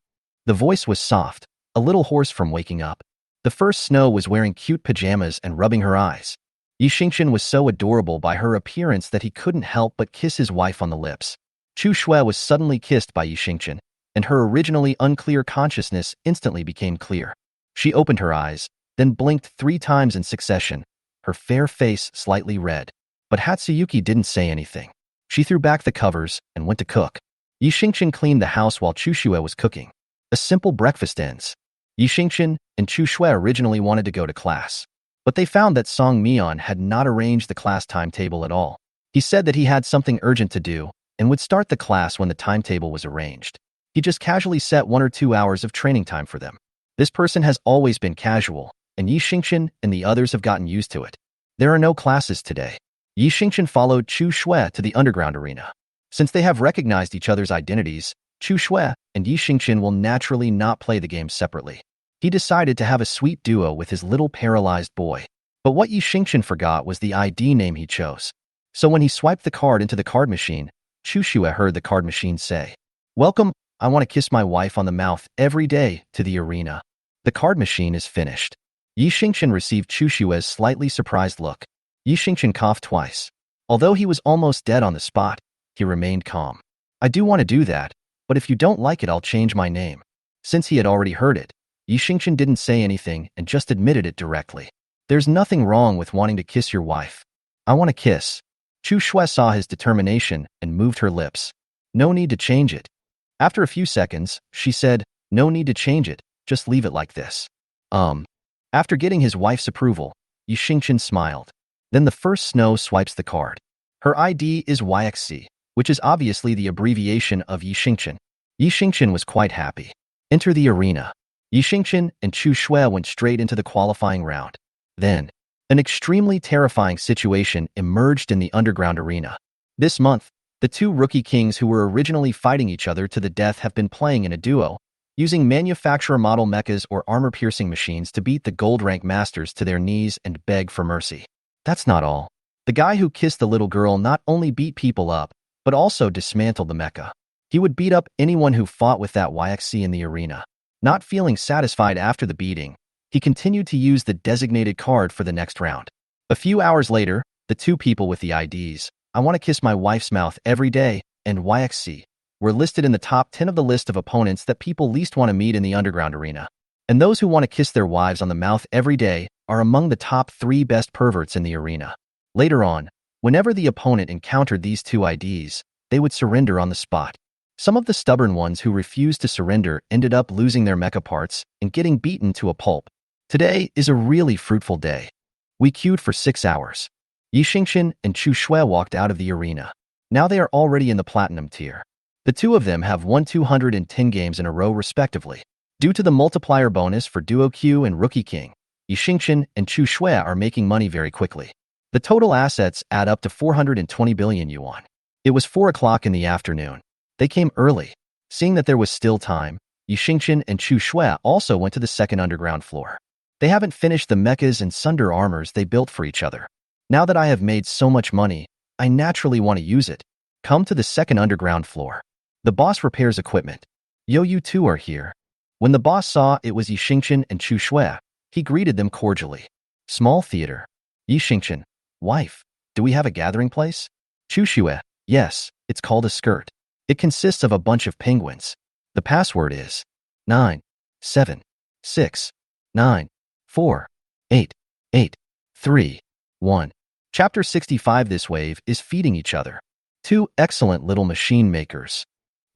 voice was soft, a little hoarse from waking up. The first snow was wearing cute pajamas and rubbing her eyes. Yi Xingchen was so adorable by her appearance that he couldn't help but kiss his wife on the lips. Chu Shui was suddenly kissed by Yi Xingchen, and her originally unclear consciousness instantly became clear. She opened her eyes, then blinked 3 times in succession, her fair face slightly red. But Hatsuyuki didn't say anything. She threw back the covers and went to cook. Yi Xingchen cleaned the house while Chu Shui was cooking. A simple breakfast ends. Yi Xingchen and Chu Shui originally wanted to go to class, but they found that Song Mian had not arranged the class timetable at all. He said that he had something urgent to do and would start the class when the timetable was arranged. He just casually set 1 or 2 hours of training time for them. This person has always been casual, and Yi Xingchen and the others have gotten used to it. There are no classes today. Yi Xingchen followed Chu Shui to the underground arena. Since they have recognized each other's identities, Chu Shui and Yi Xingchen will naturally not play the game separately. He decided to have a sweet duo with his little paralyzed boy. But what Yi Xingchen forgot was the ID name he chose. So when he swiped the card into the card machine, Chu Shui heard the card machine say, "Welcome, I want to kiss my wife on the mouth every day to the arena." The card machine is finished. Yi Xingchen received Chu Shui's slightly surprised look. Yi Xingchen coughed twice. Although he was almost dead on the spot, he remained calm. "I do want to do that, but if you don't like it, I'll change my name." Since he had already heard it, Yi Xingchen didn't say anything and just admitted it directly. "There's nothing wrong with wanting to kiss your wife. I want to kiss." Chu Shui saw his determination and moved her lips. "No need to change it." After a few seconds, she said, "No need to change it, just leave it like this." After getting his wife's approval, Yi Xingchen smiled. Then the first snow swipes the card. Her ID is YXC, which is obviously the abbreviation of Yi Xingchen. Yi Xingchen was quite happy. Enter the arena. Yi Xingchen and Chu Shui went straight into the qualifying round. Then, an extremely terrifying situation emerged in the underground arena. This month, the 2 rookie kings who were originally fighting each other to the death have been playing in a duo, using manufacturer model mechas or armor-piercing machines to beat the gold-rank masters to their knees and beg for mercy. That's not all. The guy who kissed the little girl not only beat people up, but also dismantled the mecha. He would beat up anyone who fought with that YXC in the arena. Not feeling satisfied after the beating, he continued to use the designated card for the next round. A few hours later, the 2 people with the IDs, "I want to kiss my wife's mouth every day," and YXC, were listed in the top 10 of the list of opponents that people least want to meet in the underground arena. And those who want to kiss their wives on the mouth every day are among the top 3 best perverts in the arena. Later on, whenever the opponent encountered these 2 IDs, they would surrender on the spot. Some of the stubborn ones who refused to surrender ended up losing their mecha parts and getting beaten to a pulp. Today is a really fruitful day. We queued for 6 hours. Yi Xingchen and Chu Shui walked out of the arena. Now they are already in the platinum tier. The 2 of them have won 210 games in a row respectively. Due to the multiplier bonus for Duo Q and Rookie King, Yi Xingchen and Chu Shui are making money very quickly. The total assets add up to 420 billion yuan. It was 4 o'clock in the afternoon. They came early. Seeing that there was still time, Yi Xingchen and Chu Shui also went to the second underground floor. They haven't finished the mechas and sunder armors they built for each other. Now that I have made so much money, I naturally want to use it. Come to the second underground floor. The boss repairs equipment. Yo, you two are here. When the boss saw it was Yi Xingqian and Chu Shui, he greeted them cordially. Small theater. Yi Xingqian, wife, do we have a gathering place? Chu Shui, yes, it's called a skirt. It consists of a bunch of penguins. The password is 9, 7, 6, 9, 4, 8, 8, 3, 1. Chapter 65. This wave is feeding each other. Two excellent little machine makers.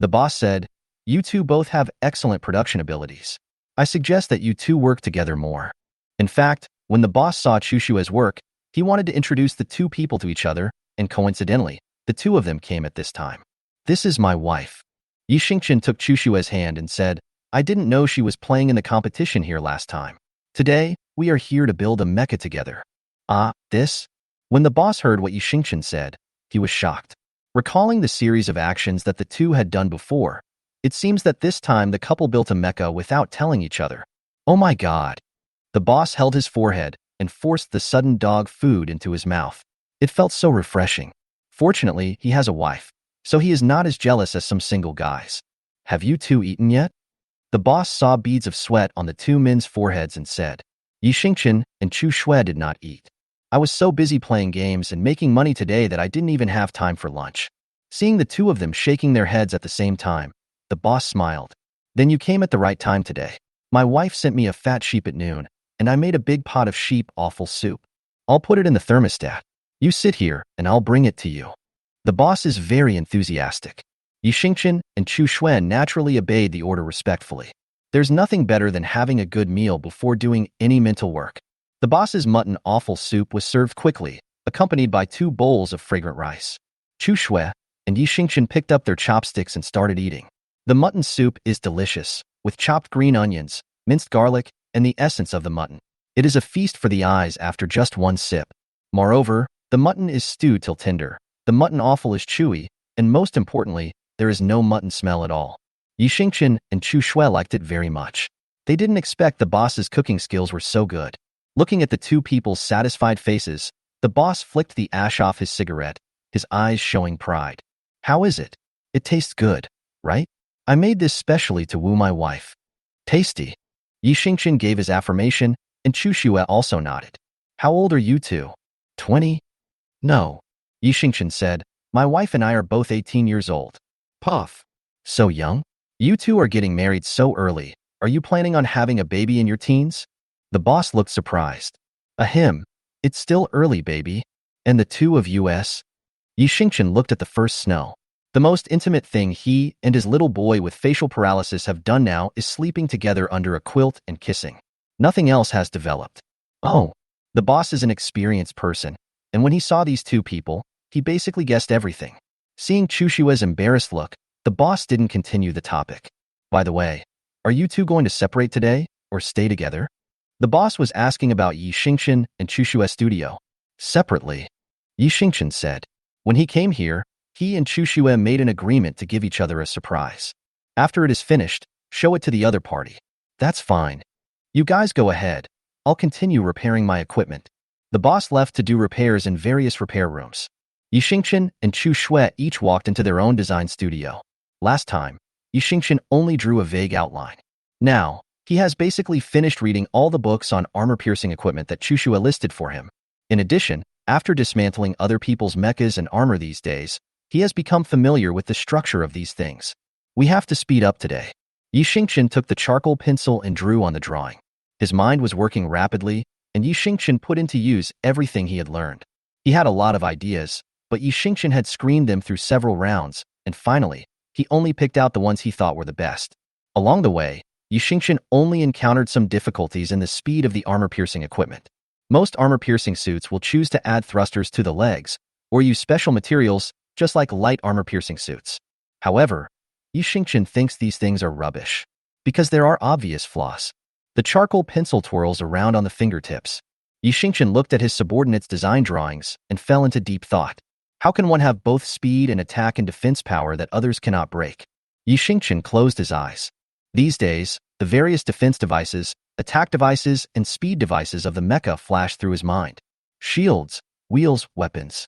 The boss said, you two both have excellent production abilities. I suggest that you two work together more. In fact, when the boss saw Chu Shui's work, he wanted to introduce the two people to each other, and coincidentally, the two of them came at this time. This is my wife. Yi Xingqian took Chu Shui's hand and said, I didn't know she was playing in the competition here last time. Today, we are here to build a mecha together. Ah, this? When the boss heard what Yi Xingqian said, he was shocked. Recalling the series of actions that the two had done before, it seems that this time the couple built a mecha without telling each other. Oh my god. The boss held his forehead and forced the sudden dog food into his mouth. It felt so refreshing. Fortunately, he has a wife, so he is not as jealous as some single guys. Have you two eaten yet? The boss saw beads of sweat on the two men's foreheads and said, Yi Xingqian and Chu Shui did not eat. I was so busy playing games and making money today that I didn't even have time for lunch. Seeing the two of them shaking their heads at the same time, the boss smiled. Then you came at the right time today. My wife sent me a fat sheep at noon, and I made a big pot of sheep offal soup. I'll put it in the thermostat. You sit here, and I'll bring it to you. The boss is very enthusiastic. Yi Xingqian and Chu Shui naturally obeyed the order respectfully. There's nothing better than having a good meal before doing any mental work. The boss's mutton offal soup was served quickly, accompanied by 2 bowls of fragrant rice. Chu Shui and Yi Xingqian picked up their chopsticks and started eating. The mutton soup is delicious, with chopped green onions, minced garlic, and the essence of the mutton. It is a feast for the eyes after just one sip. Moreover, the mutton is stewed till tender, the mutton offal is chewy, and most importantly, there is no mutton smell at all. Yi Xingqian and Chu Shui liked it very much. They didn't expect the boss's cooking skills were so good. Looking at the two people's satisfied faces, the boss flicked the ash off his cigarette, his eyes showing pride. How is it? It tastes good, right? I made this specially to woo my wife. Tasty. Yi Xingqian gave his affirmation, and Chu Shui also nodded. How old are you two? 20? No. Yi Xingqian said, my wife and I are both 18 years old. Puff. So young? You two are getting married so early. Are you planning on having a baby in your teens? The boss looked surprised. Ahem. It's still early, baby. And the two of us? Yi Xingqian looked at the first snow. The most intimate thing he and his little boy with facial paralysis have done now is sleeping together under a quilt and kissing. Nothing else has developed. Oh. The boss is an experienced person, and when he saw these two people, he basically guessed everything. Seeing Chu Shui's embarrassed look, the boss didn't continue the topic. By the way, are you two going to separate today, or stay together? The boss was asking about Yi Xingqian and Chu Shui's studio. Separately. Yi Xingqian said. When he came here, he and Chu Shui made an agreement to give each other a surprise. After it is finished, show it to the other party. That's fine. You guys go ahead. I'll continue repairing my equipment. The boss left to do repairs in various repair rooms. Yi Xingqian and Chu Shui each walked into their own design studio. Last time, Yi Xingqian only drew a vague outline. Now, he has basically finished reading all the books on armor-piercing equipment that Chu Shui listed for him. In addition, after dismantling other people's mechas and armor these days, he has become familiar with the structure of these things. We have to speed up today. Yi Xingqian took the charcoal pencil and drew on the drawing. His mind was working rapidly, and Yi Xingqian put into use everything he had learned. He had a lot of ideas, but Yi Xingqian had screened them through several rounds, and finally, he only picked out the ones he thought were the best. Along the way, Yi Xingqian only encountered some difficulties in the speed of the armor-piercing equipment. Most armor-piercing suits will choose to add thrusters to the legs, or use special materials, just like light armor-piercing suits. However, Yi Xingqian thinks these things are rubbish, because there are obvious flaws. The charcoal pencil twirls around on the fingertips. Yi Xingqian looked at his subordinate's design drawings and fell into deep thought. How can one have both speed and attack and defense power that others cannot break? Yi Xingqian closed his eyes. These days, the various defense devices, attack devices, and speed devices of the mecha flashed through his mind. Shields, wheels, weapons.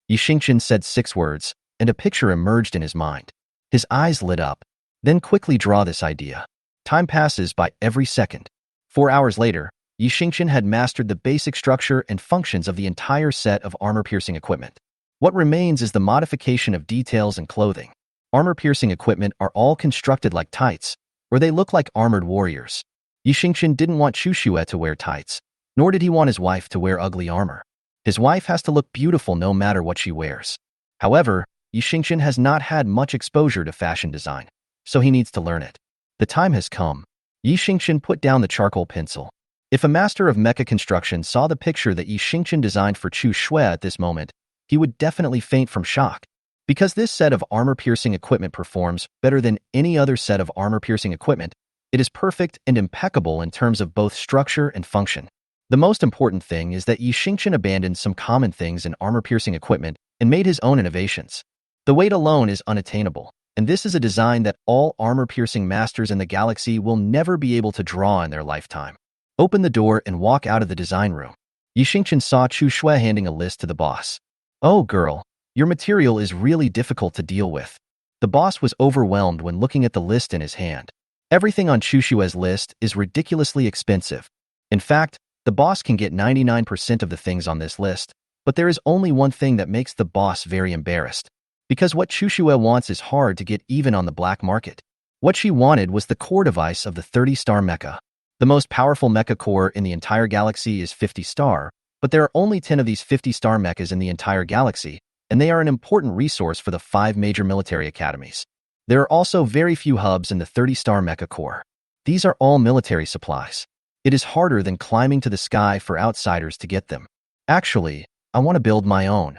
Yi Xingqian said 6 words, and a picture emerged in his mind. His eyes lit up. Then quickly draw this idea. Time passes by every second. 4 hours later, Xingqian had mastered the basic structure and functions of the entire set of armor-piercing equipment. What remains is the modification of details and clothing. Armor-piercing equipment are all constructed like tights, or they look like armored warriors. Xingqian didn't want Chuxue to wear tights, nor did he want his wife to wear ugly armor. His wife has to look beautiful no matter what she wears. However, Xingqian has not had much exposure to fashion design, so he needs to learn it. The time has come. Xingqian put down the charcoal pencil. If a master of mecha construction saw the picture that Xingqian designed for Chuxue at this moment, he would definitely faint from shock. Because this set of armor-piercing equipment performs better than any other set of armor-piercing equipment, it is perfect and impeccable in terms of both structure and function. The most important thing is that Xingqian abandoned some common things in armor-piercing equipment and made his own innovations. The weight alone is unattainable, and this is a design that all armor-piercing masters in the galaxy will never be able to draw in their lifetime. Open the door and walk out of the design room. Xingqian saw Chuxue handing a list to the boss. "Oh, girl, your material is really difficult to deal with." The boss was overwhelmed when looking at the list in his hand. Everything on Chuxue's list is ridiculously expensive. In fact, the boss can get 99% of the things on this list, but there is only one thing that makes the boss very embarrassed. Because what Chuxue wants is hard to get even on the black market. What she wanted was the core device of the 30-star mecha. The most powerful mecha core in the entire galaxy is 50-star, but there are only 10 of these 50-star mechas in the entire galaxy, and they are an important resource for the 5 major military academies. There are also very few hubs in the 30-star mecha core. These are all military supplies. It is harder than climbing to the sky for outsiders to get them. Actually, I want to build my own.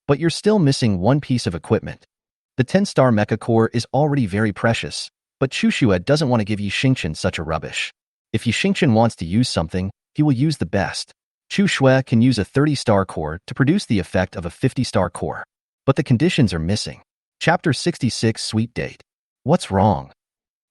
But you're still missing one piece of equipment. The 10-star mecha core is already very precious, but Chuxue doesn't want to give Xingqian such a rubbish. If Xingqian wants to use something, he will use the best. Chuxue can use a 30-star core to produce the effect of a 50-star core. But the conditions are missing. Chapter 66 Sweet Date. What's wrong?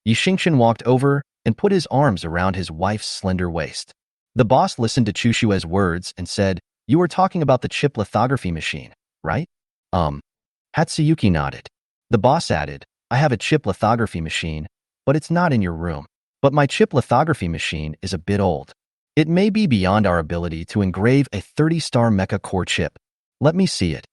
Xingqian walked over and put his arms around his wife's slender waist. The boss listened to Chuxue's words and said, "You were talking about the chip lithography machine, right?" Hatsuyuki nodded. The boss added, "I have a chip lithography machine, but it's not in your room. But my chip lithography machine is a bit old. It may be beyond our ability to engrave a 30-star mecha core chip. Let me see it."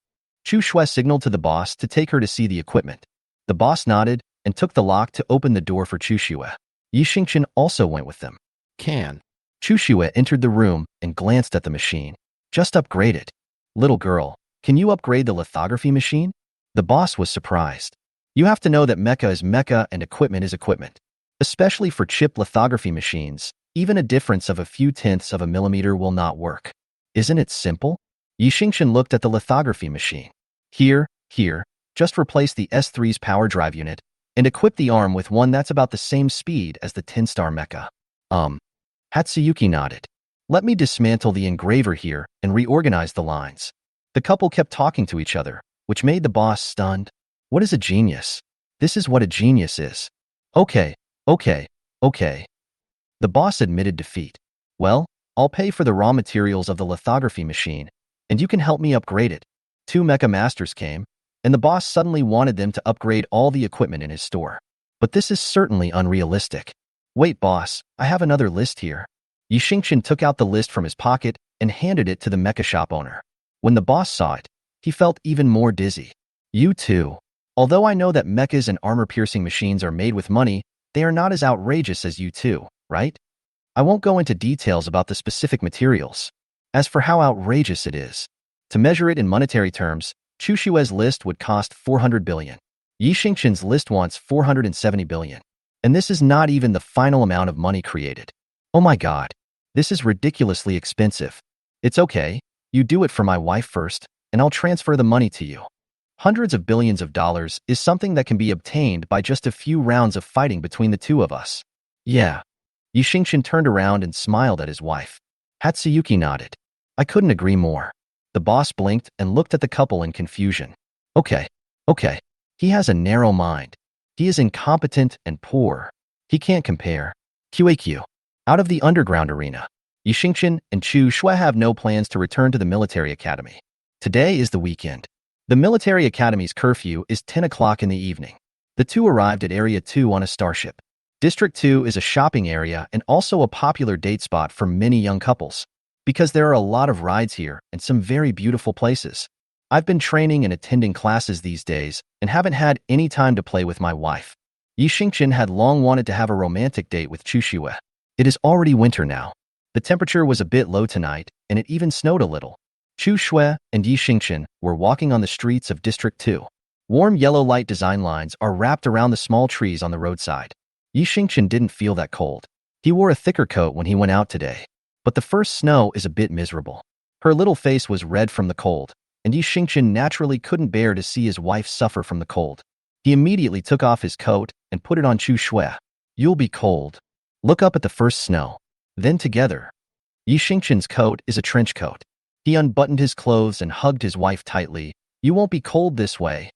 Chuxue signaled to the boss to take her to see the equipment. The boss nodded and took the lock to open the door for Chuxue. Xingqian also went with them. "Can." Chuxue entered the room and glanced at the machine. "Just upgrade it." "Little girl, can you upgrade the lithography machine?" The boss was surprised. You have to know that mecha is mecha and equipment is equipment. Especially for chip lithography machines, even a difference of a few tenths of a millimeter will not work. Isn't it simple? Xingqian looked at the lithography machine. Here, just replace the S3's power drive unit and equip the arm with one that's about the same speed as the 10-star mecha. Hatsuyuki nodded. "Let me dismantle the engraver here and reorganize the lines." The couple kept talking to each other, which made the boss stunned. What is a genius? This is what a genius is. Okay. The boss admitted defeat. "Well, I'll pay for the raw materials of the lithography machine, and you can help me upgrade it." 2 mecha masters came, and the boss suddenly wanted them to upgrade all the equipment in his store. But this is certainly unrealistic. "Wait, boss, I have another list here." Xingqian took out the list from his pocket and handed it to the mecha shop owner. When the boss saw it, he felt even more dizzy. "You too. Although I know that mechas and armor-piercing machines are made with money, they are not as outrageous as you two, right? I won't go into details about the specific materials. As for how outrageous it is, to measure it in monetary terms, Chuxue's list would cost 400 billion. Xingqian's list wants 470 billion. And this is not even the final amount of money created. Oh my god, this is ridiculously expensive. It's okay, you do it for my wife first, and I'll transfer the money to you. Hundreds of billions of dollars is something that can be obtained by just a few rounds of fighting between the two of us. Yeah. Xingqian turned around and smiled at his wife. Hatsuyuki nodded. I couldn't agree more. The boss blinked and looked at the couple in confusion. Okay. He has a narrow mind. He is incompetent and poor. He can't compare. QAQ. Out of the underground arena. Xingqian and Chuxue have no plans to return to the military academy. Today is the weekend. The military academy's curfew is 10 o'clock in the evening. The two arrived at Area 2 on a starship. District 2 is a shopping area and also a popular date spot for many young couples, because there are a lot of rides here and some very beautiful places. I've been training and attending classes these days and haven't had any time to play with my wife. Yi Xingchen had long wanted to have a romantic date with Chu Xue. It is already winter now. The temperature was a bit low tonight, and it even snowed a little. Chu Xue and Yi Xingchen were walking on the streets of District 2. Warm yellow light design lines are wrapped around the small trees on the roadside. Yi Xingchen didn't feel that cold. He wore a thicker coat when he went out today. But the first snow is a bit miserable. Her little face was red from the cold, and Yi Xingchen naturally couldn't bear to see his wife suffer from the cold. He immediately took off his coat and put it on Chu Xue. You'll be cold. Look up at the first snow. Then together. Yi Xingchen's coat is a trench coat. He unbuttoned his clothes and hugged his wife tightly. You won't be cold this way.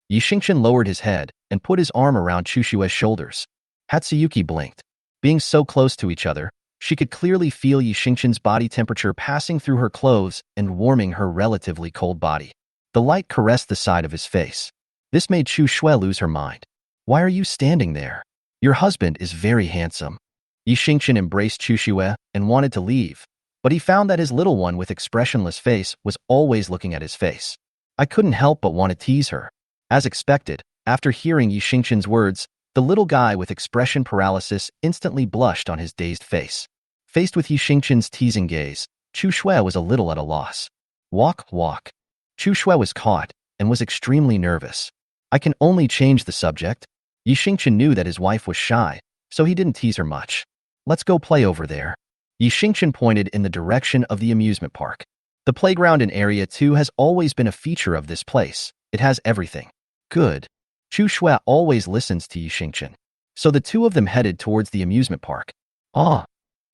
Yi Xingchen lowered his head and put his arm around Chu Xue's shoulders. Hatsuyuki blinked. Being so close to each other, she could clearly feel Yi Xingchen's body temperature passing through her clothes and warming her relatively cold body. The light caressed the side of his face. This made Chu Xue lose her mind. Why are you standing there? Your husband is very handsome. Yi Xingchen embraced Chu Xue and wanted to leave, but he found that his little one with expressionless face was always looking at his face. I couldn't help but want to tease her. As expected, after hearing Yi Xingchen's words, the little guy with expression paralysis instantly blushed on his dazed face. Faced with Yi Xingchen's teasing gaze, Chu Xue was a little at a loss. Walk, walk. Chu Xue was caught and was extremely nervous. I can only change the subject. Yi Xingchen knew that his wife was shy, so he didn't tease her much. Let's go play over there. Yi Xingchen pointed in the direction of the amusement park. The playground in Area 2 has always been a feature of this place. It has everything. Good. Chu Xue always listens to Yi Xingchen. So the two of them headed towards the amusement park. Ah!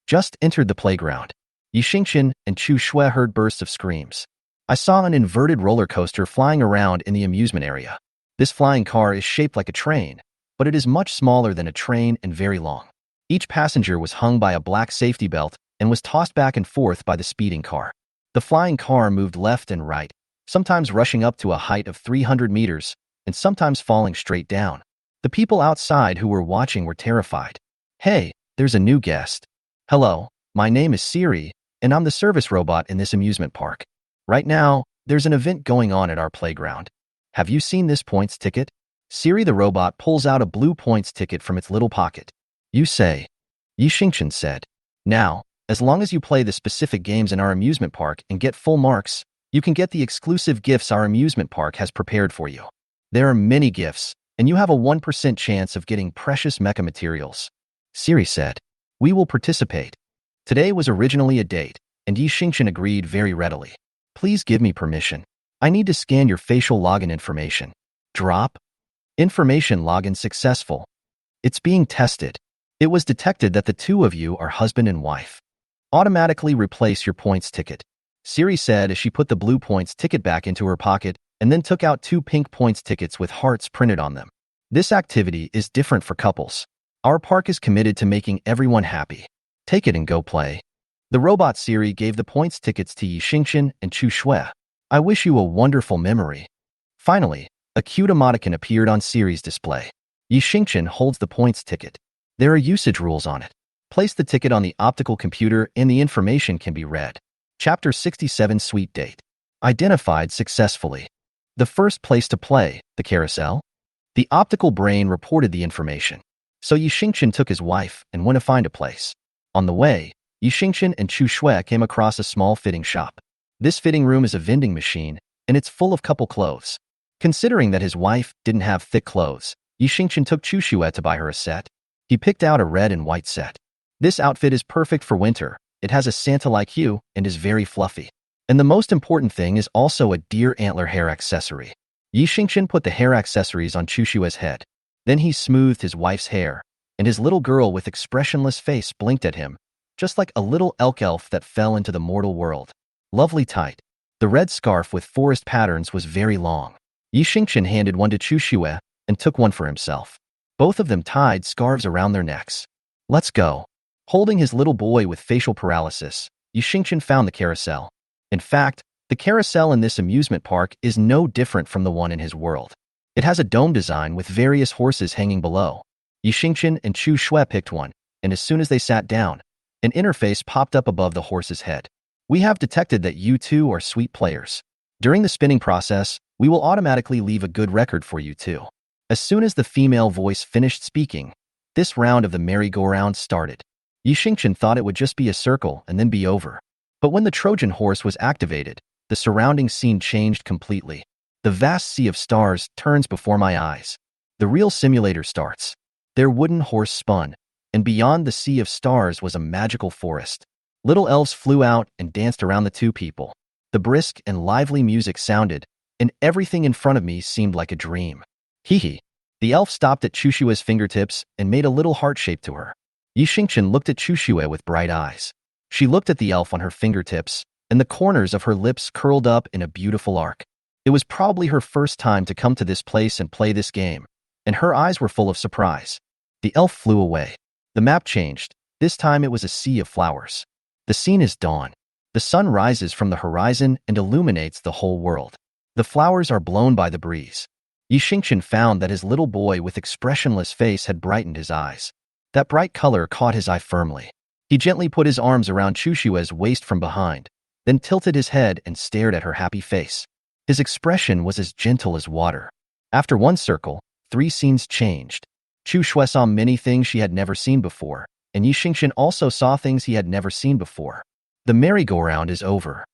Just entered the playground. Yi Xingchen and Chu Xue heard bursts of screams. I saw an inverted roller coaster flying around in the amusement area. This flying car is shaped like a train, but it is much smaller than a train and very long. Each passenger was hung by a black safety belt and was tossed back and forth by the speeding car. The flying car moved left and right, sometimes rushing up to a height of 300 meters, and sometimes falling straight down. The people outside who were watching were terrified. Hey, there's a new guest. Hello, my name is Siri, and I'm the service robot in this amusement park. Right now, there's an event going on at our playground. Have you seen this points ticket? Siri the robot pulls out a blue points ticket from its little pocket. You say. Yi Xingchen said. Now, as long as you play the specific games in our amusement park and get full marks, you can get the exclusive gifts our amusement park has prepared for you. There are many gifts, and you have a 1% chance of getting precious mecha materials. Siri said. We will participate. Today was originally a date, and Yi Xingchen agreed very readily. Please give me permission. I need to scan your facial login information. Drop. Information login successful. It's being tested. It was detected that the two of you are husband and wife. Automatically replace your points ticket. Siri said as she put the blue points ticket back into her pocket and then took out two pink points tickets with hearts printed on them. This activity is different for couples. Our park is committed to making everyone happy. Take it and go play. The robot Siri gave the points tickets to Yi Xingchen and Chu Xue. I wish you a wonderful memory. Finally, a cute emoticon appeared on Siri's display. Yi Xingchen holds the points ticket. There are usage rules on it. Place the ticket on the optical computer and the information can be read. Chapter 67 Sweet Date. Identified successfully. The first place to play, the carousel. The optical brain reported the information. So Yi Xingchen took his wife and went to find a place. On the way, Yi Xingchen and Chu Xue came across a small fitting shop. This fitting room is a vending machine, and it's full of couple clothes. Considering that his wife didn't have thick clothes, Yi Xingchen took Chu Xue to buy her a set. He picked out a red and white set. This outfit is perfect for winter. It has a Santa-like hue and is very fluffy. And the most important thing is also a deer antler hair accessory. Yi Xingchen put the hair accessories on Chu Xue's head. Then he smoothed his wife's hair, and his little girl with expressionless face blinked at him, just like a little elf that fell into the mortal world. Lovely tight. The red scarf with forest patterns was very long. Yi Xingchen handed one to Chu Xue and took one for himself. Both of them tied scarves around their necks. Let's go. Holding his little boy with facial paralysis, Yi Xingchen found the carousel. In fact, The carousel in this amusement park is no different from the one in his world. It has a dome design with various horses hanging below. Yixingchen and Chu Shui picked one, and as soon as they sat down, an interface popped up above the horse's head. We have detected that you two are sweet players. During the spinning process, we will automatically leave a good record for you two. As soon as the female voice finished speaking, this round of the merry-go-round started. Yixingchen thought it would just be a circle and then be over. But when the Trojan horse was activated, the surrounding scene changed completely. The vast sea of stars turns before my eyes. The real simulator starts. Their wooden horse spun, and beyond the sea of stars was a magical forest. Little elves flew out and danced around the two people. The brisk and lively music sounded, and everything in front of me seemed like a dream. Hee hee. The elf stopped at Chushue's fingertips and made a little heart shape to her. Yixingchen looked at Chushue with bright eyes. She looked at the elf on her fingertips, and the corners of her lips curled up in a beautiful arc. It was probably her first time to come to this place and play this game, and her eyes were full of surprise. The elf flew away. The map changed. This time it was a sea of flowers. The scene is dawn. The sun rises from the horizon and illuminates the whole world. The flowers are blown by the breeze. Yixingchen found that his little boy with expressionless face had brightened his eyes. That bright color caught his eye firmly. He gently put his arms around Chushue's waist from behind, then tilted his head and stared at her happy face. His expression was as gentle as water. After one circle, 3 scenes changed. Chushue saw many things she had never seen before, and Yixingchen also saw things he had never seen before. The merry-go-round is over.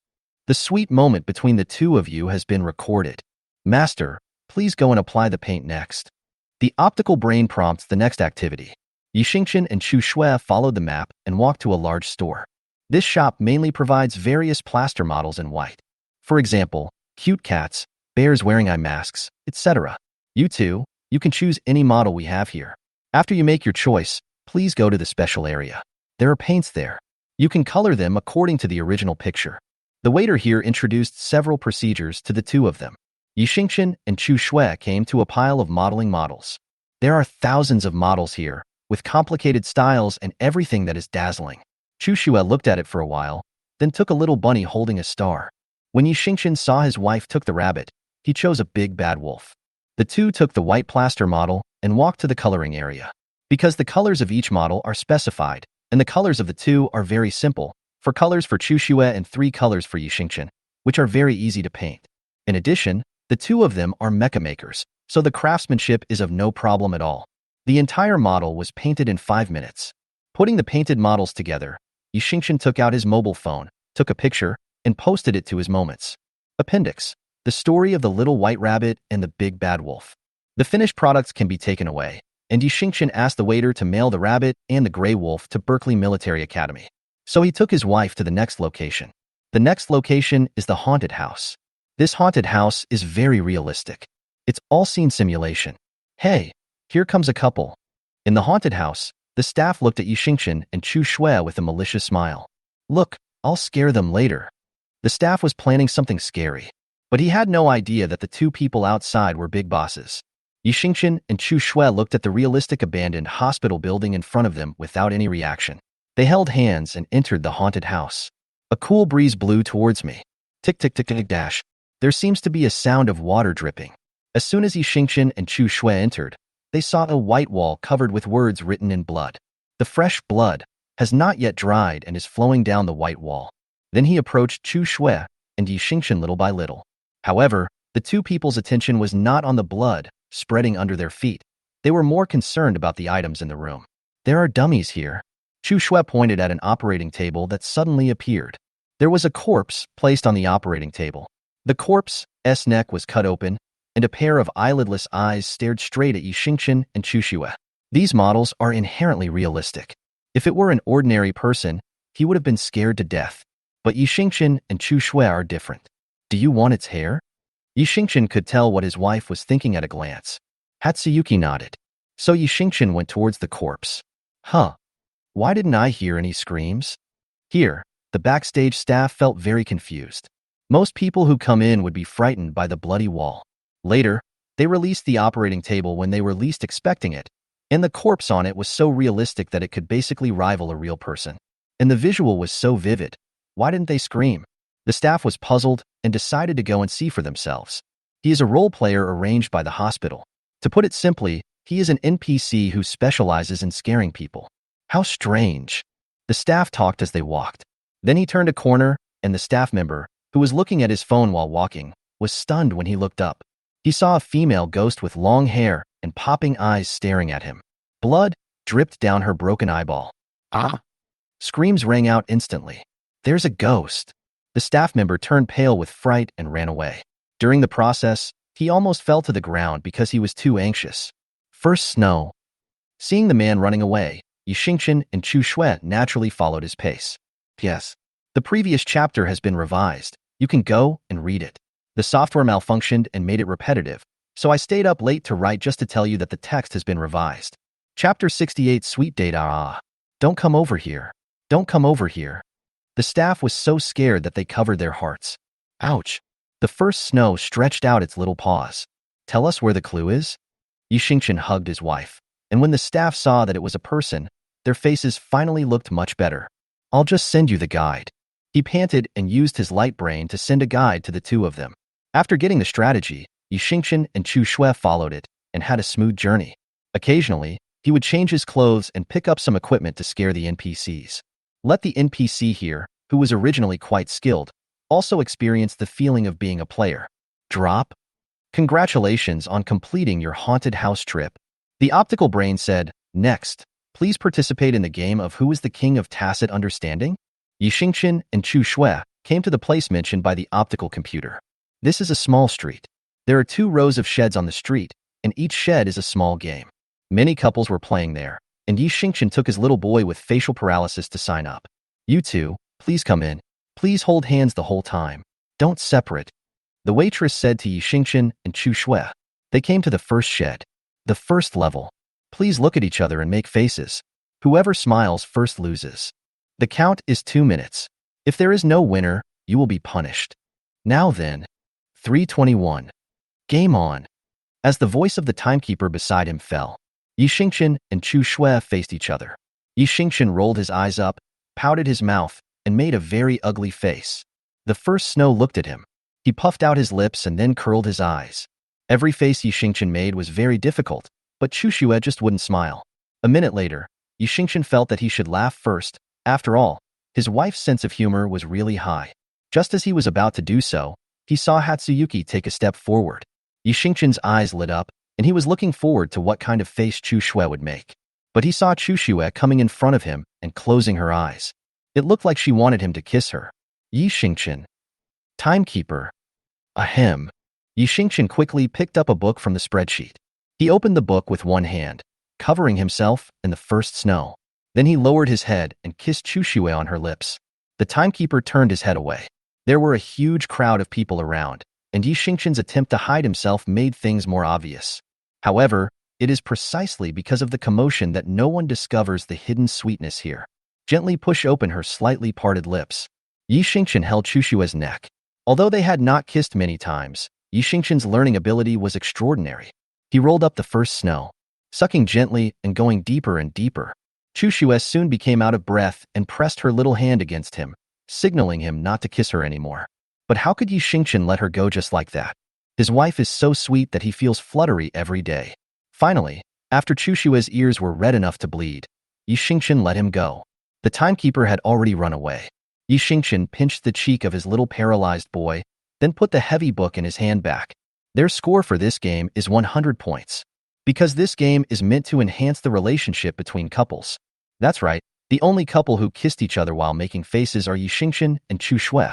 The sweet moment between the two of you has been recorded. Master, please go and apply the paint next. The optical brain prompts the next activity. Yixingchen and Chushue followed the map and walked to a large store. This shop mainly provides various plaster models in white. For example, cute cats, bears wearing eye masks, etc. You two, you can choose any model we have here. After you make your choice, please go to the special area. There are paints there. You can color them according to the original picture. The waiter here introduced several procedures to the two of them. Yixingchen and Chushue came to a pile of modeling models. There are thousands of models here, with complicated styles and everything that is dazzling. Chushue looked at it for a while, then took a little bunny holding a star. When Yixingchen saw his wife took the rabbit, he chose a big bad wolf. The two took the white plaster model and walked to the coloring area. Because the colors of each model are specified, and the colors of the two are very simple, 4 colors for Chushue and 3 colors for Yixingchen, which are very easy to paint. In addition, the two of them are mecha makers, so the craftsmanship is of no problem at all. The entire model was painted in 5 minutes. Putting the painted models together, Yixingchen took out his mobile phone, took a picture, and posted it to his moments. Appendix: the story of the little white rabbit and the big bad wolf. The finished products can be taken away, and Yixingchen asked the waiter to mail the rabbit and the gray wolf to Berkeley Military Academy. So he took his wife to the next location. The next location is the haunted house. This haunted house is very realistic. It's all scene simulation. Hey, here comes a couple. In the haunted house, the staff looked at Yixingchen and Chushue with a malicious smile. Look, I'll scare them later. The staff was planning something scary, but he had no idea that the two people outside were big bosses. Yixingchen and Chushue looked at the realistic abandoned hospital building in front of them without any reaction. They held hands and entered the haunted house. A cool breeze blew towards me. Tick tick tick tick dash. There seems to be a sound of water dripping. As soon as Yixingchen and Chushue entered, they saw a white wall covered with words written in blood. The fresh blood has not yet dried and is flowing down the white wall. Then he approached Chushue and Yixingchen little by little. However, the two people's attention was not on the blood spreading under their feet. They were more concerned about the items in the room. There are dummies here. Chushue pointed at an operating table that suddenly appeared. There was a corpse placed on the operating table. The corpse's neck was cut open, and a pair of eyelidless eyes stared straight at Yixingchen and Chushue. These models are inherently realistic. If it were an ordinary person, he would have been scared to death. But Yixingchen and Chushue are different. Do you want its hair? Yixingchen could tell what his wife was thinking at a glance. Hatsuyuki nodded. So Yixingchen went towards the corpse. Huh. Why didn't I hear any screams? Here, the backstage staff felt very confused. Most people who come in would be frightened by the bloody wall. Later, they released the operating table when they were least expecting it, and the corpse on it was so realistic that it could basically rival a real person. And the visual was so vivid. Why didn't they scream? The staff was puzzled and decided to go and see for themselves. He is a role player arranged by the hospital. To put it simply, he is an NPC who specializes in scaring people. How strange. The staff talked as they walked. Then he turned a corner, and the staff member, who was looking at his phone while walking, was stunned when he looked up. He saw a female ghost with long hair and popping eyes staring at him. Blood dripped down her broken eyeball. Ah! Screams rang out instantly. There's a ghost. The staff member turned pale with fright and ran away. During the process, he almost fell to the ground because he was too anxious. First snow. Seeing the man running away, Yixingchen and Chu Shui naturally followed his pace. Yes. The previous chapter has been revised. You can go and read it. The software malfunctioned and made it repetitive, so I stayed up late to write just to tell you that the text has been revised. Chapter 68 Sweet Data. Ah. Don't come over here. Don't come over here. The staff was so scared that they covered their hearts. Ouch. The first snow stretched out its little paws. Tell us where the clue is? Yixingchen hugged his wife, and when the staff saw that it was a person, their faces finally looked much better. I'll just send you the guide. He panted and used his light brain to send a guide to the two of them. After getting the strategy, Yixingchen and Chu Shui followed it and had a smooth journey. Occasionally, he would change his clothes and pick up some equipment to scare the NPCs. Let the NPC here, who was originally quite skilled, also experience the feeling of being a player. Drop. Congratulations on completing your haunted house trip. The optical brain said, next, please participate in the game of Who is the King of Tacit Understanding? Yixingchen and Chu Shui came to the place mentioned by the optical computer. This is a small street. There are 2 rows of sheds on the street, and each shed is a small game. Many couples were playing there, and Yixingchen took his little boy with facial paralysis to sign up. You two, please come in. Please hold hands the whole time. Don't separate. The waitress said to Yixingchen and Chu Shui. They came to the first shed. The first level. Please look at each other and make faces. Whoever smiles first loses. The count is 2 minutes. If there is no winner, you will be punished. Now then. 3:21. Game on. As the voice of the timekeeper beside him fell, Yixingchen and Chu Shui faced each other. Yixingchen rolled his eyes up, pouted his mouth, and made a very ugly face. The first snow looked at him. He puffed out his lips and then curled his eyes. Every face Yixingchen made was very difficult, but Chu Shui just wouldn't smile. A minute later, Yixingchen felt that he should laugh first. After all, his wife's sense of humor was really high. Just as he was about to do so, he saw Hatsuyuki take a step forward. Yixingchen's eyes lit up, and he was looking forward to what kind of face Chu Shui would make. But he saw Chu Shui coming in front of him and closing her eyes. It looked like she wanted him to kiss her. Yixingchen. Timekeeper. Ahem. Yixingchen quickly picked up a book from the spreadsheet. He opened the book with one hand, covering himself in the first snow. Then he lowered his head and kissed Chu Shui on her lips. The timekeeper turned his head away. There were a huge crowd of people around, and Yixingchen's attempt to hide himself made things more obvious. However, it is precisely because of the commotion that no one discovers the hidden sweetness here. Gently push open her slightly parted lips. Yixingchen held Chu Shui's neck. Although they had not kissed many times, Yixingchen's learning ability was extraordinary. He rolled up the first snow, sucking gently and going deeper and deeper. Chu Shui soon became out of breath and pressed her little hand against him, signaling him not to kiss her anymore. But how could Yixingchen let her go just like that? His wife is so sweet that he feels fluttery every day. Finally, after Chu Shui's ears were red enough to bleed, Yixingchen let him go. The timekeeper had already run away. Yixingchen pinched the cheek of his little paralyzed boy, then put the heavy book in his hand back. Their score for this game is 100 points. Because this game is meant to enhance the relationship between couples. That's right, the only couple who kissed each other while making faces are Yixingchen and Chu Shui.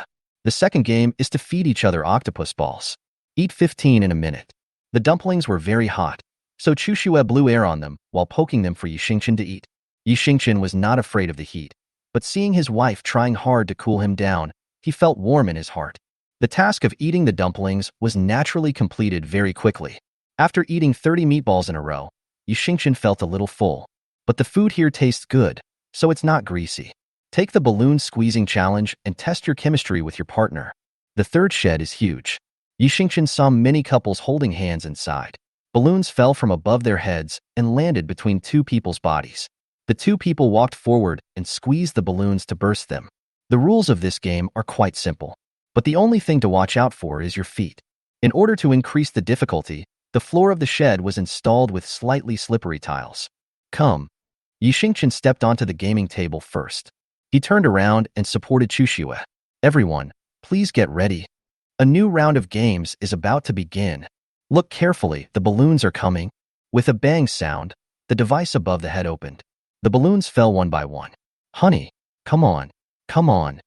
The second game is to feed each other octopus balls. Eat 15 in a minute. The dumplings were very hot, so Chu Shui blew air on them while poking them for Yixingchen to eat. Yixingchen was not afraid of the heat, but seeing his wife trying hard to cool him down, he felt warm in his heart. The task of eating the dumplings was naturally completed very quickly. After eating 30 meatballs in a row, Yixingchen felt a little full. But the food here tastes good, so it's not greasy. Take the balloon squeezing challenge and test your chemistry with your partner. The third shed is huge. Yixingchen saw many couples holding hands inside. Balloons fell from above their heads and landed between 2 people's bodies. The 2 people walked forward and squeezed the balloons to burst them. The rules of this game are quite simple. But the only thing to watch out for is your feet. In order to increase the difficulty, the floor of the shed was installed with slightly slippery tiles. Come. Yixingchen stepped onto the gaming table first. He turned around and supported Chushue. Everyone, please get ready. A new round of games is about to begin. Look carefully, the balloons are coming. With a bang sound, the device above the head opened. The balloons fell one by one. Honey, come on, come on.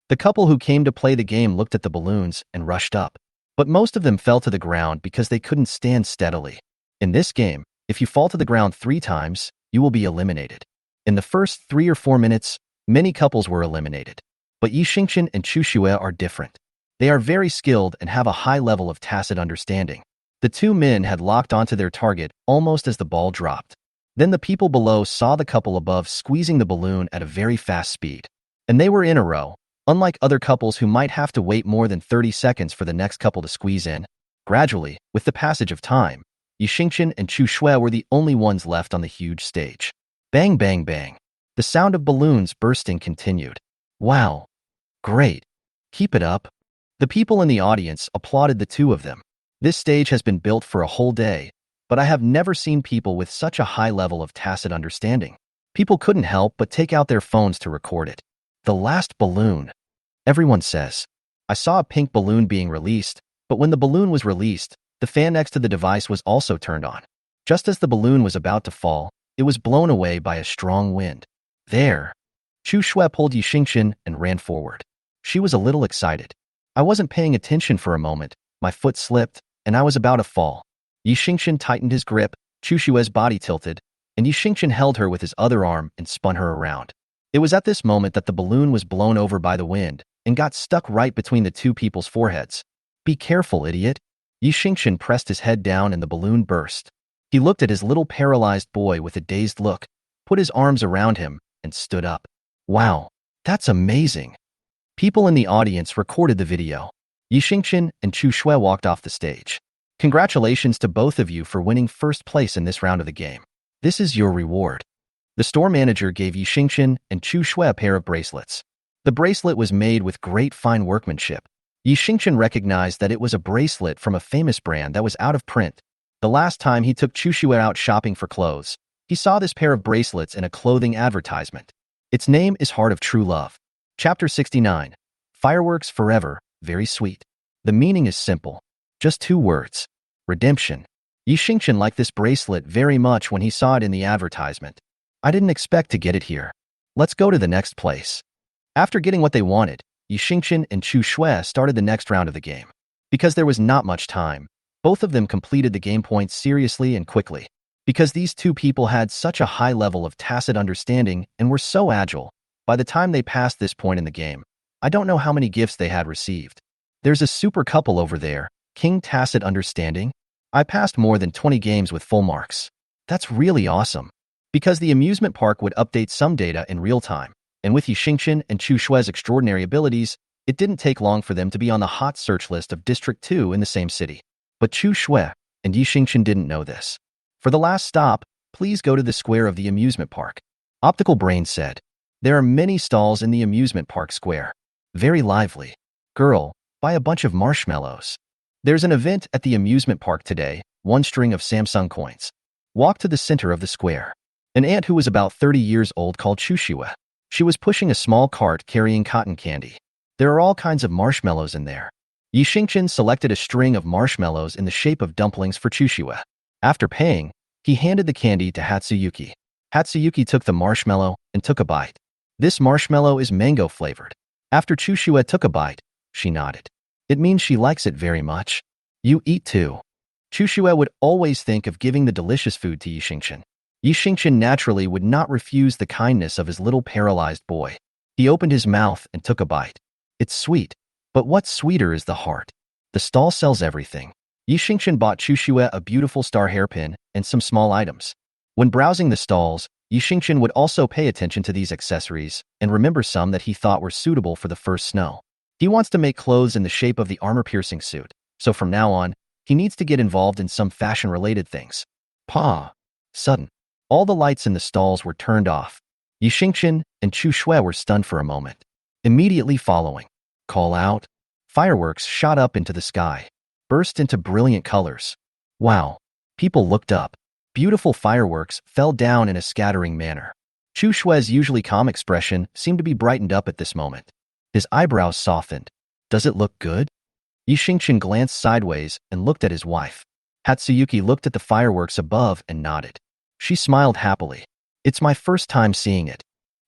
The couple who came to play the game looked at the balloons and rushed up. But most of them fell to the ground because they couldn't stand steadily. In this game, if you fall to the ground 3 times, you will be eliminated. In the first 3 or 4 minutes, many couples were eliminated. But Yixingchen and Chushue are different. They are very skilled and have a high level of tacit understanding. The 2 men had locked onto their target almost as the ball dropped. Then the people below saw the couple above squeezing the balloon at a very fast speed. And they were in a row, unlike other couples who might have to wait more than 30 seconds for the next couple to squeeze in. Gradually, with the passage of time, Yixingchen and Chushue were the only ones left on the huge stage. Bang, bang, bang. The sound of balloons bursting continued. Wow. Great. Keep it up. The people in the audience applauded the 2 of them. This stage has been built for a whole day, but I have never seen people with such a high level of tacit understanding. People couldn't help but take out their phones to record it. The last balloon. Everyone says. I saw a pink balloon being released, but when the balloon was released, the fan next to the device was also turned on. Just as the balloon was about to fall, it was blown away by a strong wind. There. Chushue pulled Yixingchen and ran forward. She was a little excited. I wasn't paying attention for a moment. My foot slipped, and I was about to fall. Yixingchen tightened his grip, Chushue's body tilted, and Yixingchen held her with his other arm and spun her around. It was at this moment that the balloon was blown over by the wind and got stuck right between the 2 people's foreheads. Be careful, idiot. Yixingchen pressed his head down and the balloon burst. He looked at his little paralyzed boy with a dazed look, put his arms around him, and stood up. Wow, that's amazing. People in the audience recorded the video. Yixingchen and Chushue walked off the stage. Congratulations to both of you for winning first place in this round of the game. This is your reward. The store manager gave Yixingchen and Chushue a pair of bracelets. The bracelet was made with great fine workmanship. Yixingchen recognized that it was a bracelet from a famous brand that was out of print. The last time he took Chushue out shopping for clothes, he saw this pair of bracelets in a clothing advertisement. Its name is Heart of True Love. Chapter 69. Fireworks Forever, Very Sweet. The meaning is simple. Just 2 words. Redemption. Yixingchen liked this bracelet very much when he saw it in the advertisement. I didn't expect to get it here. Let's go to the next place. After getting what they wanted, Yixingchen and Chushue started the next round of the game. Because there was not much time, both of them completed the game points seriously and quickly. Because these 2 people had such a high level of tacit understanding and were so agile, by the time they passed this point in the game, I don't know how many gifts they had received. There's a super couple over there, King Tacit Understanding. I passed more than 20 games with full marks. That's really awesome. Because the amusement park would update some data in real time, and with Yixingchen and Chushue's extraordinary abilities, it didn't take long for them to be on the hot search list of District 2 in the same city. But Chushue and Yixingchen didn't know this. For the last stop, please go to the square of the amusement park. Optical Brain said. There are many stalls in the amusement park square. Very lively. Girl, buy a bunch of marshmallows. There's an event at the amusement park today, 1 string of Samsung coins. Walk to the center of the square. An aunt who was about 30 years old called Chushue. She was pushing a small cart carrying cotton candy. There are all kinds of marshmallows in there. Yixingchen selected a string of marshmallows in the shape of dumplings for Chushue. After paying, he handed the candy to Hatsuyuki. Hatsuyuki took the marshmallow and took a bite. This marshmallow is mango flavored. After Chushue took a bite, she nodded. It means she likes it very much. You eat too. Chushue would always think of giving the delicious food to Yixingchen. Yixingchen naturally would not refuse the kindness of his little paralyzed boy. He opened his mouth and took a bite. It's sweet, but what's sweeter is the heart. The stall sells everything. Yixingchen bought Chushue a beautiful star hairpin and some small items. When browsing the stalls, Yixingchen would also pay attention to these accessories and remember some that he thought were suitable for the first snow. He wants to make clothes in the shape of the armor-piercing suit, so from now on, he needs to get involved in some fashion-related things. Pa! Sudden. All the lights in the stalls were turned off. Yixingchen and Chushue were stunned for a moment. Immediately following. Call out. Fireworks shot up into the sky, burst into brilliant colors. Wow! People looked up. Beautiful fireworks fell down in a scattering manner. Chu Shue's usually calm expression seemed to be brightened up at this moment. His eyebrows softened. Does it look good? Yi Xingqian glanced sideways and looked at his wife. Hatsuyuki looked at the fireworks above and nodded. She smiled happily. It's my first time seeing it.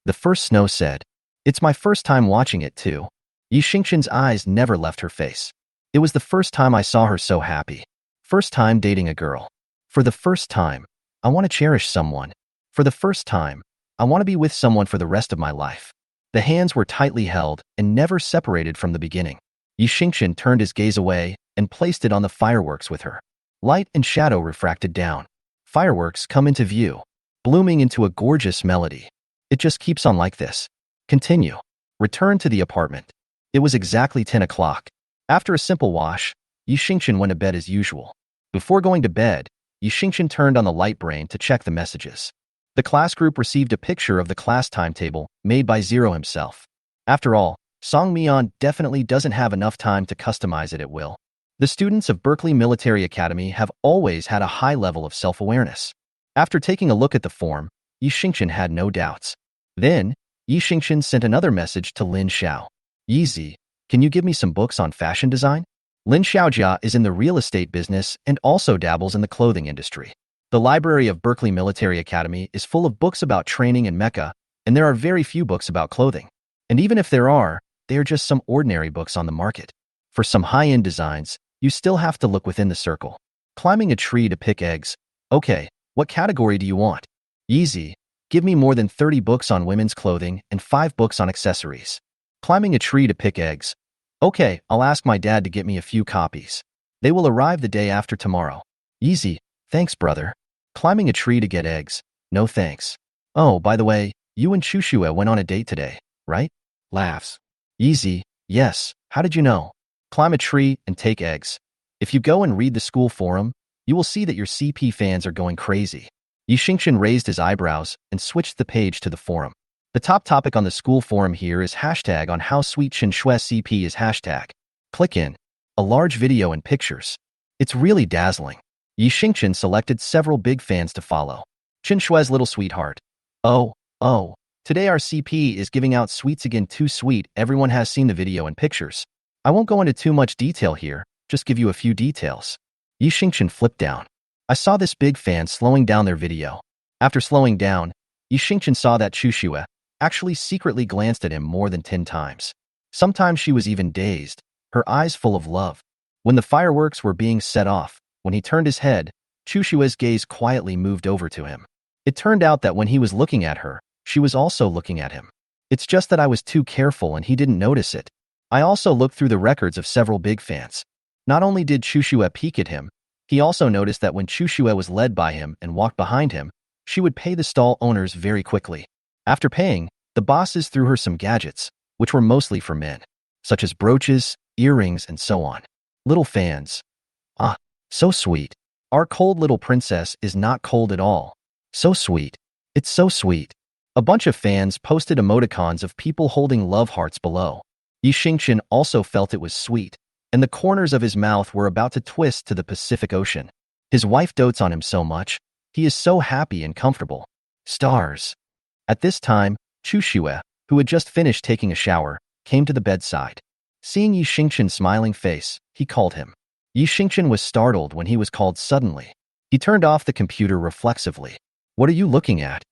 The first snow said. It's my first time watching it too. Yi Xingqian's eyes never left her face. It was the first time I saw her so happy. First time dating a girl. For the first time, I want to cherish someone. For the first time, I want to be with someone for the rest of my life. The hands were tightly held and never separated from the beginning. Yi Xingqian turned his gaze away and placed it on the fireworks with her. Light and shadow refracted down. Fireworks come into view, blooming into a gorgeous melody. It just keeps on like this. Continue. Return to the apartment. It was exactly 10 o'clock. After a simple wash, Yi Xingqian went to bed as usual. Before going to bed, Yi Xingqian turned on the light brain to check the messages. The class group received a picture of the class timetable made by Zero himself. After all, Song Mian definitely doesn't have enough time to customize it at will. The students of Berkeley Military Academy have always had a high level of self-awareness. After taking a look at the form, Yi Xingqian had no doubts. Then, Yi Xingqian sent another message to Lin Xiao. Yizi, can you give me some books on fashion design? Lin Xiaojia is in the real estate business and also dabbles in the clothing industry. The library of Berkeley Military Academy is full of books about training and mecha, and there are very few books about clothing. And even if there are, they are just some ordinary books on the market. For some high-end designs, you still have to look within the circle. Climbing a tree to pick eggs. Okay, what category do you want? Easy. Give me more than 30 books on women's clothing and 5 books on accessories. Climbing a tree to pick eggs. Okay, I'll ask my dad to get me a few copies. They will arrive the day after tomorrow. Easy. Thanks, brother. Climbing a tree to get eggs. No thanks. Oh, by the way, you and Chushue went on a date today, right? Laughs. Easy. Yes. How did you know? Climb a tree and take eggs. If you go and read the school forum, you will see that your CP fans are going crazy. Yi Xingqian raised his eyebrows and switched the page to the forum. The top topic on the school forum here is hashtag on how sweet Chen Shui CP is hashtag. Click in. A large video and pictures. It's really dazzling. Yi Xingqian selected several big fans to follow. Chen Shui's little sweetheart. Oh, today our CP is giving out sweets again, too sweet. Everyone has seen the video and pictures. I won't go into too much detail here, just give you a few details. Yi Xingqian flipped down. I saw this big fan slowing down their video. After slowing down, Yi Xingqian saw that Chushue actually secretly glanced at him more than 10 times. Sometimes she was even dazed, her eyes full of love. When the fireworks were being set off, when he turned his head, Chushue's gaze quietly moved over to him. It turned out that when he was looking at her, she was also looking at him. It's just that I was too careful and he didn't notice it. I also looked through the records of several big fans. Not only did Chushue peek at him, he also noticed that when Chushue was led by him and walked behind him, she would pay the stall owners very quickly. After paying, the bosses threw her some gadgets, which were mostly for men, such as brooches, earrings, and so on. Little fans. Ah, so sweet. Our cold little princess is not cold at all. So sweet. It's so sweet. A bunch of fans posted emoticons of people holding love hearts below. Yi Xingqian also felt it was sweet, and the corners of his mouth were about to twist to the Pacific Ocean. His wife dotes on him so much. He is so happy and comfortable. Stars. At this time, Chushue, who had just finished taking a shower, came to the bedside. Seeing Yi Xingqian's smiling face, he called him. Yi Xingqian was startled when he was called suddenly. He turned off the computer reflexively. What are you looking at?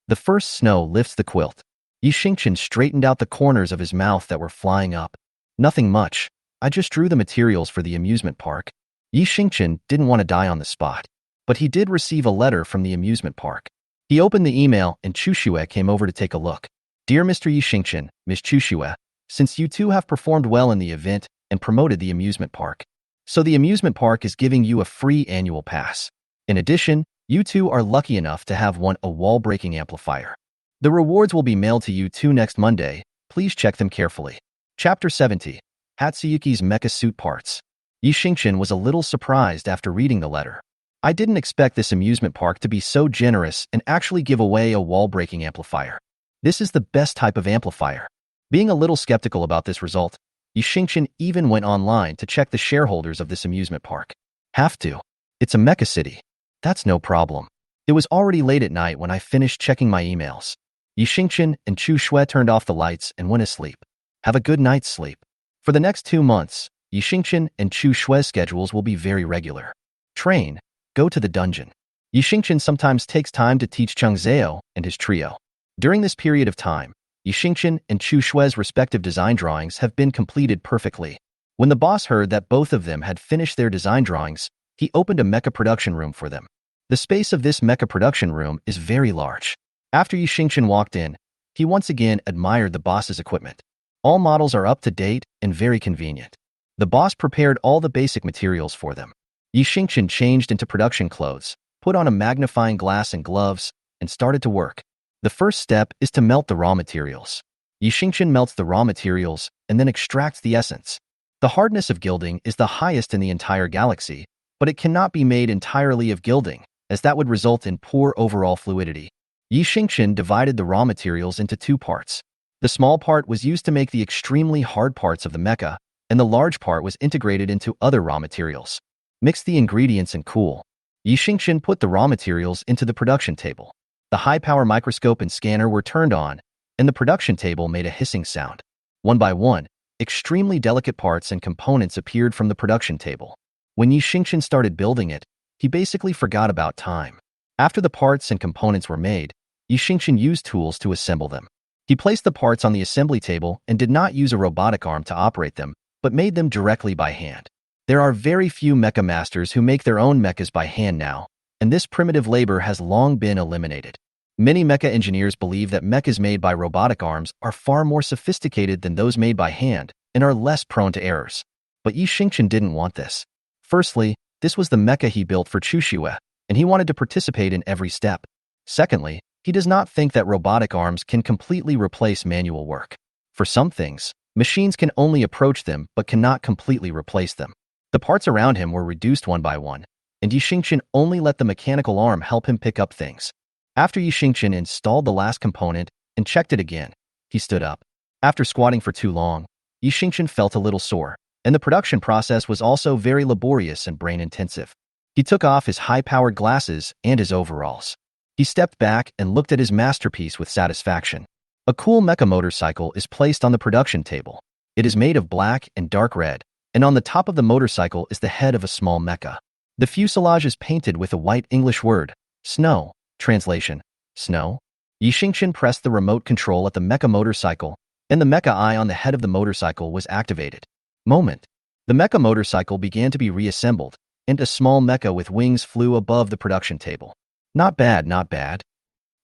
The first snow lifts the quilt. Yi Xingqian straightened out the corners of his mouth that were flying up. Nothing much. I just drew the materials for the amusement park. Yi Xingqian didn't want to die on the spot, but he did receive a letter from the amusement park. He opened the email and Chushue came over to take a look. Dear Mr. Yi Xingqian, Miss Chushue, since you two have performed well in the event and promoted the amusement park, so the amusement park is giving you a free annual pass. In addition, you two are lucky enough to have won a wall-breaking amplifier. The rewards will be mailed to you two next Monday. Please check them carefully. Chapter 70. Hatsuyuki's Mecha Suit Parts. Yi Xingqian was a little surprised after reading the letter. I didn't expect this amusement park to be so generous and actually give away a wall-breaking amplifier. This is the best type of amplifier. Being a little skeptical about this result, Yi Xingqian even went online to check the shareholders of this amusement park. Have to. It's a mecha city. That's no problem. It was already late at night when I finished checking my emails. Yi Xingqian and Chu Shui turned off the lights and went asleep. Have a good night's sleep. For the next 2 months, Yi Xingqian and Chu Shui's schedules will be very regular. Train. Go to the dungeon. Yi Xingqian sometimes takes time to teach Cheng Zhao and his trio. During this period of time, Yi Xingqian and Chu Shui's respective design drawings have been completed perfectly. When the boss heard that both of them had finished their design drawings, he opened a mecha production room for them. The space of this mecha production room is very large. After Yi Xingqian walked in, he once again admired the boss's equipment. All models are up to date and very convenient. The boss prepared all the basic materials for them. Yi Xingqian changed into production clothes, put on a magnifying glass and gloves, and started to work. The first step is to melt the raw materials. Yi Xingqian melts the raw materials and then extracts the essence. The hardness of gilding is the highest in the entire galaxy, but it cannot be made entirely of gilding, as that would result in poor overall fluidity. Yi Xingqian divided the raw materials into 2 parts. The small part was used to make the extremely hard parts of the mecha, and the large part was integrated into other raw materials. Mix the ingredients and cool. Yi Xingqian put the raw materials into the production table. The high-power microscope and scanner were turned on, and the production table made a hissing sound. One by one, extremely delicate parts and components appeared from the production table. When Yi Xingqian started building it, he basically forgot about time. After the parts and components were made, Yi Xingqian used tools to assemble them. He placed the parts on the assembly table and did not use a robotic arm to operate them, but made them directly by hand. There are very few mecha masters who make their own mechas by hand now, and this primitive labor has long been eliminated. Many mecha engineers believe that mechas made by robotic arms are far more sophisticated than those made by hand and are less prone to errors. But Yi Xingqian didn't want this. Firstly, this was the mecha he built for Chu Shui, and he wanted to participate in every step. Secondly, he does not think that robotic arms can completely replace manual work. For some things, machines can only approach them but cannot completely replace them. The parts around him were reduced one by one, and Yi Xingqian only let the mechanical arm help him pick up things. After Yi Xingqian installed the last component and checked it again, he stood up. After squatting for too long, Yi Xingqian felt a little sore, and the production process was also very laborious and brain-intensive. He took off his high-powered glasses and his overalls. He stepped back and looked at his masterpiece with satisfaction. A cool mecha motorcycle is placed on the production table. It is made of black and dark red, and on the top of the motorcycle is the head of a small mecha. The fuselage is painted with a white English word, snow. Translation: snow. Yi Xingqian pressed the remote control at the mecha motorcycle, and the mecha eye on the head of the motorcycle was activated. Moment. The mecha motorcycle began to be reassembled, and a small mecha with wings flew above the production table. Not bad, not bad.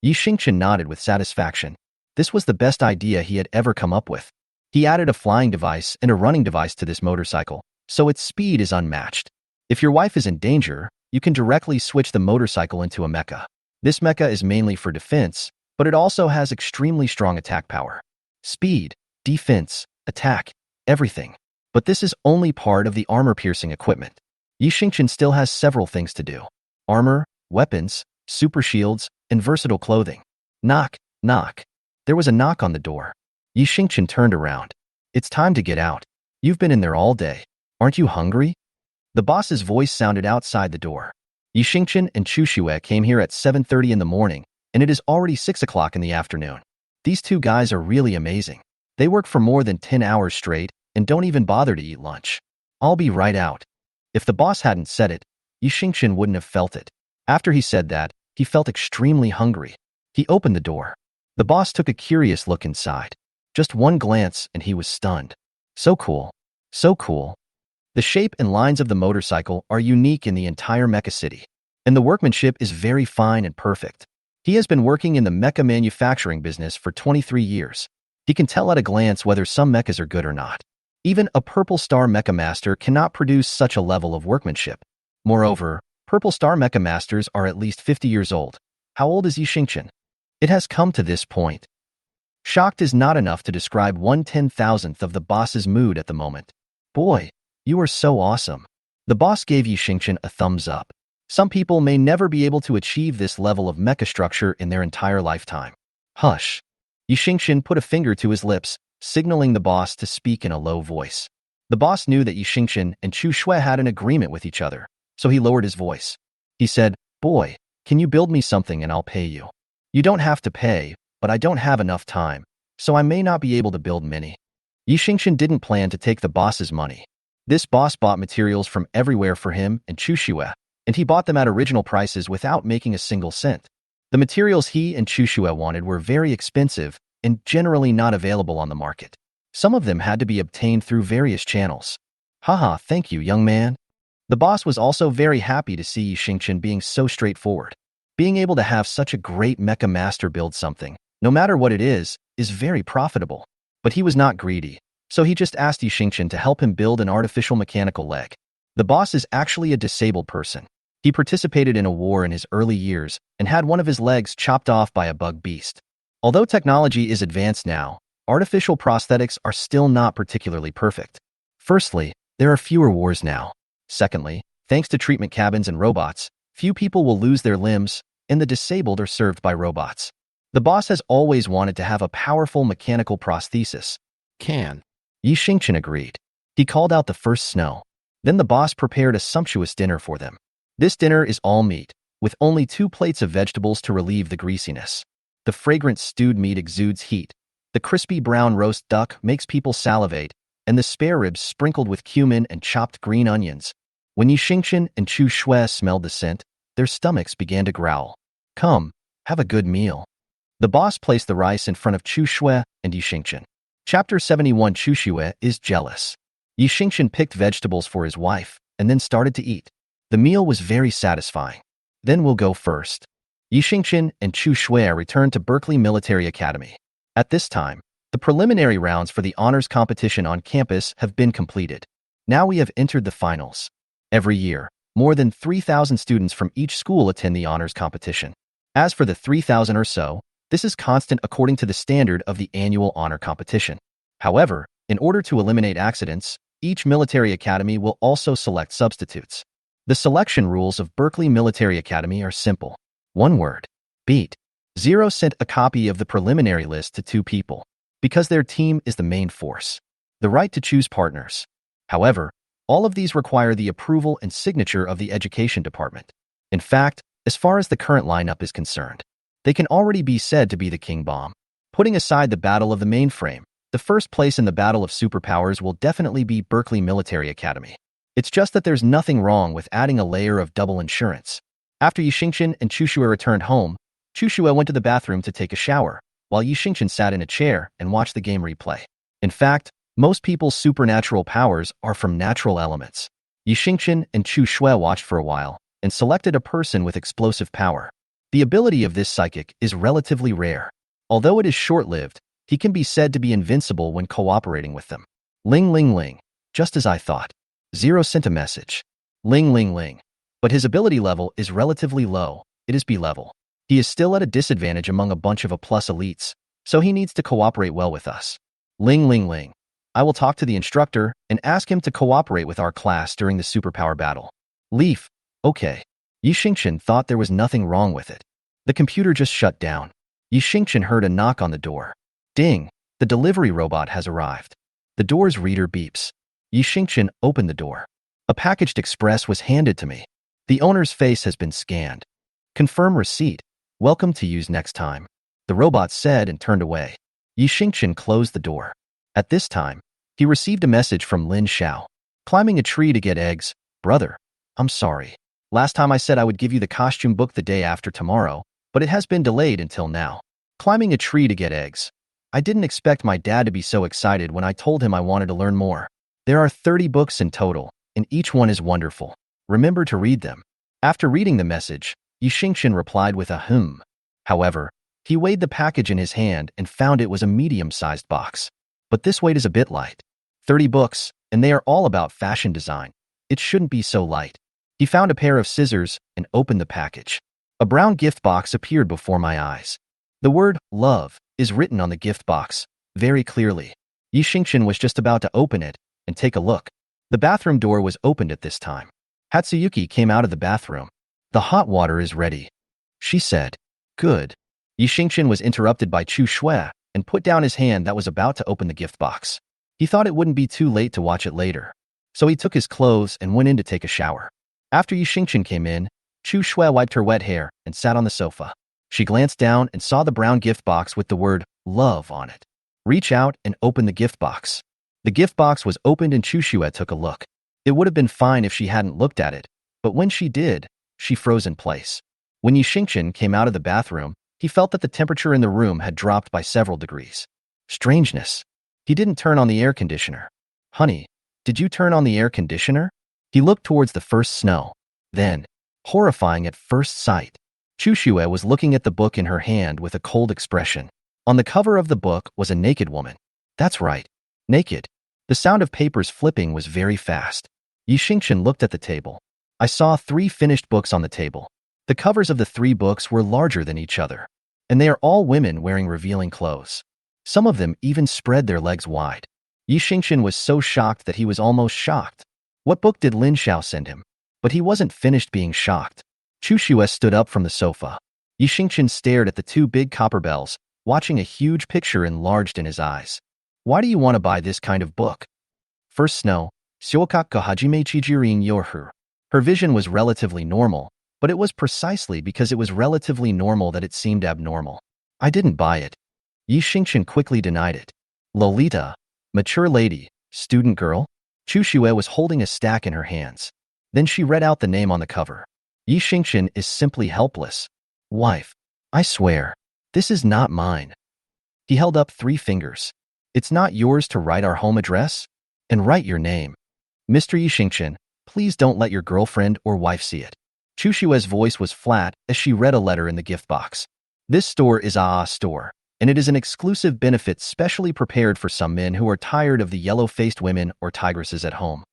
Yi Xingqian nodded with satisfaction. This was the best idea he had ever come up with. He added a flying device and a running device to this motorcycle, so its speed is unmatched. If your wife is in danger, you can directly switch the motorcycle into a mecha. This mecha is mainly for defense, but it also has extremely strong attack power. Speed, defense, attack, everything. But this is only part of the armor-piercing equipment. Yi Xingqian still has several things to do. Armor, weapons, super shields, and versatile clothing. Knock, knock. There was a knock on the door. Yi Xingqian turned around. It's time to get out. You've been in there all day. Aren't you hungry? The boss's voice sounded outside the door. Yi Xingqian and Chu Shui came here at 7:30 in the morning, and it is already 6 o'clock in the afternoon. These 2 guys are really amazing. They work for more than 10 hours straight and don't even bother to eat lunch. I'll be right out. If the boss hadn't said it, Yi Xingqian wouldn't have felt it. After he said that, he felt extremely hungry. He opened the door. The boss took a curious look inside. Just one glance and he was stunned. So cool. So cool. The shape and lines of the motorcycle are unique in the entire mecha city, and the workmanship is very fine and perfect. He has been working in the mecha manufacturing business for 23 years. He can tell at a glance whether some mechas are good or not. Even a Purple Star Mecha Master cannot produce such a level of workmanship. Moreover, Purple Star Mecha Masters are at least 50 years old. How old is Yi Xingqian? It has come to this point. Shocked is not enough to describe 1/10,000th of the boss's mood at the moment. Boy, you are so awesome. The boss gave Yi Xingqian a thumbs up. Some people may never be able to achieve this level of mecha structure in their entire lifetime. Hush. Yi Xingqian put a finger to his lips signaling the boss to speak in a low voice. The boss knew that Yi Xingqian and Chu Shui had an agreement with each other, so he lowered his voice. He said, "Boy, can you build me something and I'll pay you? You don't have to pay, but I don't have enough time, so I may not be able to build many." Yi Xingqian didn't plan to take the boss's money. This boss bought materials from everywhere for him and Chu Shui, and he bought them at original prices without making a single cent. The materials he and Chu Shui wanted were very expensive and generally not available on the market. Some of them had to be obtained through various channels. Haha, thank you, young man. The boss was also very happy to see Yi Xingqian being so straightforward. Being able to have such a great mecha master build something, no matter what it is very profitable. But he was not greedy, so he just asked Yi Xingqian to help him build an artificial mechanical leg. The boss is actually a disabled person. He participated in a war in his early years and had one of his legs chopped off by a bug beast. Although technology is advanced now, artificial prosthetics are still not particularly perfect. Firstly, there are fewer wars now. Secondly, thanks to treatment cabins and robots, few people will lose their limbs, and the disabled are served by robots. The boss has always wanted to have a powerful mechanical prosthesis. Yi Xingqian agreed. He called out the first snow. Then the boss prepared a sumptuous dinner for them. This dinner is all meat, with only 2 plates of vegetables to relieve the greasiness. The fragrant stewed meat exudes heat. The crispy brown roast duck makes people salivate, and the spare ribs sprinkled with cumin and chopped green onions. When Yi Xingqian and Chu Shui smelled the scent, their stomachs began to growl. Come, have a good meal. The boss placed the rice in front of Chu Shui and Yi Xingqian. Chapter 71. Chu Shui is jealous. Yi Xingqian picked vegetables for his wife and then started to eat. The meal was very satisfying. Then we'll go first. Yi Xingqian and Chu Shui returned to Berkeley Military Academy. At this time, the preliminary rounds for the honors competition on campus have been completed. Now we have entered the finals. Every year, more than 3,000 students from each school attend the honors competition. As for the 3,000 or so, this is constant according to the standard of the annual honor competition. However, in order to eliminate accidents, each military academy will also select substitutes. The selection rules of Berkeley Military Academy are simple. One word. Beat. 0 sent a copy of the preliminary list to 2 people, because their team is the main force. The right to choose partners. However, all of these require the approval and signature of the education department. In fact, as far as the current lineup is concerned, they can already be said to be the king bomb. Putting aside the battle of the mainframe, the first place in the battle of superpowers will definitely be Berkeley Military Academy. It's just that there's nothing wrong with adding a layer of double insurance. After Yi Xingqian and Chu Shui returned home, Chu Shui went to the bathroom to take a shower, while Yi Xingqian sat in a chair and watched the game replay. In fact, most people's supernatural powers are from natural elements. Yi Xingqian and Chu Shui watched for a while and selected a person with explosive power. The ability of this psychic is relatively rare. Although it is short-lived, he can be said to be invincible when cooperating with them. Ling ling ling. Just as I thought. 0 sent a message. Ling ling ling. But his ability level is relatively low. It is B level. He is still at a disadvantage among a bunch of A+ elites, so he needs to cooperate well with us. Ling ling ling. I will talk to the instructor and ask him to cooperate with our class during the superpower battle. Leaf. Okay. Yi Xingqian thought there was nothing wrong with it. The computer just shut down. Yi Xingqian heard a knock on the door. Ding. The delivery robot has arrived. The door's reader beeps. Yi Xingqian opened the door. A packaged express was handed to me. The owner's face has been scanned. Confirm receipt. Welcome to use next time. The robot said and turned away. Yi Xingqian closed the door. At this time, he received a message from Lin Xiao. Climbing a tree to get eggs. Brother, I'm sorry. Last time I said I would give you the costume book the day after tomorrow, but it has been delayed until now. Climbing a tree to get eggs. I didn't expect my dad to be so excited when I told him I wanted to learn more. There are 30 books in total, and each one is wonderful. Remember to read them. After reading the message, Yi Xingqian replied with a hmm. However, he weighed the package in his hand and found it was a medium-sized box. But this weight is a bit light. 30 books, and they are all about fashion design. It shouldn't be so light. He found a pair of scissors and opened the package. A brown gift box appeared before my eyes. The word love is written on the gift box very clearly. Yi Xingqian was just about to open it and take a look. The bathroom door was opened at this time. Hatsuyuki came out of the bathroom. The hot water is ready, she said. Good. Yi Xingqian was interrupted by Chu Shui, and put down his hand that was about to open the gift box. He thought it wouldn't be too late to watch it later. So he took his clothes and went in to take a shower. After Yi Xingchen came in, Chu Shui wiped her wet hair and sat on the sofa. She glanced down and saw the brown gift box with the word love on it. Reach out and open the gift box. The gift box was opened and Chu Shui took a look. It would have been fine if she hadn't looked at it, but when she did, she froze in place. When Yi Xingchen came out of the bathroom, he felt that the temperature in the room had dropped by several degrees. Strangeness. He didn't turn on the air conditioner. Honey, did you turn on the air conditioner? He looked towards the first snow. Then, horrifying at first sight, Chu Shui was looking at the book in her hand with a cold expression. On the cover of the book was a naked woman. That's right, naked. The sound of papers flipping was very fast. Yi Xingchen looked at the table. I saw 3 finished books on the table. The covers of the 3 books were larger than each other, and they are all women wearing revealing clothes. Some of them even spread their legs wide. Yi Xingchen was so shocked that he was almost shocked. What book did Lin Xiao send him? But he wasn't finished being shocked. Chu Shui stood up from the sofa. Yi Xingchen stared at the 2 big copper bells, watching a huge picture enlarged in his eyes. Why do you want to buy this kind of book? First snow, Xiokak ga hajime chijirin yoru. Her vision was relatively normal, but it was precisely because it was relatively normal that it seemed abnormal. I didn't buy it. Yi Xingchen quickly denied it. Lolita, mature lady, student girl? Chu Shui was holding a stack in her hands. Then she read out the name on the cover. Yi Xingchen is simply helpless. Wife, I swear, this is not mine. He held up 3 fingers. It's not yours to write our home address? And write your name. Mr. Yi Xingchen, please don't let your girlfriend or wife see it. Chu Shui's voice was flat as she read a letter in the gift box. This store is AA store, and it is an exclusive benefit specially prepared for some men who are tired of the yellow-faced women or tigresses at home.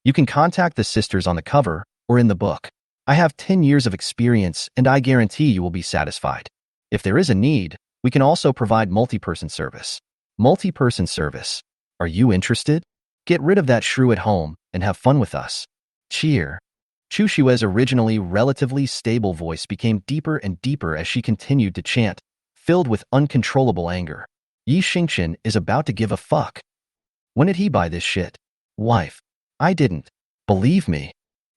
You can contact the sisters on the cover or in the book. I have 10 years of experience and I guarantee you will be satisfied. If there is a need, we can also provide multi-person service. Multi-person service. Are you interested? Get rid of that shrew at home and have fun with us. Cheer. Chu Shui's originally relatively stable voice became deeper and deeper as she continued to chant, filled with uncontrollable anger. Yi Xingchen is about to give a fuck. When did he buy this shit? Wife. I didn't. Believe me.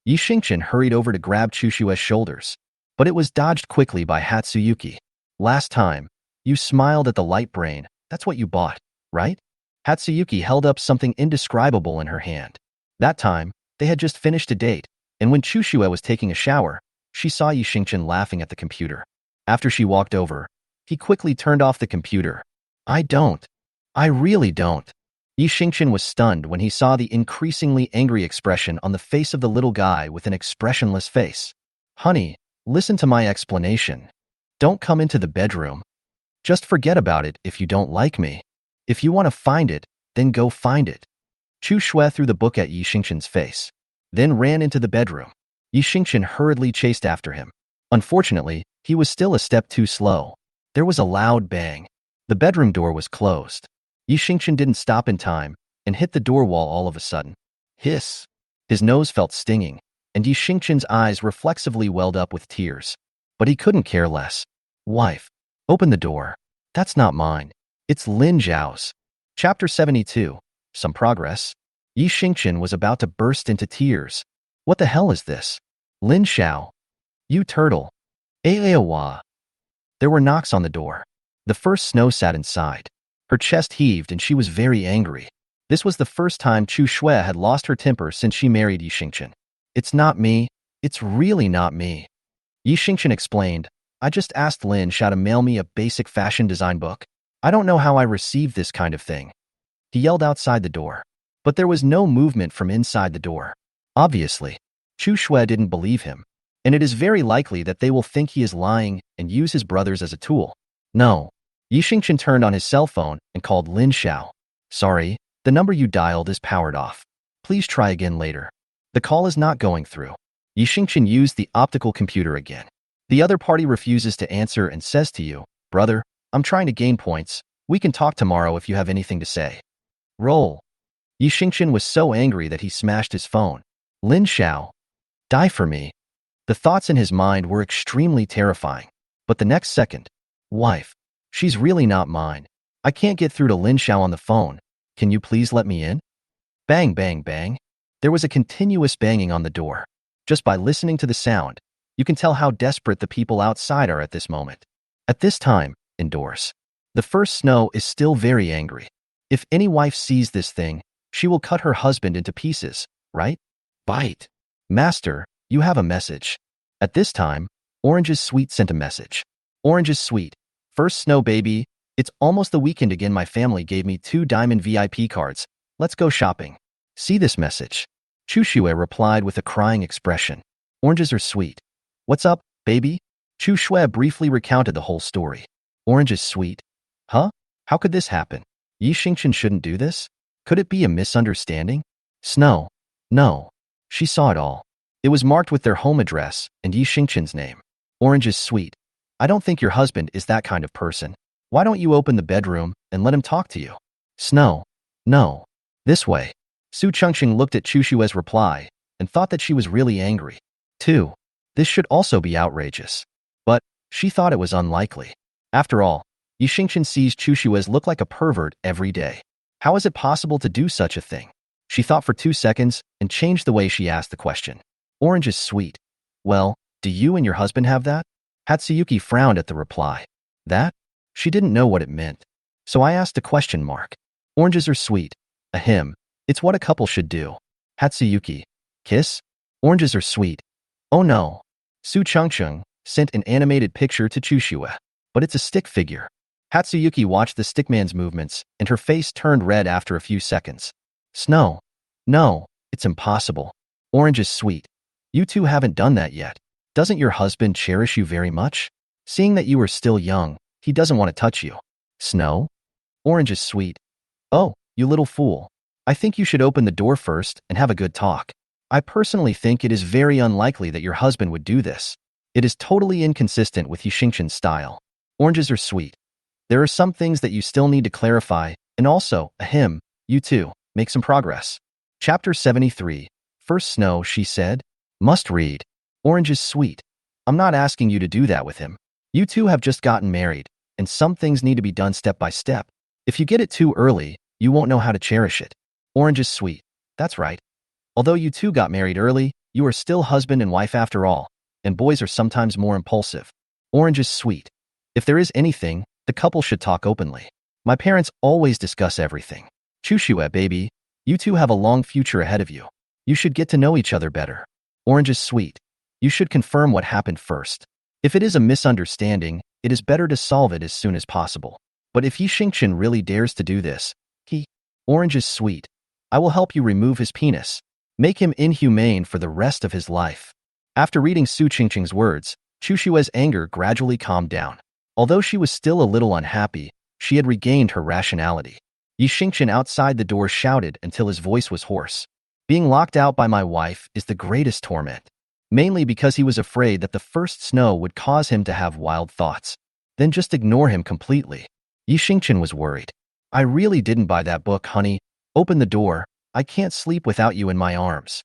Yi Xingchen hurried over to grab Chu Shui's shoulders, but it was dodged quickly by Hatsuyuki. Last time, you smiled at the light brain. That's what you bought, right? Hatsuyuki held up something indescribable in her hand. That time, they had just finished a date, and when Chu Shui was taking a shower, she saw Yi Xingchen laughing at the computer. After she walked over, he quickly turned off the computer. I don't. I really don't. Yi Xingchen was stunned when he saw the increasingly angry expression on the face of the little guy with an expressionless face. Honey, listen to my explanation. Don't come into the bedroom. Just forget about it if you don't like me. If you want to find it, then go find it. Chu Shui threw the book at Yi Xingchen's face, then ran into the bedroom. Yi Xingchen hurriedly chased after him. Unfortunately, he was still a step too slow. There was a loud bang. The bedroom door was closed. Yi Xingchen didn't stop in time and hit the door wall all of a sudden. Hiss. His nose felt stinging, and Yi Xingchen's eyes reflexively welled up with tears. But he couldn't care less. Wife, open the door. That's not mine. It's Lin Zhao's. Chapter 72. Some progress. Yi Xingchen was about to burst into tears. What the hell is this? Lin Xiao. You turtle. Aeawa. There were knocks on the door. The first snow sat inside. Her chest heaved and she was very angry. This was the first time Chu Shui had lost her temper since she married Yi Xingchen. It's not me. It's really not me. Yi Xingchen explained, I just asked Lin Xiao to mail me a basic fashion design book. I don't know how I received this kind of thing. He yelled outside the door. But there was no movement from inside the door. Obviously, Chu Shui didn't believe him, and it is very likely that they will think he is lying and use his brothers as a tool. No. Yi Xingchen turned on his cell phone and called Lin Xiao. Sorry, the number you dialed is powered off. Please try again later. The call is not going through. Yi Xingchen used the optical computer again. The other party refuses to answer and says to you, Brother, I'm trying to gain points. We can talk tomorrow if you have anything to say. Roll. Yi Xingchen was so angry that he smashed his phone. Lin Xiao. Die for me. The thoughts in his mind were extremely terrifying. But the next second, wife. She's really not mine. I can't get through to Lin Xiao on the phone. Can you please let me in? Bang, bang, bang. There was a continuous banging on the door. Just by listening to the sound, you can tell how desperate the people outside are at this moment. At this time, indoors, the first snow is still very angry. If any wife sees this thing, she will cut her husband into pieces, right? Bite. Master, you have a message. At this time, Orange is Sweet sent a message. Orange is Sweet. First snow baby, it's almost the weekend again. My family gave me 2 diamond VIP cards. Let's go shopping. See this message. Chu Shui replied with a crying expression. Oranges are sweet. What's up, baby? Chu Shui briefly recounted the whole story. Orange is sweet. Huh? How could this happen? Yi Xingchen shouldn't do this? Could it be a misunderstanding? Snow. No. She saw it all. It was marked with their home address and Yi Xingchen's name. Orange is sweet. I don't think your husband is that kind of person. Why don't you open the bedroom and let him talk to you? Snow. No. This way. Su Chengxing looked at Chu Shui's reply and thought that she was really angry. 2. This should also be outrageous. But she thought it was unlikely. After all, Yi Xingchen sees Chu Shui's look like a pervert every day. How is it possible to do such a thing? She thought for 2 seconds and changed the way she asked the question. Orange is sweet. Well, do you and your husband have that? Hatsuyuki frowned at the reply. That? She didn't know what it meant. So I asked a question mark. Oranges are sweet. Ahem. It's what a couple should do. Hatsuyuki. Kiss? Oranges are sweet. Oh no. Su Chengcheng sent an animated picture to Chu Shui. But it's a stick figure. Hatsuyuki watched the stickman's movements, and her face turned red after a few seconds. Snow. No, it's impossible. Orange is sweet. You two haven't done that yet. Doesn't your husband cherish you very much? Seeing that you are still young, he doesn't want to touch you. Snow? Orange is sweet. Oh, you little fool. I think you should open the door first and have a good talk. I personally think it is very unlikely that your husband would do this. It is totally inconsistent with Yi Xingchen's style. Oranges are sweet. There are some things that you still need to clarify, and also, ahem, you two, make some progress. Chapter 73. First snow, she said. Must read. Orange is sweet. I'm not asking you to do that with him. You two have just gotten married, and some things need to be done step by step. If you get it too early, you won't know how to cherish it. Orange is sweet. That's right. Although you two got married early, you are still husband and wife after all, and boys are sometimes more impulsive. Orange is sweet. If there is anything, the couple should talk openly. My parents always discuss everything. Chu Shui, baby, you two have a long future ahead of you. You should get to know each other better. Orange is sweet. You should confirm what happened first. If it is a misunderstanding, it is better to solve it as soon as possible. But if Yi Xingchen really dares to do this, Orange is sweet. I will help you remove his penis. Make him inhumane for the rest of his life. After reading Su Chengcheng's words, Chu Shui's anger gradually calmed down. Although she was still a little unhappy, she had regained her rationality. Yi Xingchen outside the door shouted until his voice was hoarse. Being locked out by my wife is the greatest torment. Mainly because he was afraid that the first snow would cause him to have wild thoughts. Then just ignore him completely. Yi Xingchen was worried. I really didn't buy that book, honey. Open the door. I can't sleep without you in my arms.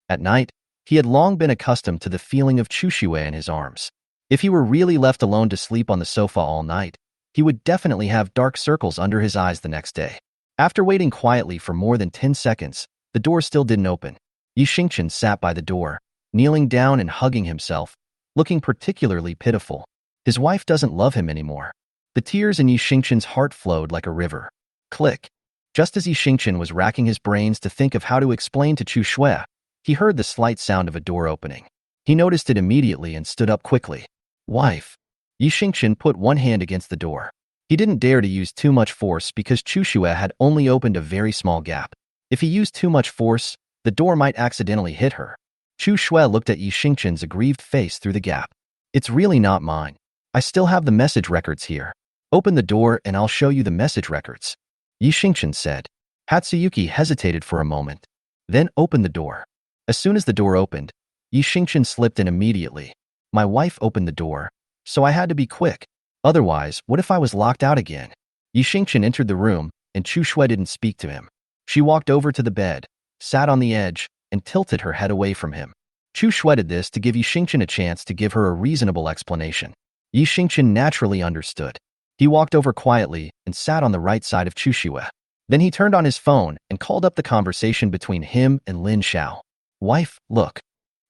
At night, he had long been accustomed to the feeling of Chu Shui in his arms. If he were really left alone to sleep on the sofa all night, he would definitely have dark circles under his eyes the next day. After waiting quietly for more than 10 seconds, the door still didn't open. Yi Xingchen sat by the door, kneeling down and hugging himself, looking particularly pitiful. His wife doesn't love him anymore. The tears in Yi Xingchen's heart flowed like a river. Click. Just as Yi Xingchen was racking his brains to think of how to explain to Chu Shui, he heard the slight sound of a door opening. He noticed it immediately and stood up quickly. Wife. Yi Xingchen put one hand against the door. He didn't dare to use too much force because Chu Shui had only opened a very small gap. If he used too much force, the door might accidentally hit her. Chu Shui looked at Yi Xingchen's aggrieved face through the gap. It's really not mine. I still have the message records here. Open the door and I'll show you the message records. Yi Xingchen said. Hatsuyuki hesitated for a moment. Then opened the door. As soon as the door opened, Yi Xingchen slipped in immediately. My wife opened the door, so I had to be quick. Otherwise, what if I was locked out again? Yi Xingchen entered the room, and Chu Shui didn't speak to him. She walked over to the bed, sat on the edge, and tilted her head away from him. Chu Shui did this to give Yi Xingchen a chance to give her a reasonable explanation. Yi Xingchen naturally understood. He walked over quietly and sat on the right side of Chushue. Then he turned on his phone and called up the conversation between him and Lin Xiao. Wife, look.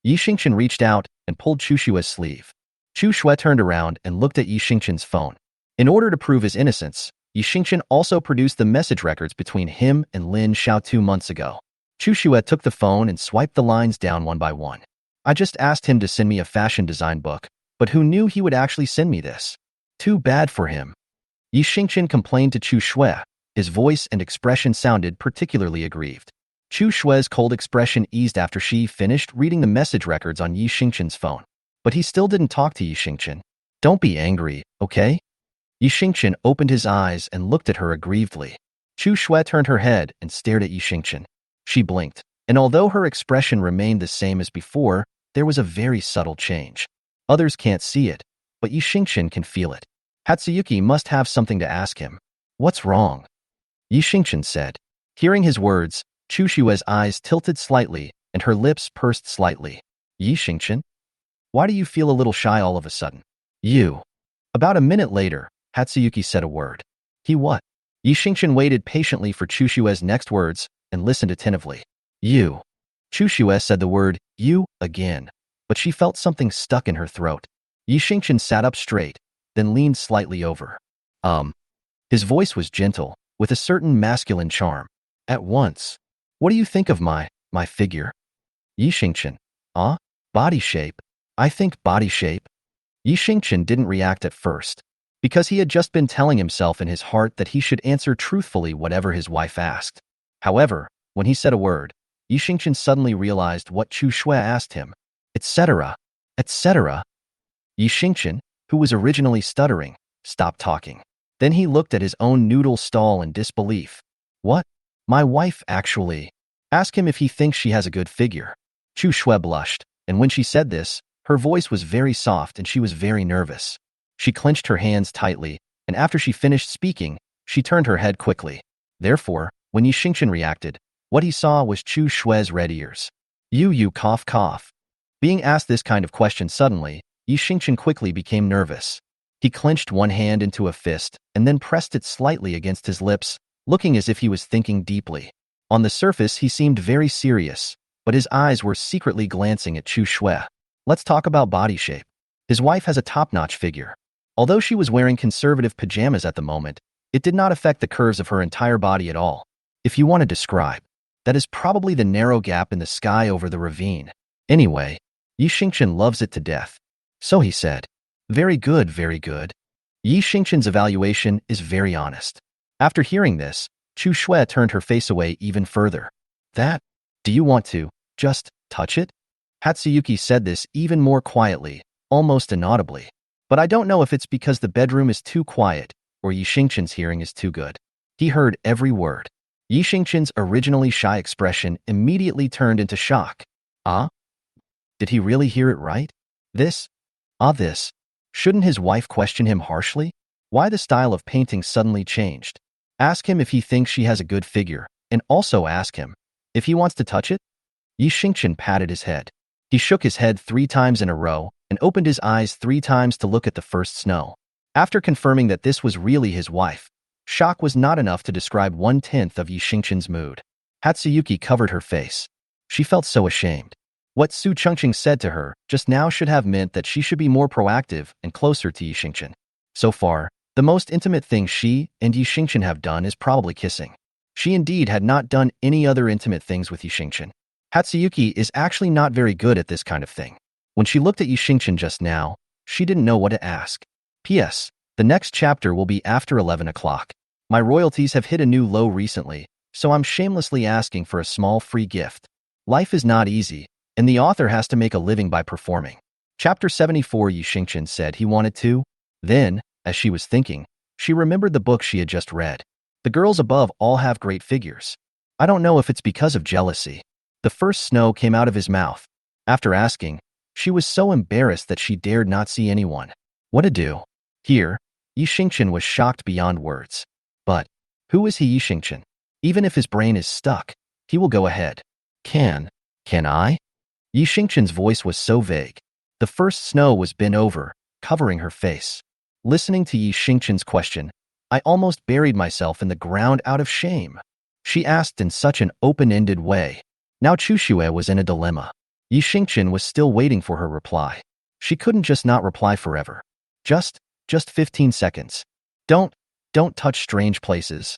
Yi Xingchen reached out and pulled Chushue's sleeve. Chu Shui turned around and looked at Yi Xingchen's phone. In order to prove his innocence, Yi Xingchen also produced the message records between him and Lin Xiao 2 months ago. Chu Shui took the phone and swiped the lines down one by one. I just asked him to send me a fashion design book, but who knew he would actually send me this? Too bad for him. Yi Xingchen complained to Chu Shui. His voice and expression sounded particularly aggrieved. Chu Shui's cold expression eased after she finished reading the message records on Yi Xingchen's phone. But he still didn't talk to Yi Xingchen. Don't be angry, okay? Yi Xingchen opened his eyes and looked at her aggrievedly. Chu Shui turned her head and stared at Yi Xingchen. She blinked, and although her expression remained the same as before, there was a very subtle change. Others can't see it, but Yi Xingchen can feel it. Hatsuyuki must have something to ask him. What's wrong? Yi Xingchen said. Hearing his words, Chu Shui's eyes tilted slightly and her lips pursed slightly. Yi Xingchen? Why do you feel a little shy all of a sudden? You. About a minute later, Hatsuyuki said a word. He what? Yi Xingchen waited patiently for Chu Shui's next words and listened attentively. You. Chu Shui said the word, you, again, but she felt something stuck in her throat. Yi Xingchen sat up straight, then leaned slightly over. His voice was gentle, with a certain masculine charm. At once. What do you think of my figure? Yi Xingchen. Body shape. I think body shape. Yi Xingchen didn't react at first, because he had just been telling himself in his heart that he should answer truthfully whatever his wife asked. However, when he said a word, Yi Xingchen suddenly realized what Chu Shui asked him. Etc. Etc. Yi Xingchen, who was originally stuttering, stopped talking. Then he looked at his own noodle stall in disbelief. What? My wife actually. Ask him if he thinks she has a good figure. Chu Shui blushed, and when she said this, her voice was very soft and she was very nervous. She clenched her hands tightly, and after she finished speaking, she turned her head quickly. Therefore, when Yi Xingchen reacted, what he saw was Chu Shui's red ears. You cough cough. Being asked this kind of question suddenly, Yi Xingchen quickly became nervous. He clenched one hand into a fist and then pressed it slightly against his lips, looking as if he was thinking deeply. On the surface, he seemed very serious, but his eyes were secretly glancing at Chu Shui. Let's talk about body shape. His wife has a top-notch figure. Although she was wearing conservative pajamas at the moment, it did not affect the curves of her entire body at all. If you want to describe, that is probably the narrow gap in the sky over the ravine. Anyway, Yi Xingchen loves it to death. So he said. Very good, very good. Yi Xingchen's evaluation is very honest. After hearing this, Chu Shui turned her face away even further. That? Do you want to just touch it? Hatsuyuki said this even more quietly, almost inaudibly. But I don't know if it's because the bedroom is too quiet or Yi Xingchen's hearing is too good. He heard every word. Yi Xingchen's originally shy expression immediately turned into shock. Did he really hear it right? This? This. Shouldn't his wife question him harshly? Why the style of painting suddenly changed? Ask him if he thinks she has a good figure, and also ask him if he wants to touch it? Yi Xingchen patted his head. He shook his head 3 times in a row and opened his eyes 3 times to look at the first snow. After confirming that this was really his wife, shock was not enough to describe 1/10 of Yi Xingchen's mood. Hatsuyuki covered her face. She felt so ashamed. What Su Chengqing said to her just now should have meant that she should be more proactive and closer to Yi Xingchen. So far, the most intimate thing she and Yi Xingchen have done is probably kissing. She indeed had not done any other intimate things with Yi Xingchen. Hatsuyuki is actually not very good at this kind of thing. When she looked at Yi Xingchen just now, she didn't know what to ask. P.S. The next chapter will be after 11 o'clock. My royalties have hit a new low recently, so I'm shamelessly asking for a small free gift. Life is not easy, and the author has to make a living by performing. Chapter 74. Yi Xingchen said he wanted to. Then, as she was thinking, she remembered the book she had just read. The girls above all have great figures. I don't know if it's because of jealousy. The first snow came out of his mouth. After asking, she was so embarrassed that she dared not see anyone. What to do? Here, Yi Xingchen was shocked beyond words. But, who is he, Yi Xingchen? Even if his brain is stuck, he will go ahead. Can I? Yi Xingchen's voice was so vague. The first snow was bent over, covering her face. Listening to Yi Xingchen's question, I almost buried myself in the ground out of shame. She asked in such an open-ended way. Now Chu Xue was in a dilemma. Yi Xingchen was still waiting for her reply. She couldn't just not reply forever. Just 15 seconds. Don't touch strange places.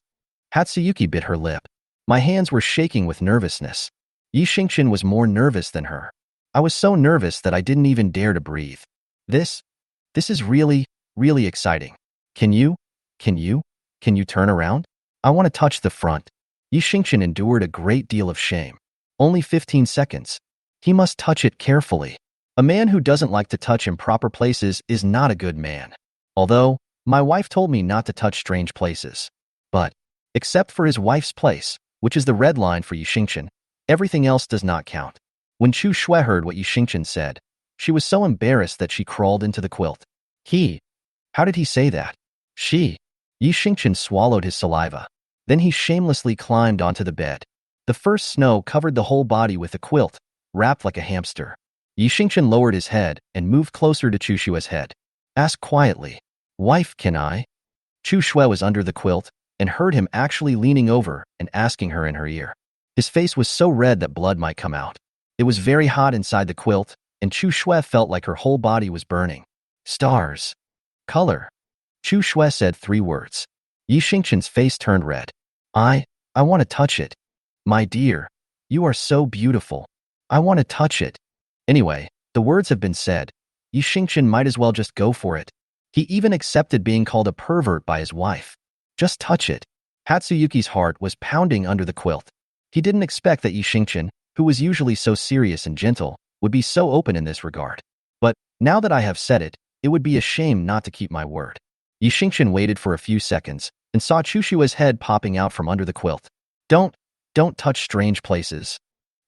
Hatsuyuki bit her lip. My hands were shaking with nervousness. Yi Xingchen was more nervous than her. I was so nervous that I didn't even dare to breathe. This is really exciting. Can you turn around? I want to touch the front. Yi Xingchen endured a great deal of shame. Only 15 seconds. He must touch it carefully. A man who doesn't like to touch improper places is not a good man. Although, my wife told me not to touch strange places. But, except for his wife's place, which is the red line for Yi Xingchen, everything else does not count. When Chu Xue heard what Yi Xingchen said, she was so embarrassed that she crawled into the quilt. How did he say that? Yi Xingchen swallowed his saliva. Then he shamelessly climbed onto the bed. The first snow covered the whole body with a quilt, wrapped like a hamster. Yi Xingchen lowered his head and moved closer to Chu Xue's head. Asked quietly, "Wife, can I?" Chu Xue was under the quilt and heard him actually leaning over and asking her in her ear. His face was so red that blood might come out. It was very hot inside the quilt, and Chu Xue felt like her whole body was burning. Stars. Color. Chu Xue said 3 words. Yi Xingchen's face turned red. I want to touch it. My dear, you are so beautiful. I want to touch it. Anyway, the words have been said. Yi Xingchen might as well just go for it. He even accepted being called a pervert by his wife. Just touch it. Hatsuyuki's heart was pounding under the quilt. He didn't expect that Yi Xingchen, who was usually so serious and gentle, would be so open in this regard. But, now that I have said it, it would be a shame not to keep my word. Yi Xingchen waited for a few seconds and saw Chu Xue's head popping out from under the quilt. Don't touch strange places.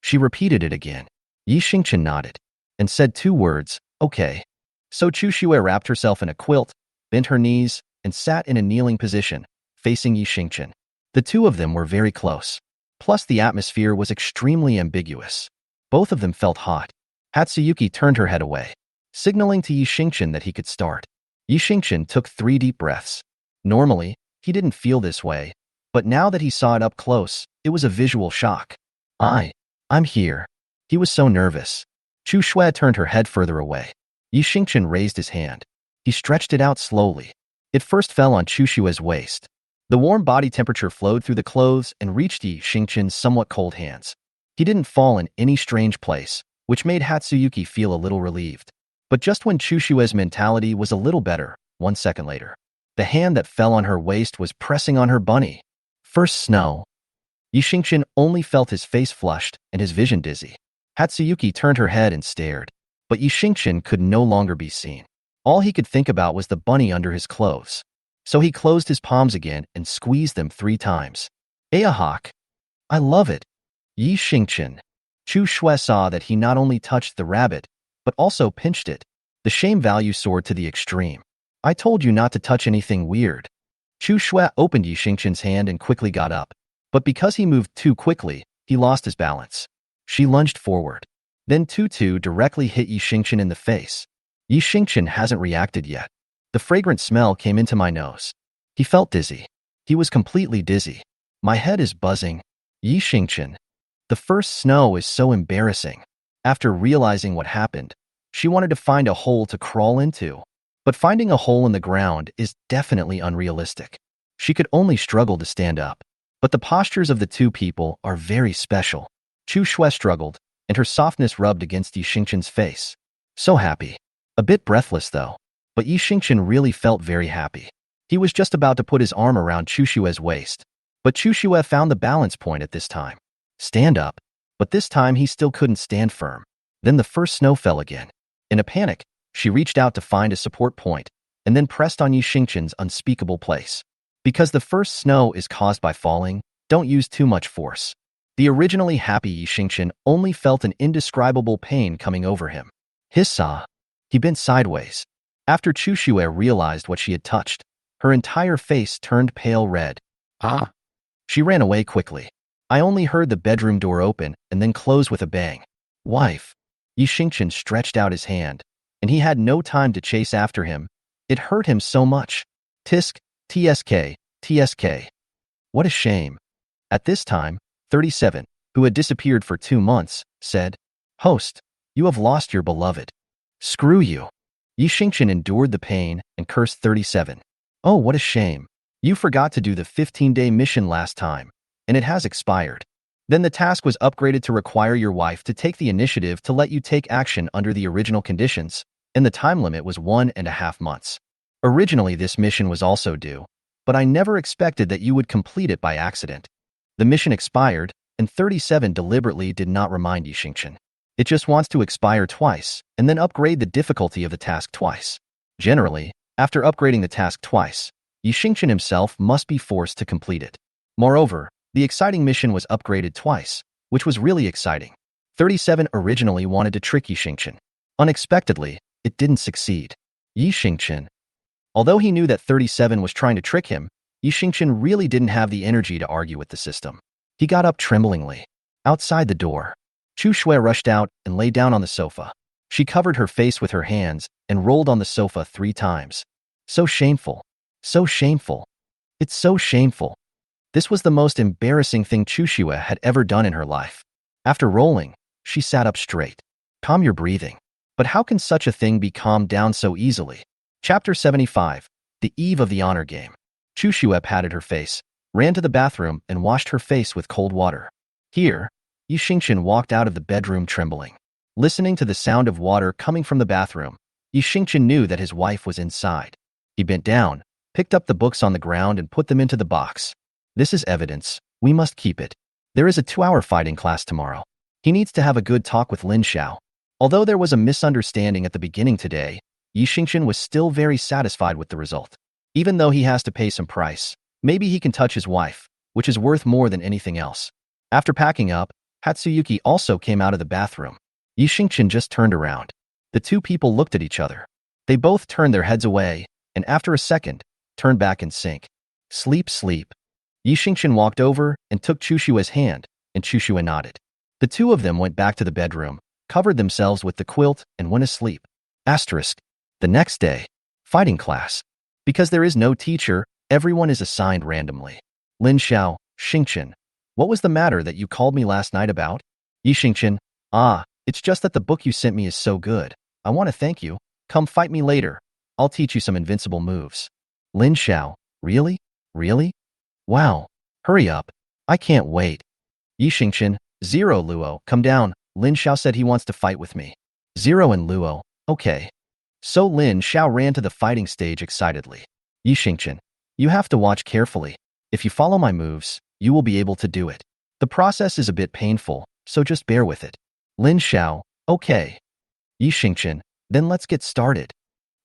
She repeated it again. Yi Xingchen nodded and said 2 words, okay. So Chu Xue wrapped herself in a quilt, bent her knees, and sat in a kneeling position, facing Yi Xingchen. The 2 of them were very close. Plus the atmosphere was extremely ambiguous. Both of them felt hot. Hatsuyuki turned her head away, signaling to Yi Xingchen that he could start. Yi Xingchen took 3 deep breaths. Normally, he didn't feel this way, but now that he saw it up close, it was a visual shock. I'm here. He was so nervous. Chu Xue turned her head further away. Yi Xingchen raised his hand. He stretched it out slowly. It first fell on Chu Xue's waist. The warm body temperature flowed through the clothes and reached Yi Xingchen's somewhat cold hands. He didn't fall in any strange place, which made Hatsuyuki feel a little relieved. But just when Chu Xue's mentality was a little better, 1 second later, the hand that fell on her waist was pressing on her bunny. First snow. Yi Xingchen only felt his face flushed and his vision dizzy. Hatsuyuki turned her head and stared, but Yi Xingchen could no longer be seen. All he could think about was the bunny under his clothes. So he closed his palms again and squeezed them 3 times. Ayahawk. I love it. Yi Xingchen. Chu Xue saw that he not only touched the rabbit, but also pinched it. The shame value soared to the extreme. I told you not to touch anything weird. Chu Xue opened Yi Xingchen's hand and quickly got up. But because he moved too quickly, he lost his balance. She lunged forward. Then Tutu directly hit Yi Xingchen in the face. Yi Xingchen hasn't reacted yet. The fragrant smell came into my nose. He felt dizzy. He was completely dizzy. My head is buzzing. Yi Xingchen. The first snow is so embarrassing. After realizing what happened, she wanted to find a hole to crawl into. But finding a hole in the ground is definitely unrealistic. She could only struggle to stand up. But the postures of the 2 people are very special. Chu Xue struggled, and her softness rubbed against Yi Xingchen's face. So happy. A bit breathless though. But Yi Xingchen really felt very happy. He was just about to put his arm around Chu Xue's waist. But Chu Xue found the balance point at this time. Stand up. But this time he still couldn't stand firm. Then the first snow fell again. In a panic, she reached out to find a support point, and then pressed on Yi Xingchen's unspeakable place. Because the first snow is caused by falling, don't use too much force. The originally happy Yi Xingchen only felt an indescribable pain coming over him. Hissa. He bent sideways. After Chu Xue realized what she had touched, her entire face turned pale red. Ah! She ran away quickly. I only heard the bedroom door open and then close with a bang. Wife. Yi Xingchen stretched out his hand, and he had no time to chase after him. It hurt him so much. Tisk, tsk, tsk. What a shame. At this time, 37, who had disappeared for 2 months, said, "Host, you have lost your beloved. Screw you." Yi Xingqian endured the pain and cursed 37. "Oh, what a shame. You forgot to do the 15-day mission last time, and it has expired." Then the task was upgraded to require your wife to take the initiative to let you take action under the original conditions, and the time limit was 1.5 months. Originally, this mission was also due, but I never expected that you would complete it by accident. The mission expired, and 37 deliberately did not remind Yi Xingqian. It just wants to expire twice, and then upgrade the difficulty of the task twice. Generally, after upgrading the task twice, Yi Xingqian himself must be forced to complete it. Moreover, the exciting mission was upgraded twice, which was really exciting. 37 originally wanted to trick Yi Xingqian. Unexpectedly, it didn't succeed. Yi Xingqian. Although he knew that 37 was trying to trick him, Yi Xingqian really didn't have the energy to argue with the system. He got up tremblingly. Outside the door, Chu Shui rushed out and lay down on the sofa. She covered her face with her hands and rolled on the sofa 3 times. So shameful. So shameful. It's so shameful. This was the most embarrassing thing Chu Shui had ever done in her life. After rolling, she sat up straight. Calm your breathing. But how can such a thing be calmed down so easily? Chapter 75. The Eve of the Honor Game. Chu Shui patted her face, ran to the bathroom, and washed her face with cold water. Here, Yi Xingqian walked out of the bedroom trembling. Listening to the sound of water coming from the bathroom, Yi Xingqian knew that his wife was inside. He bent down, picked up the books on the ground and put them into the box. This is evidence. We must keep it. There is a 2-hour fighting class tomorrow. He needs to have a good talk with Lin Xiao. Although there was a misunderstanding at the beginning today, Yi Xingqian was still very satisfied with the result. Even though he has to pay some price, maybe he can touch his wife, which is worth more than anything else. After packing up, Hatsuyuki also came out of the bathroom. Yi Xingqian just turned around. The 2 people looked at each other. They both turned their heads away, and after a second, turned back in sync. Sleep, sleep. Yi Xingqian walked over and took Chu Shui's hand, and Chu Shui nodded. The 2 of them went back to the bedroom, covered themselves with the quilt, and went asleep. Asterisk. The next day, fighting class. Because there is no teacher, everyone is assigned randomly. Lin Xiao, Xingqian. What was the matter that you called me last night about? Yi Xingqian. It's just that the book you sent me is so good. I want to thank you. Come fight me later. I'll teach you some invincible moves. Lin Xiao. Really? Really? Wow. Hurry up. I can't wait. Yi Xingqian. Zero Luo, come down. Lin Xiao said he wants to fight with me. Zero and Luo. Okay. So Lin Xiao ran to the fighting stage excitedly. Yi Xingqian. You have to watch carefully. If you follow my moves, you will be able to do it. The process is a bit painful, so just bear with it. Lin Xiao. Okay. Yi Xingqian. Then let's get started.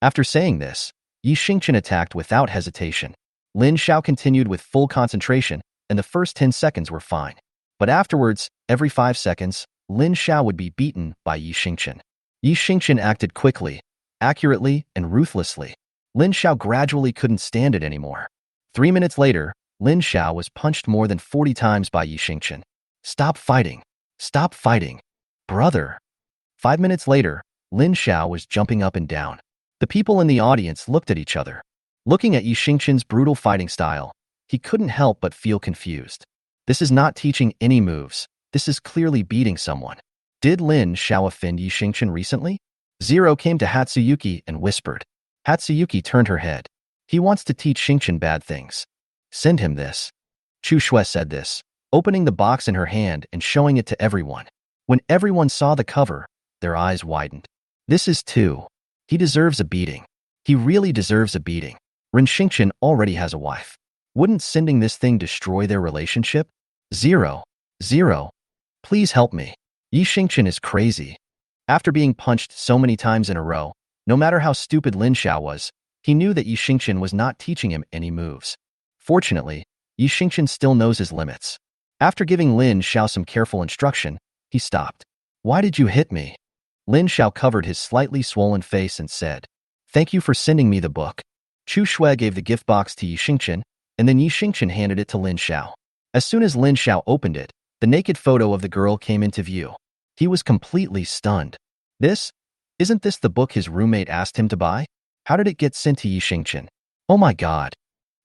After saying this, Yi Xingqian attacked without hesitation. Lin Xiao continued with full concentration, and the first 10 seconds were fine. But afterwards, every 5 seconds, Lin Xiao would be beaten by Yi Xingqian. Yi Xingqian acted quickly, accurately, and ruthlessly. Lin Xiao gradually couldn't stand it anymore. 3 minutes later, Lin Xiao was punched more than 40 times by Yi Xingqian. Stop fighting. Stop fighting. Brother. 5 minutes later, Lin Xiao was jumping up and down. The people in the audience looked at each other. Looking at Yi Xingqian's brutal fighting style, he couldn't help but feel confused. This is not teaching any moves. This is clearly beating someone. Did Lin Xiao offend Yi Xingqian recently? Zero came to Hatsuyuki and whispered. Hatsuyuki turned her head. He wants to teach Xingqian bad things. Send him this. Chu Shui said this, opening the box in her hand and showing it to everyone. When everyone saw the cover, their eyes widened. This is too. He deserves a beating. He really deserves a beating. Ren Xingqian already has a wife. Wouldn't sending this thing destroy their relationship? Zero. Please help me. Yi Xingqian is crazy. After being punched so many times in a row, no matter how stupid Lin Xiao was, he knew that Yi Xingqian was not teaching him any moves. Fortunately, Yi Xingqian still knows his limits. After giving Lin Xiao some careful instruction, he stopped. Why did you hit me? Lin Xiao covered his slightly swollen face and said, Thank you for sending me the book. Chu Shui gave the gift box to Yi Xingqian, and then Yi Xingqian handed it to Lin Xiao. As soon as Lin Xiao opened it, the naked photo of the girl came into view. He was completely stunned. Isn't this the book his roommate asked him to buy? How did it get sent to Yi Xingchen? Oh my god.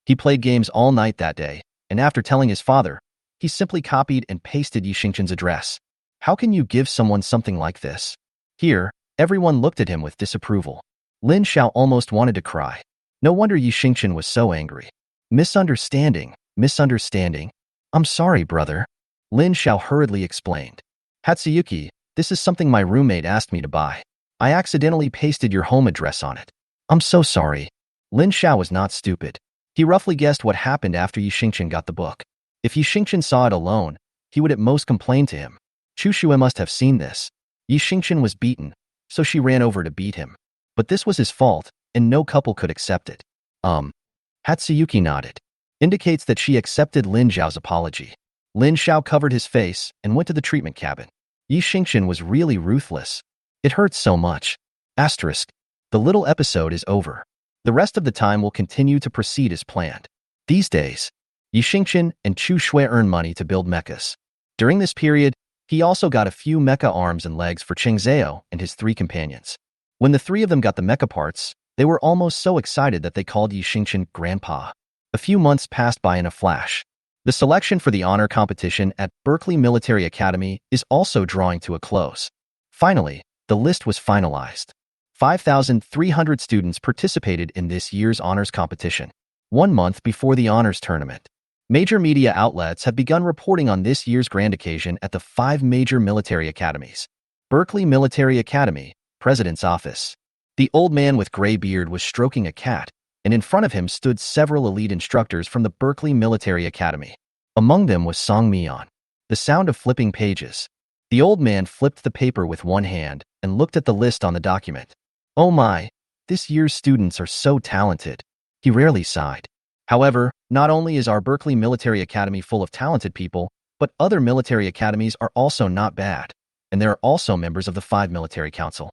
He played games all night that day, and after telling his father, he simply copied and pasted Yi Xingchen's address. How can you give someone something like this? Here, everyone looked at him with disapproval. Lin Xiao almost wanted to cry. No wonder Yi Xingchen was so angry. Misunderstanding, misunderstanding. I'm sorry, brother. Lin Xiao hurriedly explained. Hatsuyuki, this is something my roommate asked me to buy. I accidentally pasted your home address on it. I'm so sorry. Lin Xiao was not stupid. He roughly guessed what happened after Yi Xingchen got the book. If Yi Xingchen saw it alone, he would at most complain to him. Chu Xue must have seen this. Yi Xingchen was beaten, so she ran over to beat him. But this was his fault, and no couple could accept it. Hatsuyuki nodded. Indicates that she accepted Lin Xiao's apology. Lin Xiao covered his face and went to the treatment cabin. Yi Xingchen was really ruthless. It hurts so much. Asterisk. The little episode is over. The rest of the time will continue to proceed as planned. These days, Yi Xingchen and Chu Xue earn money to build mechas. During this period, he also got a few mecha arms and legs for Cheng Zhao and his 3 companions. When the 3 of them got the mecha parts, they were almost so excited that they called Yi Xingchen Grandpa. A few months passed by in a flash. The selection for the honor competition at Berkeley Military Academy is also drawing to a close. Finally, the list was finalized. 5,300 students participated in this year's honors competition. 1 month before the honors tournament, major media outlets have begun reporting on this year's grand occasion at the 5 major military academies. Berkeley Military Academy, President's Office. The old man with gray beard was stroking a cat, and in front of him stood several elite instructors from the Berkeley Military Academy. Among them was Song Mian. The sound of flipping pages. The old man flipped the paper with one hand and looked at the list on the document. Oh my, this year's students are so talented. He rarely sighed. However, not only is our Berkeley Military Academy full of talented people, but other military academies are also not bad, and there are also members of the 5 military council.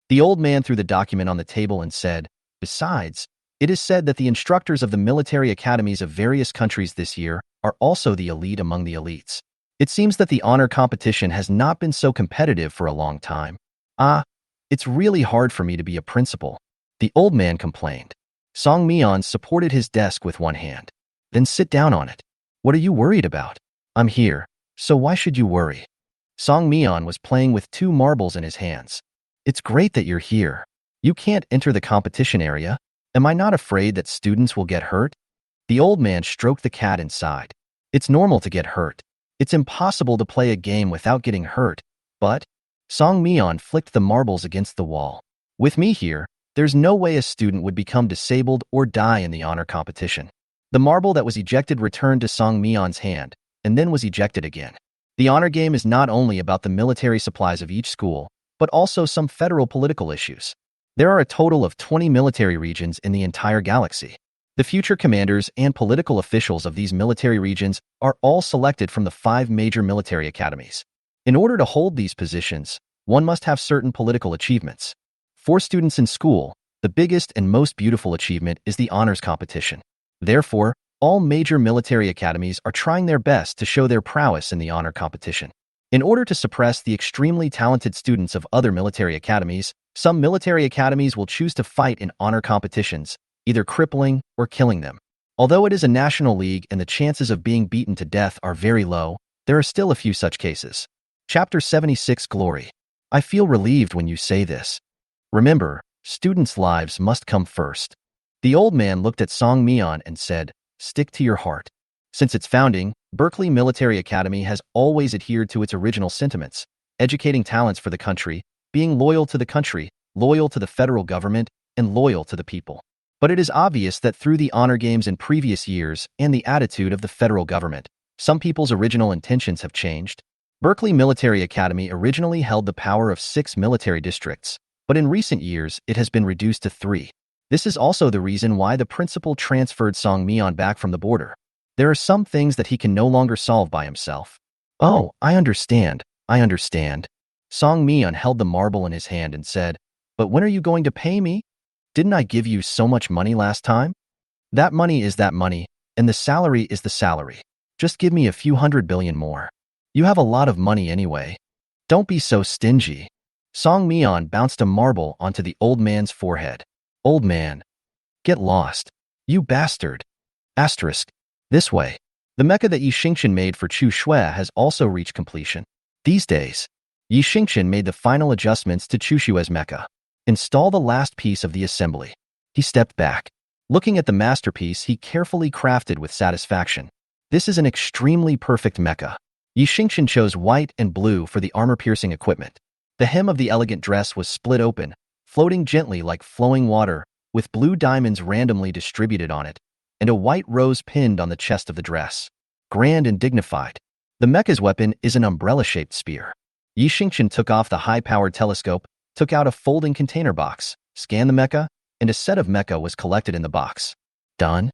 The old man threw the document on the table and said, besides, it is said that the instructors of the military academies of various countries this year are also the elite among the elites. It seems that the honor competition has not been so competitive for a long time. It's really hard for me to be a principal, the old man complained. Song Mian supported his desk with one hand. Then sit down on it. What are you worried about? I'm here, so why should you worry? Song Mian was playing with 2 marbles in his hands. It's great that you're here. You can't enter the competition area. Am I not afraid that students will get hurt? The old man stroked the cat and sighed. It's normal to get hurt. It's impossible to play a game without getting hurt, but Song Mian flicked the marbles against the wall. With me here, there's no way a student would become disabled or die in the honor competition. The marble that was ejected returned to Song Mian's hand, and then was ejected again. The honor game is not only about the military supplies of each school, but also some federal political issues. There are a total of 20 military regions in the entire galaxy. The future commanders and political officials of these military regions are all selected from the 5 major military academies. In order to hold these positions, one must have certain political achievements. For students in school, the biggest and most beautiful achievement is the honors competition. Therefore, all major military academies are trying their best to show their prowess in the honor competition. In order to suppress the extremely talented students of other military academies, some military academies will choose to fight in honor competitions, either crippling or killing them. Although it is a national league and the chances of being beaten to death are very low, there are still a few such cases. Chapter 76 Glory. I feel relieved when you say this. Remember, students' lives must come first. The old man looked at Song Mian and said, stick to your heart. Since its founding, Berkeley Military Academy has always adhered to its original sentiments, educating talents for the country, being loyal to the country, loyal to the federal government, and loyal to the people. But it is obvious that through the honor games in previous years and the attitude of the federal government, some people's original intentions have changed. Berkeley Military Academy originally held the power of 6 military districts, but in recent years it has been reduced to 3. This is also the reason why the principal transferred Song Mian back from the border. There are some things that he can no longer solve by himself. Oh, I understand. Song Mian held the marble in his hand and said, but when are you going to pay me? Didn't I give you so much money last time? That money is that money, and the salary is the salary. Just give me a few 100 billion more. You have a lot of money anyway. Don't be so stingy. Song Mian bounced a marble onto the old man's forehead. Old man. Get lost. You bastard. Asterisk. This way. The mecha that Yi Xingqian made for Chu Shui has also reached completion. These days, Yi Xingqian made the final adjustments to Chu Shui's mecha. Install the last piece of the assembly. He stepped back, looking at the masterpiece he carefully crafted with satisfaction. This is an extremely perfect mecha. Yi Xingqian chose white and blue for the armor-piercing equipment. The hem of the elegant dress was split open, floating gently like flowing water, with blue diamonds randomly distributed on it, and a white rose pinned on the chest of the dress. Grand and dignified. The mecha's weapon is an umbrella-shaped spear. Yi Xingqian took off the high-powered telescope, took out a folding container box, scanned the mecha, and a set of mecha was collected in the box. Done?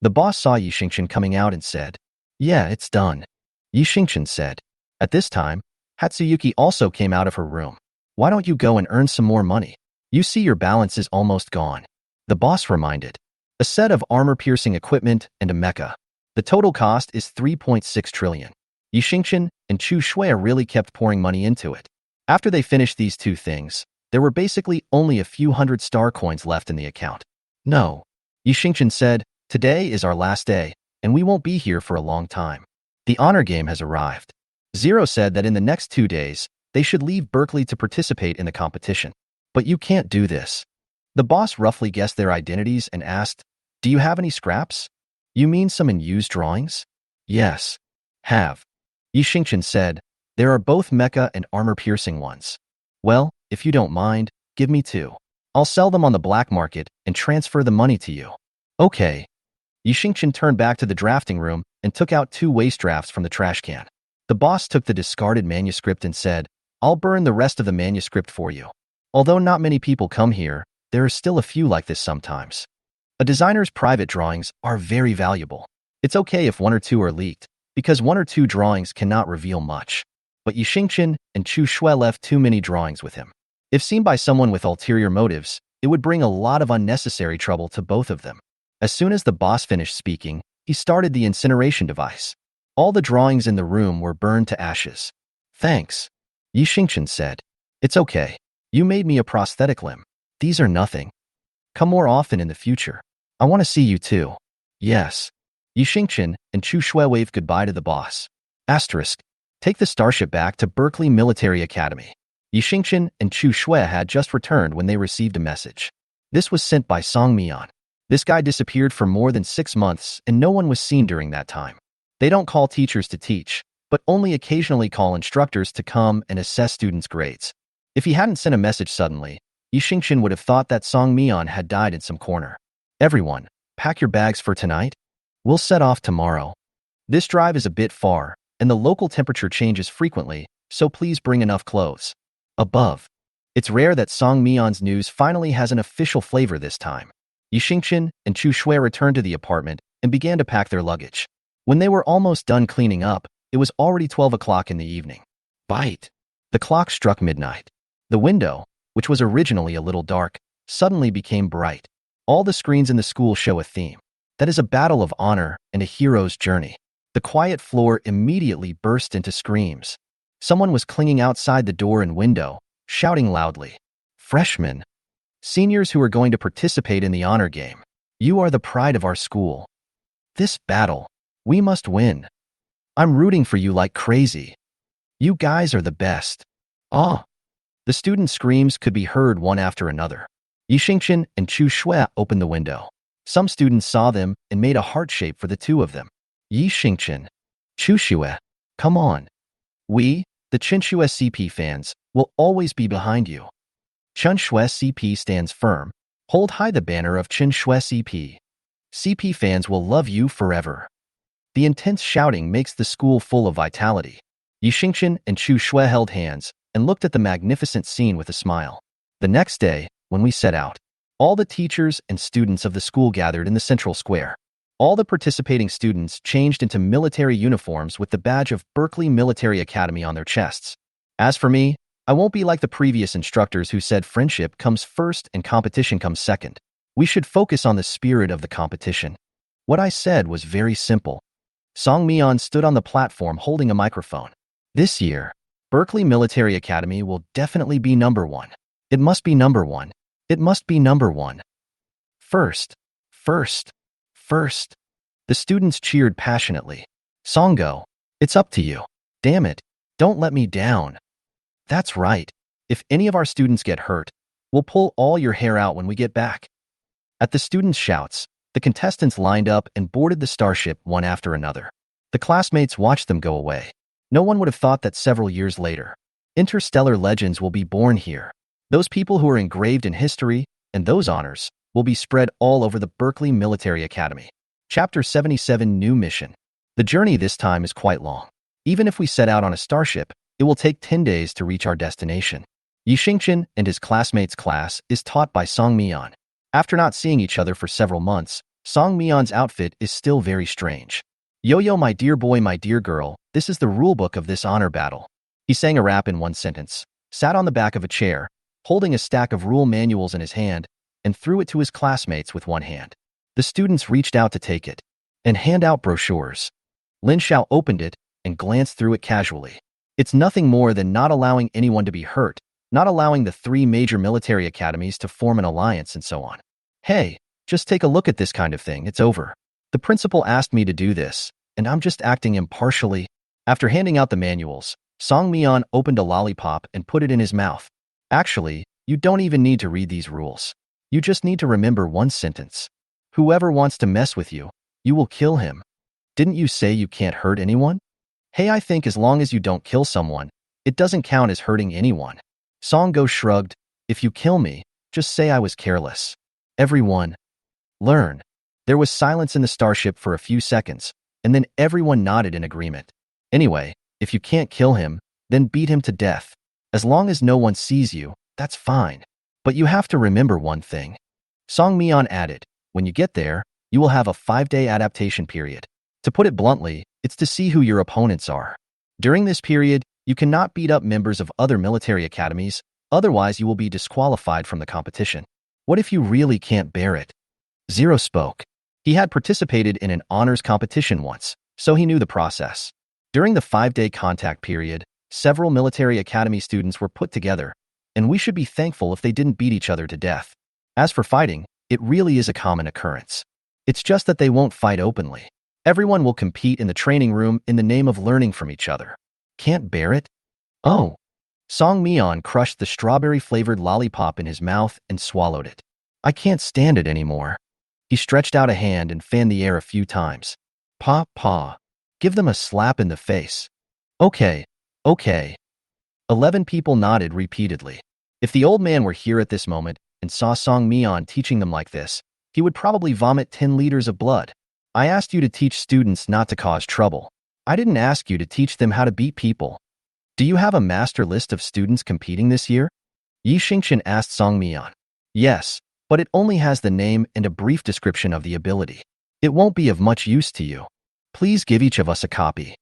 The boss saw Yi Xingqian coming out and said, "Yeah, it's done." Yi Xingqian said. At this time, Hatsuyuki also came out of her room. "Why don't you go and earn some more money? You see your balance is almost gone." The boss reminded. A set of armor-piercing equipment and a mecha. The total cost is 3.6 trillion. Yi Xingqian and Chu Shui really kept pouring money into it. After they finished these two things, there were basically only a few hundred star coins left in the account. "No." Yi Xingqian said, "Today is our last day, and we won't be here for a long time. The honor game has arrived." Zero said that in the next 2 days, they should leave Berkeley to participate in the competition. "But you can't do this." The boss roughly guessed their identities and asked, "Do you have any scraps? You mean some unused drawings?" "Yes. Have." Yi Xingqian said, "There are both mecha and armor-piercing ones." "Well, if you don't mind, give me 2. I'll sell them on the black market and transfer the money to you." "Okay." Yi Xingqian turned back to the drafting room and took out 2 waste drafts from the trash can. The boss took the discarded manuscript and said, "I'll burn the rest of the manuscript for you. Although not many people come here, there are still a few like this sometimes. A designer's private drawings are very valuable. It's okay if 1 or 2 are leaked, because 1 or 2 drawings cannot reveal much." But Yi Xingqian and Chu Shui left too many drawings with him. If seen by someone with ulterior motives, it would bring a lot of unnecessary trouble to both of them. As soon as the boss finished speaking, he started the incineration device. All the drawings in the room were burned to ashes. "Thanks," Yi Xingqian said. "It's okay. You made me a prosthetic limb. These are nothing. Come more often in the future. I want to see you too." "Yes." Yi Xingqian and Chu Shui waved goodbye to the boss. Asterisk. Take the starship back to Berkeley Military Academy. Yi Xingqian and Chu Shui had just returned when they received a message. This was sent by Song Mian. This guy disappeared for more than 6 months and no one was seen during that time. They don't call teachers to teach, but only occasionally call instructors to come and assess students' grades. If he hadn't sent a message suddenly, Yi Xingqian would have thought that Song Mian had died in some corner. "Everyone, pack your bags for tonight. We'll set off tomorrow. This drive is a bit far, and the local temperature changes frequently, so please bring enough clothes." Above. It's rare that Song Mian's news finally has an official flavor this time. Yi Xingqian and Chu Shui returned to the apartment and began to pack their luggage. When they were almost done cleaning up, it was already 12 o'clock in the evening. Bite! The clock struck midnight. The window, which was originally a little dark, suddenly became bright. All the screens in the school show a theme. That is a battle of honor and a hero's journey. The quiet floor immediately burst into screams. Someone was clinging outside the door and window, shouting loudly. "Freshmen! Seniors who are going to participate in the honor game. You are the pride of our school. This battle, we must win. I'm rooting for you like crazy. You guys are the best." Ah! The student screams could be heard one after another. Yi Xingqian and Chu Shui opened the window. Some students saw them and made a heart shape for the two of them. Yi Xingqian, Chu Shui, come on. We, the Qinshui CP fans, will always be behind you. Qinshui CP stands firm. Hold high the banner of Qinshui CP. CP fans will love you forever. The intense shouting makes the school full of vitality. Yi Xingqian and Chu Shui held hands and looked at the magnificent scene with a smile. The next day, when we set out, all the teachers and students of the school gathered in the central square. All the participating students changed into military uniforms with the badge of Berkeley Military Academy on their chests. As for me, I won't be like the previous instructors who said friendship comes first and competition comes second. We should focus on the spirit of the competition. What I said was very simple. Song Mian stood on the platform holding a microphone. This year, Berkeley Military Academy will definitely be number 1. It must be number 1. It must be number 1. First, first, first. The students cheered passionately. Songo, it's up to you. Damn it, don't let me down. That's right. If any of our students get hurt, we'll pull all your hair out when we get back. At the students' shouts, the contestants lined up and boarded the starship one after another. The classmates watched them go away. No one would have thought that several years later, interstellar legends will be born here. Those people who are engraved in history and those honors will be spread all over the Berkeley Military Academy. Chapter 77 New Mission. The journey this time is quite long. Even if we set out on a starship, it will take 10 days to reach our destination. Yi Xingchen and his classmates' class is taught by Song Mian. After not seeing each other for several months, Song Mian's outfit is still very strange. Yo-yo, my dear boy, my dear girl, this is the rulebook of this honor battle. He sang a rap in one sentence, sat on the back of a chair, holding a stack of rule manuals in his hand, and threw it to his classmates with one hand. The students reached out to take it and hand out brochures. Lin Xiao opened it and glanced through it casually. It's nothing more than not allowing anyone to be hurt, not allowing the 3 major military academies to form an alliance and so on. Hey, just take a look at this kind of thing, it's over. The principal asked me to do this, and I'm just acting impartially. After handing out the manuals, Song Mian opened a lollipop and put it in his mouth. Actually, you don't even need to read these rules. You just need to remember one sentence. Whoever wants to mess with you, you will kill him. Didn't you say you can't hurt anyone? Hey, I think as long as you don't kill someone, it doesn't count as hurting anyone. Songo shrugged. If you kill me, just say I was careless. Everyone, learn. There was silence in the starship for a few seconds, and then everyone nodded in agreement. Anyway, if you can't kill him, then beat him to death. As long as no one sees you, that's fine. But you have to remember one thing. Song Mian added, when you get there, you will have a 5-day adaptation period. To put it bluntly, it's to see who your opponents are. During this period, you cannot beat up members of other military academies, otherwise you will be disqualified from the competition. What if you really can't bear it? Zero spoke. He had participated in an honors competition once, so he knew the process. During the 5-day contact period, several military academy students were put together, and we should be thankful if they didn't beat each other to death. As for fighting, it really is a common occurrence. It's just that they won't fight openly. Everyone will compete in the training room in the name of learning from each other. Can't bear it? Oh. Song Mian crushed the strawberry-flavored lollipop in his mouth and swallowed it. I can't stand it anymore. He stretched out a hand and fanned the air a few times. Paw, paw. Give them a slap in the face. Okay, okay. 11 people nodded repeatedly. If the old man were here at this moment and saw Song Mian teaching them like this, he would probably vomit 10 liters of blood. I asked you to teach students not to cause trouble. I didn't ask you to teach them how to beat people. Do you have a master list of students competing this year? Yi Xingchen asked Song Mian. Yes, but it only has the name and a brief description of the ability. It won't be of much use to you. Please give each of us a copy.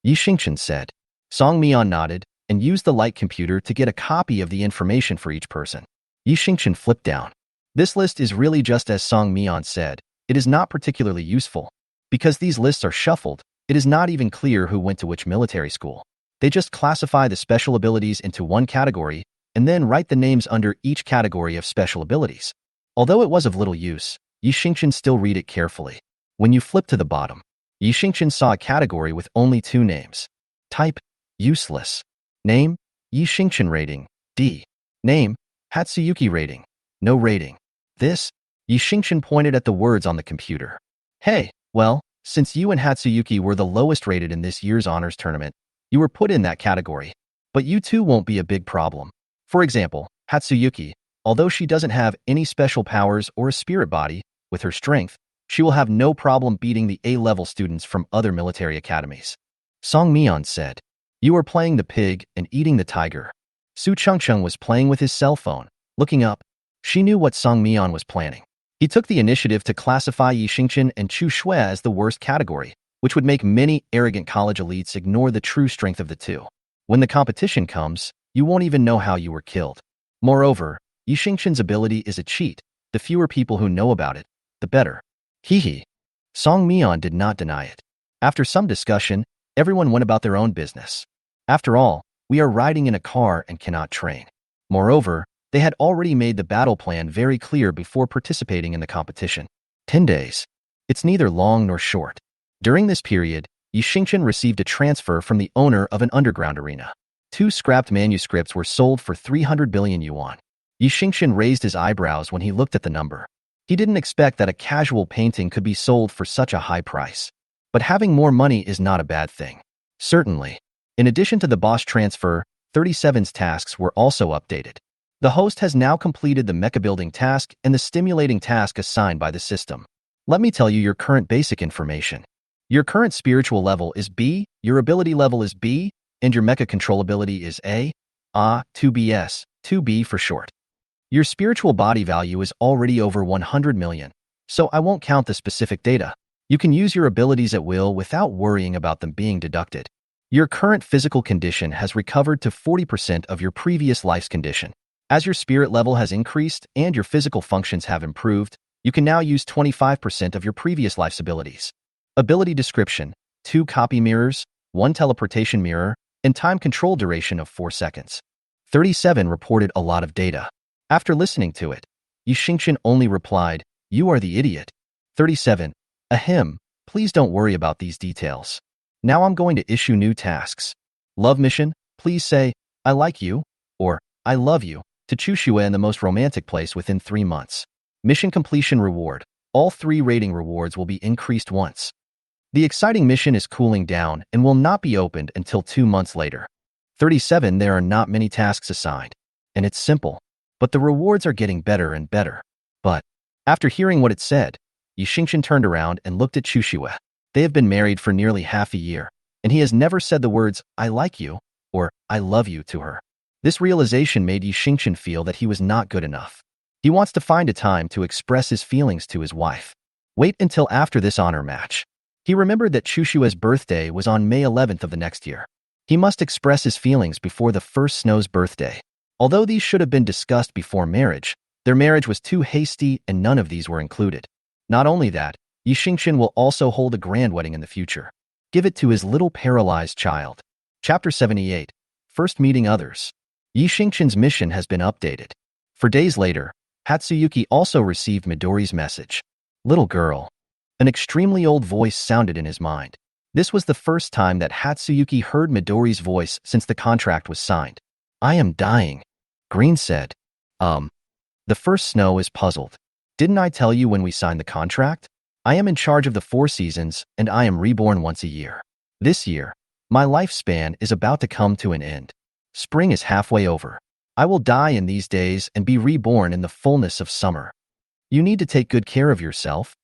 Yi Xingchen said. Song Mian nodded and used the light computer to get a copy of the information for each person. Yi Xingchen flipped down. This list is really just as Song Mian said. It is not particularly useful. Because these lists are shuffled, it is not even clear who went to which military school. They just classify the special abilities into one category and then write the names under each category of special abilities. Although it was of little use, Yi Xingchen still read it carefully. When you flip to the bottom, Yi Xingchen saw a category with only 2 names. Type, useless. Name, Yi Xingchen rating, D. Name, Hatsuyuki rating, no rating. This, Yi Xingchen pointed at the words on the computer. Hey, well, since you and Hatsuyuki were the lowest rated in this year's honors tournament, you were put in that category. But you two won't be a big problem. For example, Hatsuyuki, although she doesn't have any special powers or a spirit body, with her strength, she will have no problem beating the A-level students from other military academies. Song Mian said. You are playing the pig and eating the tiger. Su Chengcheng was playing with his cell phone, looking up. She knew what Song Mian was planning. He took the initiative to classify Yi Xingchen and Chu Shui as the worst category, which would make many arrogant college elites ignore the true strength of the two. When the competition comes, you won't even know how you were killed. Moreover, Yi Xingchen's ability is a cheat. The fewer people who know about it, the better. Hee. Song Mian did not deny it. After some discussion, everyone went about their own business. After all, we are riding in a car and cannot train. Moreover, They had already made the battle plan very clear before participating in the competition. 10 days. It's neither long nor short. During this period, Yi Xingchen received a transfer from the owner of an underground arena. 2 scrapped manuscripts were sold for 300 billion yuan. Yi Xingchen raised his eyebrows when he looked at the number. He didn't expect that a casual painting could be sold for such a high price. But having more money is not a bad thing. Certainly. In addition to the boss transfer, 37's tasks were also updated. The host has now completed the mecha building task and the stimulating task assigned by the system. Let me tell you your current basic information. Your current spiritual level is B, your ability level is B, and your mecha controllability is A, 2BS, 2B for short. Your spiritual body value is already over 100 million, so I won't count the specific data. You can use your abilities at will without worrying about them being deducted. Your current physical condition has recovered to 40% of your previous life's condition. As your spirit level has increased and your physical functions have improved, you can now use 25% of your previous life's abilities. Ability description: 2 copy mirrors, 1 teleportation mirror, and time control duration of 4 seconds. 37 reported a lot of data. After listening to it, Yi Xingchen only replied, "You are the idiot." 37. Ahem, please don't worry about these details. Now I'm going to issue new tasks. Love mission, please say, "I like you," or "I love you," to Chushua in the most romantic place within 3 months. Mission completion reward. All 3 rating rewards will be increased once. The exciting mission is cooling down and will not be opened until 2 months later. 37. There are not many tasks assigned, and it's simple, but the rewards are getting better and better. But after hearing what it said, Yi Xingchen turned around and looked at Chushua. They have been married for nearly half a year, and he has never said the words, "I like you," or "I love you" to her. This realization made Yi Xingchen feel that he was not good enough. He wants to find a time to express his feelings to his wife. Wait until after this honor match. He remembered that Chushua's birthday was on May 11th of the next year. He must express his feelings before the first Snow's birthday. Although these should have been discussed before marriage, their marriage was too hasty and none of these were included. Not only that, Yi Xingchen will also hold a grand wedding in the future. Give it to his little paralyzed child. Chapter 78. First meeting others. Yi Xingchen's mission has been updated. For days later, Hatsuyuki also received Midori's message. Little girl. An extremely old voice sounded in his mind. This was the first time that Hatsuyuki heard Midori's voice since the contract was signed. I am dying. Green said. The first Snow is puzzled. Didn't I tell you when we signed the contract? I am in charge of the 4 seasons and I am reborn once a year. This year, my lifespan is about to come to an end. Spring is halfway over. I will die in these days and be reborn in the fullness of summer. You need to take good care of yourself.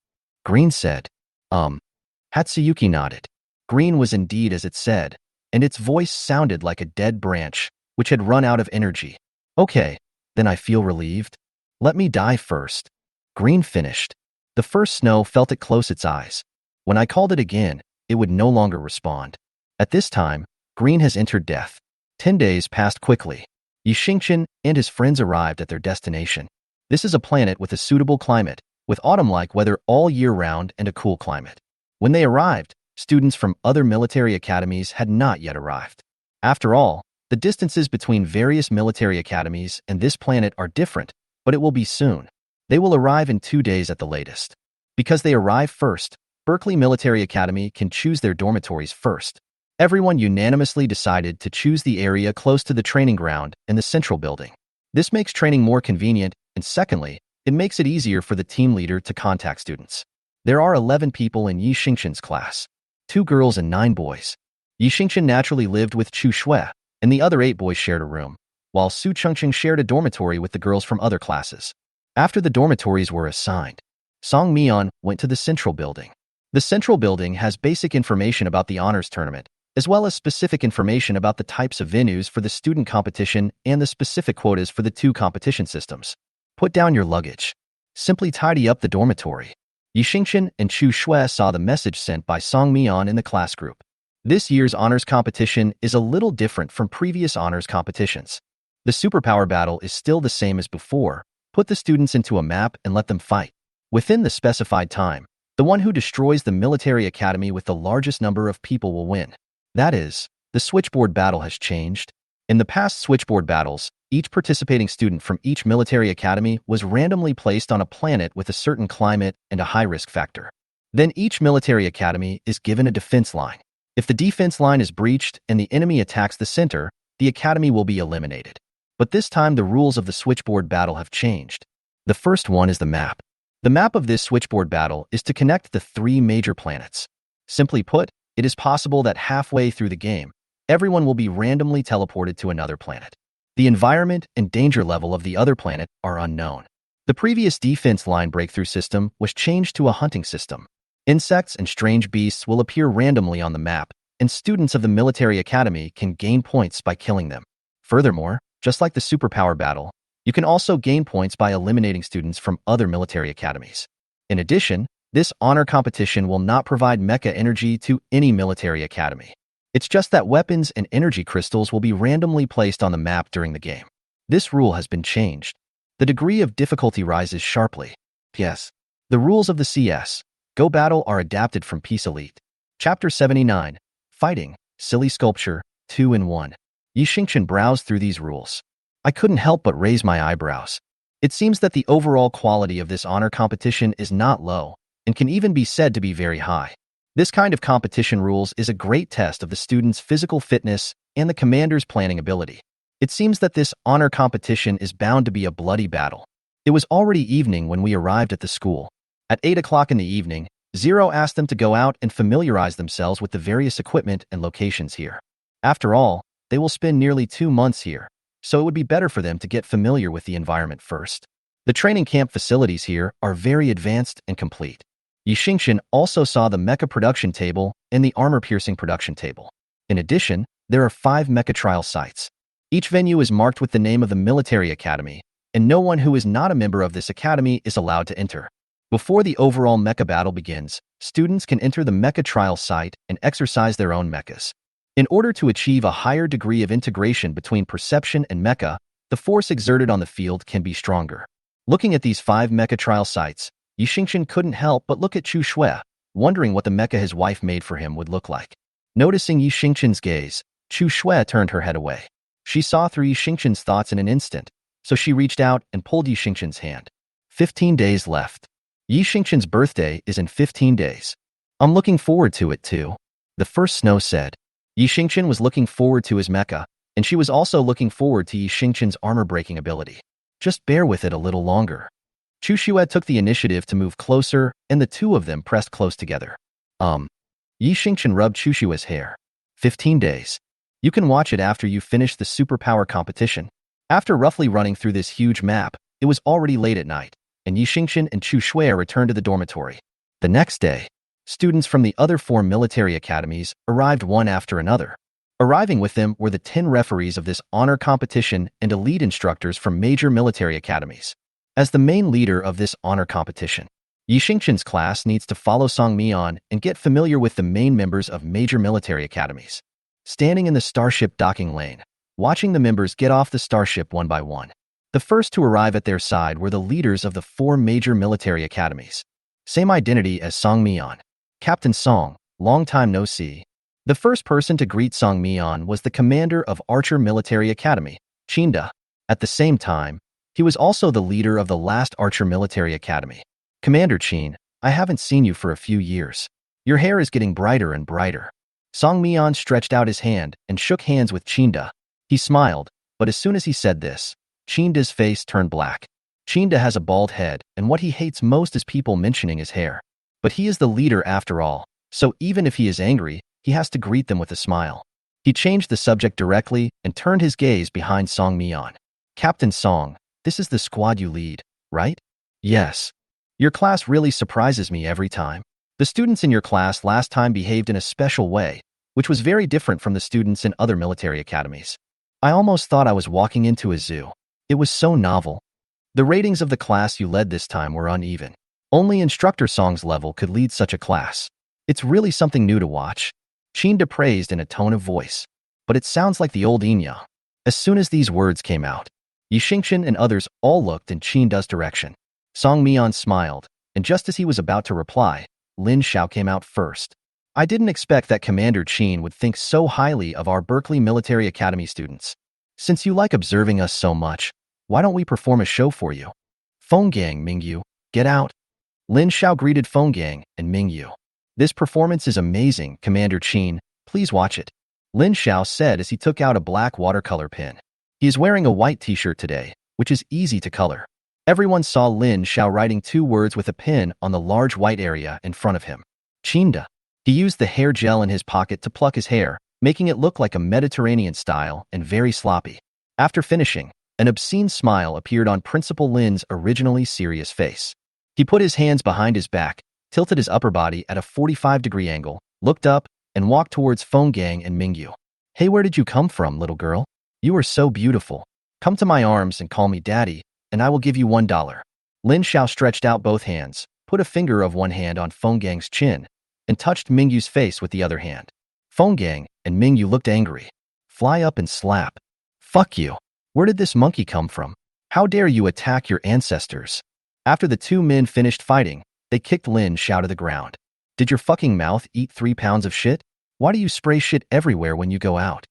Green said. Hatsuyuki nodded. Green was indeed as it said, and its voice sounded like a dead branch, which had run out of energy. Okay, then I feel relieved. Let me die first. Green finished. The first Snow felt it close its eyes. When I called it again, it would no longer respond. At this time, Green has entered death. 10 days passed quickly. Yi Xingchen and his friends arrived at their destination. This is a planet with a suitable climate, with autumn-like weather all year round and a cool climate. When they arrived, students from other military academies had not yet arrived. After all, the distances between various military academies and this planet are different, but it will be soon. They will arrive in 2 days at the latest. Because they arrive first, Berkeley Military Academy can choose their dormitories first. Everyone unanimously decided to choose the area close to the training ground and the central building. This makes training more convenient, and secondly, it makes it easier for the team leader to contact students. There are 11 people in Yi Xingchen's class, 2 girls and 9 boys. Yi Xingchen naturally lived with Chu Shui, and the other 8 boys shared a room, while Su Chengqing shared a dormitory with the girls from other classes. After the dormitories were assigned, Song Mian went to the central building. The central building has basic information about the honors tournament, as well as specific information about the types of venues for the student competition and the specific quotas for the 2 competition systems. Put down your luggage. Simply tidy up the dormitory. Yi Xingchen and Chu Shui saw the message sent by Song Mian in the class group. This year's honors competition is a little different from previous honors competitions. The superpower battle is still the same as before. Put the students into a map and let them fight. Within the specified time, the one who destroys the military academy with the largest number of people will win. That is, the switchboard battle has changed. In the past switchboard battles, each participating student from each military academy was randomly placed on a planet with a certain climate and a high-risk factor. Then each military academy is given a defense line. If the defense line is breached and the enemy attacks the center, the academy will be eliminated. But this time the rules of the switchboard battle have changed. The first one is the map. The map of this switchboard battle is to connect the 3 major planets. Simply put, it is possible that halfway through the game, everyone will be randomly teleported to another planet. The environment and danger level of the other planet are unknown. The previous defense line breakthrough system was changed to a hunting system. Insects and strange beasts will appear randomly on the map, and students of the military academy can gain points by killing them. Furthermore, just like the superpower battle, you can also gain points by eliminating students from other military academies. In addition, this honor competition will not provide mecha energy to any military academy. It's just that weapons and energy crystals will be randomly placed on the map during the game. This rule has been changed. The degree of difficulty rises sharply. Yes. The rules of the CS Go Battle are adapted from Peace Elite. Chapter 79, Fighting, Silly Sculpture, 2-in-1. Yi Xingchen browsed through these rules. I couldn't help but raise my eyebrows. It seems that the overall quality of this honor competition is not low, and can even be said to be very high. This kind of competition rules is a great test of the student's physical fitness and the commander's planning ability. It seems that this honor competition is bound to be a bloody battle. It was already evening when we arrived at the school. At 8 o'clock in the evening, Zero asked them to go out and familiarize themselves with the various equipment and locations here. After all, they will spend nearly 2 months here, so it would be better for them to get familiar with the environment first. The training camp facilities here are very advanced and complete. Yi Xingchen also saw the mecha production table and the armor-piercing production table. In addition, there are 5 mecha trial sites. Each venue is marked with the name of the military academy, and no one who is not a member of this academy is allowed to enter. Before the overall mecha battle begins, students can enter the mecha trial site and exercise their own mechas. In order to achieve a higher degree of integration between perception and mecha, the force exerted on the field can be stronger. Looking at these 5 mecha trial sites, Yi Xingchen couldn't help but look at Chu Shui, wondering what the mecha his wife made for him would look like. Noticing Yi Xingchen's gaze, Chu Shui turned her head away. She saw through Yi Xingchen's thoughts in an instant, so she reached out and pulled Yi Xingchen's hand. 15 days left. Yi Xingchen's birthday is in 15 days. I'm looking forward to it too. The first snow said. Yi Xingchen was looking forward to his mecha, and she was also looking forward to Yi Xingchen's armor-breaking ability. Just bear with it a little longer. Chu Shui took the initiative to move closer, and the two of them pressed close together. Yi Xingchen rubbed Chu Shui's hair. 15 days. You can watch it after you finish the superpower competition. After roughly running through this huge map, it was already late at night, and Yi Xingchen and Chu Shui returned to the dormitory. The next day, students from the other 4 military academies arrived one after another. Arriving with them were the 10 referees of this honor competition and elite instructors from major military academies. As the main leader of this honor competition, Yi Xingchen's class needs to follow Song Mian and get familiar with the main members of major military academies. Standing in the starship docking lane, watching the members get off the starship one by one. The first to arrive at their side were the leaders of the 4 major military academies. Same identity as Song Mian. Captain Song, long time no see. The first person to greet Song Mian was the commander of Archer Military Academy, Chinda. At the same time, he was also the leader of the last Archer Military Academy. Commander Chin, I haven't seen you for a few years. Your hair is getting brighter and brighter. Song Mian stretched out his hand and shook hands with Chinda. He smiled, but as soon as he said this, Chinda's face turned black. Chinda has a bald head, and what he hates most is people mentioning his hair. But he is the leader after all, so even if he is angry, he has to greet them with a smile. He changed the subject directly and turned his gaze behind Song Mian. Captain Song, this is the squad you lead, right? Yes. Your class really surprises me every time. The students in your class last time behaved in a special way, which was very different from the students in other military academies. I almost thought I was walking into a zoo. It was so novel. The ratings of the class you led this time were uneven. Only Instructor Song's level could lead such a class. It's really something new to watch. Chinda praised in a tone of voice. But it sounds like the old Inya. As soon as these words came out, Yi Xingchen and others all looked in Chinda's direction. Song Mian smiled, and just as he was about to reply, Lin Xiao came out first. I didn't expect that Commander Chin would think so highly of our Berkeley Military Academy students. Since you like observing us so much, why don't we perform a show for you? Phone Gang, Mingyu, get out. Lin Xiao greeted Phone Gang and Mingyu. This performance is amazing, Commander Qin. Please watch it. Lin Xiao said as he took out a black watercolor pen. He is wearing a white t-shirt today, which is easy to color. Everyone saw Lin Xiao writing 2 words with a pen on the large white area in front of him. Chinda. He used the hair gel in his pocket to pluck his hair, making it look like a Mediterranean style and very sloppy. After finishing, an obscene smile appeared on Principal Lin's originally serious face. He put his hands behind his back, tilted his upper body at a 45-degree angle, looked up, and walked towards Phone Gang and Mingyu. Hey, where did you come from, little girl? You are so beautiful. Come to my arms and call me daddy, and I will give you $1. Lin Xiao stretched out both hands, put a finger of one hand on Phone Gang's chin, and touched Mingyu's face with the other hand. Phone Gang and Mingyu looked angry. Fly up and slap. Fuck you. Where did this monkey come from? How dare you attack your ancestors? After the 2 men finished fighting, they kicked Lin Xiao to the ground. Did your fucking mouth eat 3 pounds of shit? Why do you spray shit everywhere when you go out?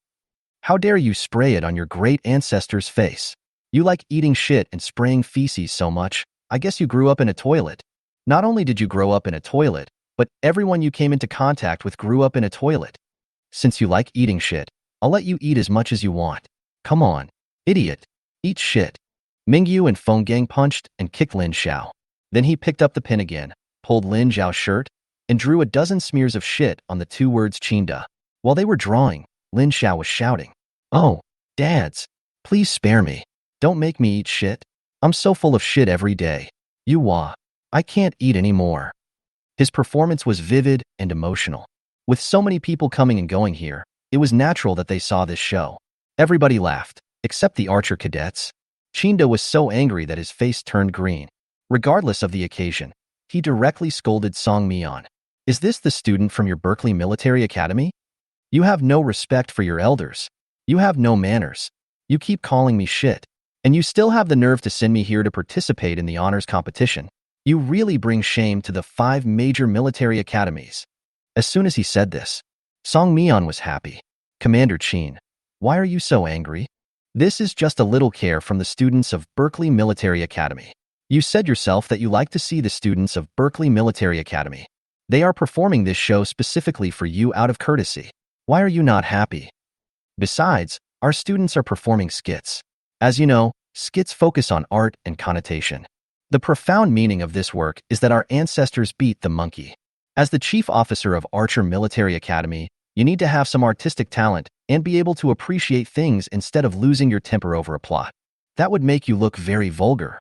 How dare you spray it on your great ancestor's face? You like eating shit and spraying feces so much, I guess you grew up in a toilet. Not only did you grow up in a toilet, but everyone you came into contact with grew up in a toilet. Since you like eating shit, I'll let you eat as much as you want. Come on, idiot. Eat shit. Mingyu and Phone Gang punched and kicked Lin Xiao. Then he picked up the pen again, pulled Lin Xiao's shirt, and drew a dozen smears of shit on the 2 words Chinda. While they were drawing, Lin Xiao was shouting, "Oh, dads, please spare me. Don't make me eat shit. I'm so full of shit every day. I can't eat anymore." His performance was vivid and emotional. With so many people coming and going here, it was natural that they saw this show. Everybody laughed, except the archer cadets. Chinda was so angry that his face turned green. Regardless of the occasion, he directly scolded Song Mian. Is this the student from your Berkeley Military Academy? You have no respect for your elders. You have no manners. You keep calling me shit. And you still have the nerve to send me here to participate in the honors competition. You really bring shame to the 5 major military academies. As soon as he said this, Song Mian was happy. Commander Qin, why are you so angry? This is just a little care from the students of Berkeley Military Academy. You said yourself that you like to see the students of Berkeley Military Academy. They are performing this show specifically for you out of courtesy. Why are you not happy? Besides, our students are performing skits. As you know, skits focus on art and connotation. The profound meaning of this work is that our ancestors beat the monkey. As the chief officer of Archer Military Academy, you need to have some artistic talent and be able to appreciate things instead of losing your temper over a plot. That would make you look very vulgar.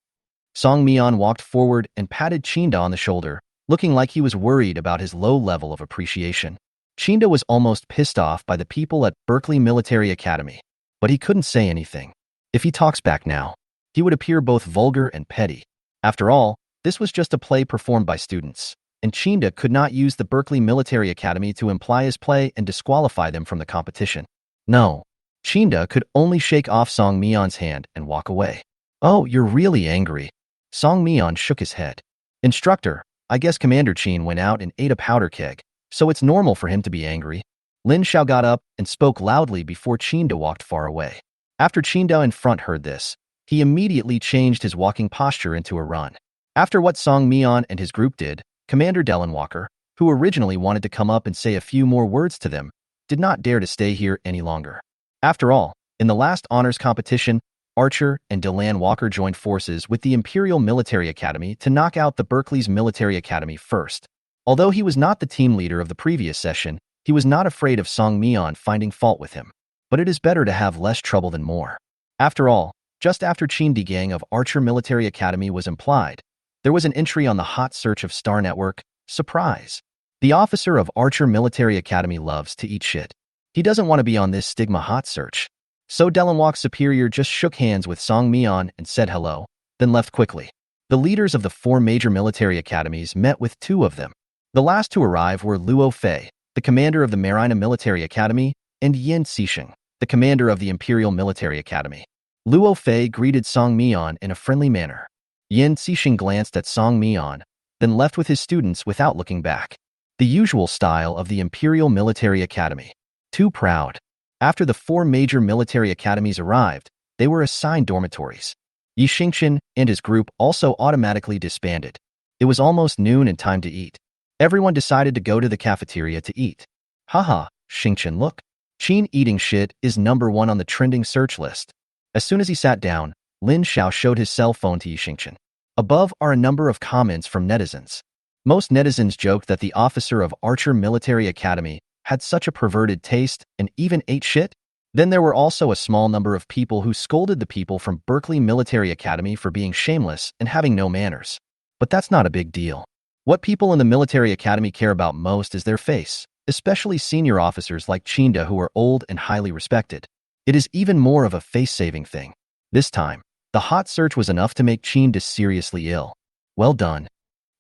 Song Mian walked forward and patted Chinda on the shoulder, looking like he was worried about his low level of appreciation. Chinda was almost pissed off by the people at Berkeley Military Academy, but he couldn't say anything. If he talks back now, he would appear both vulgar and petty. After all, this was just a play performed by students, and Chinda could not use the Berkeley Military Academy to imply his play and disqualify them from the competition. No, Chinda could only shake off Song Mian's hand and walk away. Oh, you're really angry. Song Mian shook his head. Instructor, I guess Commander Qin went out and ate a powder keg, so it's normal for him to be angry. Lin Xiao got up and spoke loudly before Chinda walked far away. After Chinda in front heard this, he immediately changed his walking posture into a run. After what Song Mian and his group did, Commander Dellenwalker, who originally wanted to come up and say a few more words to them, did not dare to stay here any longer. After all, in the last honors competition, Archer and Delan Walker joined forces with the Imperial Military Academy to knock out the Berkeley's Military Academy first. Although he was not the team leader of the previous session, he was not afraid of Song Mian finding fault with him. But it is better to have less trouble than more. After all, just after Qin Gang of Archer Military Academy was implied, there was an entry on the hot search of Star Network. Surprise! The officer of Archer Military Academy loves to eat shit. He doesn't want to be on this stigma hot search. So Dellenwalk's superior just shook hands with Song Mian and said hello, then left quickly. The leaders of the 4 major military academies met with 2 of them. The last to arrive were Luo Fei, the commander of the Marina Military Academy, and Yin Xisheng, the commander of the Imperial Military Academy. Luo Fei greeted Song Mian in a friendly manner. Yin Xisheng glanced at Song Mian, then left with his students without looking back. The usual style of the Imperial Military Academy. Too proud. After the four major military academies arrived, they were assigned dormitories. Yi Xingqian and his group also automatically disbanded. It was almost noon and time to eat. Everyone decided to go to the cafeteria to eat. Haha, Xingqian, look. Qin eating shit is #1 on the trending search list. As soon as he sat down, Lin Xiao showed his cell phone to Yi Xingqian. Above are a number of comments from netizens. Most netizens joked that the officer of Archer Military Academy had such a perverted taste and even ate shit. Then there were also a small number of people who scolded the people from Berkeley Military Academy for being shameless and having no manners. But that's not a big deal. What people in the military academy care about most is their face, especially senior officers like Chinda who are old and highly respected. It is even more of a face-saving thing. This time, the hot search was enough to make Chinda seriously ill. Well done.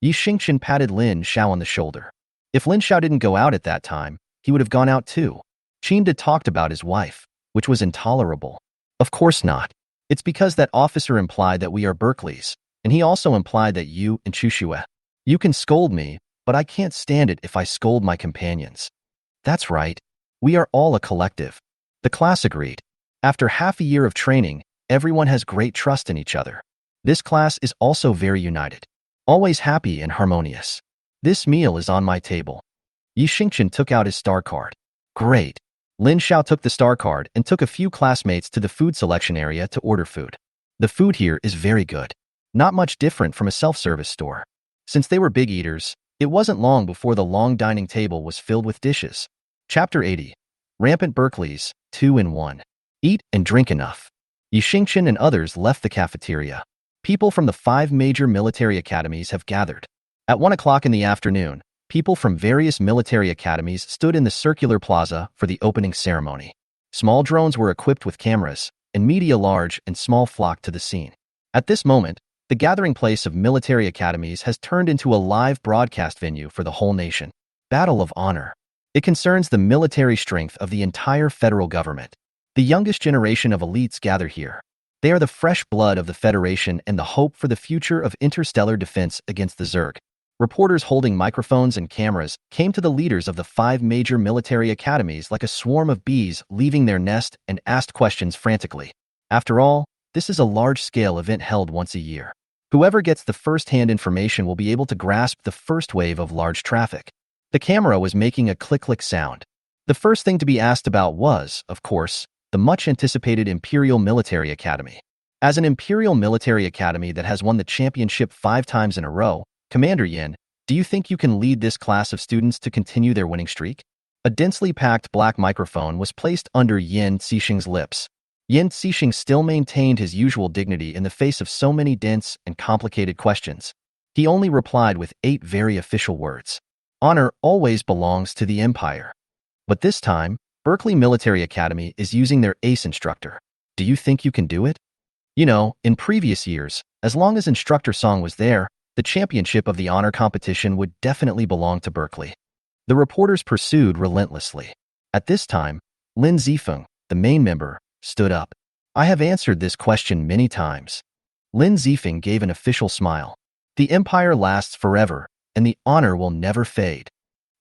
Yi Xingqian patted Lin Xiao on the shoulder. If Lin Xiao didn't go out at that time, he would have gone out too. Chinda talked about his wife, which was intolerable. Of course not. It's because that officer implied that we are Berkeley's, and he also implied that you and Chushue. You can scold me, but I can't stand it if I scold my companions. That's right. We are all a collective. The class agreed. After half a year of training, everyone has great trust in each other. This class is also very united. Always happy and harmonious. This meal is on my table. Yi Xingqian took out his star card. Great. Lin Xiao took the star card and took a few classmates to the food selection area to order food. The food here is very good. Not much different from a self-service store. Since they were big eaters, it wasn't long before the long dining table was filled with dishes. Chapter 80. Rampant Berkeley's, 2-in-1. Eat and drink enough. Yi Xingqian and others left the cafeteria. People from the 5 major military academies have gathered. At 1 o'clock in the afternoon, people from various military academies stood in the circular plaza for the opening ceremony. Small drones were equipped with cameras, and media large and small flocked to the scene. At this moment, the gathering place of military academies has turned into a live broadcast venue for the whole nation. Battle of Honor. It concerns the military strength of the entire federal government. The youngest generation of elites gather here. They are the fresh blood of the Federation and the hope for the future of interstellar defense against the Zerg. Reporters holding microphones and cameras came to the leaders of the 5 major military academies like a swarm of bees leaving their nest and asked questions frantically. After all, this is a large-scale event held once a year. Whoever gets the first-hand information will be able to grasp the first wave of large traffic. The camera was making a click-click sound. The first thing to be asked about was, of course, the much-anticipated Imperial Military Academy. As an Imperial Military Academy that has won the championship 5 times in a row, Commander Yin, do you think you can lead this class of students to continue their winning streak? A densely packed black microphone was placed under Yin Cixing's lips. Yin Cixing still maintained his usual dignity in the face of so many dense and complicated questions. He only replied with 8 very official words. Honor always belongs to the Empire. But this time, Berkeley Military Academy is using their ace instructor. Do you think you can do it? You know, in previous years, as long as Instructor Song was there, the championship of the honor competition would definitely belong to Berkeley. The reporters pursued relentlessly. At this time, Lin Zifeng, the main member, stood up. I have answered this question many times. Lin Zifeng gave an official smile. The empire lasts forever, and the honor will never fade.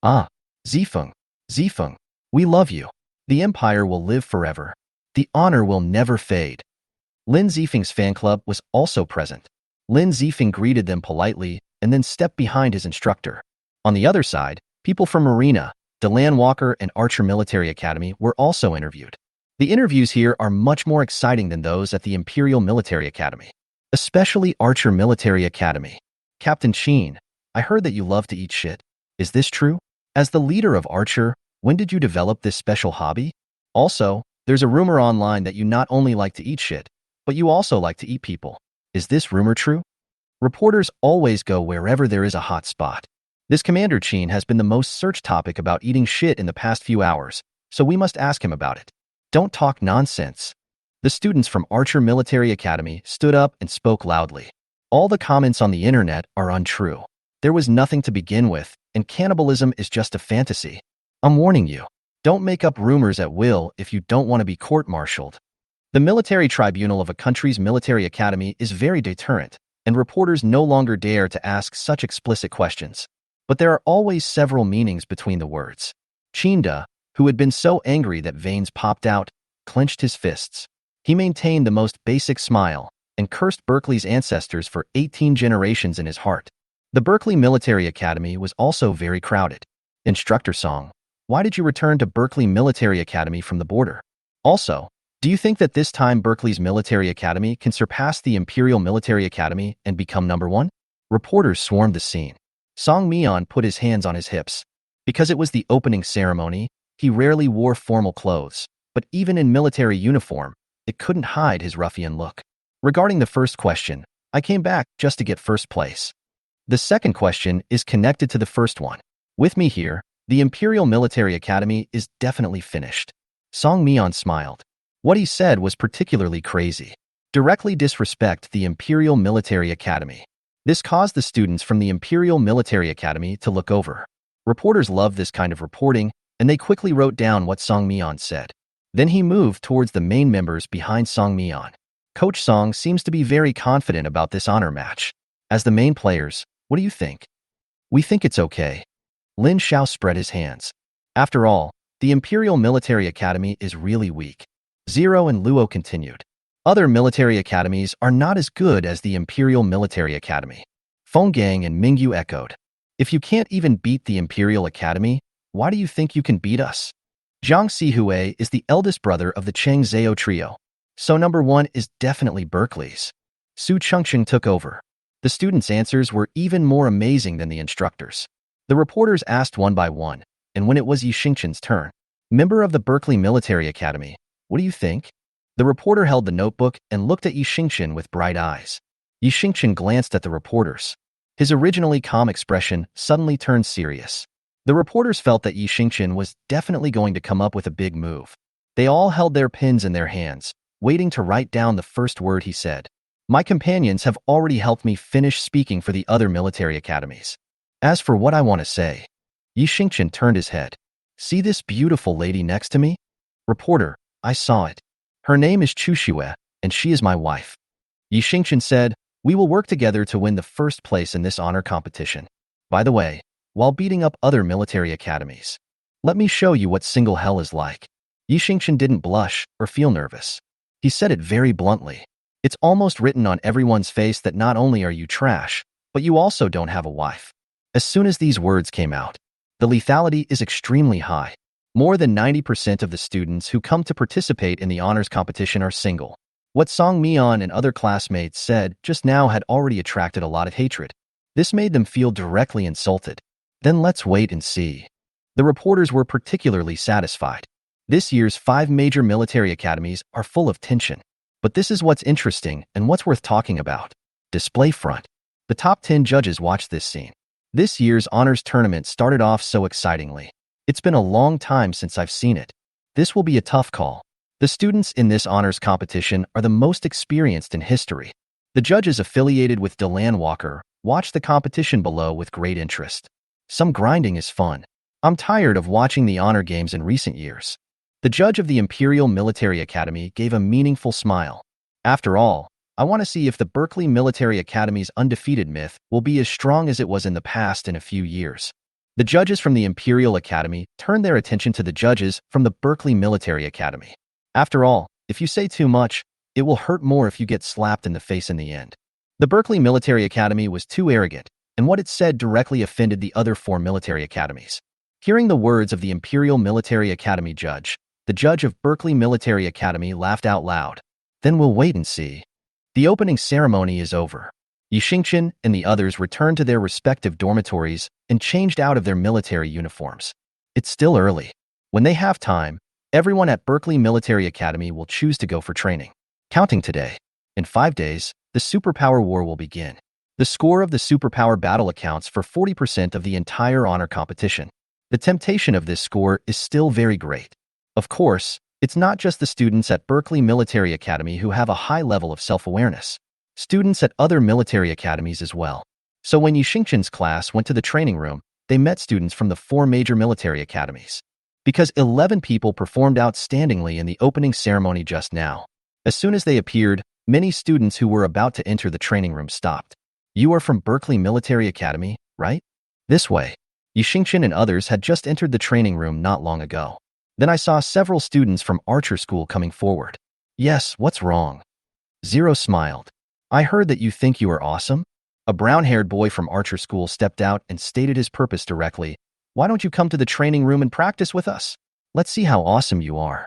Ah, Zifeng, we love you. The empire will live forever. The honor will never fade. Lin Zifeng's fan club was also present. Lin Zifeng greeted them politely and then stepped behind his instructor. On the other side, people from Marina, Delan Walker, and Archer Military Academy were also interviewed. The interviews here are much more exciting than those at the Imperial Military Academy, especially Archer Military Academy. Captain Sheen, I heard that you love to eat shit. Is this true? As the leader of Archer, when did you develop this special hobby? Also, there's a rumor online that you not only like to eat shit, but you also like to eat people. Is this rumor true? Reporters always go wherever there is a hot spot. This Commander Chin has been the most searched topic about eating shit in the past few hours, so we must ask him about it. Don't talk nonsense. The students from Archer Military Academy stood up and spoke loudly. All the comments on the internet are untrue. There was nothing to begin with, and cannibalism is just a fantasy. I'm warning you. Don't make up rumors at will if you don't want to be court-martialed. The military tribunal of a country's military academy is very deterrent, and reporters no longer dare to ask such explicit questions. But there are always several meanings between the words. Chinda, who had been so angry that veins popped out, clenched his fists. He maintained the most basic smile and cursed Berkeley's ancestors for 18 generations in his heart. The Berkeley Military Academy was also very crowded. Instructor Song, why did you return to Berkeley Military Academy from the border? Also, do you think that this time Berkeley's Military Academy can surpass the Imperial Military Academy and become #1? Reporters swarmed the scene. Song Myeon put his hands on his hips. Because it was the opening ceremony, he rarely wore formal clothes, but even in military uniform, it couldn't hide his ruffian look. Regarding the first question, I came back just to get first place. The second question is connected to the first one. With me here, the Imperial Military Academy is definitely finished. Song Myeon smiled. What he said was particularly crazy. Directly disrespect the Imperial Military Academy. This caused the students from the Imperial Military Academy to look over. Reporters love this kind of reporting, and they quickly wrote down what Song Myeon said. Then he moved towards the main members behind Song Myeon. Coach Song seems to be very confident about this honor match. As the main players, what do you think? We think it's okay. Lin Xiao spread his hands. After all, the Imperial Military Academy is really weak. Zero and Luo continued. Other military academies are not as good as the Imperial Military Academy. Fenggang and Mingyu echoed. If you can't even beat the Imperial Academy, why do you think you can beat us? Zhang Sihue is the eldest brother of the Cheng Zhao trio. So #1 is definitely Berkeley's. Su Chengsheng took over. The students' answers were even more amazing than the instructors. The reporters asked one by one, and when it was Yi Xingchen's turn, member of the Berkeley Military Academy, what do you think? The reporter held the notebook and looked at Yi Xingchen with bright eyes. Yi Xingchen glanced at the reporters. His originally calm expression suddenly turned serious. The reporters felt that Yi Xingchen was definitely going to come up with a big move. They all held their pens in their hands, waiting to write down the first word he said. My companions have already helped me finish speaking for the other military academies. As for what I want to say, Yi Xingchen turned his head. See this beautiful lady next to me? Reporter, I saw it. Her name is Chu Xue, and she is my wife. Yi Xingchen said, we will work together to win the first place in this honor competition. By the way, while beating up other military academies, let me show you what single hell is like. Yi Xingchen didn't blush or feel nervous. He said it very bluntly. It's almost written on everyone's face that not only are you trash, but you also don't have a wife. As soon as these words came out, the lethality is extremely high. More than 90% of the students who come to participate in the honors competition are single. What Song Myeon and other classmates said just now had already attracted a lot of hatred. This made them feel directly insulted. Then let's wait and see. The reporters were particularly satisfied. This year's 5 major military academies are full of tension. But this is what's interesting and what's worth talking about. Display front. The top 10 judges watched this scene. This year's honors tournament started off so excitingly. It's been a long time since I've seen it. This will be a tough call. The students in this honors competition are the most experienced in history. The judges affiliated with Delan Walker watched the competition below with great interest. Some grinding is fun. I'm tired of watching the honor games in recent years. The judge of the Imperial Military Academy gave a meaningful smile. After all, I want to see if the Berkeley Military Academy's undefeated myth will be as strong as it was in the past in a few years. The judges from the Imperial Academy turned their attention to the judges from the Berkeley Military Academy. After all, if you say too much, it will hurt more if you get slapped in the face in the end. The Berkeley Military Academy was too arrogant, and what it said directly offended the other 4 military academies. Hearing the words of the Imperial Military Academy judge, the judge of Berkeley Military Academy laughed out loud. Then we'll wait and see. The opening ceremony is over. Yi Xingchen and the others returned to their respective dormitories and changed out of their military uniforms. It's still early. When they have time, everyone at Berkeley Military Academy will choose to go for training. Counting today. In 5 days, the superpower war will begin. The score of the superpower battle accounts for 40% of the entire honor competition. The temptation of this score is still very great. Of course, it's not just the students at Berkeley Military Academy who have a high level of self-awareness. Students at other military academies as well. So when Yi Xingchen's class went to the training room, they met students from the 4 major military academies. Because 11 people performed outstandingly in the opening ceremony just now. As soon as they appeared, many students who were about to enter the training room stopped. You are from Berkeley Military Academy, right? This way. Yi Xingchen and others had just entered the training room not long ago. Then I saw several students from Archer School coming forward. Yes, what's wrong? Zero smiled. I heard that you think you are awesome? A brown-haired boy from Archer School stepped out and stated his purpose directly. Why don't you come to the training room and practice with us? Let's see how awesome you are.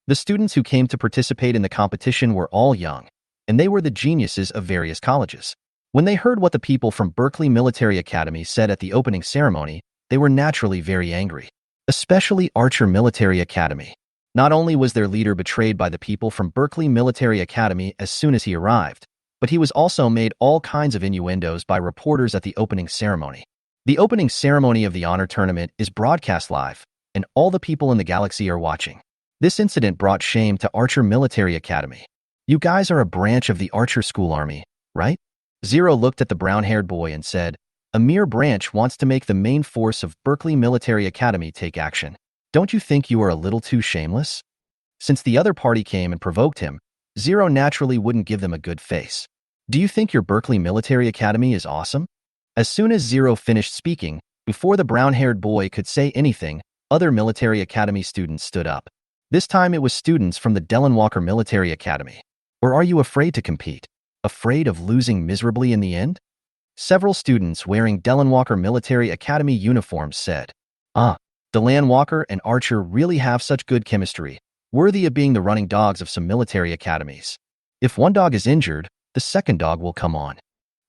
The students who came to participate in the competition were all young, and they were the geniuses of various colleges. When they heard what the people from Berkeley Military Academy said at the opening ceremony, they were naturally very angry. Especially Archer Military Academy. Not only was their leader betrayed by the people from Berkeley Military Academy as soon as he arrived, but he was also made all kinds of innuendos by reporters at the opening ceremony. The opening ceremony of the honor tournament is broadcast live, and all the people in the galaxy are watching. This incident brought shame to Archer Military Academy. You guys are a branch of the Archer School Army, right? Zero looked at the brown-haired boy and said, a mere branch wants to make the main force of Berkeley Military Academy take action. Don't you think you are a little too shameless? Since the other party came and provoked him, Zero naturally wouldn't give them a good face. Do you think your Berkeley Military Academy is awesome? As soon as Zero finished speaking, before the brown-haired boy could say anything, other military academy students stood up. This time it was students from the Dylan Walker Military Academy. Or are you afraid to compete? Afraid of losing miserably in the end? Several students wearing Dylan Walker Military Academy uniforms said, Dylan Walker and Archer really have such good chemistry, worthy of being the running dogs of some military academies. If one dog is injured, the second dog will come on.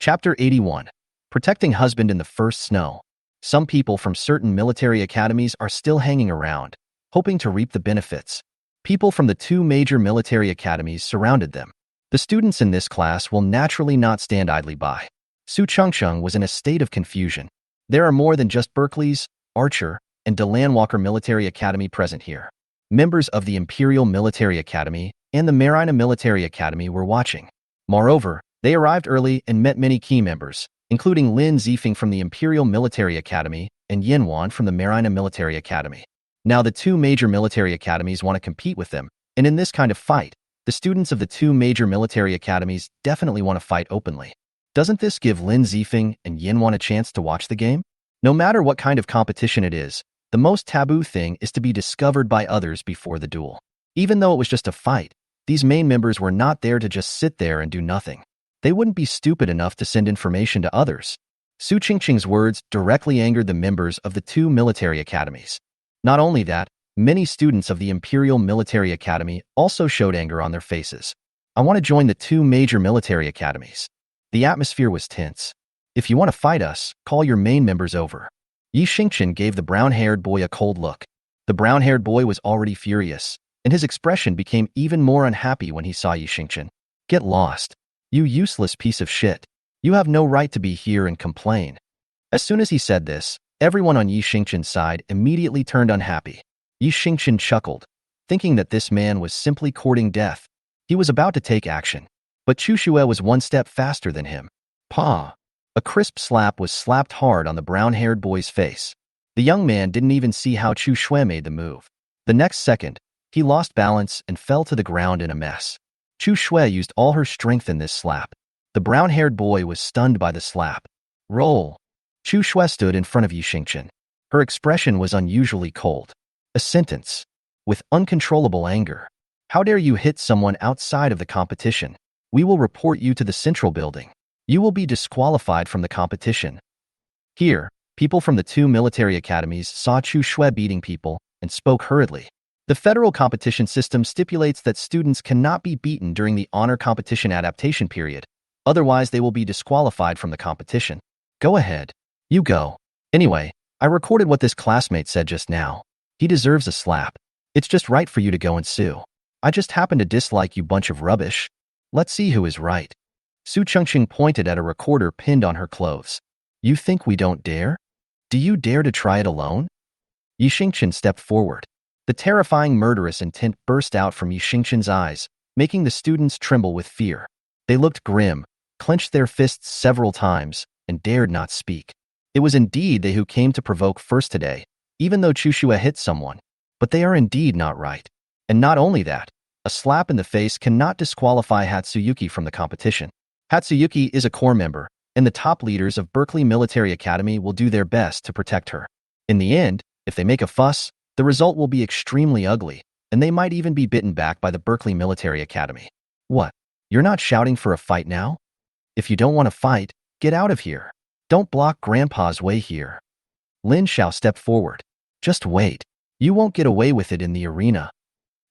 Chapter 81. Protecting Husband in the First Snow. Some people from certain military academies are still hanging around, hoping to reap the benefits. People from the two major military academies surrounded them. The students in this class will naturally not stand idly by. Su Chungchung was in a state of confusion. There are more than just Berkeley's, Archer, and Dylan Walker Military Academy present here. Members of the Imperial Military Academy and the Marina Military Academy were watching. Moreover, they arrived early and met many key members, including Lin Zifeng from the Imperial Military Academy and Yin Wan from the Marina Military Academy. Now the two major military academies want to compete with them, and in this kind of fight, the students of the two major military academies definitely want to fight openly. Doesn't this give Lin Zifeng and Yin Wan a chance to watch the game? No matter what kind of competition it is, the most taboo thing is to be discovered by others before the duel. Even though it was just a fight, these main members were not there to just sit there and do nothing. They wouldn't be stupid enough to send information to others. Su Qingqing's words directly angered the members of the two military academies. Not only that, many students of the Imperial Military Academy also showed anger on their faces. I want to join the two major military academies. The atmosphere was tense. If you want to fight us, call your main members over. Yi Xingchen gave the brown-haired boy a cold look. The brown-haired boy was already furious, and his expression became even more unhappy when he saw Yi Xingchen. Get lost. You useless piece of shit. You have no right to be here and complain. As soon as he said this, everyone on Yi Xingchen's side immediately turned unhappy. Yi Xingchen chuckled, thinking that this man was simply courting death. He was about to take action. But Chu Shue was one step faster than him. Pa! A crisp slap was slapped hard on the brown-haired boy's face. The young man didn't even see how Chu Shue made the move. The next second, he lost balance and fell to the ground in a mess. Chu Shue used all her strength in this slap. The brown-haired boy was stunned by the slap. Roll! Chu Shue stood in front of Yi Xingchen. Her expression was unusually cold. A sentence. With uncontrollable anger. How dare you hit someone outside of the competition? We will report you to the central building. You will be disqualified from the competition. Here, people from the two military academies saw Chu Shue beating people and spoke hurriedly. The federal competition system stipulates that students cannot be beaten during the honor competition adaptation period. Otherwise, they will be disqualified from the competition. Go ahead. You go. Anyway, I recorded what this classmate said just now. He deserves a slap. It's just right for you to go and sue. I just happen to dislike you bunch of rubbish. Let's see who is right. Su Chungqing pointed at a recorder pinned on her clothes. You think we don't dare? Do you dare to try it alone? Yi Xingchen stepped forward. The terrifying murderous intent burst out from Yi Xingchen's eyes, making the students tremble with fear. They looked grim, clenched their fists several times, and dared not speak. It was indeed they who came to provoke first today, even though Chu Shue hit someone. But they are indeed not right. And not only that, a slap in the face cannot disqualify Hatsuyuki from the competition. Hatsuyuki is a core member, and the top leaders of Berkeley Military Academy will do their best to protect her. In the end, if they make a fuss, The result will be extremely ugly, and they might even be bitten back by the Berkeley Military Academy. What? You're not shouting for a fight now? If you don't want to fight, get out of here. Don't block Grandpa's way here. Lin Xiao stepped forward. Just wait. You won't get away with it in the arena.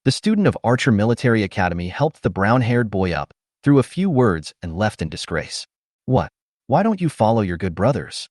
The student of Archer Military Academy helped the brown-haired boy up, threw a few words, and left in disgrace. What? Why don't you follow your good brothers?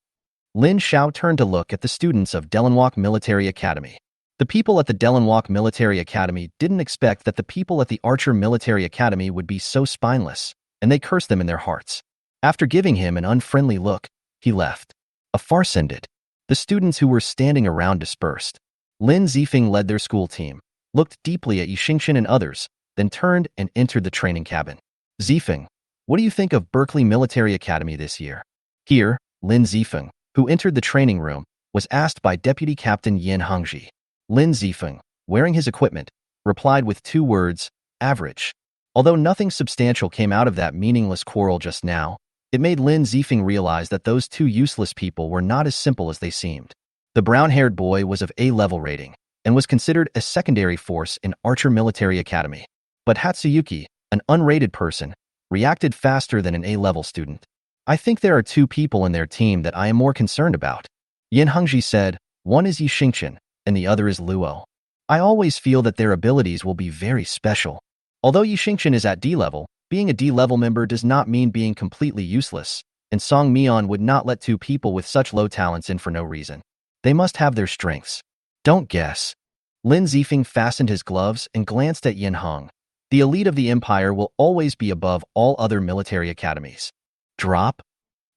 Lin Xiao turned to look at the students of Delawak Military Academy. The people at the Delawak Military Academy didn't expect that the people at the Archer Military Academy would be so spineless, and they cursed them in their hearts. After giving him an unfriendly look, he left. A farce ended. The students who were standing around dispersed. Lin Zifeng led their school team, looked deeply at Yi Xingchen and others, then turned and entered the training cabin. Zifeng, what do you think of Berkeley Military Academy this year? Here, Lin Zifeng, who entered the training room, was asked by Deputy Captain Yin Hongji. Lin Zifeng, wearing his equipment, replied with 2 words, average. Although nothing substantial came out of that meaningless quarrel just now, it made Lin Zifeng realize that those 2 useless people were not as simple as they seemed. The brown-haired boy was of A-level rating and was considered a secondary force in Archer Military Academy. But Hatsuyuki, an unrated person, reacted faster than an A-level student. I think there are 2 people in their team that I am more concerned about. Yin Hongji said, one is Yi Xingchen, and the other is Luo. I always feel that their abilities will be very special. Although Yi Xingchen is at D-level, being a D-level member does not mean being completely useless, and Song Mian would not let 2 people with such low talents in for no reason. They must have their strengths. Don't guess. Lin Zifeng fastened his gloves and glanced at Yin Hong. The elite of the empire will always be above all other military academies. Drop.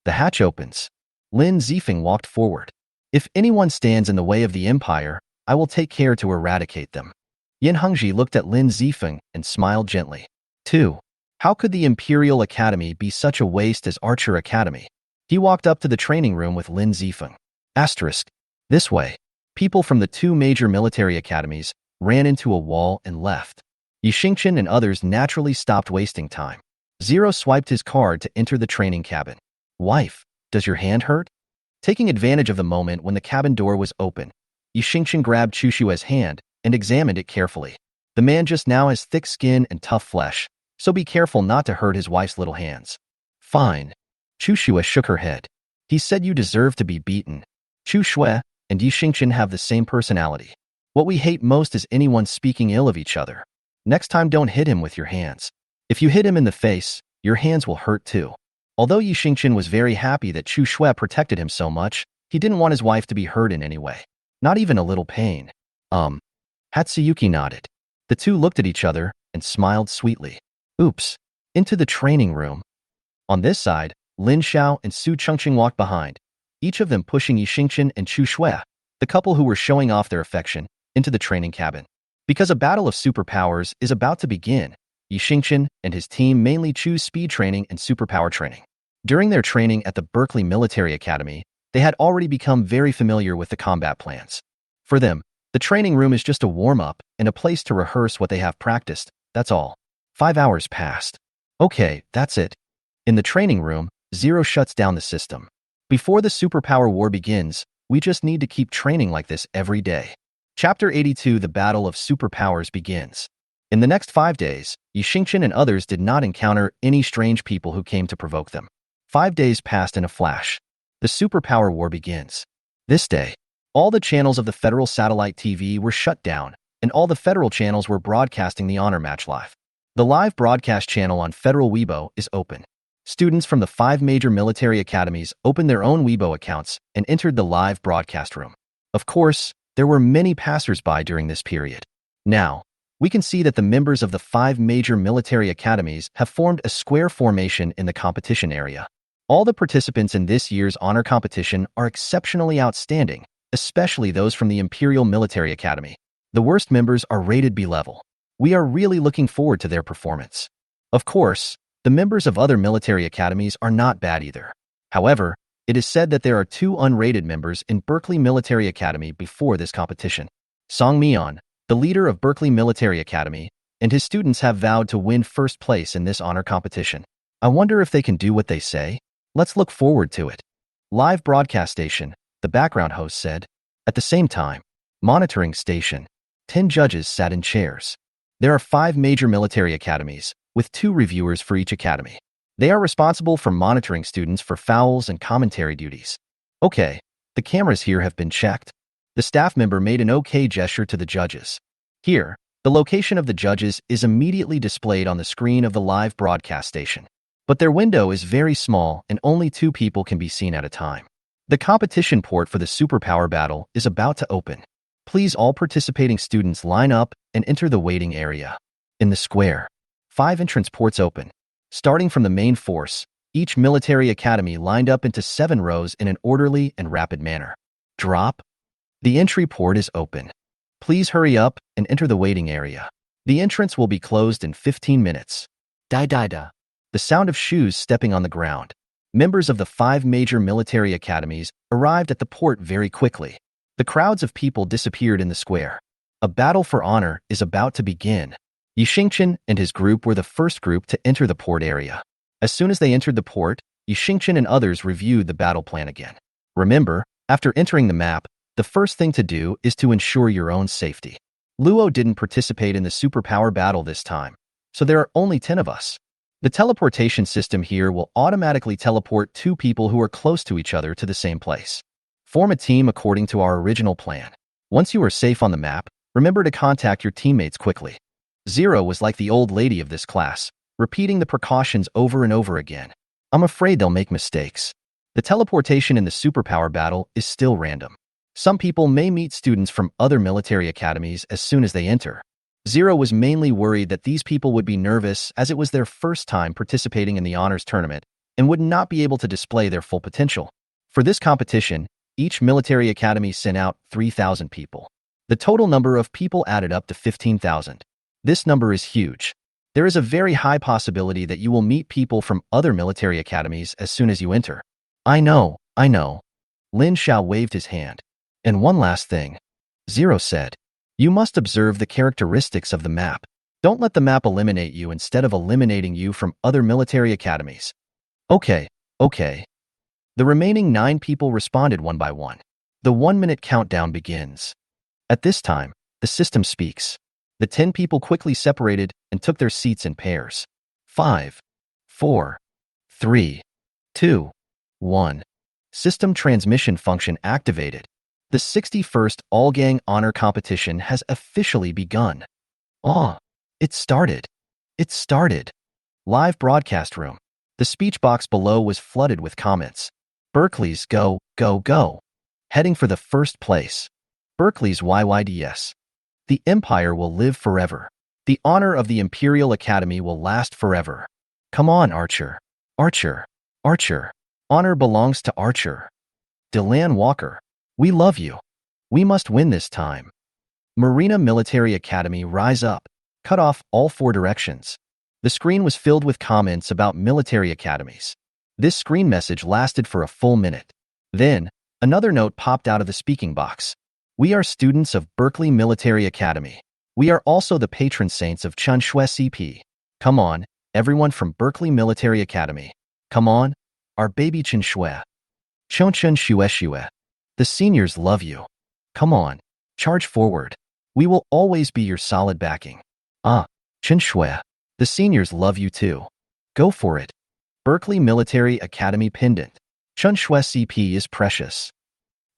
The hatch opens. Lin Zifeng walked forward. If anyone stands in the way of the empire, I will take care to eradicate them. Yin Hongji looked at Lin Zifeng and smiled gently. 2. How could the Imperial Academy be such a waste as Archer Academy? He walked up to the training room with Lin Zifeng. Asterisk. This way. People from the 2 major military academies ran into a wall and left. Yi Xingchen and others naturally stopped wasting time. Zero swiped his card to enter the training cabin. Wife, does your hand hurt? Taking advantage of the moment when the cabin door was open, Yi Xingchen grabbed Chu Shue's hand and examined it carefully. The man just now has thick skin and tough flesh, so be careful not to hurt his wife's little hands. Fine. Chu Shue shook her head. He said you deserve to be beaten. Chu Shue and Yi Xingchen have the same personality. What we hate most is anyone speaking ill of each other. Next time don't hit him with your hands. If you hit him in the face, your hands will hurt too. Although Yi Xingchen was very happy that Chu Shue protected him so much, he didn't want his wife to be hurt in any way. Not even a little pain. Hatsuyuki nodded. The 2 looked at each other and smiled sweetly. Oops. Into the training room. On this side, Lin Xiao and Su Chengqing walked behind, each of them pushing Yi Xingchen and Chu Shue, the couple who were showing off their affection, into the training cabin. Because a battle of superpowers is about to begin, Yi Xingchen and his team mainly choose speed training and superpower training. During their training at the Berkeley Military Academy, they had already become very familiar with the combat plans. For them, the training room is just a warm-up and a place to rehearse what they have practiced, that's all. 5 hours passed. Okay, that's it. In the training room, Zero shuts down the system. Before the superpower war begins, we just need to keep training like this every day. Chapter 82 The Battle of Superpowers begins. In the next 5 days, Yi Xingchen and others did not encounter any strange people who came to provoke them. 5 days passed in a flash. The superpower war begins. This day, all the channels of the Federal Satellite TV were shut down, and all the federal channels were broadcasting the honor match live. The live broadcast channel on Federal Weibo is open. Students from the 5 major military academies opened their own Weibo accounts and entered the live broadcast room. Of course, there were many passers-by during this period. Now, we can see that the members of the 5 major military academies have formed a square formation in the competition area. All the participants in this year's honor competition are exceptionally outstanding, especially those from the Imperial Military Academy. The worst members are rated B-level. We are really looking forward to their performance. Of course, the members of other military academies are not bad either. However, it is said that there are 2 unrated members in Berkeley Military Academy before this competition. Song Mian, the leader of Berkeley Military Academy, and his students have vowed to win first place in this honor competition. I wonder if they can do what they say? Let's look forward to it. Live broadcast station, the background host said. At the same time, Monitoring station. 10 judges sat in chairs. There are 5 major military academies, with 2 reviewers for each academy. They are responsible for monitoring students for fouls and commentary duties. Okay, the cameras here have been checked. The staff member made an okay gesture to the judges. Here, the location of the judges is immediately displayed on the screen of the live broadcast station. But their window is very small and only 2 people can be seen at a time. The competition port for the superpower battle is about to open. Please all participating students line up and enter the waiting area. In the square, 5 entrance ports open. Starting from the main force, each military academy lined up into 7 rows in an orderly and rapid manner. Drop. The entry port is open. Please hurry up and enter the waiting area. The entrance will be closed in 15 minutes. Da. The sound of shoes stepping on the ground. Members of the 5 major military academies arrived at the port very quickly. The crowds of people disappeared in the square. A battle for honor is about to begin. Yi Xingchen and his group were the first group to enter the port area. As soon as they entered the port, Yi Xingchen and others reviewed the battle plan again. Remember, after entering the map, the first thing to do is to ensure your own safety. Luo didn't participate in the superpower battle this time, so there are only 10 of us. The teleportation system here will automatically teleport 2 people who are close to each other to the same place. Form a team according to our original plan. Once you are safe on the map, remember to contact your teammates quickly. Zero was like the old lady of this class, repeating the precautions over and over again. I'm afraid they'll make mistakes. The teleportation in the superpower battle is still random. Some people may meet students from other military academies as soon as they enter. Zero was mainly worried that these people would be nervous as it was their first time participating in the honors tournament and would not be able to display their full potential. For this competition, each military academy sent out 3,000 people. The total number of people added up to 15,000. This number is huge. There is a very high possibility that you will meet people from other military academies as soon as you enter. I know. Lin Xiao waved his hand. And one last thing. Zero said. You must observe the characteristics of the map. Don't let the map eliminate you instead of eliminating you from other military academies. Okay. The remaining 9 people responded one by one. The 1-minute countdown begins. At this time, the system speaks. The 10 people quickly separated and took their seats in pairs. 5, 4, 3, 2, 1. System transmission function activated. The 61st All-Gang Honor Competition has officially begun. It started. Live broadcast room. The speech box below was flooded with comments. Berkeley's go. Heading for the first place. Berkeley's YYDS. The Empire will live forever. The honor of the Imperial Academy will last forever. Come on, Archer. Honor belongs to Archer. Delan Walker. We love you. We must win this time. Marina Military Academy, rise up. Cut off all 4 directions. The screen was filled with comments about military academies. This screen message lasted for a full minute. Then, another note popped out of the speaking box. We are students of Berkeley Military Academy. We are also the patron saints of Chunshui CP. Come on, everyone from Berkeley Military Academy. Come on, our baby Chunshui. Chonchun Shueshue. The seniors love you. Come on, charge forward. We will always be your solid backing. Chunshui. The seniors love you too. Go for it. Berkeley Military Academy pendant. Chunshui CP is precious.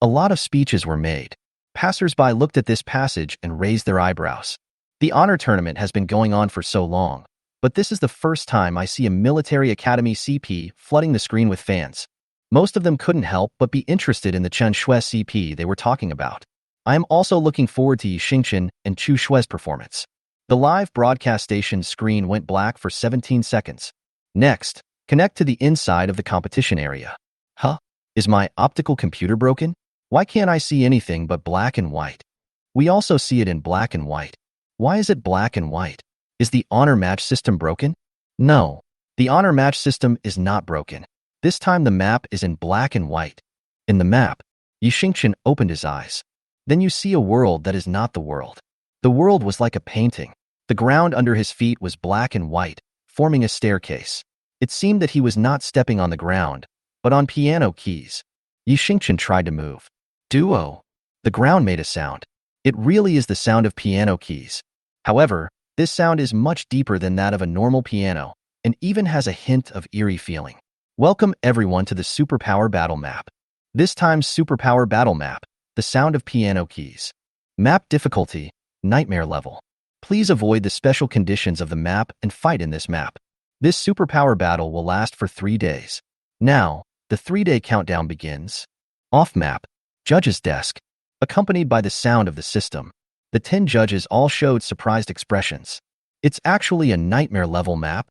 A lot of speeches were made. Passers-by looked at this passage and raised their eyebrows. The honor tournament has been going on for so long, but this is the first time I see a military academy CP flooding the screen with fans. Most of them couldn't help but be interested in the Chunshui CP they were talking about. I am also looking forward to Yi Xingchen and Chu Shui's performance. The live broadcast station screen went black for 17 seconds. Next, connect to the inside of the competition area. Is my optical computer broken? Why can't I see anything but black and white? We also see it in black and white. Why is it black and white? Is the honor match system broken? No, the honor match system is not broken. This time the map is in black and white. In the map, Yi Xingchen opened his eyes. Then you see a world that is not the world. The world was like a painting. The ground under his feet was black and white, forming a staircase. It seemed that he was not stepping on the ground, but on piano keys. Yi Xingchen tried to move. Duo. The ground made a sound. It really is the sound of piano keys. However, this sound is much deeper than that of a normal piano and even has a hint of eerie feeling. Welcome everyone to the Superpower Battle Map. This time's Superpower Battle Map, the sound of piano keys. Map difficulty, nightmare level. Please avoid the special conditions of the map and fight in this map. This superpower battle will last for 3 days. Now, the 3-day countdown begins. Off map, judge's desk, accompanied by the sound of the system. The 10 judges all showed surprised expressions. It's actually a nightmare level map.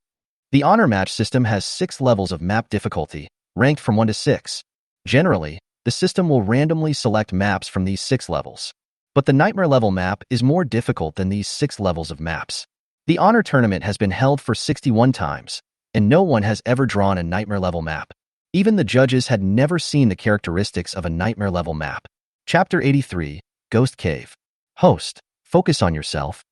The honor match system has 6 levels of map difficulty, ranked from 1 to 6. Generally, the system will randomly select maps from these 6 levels. But the nightmare level map is more difficult than these 6 levels of maps. The honor tournament has been held for 61 times, and no one has ever drawn a nightmare level map. Even the judges had never seen the characteristics of a nightmare level map. Chapter 83, Ghost Cave. Host, focus on yourself.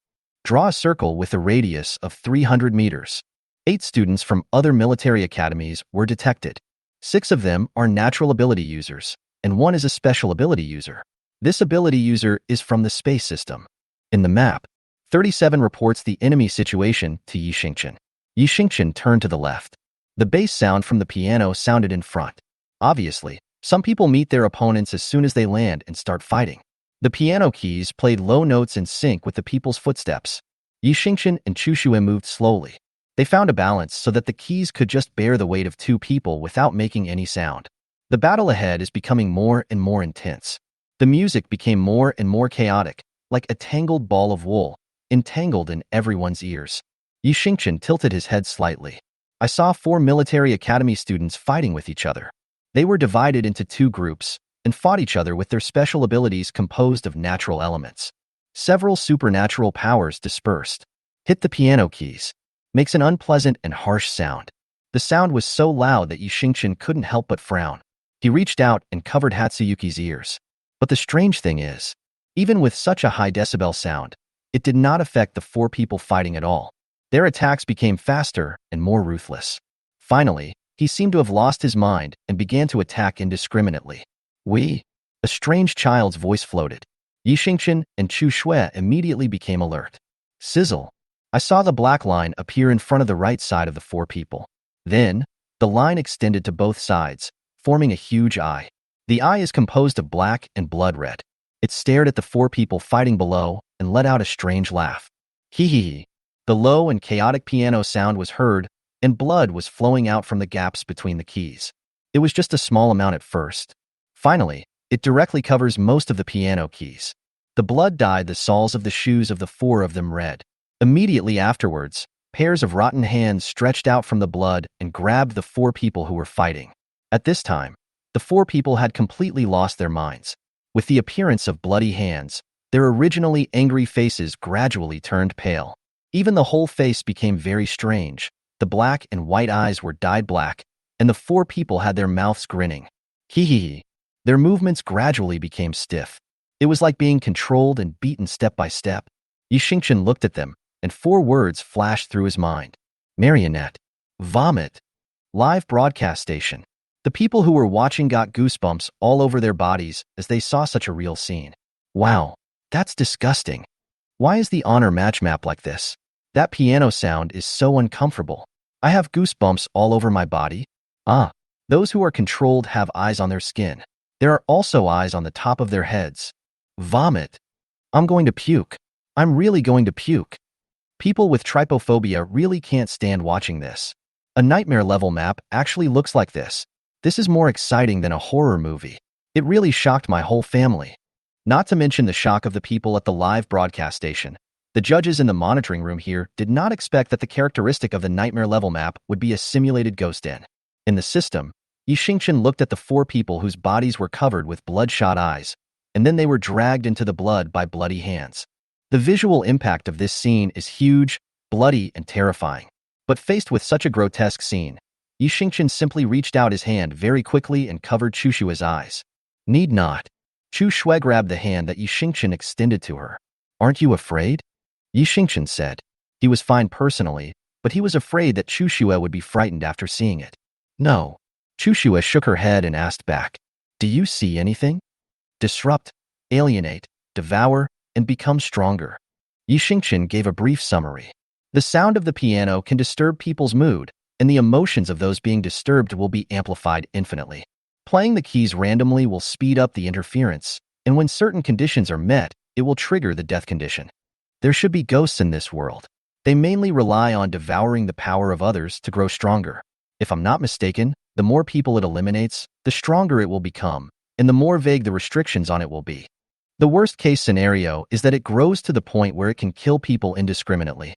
Draw a circle with a radius of 300 meters. 8 students from other military academies were detected. 6 of them are natural ability users, and 1 is a special ability user. This ability user is from the space system. In the map, 37 reports the enemy situation to Yi Xingchen. Yi Xingchen turned to the left. The bass sound from the piano sounded in front. Obviously, some people meet their opponents as soon as they land and start fighting. The piano keys played low notes in sync with the people's footsteps. Yi Xingchen and Chu Xue moved slowly. They found a balance so that the keys could just bear the weight of 2 people without making any sound. The battle ahead is becoming more and more intense. The music became more and more chaotic, like a tangled ball of wool, entangled in everyone's ears. Yi Xingchen tilted his head slightly. I saw 4 military academy students fighting with each other. They were divided into 2 groups and fought each other with their special abilities composed of natural elements. Several supernatural powers dispersed. Hit the piano keys. Makes an unpleasant and harsh sound. The sound was so loud that Yi Xingchen couldn't help but frown. He reached out and covered Hatsuyuki's ears. But the strange thing is, even with such a high decibel sound, it did not affect the 4 people fighting at all. Their attacks became faster and more ruthless. Finally, he seemed to have lost his mind and began to attack indiscriminately. "We?" A strange child's voice floated. Yi Xingchen and Chu Xue immediately became alert. Sizzle. I saw the black line appear in front of the right side of the 4 people. Then, the line extended to both sides, forming a huge eye. The eye is composed of black and blood red. It stared at the 4 people fighting below and let out a strange laugh. Hee hee hee. The low and chaotic piano sound was heard, and blood was flowing out from the gaps between the keys. It was just a small amount at first. Finally, it directly covers most of the piano keys. The blood dyed the soles of the shoes of the 4 of them red. Immediately afterwards, pairs of rotten hands stretched out from the blood and grabbed the 4 people who were fighting. At this time, the 4 people had completely lost their minds. With the appearance of bloody hands, their originally angry faces gradually turned pale. Even the whole face became very strange. The black and white eyes were dyed black, and the 4 people had their mouths grinning. Hee hee hee. Their movements gradually became stiff. It was like being controlled and beaten step by step. Yi Xingchen looked at them, and 4 words flashed through his mind. Marionette. Vomit. Live broadcast station. The people who were watching got goosebumps all over their bodies as they saw such a real scene. Wow, that's disgusting. Why is the honor match map like this? That piano sound is so uncomfortable. I have goosebumps all over my body. Ah, those who are controlled have eyes on their skin. There are also eyes on the top of their heads. Vomit. I'm going to puke. I'm really going to puke. People with trypophobia really can't stand watching this. A nightmare level map actually looks like this. This is more exciting than a horror movie. It really shocked my whole family. Not to mention the shock of the people at the live broadcast station. The judges in the monitoring room here did not expect that the characteristic of the nightmare level map would be a simulated ghost den. In the system, Yi Xingchen looked at the 4 people whose bodies were covered with bloodshot eyes, and then they were dragged into the blood by bloody hands. The visual impact of this scene is huge, bloody, and terrifying. But faced with such a grotesque scene, Yi Xingchen simply reached out his hand very quickly and covered Chu Xue's eyes. Need not. Chu Xue grabbed the hand that Yi Xingchen extended to her. Aren't you afraid? Yi Xingchen said. He was fine personally, but he was afraid that Chu Xue would be frightened after seeing it. No. Chu Xue shook her head and asked back. Do you see anything? Disrupt, alienate, devour, and become stronger. Yi Xingqian gave a brief summary. The sound of the piano can disturb people's mood, and the emotions of those being disturbed will be amplified infinitely. Playing the keys randomly will speed up the interference, and when certain conditions are met, it will trigger the death condition. There should be ghosts in this world. They mainly rely on devouring the power of others to grow stronger. If I'm not mistaken, the more people it eliminates, the stronger it will become, and the more vague the restrictions on it will be. The worst-case scenario is that it grows to the point where it can kill people indiscriminately.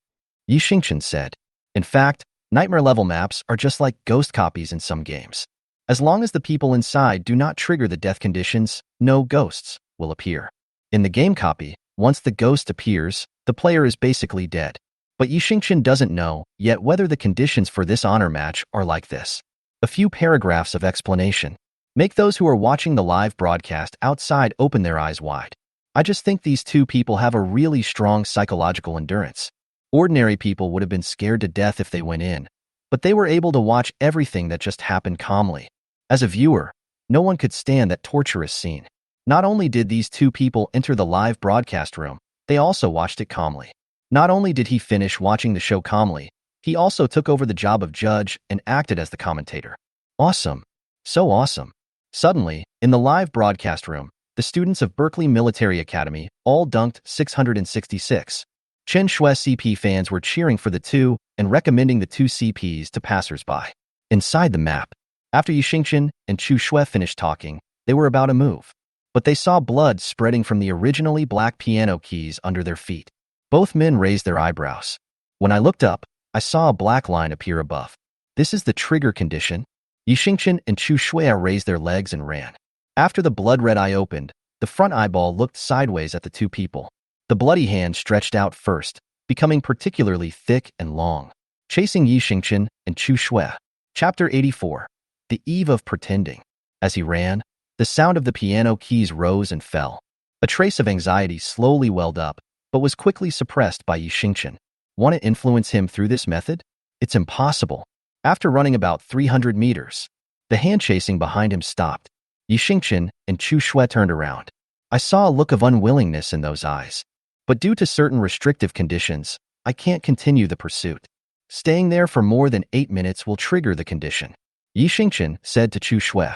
Yi Xingqian said. In fact, nightmare-level maps are just like ghost copies in some games. As long as the people inside do not trigger the death conditions, no ghosts will appear. In the game copy, once the ghost appears, the player is basically dead. But Yi Xingqian doesn't know yet whether the conditions for this honor match are like this. A few paragraphs of explanation. Make those who are watching the live broadcast outside open their eyes wide. I just think these two people have a really strong psychological endurance. Ordinary people would have been scared to death if they went in, but they were able to watch everything that just happened calmly. As a viewer, no one could stand that torturous scene. Not only did these two people enter the live broadcast room, they also watched it calmly. Not only did he finish watching the show calmly, he also took over the job of judge and acted as the commentator. Awesome. So awesome. Suddenly, in the live broadcast room, the students of Berkeley Military Academy all dunked 666. Chen Shui CP fans were cheering for the two and recommending the two CPs to passers-by. Inside the map, after Yi Xingqian and Chu Shui finished talking, they were about to move. But they saw blood spreading from the originally black piano keys under their feet. Both men raised their eyebrows. When I looked up, I saw a black line appear above. This is the trigger condition. Yi Xingqian and Chu Shui raised their legs and ran. After the blood-red eye opened, the front eyeball looked sideways at the two people. The bloody hand stretched out first, becoming particularly thick and long, chasing Yi Xingqian and Chu Shui. Chapter 84. The Eve of Pretending. As he ran, the sound of the piano keys rose and fell. A trace of anxiety slowly welled up, but was quickly suppressed by Yi Xingqian. Want to influence him through this method? It's impossible. After running about 300 meters, the hand chasing behind him stopped. Yi Xingqian and Chu Shui turned around. I saw a look of unwillingness in those eyes. But due to certain restrictive conditions, I can't continue the pursuit. Staying there for more than 8 minutes will trigger the condition. Yi Xingqian said to Chu Shui.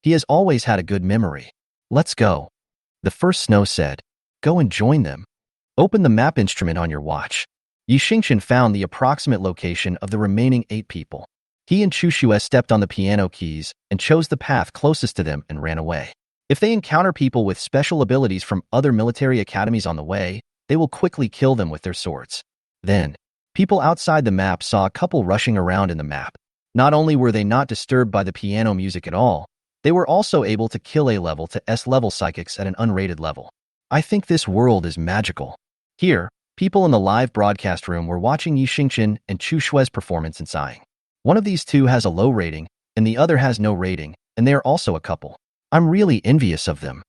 He has always had a good memory. Let's go. The first snow said, go and join them. Open the map instrument on your watch. Yi Xingqian found the approximate location of the remaining 8 people. He and Chu Shui stepped on the piano keys and chose the path closest to them and ran away. If they encounter people with special abilities from other military academies on the way, they will quickly kill them with their swords. Then, people outside the map saw a couple rushing around in the map. Not only were they not disturbed by the piano music at all, they were also able to kill A-level to S-level psychics at an unrated level. I think this world is magical. Here, people in the live broadcast room were watching Yi Xingqian and Chu Shui's performance and sighing. One of these two has a low rating, and the other has no rating, and they are also a couple. I'm really envious of them.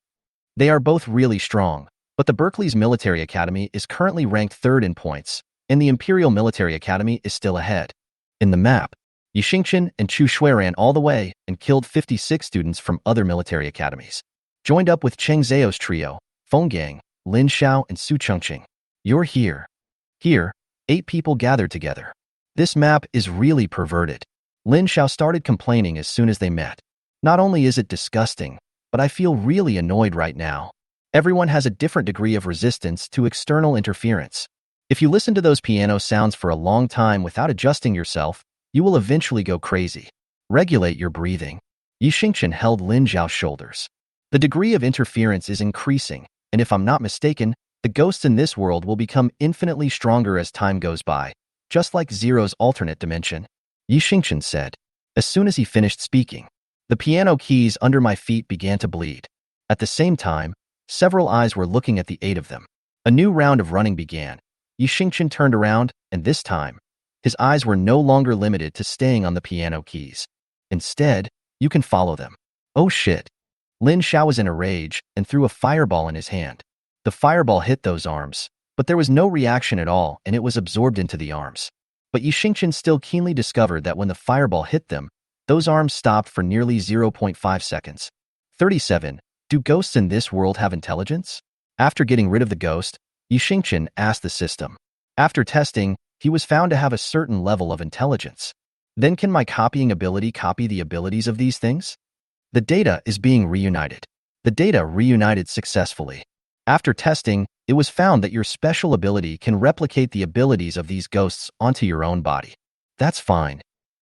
They are both really strong, but the Berkeley's Military Academy is currently ranked 3rd in points, and the Imperial Military Academy is still ahead. In the map, Yi Xingqian and Chu Shui ran all the way and killed 56 students from other military academies. Joined up with Cheng Zhao's trio, Feng Gang, Lin Xiao, and Su Chengqing. You're here. Here, 8 people gathered together. This map is really perverted. Lin Xiao started complaining as soon as they met. Not only is it disgusting, but I feel really annoyed right now. Everyone has a different degree of resistance to external interference. If you listen to those piano sounds for a long time without adjusting yourself, you will eventually go crazy. Regulate your breathing. Yi Xingqian held Lin Xiao's shoulders. The degree of interference is increasing, and if I'm not mistaken, the ghosts in this world will become infinitely stronger as time goes by, just like Zero's alternate dimension. Yi Xingqian said. As soon as he finished speaking, the piano keys under my feet began to bleed. At the same time, several eyes were looking at the 8 of them. A new round of running began. Yi Xingqian turned around, and this time, his eyes were no longer limited to staying on the piano keys. Instead, you can follow them. Oh shit. Lin Xiao was in a rage and threw a fireball in his hand. The fireball hit those arms, but there was no reaction at all and it was absorbed into the arms. But Yi Xingqian still keenly discovered that when the fireball hit them, those arms stopped for nearly 0.5 seconds. 37. Do ghosts in this world have intelligence? After getting rid of the ghost, Yi Xingqian asked the system. After testing, he was found to have a certain level of intelligence. Then can my copying ability copy the abilities of these things? The data is being reunited. The data reunited successfully. After testing, it was found that your special ability can replicate the abilities of these ghosts onto your own body. That's fine.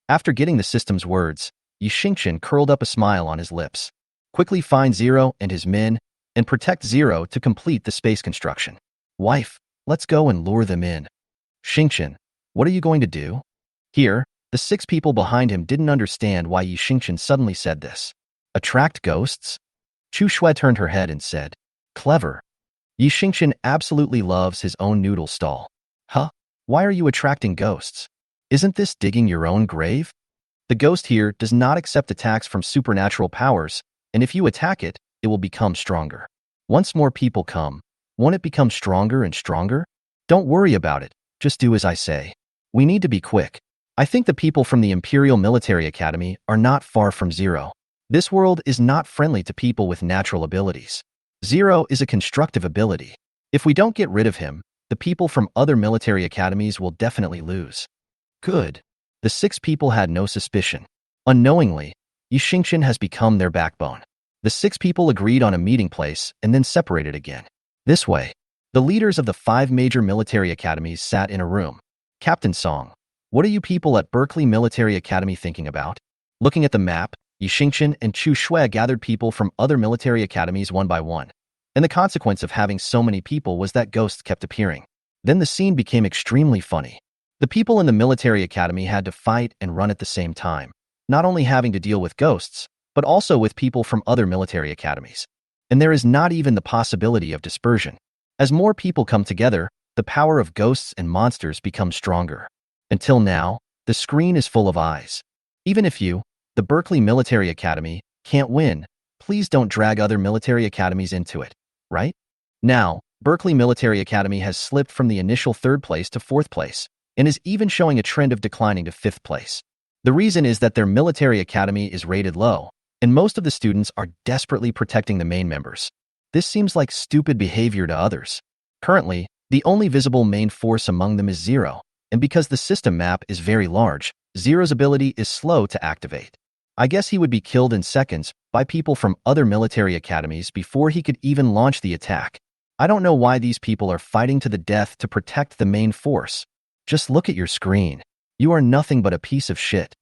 After getting the system's words, Yi Xingqian curled up a smile on his lips. Quickly find Zero and his men, and protect Zero to complete the space construction. Wife, let's go and lure them in. Xingqian, what are you going to do? Here, the 6 people behind him didn't understand why Yi Xingqian suddenly said this. Attract ghosts? Chu Shui turned her head and said, clever. Yi Xingqian absolutely loves his own noodle stall. Huh? Why are you attracting ghosts? Isn't this digging your own grave? The ghost here does not accept attacks from supernatural powers, and if you attack it, it will become stronger. Once more people come, won't it become stronger and stronger? Don't worry about it, just do as I say. We need to be quick. I think the people from the Imperial Military Academy are not far from Zero. This world is not friendly to people with natural abilities. Zero is a constructive ability. If we don't get rid of him, the people from other military academies will definitely lose. Good. The 6 people had no suspicion. Unknowingly, Yi Xingqian has become their backbone. The 6 people agreed on a meeting place and then separated again. This way, the leaders of the 5 major military academies sat in a room. Captain Song, what are you people at Berkeley Military Academy thinking about? Looking at the map, Yi Xingqian and Chu Shui gathered people from other military academies one by one. And the consequence of having so many people was that ghosts kept appearing. Then the scene became extremely funny. The people in the military academy had to fight and run at the same time, not only having to deal with ghosts, but also with people from other military academies. And there is not even the possibility of dispersion. As more people come together, the power of ghosts and monsters becomes stronger. Until now, the screen is full of eyes. Even if you, the Berkeley Military Academy, can't win, please don't drag other military academies into it, right? Now, Berkeley Military Academy has slipped from the initial 3rd place to 4th place, and is even showing a trend of declining to 5th place. The reason is that their military academy is rated low, and most of the students are desperately protecting the main members. This seems like stupid behavior to others. Currently, the only visible main force among them is Zero, and because the system map is very large, Zero's ability is slow to activate. I guess he would be killed in seconds by people from other military academies before he could even launch the attack. I don't know why these people are fighting to the death to protect the main force. Just look at your screen. You are nothing but a piece of shit.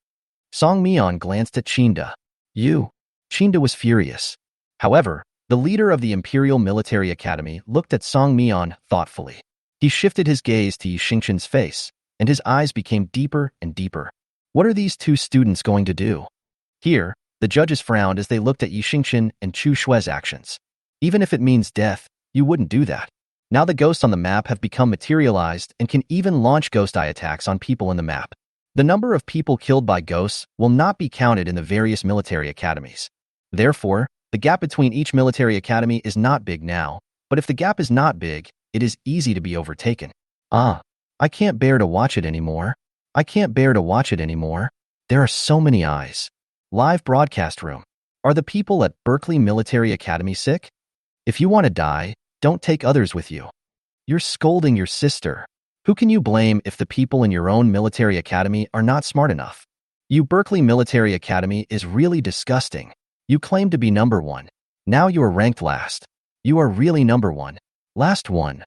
Song Mian glanced at Chinda. Chinda was furious. However, the leader of the Imperial Military Academy looked at Song Mian thoughtfully. He shifted his gaze to Yi Xingqian's face, and his eyes became deeper and deeper. What are these 2 students going to do? Here, the judges frowned as they looked at Yi Xingqian and Chu Shui's actions. Even if it means death, you wouldn't do that. Now the ghosts on the map have become materialized and can even launch ghost eye attacks on people in the map. The number of people killed by ghosts will not be counted in the various military academies. Therefore, the gap between each military academy is not big now, but if the gap is not big, it is easy to be overtaken. I can't bear to watch it anymore. There are so many eyes. Live broadcast room. Are the people at Berkeley Military Academy sick? If you want to die, don't take others with you. You're scolding your sister. Who can you blame if the people in your own military academy are not smart enough? You Berkeley Military Academy is really disgusting. You claim to be number 1. Now you are ranked last. You are really number 1. Last one.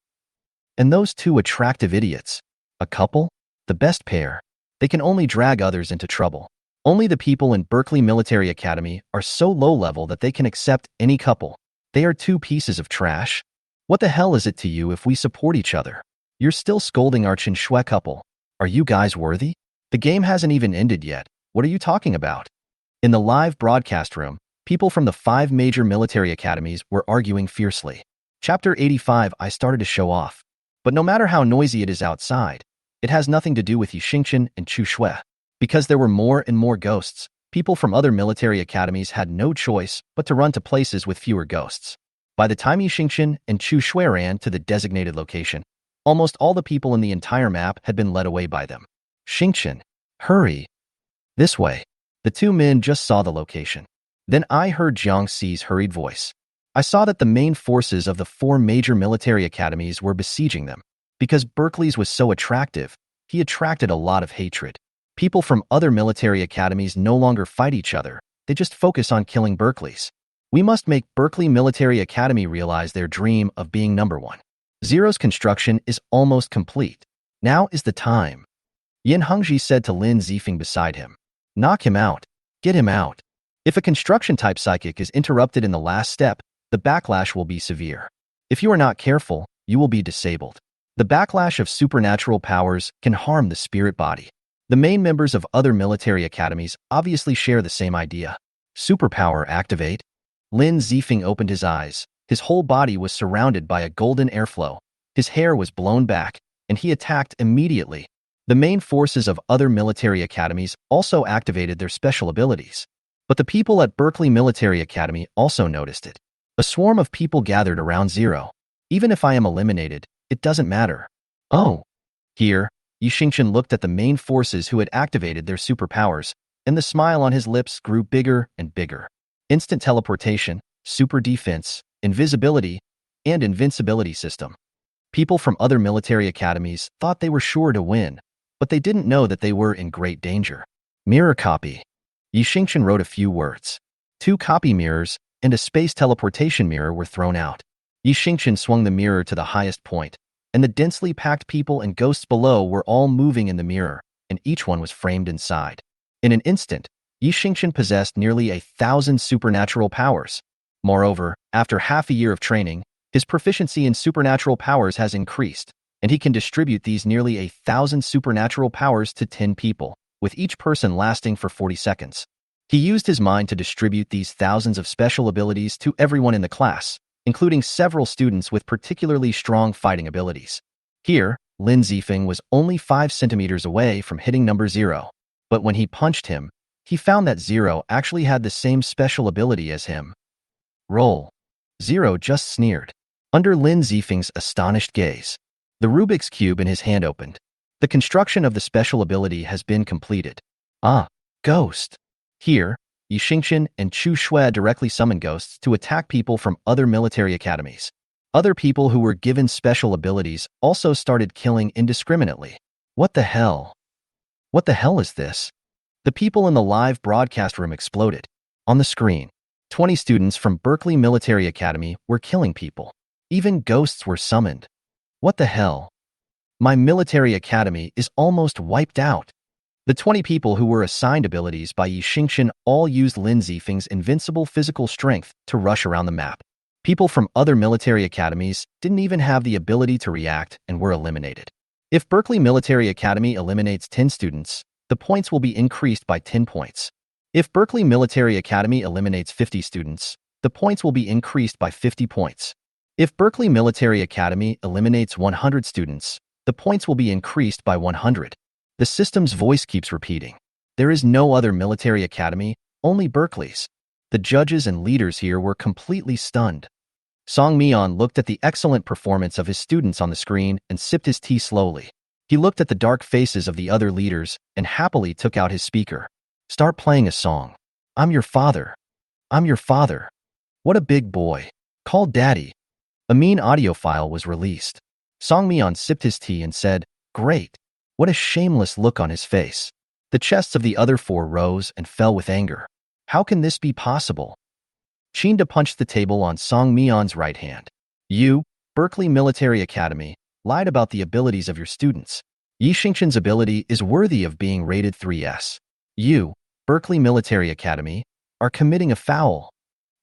And those 2 attractive idiots. A couple? The best pair. They can only drag others into trouble. Only the people in Berkeley Military Academy are so low level that they can accept any couple. They are 2 pieces of trash. What the hell is it to you if we support each other? You're still scolding our Chen Shui couple. Are you guys worthy? The game hasn't even ended yet. What are you talking about? In the live broadcast room, people from the 5 major military academies were arguing fiercely. Chapter 85. I started to show off. But no matter how noisy it is outside, it has nothing to do with Yi Xingqian and Chu Shui. Because there were more and more ghosts, people from other military academies had no choice but to run to places with fewer ghosts. By the time Yi Xingqian and Chu Shui ran to the designated location, almost all the people in the entire map had been led away by them. Xingqian, hurry. This way. The 2 men just saw the location. Then I heard Jiang Xi's hurried voice. I saw that the main forces of the four major military academies were besieging them. Because Berkeley's was so attractive, he attracted a lot of hatred. People from other military academies no longer fight each other, they just focus on killing Berkeley's. We must make Berkeley Military Academy realize their dream of being number one. Zero's construction is almost complete. Now is the time. Yin Hengji said to Lin Zifeng beside him. Knock him out. Get him out. If a construction-type psychic is interrupted in the last step, the backlash will be severe. If you are not careful, you will be disabled. The backlash of supernatural powers can harm the spirit body. The main members of other military academies obviously share the same idea. Superpower activate. Lin Zifeng opened his eyes. His whole body was surrounded by a golden airflow. His hair was blown back, and he attacked immediately. The main forces of other military academies also activated their special abilities. But the people at Berkeley Military Academy also noticed it. A swarm of people gathered around Zero. Even if I am eliminated, it doesn't matter. Oh. Here, Yi Xingchen looked at the main forces who had activated their superpowers, and the smile on his lips grew bigger and bigger. Instant teleportation, super defense, invisibility, and invincibility system. People from other military academies thought they were sure to win, but they didn't know that they were in great danger. Mirror copy. Yi Xingchen wrote a few words. 2 copy mirrors and a space teleportation mirror were thrown out. Yi Xingchen swung the mirror to the highest point, and the densely packed people and ghosts below were all moving in the mirror, and each one was framed inside. In an instant, Yi Xingchen possessed nearly 1,000 supernatural powers. Moreover, after half a year of training, his proficiency in supernatural powers has increased, and he can distribute these nearly 1,000 supernatural powers to 10 people, with each person lasting for 40 seconds. He used his mind to distribute these thousands of special abilities to everyone in the class, including several students with particularly strong fighting abilities. Here, Lin Zifeng was only 5 centimeters away from hitting number 0, but when he punched him, he found that 0 actually had the same special ability as him. Roll. 0 just sneered. Under Lin Zifeng's astonished gaze, the Rubik's Cube in his hand opened. The construction of the special ability has been completed. Ah, ghost. Here, Yi Xingchen and Chu Shui directly summoned ghosts to attack people from other military academies. Other people who were given special abilities also started killing indiscriminately. What the hell? What the hell is this? The people in the live broadcast room exploded. On the screen, 20 students from Berkeley Military Academy were killing people. Even ghosts were summoned. What the hell? My military academy is almost wiped out. The 20 people who were assigned abilities by Yi Xingchen all used Lin Zifeng's invincible physical strength to rush around the map. People from other military academies didn't even have the ability to react and were eliminated. If Berkeley Military Academy eliminates 10 students, the points will be increased by 10 points. If Berkeley Military Academy eliminates 50 students, the points will be increased by 50 points. If Berkeley Military Academy eliminates 100 students, the points will be increased by 100. The system's voice keeps repeating. There is no other military academy, only Berkeley's. The judges and leaders here were completely stunned. Song Mian looked at the excellent performance of his students on the screen and sipped his tea slowly. He looked at the dark faces of the other leaders and happily took out his speaker. Start playing a song. I'm your father. I'm your father. What a big boy. Call daddy. A mean audio file was released. Song Mian sipped his tea and said, Great. What a shameless look on his face. The chests of the other 4 rose and fell with anger. How can this be possible? Chinda punched the table on Song Mian's right hand. You, Berkeley Military Academy, lied about the abilities of your students. Yi Xingchen's ability is worthy of being rated 3S. You, Berkeley Military Academy, are committing a foul.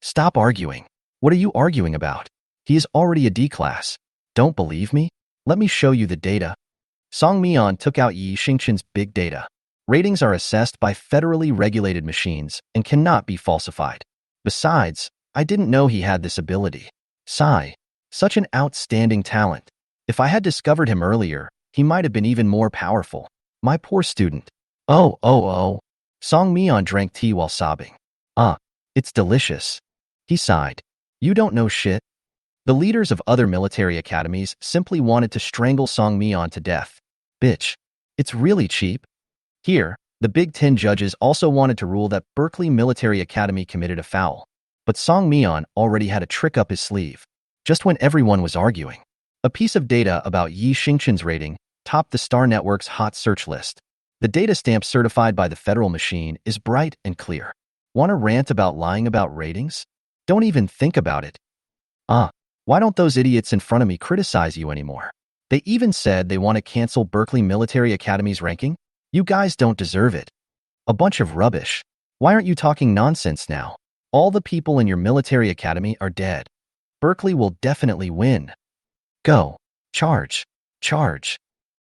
Stop arguing. What are you arguing about? He is already a D class. Don't believe me? Let me show you the data. Song Mian took out Yi Xingchen's big data. Ratings are assessed by federally regulated machines and cannot be falsified. Besides, I didn't know he had this ability. Sigh. Such an outstanding talent. If I had discovered him earlier, he might have been even more powerful. My poor student. Oh. Song Mian drank tea while sobbing. It's delicious. He sighed. You don't know shit. The leaders of other military academies simply wanted to strangle Song Mian to death. Bitch. It's really cheap. Here, the Big Ten judges also wanted to rule that Berkeley Military Academy committed a foul. But Song Mian already had a trick up his sleeve. Just when everyone was arguing, a piece of data about Yi Xingqian's rating topped the Star Network's hot search list. The data stamp certified by the Federal Machine is bright and clear. Want to rant about lying about ratings? Don't even think about it. Why don't those idiots in front of me criticize you anymore? They even said they want to cancel Berkeley Military Academy's ranking? You guys don't deserve it. A bunch of rubbish. Why aren't you talking nonsense now? All the people in your military academy are dead. Berkeley will definitely win. Go. Charge. Charge.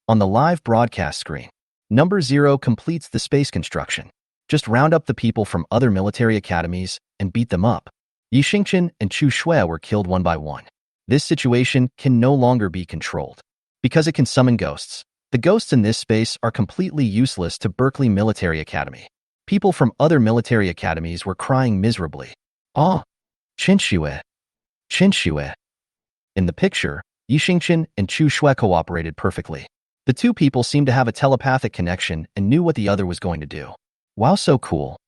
On the live broadcast screen, number 0 completes the space construction. Just round up the people from other military academies and beat them up. Yi Xingqian and Chu Shui were killed one by one. This situation can no longer be controlled. Because it can summon ghosts, the ghosts in this space are completely useless to Berkeley Military Academy. People from other military academies were crying miserably. Qin Shui. Qin Shui. In the picture, Yi Xingqian and Chu Shui cooperated perfectly. The two people seemed to have a telepathic connection and knew what the other was going to do. Wow, so cool.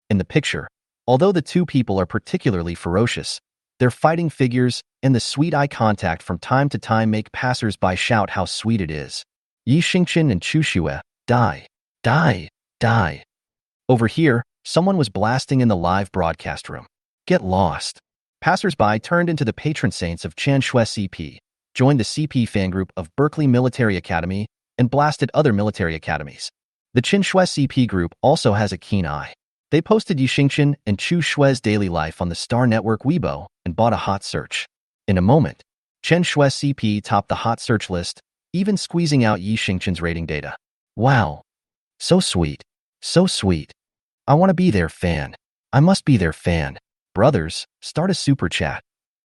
In the picture, although the two people are particularly ferocious, their fighting figures and the sweet eye contact from time to time make passers-by shout how sweet it is. Yi Xingqian and Chu Shui, die, die, die. Over here, someone was blasting in the live broadcast room. Get lost. Passers-by turned into the patron saints of Chen Shui CP, joined the CP fan group of Berkeley Military Academy, and blasted other military academies. The Chen Shui CP group also has a keen eye. They posted Yi Xingqian and Chu Shui's daily life on the Star Network Weibo and bought a hot search. In a moment, Chen Shui CP topped the hot search list, even squeezing out Yi Xingqian's rating data. Wow. So sweet. So sweet. I want to be their fan. I must be their fan. Brothers, start a super chat.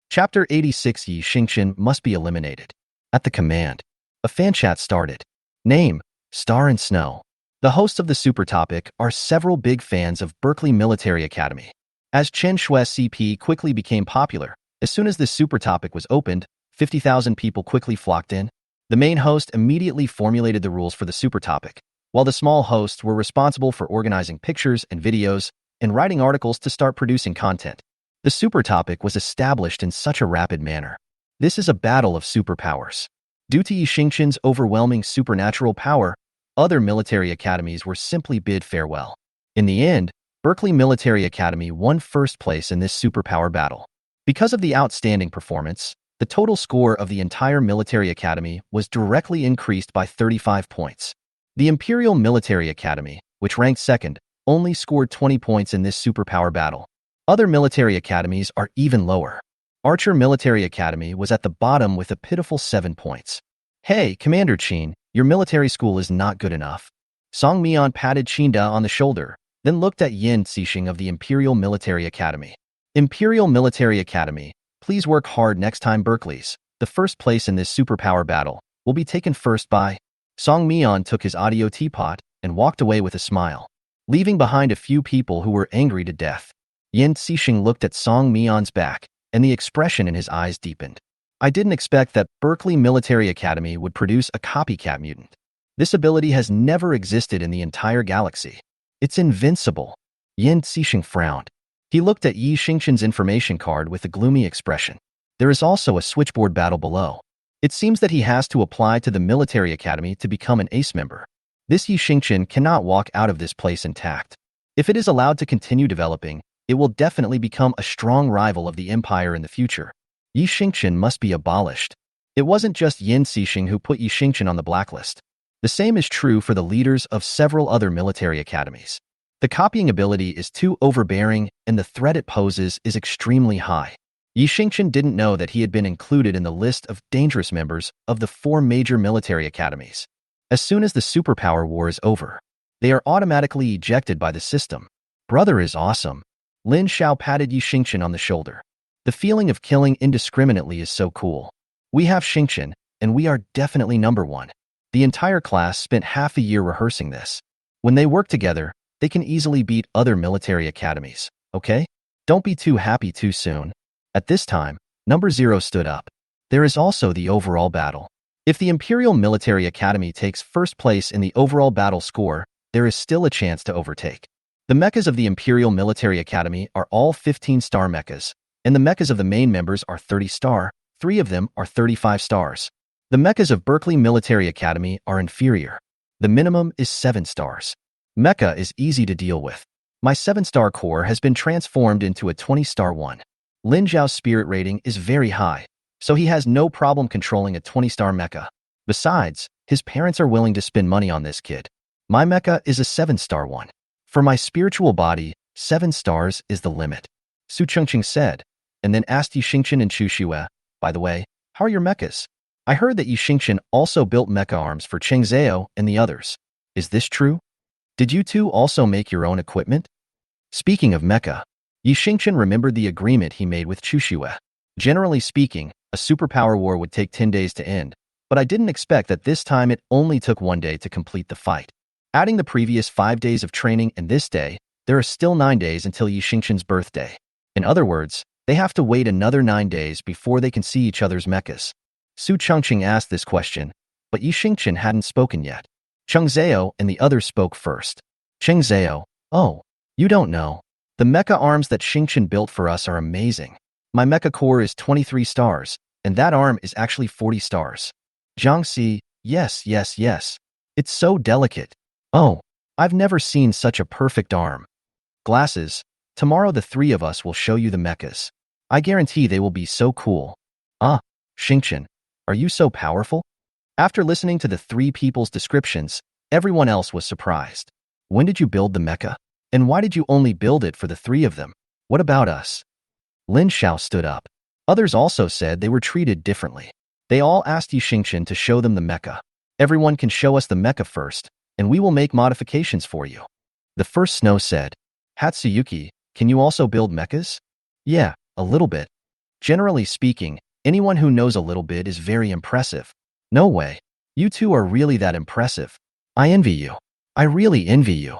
Chapter 86 Yi Xingqian must be eliminated. At the command, a fan chat started. Name, Star and Snow. The hosts of the super topic are several big fans of Berkeley Military Academy. As Chen Shui CP quickly became popular, as soon as this super topic was opened, 50,000 people quickly flocked in. The main host immediately formulated the rules for the super topic, while the small hosts were responsible for organizing pictures and videos and writing articles to start producing content. The super topic was established in such a rapid manner. This is a battle of superpowers. Due to Yi Xingqian's overwhelming supernatural power, other military academies were simply bid farewell. In the end, Berkeley Military Academy won first place in this superpower battle. Because of the outstanding performance, the total score of the entire military academy was directly increased by 35 points. The Imperial Military Academy, which ranked second, only scored 20 points in this superpower battle. Other military academies are even lower. Archer Military Academy was at the bottom with a pitiful 7 points. Hey, Commander Qin, your military school is not good enough. Song Mian patted Qinda on the shoulder, then looked at Yin Xixing of the Imperial Military Academy. Imperial Military Academy, please work hard next time. Berkeley's, the first place in this superpower battle, will be taken first by... Song Mian took his audio teapot and walked away with a smile, leaving behind a few people who were angry to death. Yin Xixing looked at Song Mian's back, and the expression in his eyes deepened. I didn't expect that Berkeley Military Academy would produce a copycat mutant. This ability has never existed in the entire galaxy. It's invincible. Yin Xixing frowned. He looked at Yi Xingqian's information card with a gloomy expression. There is also a switchboard battle below. It seems that he has to apply to the military academy to become an ace member. This Yi Xingqian cannot walk out of this place intact. If it is allowed to continue developing, it will definitely become a strong rival of the Empire in the future. Yi Xingqian must be abolished. It wasn't just Yin Xixing who put Yi Xingqian on the blacklist. The same is true for the leaders of several other military academies. The copying ability is too overbearing and the threat it poses is extremely high. Yi Xingqian didn't know that he had been included in the list of dangerous members of the 4 major military academies. As soon as the superpower war is over, they are automatically ejected by the system. Brother is awesome. Lin Xiao patted Yi Xingqian on the shoulder. The feeling of killing indiscriminately is so cool. We have Xingqian, and we are definitely number 1. The entire class spent half a year rehearsing this. When they work together, they can easily beat other military academies, okay? Don't be too happy too soon. At this time, number 0 stood up. There is also the overall battle. If the Imperial Military Academy takes first place in the overall battle score, there is still a chance to overtake. The mechas of the Imperial Military Academy are all 15-star mechas, and the mechas of the main members are 30-star, 3 of them are 35 stars. The mechas of Berkeley Military Academy are inferior. The minimum is 7 stars. Mecha is easy to deal with. My 7-star core has been transformed into a 20-star one. Lin Zhao's spirit rating is very high, so he has no problem controlling a 20-star mecha. Besides, his parents are willing to spend money on this kid. My mecha is a 7-star one. For my spiritual body, 7 stars is the limit. Su Chengqing said, and then asked Yi Xingqian and Chu Xue, by the way, how are your mechas? I heard that Yi Xingqian also built mecha arms for Cheng Zhao and the others. Is this true? Did you two also make your own equipment? Speaking of mecha, Yi Xingqian remembered the agreement he made with Chu Xue. Generally speaking, a superpower war would take 10 days to end, but I didn't expect that this time it only took 1 day to complete the fight. Adding the previous 5 days of training and this day, there are still 9 days until Yi Xingqian's birthday. In other words, they have to wait another 9 days before they can see each other's mechas. Su Chengqing asked this question, but Yi Xingqian hadn't spoken yet. Cheng Zhao and the others spoke first. Cheng Zhao, oh, you don't know. The mecha arms that Xingqian built for us are amazing. My mecha core is 23 stars, and that arm is actually 40 stars. Zhang Si, yes. It's so delicate. Oh, I've never seen such a perfect arm. Glasses, tomorrow the 3 of us will show you the mechas. I guarantee they will be so cool. Ah, Xingqian, are you so powerful? After listening to the 3 people's descriptions, everyone else was surprised. When did you build the mecha? And why did you only build it for the 3 of them? What about us? Lin Xiao stood up. Others also said they were treated differently. They all asked Yi Xingqian to show them the mecha. Everyone can show us the mecha first, and we will make modifications for you. The first Snow said, Hatsuyuki, can you also build mechas? Yeah, a little bit. Generally speaking, anyone who knows a little bit is very impressive. No way. You two are really that impressive. I envy you. I really envy you.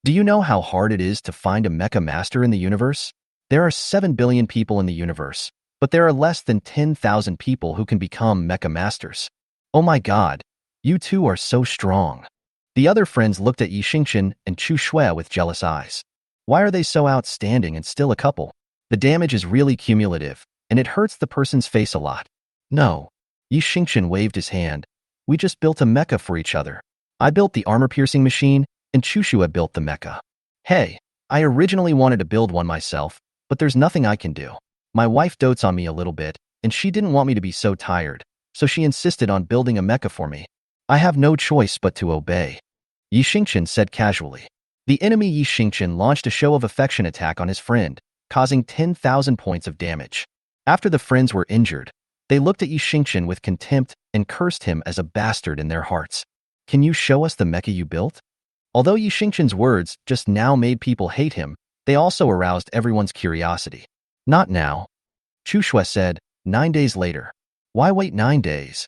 Do you know how hard it is to find a mecha master in the universe? There are 7 billion people in the universe, but there are less than 10,000 people who can become mecha masters. Oh my god, you two are so strong. The other friends looked at Yi Xingqian and Chu Xue with jealous eyes. Why are they so outstanding and still a couple? The damage is really cumulative, and it hurts the person's face a lot. No. Yi Xingqian waved his hand. We just built a mecha for each other. I built the armor-piercing machine, and Chu Xue built the mecha. Hey, I originally wanted to build one myself, but there's nothing I can do. My wife dotes on me a little bit, and she didn't want me to be so tired, so she insisted on building a mecha for me. I have no choice but to obey. Yi Xingqian said casually. The enemy Yi Xingqian launched a show of affection attack on his friend, causing 10,000 points of damage. After the friends were injured, they looked at Yi Xingqian with contempt and cursed him as a bastard in their hearts. Can you show us the mecha you built? Although Yi Xingqian's words just now made people hate him, they also aroused everyone's curiosity. Not now. Chu Xue said, 9 days later. Why wait 9 days?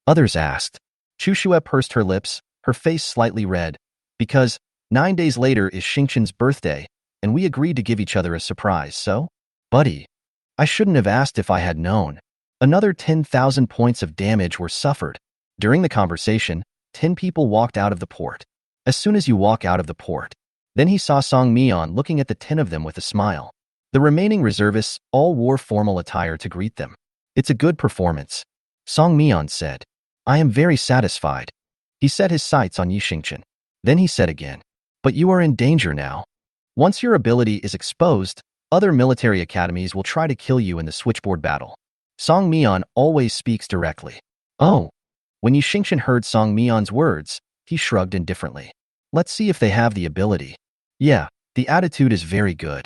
Others asked. Chu Xue pursed her lips, her face slightly red, because 9 days later is Xingqian's birthday, and we agreed to give each other a surprise, so? Buddy, I shouldn't have asked if I had known. Another 10,000 points of damage were suffered. During the conversation, 10 people walked out of the port. As soon as you walk out of the port, then he saw Song Mian looking at the 10 of them with a smile. The remaining reservists all wore formal attire to greet them. It's a good performance. Song Mian said. I am very satisfied. He set his sights on Yi Xingqian. Then he said again, but you are in danger now. Once your ability is exposed, other military academies will try to kill you in the switchboard battle. Song Mian always speaks directly. Oh. When Yi Xingqian heard Song Mian's words, he shrugged indifferently. Let's see if they have the ability. Yeah, the attitude is very good.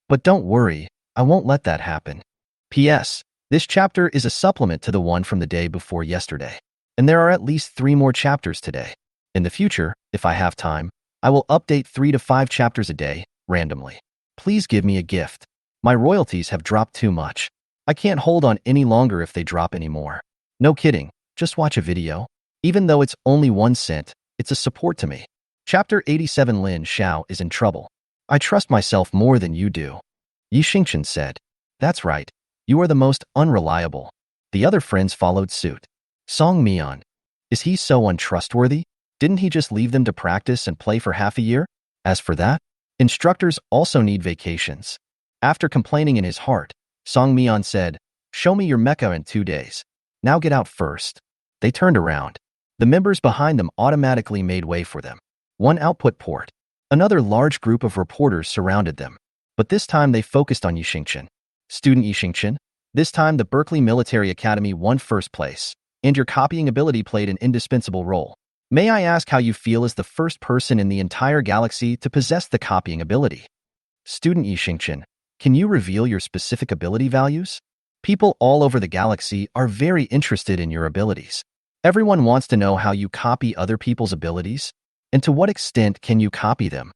But don't worry, I won't let that happen. P.S. This chapter is a supplement to the one from the day before yesterday. And there are at least 3 more chapters today. In the future, if I have time, I will update 3 to 5 chapters a day, randomly. Please give me a gift. My royalties have dropped too much. I can't hold on any longer if they drop anymore. No kidding, just watch a video. Even though it's only 1 cent, it's a support to me. Chapter 87. Lin Xiao is in trouble. I trust myself more than you do. Yi Xingqian said. That's right. You are the most unreliable. The other friends followed suit. Song Mian. Is he so untrustworthy? Didn't he just leave them to practice and play for half a year? As for that, Instructors also need vacations. After complaining in his heart, Song Myeon said, "Show me your mecha in 2 days. Now get out first." They turned around. The members behind them automatically made way for them. One output port. Another large group of reporters surrounded them. But this time they focused on Yixingchen. Student Yixingchen, this time the Berkeley Military Academy won first place, and your copying ability played an indispensable role. May I ask how you feel as the first person in the entire galaxy to possess the copying ability? Student Yixingchen, can you reveal your specific ability values? People all over the galaxy are very interested in your abilities. Everyone wants to know how you copy other people's abilities, and to what extent can you copy them?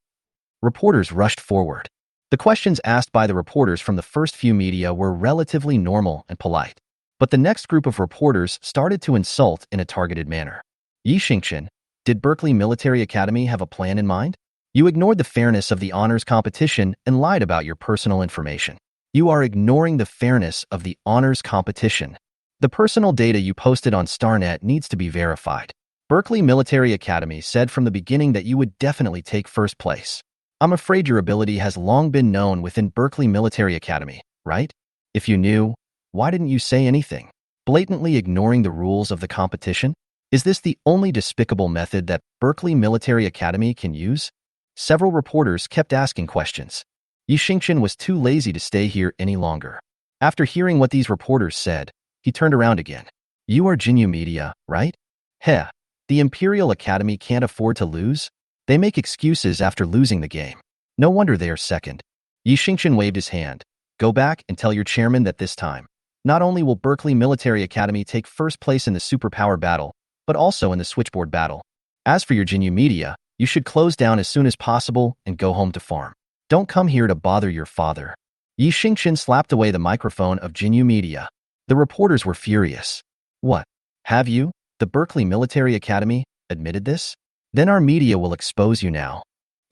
Reporters rushed forward. The questions asked by the reporters from the first few media were relatively normal and polite. But the next group of reporters started to insult in a targeted manner. Yixingchen, did Berkeley Military Academy have a plan in mind? You ignored the fairness of the honors competition and lied about your personal information. You are ignoring the fairness of the honors competition. The personal data you posted on StarNet needs to be verified. Berkeley Military Academy said from the beginning that you would definitely take first place. I'm afraid your ability has long been known within Berkeley Military Academy, right? If you knew, why didn't you say anything? Blatantly ignoring the rules of the competition? Is this the only despicable method that Berkeley Military Academy can use? Several reporters kept asking questions. Yixingchen was too lazy to stay here any longer. After hearing what these reporters said, he turned around again. You are Jinyu Media, right? Heh, the Imperial Academy can't afford to lose? They make excuses after losing the game. No wonder they are second. Yixingchen waved his hand. Go back and tell your chairman that this time, not only will Berkeley Military Academy take first place in the superpower battle, but also in the switchboard battle. As for your Jinyu Media, you should close down as soon as possible and go home to farm. Don't come here to bother your father. Yixingchen slapped away the microphone of Jinyu Media. The reporters were furious. What? Have you, the Berkeley Military Academy, admitted this? Then our media will expose you now.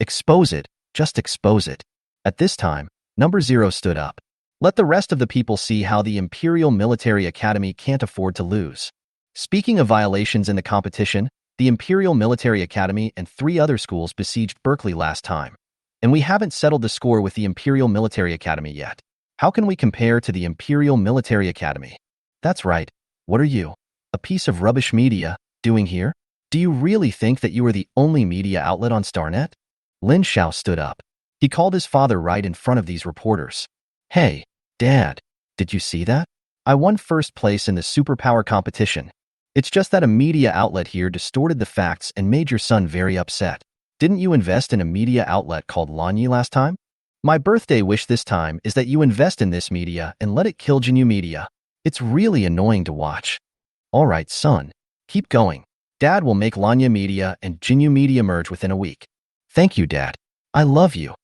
Expose it, just expose it. At this time, number 0 stood up. Let the rest of the people see how the Imperial Military Academy can't afford to lose. Speaking of violations in the competition, the Imperial Military Academy and 3 other schools besieged Berkeley last time. And we haven't settled the score with the Imperial Military Academy yet. How can we compare to the Imperial Military Academy? That's right. What are you, a piece of rubbish media, doing here? Do you really think that you are the only media outlet on StarNet? Lin Xiao stood up. He called his father right in front of these reporters. Hey, Dad, did you see that? I won first place in the superpower competition. It's just that a media outlet here distorted the facts and made your son very upset. Didn't you invest in a media outlet called Lanyi last time? My birthday wish this time is that you invest in this media and let it kill Jinyu Media. It's really annoying to watch. All right, son, keep going. Dad will make Lanya Media and Jinyu Media merge within a week. Thank you, Dad. I love you.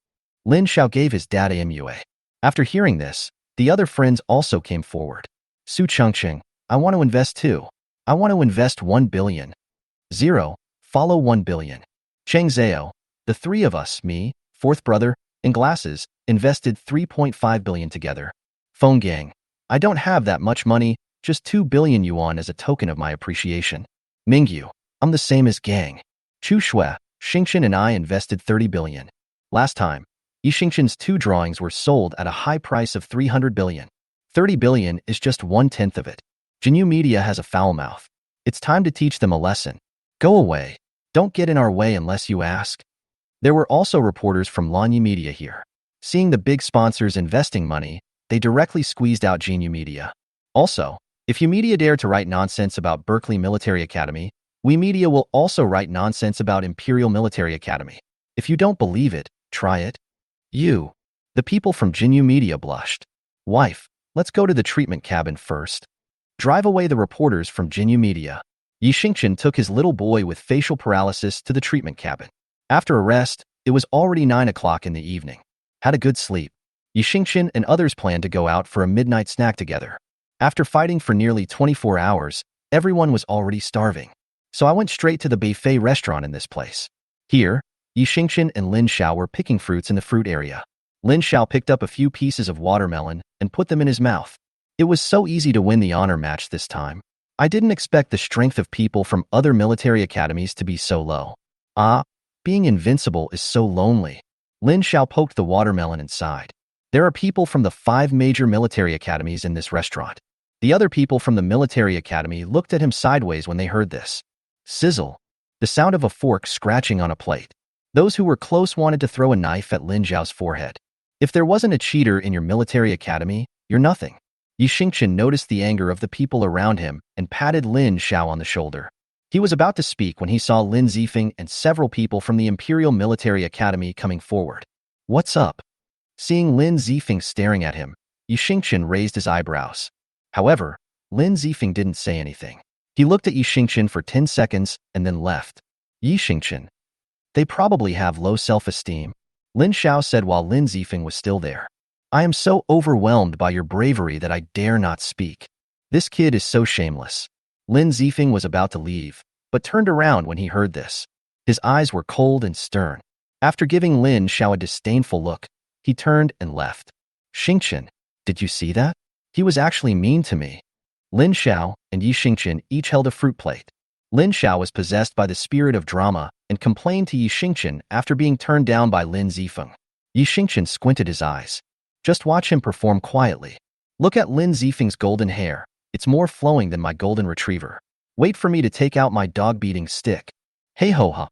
Lin Xiao gave his dad a MUA. After hearing this, the other friends also came forward. Su Chengqing, I want to invest too. I want to invest 1 billion. 0, follow 1 billion. Cheng Zhao, the 3 of us, me, 4th brother, and Glasses, invested 3.5 billion together. Phone Gang, I don't have that much money, just 2 billion yuan as a token of my appreciation. Mingyu, I'm the same as Gang. Chu Shui, Xingchen and I invested 30 billion. Last time, Yixingchen's 2 drawings were sold at a high price of 300 billion. 30 billion is just 1/10 of it. Jinyu Media has a foul mouth. It's time to teach them a lesson. Go away. Don't get in our way unless you ask. There were also reporters from Lanyi Media here. Seeing the big sponsors investing money, they directly squeezed out Jinyu Media. Also, if you media dare to write nonsense about Berkeley Military Academy, we media will also write nonsense about Imperial Military Academy. If you don't believe it, try it. You. The people from Jinyu Media blushed. Wife, let's go to the treatment cabin first. Drive away the reporters from Jinyu Media. Yixingchen took his little boy with facial paralysis to the treatment cabin. After a rest, it was already 9 o'clock in the evening. Had a good sleep. Yixingchen and others planned to go out for a midnight snack together. After fighting for nearly 24 hours, everyone was already starving. So I went straight to the buffet restaurant in this place. Here, Yixingchen and Lin Xiao were picking fruits in the fruit area. Lin Xiao picked up a few pieces of watermelon and put them in his mouth. It was so easy to win the honor match this time. I didn't expect the strength of people from other military academies to be so low. Being invincible is so lonely. Lin Xiao poked the watermelon and sighed. There are people from the 5 major military academies in this restaurant. The other people from the military academy looked at him sideways when they heard this. Sizzle. The sound of a fork scratching on a plate. Those who were close wanted to throw a knife at Lin Xiao's forehead. If there wasn't a cheater in your military academy, you're nothing. Yi Xingqian noticed the anger of the people around him and patted Lin Xiao on the shoulder. He was about to speak when he saw Lin Zifeng and several people from the Imperial Military Academy coming forward. What's up? Seeing Lin Zifeng staring at him, Yi Xingqian raised his eyebrows. However, Lin Zifeng didn't say anything. He looked at Yi Xingqian for 10 seconds and then left. Yi Xingqian. They probably have low self-esteem, Lin Xiao said while Lin Zifeng was still there. I am so overwhelmed by your bravery that I dare not speak. This kid is so shameless. Lin Zifeng was about to leave, but turned around when he heard this. His eyes were cold and stern. After giving Lin Xiao a disdainful look, he turned and left. Xingqian, did you see that? He was actually mean to me. Lin Xiao and Yi Xingqian each held a fruit plate. Lin Xiao was possessed by the spirit of drama and complained to Yi Xingqian after being turned down by Lin Zifeng. Yi Xingqian squinted his eyes. Just watch him perform quietly. Look at Lin Zifeng's golden hair. It's more flowing than my golden retriever. Wait for me to take out my dog-beating stick. Hey ho ha.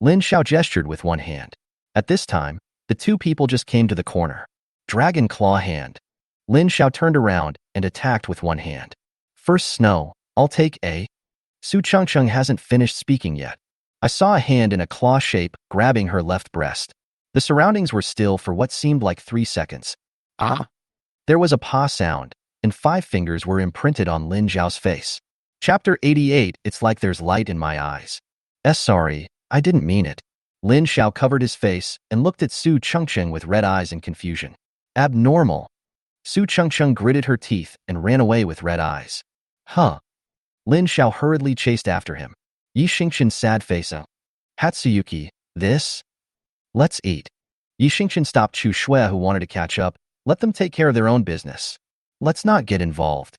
Lin Xiao gestured with one hand. At this time, the two people just came to the corner. Dragon claw hand. Lin Xiao turned around and attacked with one hand. First snow, I'll take a. Su Chengcheng hasn't finished speaking yet. I saw a hand in a claw shape grabbing her left breast. The surroundings were still for what seemed like 3 seconds. Ah! There was a pa sound, and 5 fingers were imprinted on Lin Xiao's face. Chapter 88. It's like there's light in my eyes. Sorry, I didn't mean it. Lin Xiao covered his face and looked at Su Chengcheng with red eyes in confusion. Abnormal. Su Chengcheng gritted her teeth and ran away with red eyes. Huh. Lin Xiao hurriedly chased after him. Yi Xingqian's sad face. Hatsuyuki, this? Let's eat. Yi Xingqian stopped Chu Shui who wanted to catch up. Let them take care of their own business. Let's not get involved.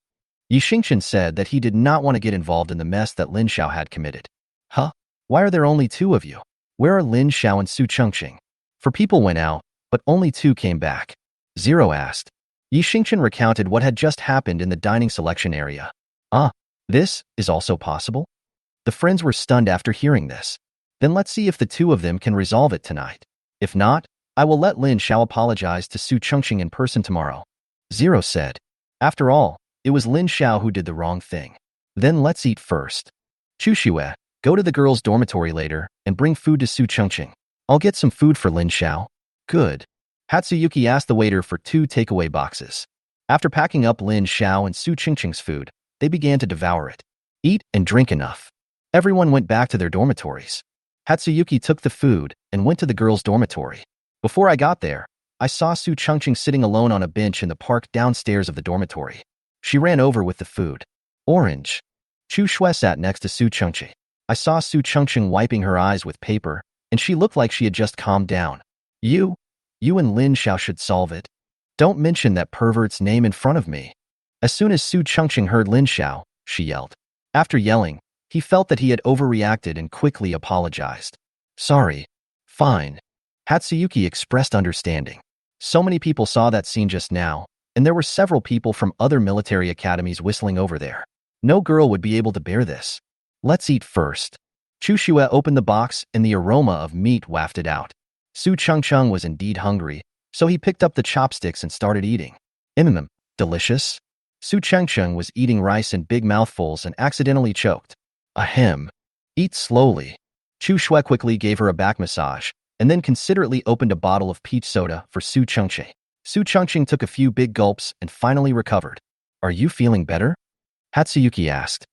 Yi Xingqian said that he did not want to get involved in the mess that Lin Xiao had committed. Huh? Why are there only 2 of you? Where are Lin Xiao and Su Chengqing? 4 people went out, but only 2 came back. 0 asked. Yi Xingqian recounted what had just happened in the dining selection area. This is also possible? The friends were stunned after hearing this. Then let's see if the 2 of them can resolve it tonight. If not, I will let Lin Xiao apologize to Su Chengqing in person tomorrow. 0 said. After all, it was Lin Xiao who did the wrong thing. Then let's eat first. Chu Shui, go to the girls' dormitory later and bring food to Su Chengqing. I'll get some food for Lin Xiao. Good. Hatsuyuki asked the waiter for 2 takeaway boxes. After packing up Lin Xiao and Su Chengqing's food, they began to devour it. Eat and drink enough. Everyone went back to their dormitories. Hatsuyuki took the food and went to the girls' dormitory. Before I got there, I saw Su Chengqing sitting alone on a bench in the park downstairs of the dormitory. She ran over with the food. Orange. Chu Shui sat next to Su Chengqing. I saw Su Chengqing wiping her eyes with paper, and she looked like she had just calmed down. You and Lin Xiao should solve it. Don't mention that pervert's name in front of me. As soon as Su Chengqing heard Lin Xiao, she yelled. After yelling, he felt that he had overreacted and quickly apologized. Sorry. Fine. Hatsuyuki expressed understanding. So many people saw that scene just now, and there were several people from other military academies whistling over there. No girl would be able to bear this. Let's eat first. Chu Shui opened the box and the aroma of meat wafted out. Su Chengcheng was indeed hungry, so he picked up the chopsticks and started eating. Delicious? Su Chengcheng was eating rice in big mouthfuls and accidentally choked. Ahem. Eat slowly. Chu Shui quickly gave her a back massage, and then considerately opened a bottle of peach soda for Su Chengqing. Su Chengqing took a few big gulps and finally recovered. Are you feeling better? Hatsuyuki asked.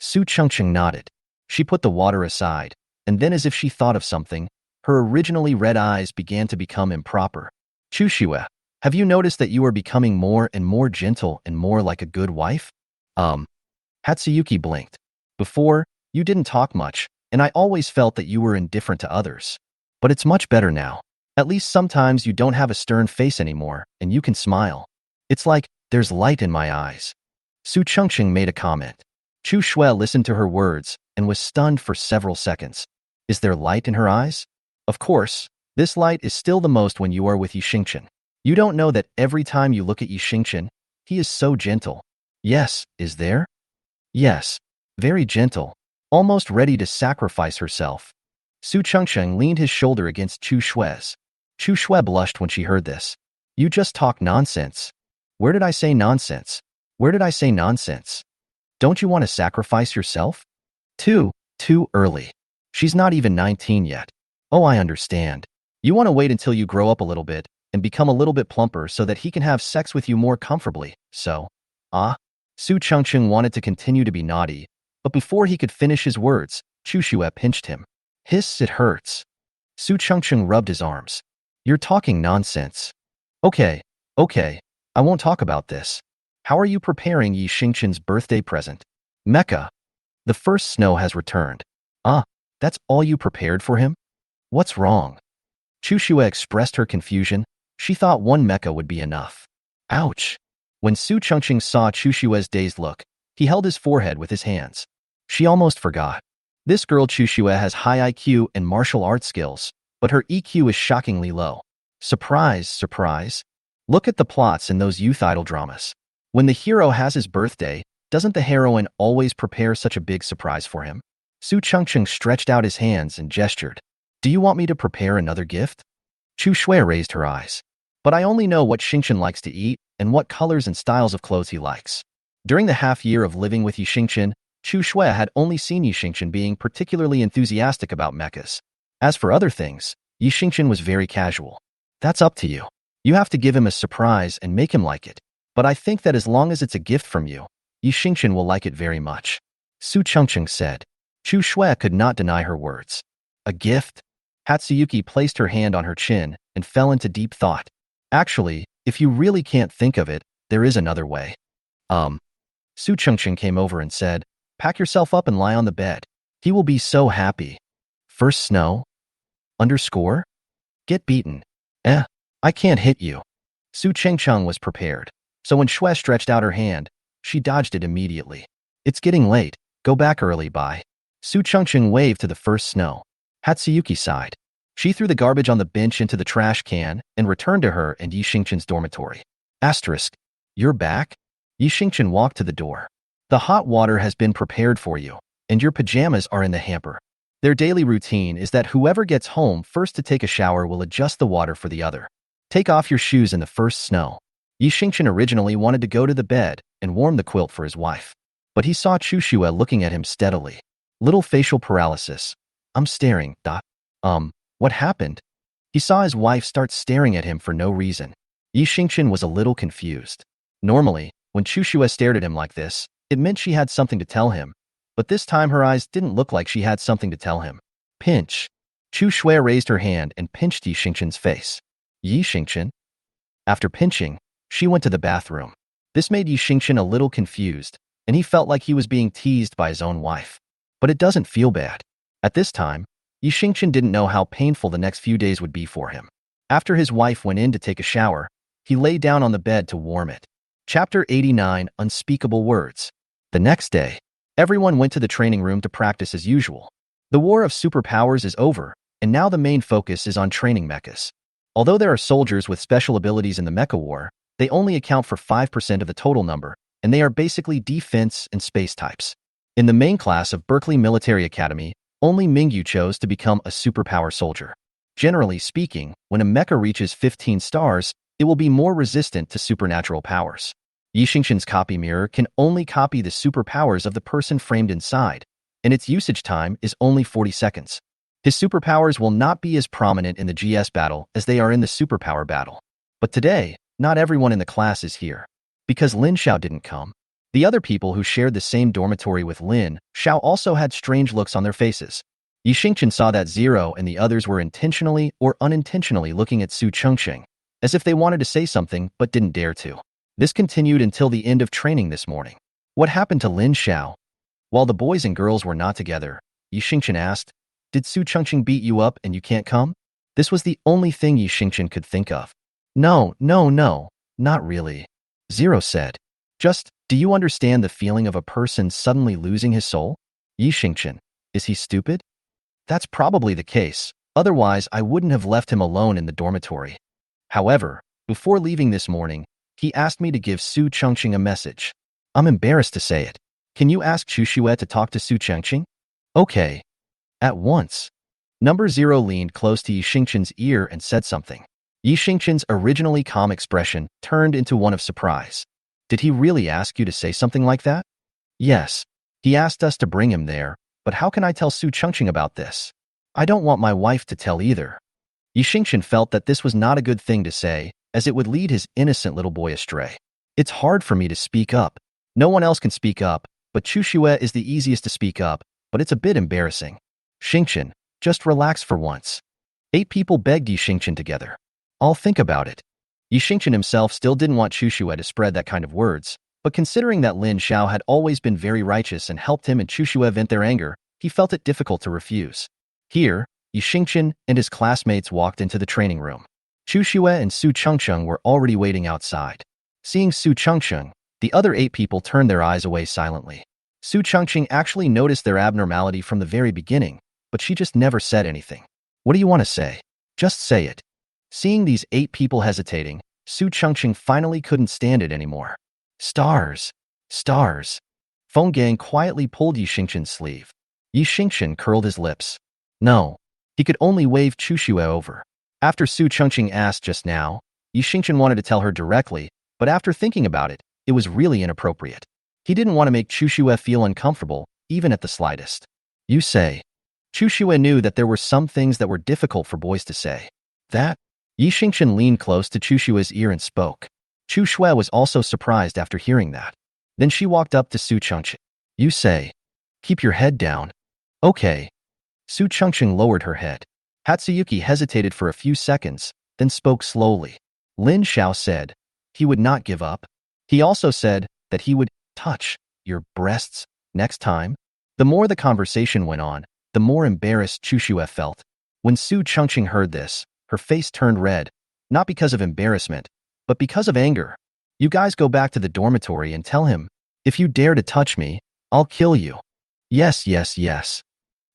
Su Chengqing nodded. She put the water aside, and then as if she thought of something, her originally red eyes began to become improper. Chu Shui, have you noticed that you are becoming more and more gentle and more like a good wife? Hatsuyuki blinked. Before, you didn't talk much, and I always felt that you were indifferent to others. But it's much better now. At least sometimes you don't have a stern face anymore, and you can smile. It's like, there's light in my eyes. Su Chengqing made a comment. Chu Shui listened to her words and was stunned for several seconds. Is there light in her eyes? Of course, This light is still the most when you are with Yi Xingqian. You don't know that every time you look at Yi Xingqian, he is so gentle. Yes, is there? Yes, very gentle, almost ready to sacrifice herself. Su Chengsheng leaned his shoulder against Chu Shue's. Chu Shui blushed when she heard this. You just talk nonsense. Where did I say nonsense? Where did I say nonsense? Don't you want to sacrifice yourself? Too early. She's not even 19 yet. Oh, I understand. You want to wait until you grow up a little bit and become a little bit plumper so that he can have sex with you more comfortably, so. Su Chengsheng wanted to continue to be naughty, but before he could finish his words, Chu Shui pinched him. Hiss, it hurts. Su Chengsheng rubbed his arms. You're talking nonsense. Okay, I won't talk about this. How are you preparing Yi Xingqian's birthday present? Mecca. The first snow has returned. That's all you prepared for him? What's wrong? Chu Shui expressed her confusion. She thought one Mecca would be enough. Ouch. When Su Chengsheng saw Chu Shui's dazed look, he held his forehead with his hands. She almost forgot. This girl Chu Shui has high IQ and martial arts skills, but her EQ is shockingly low. Surprise. Look at the plots in those youth idol dramas. When the hero has his birthday, doesn't the heroine always prepare such a big surprise for him? Su Chengsheng stretched out his hands and gestured. Do you want me to prepare another gift? Chu Shui raised her eyes. But I only know what Xingqian likes to eat and what colors and styles of clothes he likes. During the half year of living with Yi Xingqian, Chu Shui had only seen Yi Xingqian being particularly enthusiastic about mechas. As for other things, Yi Xingqian was very casual. That's up to you. You have to give him a surprise and make him like it. But I think that as long as it's a gift from you, Yi Xingqian will like it very much. Su Chengsheng said. Chu Shui could not deny her words. A gift? Hatsuyuki placed her hand on her chin and fell into deep thought. Actually, if you really can't think of it, there is another way. Su Chengsheng came over and said, pack yourself up and lie on the bed. He will be so happy. First snow? Underscore? Get beaten. I can't hit you. Su Chengsheng was prepared, so when Shui stretched out her hand, she dodged it immediately. It's getting late. Go back early, bye. Su Chengsheng waved to the first snow. Hatsuyuki sighed. She threw the garbage on the bench into the trash can and returned to her and Yi Xingqian's dormitory. Asterisk. You're back? Yi Xingqian walked to the door. The hot water has been prepared for you, and your pajamas are in the hamper. Their daily routine is that whoever gets home first to take a shower will adjust the water for the other. Take off your shoes in the first snow. Yi Xingqian originally wanted to go to the bed and warm the quilt for his wife. But he saw Chu Shui looking at him steadily. Little facial paralysis. I'm staring. What happened? He saw his wife start staring at him for no reason. Yi Xingqian was a little confused. Normally, when Chu Shui stared at him like this, it meant she had something to tell him. But this time her eyes didn't look like she had something to tell him. Pinch. Chu Shui raised her hand and pinched Yi Xingqian's face. Yi Xingqian? After pinching, she went to the bathroom. This made Yi Xingqian a little confused, and he felt like he was being teased by his own wife. But it doesn't feel bad. At this time, Yi Xingqian didn't know how painful the next few days would be for him. After his wife went in to take a shower, he lay down on the bed to warm it. Chapter 89, Unspeakable Words. The next day, everyone went to the training room to practice as usual. The war of superpowers is over, and now the main focus is on training mechas. Although there are soldiers with special abilities in the mecha war, they only account for 5% of the total number, and they are basically defense and space types. In the main class of Berkeley Military Academy, only Mingyu chose to become a superpower soldier. Generally speaking, when a mecha reaches 15 stars, it will be more resistant to supernatural powers. Yi Xingqian's copy mirror can only copy the superpowers of the person framed inside, and its usage time is only 40 seconds. His superpowers will not be as prominent in the GS battle as they are in the superpower battle. But today, not everyone in the class is here. Because Lin Xiao didn't come. The other people who shared the same dormitory with Lin Xiao also had strange looks on their faces. Yi Xingqian saw that Zero and the others were intentionally or unintentionally looking at Su Chengsheng, as if they wanted to say something but didn't dare to. This continued until the end of training this morning. What happened to Lin Xiao? While the boys and girls were not together, Yi Xingqian asked, Did Su Chengsheng beat you up and you can't come? This was the only thing Yi Xingqian could think of. No, not really. Zero said. Just, do you understand the feeling of a person suddenly losing his soul? Yi Xingqian, is he stupid? That's probably the case, Otherwise, I wouldn't have left him alone in the dormitory. However, before leaving this morning, he asked me to give Su Chengqing a message. I'm embarrassed to say it. Can you ask Chu Xue to talk to Su Chengqing? Okay. At once. Number 0 leaned close to Yi Xingqian's ear and said something. Yi Xingqian's originally calm expression turned into one of surprise. Did he really ask you to say something like that? Yes. He asked us to bring him there, but how can I tell Su Chengqing about this? I don't want my wife to tell either. Yi Xingqian felt that this was not a good thing to say, as it would lead his innocent little boy astray. It's hard for me to speak up. No one else can speak up, but Chu Xue is the easiest to speak up, but it's a bit embarrassing. Xingqian, just relax for once. 8 people begged Yi Xingqian together. I'll think about it. Yi Xingqian himself still didn't want Chu Xue to spread that kind of words, but considering that Lin Xiao had always been very righteous and helped him and Chu Xue vent their anger, he felt it difficult to refuse. Here, Yi Xingqian and his classmates walked into the training room. Chu Xue and Su Chengqing were already waiting outside. Seeing Su Chengqing, the other 8 people turned their eyes away silently. Su Chengqing actually noticed their abnormality from the very beginning, but she just never said anything. What do you want to say? Just say it. Seeing these 8 people hesitating, Su Chengqing finally couldn't stand it anymore. Stars. Stars. Feng Gang quietly pulled Yi Xingqian's sleeve. Yi Xingqian curled his lips. No. He could only wave Chu Xue over. After Su Chengqing asked just now, Yi Xingqian wanted to tell her directly, but after thinking about it, it was really inappropriate. He didn't want to make Chu Xue feel uncomfortable, even at the slightest. You say. Chu Xue knew that there were some things that were difficult for boys to say. That? Yi Xingqian leaned close to Chu Xue's ear and spoke. Chu Xue was also surprised after hearing that. Then she walked up to Su Chengqing. You say. Keep your head down. Okay. Su Chengqing lowered her head. Hatsuyuki hesitated for a few seconds, then spoke slowly. Lin Xiao said he would not give up. He also said that he would touch your breasts next time. The more the conversation went on, the more embarrassed Chu Xue felt. When Su Chengqing heard this, her face turned red, not because of embarrassment, but because of anger. You guys go back to the dormitory and tell him, if you dare to touch me, I'll kill you. Yes, yes, yes.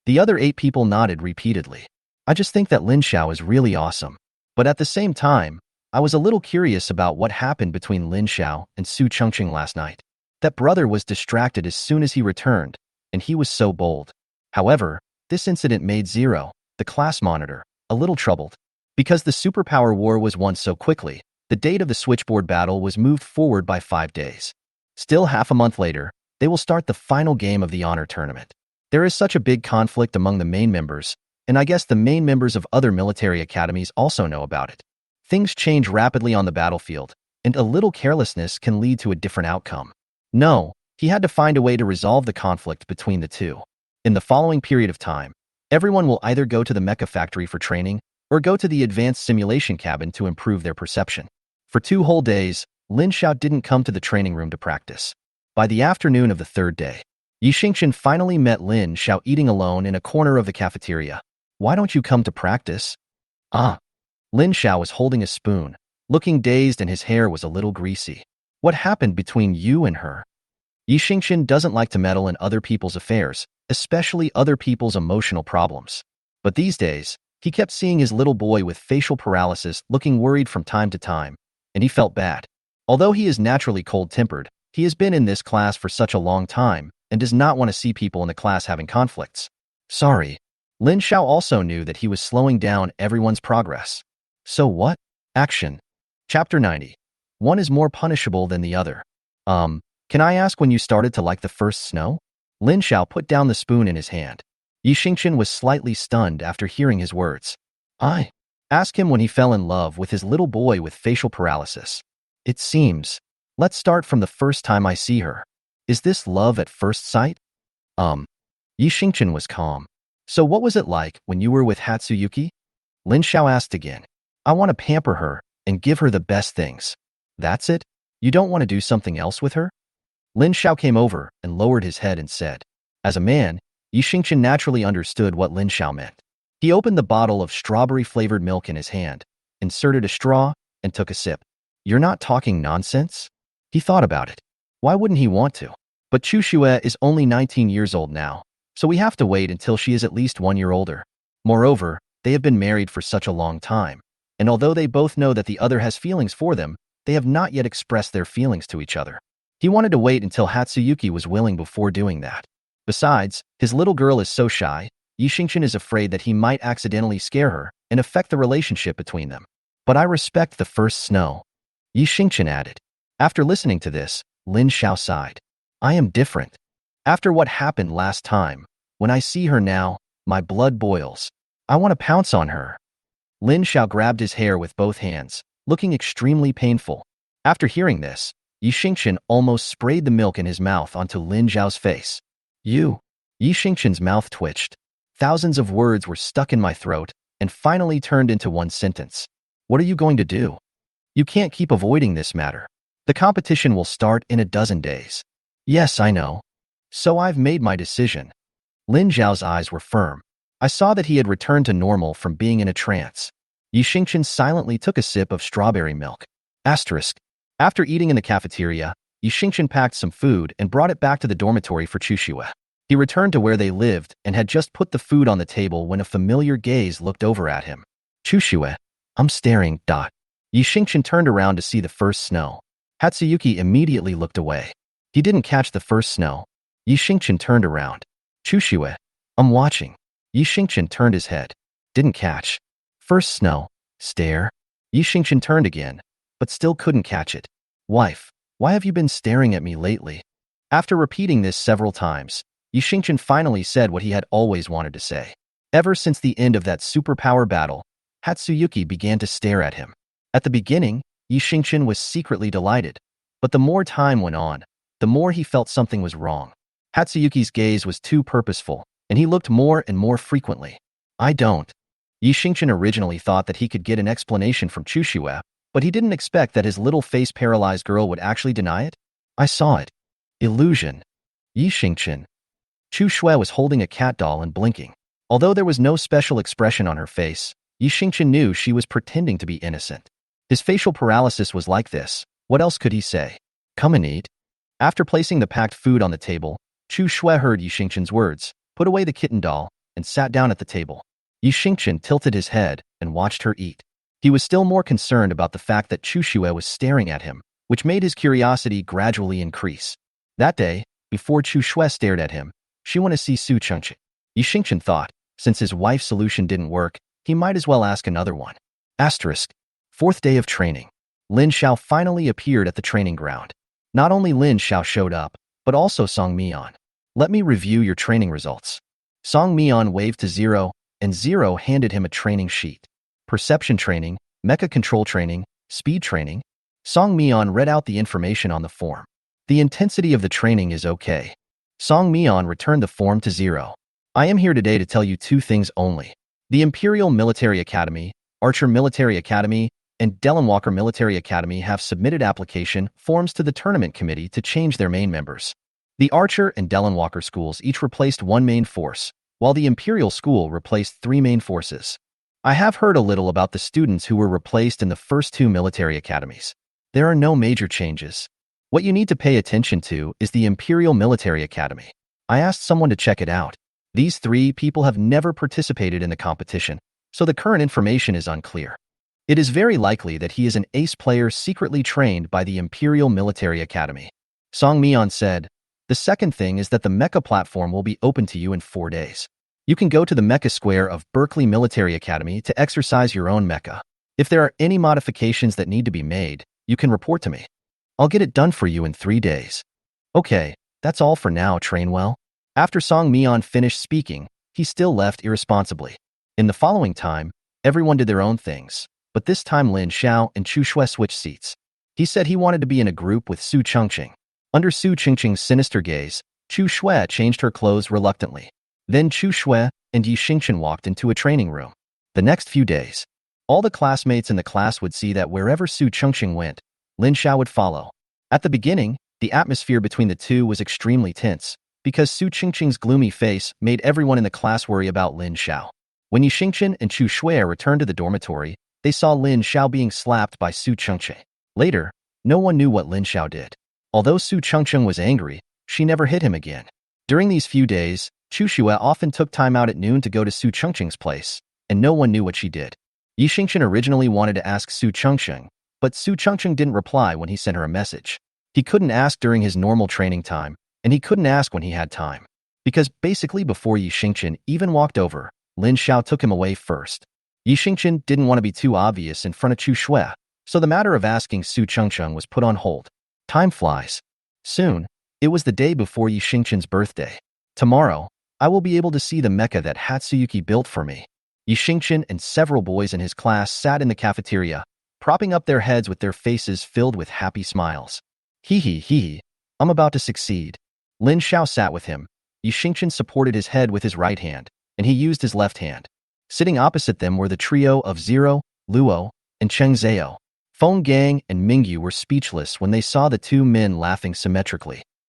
The other 8 people nodded repeatedly. I just think that Lin Xiao is really awesome. But at the same time, I was a little curious about what happened between Lin Xiao and Su Chengqing last night. That brother was distracted as soon as he returned, and he was so bold. However, this incident made Zero, the class monitor, a little troubled. Because the superpower war was won so quickly, the date of the switchboard battle was moved forward by 5 days. Still half a month later, they will start the final game of the honor tournament. There is such a big conflict among the main members, and I guess the main members of other military academies also know about it. Things change rapidly on the battlefield, and a little carelessness can lead to a different outcome. No, he had to find a way to resolve the conflict between the two. In the following period of time, everyone will either go to the mecha factory for training or go to the advanced simulation cabin to improve their perception. For 2 whole days, Lin Xiao didn't come to the training room to practice. By the afternoon of the 3rd day, Yi Xingqian finally met Lin Xiao eating alone in a corner of the cafeteria. Why don't you come to practice? Ah. Lin Xiao was holding a spoon, looking dazed, and his hair was a little greasy. What happened between you and her? Yi Xingqian doesn't like to meddle in other people's affairs, especially other people's emotional problems. But these days, he kept seeing his little boy with facial paralysis looking worried from time to time, and he felt bad. Although he is naturally cold-tempered, he has been in this class for such a long time and does not want to see people in the class having conflicts. Sorry. Lin Xiao also knew that he was slowing down everyone's progress. So what? Action. Chapter 90. One is more punishable than the other. Can I ask when you started to like the first snow? Lin Xiao put down the spoon in his hand. Yi Xingqian was slightly stunned after hearing his words. I asked him when he fell in love with his little boy with facial paralysis. It seems. Let's start from the first time I see her. Is this love at first sight? Yi Xingqian was calm. So what was it like when you were with Hatsuyuki? Lin Xiao asked again. I want to pamper her and give her the best things. That's it? You don't want to do something else with her? Lin Xiao came over and lowered his head and said. As a man, Yi Xingqian naturally understood what Lin Xiao meant. He opened the bottle of strawberry-flavored milk in his hand, inserted a straw, and took a sip. You're not talking nonsense? He thought about it. Why wouldn't he want to? But Chu Xue is only 19 years old now, so we have to wait until she is at least 1 year older. Moreover, They have been married for such a long time, and although they both know that the other has feelings for them, they have not yet expressed their feelings to each other. He wanted to wait until Hatsuyuki was willing before doing that. Besides, his little girl is so shy, Yixingchen is afraid that he might accidentally scare her and affect the relationship between them. But I respect the first snow, Yixingchen added. After listening to this, Lin Xiao sighed. I am different. After what happened last time, when I see her now, my blood boils. I want to pounce on her. Lin Xiao grabbed his hair with both hands, looking extremely painful. After hearing this, Yixingchen almost sprayed the milk in his mouth onto Lin Xiao's face. You. Yixingchen's mouth twitched. Thousands of words were stuck in my throat and finally turned into one sentence. What are you going to do? You can't keep avoiding this matter. The competition will start in a dozen days. Yes, I know. So I've made my decision. Lin Xiao's eyes were firm. I saw that he had returned to normal from being in a trance. Yixingchen silently took a sip of strawberry milk. Asterisk. After eating in the cafeteria, Yixingchen packed some food and brought it back to the dormitory for Chuxue. He returned to where they lived and had just put the food on the table when a familiar gaze looked over at him. Chuxue, I'm staring. Yixingchen turned around to see the first snow. Hatsuyuki immediately looked away. He didn't catch the first snow. Yixingchen turned around. Chuxue, I'm watching. Yixingchen turned his head. Didn't catch. First snow. Stare. Yixingchen turned again, but still couldn't catch it. Wife, why have you been staring at me lately? After repeating this several times, Yixingchen finally said what he had always wanted to say. Ever since the end of that superpower battle, Hatsuyuki began to stare at him. At the beginning, Yixingchen was secretly delighted, but the more time went on, the more he felt something was wrong. Hatsuyuki's gaze was too purposeful, and he looked more and more frequently. I don't. Yixingchen originally thought that he could get an explanation from Chuxue, but he didn't expect that his little face-paralyzed girl would actually deny it. I saw it. Illusion. Yixingchen. Chuxue was holding a cat doll and blinking. Although there was no special expression on her face, Yixingchen knew she was pretending to be innocent. His facial paralysis was like this. What else could he say? Come and eat. After placing the packed food on the table, Chuxue heard Yixingchen's words, put away the kitten doll, and sat down at the table. Yixingchen tilted his head and watched her eat. He was still more concerned about the fact that Chuxue was staring at him, which made his curiosity gradually increase. That day, before Chuxue stared at him, she wanted to see Su Chengqi. Yixingchen thought, since his wife's solution didn't work, he might as well ask another one. Asterisk. Fourth day of training. Lin Xiao finally appeared at the training ground. Not only Lin Xiao showed up, but also Song Mian. Let me review your training results. Song Mian waved to Zero, and Zero handed him a training sheet. Perception training, mecha control training, speed training. Song Mian read out the information on the form. The intensity of the training is okay. Song Mian returned the form to Zero. I am here today to tell you two things only. The Imperial Military Academy, Archer Military Academy, and Dellenwalker Military Academy have submitted application forms to the tournament committee to change their main members. The Archer and Dellenwalker schools each replaced one main force, while the Imperial School replaced 3 main forces. I have heard a little about the students who were replaced in the first 2 military academies. There are no major changes. What you need to pay attention to is the Imperial Military Academy. I asked someone to check it out. These 3 people have never participated in the competition, so the current information is unclear. It is very likely that he is an ace player secretly trained by the Imperial Military Academy. Song Mian said, the second thing is that the mecha platform will be open to you in 4 days. You can go to the mecha square of Berkeley Military Academy to exercise your own mecha. If there are any modifications that need to be made, you can report to me. I'll get it done for you in 3 days. Okay, that's all for now, train well. After Song Mian finished speaking, he still left irresponsibly. In the following time, everyone did their own things, but this time Lin Xiao and Chuxue switched seats. He said he wanted to be in a group with Su Chengqing. Under Su Chengqing's sinister gaze, Chuxue changed her clothes reluctantly. Then Chuxue and Yixingchen walked into a training room. The next few days, all the classmates in the class would see that wherever Su Chengqing went, Lin Xiao would follow. At the beginning, the atmosphere between the two was extremely tense, because Su Chengqing's gloomy face made everyone in the class worry about Lin Xiao. When Yixingchen and Chuxue returned to the dormitory, they saw Lin Xiao being slapped by Su Chengqing. Later, no one knew what Lin Xiao did. Although Su Chengqing was angry, she never hit him again. During these few days, Chuxue often took time out at noon to go to Su Chengqing's place, and no one knew what she did. Yi Xingchen originally wanted to ask Su Chengsheng, but Su Chengsheng didn't reply when he sent her a message. He couldn't ask during his normal training time, and he couldn't ask when he had time. Because basically before Yi Xingchen even walked over, Lin Xiao took him away first. Yi Xingchen didn't want to be too obvious in front of Chu Shui, so the matter of asking Su Chengsheng was put on hold. Time flies. Soon, it was the day before Yi Xingchen's birthday. Tomorrow, I will be able to see the mecha that Hatsuyuki built for me. Yi Xingchen and several boys in his class sat in the cafeteria, propping up their heads with their faces filled with happy smiles. Hee hee hee, I'm about to succeed. Lin Xiao sat with him. Yi Xingchen supported his head with his right hand, and he used his left hand. Sitting opposite them were the trio of Zero, Luo, and Cheng Zhao. Feng Gang and Mingyu were speechless when they saw the two men laughing symmetrically.